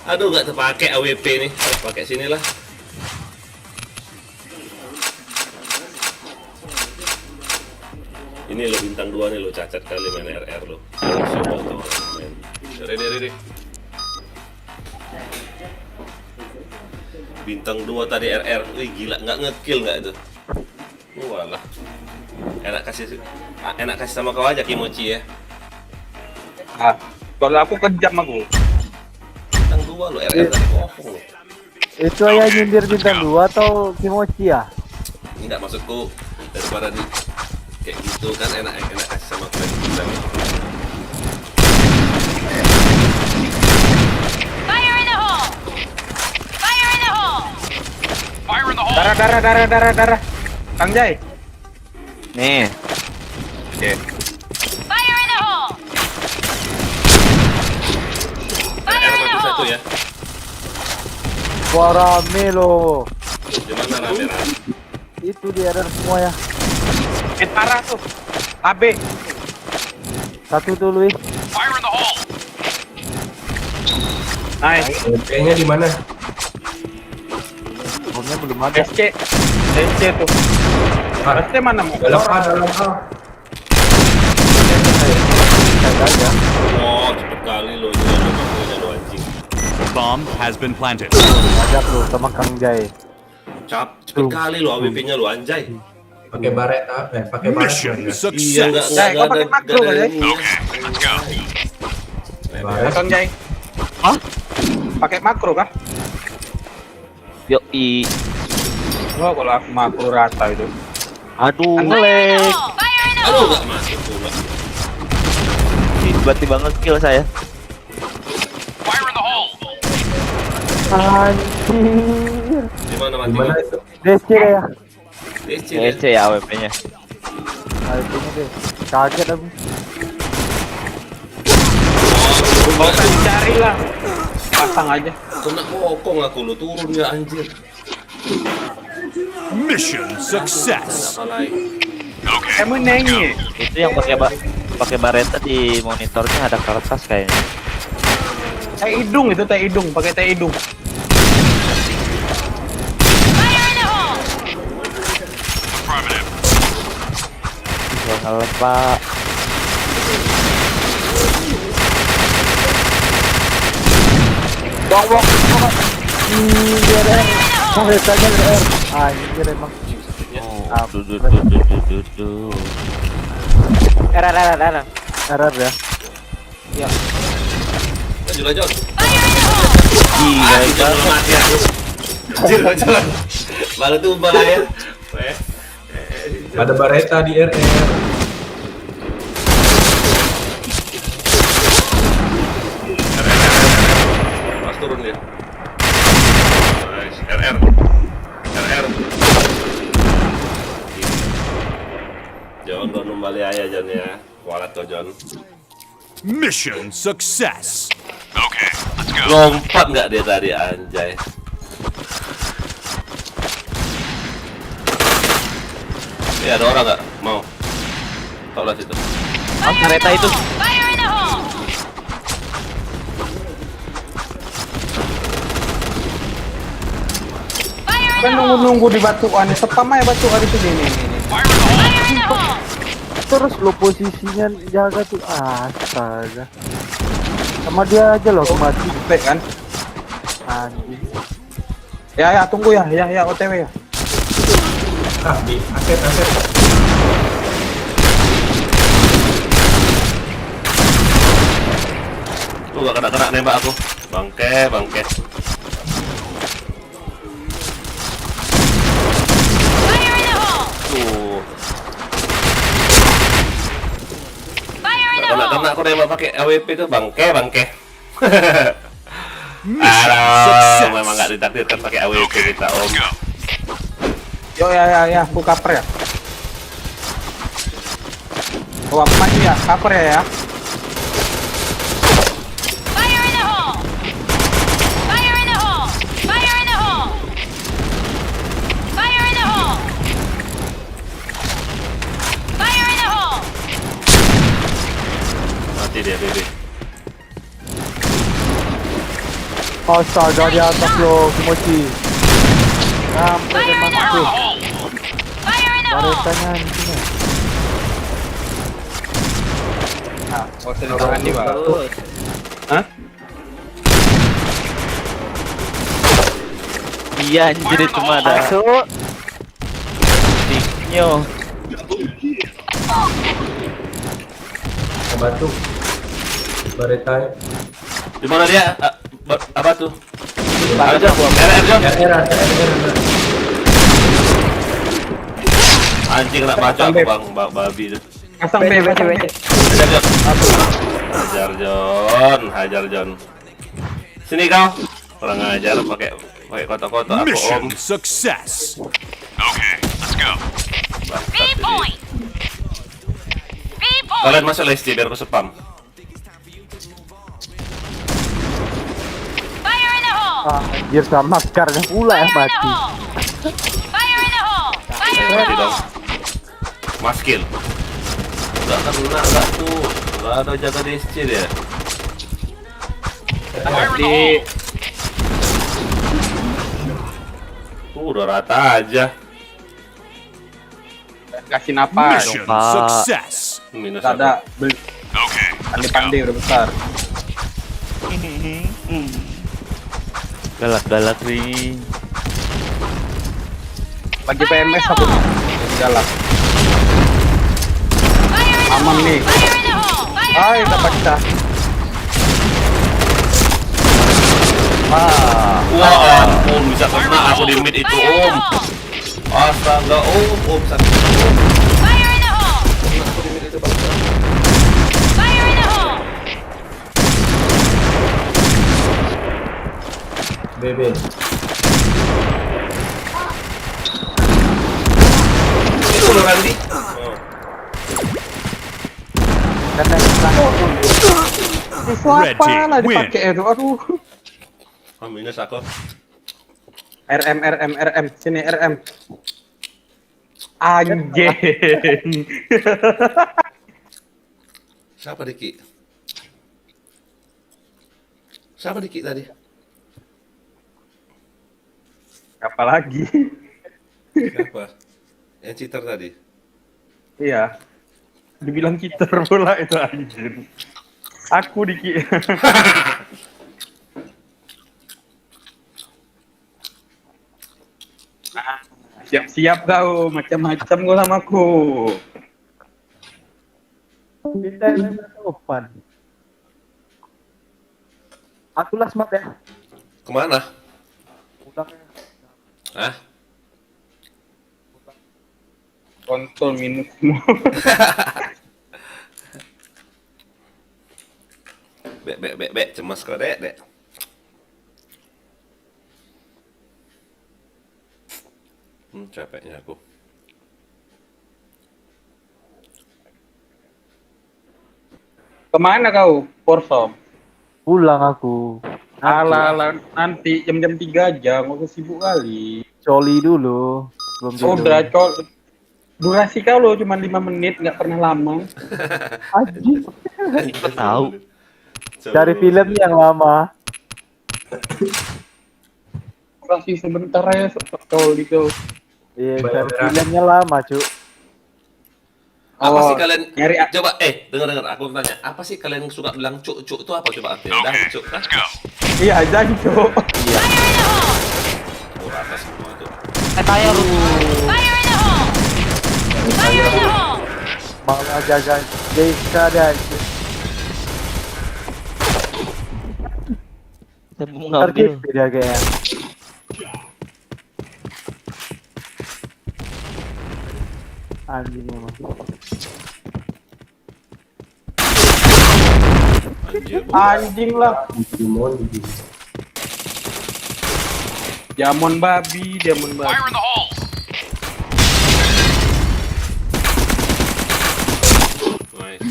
Aduh, nggak terpakai AWP nih. Pakai sini lah. Ini lo bintang 2 nih lo, cacat kali main RR lo. Ready. Bintang 2 tadi RR. Wih gila, nggak ngekill nggak itu? Walah. Enak kasih sama kau aja Kimochi ya. Kalau aku kejam aku. Bintang 2 lo RR tadi bohong lo. Itu yang nyindir bintang 2 atau Kimochi ya? Enggak, maksudku daripada di kayak gitu kan enak kasih sama kalian bintang. Fire in the hole! Fire in the hole! Fire in the hole. Darah. Kang Jai. Nih. Oke. Fire in the hole! Fire in the RR hole! 1 ya. Wah rame loh. Di mana rame? Itu di RR semua ya. Parah tuh. AB. Satu tuh Luis. Fire in the hole. Nice. MP-nya di mana? Bomnya belum ada. SC tuh. SC mana mau? Dalam A. Oh, cepet kali lo ini lo anjing. Bomb has been planted. Ajak lu sama Kang Jai. Cepet kali lo AWP-nya lo anjay. Pakai bareta, pakai Mission bareta. Iya enggak success. Kau pakai makro kan ya? Okay, let's go. Kang Jai. Hah? Pakai makro kah? Yoi. Oh, kalau aku makro rata itu. Aduh, Fire in the ngelek. hole! Fire in the Aduh hole! enggak masuk pula. Tiba-tiba nge-kill saya. Fire in the hole. Anjir. Di mana mati? Gimana itu? DC deh ya. DC. EC ya AWP-nya. Ini deh. Kaget aku. Gak usah dicari lah. Pasang aja. Kena kokong aku lo turun ya anjir. Mission success. Apa lagi? Kamu nengnya. Itu yang pakai bareta di monitornya ada kertas kayaknya. Teh hidung itu, teh hidung, pakai teh hidung. Fire in the hole! Affirmative. Gua ngelek, Pak. Wong. Mau retanya R. Anjir emang. RR. Error ya. Iya. Lanjut lanjut. Gila, Jangan mati aku. Anjir. Baru tuh bahaya. Ada bareta di RR. Mas turun dia. Nice. RR. John doon numbali aja John ya. Kualat kau John. Mission success. Okay, let's go. Lompat nggak dia tadi anjay. Ya ada orang nggak mau? Tolak situ. Kereta itu. Fire in the hole! Fire in Kan the hole! nunggu di batuan, spam aja batuan itu nih. Fire in the hole! Terus lo posisinya jaga tuh. Astaga. Sama dia aja loh mati. Baik kan? Anjing. Ya tunggu ya OTW ya. Di aset. Tuh gak kena nembak aku. Bangke. Fire in the hole! Tuh. Fire in the Kena hole! aku nembak pakai AWP tuh bangke. Mission Aduh, success. memang nggak ditakdirkan pakai AWP kita om. Yo ya, buka cover ya. Oh, aku maju ya, cover ya. Fire in the hole! Fire in the hole! Fire in the hole! Fire in the hole! Fire in the hole! Mati dia BB. Astaga di atas lo, Kimochi. Sampai Fire in the emang tuh. hole! Fire in the hole! Baretanya anjing ya. Nah, gak usah ditangan di bawah. Hah? Iya anjir cuma ada. Masuk. Tiknyo. Batu. Bareta. Di mana dia? Apa tuh? Ada gua. RR. Anjing kena baca aku bang, babi tuh. Pasang BB. Hajar John. Sini kau. Kurang ajar pakai kotak-kotak aku om. Mission success. Okay, let's go. B-point! B-point! Kalian masuk Lesti biar aku spam. Fire in the hole! Anjir sama maskarnya pula ya Fire in the mati. hole! Fire in the hole! Fire in the Mati dong. hole! Maskill. Enggak kena enggak tuh. Ada jaga DSC dia. Di Udah rata aja. kasih napas. Mission success. Minus Gak ada. Okay. Pandai-pandai udah besar. Galak-galak nih. Lagi PMS aku nih. Galak. Aman nih. Hai, dapat kita. Wah, Om bisa kena aku di mid itu, Om. Astaga, Om sakit. Fire in the hole! Fire in the hole! Bebe. Itu loh Randy. Itu apa lah dipakai itu? Aduh. Minus aku. RM. Sini RM. Anjing. Siapa Diki? Siapa Diki tadi? Apa lagi? Siapa? Yang cheater tadi? Iya. Dibilang cheater pula itu anjir. Aku Diki. Siap-siap kau, macam-macam kau sama aku. Kita open. Aku last map ya. Kemana? Pulang. Hah? Kontrol minus semua. Bek, cemas kok, Dek. Capeknya aku. Kemana kau, Porsom? Pulang aku. Alah, nanti jam-jam 3 aja, nggak usah sibuk kali. Coli dulu. Belum tidur. Udah, durasi kau lo cuma 5 menit, nggak pernah lama. Anjing. Tahu. Cari film yang lama. Durasi sebentar aja, kau di kau. Iya, cari filmnya lama, Cuk. Apa sih kalian nyari coba dengar aku tanya, apa sih kalian suka bilang cuk itu apa coba artinya? Dah cuk kan? Iya, jancuk. Iya. Oh, rata semua itu. Fire in the hole! Fire in the hole! Malah jaga desa dah. Saya mau ngambil. Dia kayak. Anjing memang. Anjing lah. Jamon babi. Fire in the hole. Nice.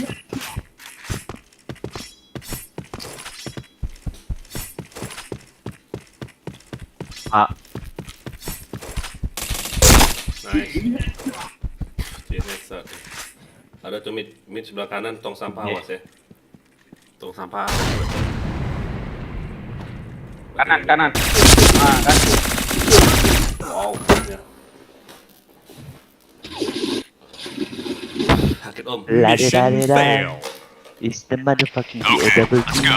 Nice. Headshot. Ada tuh mid sebelah kanan tong sampah awas ya. Tong sampah. Kanan. Kan. Wow. Ya. Sakit Om. Mission fail. Is the motherfucking double G.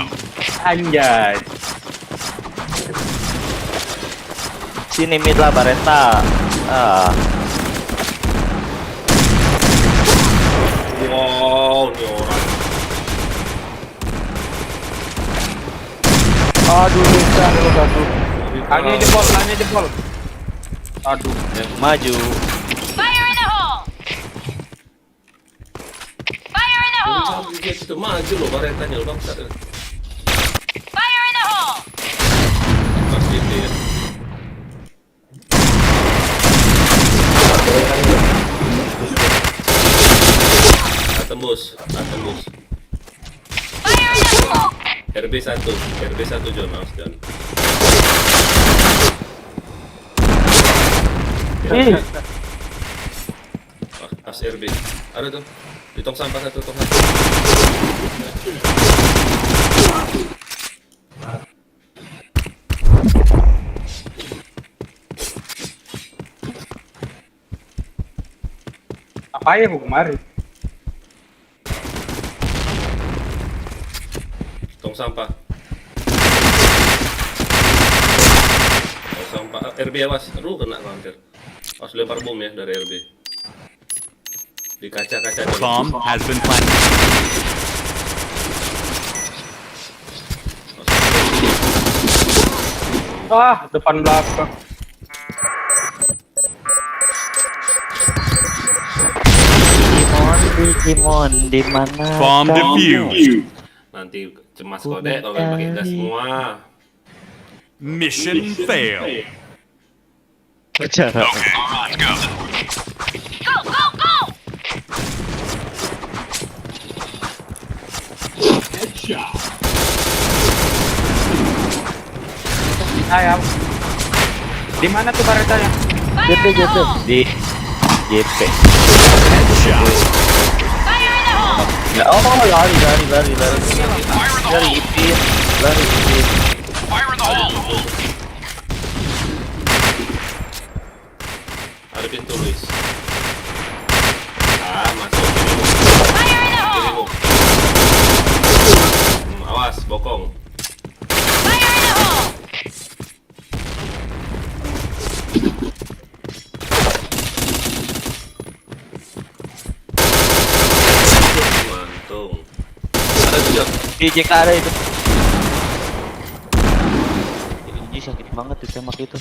Anjay. Sini mid lah Barenta. Wow, ini orang. Aduh, desa ada satu. Hanya jebol. Aduh, maju. Fire in the hole! Fire in the hole! Dia situ maju loh barentanya bang. Fire in the hole! Pasti dia. Tembus. Fire in the hole! RB1 John House dan. As RB. Ada tuh. Di tong sampah satu, tong satu. Apa ya bu kemarin? Tong sampah. Tong sampah. RB awas. Aduh kena hampir. Awas lempar bom ya dari RB. Di kaca-kaca. Bomb has been planted. Depan belakang. Digimon di mana? Bomb defused. Nanti cemas kode kalau kalian pakai gas semua. Mission failed. Bicara. Okay, let's go. Go, go, go! Headshot. Ayam. Di mana tuh baretanya? JP. Di JP. Headshot. Ya, oh lari. Lari ipin. Fire in the hole. Ada pintu Luis. Masuk kirimu. Awas, bokong. Mantung. Ada tuh, Jok. Di JK ada itu. Ini sakit banget ditembak itu.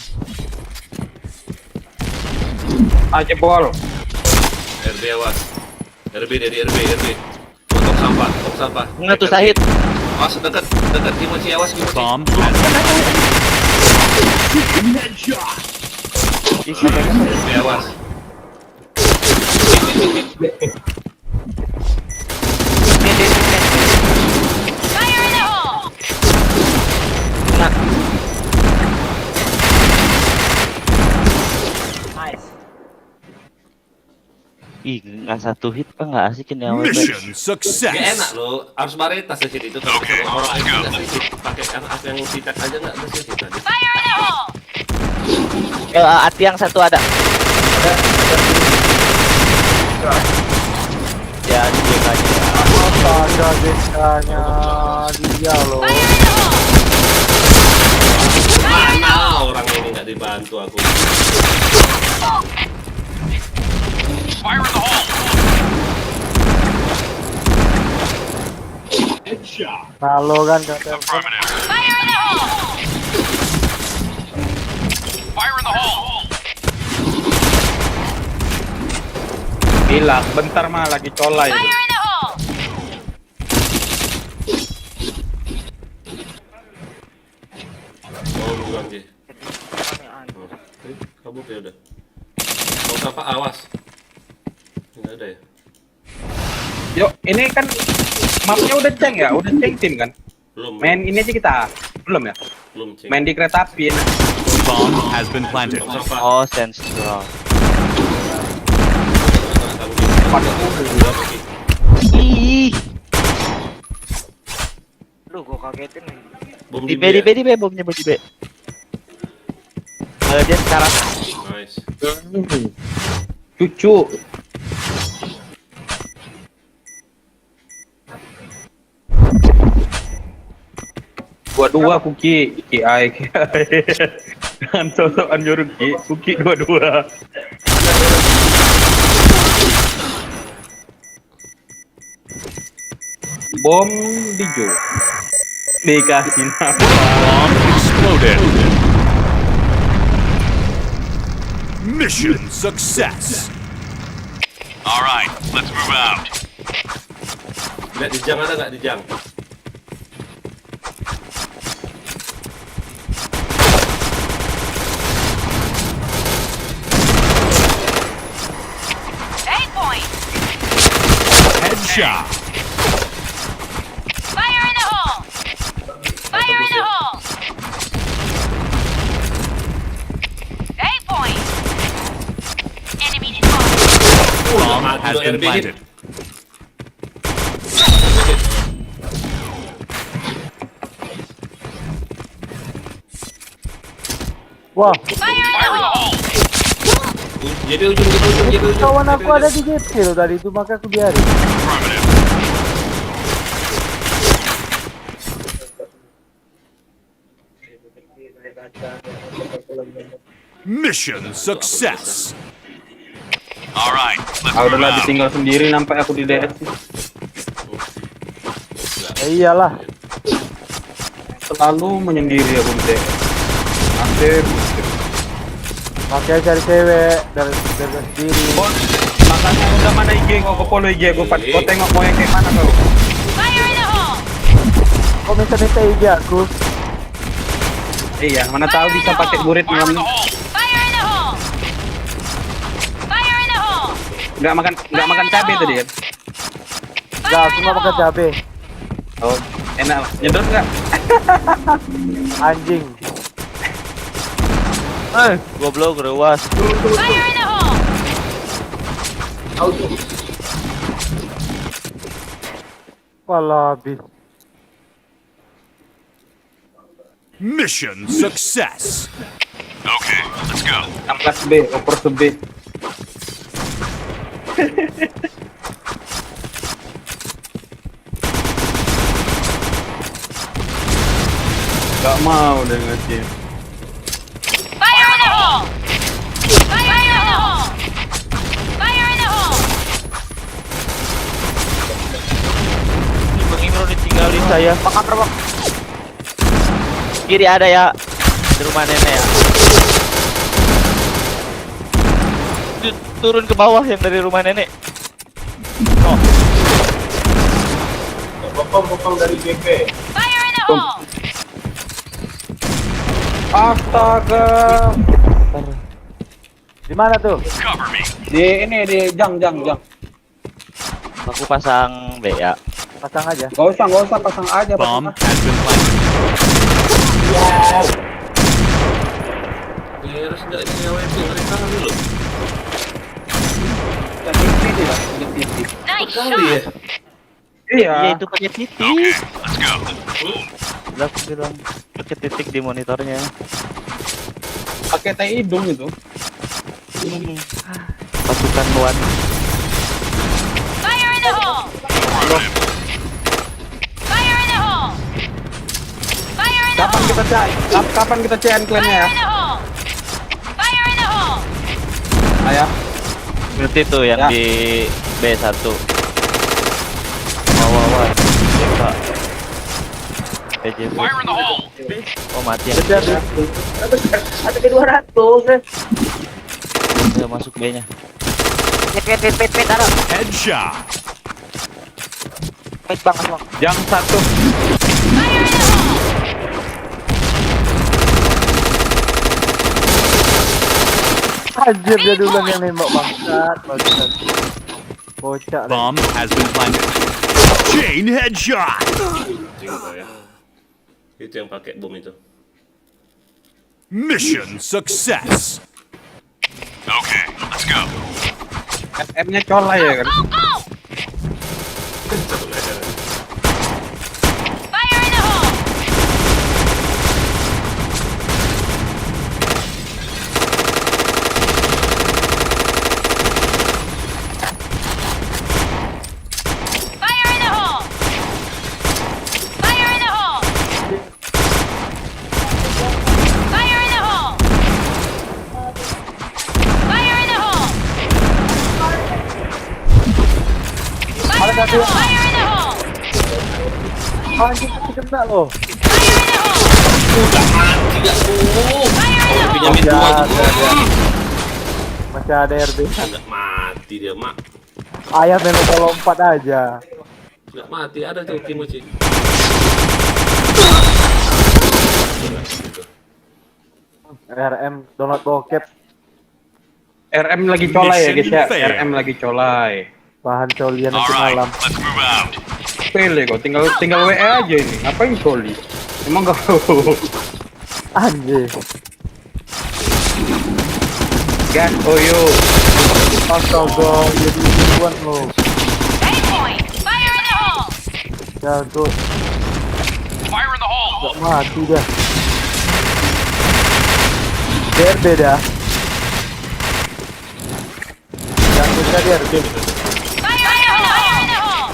Aja bol. RB awas. RB dari RB. Tong sampah. Enggak tuh Sahid. Awas dekat Kimochi, awas Kimochi. Bomb. Headshot. RB awas. Fire in the hole! Nice. Ih, nggak satu hit kan nggak asik ini awal. Mission success. Gak enak loh, harus Baretas di sini itu. Okay, Orang let's yang go. nggak sih pakai yang sitak aja nggak ada sih tadi. Fire in the hole! Ati yang satu ada. Ya, di JK aja. Ada desanya dia loh. Mana orang ini nggak dibantu aku. Fire in the hole. Headshot. Halo kan kata. Affirmative. Fire in the hole! Fire in the hole. Bilang bentar mah lagi colai. Fire in the hole! Oh, bukan sih. Kabur ya udah. Mau apa awas. Nggak ada ya. Yuk, ini kan mapnya udah ceng ya, udah ceng tim kan. Belum. Main ini aja kita, belum ya? Belum ceng. Main di kereta api. Bomb has been planted. Oh, sensor. Ih. Lu gua kagetin nih. Di B, bomnya di B. Dia sekarang. Nice. Cucu. Dua Kuki, KI. Jangan sosokan nyuruh Kuki dua. Bom dijo. Dikasih nama. Bomb exploded. Mission success. All right, let's move out. Lihat di jang ada nggak di jang? Headshot. Fire in the hole! Fire in the hole! 8 point! Enemy spotted! Bomb been planted. Wah, JP ujung. kawan aku ada di JP loh tadi itu, maka aku biarin. Mission success. All right, let's Ah, move udahlah out. ditinggal sendiri nampak aku di DS. Iyalah. Selalu menyendiri aku di DS. Asik. Makanya cari cewek dari sendiri. Makanya udah mana IG kau follow IG aku, kau tengok mau yang kayak mana kau. Kok minta IG aku? Iya, mana tahu bisa pakai burit ngam. Nggak makan cabe tadi kan? Enggak, cuma makan cabe. Oh, enak lah. Nyedot nggak? Anjing. Goblok rewas. Walah habis. Mission success. Okay, let's go. 16B, oper B. Gak mau dengan dia. Fire in the hole! Fire in the hole! Fire in the hole! Bang Imron ditinggalin saya. Kiri ada ya. Di rumah nenek ya. Turun ke bawah yang dari rumah nenek. Oh. Bokong dari BP. Fire in the hole! Astaga. Di mana tuh? Cover me. Di ini di jang. Aku pasang B ya. Pasang aja. Gak usah pasang aja. Bomb has been planted. Beres enggak ini AWP mereka dulu. Nice Kali ya. shot! Iya. Iya itu pakai titik. Let's go. Udah aku bilang pakai titik di monitornya. Pakai tai hidung itu. Pasukan luar. Fire in the hole! Fire in the hole! Fire in the hole! Kapan kita CN klannya ya? Fire in the hole! Fire in the hole! Ayah. Berarti tuh yang Ya. di B1. Wah. PJP. Fire in the hole. Oh mati ya. Ada ke 200. Udah masuk B-nya. Pet, taruh. Headshot. Pet bang. Jang 1. Fire in the hole! Anjir dia duluan yang nembak bangsat. Bocah. Bomb has been planted. Chain headshot. Itu yang pakai bom itu. Mission success. Okay, let's go. FM-nya colai ya kan? Fire in the hole! Fire in the hole! Fire in the hole! Fire in the hole! Fire in the hole! Fire in the hole! Fire in the hole! Anjing aku kena loh. Udah mati gak tuh. Pinjamin dua tuh. Masih ada RB. Enggak mati dia, Mak. Ayam yang lompat aja. Enggak mati, ada tuh Kimochi. RM download bokep. RM lagi colai ya guys ya. RM lagi colai. Bahan colian nanti Alright, malam. let's move out. Pele kok, tinggal WA aja ini. Ngapain coli? Emang kau Anjir. gas oyo. Astaga, jadi ribuan loh. A point. Fire in the hole. Jago. Fire in the hole. Gak mati dah. DRB dah. Yang bisa DRB. Fire in the hole. Fire in the hole.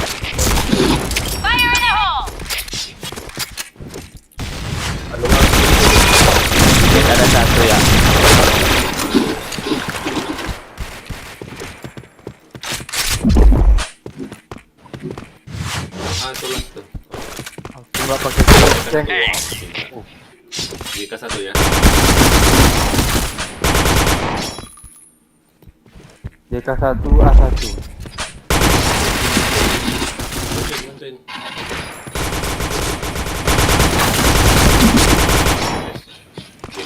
Fire in the hole. Ada satu ya. Itulah tuh. Aku nggak pakai ceng. Jika satu ya. JK1 A1. Bantuin.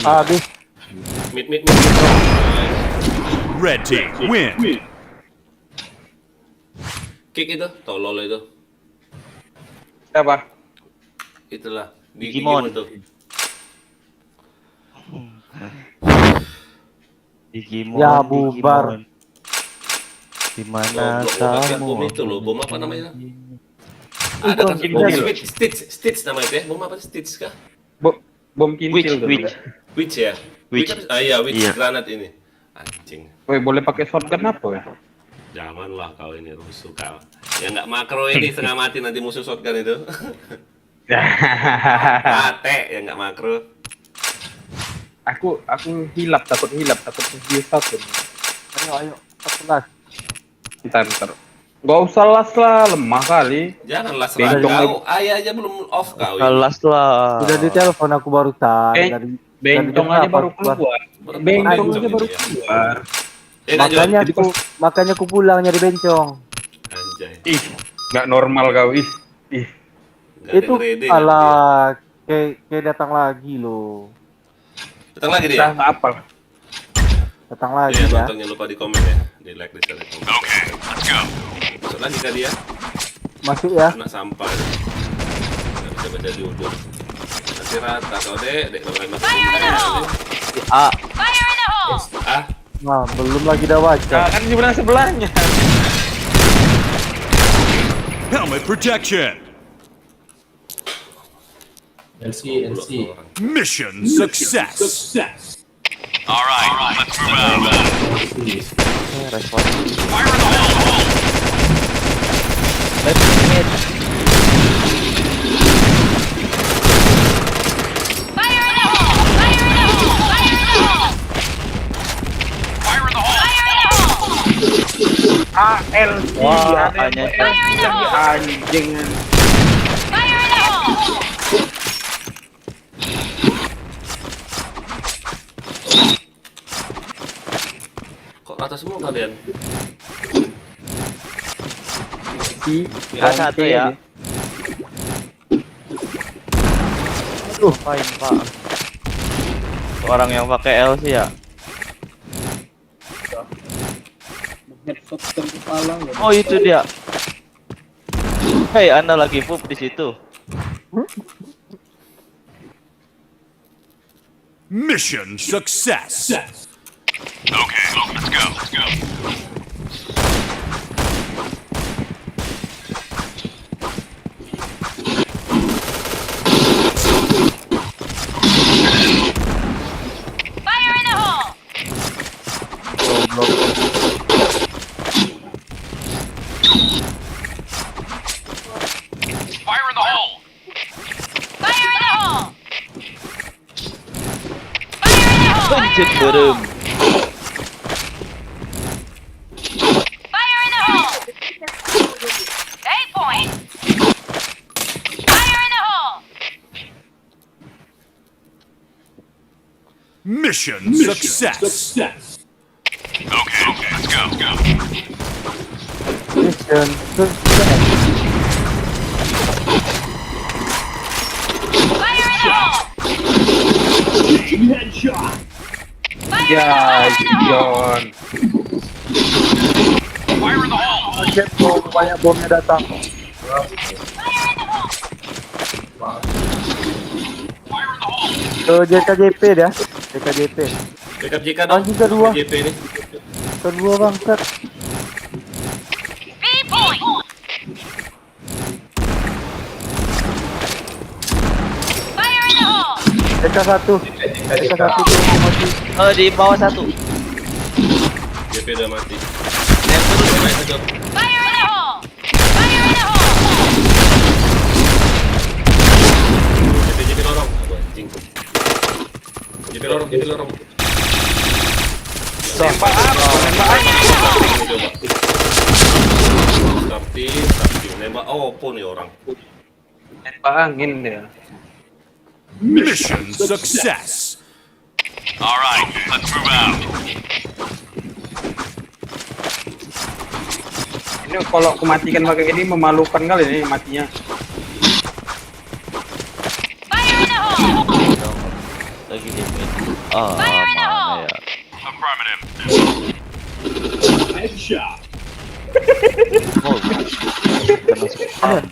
Habis. Mid. Red team win. Kick itu, tolol itu. Siapa? Itulah. Digimon. Itu. Digimon. Ya bubar. Gimana Pakai kamu? bom itu loh, bom apa namanya? Ada kan bom Stitch namanya ya? Bom apa Stitch kah? Bom kintil tuh. Witch ya? Witch. Iya, Witch Iya. granat ini. Anjing. Woi, boleh pakai shotgun apa ya? Janganlah kau ini rusuh kau. Yang nggak makro ini setengah mati nanti musuh shotgun itu. Mate yang nggak makro. Aku takut hilap, takut view satu. Ayo, kelas. Ntar. Gak usah las lah, lemah kali. Janganlah serang kau. Ayah aja belum off kau. Kelas lah. Udah ditelepon aku barusan Bencong aja baru keluar. Bencong aja baru keluar. Makanya aku pulang nyari bencong. Anjay. Ih, nggak normal kau. Ih. Itu ala kayak datang lagi loh. Datang lagi dia. Apa? Datang lagi ya. ya. Nonton jangan lupa di komen ya. Di like, di share, di komen. Okay, let's go. Masuk lagi kah dia? Masuk ya. Kena sampah. Nggak bisa baca di ujung. Nanti rata kau dek kalau masuk. Fire in the hole. A. Fire in the hole. Nah, belum lagi dah baca. Kan sebelahnya. Helmet protection. LC. Mission success. All right, let's move out. Fire in the hole. Fire in the hole. Fire in the hole. Fire in the hole. Fire in the hole. Fire in the hole. ALC. Wah, ada yang hanya Fire in the hole. anjing. Fire in the hole. Kok rata semua kalian? A1 ya. Fine, Pak. Orang yang pakai L sih ya. Oh, itu dia. Hei, Anda lagi pup di situ. Mission success. Okay, let's go. Fire in the hole. Fire in the hole. Fire in the hole. Fire in the hole. Pencet berem. Fire in the hole. 8 point. Fire in the hole. Mission success. Okay, let's go. Mission success. Fire in the hole. Headshot. Fire in the hole. John. Fire in the hole. Kaget bom, banyak bomnya datang. Ke JKJP dah. JKJP. Backup JK dong. Anjing kedua. JP ini. Kedua bangsat. SK1 tuh emoji. Oh, di bawah satu. JP udah mati. Fire in the hole! Fire in the hole! JP lorong. Aduh, anjing. JP lorong. Tembak apa? Tembak apa? Tapi nembak opo nih orang. Tembak angin dia. Mission success. All right, let's move out. Ini kalau aku matikan pakai ini memalukan kali nih matinya. Fire in the hole! Lagi di mid. Oh, Fire in the hole! mana ya? Affirmative. Headshot. Oh, kena spam.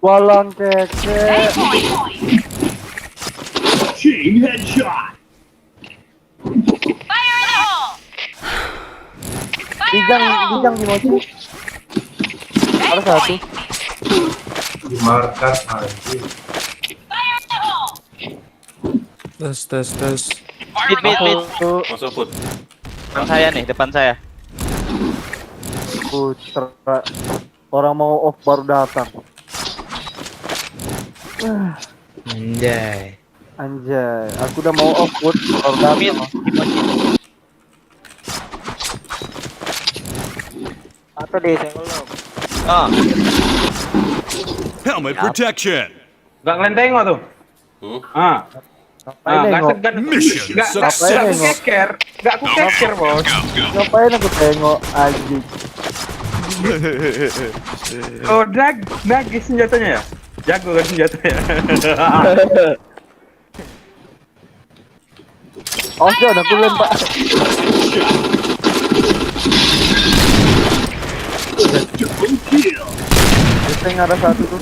Walang keke. Chain headshot. Fire in the hole! Dijang emoji. Ada satu. Di markas anjing. Fire in the hole! Tes. Mid. Masuk put. Depan saya nih, depan saya. Putra. Orang mau off baru datang. Anjay, aku udah mau off put baru datang. Atau deh saya belum. Ah, Helmet protection. Gak kalian tengok tuh. Ah. Ngapain Gak nengok? segan. Mission Gak success. aku keker bos. Ngapain aku tengok anjing? Oh nagis senjatanya ya? Jago kan senjatanya. Oh, jangan aku lempar. Yang ada satu tuh.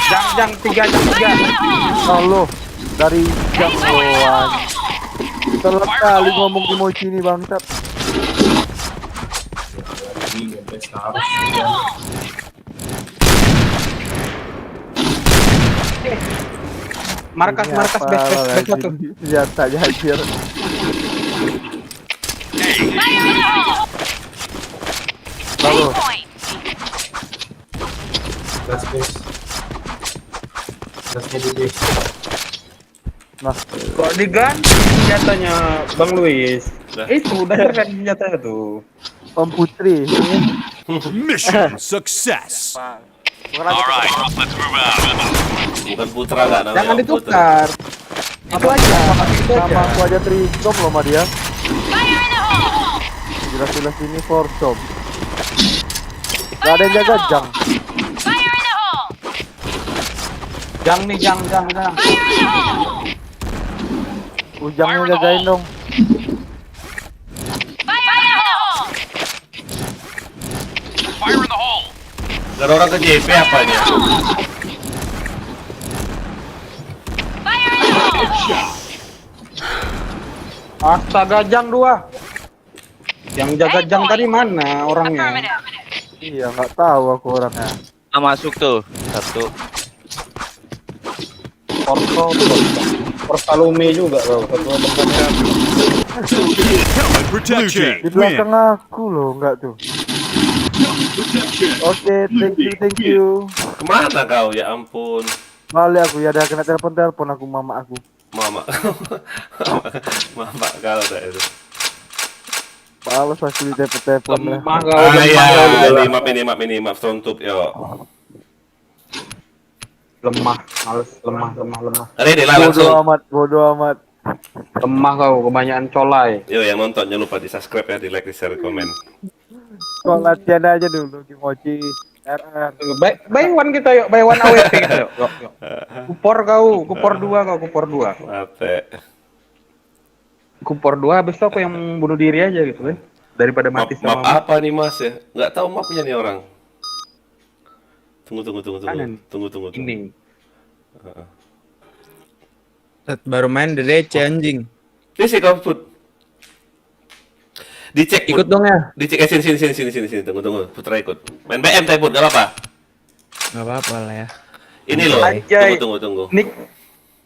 Jang 3. Oh lo, dari jam doang. Telat kali ngomong emoji ini bangsat. Markas best satu. Senjata anjir. Lalu. Nah, kok diganti senjatanya Bang Luis? Itu udah kan senjata tuh. Om Putri. Mission success. All right, let's move out. Bukan Putra enggak namanya. Jangan Om Putra. ditukar. Itu aja, itu aja. Sama aku aja trisom loh sama dia. Jelas-jelas ini forsom. Gak ada yang jaga jang. Jang nih, jang. Ujangnya jagain dong. Fire in the hole. Gak ada orang ke JP apanya? Astaga, jang 2. Yang jaga jang tadi mana orangnya? Iya, nggak tahu aku orangnya. ah, masuk tuh. Satu. Portalume juga loh, ketua tempatnya. Helmet protection. Di belakang aku loh, enggak tuh. Oke, thank you. Kemana kau? Ya ampun. Balik aku ya, ada kena telepon aku mama aku. Mama kau dah itu. Balas aku di telepon lah. Lemah kau, Iya, maaf Frontup yo. lemah. Ready lah langsung. Bodoh amat. Lemah kau, kebanyakan colai. Yo, yang nonton jangan lupa di subscribe ya, di like, di share, komen. Kau latihan aja dulu emoji RR. Buy one kita yuk, buy one AWP kita yuk. Kupor 2. Mate. Kupor 2 habis itu aku yang bunuh diri aja gitu kan. Daripada mati Map sama apa nih Mas ya? Nggak tahu mapnya nih orang. Tunggu. Ini. Baru main the DC anjing. Ini sih kau put. Dicek Ikut dong ya. Dicek sini. Tunggu. Putra ikut. Main BM teh put, enggak apa-apa. Enggak apa-apa lah ya. Ini loh. Anjay. Tunggu.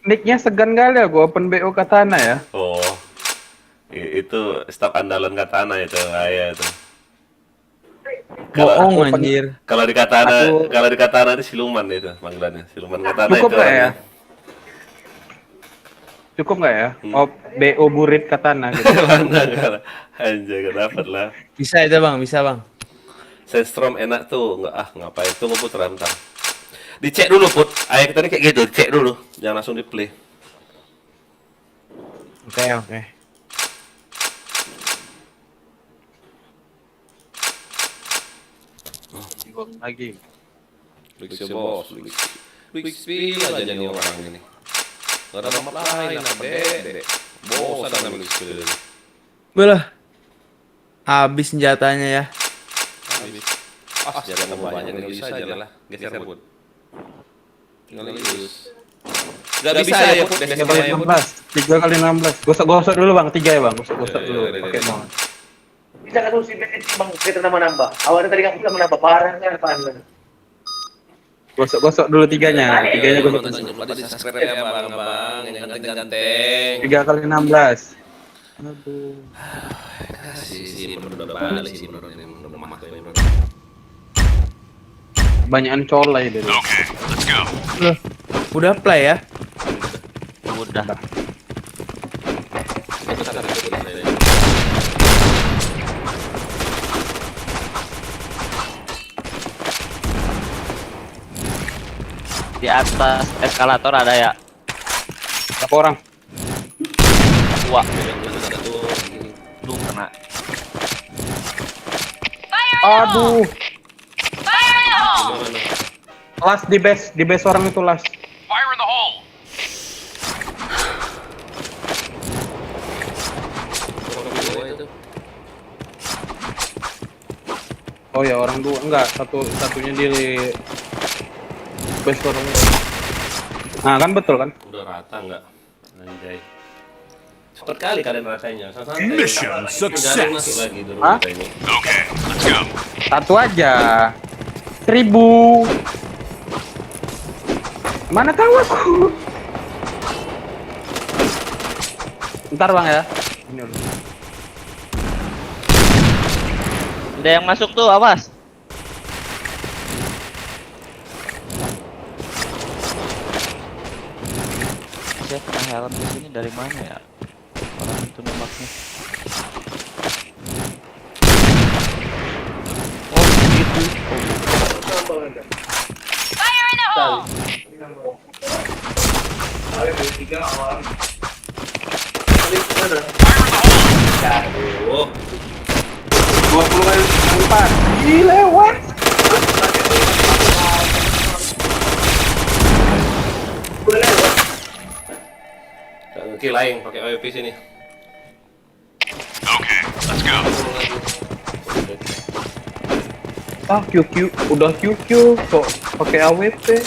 Nicknya segan kali ya, gua open BO Katana ya. Oh. Itu stok andalan Katana itu, itu. Bohong anjir. Kalau di Katana itu siluman itu panggilannya. Siluman Katana Cukup itu. nggak ya? Cukup nggak ya? Oh, BO Burit Katana gitu. Anjay, gak dapet lah. Bisa itu bang, bisa bang. Sandstrom enak tuh, ngapain? Tunggu putra bentar. Dicek dulu Put, ayah kita ini kayak gitu, dicek dulu, jangan langsung di play. Oke. Lagi. Bos, Big spill aja nih orang ini. Gak ada tempat lain, dek. Bosan sama Big spill ini. Belah. Habis senjatanya ya. Habis. Jangan mau banyak yang bisa aja lah, geser Put. Tinggal lurus. Gak bisa ya Put, 3 kali 16. Gosok dulu bang, 3 ya bang. Gosok dulu. Pakai bang. Bisa kan si BT bang, kita nambah. Awalnya tadi kan kita menambah parah kan apaan. Gosok dulu 3-nya. 3-nya gosok. Subscribe ya bang, yang ganteng-ganteng. 3 kali 16. Aduh. Si bener balik sih bener lemah. Banyakan colai deh. Okay, let's go. Loh, udah play ya? Udah. Di atas eskalator ada ya? Berapa orang? 2. Duh, kena. Aduh. Fire in the hole! Last di base orang itu last. Fire in the hole. Oh ya orang 2 enggak, satunya di base orang. Nah kan betul kan? Udah rata enggak? Anjay. Cepet kali kalian ratanya. Mission success. Hah? Okay, let's go. Satu aja. 1000. Mana tahu aku? Ntar bang ya. Ini dulu. Ada yang masuk tuh, awas. Saya kena helm di sini dari mana ya? Orang itu nembaknya. Oh, gitu. Fire in the hole! Oh. 20 kali 4. Ih, lewat. Kill lain pakai AWP sini. Okay, let's go. Ah, QQ, udah QQ kok pakai AWP.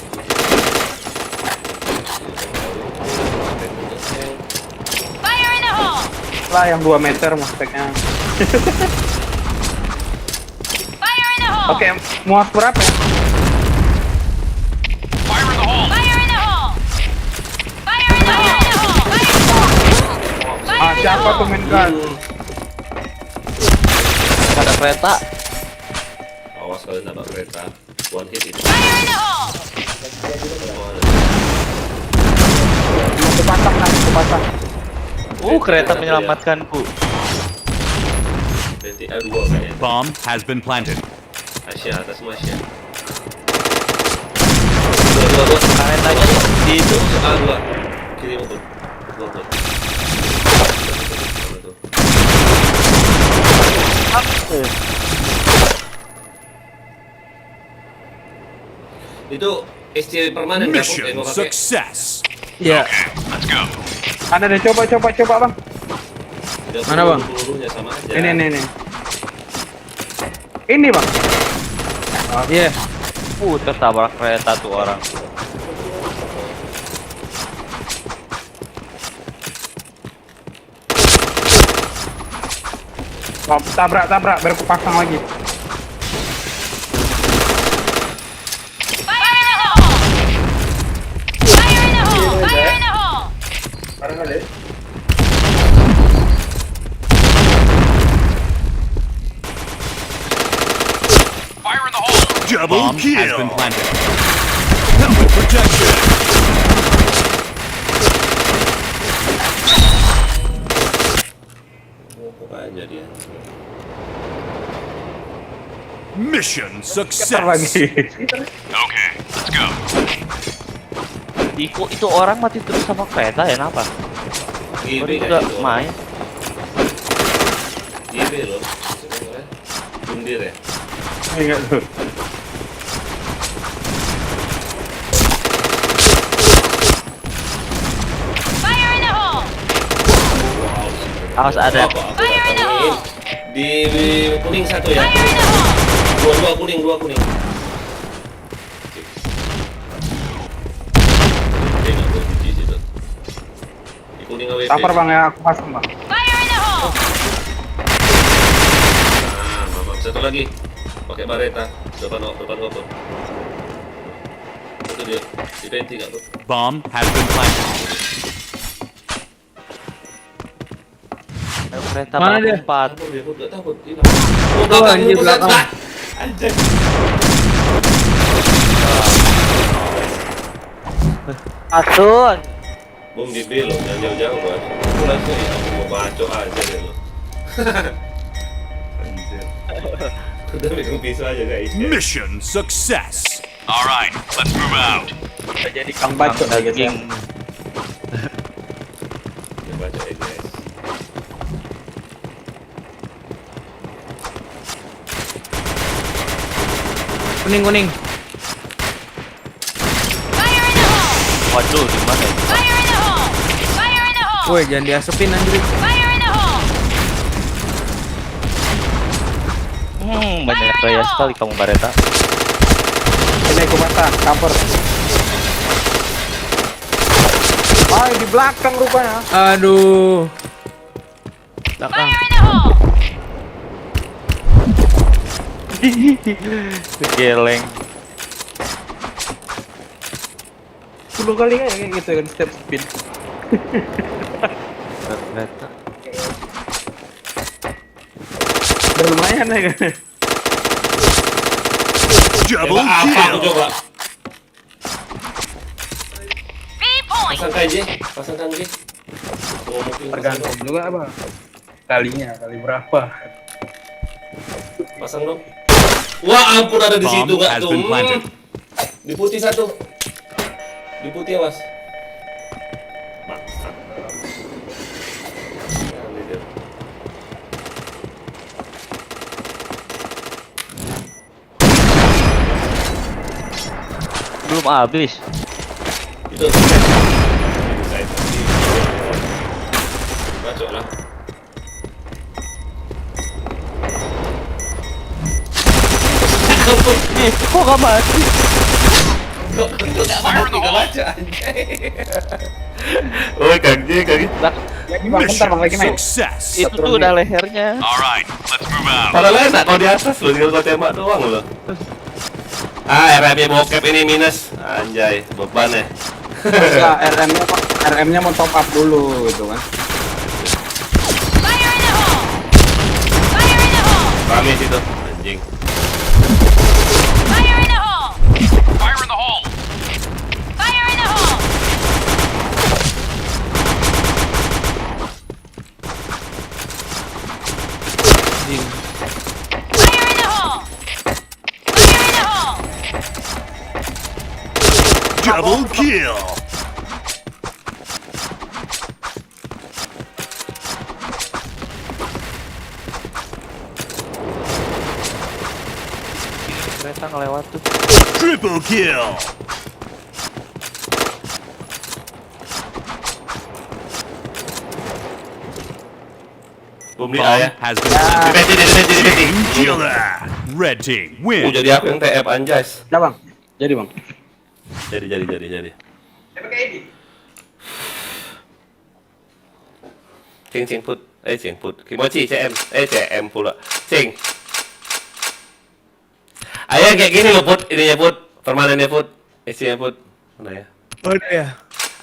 Fire in the hole! Lah yang 2 meter mas speknya. Fire in the hole! Oke, muat berapa ya? Fire in the hole. Fire in the hole! Fire in the hole! Ah, siapa tuh main gun? Ada kereta. Awas kalau dapat kereta. One hit itu. Fire in the hole! Kepasang. Kereta menyelamatkanku. BTA 2 kayaknya. Bomb has been planted. Asia, atas semua Asia. Dua. Keretanya di itu. A2. Kiri maupun. Itu SC permanen kan? Mission success. Iya. Okay, let's go. Ada deh, coba bang. Mana, Bang? Pelurunya sama aja. Ini. Ini bang. Iya. Tertabrak kereta tuh orang. Oh, tabrak, biar aku pasang lagi. Fire in the hole! Fire in the hole. Double kill. Has been planted. Helmet protection. Banyak dia. Mission success. Okay, let's go. Itu orang mati terus sama kereta ya, kenapa? Baru juga main. GB loh. Bundir ya. Enggak tuh. Fire in the hole! Awas ada. Fire in the hole! Di kuning satu ya. Fire in the hole! Dua kuning. Di kuning AWP. Cover bang ya, aku pasang bang. Fire in the hole! Nah, mamam satu lagi. Pakai bareta. Depan open. Itu dia. Di venti nggak tuh? Bomb has been planted. Kereta Mana dia? 4. Nggak takut. Oh, anjir belakang. Anjir. Asun. Bom di B loh, jangan jauh-jauh bos. Pulang sih, aku mau bacok aja deh lo. Anjir. Udah megang pisau aja guys. Mission success. All right, let's move out. Jadi kang bacot aja guys. Ya bacok ya guys. Kuning. Fire in the hole! Waduh, di mana ya? Fire in the hole! Fire in the hole! Woi, jangan diasepin anjir. Fire in the hole! Banyak gaya sekali kamu Bareta. Ini aku pasang, cover. Ah, di belakang rupanya. Aduh. Belakang. Fire in the hole! Geleng. 10 kali kayak gitu kan step speed. Kereta. Udah lumayan ya kan. Double Apa aku coba? B-point! Pasang KJ, pasang KJ. Oh, mungkin Tergantung juga apa kalinya, kali berapa. Pasang dong. Wah ampun ada di situ Bomb nggak has tuh? been planted. Di putih satu. Di putih awas. Bangsat. Ini dia. Belum habis. Itu. Bacok lah. Kok gak mati? Kok gak mati, gak baca anjay. Oh Kang J. Lagi bang, bentar bang, lagi main. Success. Itu tuh udah lehernya. All right, let's move out. Padahal enak kalau di atas loh, tinggal kau tembak doang loh. RMnya bokep ini minus. Anjay, beban ya. Enggak, RM-nya mau top up dulu gitu kan. Fire in the hole! Fire in the hole! Rame situ, anjing. Fire in the hole! Fire in the hole. Fire in the hole! Fire in the hole! Fire in the hole! Double kill. Kereta ngelewat tuh. Triple kill. Bom di A ya. Has been Di beti. killer. Red team win. Jadi aku yang TF anjas. Ya bang, jadi bang. Jadi. Cing put. Cing put. Kimochi CM pula. Cing. Ayo kayak gini loh put, ininya put, permanennya put, isinya put. Mana ya? Oh ya.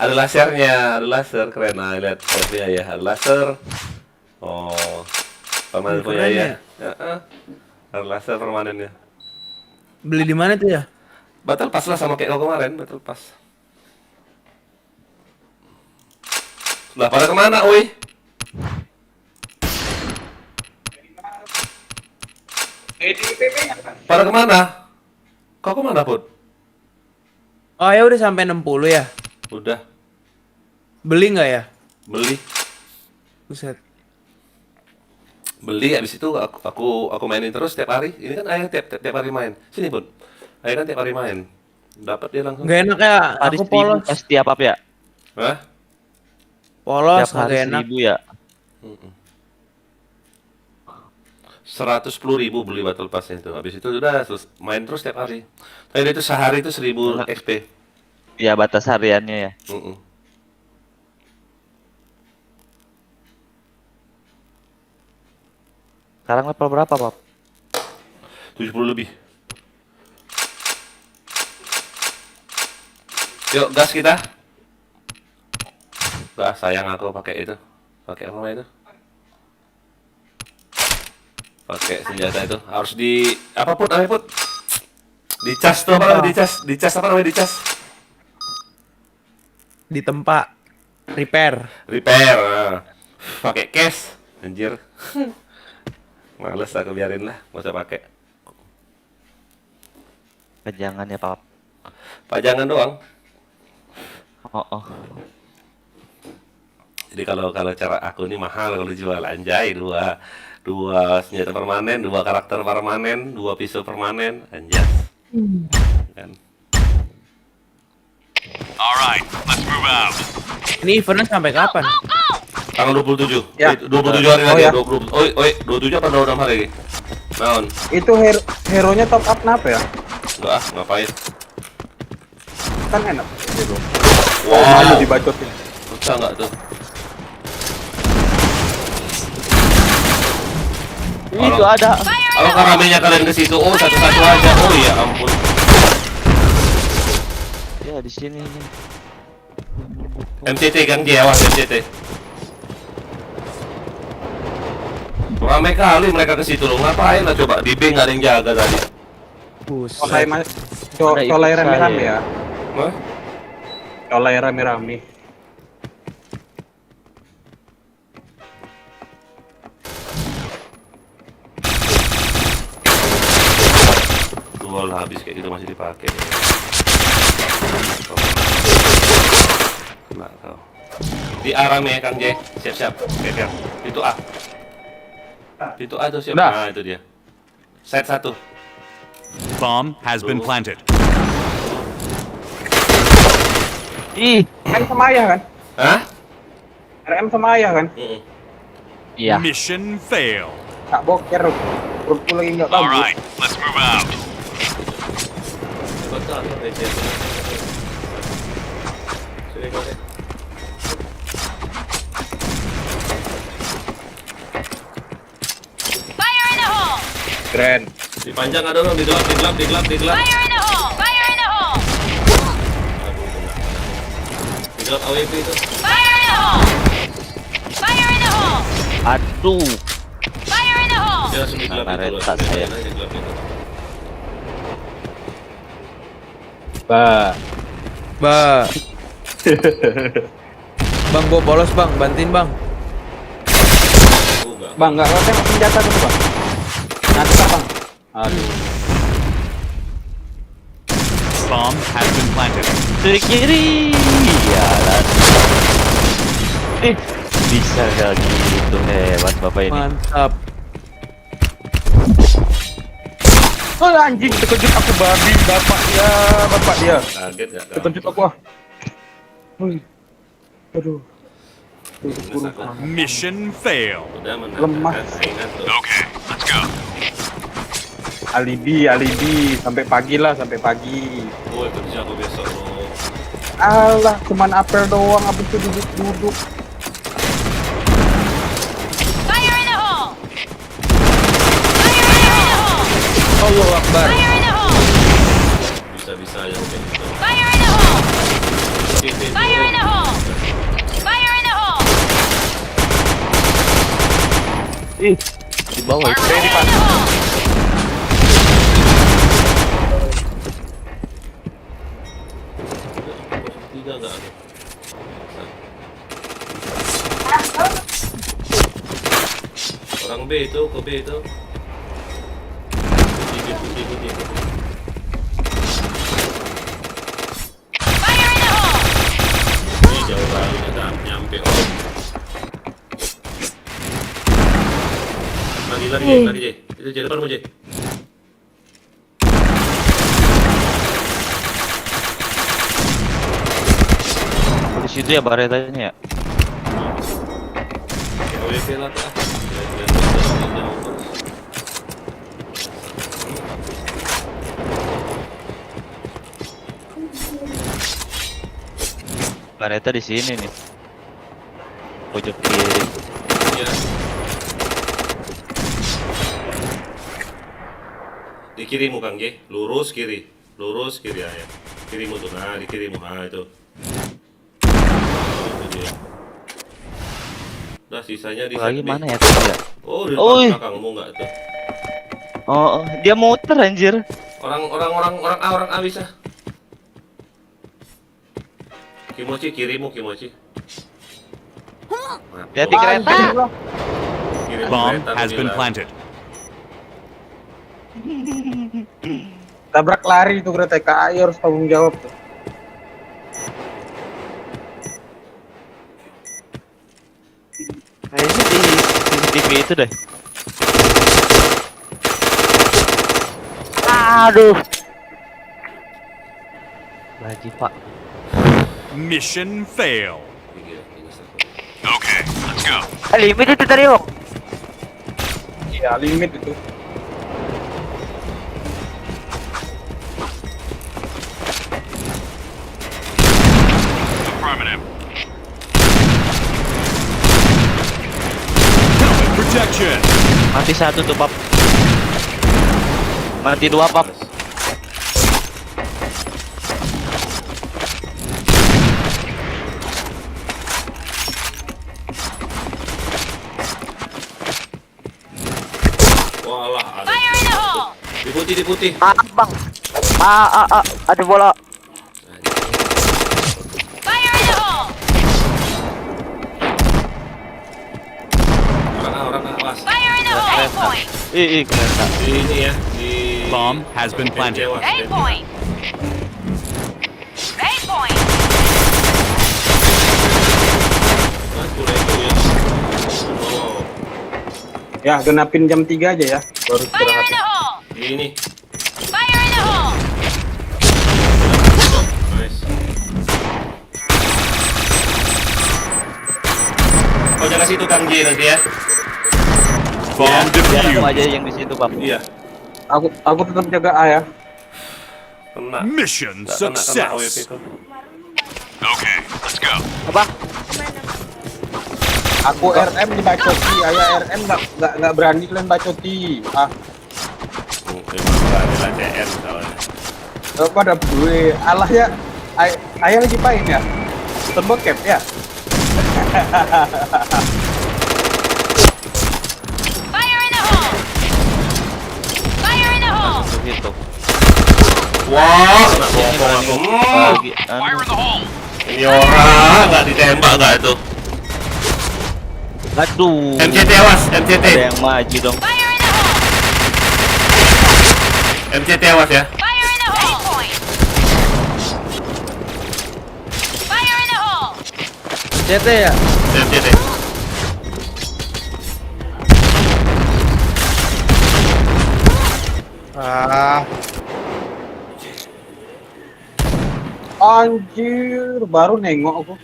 Ada lasernya, ada laser keren. Nah, lihat punya ya, ada laser. Oh, permanen punya Keren ya. ya? Heeh. Ada laser permanennya. Beli di mana tuh ya? Battle Pass lah sama kayak kau kemarin, Battle Pass. Lah pada kemana, oi? Pada kemana? Kau kemana, Put? Oh ya udah sampai 60 ya? Udah. Beli nggak ya? Beli. Buset. Beli habis itu aku mainin terus tiap hari. Ini kan ayah tiap hari main. Sini, Put. Ayah kan tiap hari main. Dapat dia langsung. Gak enak ya, Hari aku polos. setiap apa ya? Hah? Polos, Tiap hari gak enak. 1000 ya? 110.000 beli Battle Pass itu. Habis itu udah main terus tiap hari. Tadi itu sehari itu 1000 XP. Ya batas hariannya ya. Sekarang level berapa, Pap? 70 lebih. Yuk, gas kita. Gas, sayang aku pakai itu. Pakai apa namanya itu? Pakai senjata itu. Harus di apa pun, apa pun? Dicas tuh apa namanya? Dicas apa namanya? Dicas. Ditempa. Repair. Nah. Pakai cash. Anjir. Males aku biarin lah, nggak usah pakai. Pajangan ya, Pap. Pajangan doang. Oh. Jadi kalau cara aku ini mahal kalau dijual, anjay, dua senjata permanen, 2 karakter permanen, 2 pisau permanen, anjas. Kan. Alright, let's move out. Ini eventnya sampai kapan? Tanggal 27. Ya. 27 hari Oh, lagi, ya. 20. Oi, 27 apa 26 hari? Naon? Itu hero-nya top up kenapa ya? Enggak, ngapain? Kan enak. Gitu. Wow. Malu dibacotin. Bisa enggak tuh? Itu ada. Kalau karamenya kalian ke situ, oh satu-satu aja. Oh ya ampun. Ya di sini nih. MCT kan dia, awas MCT. Ramai kali mereka ke situ loh. Ngapain lah coba di B nggak ada yang jaga tadi. Colai rame-rame ya. Hah? Colai rame-rame. Dua lah habis kayak gitu masih dipakai. Kena kau. Di A rame ya Kang J. Siap-siap. Oke, itu A. Itu A tuh siap. Udah. Nah itu dia. Set 1. Bomb has been planted. Ih, RM sama ayah kan? Hah? RM sama ayah kan? Iya. Mission fail. Tak boker. Perutku lagi nggak bagus. Alright, let's move out. Fire in the hole! Keren. Dipanjang ada dong, digelap. Fire in the hole! Fire in the hole! Digelap AWP itu. Fire in the hole! Fire in the hole! Aduh. Fire in the hole! Dia langsung digelap itu loh. Reta saya. Digelap itu. Bang, gua bolos bang, bantuin bang. Bang, nggak tengok senjata dulu bang. Nanti bang. Aduh. Bomb has been planted. Dari kiri. Ya lah. Bisa kayak gitu, hebat bapak ini. Mantap. Oh anjing, terkejut aku babi, bapak dia. Kaget ya. Terkejut aku ah. Aduh. Mission fail. Udah Lemah. saingan tuh. Okay, let's go. Alibi sampai pagi lah, sampai pagi. Oh, itu bisa aku besok loh. Alah, cuman apel doang, abis itu duduk. Fire in the hole! Fire in the hole! Allahu Akbar. Fire in the hole! Bisa-bisa aja kayak gitu. Fire in the hole! Fire in the hole! Fire in the hole! Ih, di bawah itu. Fire in the hole! Tiga nggak ada. Orang B itu, ke B itu. Putih. Fire in the hole! Ini jauh banget, nggak nyampe. Lari, Jay. Itu Jay, depanmu, Jay. Di situ ya baretanya ya. OWP lah tuh. Bareta di sini nih. Pojok kiri. Iya. Di kirimu Kang J, lurus kiri ya. Kirimu tuh, nah di kirimu, nah itu. Itu dia. Udah sisanya di Lagi set B. mana ya tuh ya? Oh, di Oi. belakangmu nggak tuh? Oh, dia muter anjir. Orang A bisa. Kimochi kirimu, Kimochi. Hati kereta. Kirimu Bomb kereta, has been bilang. planted. Tabrak lari itu kereta KAI harus tanggung jawab tuh. Kayaknya di CCTV itu deh. Aduh. Lagi Pak. Mission fail. Okay, let's go. Limit itu tadi Om. Iya, limit itu. Affirmative. Protection. Mati satu tuh Pap. Mati dua Pap. Walah, ada. Fire in the hole! Di putih. Bang. Ada bola. Fire in the hole! Orang A, awas. Fire in the hole! Aim point! Kereta. Di ini ya, di Bomb has been planted. Aim point! Aim point! Oh, Ya, genapin jam 3 aja ya. Baru Fire in istirahat. the hole! ini. Fire in the hole! Nice. Kau jaga situ Kang J nanti ya. Bomb Biar aku defused. aja yang di situ Pap. Iya. Aku tetap jaga A ya. Kena. Mission Nggak kena AWP success. tuh. Okay, let's go. Apa? Aku RM dibacoti, ayah RM nggak berani kalian bacoti. Ada CR soalnya. Pada gue, Allah ya, ayah lagi main ya, tembokep ya. Fire in the hole! Fire in the hole! Gitu. Wah, kena bokong aku. Fire in the hole. Ini orang nggak ditembak nggak itu? Aduh. MCT awas, MCT. Ada yang maju dong. Fire in the hole! MCT awas ya. Fire in the hole! Aim point! Fire in the hole! CT ya? MCT. Anjir, baru nengok aku.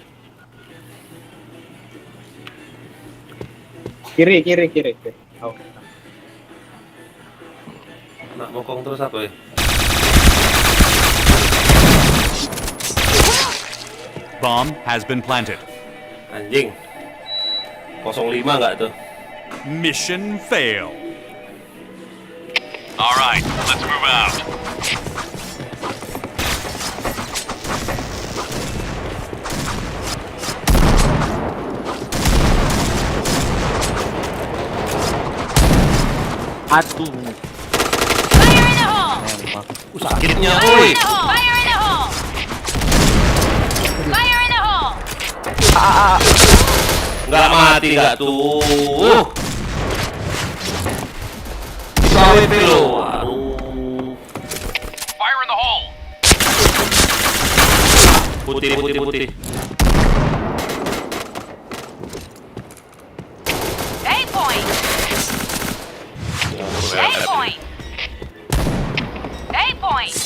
Kiri. Oh. Nak bokong terus apa ya? Bomb has been planted. Anjing. 05 nggak tuh? Mission fail. All right, let's move out. Aduh. Fire in the hole! Nembak. Sakitnya, Fire oi. in the hole! Fire in the hole! Fire in the hole! Nggak mati nggak tuh. Itu AWP lo. Aduh. Fire in the hole. Putih, putih, putih. A point! A point! A point!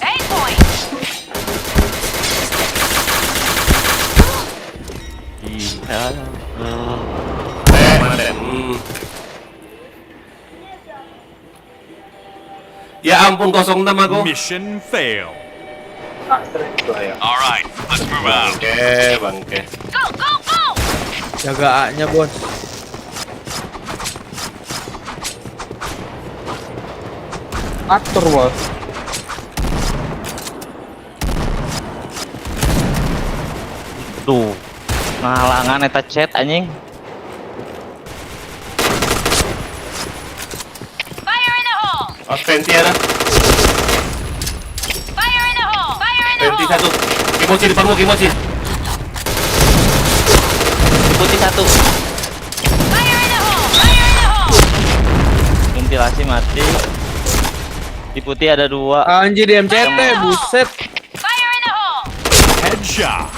A point! Iya. Ya ampun 06 aku. Mission fail. Alright, let's move out. Bangke, bangke. Go, go, go! Jaga A-nya, Bos. Atur, Bos. Tuh. Ngalangan eta chat anjing. Fire in the hole! Os Penti ada. Fire in the hole! Fire in the Penti hole! satu. Kimochi depanmu, Kimochi. Putih satu. Fire in the hole! Fire in the hole! Ventilasi mati. Di putih ada 2. Anjir di MCT, buset. Fire in the hole! Headshot.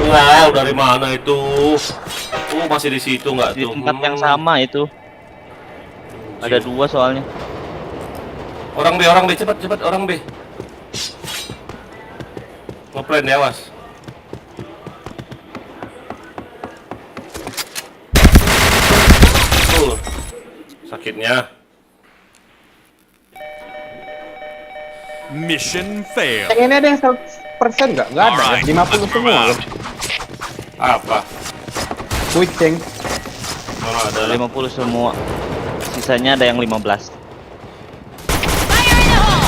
Wow, dari mana itu? Masih di situ nggak Di tuh? tempat yang sama itu. Ada 2 soalnya. Orang B, cepat, cepat, orang B. Ngeplan ya, awas. Sakitnya. Mission fail. Yang ini ada yang 100% nggak? Nggak ada, ya? 50 semua loh. Apa? Quick change. Mana ada? 50 semua. Sisanya ada yang 15. Fire in the hole!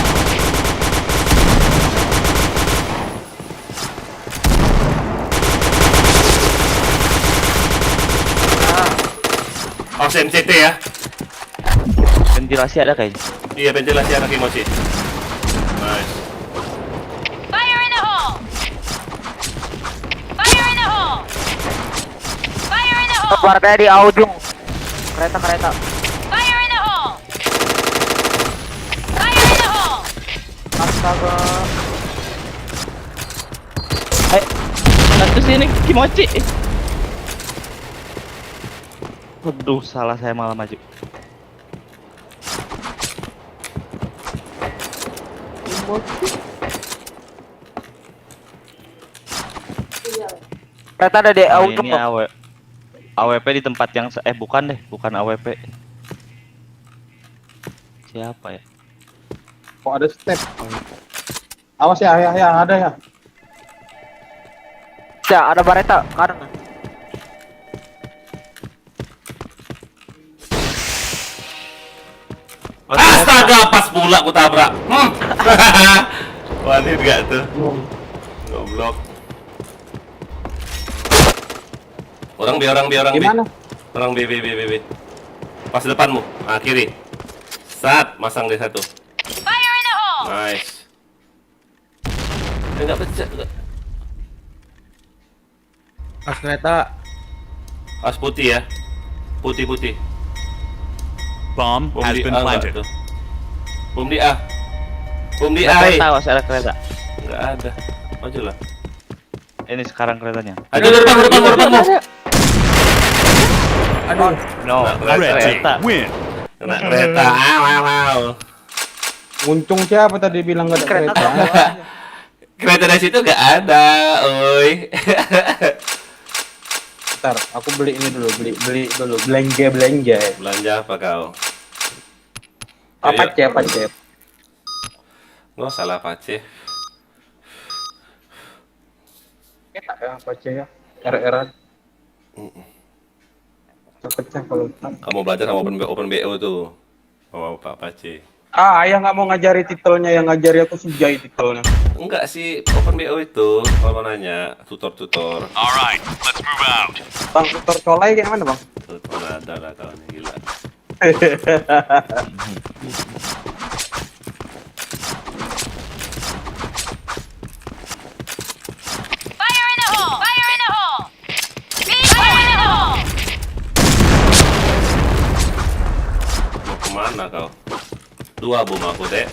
Oh, MCT ya? Ventilasi ada kayaknya. Iya, ventilasi anak Kimochi. Nice. Fire in the hole! Fire in the hole! Fire in the hole! Keluarga di ujung. Kereta. Fire in the hole! Fire in the hole! Astaga. Satu sini Kimochi. Aduh, salah saya malah maju. Kereta ada di Oh, ujung. ini AWP di tempat yang bukan deh, bukan AWP. Siapa ya? Kok ada step? Awas ya, ada ya. Ya, ada Bareta kanan. Astaga, pas pula aku tabrak. Wanit gak tuh? Goblok. Orang B. Gimana? Orang B. Pas depanmu. Ah, kiri. Sat, masang D1. Fire in the hole! Nice. Enggak pecah. Pas kereta. As putih ya. Putih. Bomb has been planted. Bom di A. Bom di Ada A. kereta, was ada kereta. Enggak ada. Maju lah. Ini sekarang keretanya. Aduh, depanmu. Aduh. No, Red team kereta. win. Kena kereta. Wow. Untung siapa tadi bilang nggak ada kereta? Kereta dari situ nggak ada, oi. Bentar, aku beli ini dulu, beli dulu, belanja. Belanja apa kau? Apa Ayo. cep? Nggak salah pace. Enak ya, apa ya? RR. Pecah kalau Kamu belajar sama open BO tuh. Oh, Pak Pace. Ayah nggak mau ngajari titelnya, yang ngajari aku si Jai titelnya. Enggak sih, Open BO itu kalau mau nanya tutor-tutor. Alright, let's move out. Bang, tutor colai kayak mana bang? Tutor ada lah kawan gila. Fire in the hole! Fire in the hole! Fire in the hole! Mau kemana kau? Dua bom aku dek.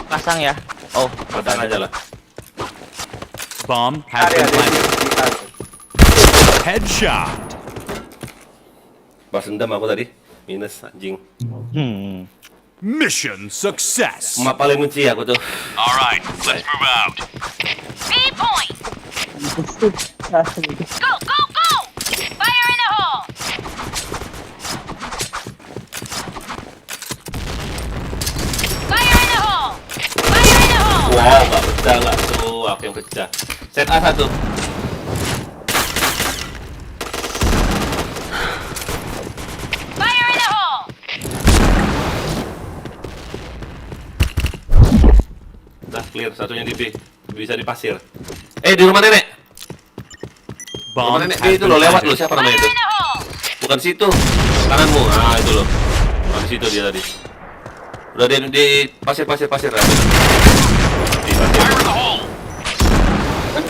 Pasang ya. Oh, pasang aja lah. Bomb has been planted. Headshot. Balas dendam aku tadi. Minus anjing. Mission success. Emak paling benci aku tuh. Alright, let's move out. B point! Go, go, go! Fire in the hole! Fire in the hole! Fire in the hole! Wow, gak pecah gak tuh. Aku yang pecah. Set A1. Fire in the hole! Udah clear, satunya di B. Bisa di pasir. Di rumah nenek. Rumah Bomb nenek B has itu been loh, lewat loh. planted. Siapa namanya itu? Bukan situ. Kananmu. Ah, itu loh. Di situ dia tadi. Udah di pasir. Di pasir.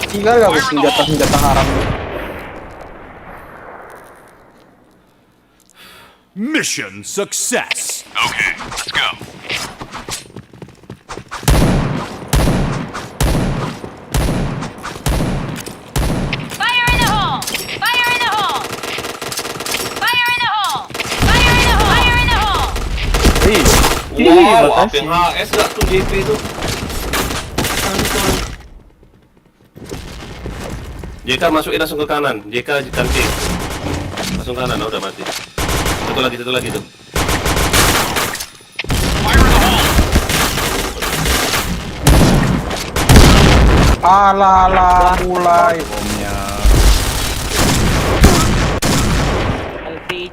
Tinggal gak bos senjata haram. Mission success. Okay, let's go. Fire in the hole! Fire in the hole! Fire in the hole! Fire in the hole! Fire in the hole! Wow, apa yang HS gak tuh JP itu? JK masukin langsung ke kanan. JK ganti. Langsung kanan, udah mati. Satu lagi tuh. Alah, mulai.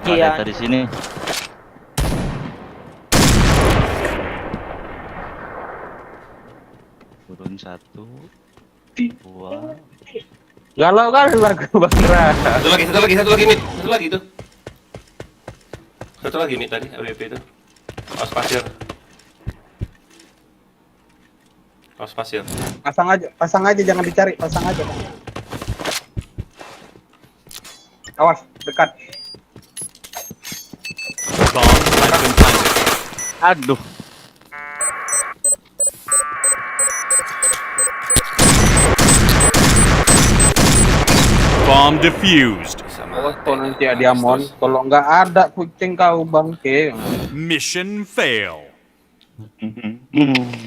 Oh, ada di sini. Turun 1, 2. Galau kan lagu Bang Ra. Satu lagi mid. Satu lagi mid tadi, AWP itu. Pas pasir. Pasang aja jangan dicari, pasang aja. Awas, dekat. Bomb has been planted. Aduh. Bomb defused. Awas kalau nanti ada Diamond, kalau nggak ada kucing kau bangke. Mission fail.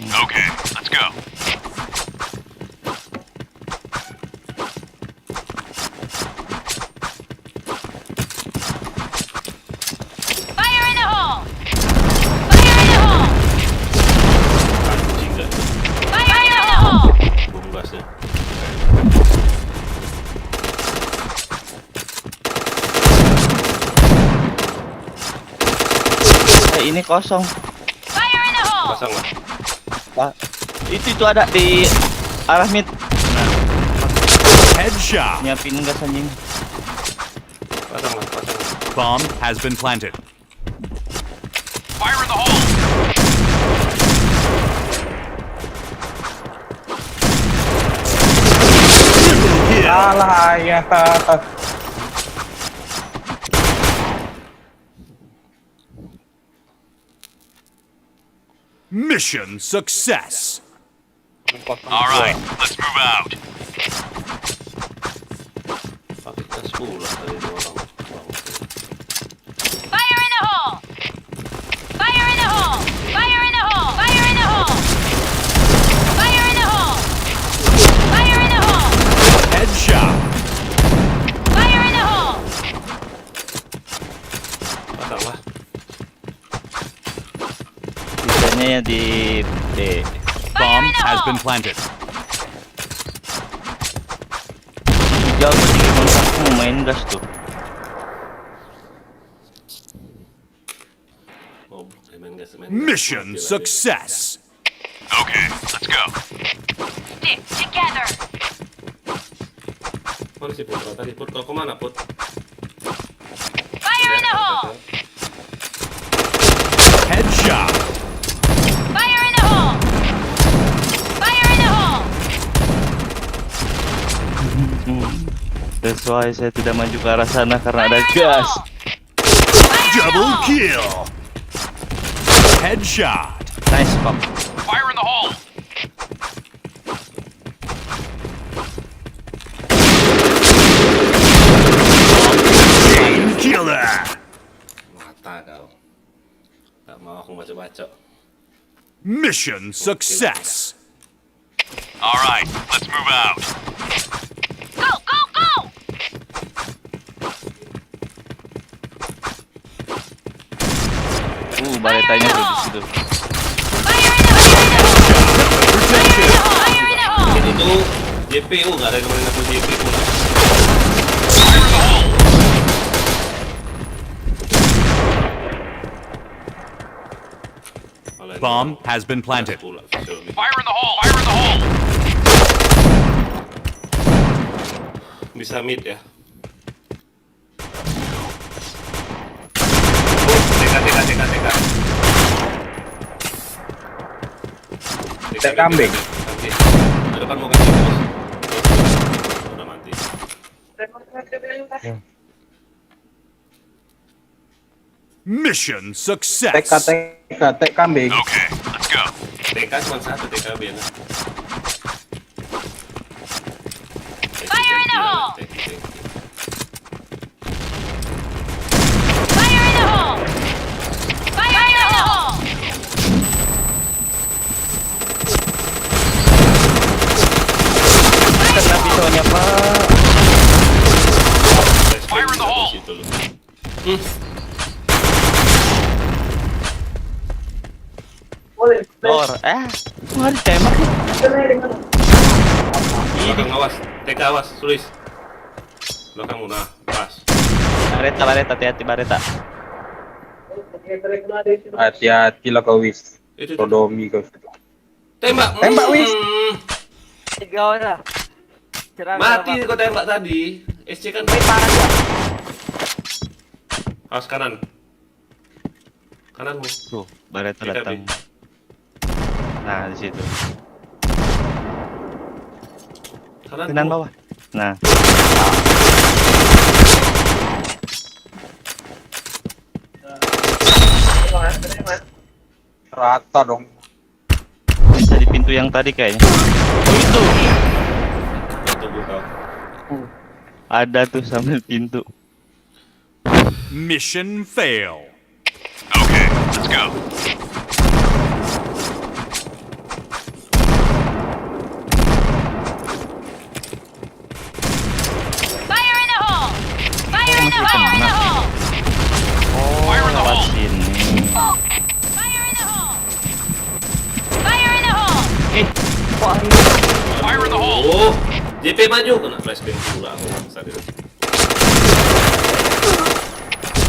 Okay, let's go. Fire in the hole! Fire in the hole! Fire in the hole! Bumbasnya. Ini kosong. Fire in the hole! Pasang lah. Pak, itu ada di arah mid. Headshot. Nyiapin gas anjing. Pasang lah. Bomb has been planted. Fire in the hole. Alah ya. Mission success. All right, let's move out. Pakai gas pula tadi itu orang. Fire in the hole! Fire in the hole! Fire in the hole! Fire in the hole! Fire in the hole! Fire in the hole! Headshot. Fire in the hole! Pasang lah. Sisanya ya di D. Bomb has been planted. Jauh tinggi kontakmu main gas tuh. Mission success. Okay, let's go. Stick together. Mana si Putra tadi? Put, kau kemana Put? Fire in the hole. Headshot. Fire in the hole. Fire in the hole. That's why saya tidak maju ke arah sana karena ada gas. Double kill. Headshot. Nice pop. Fire in the hole. Chain killer. Mata kau. Tak mau aku baca-baca. Mission success. All right, let's move out. Go, go, go. Baretanya tuh di situ. Itu JPU nggak ada yang kemarin aku JPU. Bomb has been planted. Fire in the hole! Fire in the hole! Bisa mid ya. TK. Tek kambing. Ada kan mau kasih bos. Udah mati. Mission success. Tek kambing. Okay, let's go. TK cuma satu TKB ya. Fire in the hole. Fire in the hole. Fire in the hole. Kena pisaunya Pak. Fire in the hole. Lor, mari tembak. Belakang awas, TK awas, tulis. Belakangmu nah, pas. Bareta, hati-hati Bareta. Hati-hati lah kau Wis. Itu. Sodomi kau. Tembak. Wis. Tiga orang. Mati kau tembak tadi. SC kan. Awas kanan. Kananmu. Tuh, Bareta datang. Nah, di situ. Kanan bawah. Nah. Rata dong. Bisa di pintu yang tadi kayaknya. Oh, itu. Tunggu kau. Ada tuh sambil pintu. Mission fail. Okay, let's go. Fire in the hole. Fire in the hole. In the hole. Fire in the hole. Sini. Fire in the hole. Fire in the hole. Fire in the hole. Oh, JP maju kena flashbang pula aku bangsa dia.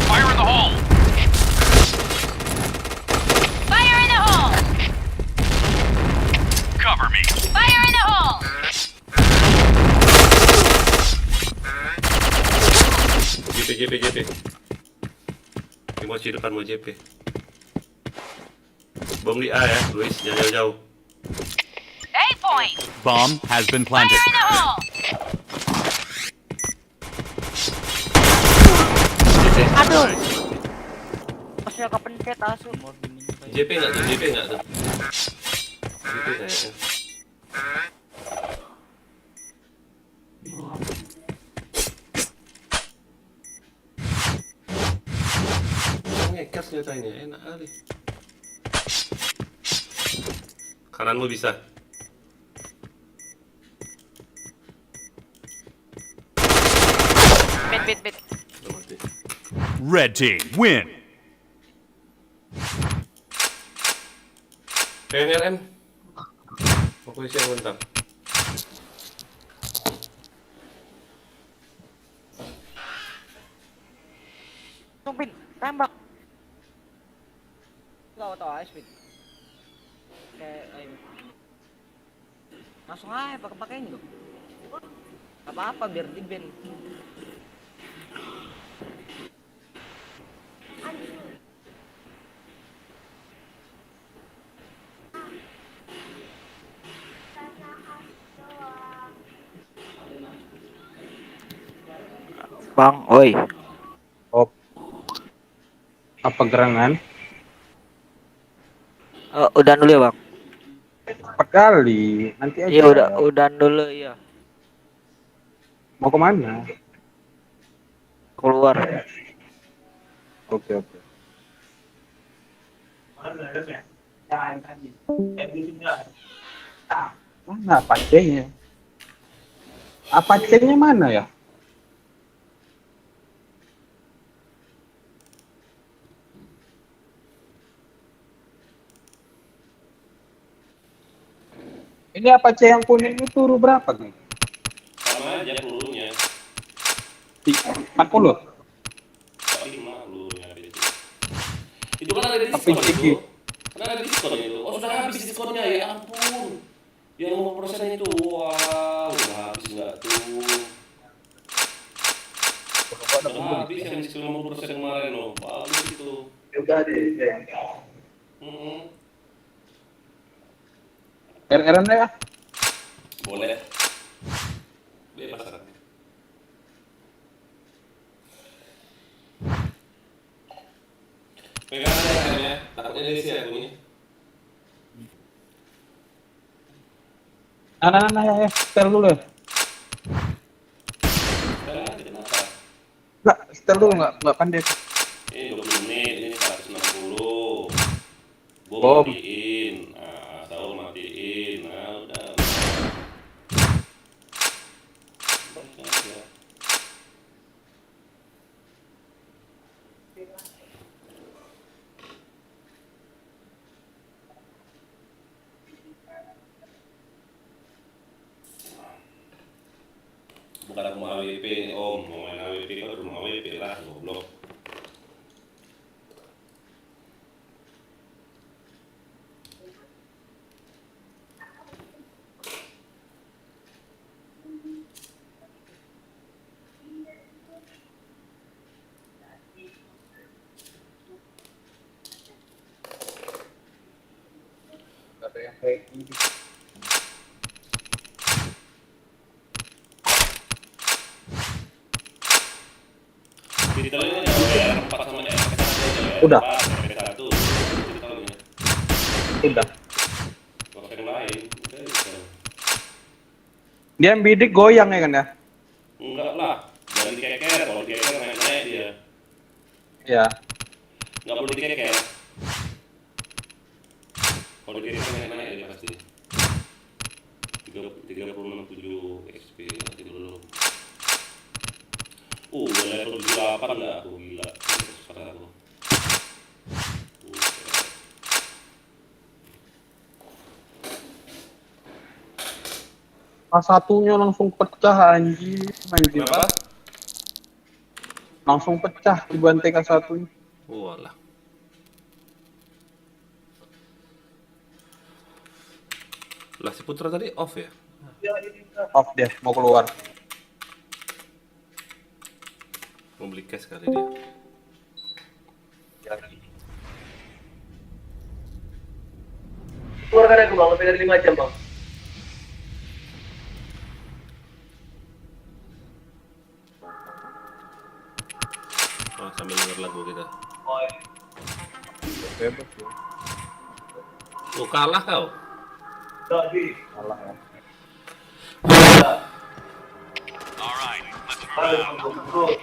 Fire in the hole. Fire in the hole. Cover me. Fire in the hole. JP. Emosi depanmu JP. Bom di A ya, Luis, jangan jauh-jauh. A point. Bomb has been planted. Fire in the hole. Aduh. Masih kepencet asu. JP nggak tuh? JP kayaknya. Ngekas nyatanya, enak kali. Kananmu bisa. Bit. Red team win. PNRM. Fokus yang bentar. Tungpin, tembak. atau AS Fit. Kayak ayo. Langsung aja pakai-pakein dong. Apa-apa biar di ban. Bang, oi. Oh. Apa gerangan? Udah dulu ya, Bang. Cepat kali. Nanti aja. Iya, udah dulu ya. Mau kemana? Keluar. Oke. Mana Apache-nya? Apache-nya mana ya? Ini Apache yang kuning itu turu berapa nih? Sama aja pelurunya. 40. 5 pelurunya itu. Itu kan ada di diskon itu. Kan ada diskon itu. Oh sudah habis diskonnya ya ampun. Yang 5% itu, wah udah habis nggak tuh? Udah habis yang diskon 50% kemarin loh, bagus itu. Udah deh. RR-an ya? Boleh. Bebas kan. Pegang aja ya, takutnya dia sih aku ini. Nah, ya, setel dulu ya. Nggak, setel dulu nggak pandai. Ini 20 menit, ini 160. Bom. Matiin. Nah, Saul matiin. Nah, udah. Bukan rumah AWP ini om, mau main AWP kan rumah AWP lah, goblok. Ada yang kayak gini. Udah. Dia yang bidik goyang ya kan ya? Enggak lah, jangan dikeker. Kalau dikeker naik-naik dia. Ya. Enggak perlu dikeker. Kalau dikeker naik-naik dia pasti. 367 XP nanti dulu. Level 78 enggak aku gila. Aku. Satunya langsung pecah anjir. Kenapa? Langsung pecah dibantai K1. Walah. Lah si Putra tadi off ya? Off dia, mau keluar. Mau beli cash kali dia. Keluar kan aku bang, lebih dari 5 jam bang. Oh, sambil denger lagu kita. Bebas ya. Oh, kalah kau? Kalah ya. Alright, let's move out.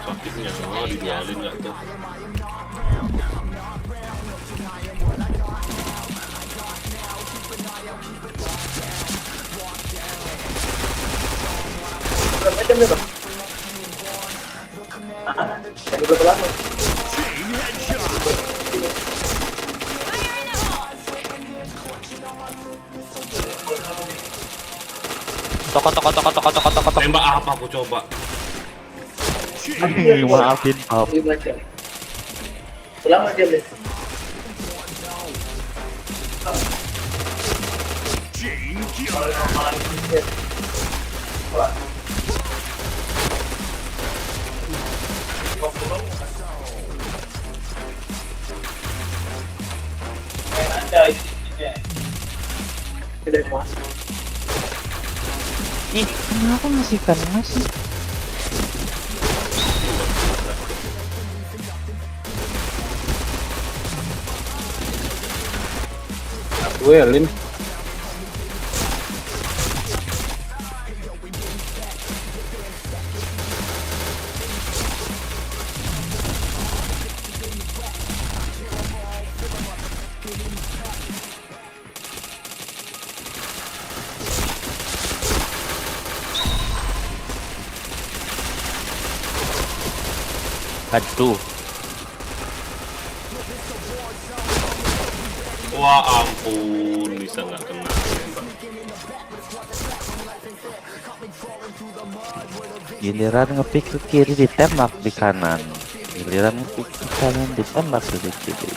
Sakitnya, dijualin nggak tuh? Berapa jam nih bang? Toko. Tembak apa aku coba? Maafin, Pap. Selamat dia deh. Ih, kenapa masih kena sih? Duelin. Aduh. Wah ampun, bisa nggak kena tembak. Giliran ngepick ke kiri ditembak di kanan. Giliran ngepick ke kanan ditembak ke kiri.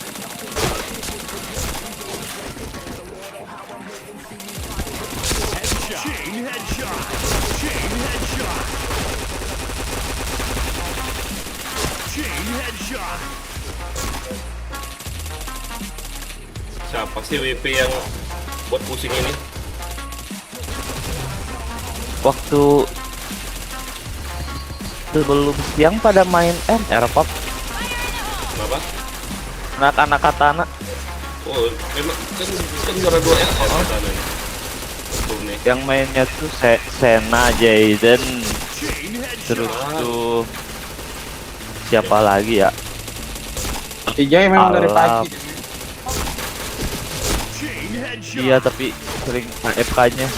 Siapa sih WP yang buat pusing ini? Waktu sebelum siang pada main MR, Pap. Kenapa? Anak-anak katana. Oh, memang kan juara 2 FF katanya. Yang mainnya tuh Sena, Jaden, terus tuh siapa lagi ya? Ijay memang dari pagi. Iya, tapi sering AFK-nya.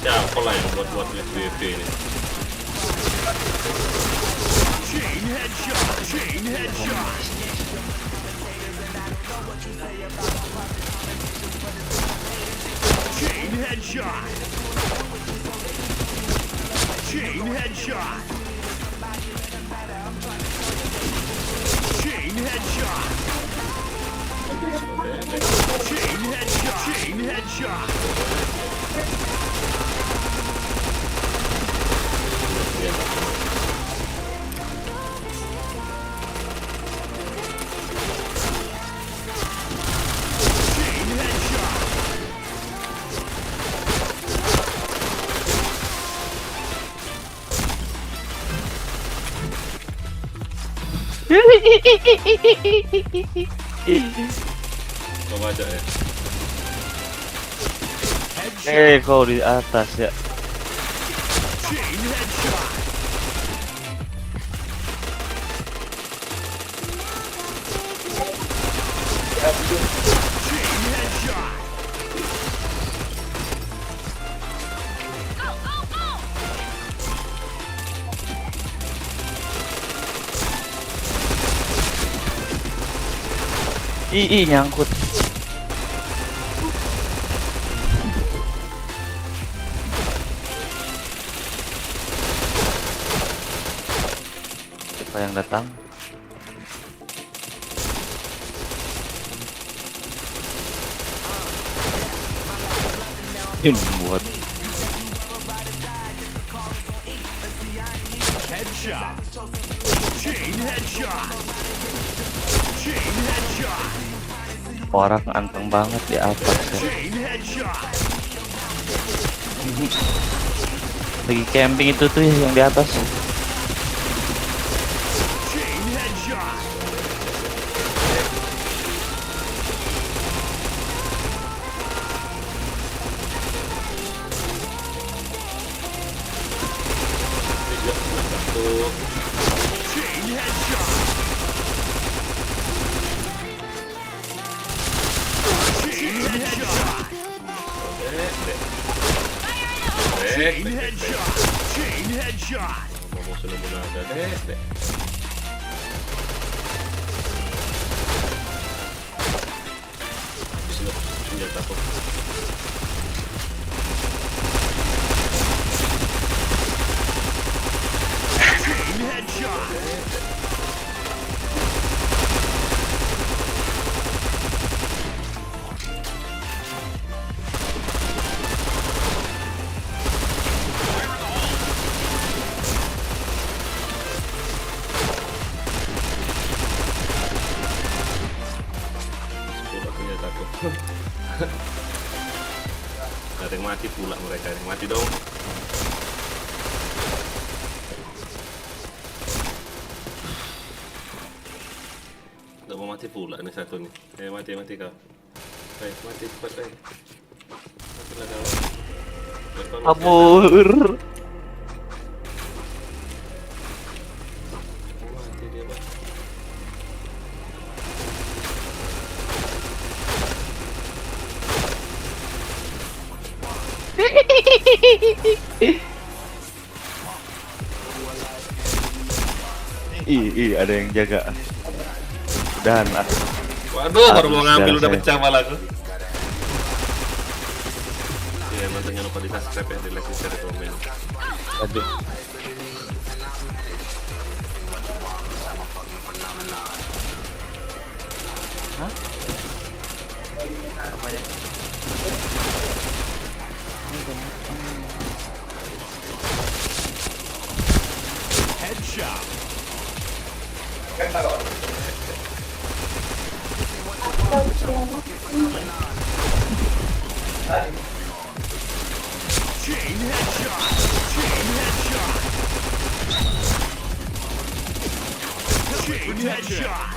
Siapa lah yang buat WP ini? Coba aja ya. Kau di atas ya. Nyangkut. Siapa yang datang? Buat orang anteng banget di atas ya. Lagi camping itu tuh yang di atas. Chain headshot. Mau sudah munaga deh. Sini senjata kok. Chain headshot. Gak ada yang mati pula mereka, yang mati dong. Gak mau mati pula nih satu nih. Mati kau. Mati cepat Matilah kau. Kabur. Mati dia bang. Ada yang jaga. Udahan lah. Waduh, baru mau ngambil udah pecah malah aku. Ya, emang jangan lupa di subscribe ya, di like, di share, di komen. Aduh. Hah? Headshot. Chain headshot. Chain headshot. Chain headshot.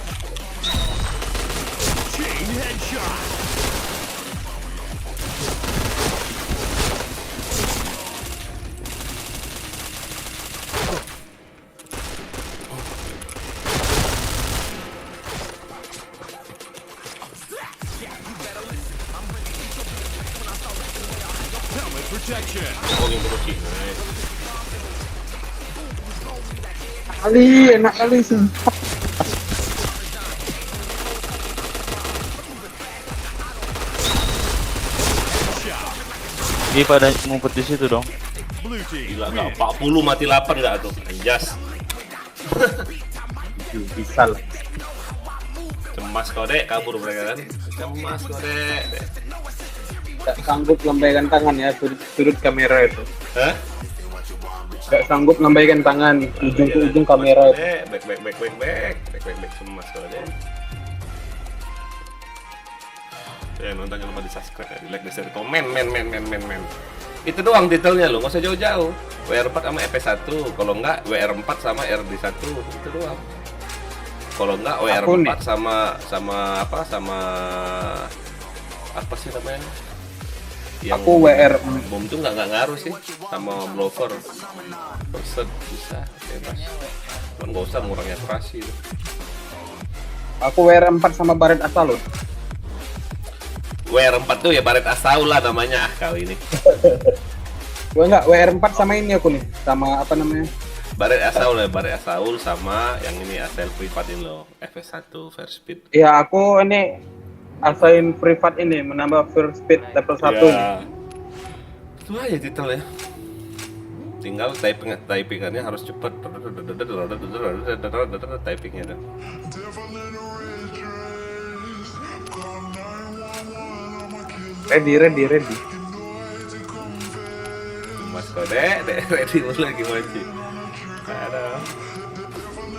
Chain headshot. Helmet protection. Enak kali sih. Ini pada ngumpet di situ dong. Gila nggak 40 mati 8 nggak tuh? Anjas. Bisa lah. Cemas kau dek, kabur mereka kan? Cemas kau dek. Gak sanggup lambaikan tangan ya sudut kamera itu. Hah? Gak sanggup lambaikan tangan ujung ke ujung kamera itu. Back cemas kau dek. Ya nonton jangan lupa di subscribe ya, di like, di share, komen, men. Itu doang detailnya lo, nggak usah jauh-jauh. WR4 sama EP1, kalau enggak WR4 sama RD1, itu doang. Kalau enggak WR4 sama apa sih namanya? Yang aku WR bom tuh nggak ngaruh sih sama blower. Perset bisa bebas. Cuman nggak usah ngurangi akurasi. Aku WR4 sama baret asalut. WR4 tuh ya baret asaul lah namanya. Kau ini. Gue enggak WR4 sama ini aku nih, sama apa namanya? Baret asaul sama yang ini asal privatin loh, FS1 first speed. Iya, aku ini asain privat ini menambah first speed level 1 nih. Itu aja detailnya. Tinggal typingannya harus cepat. Typingnya dah. Ready. Mas kode, ready mulu lagi mochi. Ada.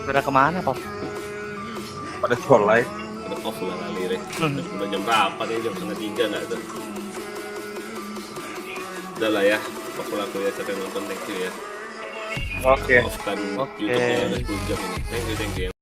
Udah kemana Pak? Pada solai. Udah off lah kali deh. Udah jam berapa nih? Jam 2:30 nggak tuh? Udah lah ya. Off lah aku ya, sampai nonton, thank you ya. Oke. Off kan YouTube-nya udah 10 jam ini. Thank you.